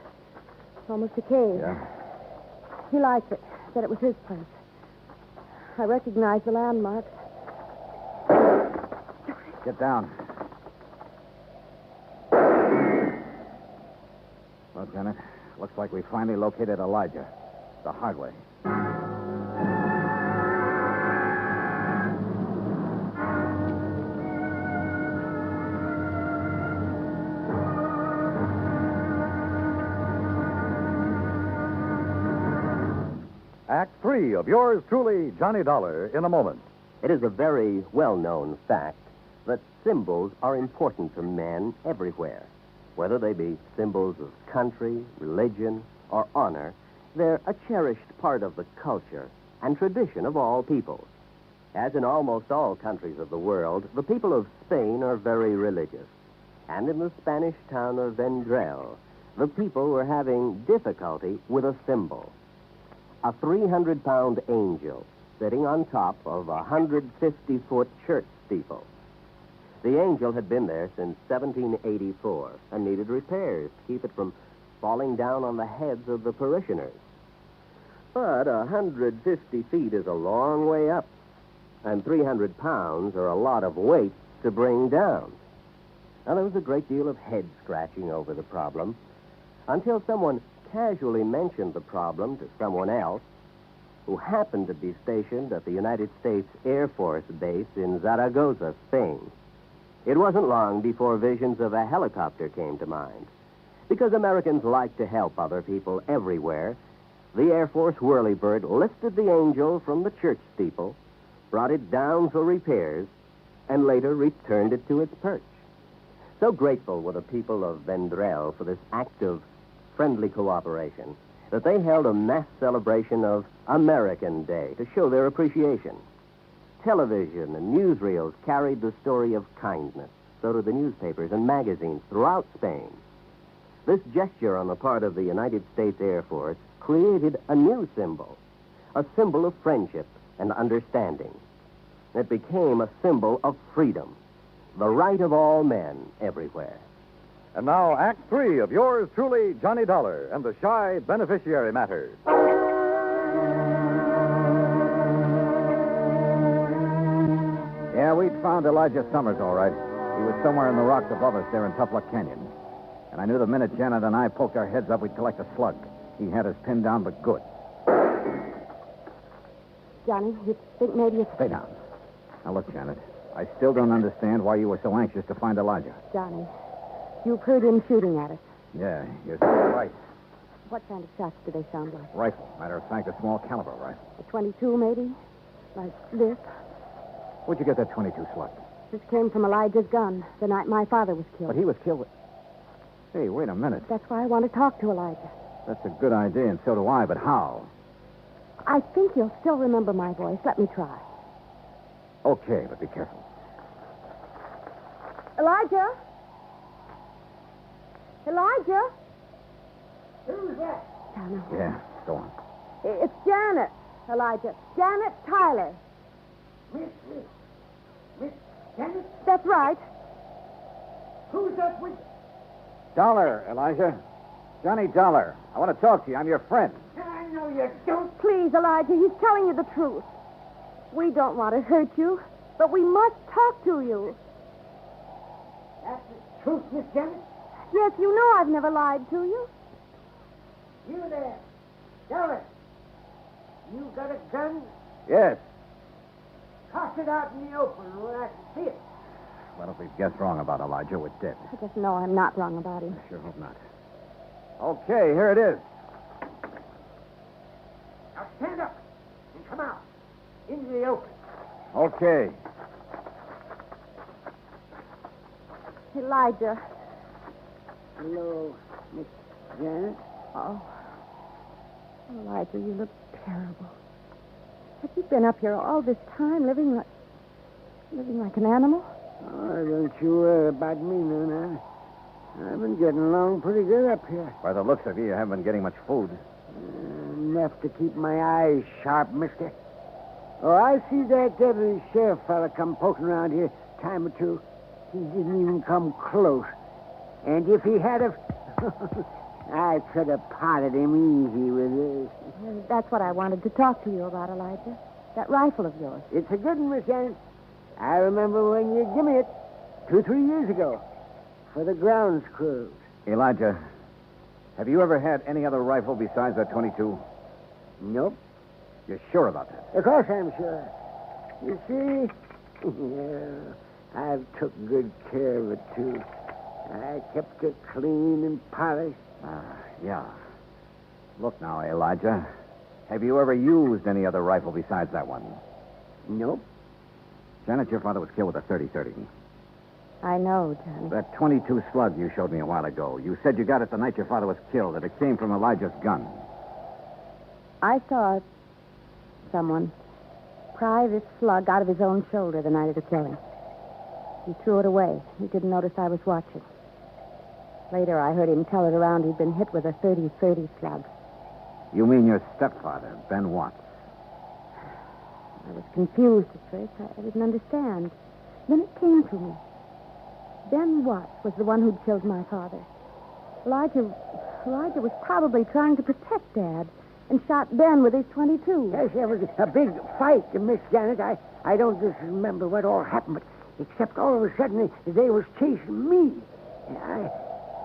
It's almost a cave. Yeah? He liked it. Said it was his place. I recognized the landmarks. Get down. Well, Janet, looks like we finally located Elijah. The hard way. Act 3 of yours truly, Johnny Dollar, in a moment. It is a very well-known fact that symbols are important to men everywhere. Whether they be symbols of country, religion, or honor, they're a cherished part of the culture and tradition of all peoples. As in almost all countries of the world, the people of Spain are very religious. And in the Spanish town of Vendrell, the people were having difficulty with a symbol. A 300-pound angel sitting on top of a 150-foot church steeple. The angel had been there since 1784 and needed repairs to keep it from falling down on the heads of the parishioners. But 150 feet is a long way up, and 300 pounds are a lot of weight to bring down. Now, there was a great deal of head-scratching over the problem until someone casually mentioned the problem to someone else who happened to be stationed at the United States Air Force Base in Zaragoza, Spain. It wasn't long before visions of a helicopter came to mind. Because Americans like to help other people everywhere, the Air Force whirlybird lifted the angel from the church steeple, brought it down for repairs, and later returned it to its perch. So grateful were the people of Vendrell for this act of friendly cooperation that they held a mass celebration of American Day to show their appreciation. Television and newsreels carried the story of kindness. So did the newspapers and magazines throughout Spain. This gesture on the part of the United States Air Force created a new symbol, a symbol of friendship and understanding. It became a symbol of freedom, the right of all men everywhere. And now, Act 3 of yours truly, Johnny Dollar, and the Shy Beneficiary Matter. Yeah, we'd found Elijah Summers, all right. He was somewhere in the rocks above us there in Tough Luck Canyon. And I knew the minute Janet and I poked our heads up, we'd collect a slug. He had us pinned down, but good. Johnny, you think maybe it's... Stay down. Now, look, Janet, I still don't understand why you were so anxious to find Elijah. Johnny, you've heard him shooting at us. Yeah, you're right. What kind of shots do they sound like? Rifle. Matter of fact, a small caliber rifle. A 22, maybe? Like this? Where'd you get that 22 slug? This came from Elijah's gun the night my father was killed. But he was killed with... Hey, wait a minute. That's why I want to talk to Elijah. That's a good idea, and so do I, but how? I think you'll still remember my voice. Let me try. Okay, but be careful. Elijah? Elijah? Who's that? Janet. Yeah, go on. It's Janet, Elijah. Janet Tyler. Miss Janet? That's right. Who's that with... Dollar, Elijah. Johnny Dollar. I want to talk to you. I'm your friend. I know you don't. Please, Elijah, he's telling you the truth. We don't want to hurt you, but we must talk to you. That's the truth, Miss Janet? Yes, you know I've never lied to you. You there. Dollar. You got a gun? Yes. Toss it out in the open where I can see it. Well, if we've guessed wrong about Elijah, we're dead. I just know I'm not wrong about him. I sure hope not. Okay, here it is. Now stand up and come out into the open. Okay. Elijah. Hello, Miss Janet. Oh. Elijah, you look terrible. Have you been up here all this time living like an animal? Oh, don't you worry about me, Nana. I've been getting along pretty good up here. By the looks of you, you haven't been getting much food. Enough to keep my eyes sharp, mister. Oh, I see that deputy sheriff fella come poking around here a time or two. He didn't even come close. And if he had have... I could have potted him easy with this. That's what I wanted to talk to you about, Elijah. That rifle of yours. It's a good one, Miss Janet. I remember when you gave me it 2-3 years ago for the grounds crew. Elijah, have you ever had any other rifle besides that 22? Nope. You're sure about that? Of course I'm sure. You see, yeah, I've took good care of it, too. I kept it clean and polished. Yeah. Look now, Elijah. Have you ever used any other rifle besides that one? Nope. Janet, your father was killed with a 30-30. I know, Johnny. That 22 slug you showed me a while ago. You said you got it the night your father was killed, that it came from Elijah's gun. I saw someone pry this slug out of his own shoulder the night of the killing. He threw it away. He didn't notice I was watching. Later, I heard him tell it around he'd been hit with a 30-30 slug. You mean your stepfather, Ben Watts? I was confused at first. I didn't understand. Then it came to me. Ben Watts was the one who'd killed my father. Elijah was probably trying to protect Dad and shot Ben with his 22. Yes, there was a big fight, Miss Janet. I don't just remember what all happened, but except all of a sudden they was chasing me.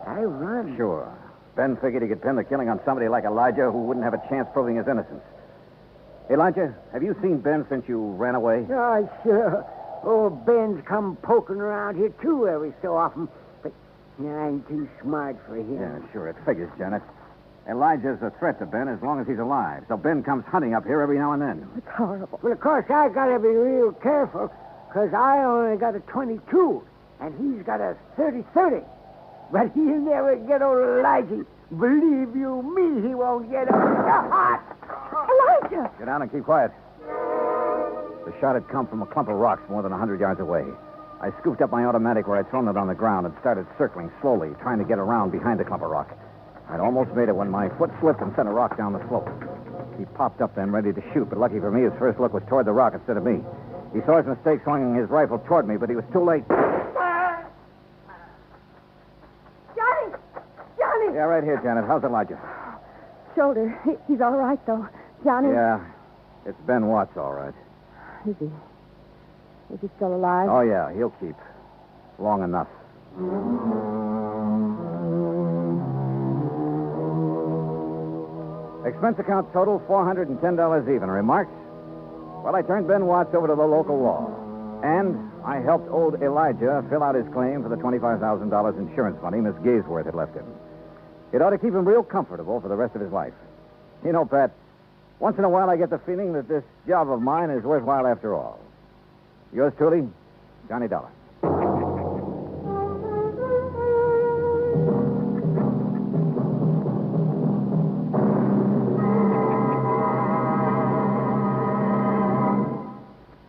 I run. Sure. Ben figured he could pin the killing on somebody like Elijah who wouldn't have a chance proving his innocence. Elijah, have you seen Ben since you ran away? Oh, sure. Oh, Ben's come poking around here, too, every so often. But I ain't too smart for him. Yeah, sure. It figures, Janet. Elijah's a threat to Ben as long as he's alive. So Ben comes hunting up here every now and then. It's horrible. Well, of course, I got to be real careful, because I only got a 22, and he's got a 30-30. But he'll never get old Elijah. Believe you me, he won't get hot. Elijah! Get down and keep quiet. The shot had come from a clump of rocks more than 100 yards away. I scooped up my automatic where I'd thrown it on the ground and started circling slowly, trying to get around behind the clump of rock. I'd almost made it when my foot slipped and sent a rock down the slope. He popped up then, ready to shoot, but lucky for me, his first look was toward the rock instead of me. He saw his mistake, swinging his rifle toward me, but he was too late. Johnny! Johnny! Yeah, right here, Janet. How's Elijah? Shoulder. He's all right, though. Johnny? Yeah, it's Ben Watts, all right. Is he still alive? Oh, yeah, he'll keep. Long enough. Expense account total, $410 even. Remarks? Well, I turned Ben Watts over to the local law. And I helped old Elijah fill out his claim for the $25,000 insurance money Miss Gaysworth had left him. It ought to keep him real comfortable for the rest of his life. You know, Pat, once in a while I get the feeling that this job of mine is worthwhile after all. Yours truly, Johnny Dollar.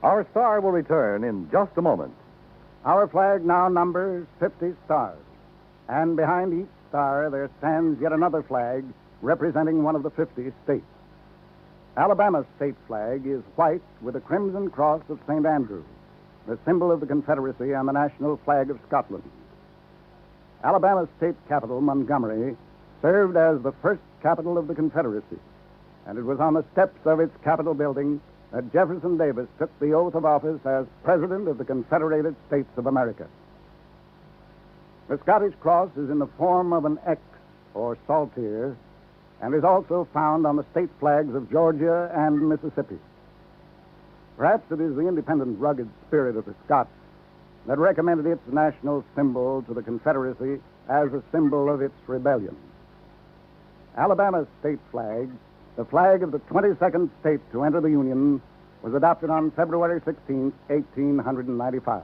Our star will return in just a moment. Our flag now numbers 50 stars. And behind each star there stands yet another flag representing one of the 50 states. Alabama's state flag is white with a crimson cross of St. Andrew, the symbol of the Confederacy on the national flag of Scotland. Alabama's state capital, Montgomery, served as the first capital of the Confederacy, and it was on the steps of its Capitol building that Jefferson Davis took the oath of office as President of the Confederated States of America. The Scottish cross is in the form of an X, or saltire, and is also found on the state flags of Georgia and Mississippi. Perhaps it is the independent, rugged spirit of the Scots that recommended its national symbol to the Confederacy as a symbol of its rebellion. Alabama's state flag, the flag of the 22nd state to enter the Union, was adopted on February 16, 1895.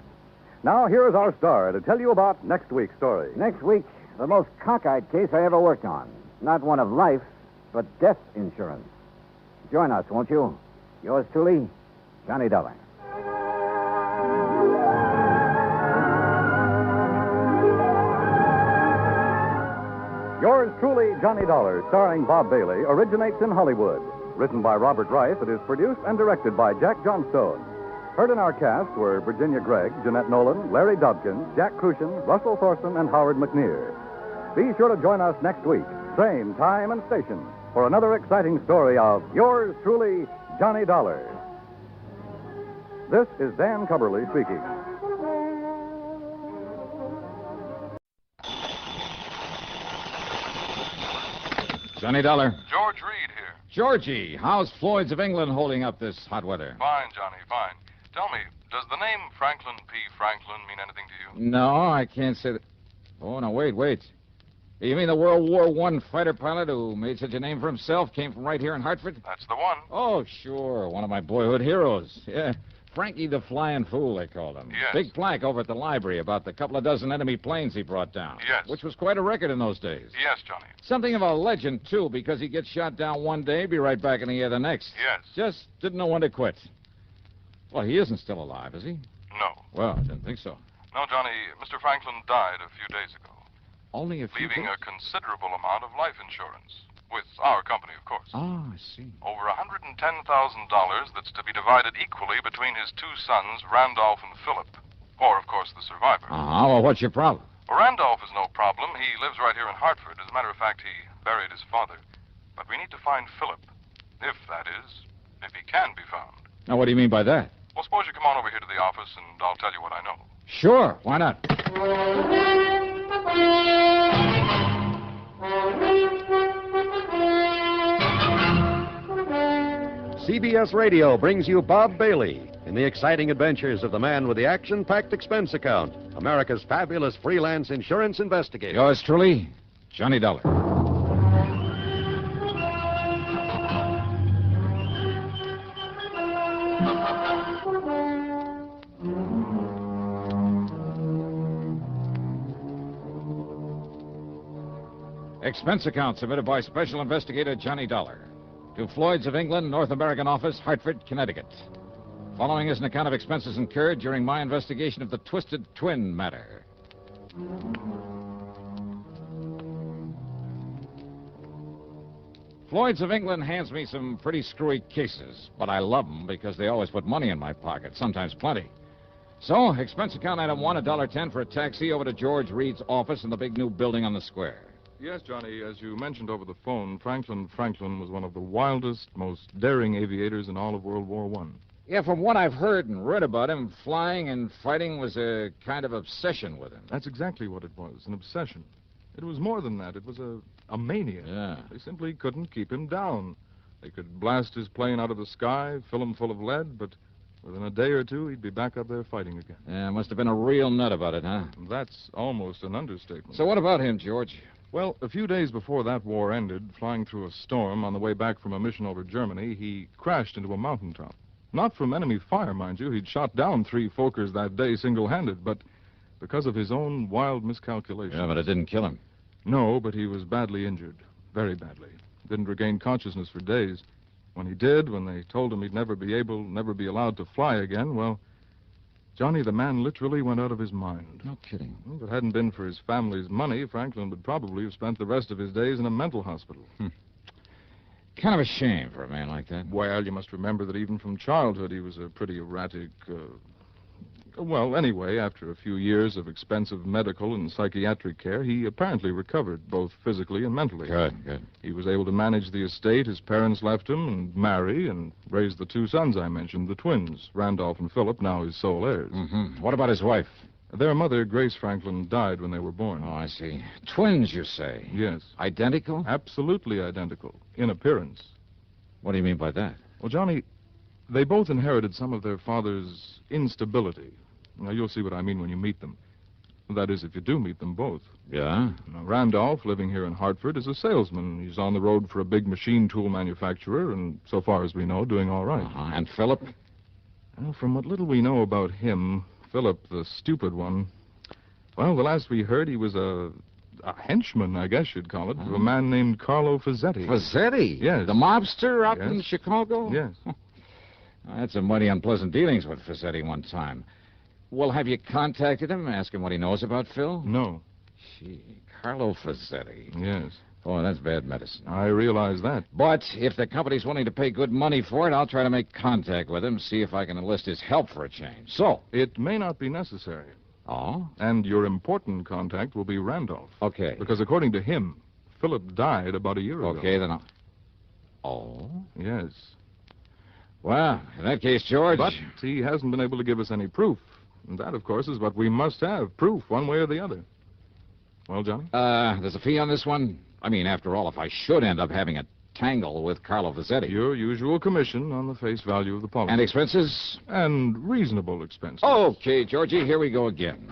Now, here is our star to tell you about next week's story. Next week, the most cockeyed case I ever worked on. Not one of life, but death insurance. Join us, won't you? Yours truly, Johnny Dollar. Yours truly, Johnny Dollar, starring Bob Bailey, originates in Hollywood. Written by Robert Rife, it is produced and directed by Jack Johnstone. Heard in our cast were Virginia Gregg, Jeanette Nolan, Larry Dobkin, Jack Crucian, Russell Thorson, and Howard McNear. Be sure to join us next week, same time and station, for another exciting story of Yours truly, Johnny Dollar. This is Dan Cubberly speaking. Johnny Dollar. George Reed here. Georgie, how's Floyd's of England holding up this hot weather? Fine, Johnny, fine. Tell me, does the name Franklin P. Franklin mean anything to you? No, I can't say that. Oh, no, wait. You mean the World War I fighter pilot who made such a name for himself came from right here in Hartford? That's the one. Oh, sure. One of my boyhood heroes. Yeah. Frankie the Flying Fool, they called him. Yes. Big plaque over at the library about the couple of dozen enemy planes he brought down. Yes. Which was quite a record in those days. Yes, Johnny. Something of a legend, too, because he gets shot down one day, be right back in the air the next. Yes. Just didn't know when to quit. Well, he isn't still alive, is he? No. Well, I didn't think so. No, Johnny, Mr. Franklin died a few days ago. Only a few leaving days? a considerable amount of life insurance. With our company, of course. Oh, I see. Over $110,000 that's to be divided equally between his two sons, Randolph and Philip. Or, of course, the survivor. Well, what's your problem? Well, Randolph is no problem. He lives right here in Hartford. As a matter of fact, he buried his father. But we need to find Philip. If that is, if he can be found. Now, what do you mean by that? Well, suppose you come on over here to the office and I'll tell you what I know. Sure, why not? CBS Radio brings you Bob Bailey in the exciting adventures of the man with the action-packed expense account, America's fabulous freelance insurance investigator. Yours truly, Johnny Dollar. Expense account submitted by Special Investigator Johnny Dollar to Floyd's of England, North American Office, Hartford, Connecticut. Following is an account of expenses incurred during my investigation of the Twisted Twin matter. Floyd's of England hands me some pretty screwy cases, but I love them because they always put money in my pocket, sometimes plenty. So, expense account item 1, $1.10 for a taxi over to George Reed's office in the big new building on the square. Yes, Johnny, as you mentioned over the phone, Franklin was one of the wildest, most daring aviators in all of World War I. Yeah, from what I've heard and read about him, flying and fighting was a kind of obsession with him. That's exactly what it was, an obsession. It was more than that. It was a mania. Yeah. They simply couldn't keep him down. They could blast his plane out of the sky, fill him full of lead, but within a day or two, he'd be back up there fighting again. Yeah, must have been a real nut about it, huh? That's almost an understatement. So what about him, George? Well, a few days before that war ended, flying through a storm on the way back from a mission over Germany, he crashed into a mountaintop. Not from enemy fire, mind you. He'd shot down 3 Fokkers that day single-handed, but because of his own wild miscalculation. Yeah, but it didn't kill him. No, but he was badly injured. Very badly. Didn't regain consciousness for days. When he did, when they told him he'd never be allowed to fly again, well, Johnny, the man literally went out of his mind. No kidding. If it hadn't been for his family's money, Franklin would probably have spent the rest of his days in a mental hospital. Kind of a shame for a man like that. Well, you must remember that even from childhood he was a pretty erratic... Well, anyway, after a few years of expensive medical and psychiatric care, he apparently recovered, both physically and mentally. Good. He was able to manage the estate his parents left him and marry and raise the 2 sons I mentioned, the twins, Randolph and Philip, now his sole heirs. Mm-hmm. What about his wife? Their mother, Grace Franklin, died when they were born. Oh, I see. Twins, you say? Yes. Identical? Absolutely identical, in appearance. What do you mean by that? Well, Johnny, they both inherited some of their father's instability. Now, you'll see what I mean when you meet them. That is, if you do meet them both. Yeah? Now, Randolph, living here in Hartford, is a salesman. He's on the road for a big machine tool manufacturer, and so far as we know, doing all right. And Philip? Well, from what little we know about him, Philip, the stupid one, well, the last we heard, he was a henchman, I guess you'd call it, of a man named Carlo Fazzetti. Fazzetti? Yes. The mobster out in Chicago? Yes. I had some mighty unpleasant dealings with Fazzetti one time. Well, have you contacted him? Ask him what he knows about Phil? No. Gee, Carlo Fazzetti. Yes. Boy, that's bad medicine. I realize that. But if the company's willing to pay good money for it, I'll try to make contact with him, see if I can enlist his help for a change. So? It may not be necessary. Oh? And your important contact will be Randolph. Okay. Because according to him, Philip died about a year ago. Okay, then I'll... Oh? Yes. Well, in that case, George... But he hasn't been able to give us any proof. And that, of course, is what we must have, proof, one way or the other. Well, Johnny? There's a fee on this one? I mean, after all, if I should end up having a tangle with Carlo Fazzetti... Your usual commission on the face value of the policy. And expenses? And reasonable expenses. Okay, Georgie, here we go again.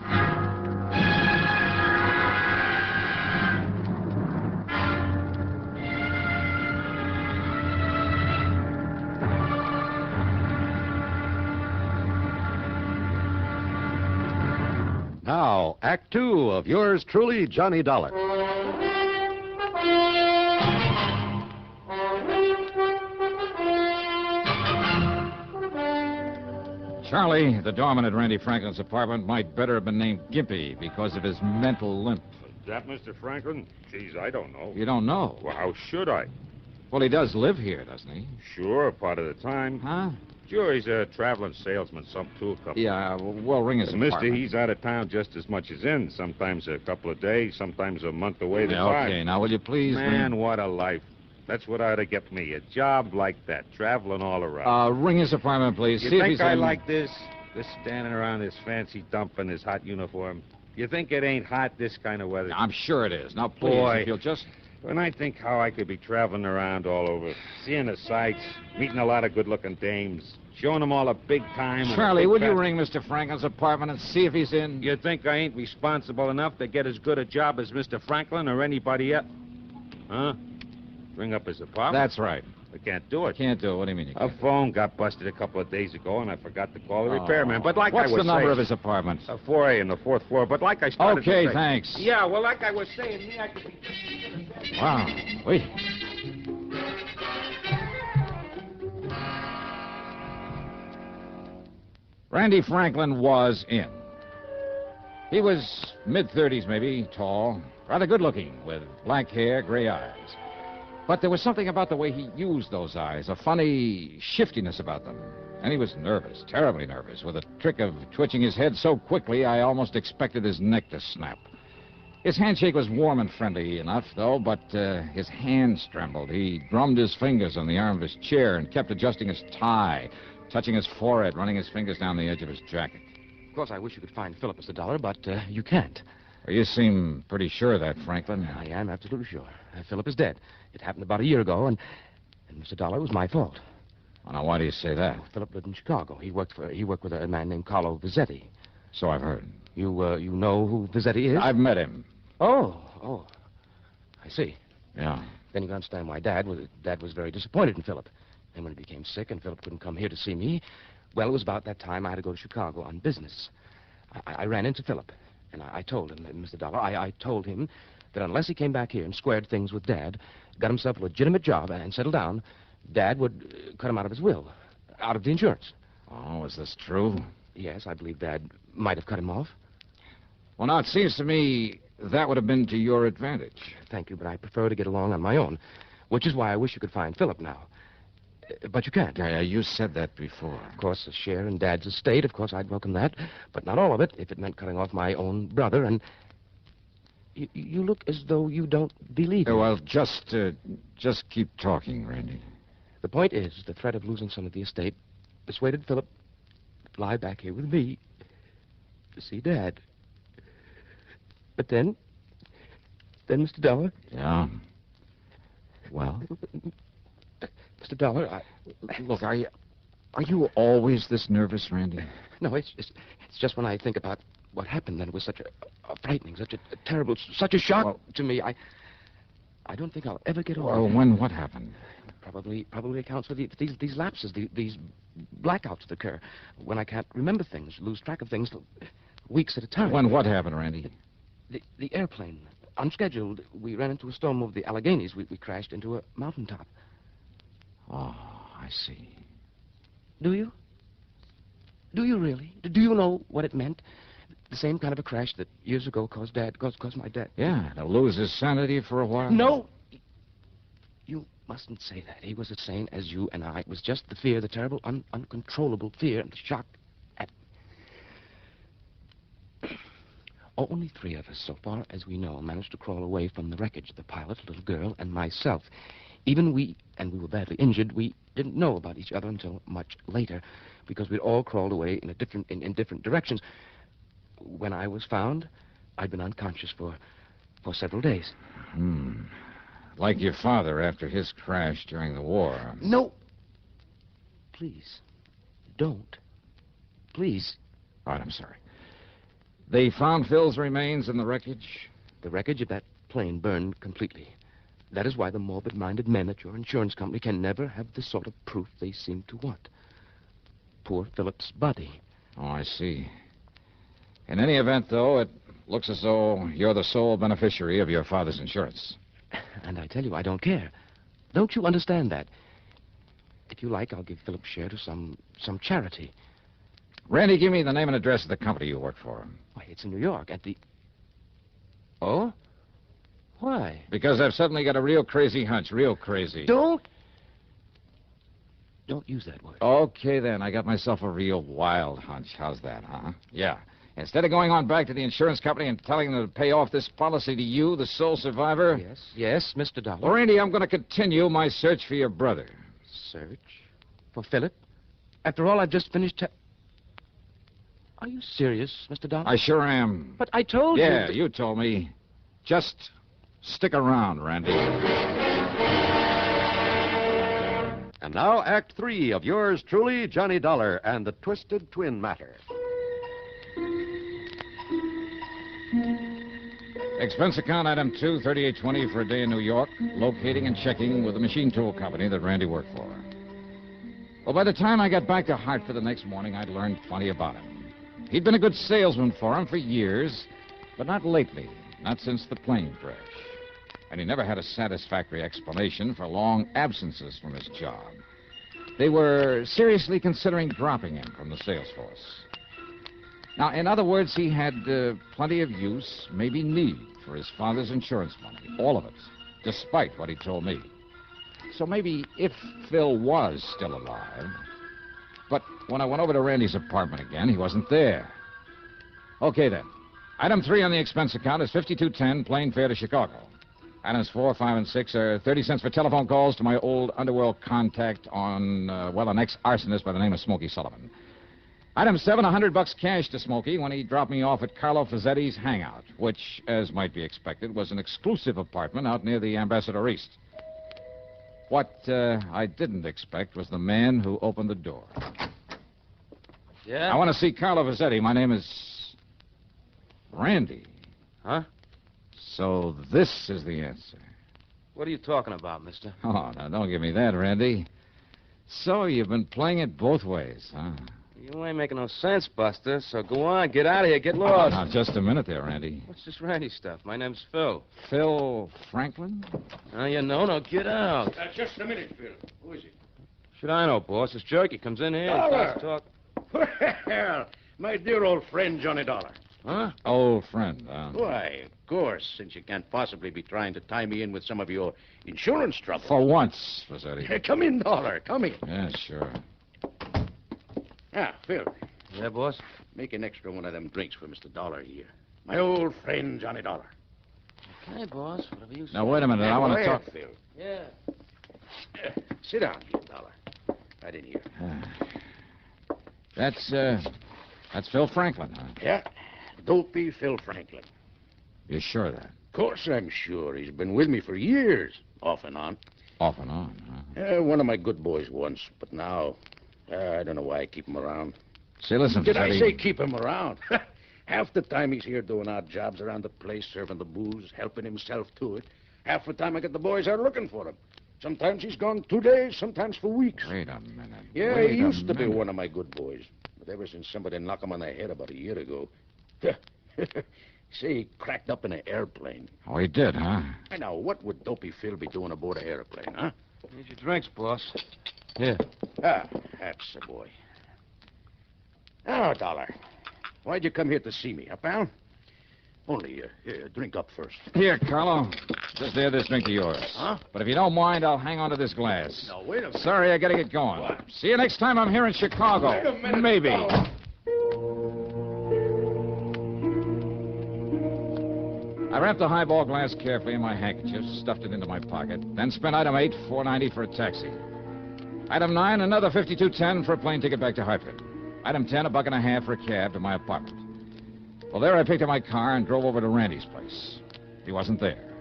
Now, Act 2 of yours truly, Johnny Dollar. Charlie, the doorman at Randy Franklin's apartment, might better have been named Gimpy because of his mental limp. Is that Mr. Franklin? Geez, I don't know. You don't know? Well, how should I? Well, he does live here, doesn't he? Sure, part of the time. Huh? Sure, he's a traveling salesman, some tool company. Yeah, well, ring his apartment. Mister, he's out of town just as much as in. Sometimes a couple of days, sometimes a month away. Yeah, okay, now will you please... Man, what a life. That's what ought to get me, a job like that, traveling all around. Ring his apartment, please. You See if think he's I in... like this? This standing around this fancy dump in this hot uniform? You think it ain't hot this kind of weather? I'm sure it is. Now, please, Boy, if you'll just... When I think how I could be traveling around all over, seeing the sights, meeting a lot of good-looking dames, showing them all a big time... Charlie, will you ring Mr. Franklin's apartment and see if he's in? You think I ain't responsible enough to get as good a job as Mr. Franklin or anybody else? Huh? Ring up his apartment? That's right. I can't do it. Can't do it. What do you mean you A can't? phone got busted a couple of days ago, and I forgot to call the repairman. But like What's I was the number saying, of his apartment? 4A on the 4th floor. But like I started to Okay, say... thanks. Yeah, well, like I was saying, me, I could be... Wow. Wait. Randy Franklin was in. He was mid-30s, maybe, tall, rather good-looking, with black hair, gray eyes. But there was something about the way he used those eyes, a funny shiftiness about them. And he was nervous, terribly nervous, with a trick of twitching his head so quickly I almost expected his neck to snap. His handshake was warm and friendly enough, though, but his hands trembled. He drummed his fingers on the arm of his chair and kept adjusting his tie, touching his forehead, running his fingers down the edge of his jacket. Of course, I wish you could find Philip, Mr. Dollar, but you can't. Well, you seem pretty sure of that, Franklin. I am absolutely sure. Philip is dead. It happened about a year ago, and Mr. Dollar, it was my fault. Well, now, why do you say that? Philip lived in Chicago. He worked with a man named Carlo Vizetti. So I've heard. You know who Vizetti is? I've met him. Oh. I see. Yeah. Then you can understand why Dad was very disappointed in Philip. And when he became sick and Philip couldn't come here to see me, well, it was about that time I had to go to Chicago on business. I ran into Philip, and I told him, Mr. Dollar, I told him that unless he came back here and squared things with Dad, got himself a legitimate job and settled down, Dad would cut him out of his will, out of the insurance. Oh, is this true? Yes, I believe Dad might have cut him off. Well, now, it seems to me that would have been to your advantage. Thank you, but I prefer to get along on my own, which is why I wish you could find Philip now. But you can't. Yeah, you said that before. Of course, a share in Dad's estate, of course, I'd welcome that, but not all of it, if it meant cutting off my own brother, and you look as though you don't believe me. Well, just keep talking, Randy. The point is, the threat of losing some of the estate persuaded Philip to fly back here with me to see Dad. But then, Mr. Dollar... Yeah? Well? Mr. Dollar, Look, are you always this nervous, Randy? No, it's just when I think about what happened, then it was such a frightening, such a terrible, such a shock to me. I don't think I'll ever get over it. Well, what happened? Probably accounts for these lapses, these blackouts that occur when I can't remember things, lose track of things weeks at a time. What happened, Randy? The airplane, unscheduled, we ran into a storm over the Alleghenies. We crashed into a mountaintop. Oh, I see. Do you? Do you really? Do you know what it meant? The same kind of a crash that years ago caused my dad. Yeah, to lose his sanity for a while. No! You mustn't say that. He was as sane as you and I. It was just the fear, the terrible, uncontrollable fear and the shock at... Only 3 of us, so far as we know, managed to crawl away from the wreckage. The pilot, a little girl, and myself. Even we were badly injured, we didn't know about each other until much later, because we'd all crawled away in different directions. When I was found, I'd been unconscious for several days. Like your father after his crash during the war. No. Please, don't. Please. All right, I'm sorry. They found Phil's remains in the wreckage? The wreckage of that plane burned completely. That is why the morbid-minded men at your insurance company can never have the sort of proof they seem to want. Poor Philip's body. Oh, I see. In any event, though, it looks as though you're the sole beneficiary of your father's insurance. And I tell you, I don't care. Don't you understand that? If you like, I'll give Philip's share to some charity. Randy, give me the name and address of the company you work for. Why, it's in New York, at the... Oh? Why? Because I've suddenly got a real crazy hunch, real crazy. Don't use that word. Okay, then. I got myself a real wild hunch. How's that, huh? Yeah. Instead of going on back to the insurance company and telling them to pay off this policy to you, the sole survivor... Yes, Mr. Dollar. Well, Randy, I'm going to continue my search for your brother. Search? For Philip? After all I've just finished... Are you serious, Mr. Dollar? I sure am. But I told you... Yeah, you told me. Just stick around, Randy. And now, Act 3 of yours truly, Johnny Dollar and the Twisted Twin Matter. Expense account item 2, $38.20 for a day in New York, locating and checking with the machine tool company that Randy worked for. Well, by the time I got back to Hartford the next morning, I'd learned plenty about him. He'd been a good salesman for him for years, but not lately, not since the plane crash. And he never had a satisfactory explanation for long absences from his job. They were seriously considering dropping him from the sales force. Now, in other words, he had plenty of use, maybe need, for his father's insurance money. All of it, despite what he told me. So maybe if Phil was still alive. But when I went over to Randy's apartment again, he wasn't there. Okay, then. Item 3 on the expense account is $52.10, plane fare to Chicago. Items 4, 5, and 6 are 30 cents for telephone calls to my old underworld contact on, an ex-arsonist by the name of Smokey Sullivan. Item 7, $100 cash to Smokey when he dropped me off at Carlo Fazzetti's hangout, which, as might be expected, was an exclusive apartment out near the Ambassador East. What I didn't expect was the man who opened the door. Yeah? I want to see Carlo Fazzetti. My name is Randy. Huh? So this is the answer. What are you talking about, mister? Oh, now don't give me that, Randy. So you've been playing it both ways, huh? You ain't making no sense, Buster, so go on, get out of here, get lost. Now, just a minute there, Randy. What's this Randy stuff? My name's Phil. Phil Franklin? Oh, you know, no, get out. Just a minute, Phil. Who is he? Should I know, boss? This jerky comes in here and starts talking. Well, my dear old friend, Johnny Dollar. Huh? Old friend, huh? Why, of course, since you can't possibly be trying to tie me in with some of your insurance trouble. For once, Fazzetti. Come in, Dollar. Come in. Yeah, sure. Ah, Phil. Yeah, boss? Make an extra one of them drinks for Mr. Dollar here. My old friend, Johnny Dollar. Okay, boss. Whatever you say. Now, wait a minute. I want to talk. Phil. Yeah. Sit down here, Dollar. Right in here. That's Phil Franklin, huh? Yeah. Dopey Phil Franklin. You're sure of that? Of course I'm sure. He's been with me for years, off and on. Off and on, huh? One of my good boys once, but now, I don't know why I keep him around. See, listen, Did I Fazzetti. say keep him around? Half the time he's here doing odd jobs around the place, serving the booze, helping himself to it. Half the time I get the boys out looking for him. Sometimes he's gone 2 days, sometimes for weeks. Wait a minute. Yeah, Wait he a used to be minute. one of my good boys. But ever since somebody knocked him on the head about a year ago, say he cracked up in an airplane. Oh, he did, huh? And now, what would Dopey Phil be doing aboard an airplane, huh? Here's your drinks, boss. Here. Ah, that's the boy. Now, Dollar, why'd you come here to see me, huh, pal? Only, here, drink up first. Here, Carlo. Just add this drink of yours. Huh? But if you don't mind, I'll hang on to this glass. No, wait a minute. Sorry, I gotta get going. What? See you next time I'm here in Chicago. Wait a minute, Maybe. Dollar. I wrapped the highball glass carefully in my handkerchief, stuffed it into my pocket, then spent item 8, $4.90 for a taxi. Item 9, another $52.10 for a plane ticket back to Hartford. Item 10, $1.50 for a cab to my apartment. Well, there I picked up my car and drove over to Randy's place. He wasn't there.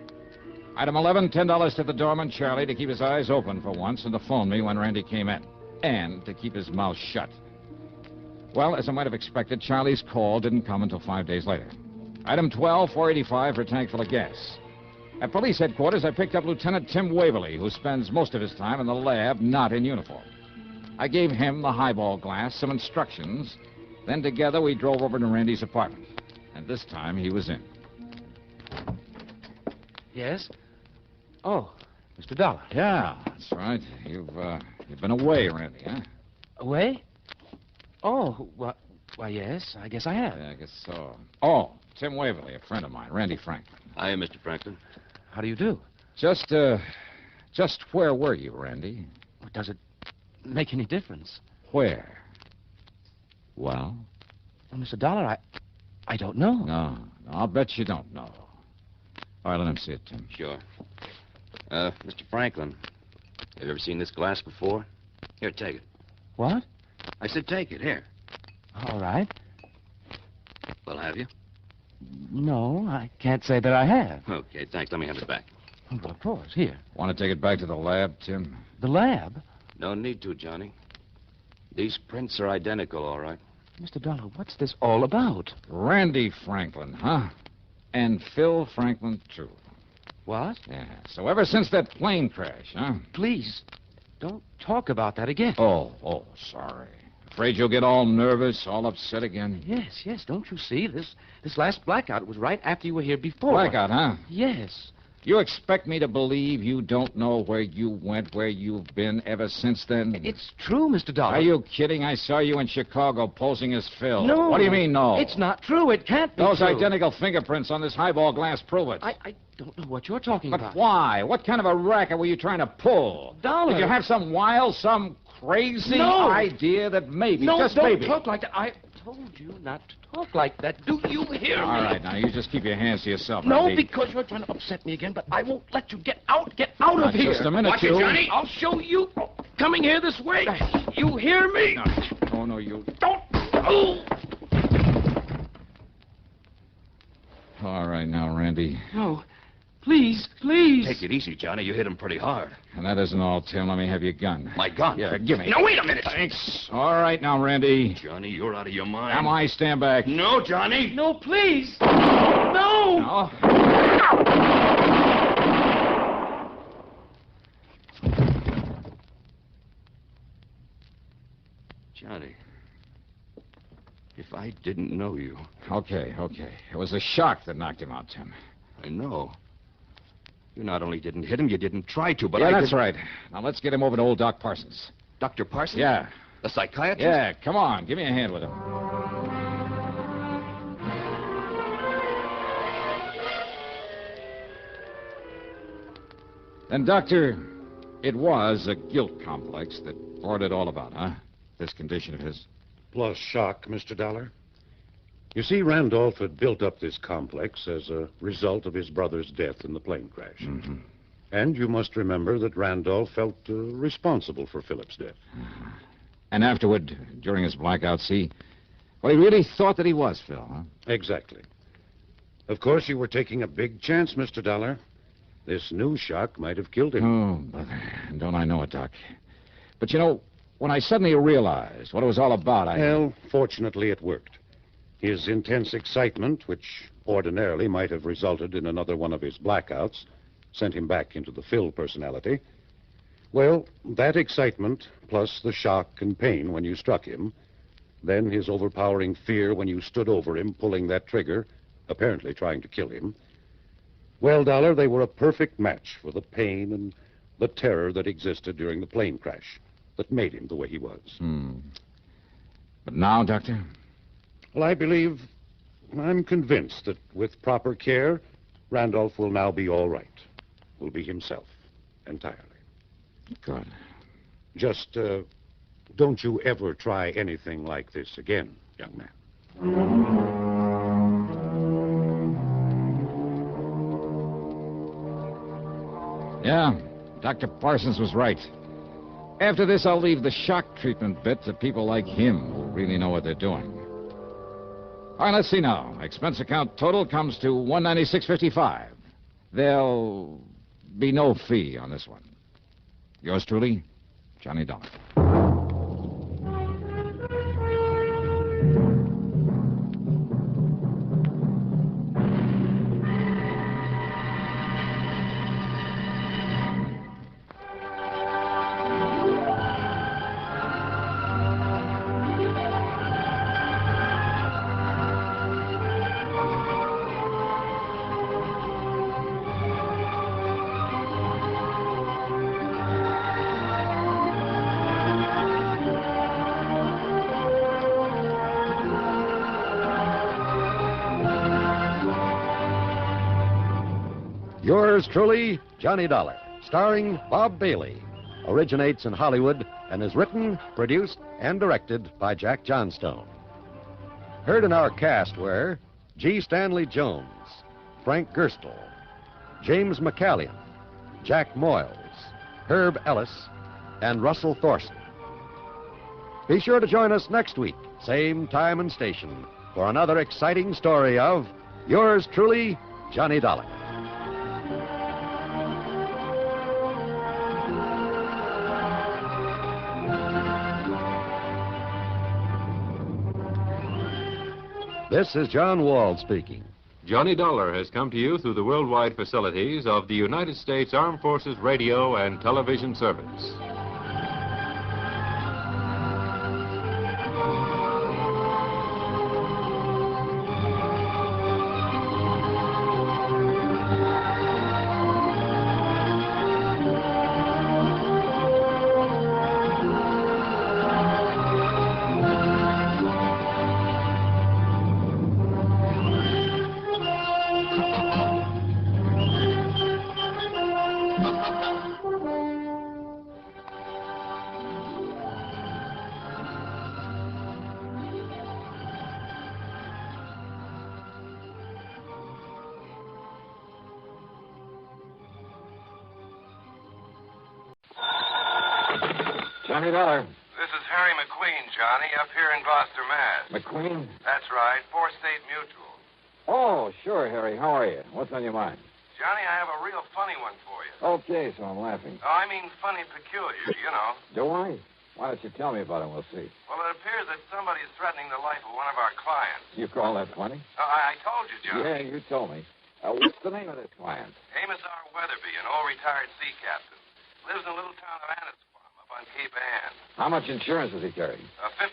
Item 11, $10 to the doorman, Charlie, to keep his eyes open for once and to phone me when Randy came in. And to keep his mouth shut. Well, as I might have expected, Charlie's call didn't come until 5 days later. Item 12, $4.85 for a tank full of gas. At police headquarters, I picked up Lieutenant Tim Waverly, who spends most of his time in the lab, not in uniform. I gave him the highball glass, some instructions. Then together we drove over to Randy's apartment. And this time he was in. Yes? Oh, Mr. Dollar. Yeah, that's right. You've been away, Randy, huh? Away? Oh, why, yes, I guess I have. Yeah, I guess so. Oh, Tim Waverly, a friend of mine, Randy Franklin. Hiya, Mr. Franklin. How do you do? Just where were you, Randy? Does it make any difference? Where? Well? Well, Mr. Dollar, I don't know. No, I'll bet you don't know. All right, let him see it, Tim. Sure. Mr. Franklin, have you ever seen this glass before? Here, take it. What? I said take it. Here. All right. Well, have you? No, I can't say that I have. Okay, thanks. Let me have it back. Well, of course. Here. Want to take it back to the lab, Tim? The lab? No need to, Johnny. These prints are identical, all right. Mr. Dollar, what's this all about? Randy Franklin, huh? And Phil Franklin, too. What? Yeah, so ever since that plane crash, huh? Please, don't talk about that again. Oh, sorry. Afraid you'll get all nervous, all upset again? Yes, don't you see? This last blackout was right after you were here before. Blackout, huh? Yes. You expect me to believe you don't know where you went, where you've been ever since then? It's true, Mr. Dollar. Are you kidding? I saw you in Chicago posing as Phil. No. What do you mean, no? It's not true. It can't be Those true. identical fingerprints on this highball glass prove it. I don't know what you're talking But about. why? What kind of a racket were you trying to pull? Dollar. Did you have some crazy No. idea that maybe, No, just don't maybe... talk like that. I told you not to talk like that. Do you hear me? All right, now, you just keep your hands to yourself, No, Randy. because you're trying to upset me again, but I won't let you get out. Get out Now, of here. just a minute, Watch you. it, Johnny. I'll show you. Coming here this way. You hear me? Oh, no, you... Don't. Oh. All right, now, Randy. No. Please, please. Take it easy, Johnny. You hit him pretty hard. And that isn't all, Tim. Let me have your gun. My gun? Yeah, give me. No, wait a minute. Thanks. All right, now, Randy. Johnny, you're out of your mind. Am I? Stand back. No, Johnny. No, please. No. No. Johnny, if I didn't know you... Okay. It was the shock that knocked him out, Tim. I know. You not only didn't hit him, you didn't try to, but yeah, I that's didn't- right. Now, let's get him over to old Doc Parsons. Dr. Parsons? Yeah. The psychiatrist? Yeah, come on. Give me a hand with him. Then, Doctor, it was a guilt complex that brought it all about, huh? This condition of his. Plus shock, Mr. Dollar. You see, Randolph had built up this complex as a result of his brother's death in the plane crash. Mm-hmm. And you must remember that Randolph felt responsible for Philip's death. And afterward, during his blackout, he really thought that he was Phil, huh? Exactly. Of course, you were taking a big chance, Mr. Dollar. This new shock might have killed him. Oh, brother. Don't I know it, Doc? But, you know, when I suddenly realized what it was all about, Well, fortunately, it worked. His intense excitement, which ordinarily might have resulted in another one of his blackouts, sent him back into the Phil personality. Well, that excitement, plus the shock and pain when you struck him, then his overpowering fear when you stood over him, pulling that trigger, apparently trying to kill him. Well, Dollar, they were a perfect match for the pain and the terror that existed during the plane crash that made him the way he was. But now, Doctor? Well, I'm convinced that with proper care, Randolph will now be all right. Will be himself, entirely. Good. Just, don't you ever try anything like this again, young man. Yeah, Dr. Parsons was right. After this, I'll leave the shock treatment bit to people like him who really know what they're doing. All right, let's see now. Expense account total comes to $196.55. There'll be no fee on this one. Yours truly, Johnny Dollar. Yours truly, Johnny Dollar, starring Bob Bailey. Originates in Hollywood and is written, produced, and directed by Jack Johnstone. Heard in our cast were G. Stanley Jones, Frank Gerstle, James McCallion, Jack Moyles, Herb Ellis, and Russell Thorson. Be sure to join us next week, same time and station, for another exciting story of yours truly, Johnny Dollar. This is John Wald speaking. Johnny Dollar has come to you through the worldwide facilities of the United States Armed Forces Radio and Television Service. Johnny Dollar. This is Harry McQueen, Johnny, up here in Gloucester, Mass. McQueen? That's right, 4-State Mutual. Oh, sure, Harry. How are you? What's on your mind? Johnny, I have a real funny one for you. Okay, so I'm laughing. Oh, I mean funny peculiar, you know. Do I? Why don't you tell me about it and we'll see. Well, it appears that somebody's threatening the life of one of our clients. You call that funny? I told you, Johnny. Yeah, you told me. What's the name of this client? Amos R. Weatherby, an old retired sea captain. Lives in a little town of Annisquam up on Cape Ann. How much insurance does he carry? 50,000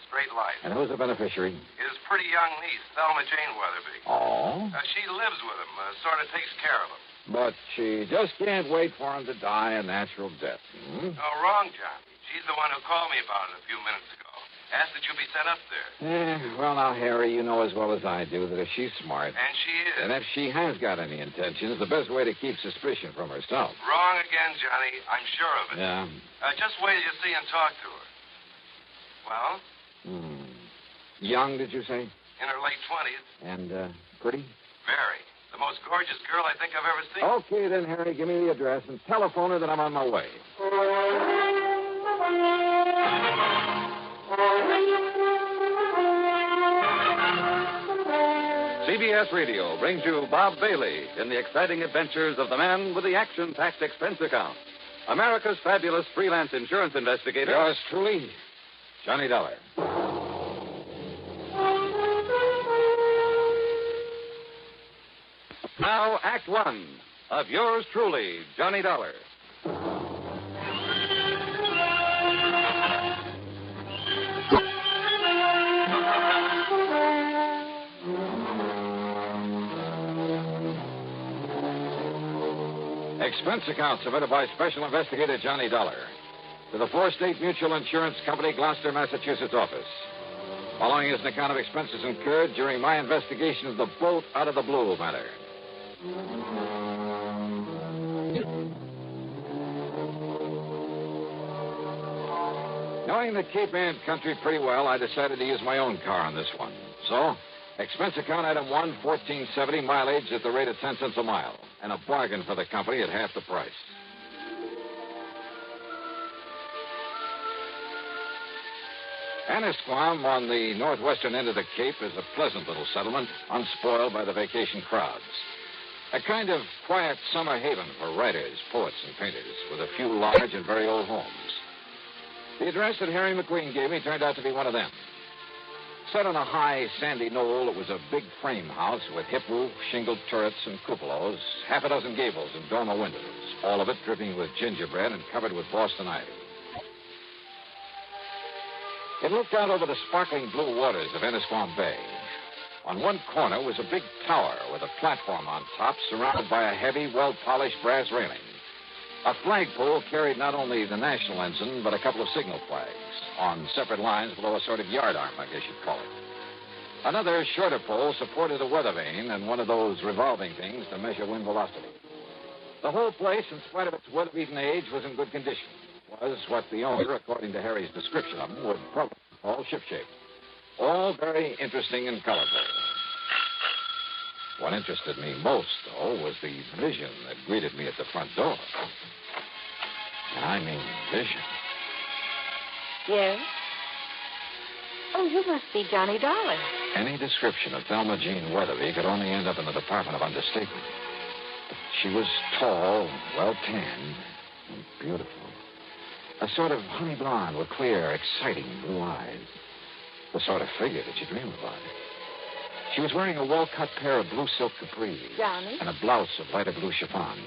straight life. And who's the beneficiary? His pretty young niece, Thelma Jane Weatherby. Oh? She lives with him, sort of takes care of him. But she just can't wait for him to die a natural death. Hmm? Oh, wrong, Johnny. She's the one who called me about it a few minutes ago. Asked that you be sent up there. Well, now, Harry, you know as well as I do that if she's smart... And she is. And if she has got any intentions, the best way to keep suspicion from herself. Wrong again, Johnny. I'm sure of it. Yeah. Just wait till you see and talk to her. Well? Young, did you say? In her late 20s. And, pretty? Very. The most gorgeous girl I think I've ever seen. Okay, then, Harry, give me the address and telephone her that I'm on my way. CBS Radio brings you Bob Bailey in the exciting adventures of the man with the action-packed expense account. America's fabulous freelance insurance investigator. Yours truly, Johnny Dollar. Now, Act One of yours truly, Johnny Dollar. Expense account submitted by Special Investigator Johnny Dollar to the 4-State Mutual Insurance Company, Gloucester, Massachusetts office. Following is an account of expenses incurred during my investigation of the boat out of the blue matter. Knowing the Cape Ann country pretty well, I decided to use my own car on this one. So, expense account item 1, $14.70, mileage at the rate of 10 cents a mile. And a bargain for the company at half the price. Annisquam, on the northwestern end of the Cape, is a pleasant little settlement, unspoiled by the vacation crowds. A kind of quiet summer haven for writers, poets, and painters, with a few large and very old homes. The address that Harry McQueen gave me turned out to be one of them. Set on a high, sandy knoll, it was a big frame house with hip roof, shingled turrets, and cupolas, half a dozen gables and dormer windows, all of it dripping with gingerbread and covered with Boston ivy. It looked out over the sparkling blue waters of Annisquam Bay. On one corner was a big tower with a platform on top surrounded by a heavy, well-polished brass railing. A flagpole carried not only the national ensign, but a couple of signal flags on separate lines below a sort of yardarm, I guess you'd call it. Another shorter pole supported a weather vane and one of those revolving things to measure wind velocity. The whole place, in spite of its weather-beaten age, was in good condition. It was what the owner, according to Harry's description of them, would probably call shipshape. All very interesting and colorful. What interested me most, though, was the vision that greeted me at the front door. And I mean vision. Yes? Oh, you must be Johnny Dollar. Any description of Thelma Jean Weatherby could only end up in the Department of Understatement. She was tall, well-tanned, and beautiful. A sort of honey blonde with clear, exciting blue eyes. The sort of figure that you dream about. She was wearing a well-cut pair of blue silk capris. Johnny? And a blouse of lighter blue chiffon.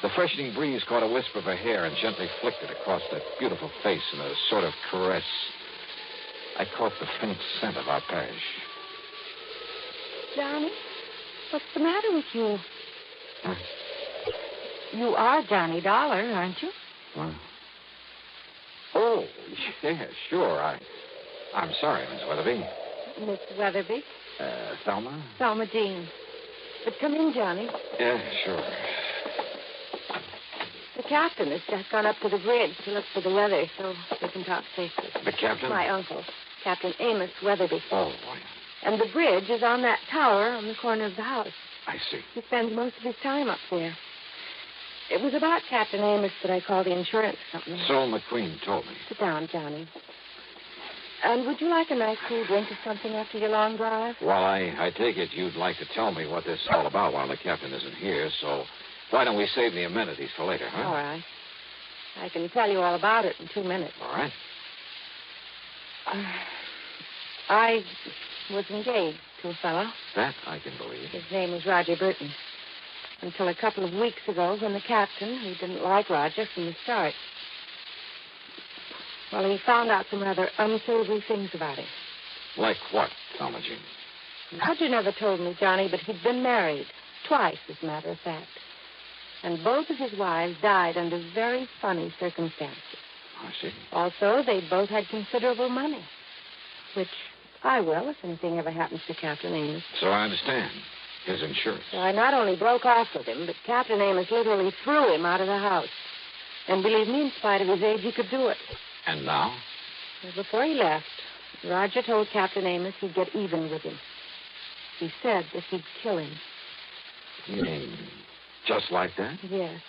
The freshening breeze caught a wisp of her hair and gently flicked it across that beautiful face in a sort of caress. I caught the faint scent of arpege. Johnny, what's the matter with you? Huh? You are Johnny Dollar, aren't you? What? Oh, yeah, sure. I'm sorry, Miss Weatherby. Miss Weatherby? Thelma? Thelma Jean. But come in, Johnny. Yeah, sure. The captain has just gone up to the bridge to look for the weather so we can talk safely. The captain? My uncle, Captain Amos Weatherby. Oh, boy. And the bridge is on that tower on the corner of the house. I see. He spends most of his time up there. It was about Captain Amos that I called the insurance company. So McQueen told me. Sit down, Johnny. And would you like a nice cool drink or something after your long drive? Well, I take it you'd like to tell me what this is all about while the captain isn't here, so why don't we save the amenities for later, huh? All right. I can tell you all about it in 2 minutes. All right. I was engaged to a fellow. That I can believe. His name was Roger Burton. Until a couple of weeks ago when the captain, who didn't like Roger from the start, well, he found out some rather unsavory things about him. Like what, Thelma Jean? Roger never told me, Johnny, but he'd been married. Twice, as a matter of fact. And both of his wives died under very funny circumstances. I see. Also, they both had considerable money, which I will if anything ever happens to Captain Amos. So I understand. His insurance. So I not only broke off with him, but Captain Amos literally threw him out of the house. And believe me, in spite of his age, he could do it. And now? Well, before he left, Roger told Captain Amos he'd get even with him. He said that he'd kill him. You mean just like that? Yes.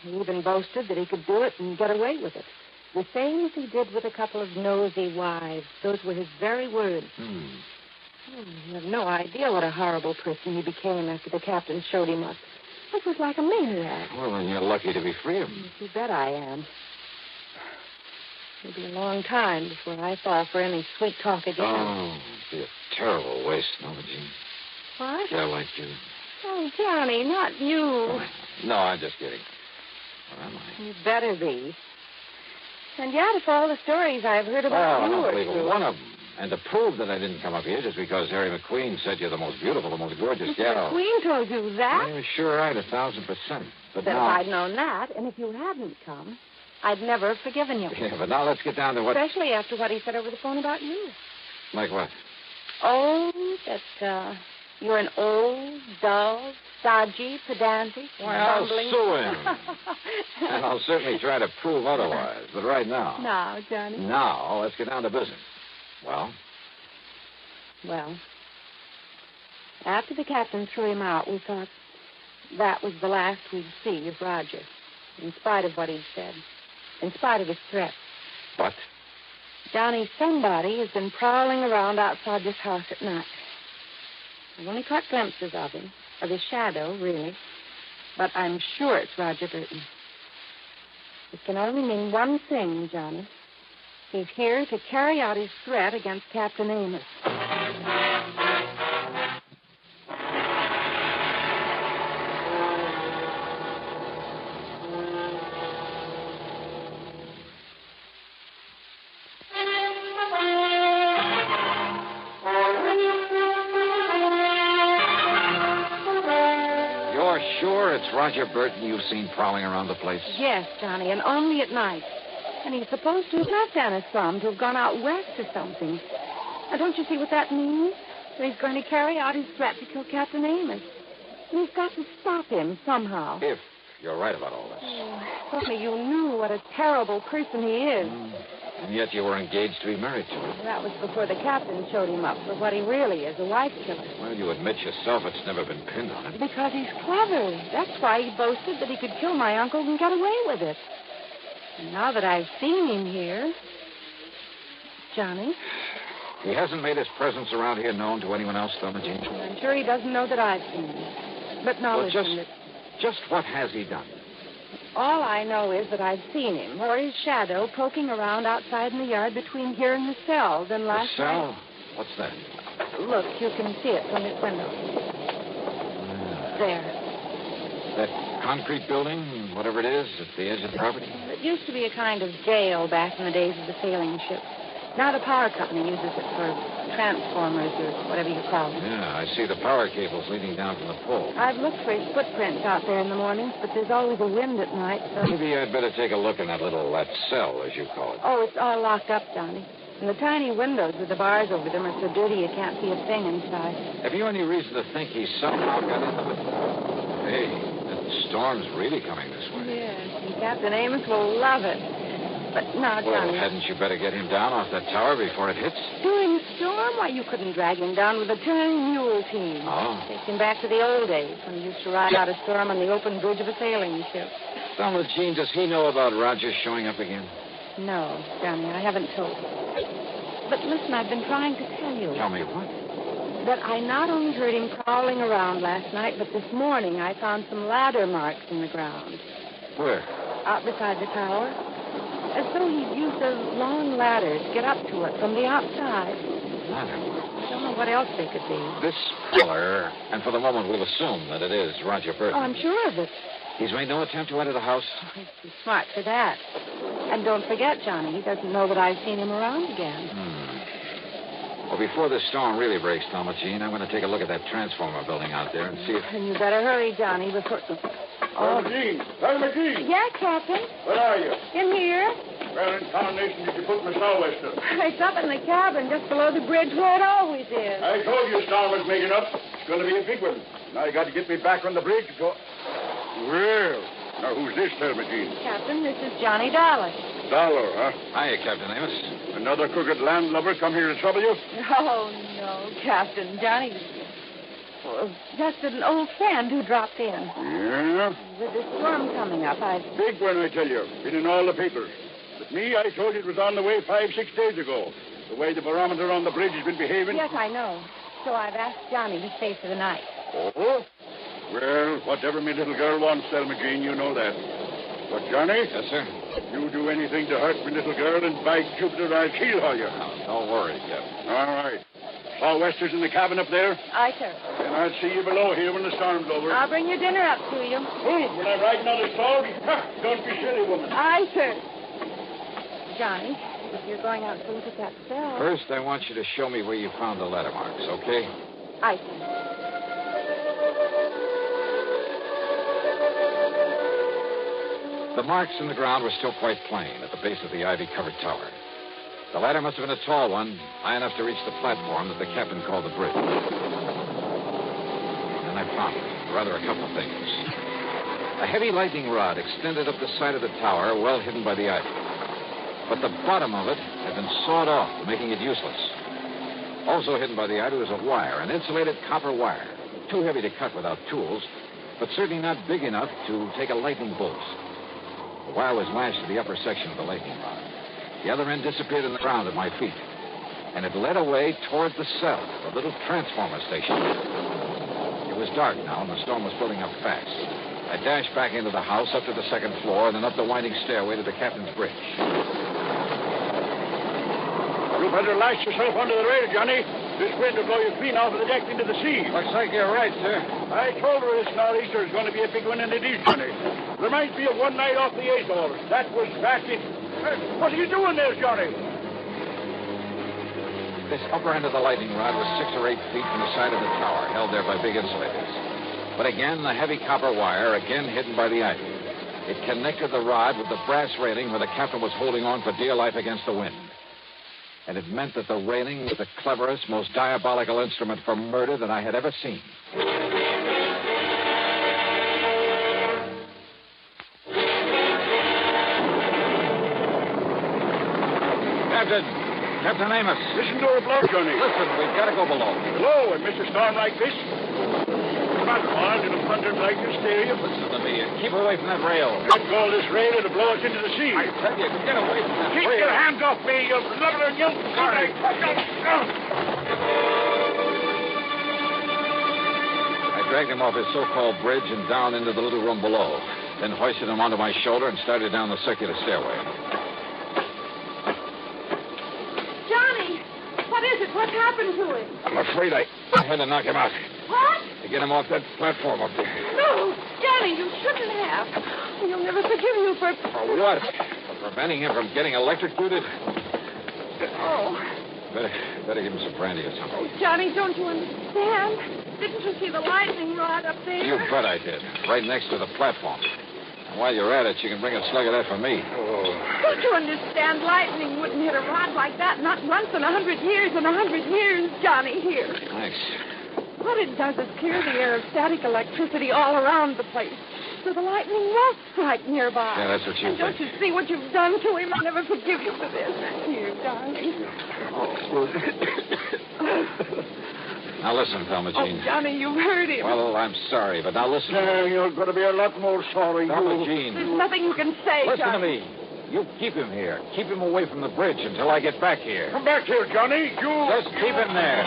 He even boasted that he could do it and get away with it. The same as he did with a couple of nosy wives. Those were his very words. You have no idea what a horrible person he became after the captain showed him up. It was like a maniac. Well, then you're lucky to be free of him. You bet I am. It'll be a long time before I fall for any sweet talk again. Oh, it'd be a terrible waste, Thelma Jean. What? Yeah, like you. Oh, Johnny, not you. Oh, no, I'm just kidding. Or am I? You better be. And yet, if all the stories I've heard about you I are don't believe true. one of them. And to prove that I didn't come up here just because Harry McQueen said you're the most beautiful, the most gorgeous gal. McQueen told you that? I'm sure right, 1,000%. But Then now... if I'd known that, and if you hadn't come, I'd never have forgiven you. Yeah, but now let's get down to what... Especially after what he said over the phone about you. Like what? Oh, that, you're an old, dull, stodgy, pedantic, Why, I'll bumbling... sue him. And I'll certainly try to prove otherwise. But right now... Now, Johnny. Now, let's get down to business. Well? Well, after the captain threw him out, we thought that was the last we'd see of Roger, in spite of what he'd said, in spite of his threats. But? Johnny, somebody has been prowling around outside this house at night. I've only caught glimpses of him, of his shadow, really, but I'm sure it's Roger Burton. It can only mean one thing, Johnny. He's here to carry out his threat against Captain Amos. You're sure it's Roger Burton you've seen prowling around the place? Yes, Johnny, and only at night. And he's supposed to have left Anna's farm, to have gone out west or something. Now, don't you see what that means? That he's going to carry out his threat to kill Captain Amos. And we've got to stop him somehow. If you're right about all this. Oh, if only you knew what a terrible person he is. And yet you were engaged to be married to him. That was before the captain showed him up for what he really is, a wife killer. Well, you admit yourself it's never been pinned on him. Because he's clever. That's why he boasted that he could kill my uncle and get away with it. And now that I've seen him here... Johnny? He hasn't made his presence around here known to anyone else, Thelma Jean? I'm sure he doesn't know that I've seen him. But now Well, listen, just what has he done? all I know is that I've seen him, or his shadow, poking around outside in the yard between here and the cell. Then last The cell? night... What's that? Look, you can see it from this window. There. That concrete building, whatever it is, at the edge of the property? It used to be a kind of jail back in the days of the sailing ships. Now the power company uses it for transformers or whatever you call them. Yeah, I see the power cables leading down from the pole. I've looked for his footprints out there in the mornings, but there's always a wind at night, so... Maybe I'd better take a look in that cell, as you call it. Oh, it's all locked up, Johnny. And the tiny windows with the bars over them are so dirty you can't see a thing inside. Have you any reason to think he somehow got into it? Hey, that storm's really coming this way. Yes, and Captain Amos will love it. But now, Well, Johnny... hadn't you better get him down off that tower before it hits? During the storm? Why, you couldn't drag him down with a turning mule team. Oh. Take him back to the old days when he used to ride out a storm on the open bridge of a sailing ship. Thelma Jean, does he know about Roger showing up again? No, Johnny, I haven't told him. But listen, I've been trying to tell you. Tell me what? That I not only heard him prowling around last night, but this morning I found some ladder marks in the ground. Where? Out beside the tower. As though he'd used a long ladder to get up to it from the outside. Ladder marks? I don't know what else they could be. This feller, and for the moment we'll assume that it is Roger Burton. Oh, I'm sure of it. He's made no attempt to enter the house? Oh, he's too smart for that. And don't forget, Johnny, he doesn't know that I've seen him around again. Well, before this storm really breaks, Thelma Jean, I'm going to take a look at that transformer building out there and see if... And you better hurry, Johnny, before... Thelma Jean! Thelma Jean! Yeah, Captain? Where are you? In here. Where in tarnation did you put my sou'wester? It's up in the cabin just below the bridge where it always is. I told you Star was making up. It's going to be a big one. Now you got to get me back on the bridge. Well, now who's this, Thelma Jean? Captain, this is Johnny Dollar. Dollar, huh? Hiya, Captain Amos. Another crooked landlubber come here to trouble you? Oh, no, Captain. Johnny... Well, just an old friend who dropped in. Yeah? With the storm coming up, Big one, I tell you. Been in all the papers. But me, I told you it was on the way 5-6 days ago. The way the barometer on the bridge has been behaving. Yes, I know. So I've asked Johnny to stay for the night. Oh? Well, whatever my little girl wants, Thelma Jean, you know that. But, Johnny? Yes, sir? If you do anything to hurt my little girl, and by Jupiter, I'll keel haul you. Don't worry, Captain. All right. Sou'westers in the cabin up there? Aye, sir. And I'll see you below here when the storm's over. I'll bring your dinner up to you. Oh, when I'm riding on a storm, don't be silly, woman. Aye, sir. Johnny, if you're going out to look at that cell... First, I want you to show me where you found the ladder marks, okay? Aye, sir. The marks in the ground were still quite plain at the base of the ivy-covered tower. The ladder must have been a tall one, high enough to reach the platform that the captain called the bridge. And I found, rather, a couple of things. A heavy lightning rod extended up the side of the tower, well hidden by the ivy. But the bottom of it had been sawed off, making it useless. Also hidden by the ivy was a wire, an insulated copper wire, too heavy to cut without tools, but certainly not big enough to take a lightning bolt. The wire was lashed to the upper section of the lightning rod. The other end disappeared in the ground at my feet, and it led away toward the cell, the little transformer station. It was dark now, and the storm was building up fast. I dashed back into the house, up to the second floor, and then up the winding stairway to the captain's bridge. You better lash yourself under the rail, Johnny. This wind will blow you clean off of the deck into the sea. Looks like you're right, sir. I told her this nor'easter is going to be a big one, and it is, Johnny. Reminds me of one night off the Azores. That was fast. What are you doing there, Johnny? This upper end of the lightning rod was 6 or 8 feet from the side of the tower, held there by big insulators. But again, the heavy copper wire, again hidden by the ivy. It connected the rod with the brass railing where the captain was holding on for dear life against the wind. And it meant that the railing was the cleverest, most diabolical instrument for murder that I had ever seen. Captain Amos. Listen to her blow, Johnny. Listen, we've got to go below. Below, and Mr. Storm like this? Come on, Juan. It'll thunder like hysteria. Listen to me. Keep away from that rail. Let go of this rail. It'll blow us into the sea. I tell you, get away from that rail. Keep your hands off me, you blubbering young... Sorry. I dragged him off his so-called bridge and down into the little room below. Then hoisted him onto my shoulder and started down the circular stairway. What happened to him? I'm afraid I had to knock him out. What? To get him off that platform up there. No, Johnny, you shouldn't have. You'll never forgive you for... For what? For preventing him from getting electrocuted? Oh. Better give him some brandy or something. Oh, Johnny, don't you understand? Didn't you see the lightning rod up there? You bet I did. Right next to the platform. And while you're at it, you can bring a slug of that for me. Oh. Don't you understand? Lightning wouldn't hit a rod like that, not once in 100 years. In 100 years, Johnny, here. Thanks. What it does is clear the air of static electricity all around the place. so the lightning was strike nearby. Yeah, that's what you And don't you see what you've done to him? I'll never forgive you for this. Here, darling. Now listen, Thelma Jean. Oh, Johnny, you've hurt him. Well, I'm sorry, but now listen. You're going to be a lot more sorry. Thelma Jean. There's nothing you can say, Listen Johnny. to me. You keep him here. Keep him away from the bridge until I get back here. Come back here, Johnny. You... Just keep him there.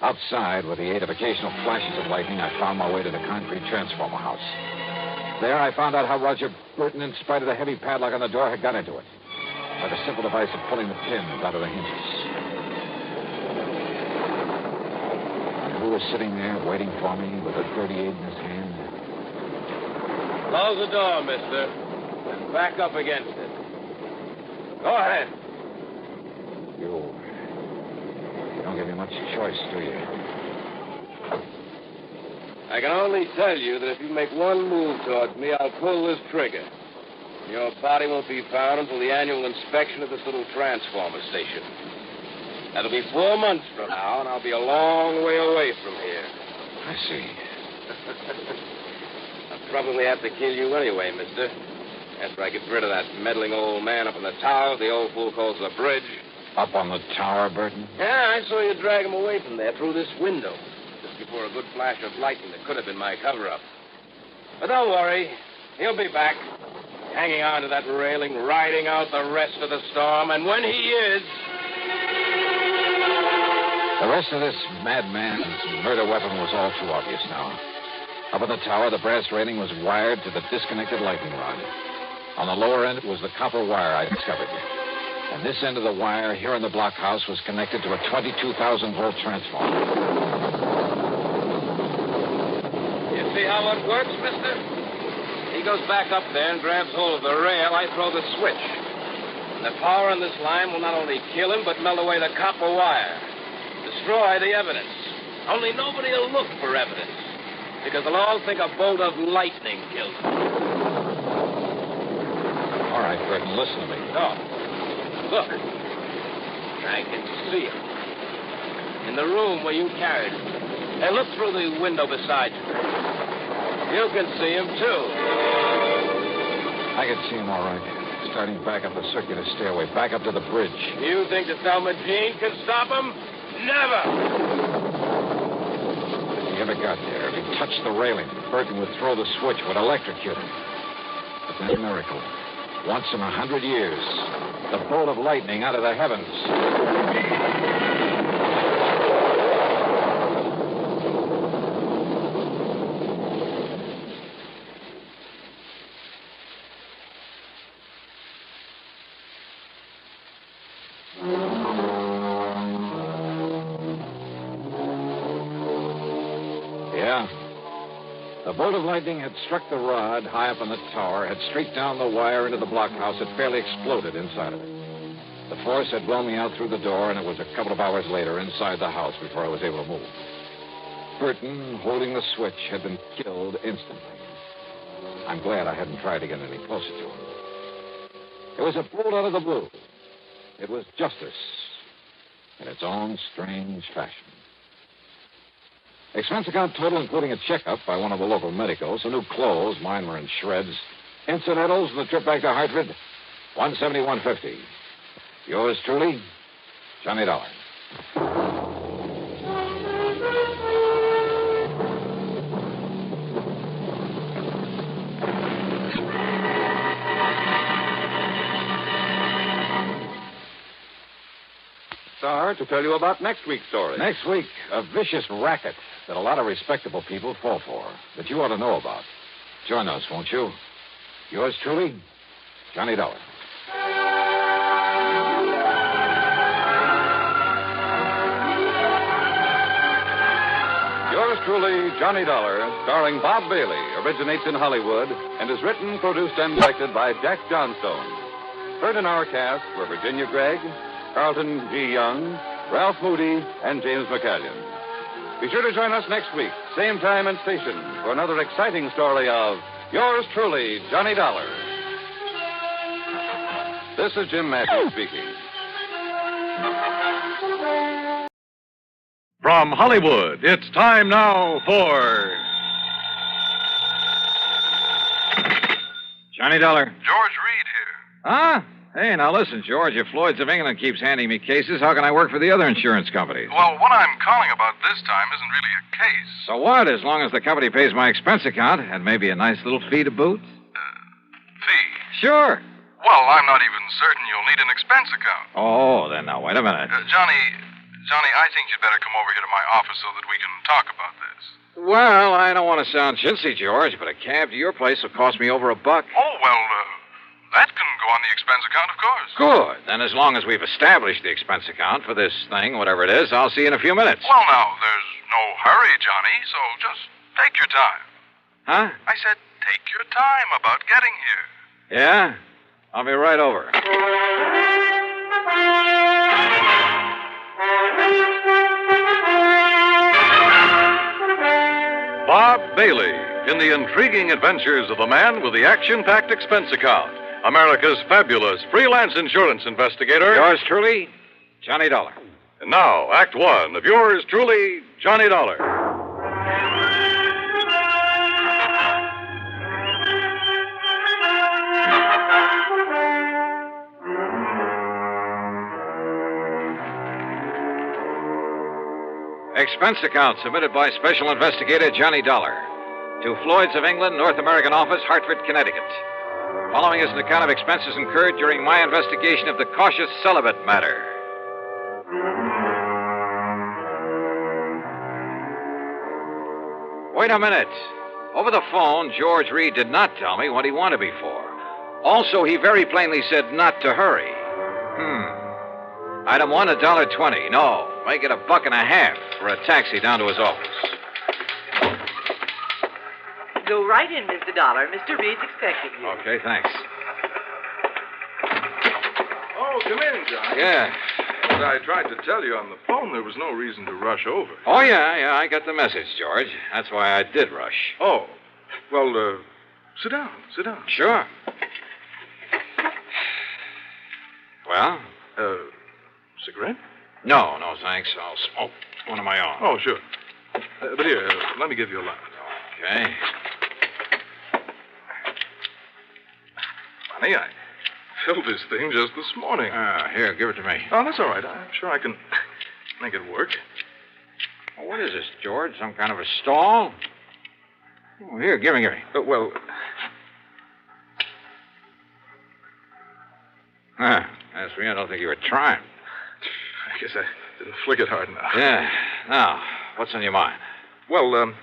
Outside, with the aid of occasional flashes of lightning, I found my way to the concrete transformer house. There, I found out how Roger Burton, in spite of the heavy padlock on the door, had got into it. By the simple device of pulling the pins out of the hinges. And who was sitting there waiting for me with a .38 in his hand? Close the door, mister. And back up against it. Go ahead. You don't give me much choice, do you? I can only tell you that if you make one move towards me, I'll pull this trigger. Your body won't be found until the annual inspection of this little transformer station. That'll be 4 months from now, and I'll be a long way away from here. I see. I'll probably have to kill you anyway, mister. After I get rid of that meddling old man up in the tower the old fool calls the bridge. Up on the tower, Burton? Yeah, I saw you drag him away from there through this window. Just before a good flash of lightning that could have been my cover-up. But don't worry. He'll be back. Hanging on to that railing, riding out the rest of the storm, and when he is... The rest of this madman's murder weapon was all too obvious now. Up in the tower, the brass railing was wired to the disconnected lightning rod. On the lower end was the copper wire I discovered. And this end of the wire here in the blockhouse was connected to a 22,000-volt transformer. You see how it works, mister? He goes back up there and grabs hold of the rail. I throw the switch. And the power in this line will not only kill him, but melt away the copper wire. Destroy the evidence. Only nobody will look for evidence. Because they'll all think a bolt of lightning killed him. All right, Burton, listen to me. No. Look. I can see him. In the room where you carried him. Hey, look through the window beside you. You can see him, too. I can see him all right. Starting back up the circular stairway, back up to the bridge. You think that Thelma Jean can stop him? Never! If he ever got there, if he touched the railing, Burton would throw the switch, would electrocute him. But then a miracle. Once in 100 years, the bolt of lightning out of the heavens. The bolt of lightning had struck the rod high up on the tower, had streaked down the wire into the blockhouse, had fairly exploded inside of it. The force had blown me out through the door, and it was a couple of hours later inside the house before I was able to move. Burton, holding the switch, had been killed instantly. I'm glad I hadn't tried to get any closer to him. It was a bolt out of the blue. It was justice in its own strange fashion. Expense account total, including a checkup by one of the local medicos, some new clothes, mine were in shreds, incidentals, and the trip back to Hartford, $171.50. Yours truly, Johnny Dollar. Star, to tell you about next week's story. Next week, a vicious racket that a lot of respectable people fall for, that you ought to know about. Join us, won't you? Yours truly, Johnny Dollar. Yours truly, Johnny Dollar, starring Bob Bailey, originates in Hollywood and is written, produced, and directed by Jack Johnstone. Heard in our cast were Virginia Gregg, Carlton G. Young, Ralph Moody, and James McCallion. Be sure to join us next week, same time and station, for another exciting story of Yours truly, Johnny Dollar. This is Jim Matthews speaking. From Hollywood, it's time now for... Johnny Dollar. George Reed here. Huh? Hey, now listen, George. If Floyd's of England keeps handing me cases, how can I work for the other insurance companies? Well, what I'm calling about this time isn't really a case. So what? As long as the company pays my expense account and maybe a nice little fee to boot? Fee? Sure. Well, I'm not even certain you'll need an expense account. Oh, then now, wait a minute. Johnny, I think you'd better come over here to my office so that we can talk about this. Well, I don't want to sound chintzy, George, but a cab to your place will cost me over $1. Oh, well, that can go on the expense account, of course. Good. Then as long as we've established the expense account for this thing, whatever it is, I'll see you in a few minutes. Well, now, there's no hurry, Johnny, so just take your time. Huh? I said take your time about getting here. Yeah? I'll be right over. Bob Bailey in the intriguing adventures of the man with the action-packed expense account. America's fabulous freelance insurance investigator. Yours truly, Johnny Dollar. And now, Act One of yours truly, Johnny Dollar. Expense account submitted by Special Investigator Johnny Dollar to Floyd's of England, North American Office, Hartford, Connecticut. Following is an account of expenses incurred during my investigation of the cautious celibate matter. Wait a minute. Over the phone, George Reed did not tell me what he wanted me for. Also, he very plainly said not to hurry. Item 1, $1.20. No, make it $1.50 for a taxi down to his office. Go right in, Mr. Dollar. Mr. Reed's expecting you. Okay, thanks. Oh, come in, John. Yeah. As I tried to tell you on the phone, there was no reason to rush over. Oh, yeah, I got the message, George. That's why I did rush. Oh, well, sit down. Sure. Well? Cigarette? No, thanks. I'll smoke one of my own. Oh, sure. But here, let me give you a light. Okay. Funny, I filled this thing just this morning. Here, give it to me. Oh, that's all right. I'm sure I can make it work. Well, what is this, George? Some kind of a stall? Oh, here, give me. Well... As for me, I don't think you were trying. I guess I didn't flick it hard enough. Yeah. Now, what's on your mind? Well,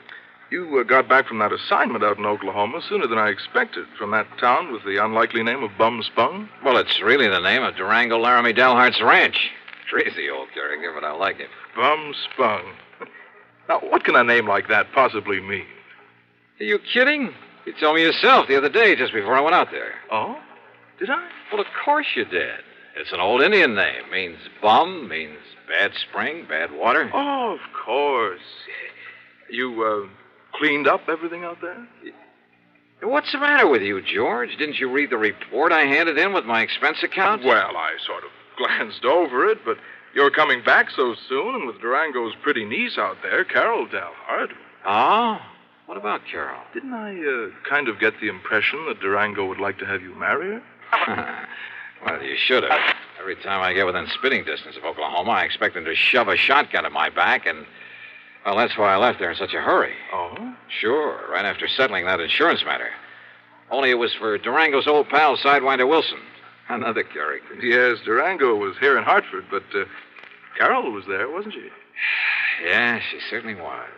you got back from that assignment out in Oklahoma sooner than I expected, from that town with the unlikely name of Bum Spung. Well, it's really the name of Durango Laramie Delhart's ranch. Crazy old character, but I like it. Bum Spung. Now, what can a name like that possibly mean? Are you kidding? You told me yourself the other day, just before I went out there. Oh? Did I? Well, of course you did. It's an old Indian name. Means bum, means bad spring, bad water. Oh, of course. You, cleaned up everything out there? What's the matter with you, George? Didn't you read the report I handed in with my expense account? Well, I sort of glanced over it, but you're coming back so soon, and with Durango's pretty niece out there, Carol Dalhart. Oh? What about Carol? Didn't I, kind of get the impression that Durango would like to have you marry her? Well, you should have. Every time I get within spitting distance of Oklahoma, I expect them to shove a shotgun at my back, and, well, that's why I left there in such a hurry. Oh? Sure, right after settling that insurance matter. Only it was for Durango's old pal, Sidewinder Wilson. Another character. Yes, Durango was here in Hartford, but Carol was there, wasn't she? Yeah, she certainly was.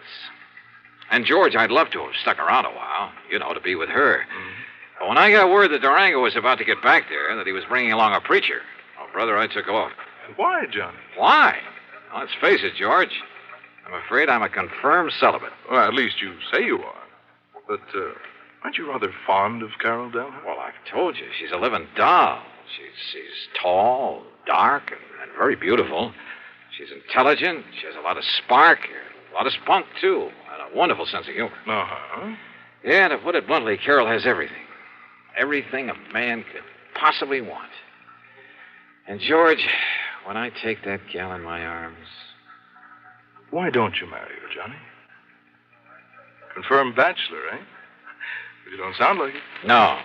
And, George, I'd love to have stuck around a while, to be with her. But when I got word that Durango was about to get back there, that he was bringing along a preacher, brother, I took off. Why, Johnny? Why? Well, let's face it, George. I'm afraid I'm a confirmed celibate. Well, at least you say you are. But, aren't you rather fond of Carol Dalhart? Well, I've told you, she's a living doll. She's tall, dark, and very beautiful. She's intelligent. She has a lot of spark, a lot of spunk, too, and a wonderful sense of humor. Uh-huh. Yeah, to put it bluntly, Carol has everything. Everything a man could possibly want. And, George, when I take that gal in my arms, Why don't you marry her, Johnny? Confirmed bachelor, eh? You don't sound like it. No.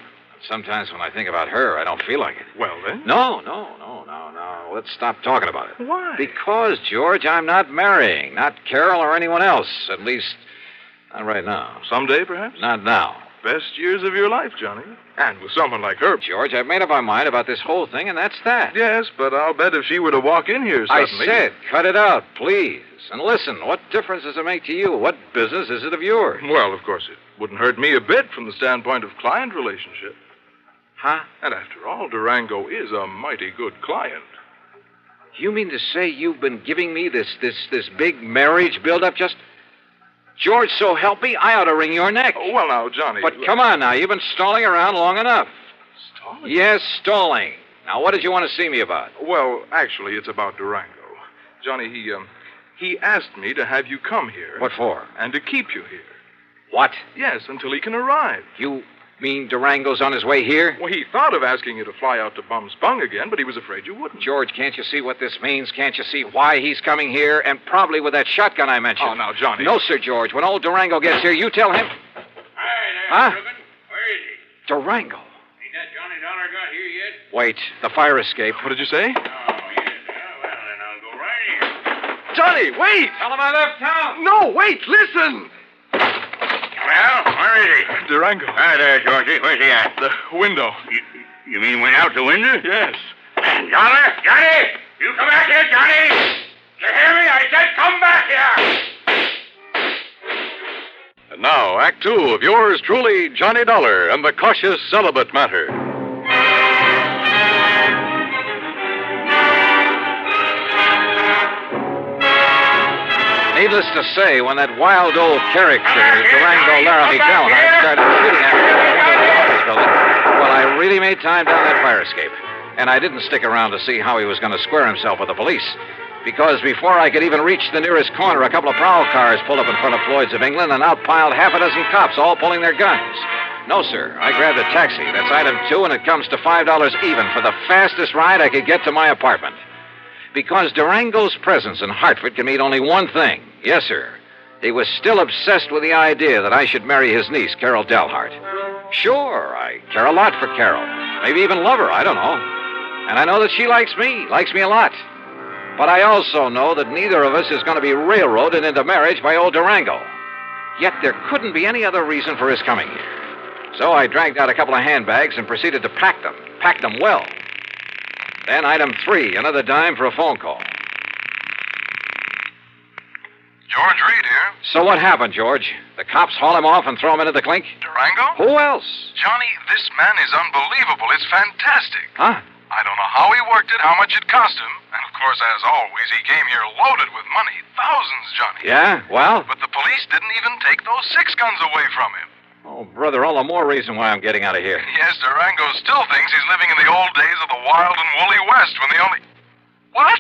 Sometimes when I think about her, I don't feel like it. Well, then? No. Let's stop talking about it. Why? Because, George, I'm not marrying. Not Carol or anyone else. At least, not right now. Someday, perhaps? Not now. Best years of your life, Johnny. And with someone like her. George, I've made up my mind about this whole thing, and that's that. Yes, but I'll bet if she were to walk in here suddenly... I said, cut it out, please. And listen, what difference does it make to you? What business is it of yours? Well, of course, it wouldn't hurt me a bit from the standpoint of client relationship. Huh? And after all, Durango is a mighty good client. You mean to say you've been giving me this big marriage build-up just... George, so help me, I ought to wring your neck. Oh, well, now, Johnny... But come on now, you've been stalling around long enough. Stalling? Yes, stalling. Now, what did you want to see me about? Well, actually, it's about Durango. Johnny, he asked me to have you come here. What for? And to keep you here. What? Yes, until he can arrive. You mean Durango's on his way here? Well, he thought of asking you to fly out to Bum Spung again, but he was afraid you wouldn't. George, can't you see what this means? Can't you see why he's coming here? And probably with that shotgun I mentioned. Oh, now, Johnny. No, sir, George. When old Durango gets here, you tell him... Hi there, Huh? Dugan. Where is he? Durango. Ain't that Johnny Dollar got here yet? Wait, the fire escape. What did you say? Oh, yes. Well, then I'll go right in. Johnny, wait! Tell him I left town. No, wait, listen! Well, where is he? Durango. Hi there, Georgie. Where's he at? The window. You mean went out the window? Yes. Dollar, Johnny! You come back here, Johnny! You hear me? I said come back here! And now, Act Two of yours truly, Johnny Dollar and the Cautious Celibate Matter. Needless to say, when that wild old character, Durango Laramie Delhart, started shooting at me from the window of the office building, well, I really made time down that fire escape. And I didn't stick around to see how he was going to square himself with the police. Because before I could even reach the nearest corner, a couple of prowl cars pulled up in front of Floyd's of England and out piled half a dozen cops, all pulling their guns. No, sir. I grabbed a taxi. That's item 2, and it comes to $5 even for the fastest ride I could get to my apartment. Because Durango's presence in Hartford can mean only one thing. Yes, sir. He was still obsessed with the idea that I should marry his niece, Carol Delhart. Sure, I care a lot for Carol. Maybe even love her, I don't know. And I know that she likes me a lot. But I also know that neither of us is going to be railroaded into marriage by old Durango. Yet there couldn't be any other reason for his coming here. So I dragged out a couple of handbags and proceeded to pack them well. Then item 3, another dime for a phone call. George Reed here. So what happened, George? The cops haul him off and throw him into the clink? Durango? Who else? Johnny, this man is unbelievable. It's fantastic. Huh? I don't know how he worked it, how much it cost him. And, of course, as always, he came here loaded with money. Thousands, Johnny. Yeah? Well? But the police didn't even take those 6 guns away from him. Oh, brother, all the more reason why I'm getting out of here. Yes, Durango still thinks he's living in the old days of the wild and woolly West when the only... What?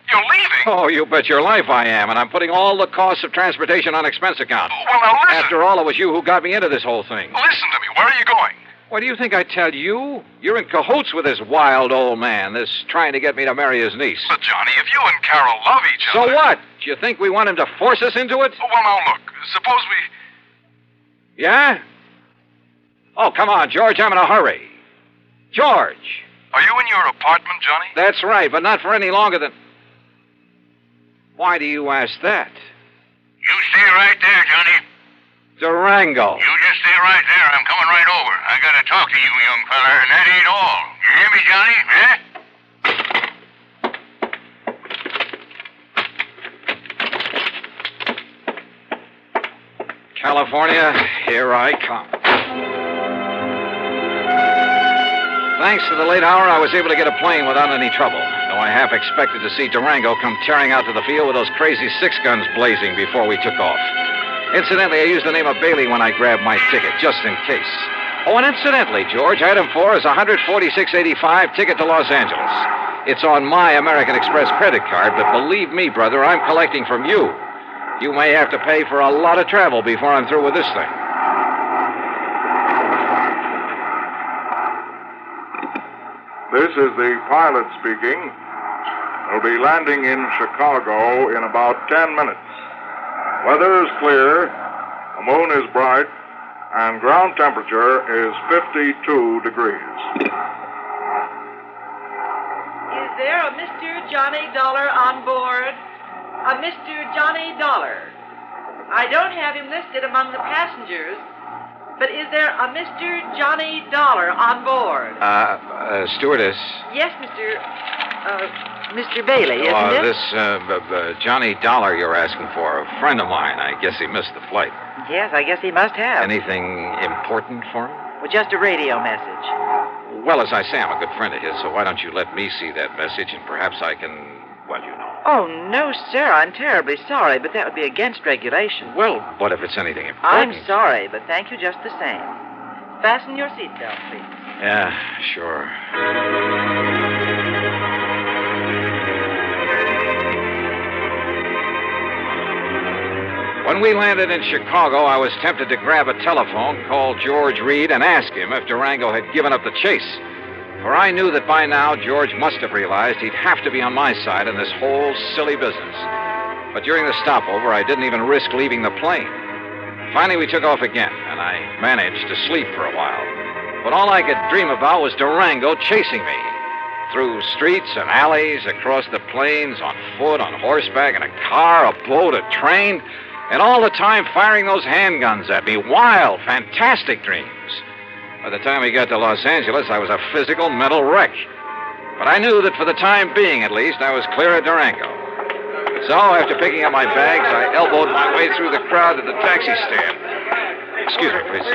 You're leaving? Oh, you bet your life I am, and I'm putting all the costs of transportation on expense account. Well, now listen. After all, it was you who got me into this whole thing. Listen to me. Where are you going? Why, do you think I tell you? You're in cahoots with this wild old man, this trying to get me to marry his niece. But, Johnny, if you and Carol love each other... So what? Do you think we want him to force us into it? Oh, well, now, look. Suppose we... Yeah? Oh, come on, George. I'm in a hurry. George! Are you in your apartment, Johnny? That's right, but not for any longer than... Why do you ask that? You stay right there, Johnny. Durango. You just stay right there. I'm coming right over. I gotta talk to you, young feller, and that ain't all. You hear me, Johnny? California, here I come. Thanks to the late hour, I was able to get a plane without any trouble, though I half expected to see Durango come tearing out to the field with those crazy 6 guns blazing before we took off. Incidentally, I used the name of Bailey when I grabbed my ticket, just in case. Oh, and incidentally, George, item 4 is a $146.85 ticket to Los Angeles. It's on my American Express credit card, but believe me, brother, I'm collecting from you. You may have to pay for a lot of travel before I'm through with this thing. This is the pilot speaking. We'll be landing in Chicago in about 10 minutes. Weather is clear, the moon is bright, and ground temperature is 52 degrees. Is there a Mr. Johnny Dollar on board? A Mr. Johnny Dollar. I don't have him listed among the passengers, but is there a Mr. Johnny Dollar on board? Stewardess. Yes, Mr. Bailey, isn't it? This Johnny Dollar you're asking for, a friend of mine. I guess he missed the flight. Yes, I guess he must have. Anything important for him? Well, just a radio message. Well, as I say, I'm a good friend of his, so why don't you let me see that message, and perhaps I can, well, you know. Oh, no, sir. I'm terribly sorry, but that would be against regulation. Well, but if it's anything important... I'm sorry, but thank you just the same. Fasten your seatbelt, please. Yeah, sure. When we landed in Chicago, I was tempted to grab a telephone, call George Reed, and ask him if Durango had given up the chase. For I knew that by now George must have realized he'd have to be on my side in this whole silly business. But during the stopover, I didn't even risk leaving the plane. Finally, we took off again, and I managed to sleep for a while. But all I could dream about was Durango chasing me. Through streets and alleys, across the plains, on foot, on horseback, in a car, a boat, a train, and all the time firing those handguns at me. Wild, fantastic dreams. By the time we got to Los Angeles, I was a physical, mental wreck. But I knew that for the time being, at least, I was clear of Durango. So, after picking up my bags, I elbowed my way through the crowd to the taxi stand. Excuse me, please.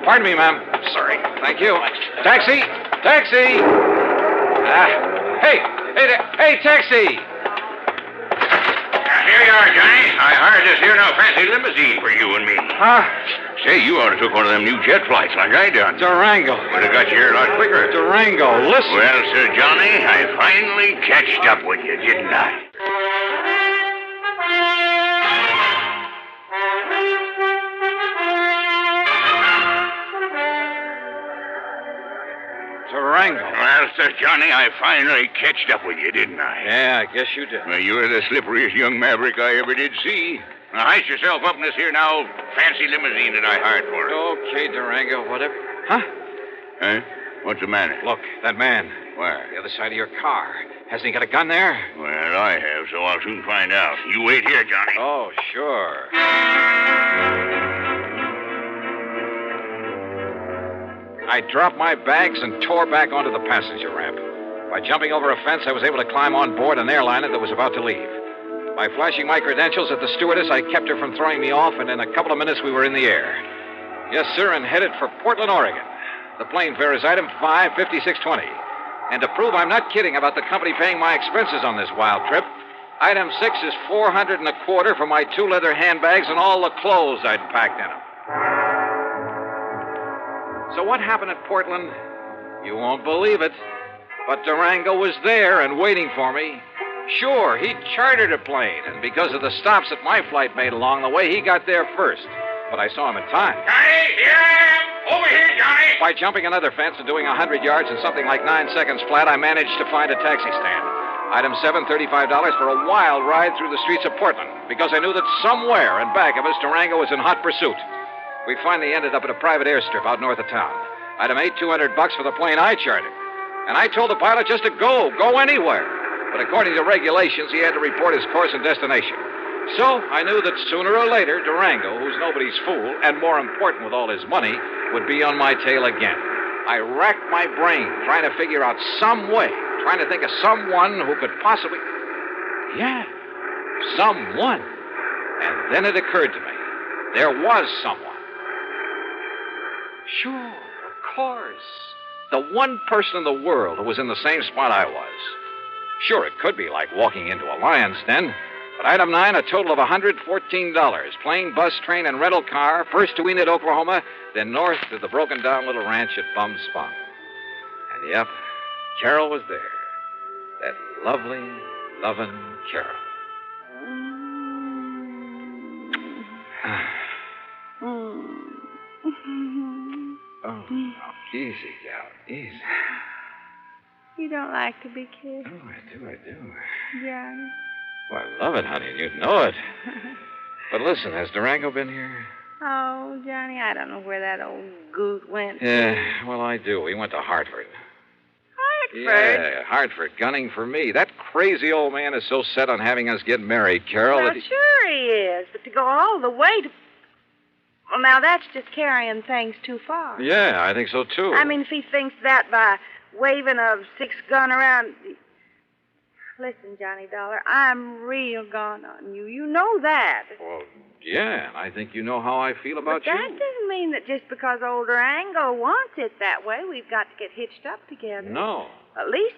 Pardon me, ma'am. Sorry. Thank you. Taxi! Taxi! Hey, taxi! Here you are, Johnny. I hired this here now fancy limousine for you and me. Huh? Say, you ought to took one of them new jet flights like I done. Durango. Would have got you here a lot quicker. Durango, listen. Well, Sir Johnny, I finally catched up with you, didn't I? Durango. Well, Sir Johnny, I finally catched up with you, didn't I? Yeah, I guess you did. Well, you're the slipperiest young maverick I ever did see. Now, heist yourself up in this here now fancy limousine that I hired for it. Okay, Durango, whatever. Huh? Huh? What's the matter? Look, that man. Where? The other side of your car. Hasn't he got a gun there? Well, I have, so I'll soon find out. You wait here, Johnny. Oh, sure. I dropped my bags and tore back onto the passenger ramp. By jumping over a fence, I was able to climb on board an airliner that was about to leave. By flashing my credentials at the stewardess, I kept her from throwing me off, and in a couple of minutes we were in the air. Yes, sir, and headed for Portland, Oregon. The plane fare is item 55620. And to prove I'm not kidding about the company paying my expenses on this wild trip, item 6 is $425 for my 2 leather handbags and all the clothes I'd packed in them. So what happened at Portland? You won't believe it. But Durango was there and waiting for me. Sure, he chartered a plane, and because of the stops that my flight made along the way, he got there first. But I saw him in time. Johnny, here I am! Over here, Johnny! By jumping another fence and doing 100 yards in something like 9 seconds flat, I managed to find a taxi stand. Item 7, $35 for a wild ride through the streets of Portland, because I knew that somewhere in back of us, Durango was in hot pursuit. We finally ended up at a private airstrip out north of town. Item 8, $200 for the plane I chartered. And I told the pilot just to go anywhere. But according to regulations, he had to report his course and destination. So I knew that sooner or later, Durango, who's nobody's fool, and more important with all his money, would be on my tail again. I racked my brain trying to figure out some way, trying to think of someone who could possibly... Yeah, someone. And then it occurred to me. There was someone. Sure, of course. The one person in the world who was in the same spot I was. Sure, it could be like walking into a lion's den. But item 9, a total of $114. Plane, bus, train, and rental car. First to Enid, Oklahoma, then north to the broken-down little ranch at Bum Spot. And yep, Carol was there. That lovely, loving Carol. Oh, easy, gal, easy. You don't like to be kissed? Oh, I do. Johnny. Well, I love it, honey, and you know it. But listen, has Durango been here? Oh, Johnny, I don't know where that old goot went. Yeah, well, I do. He went to Hartford. Hartford? Yeah, Hartford, gunning for me. That crazy old man is so set on having us get married, Carol. Well, that sure he is. But to go all the way to... Well, now, that's just carrying things too far. Yeah, I think so, too. I mean, if he thinks that by waving a 6-gun around... Listen, Johnny Dollar, I'm real gone on you. You know that. Well, yeah, and I think you know how I feel about But that doesn't mean that just because old Durango wants it that way, we've got to get hitched up together. No. At least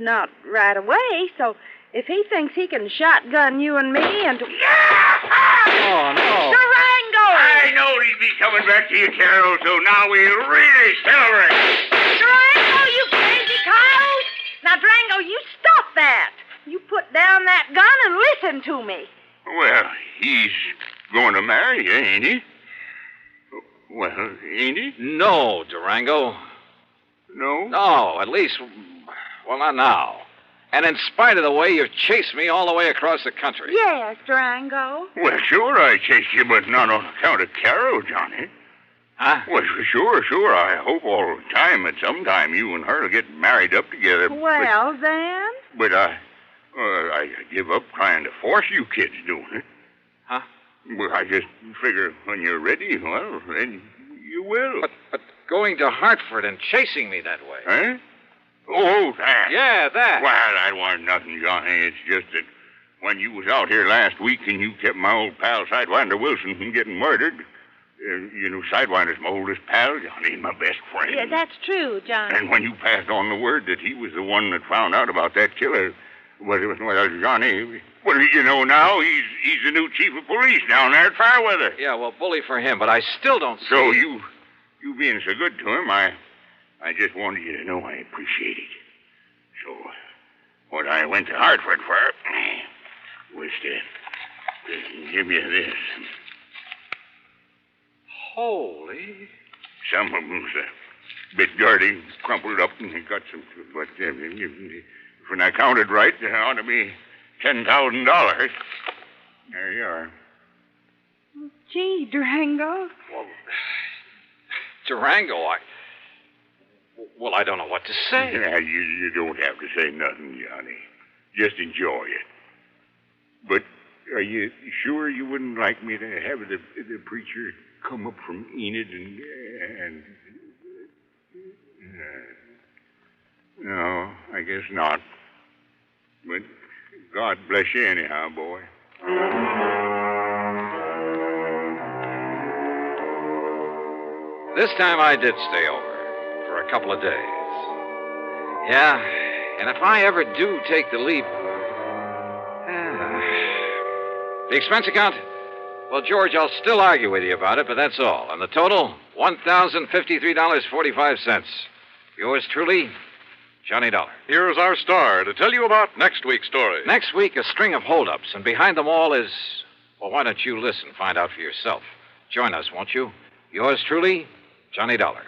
not right away. So if he thinks he can shotgun you and me and... Oh, no. Durango! I knowed he'd be coming back to you, Carol, so now we'll really celebrate. Durango, you crazy coyote! Now, Durango, you stop that. You put down that gun and listen to me. Well, he's going to marry you, ain't he? Well, ain't he? No, Durango. No? No, at least... Well, not now. And in spite of the way you've chased me all the way across the country. Yes, Durango. Well, sure I chased you, but not on account of Carol, Johnny. Huh? Well, sure. I hope all the time that sometime you and her will get married up together. Well, then? But I give up trying to force you kids doing it. Huh? Well, I just figure when you're ready, well, then you will. But going to Hartford and chasing me that way. Huh? Oh, that. Yeah, that. Well, that wasn't nothing, Johnny. It's just that when you was out here last week and you kept my old pal Sidewinder Wilson from getting murdered, you know, Sidewinder's my oldest pal, Johnny, my best friend. Yeah, that's true, Johnny. And when you passed on the word that he was the one that found out about that killer, well, Johnny, what do you know now? He's the new chief of police down there at Fairweather. Yeah, well, bully for him, but I still don't see... So you being so good to him, I just wanted you to know I appreciate it. So, what I went to Hartford for was to give you this. Holy... Some of them's a bit dirty, crumpled up, and they got some... But when I counted right, there ought to be $10,000. There you are. Gee, Durango. Well, Durango, Well, I don't know what to say. Yeah, you don't have to say nothing, Johnny. Just enjoy it. But are you sure you wouldn't like me to have the preacher come up from Enid and no, I guess not. But God bless you anyhow, boy. This time I did stay over for a couple of days. Yeah, and if I ever do take the leap... The expense account? Well, George, I'll still argue with you about it, but that's all. And the total, $1,053.45. Yours truly, Johnny Dollar. Here's our star to tell you about next week's story. Next week, a string of holdups, and behind them all is... Well, why don't you listen, find out for yourself. Join us, won't you? Yours truly, Johnny Dollar.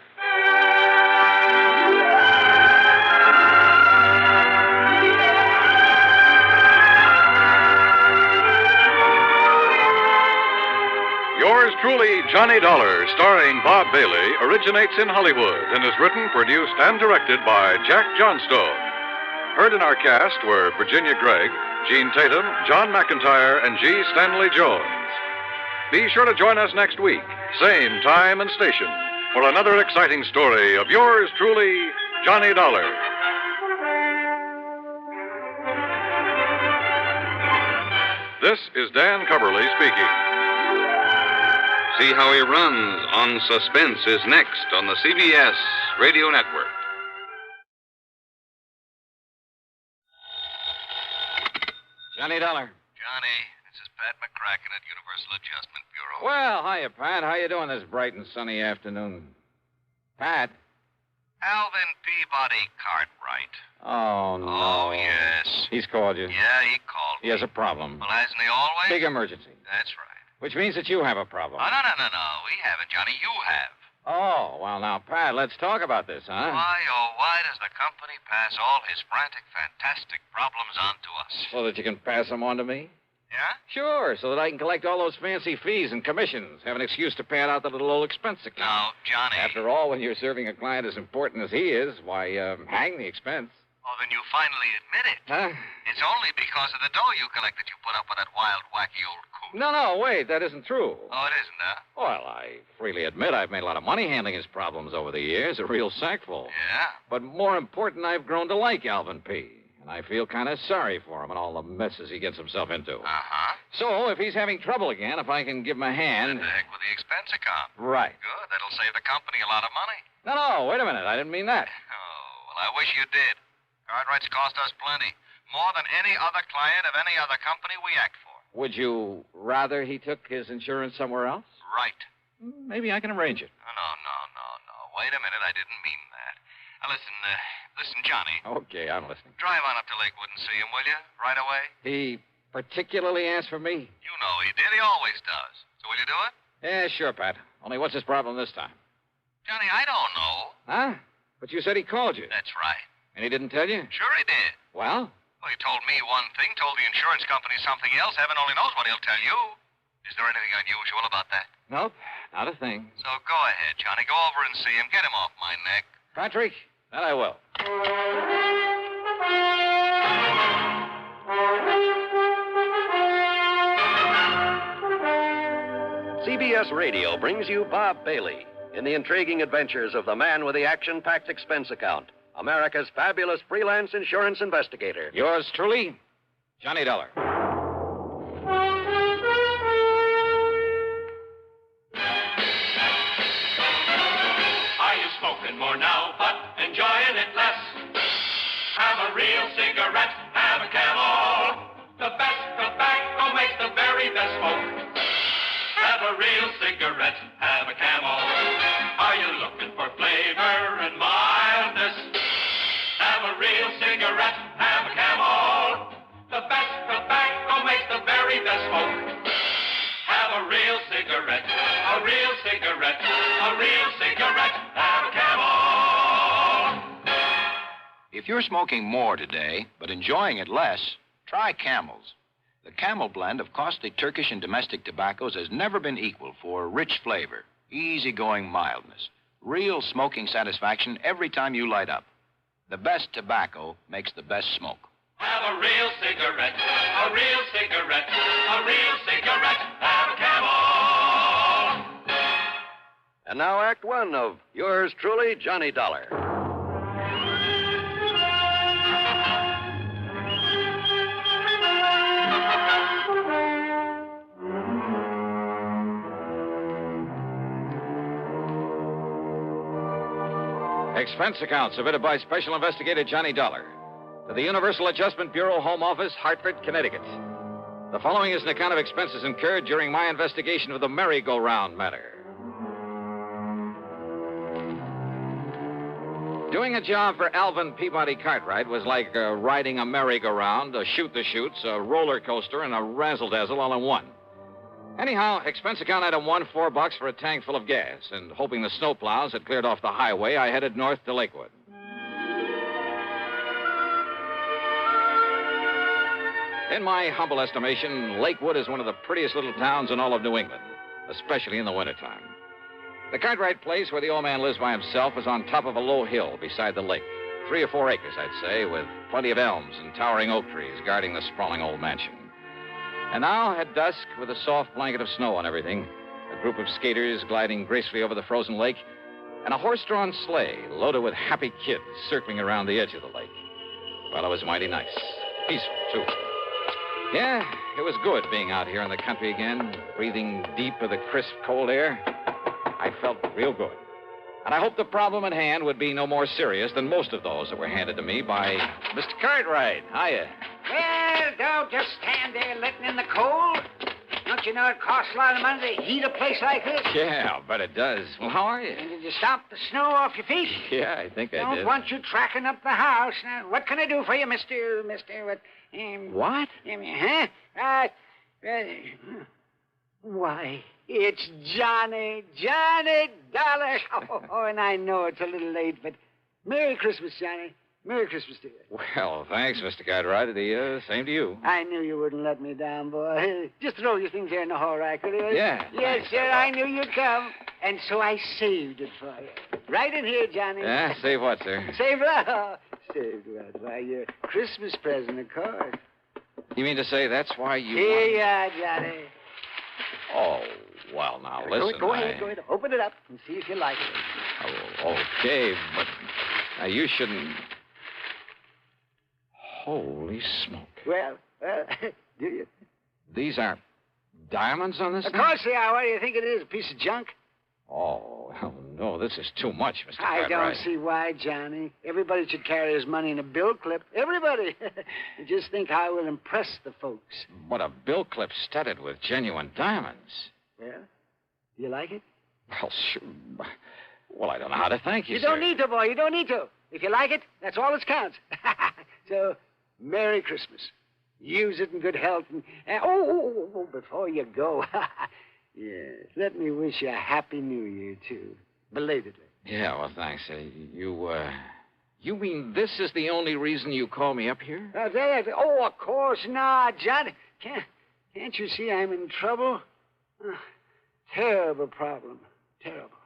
Yours truly, Johnny Dollar, starring Bob Bailey, originates in Hollywood and is written, produced, and directed by Jack Johnstone. Heard in our cast were Virginia Gregg, Gene Tatum, John McIntyre, and G. Stanley Jones. Be sure to join us next week, same time and station, for another exciting story of yours truly, Johnny Dollar. This is Dan Coverly speaking. See How He Runs on Suspense is next on the CBS Radio Network. Johnny Dollar. Johnny, this is Pat McCracken at Universal Adjustment Bureau. Well, hiya, Pat. How you doing this bright and sunny afternoon? Pat? Alvin Peabody Cartwright. Oh, no. Oh, yes. He's called you. Yeah, he called He has a problem. Well, hasn't he always? Big emergency. That's right. Which means that you have a problem. Oh, no. We haven't, Johnny. You have. Oh, well, now, Pat, let's talk about this, huh? Why, oh, why does the company pass all his frantic, fantastic problems on to us? So that you can pass them on to me? Yeah? Sure, so that I can collect all those fancy fees and commissions. Have an excuse to pad out the little old expense account. Now, Johnny. After all, when you're serving a client as important as he is, why, hang the expense. Oh, then you finally admit it. Huh? It's only because of the dough you collect that you put up with that wild, wacky old coot. No, wait, that isn't true. Oh, it isn't, huh? Well, I freely admit I've made a lot of money handling his problems over the years, a real sackful. Yeah? But more important, I've grown to like Alvin P., and I feel kind of sorry for him and all the messes he gets himself into. Uh-huh. So, if he's having trouble again, if I can give him a hand... What the heck with the expense account? Right. Good. That'll save the company a lot of money. No, wait a minute. I didn't mean that. Oh, well, I wish you did. Cartwrights cost us plenty. More than any other client of any other company we act for. Would you rather he took his insurance somewhere else? Right. Maybe I can arrange it. No. Wait a minute. I didn't mean that. Now, listen, Johnny. Okay, I'm listening. Drive on up to Lakewood and see him, will you? Right away? He particularly asked for me? You know he did. He always does. So will you do it? Yeah, sure, Pat. Only what's his problem this time? Johnny, I don't know. Huh? But you said he called you. That's right. And he didn't tell you? Sure he did. Well? Well, he told me one thing, told the insurance company something else. Heaven only knows what he'll tell you. Is there anything unusual about that? Nope, not a thing. So go ahead, Johnny. Go over and see him. Get him off my neck. Patrick, that I will. CBS Radio brings you Bob Bailey in the intriguing adventures of the man with the action-packed expense account, America's fabulous freelance insurance investigator. Yours truly, Johnny Dollar. Are you smoking more now, but enjoying it less? Have a real cigarette, have a Camel. The best tobacco makes the very best smoke. Have a real cigarette, have a Camel. Are you looking for flavor and mildness? Have a real cigarette, have a Camel. The best tobacco makes the very best smoke. Have a real cigarette, a real cigarette, a real cigarette, have a Camel. If you're smoking more today, but enjoying it less, try Camels. The Camel blend of costly Turkish and domestic tobaccos has never been equal for rich flavor, easygoing mildness, real smoking satisfaction every time you light up. The best tobacco makes the best smoke. Have a real cigarette, a real cigarette, a real cigarette, have a Camel. And now Act One of yours truly, Johnny Dollar. Expense account submitted by Special Investigator Johnny Dollar to the Universal Adjustment Bureau, Home Office, Hartford, Connecticut. The following is an account of expenses incurred during my investigation of the merry-go-round matter. Doing a job for Alvin Peabody Cartwright was like riding a merry-go-round, a shoot-the-chutes, a roller coaster, and a razzle-dazzle all in one. Anyhow, expense account item 1, $4 for a tank full of gas, and hoping the snowplows had cleared off the highway, I headed north to Lakewood. In my humble estimation, Lakewood is one of the prettiest little towns in all of New England, especially in the wintertime. The Cartwright place where the old man lives by himself is on top of a low hill beside the lake. 3 or 4 acres, I'd say, with plenty of elms and towering oak trees guarding the sprawling old mansion. And now, at dusk, with a soft blanket of snow on everything, a group of skaters gliding gracefully over the frozen lake, and a horse-drawn sleigh loaded with happy kids circling around the edge of the lake. Well, it was mighty nice. Peaceful, too. Yeah, it was good being out here in the country again, breathing deep of the crisp, cold air. I felt real good. And I hoped the problem at hand would be no more serious than most of those that were handed to me by Mr. Cartwright. Hiya. Well, don't just stand there letting in the cold. Don't you know it costs a lot of money to heat a place like this? Yeah, I'll bet it does. Well, how are you? And did you stop the snow off your feet? Yeah, I think I Don't did. want you tracking up the house. Now, what can I do for you, Mr. What? Huh? Why, it's Johnny Dollar. Oh, and I know it's a little late, but Merry Christmas, Johnny. Merry Christmas to you. Well, thanks, Mr. Cartwright. The same to you. I knew you wouldn't let me down, boy. Just throw your things here in the hall rack, will you? Yeah. Yes, thanks. sir, I knew you'd come. And so I saved it for you. Right in here, Johnny. Yeah, save what, sir? Saved what? Saved what? Why, your Christmas present, of course. You mean to say that's why you... Here you are, Johnny. Oh, well, now, listen. Go ahead. Open it up and see if you like it. Oh, okay, but now you shouldn't... Holy smoke. Well, do you? These aren't diamonds on this Of thing? course they are. What do you think it is? A piece of junk? Oh, hell no. This is too much, Mr. I Cartwright. don't see why, Johnny. Everybody should carry his money in a bill clip. Everybody. Just think how it will impress the folks. But a bill clip studded with genuine diamonds. Well, do you like it? Well, sure. Well, I don't know how to thank you, You don't need to, boy. You don't need to. If you like it, that's all that counts. So, Merry Christmas. Use it in good health. And before you go, yes, let me wish you a Happy New Year, too. Belatedly. Yeah, well, thanks. You mean this is the only reason you call me up here? Of course not, John. Can't you see I'm in trouble? Terrible problem. Terrible.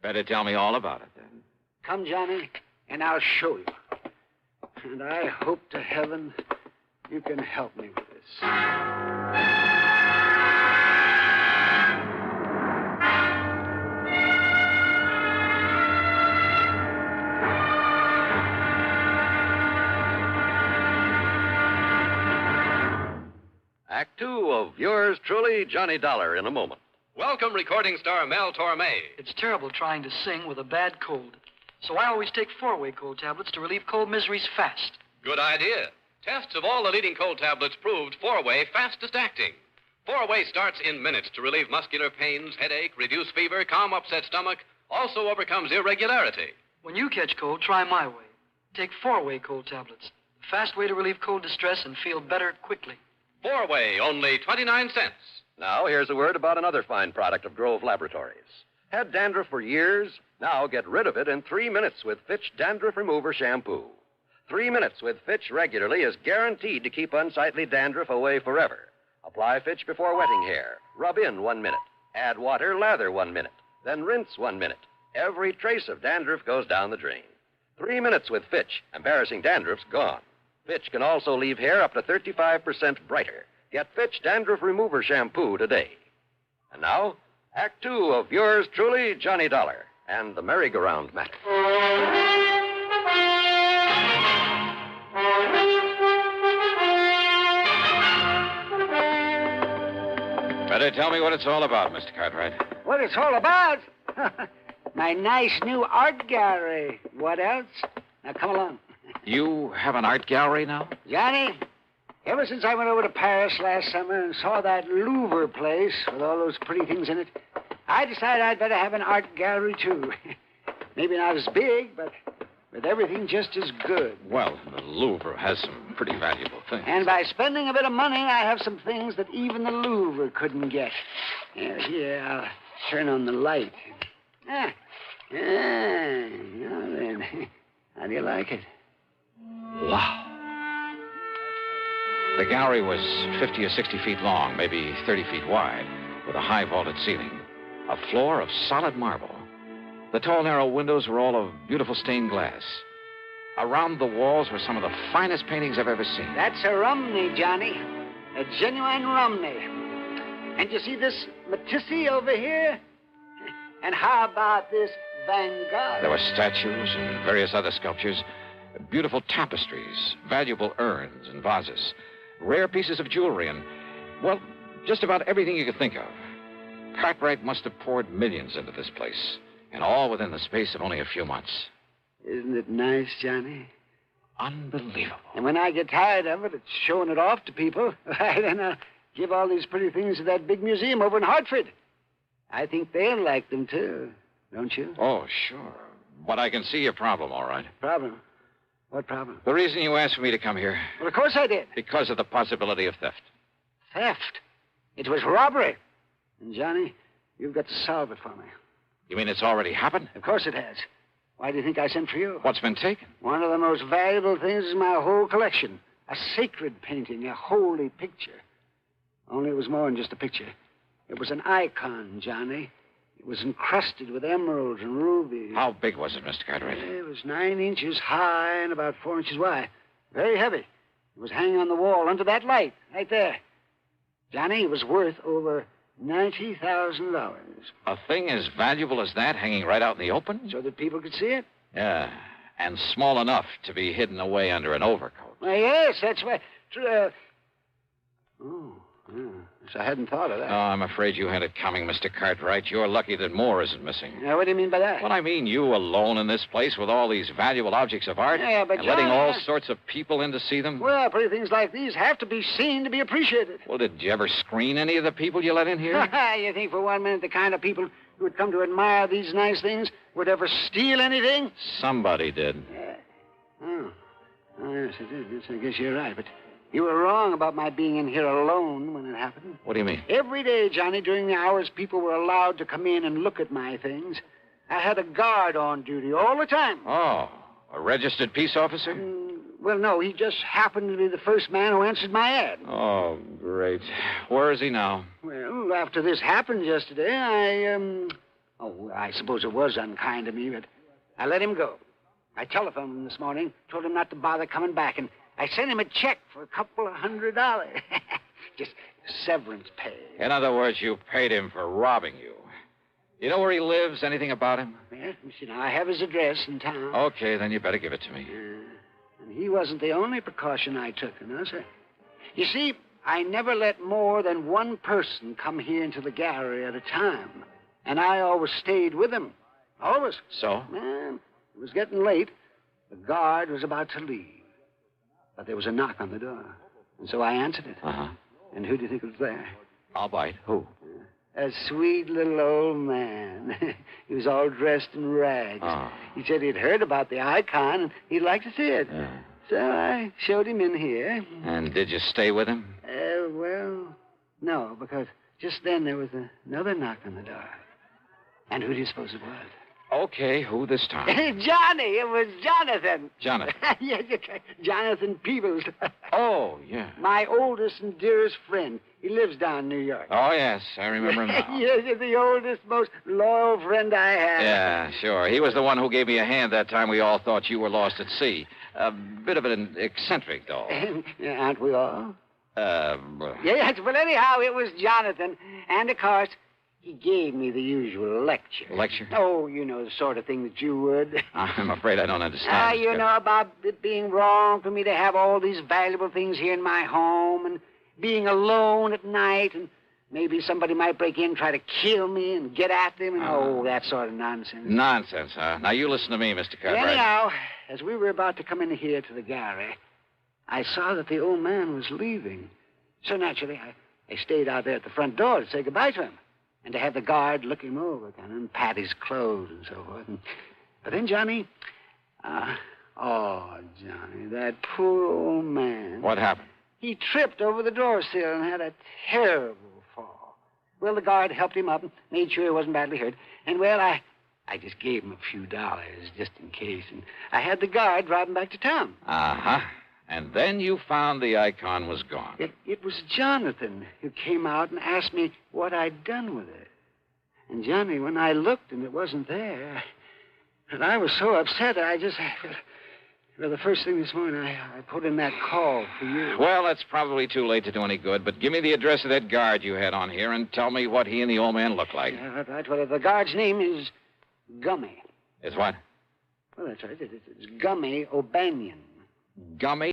Better tell me all about it, then. Come, Johnny, and I'll show you. And I hope to heaven you can help me with this. Act two of yours truly, Johnny Dollar, in a moment. Welcome, recording star Mel Torme. It's terrible trying to sing with a bad cold. So I always take 4-way cold tablets to relieve cold miseries fast. Good idea. Tests of all the leading cold tablets proved 4-way fastest acting. 4-way starts in minutes to relieve muscular pains, headache, reduce fever, calm upset stomach, also overcomes irregularity. When you catch cold, try my way. Take 4-way cold tablets. The fast way to relieve cold distress and feel better quickly. 4-way, only 29 cents. Now, here's a word about another fine product of Grove Laboratories. Had dandruff for years? Now get rid of it in 3 minutes with Fitch Dandruff Remover Shampoo. 3 minutes with Fitch regularly is guaranteed to keep unsightly dandruff away forever. Apply Fitch before wetting hair. Rub in 1 minute. Add water, lather 1 minute. Then rinse 1 minute. Every trace of dandruff goes down the drain. 3 minutes with Fitch. Embarrassing dandruff's gone. Fitch can also leave hair up to 35% brighter. Get Fitch Dandruff Remover Shampoo today. And now, Act two of yours truly, Johnny Dollar, and the merry-go-round matter. Better tell me what it's all about, Mr. Cartwright. What it's all about? My nice new art gallery. What else? Now, come along. You have an art gallery now? Johnny, ever since I went over to Paris last summer and saw that Louvre place with all those pretty things in it, I decided I'd better have an art gallery, too. Maybe not as big, but with everything just as good. Well, the Louvre has some pretty valuable things. And by spending a bit of money, I have some things that even the Louvre couldn't get. Here, I'll turn on the light. Now then, how do you like it? Wow. The gallery was 50 or 60 feet long, maybe 30 feet wide, with a high vaulted ceiling. A floor of solid marble. The tall, narrow windows were all of beautiful stained glass. Around the walls were some of the finest paintings I've ever seen. That's a Romney, Johnny. A genuine Romney. And you see this Matisse over here? And how about this Van Gogh? There were statues and various other sculptures, beautiful tapestries, valuable urns and vases, rare pieces of jewelry, and, well, just about everything you could think of. Cartwright must have poured millions into this place, and all within the space of only a few months. Isn't it nice, Johnny? Unbelievable. And when I get tired of it, it's showing it off to people. Then I'll give all these pretty things to that big museum over in Hartford. I think they'll like them, too. Don't you? Oh, sure. But I can see your problem, all right. Problem? What problem? The reason you asked for me to come here. Well, of course I did. Because of the possibility of theft. Theft? It was robbery. And, Johnny, you've got to solve it for me. You mean it's already happened? Of course it has. Why do you think I sent for you? What's been taken? One of the most valuable things in my whole collection. A sacred painting, a holy picture. Only it was more than just a picture. It was an icon, Johnny. It was encrusted with emeralds and rubies. How big was it, Mr. Cartwright? It was 9 inches high and about 4 inches wide. Very heavy. It was hanging on the wall under that light, right there. Johnny, it was worth over $90,000. A thing as valuable as that hanging right out in the open? So that people could see it? Yeah, and small enough to be hidden away under an overcoat. Well, yes, that's why... So I hadn't thought of that. Oh, I'm afraid you had it coming, Mr. Cartwright. You're lucky that more isn't missing. Now, what do you mean by that? Well, I mean you alone in this place with all these valuable objects of art. Yeah, but and letting John, all sorts of people in to see them. Well, pretty things like these have to be seen to be appreciated. Well, did you ever screen any of the people you let in here? You think for 1 minute the kind of people who would come to admire these nice things would ever steal anything? Somebody did. Oh, yes, it did. Yes, I guess you're right, but... You were wrong about my being in here alone when it happened. What do you mean? Every day, Johnny, during the hours people were allowed to come in and look at my things, I had a guard on duty all the time. Oh, a registered peace officer? Well, no, he just happened to be the first man who answered my ad. Oh, great. Where is he now? Well, after this happened yesterday, I suppose it was unkind of me, but I let him go. I telephoned him this morning, told him not to bother coming back, and I sent him a check for $200. Just severance pay. In other words, you paid him for robbing you. You know where he lives? Anything about him? Yes, you know, I have his address in town. Okay, then you better give it to me. And he wasn't the only precaution I took, you know, sir. You see, I never let more than one person come here into the gallery at a time. And I always stayed with him. Always. So? It was getting late. The guard was about to leave. But there was a knock on the door. And so I answered it. Uh-huh. And who do you think was there? I'll bite. Who? A sweet little old man. He was all dressed in rags. Oh. He said he'd heard about the icon and he'd like to see it. Yeah. So I showed him in here. And did you stay with him? Well, no, because just then there was another knock on the door. And who do you suppose it was? Okay, who this time? Johnny, it was Jonathan. Jonathan? Yes, Jonathan Peebles. Oh, yeah. My oldest and dearest friend. He lives down in New York. Oh, yes, I remember him now. Yes, he's the oldest, most loyal friend I have. Yeah, sure. He was the one who gave me a hand that time we all thought you were lost at sea. A bit of an eccentric, though. Aren't we all? Well... Yes, well, anyhow, it was Jonathan. And, of course... He gave me the usual lecture. Lecture? Oh, you know, the sort of thing that you would. I'm afraid I don't understand. You know, about it being wrong for me to have all these valuable things here in my home and being alone at night and maybe somebody might break in and try to kill me and get at them and that sort of nonsense. Nonsense, huh? Now, you listen to me, Mr. Cartwright. Anyhow, as we were about to come in here to the gallery, I saw that the old man was leaving. So naturally, I stayed out there at the front door to say goodbye to him. And to have the guard look him over, kind of, and pat his clothes and so forth. But then, Johnny, Johnny, that poor old man. What happened? He tripped over the door sill and had a terrible fall. Well, the guard helped him up and made sure he wasn't badly hurt. And, well, I just gave him a few dollars just in case. And I had the guard drive him back to town. Uh-huh. And then you found the icon was gone. It was Jonathan who came out and asked me what I'd done with it. And, Johnny, when I looked and it wasn't there, and I was so upset, well, the first thing this morning, I put in that call for you. Well, that's probably too late to do any good, but give me the address of that guard you had on here and tell me what he and the old man look like. Yeah, right. Well, the guard's name is Gummy. Is what? Well, that's right. It's Gummy O'Banion. Gummy?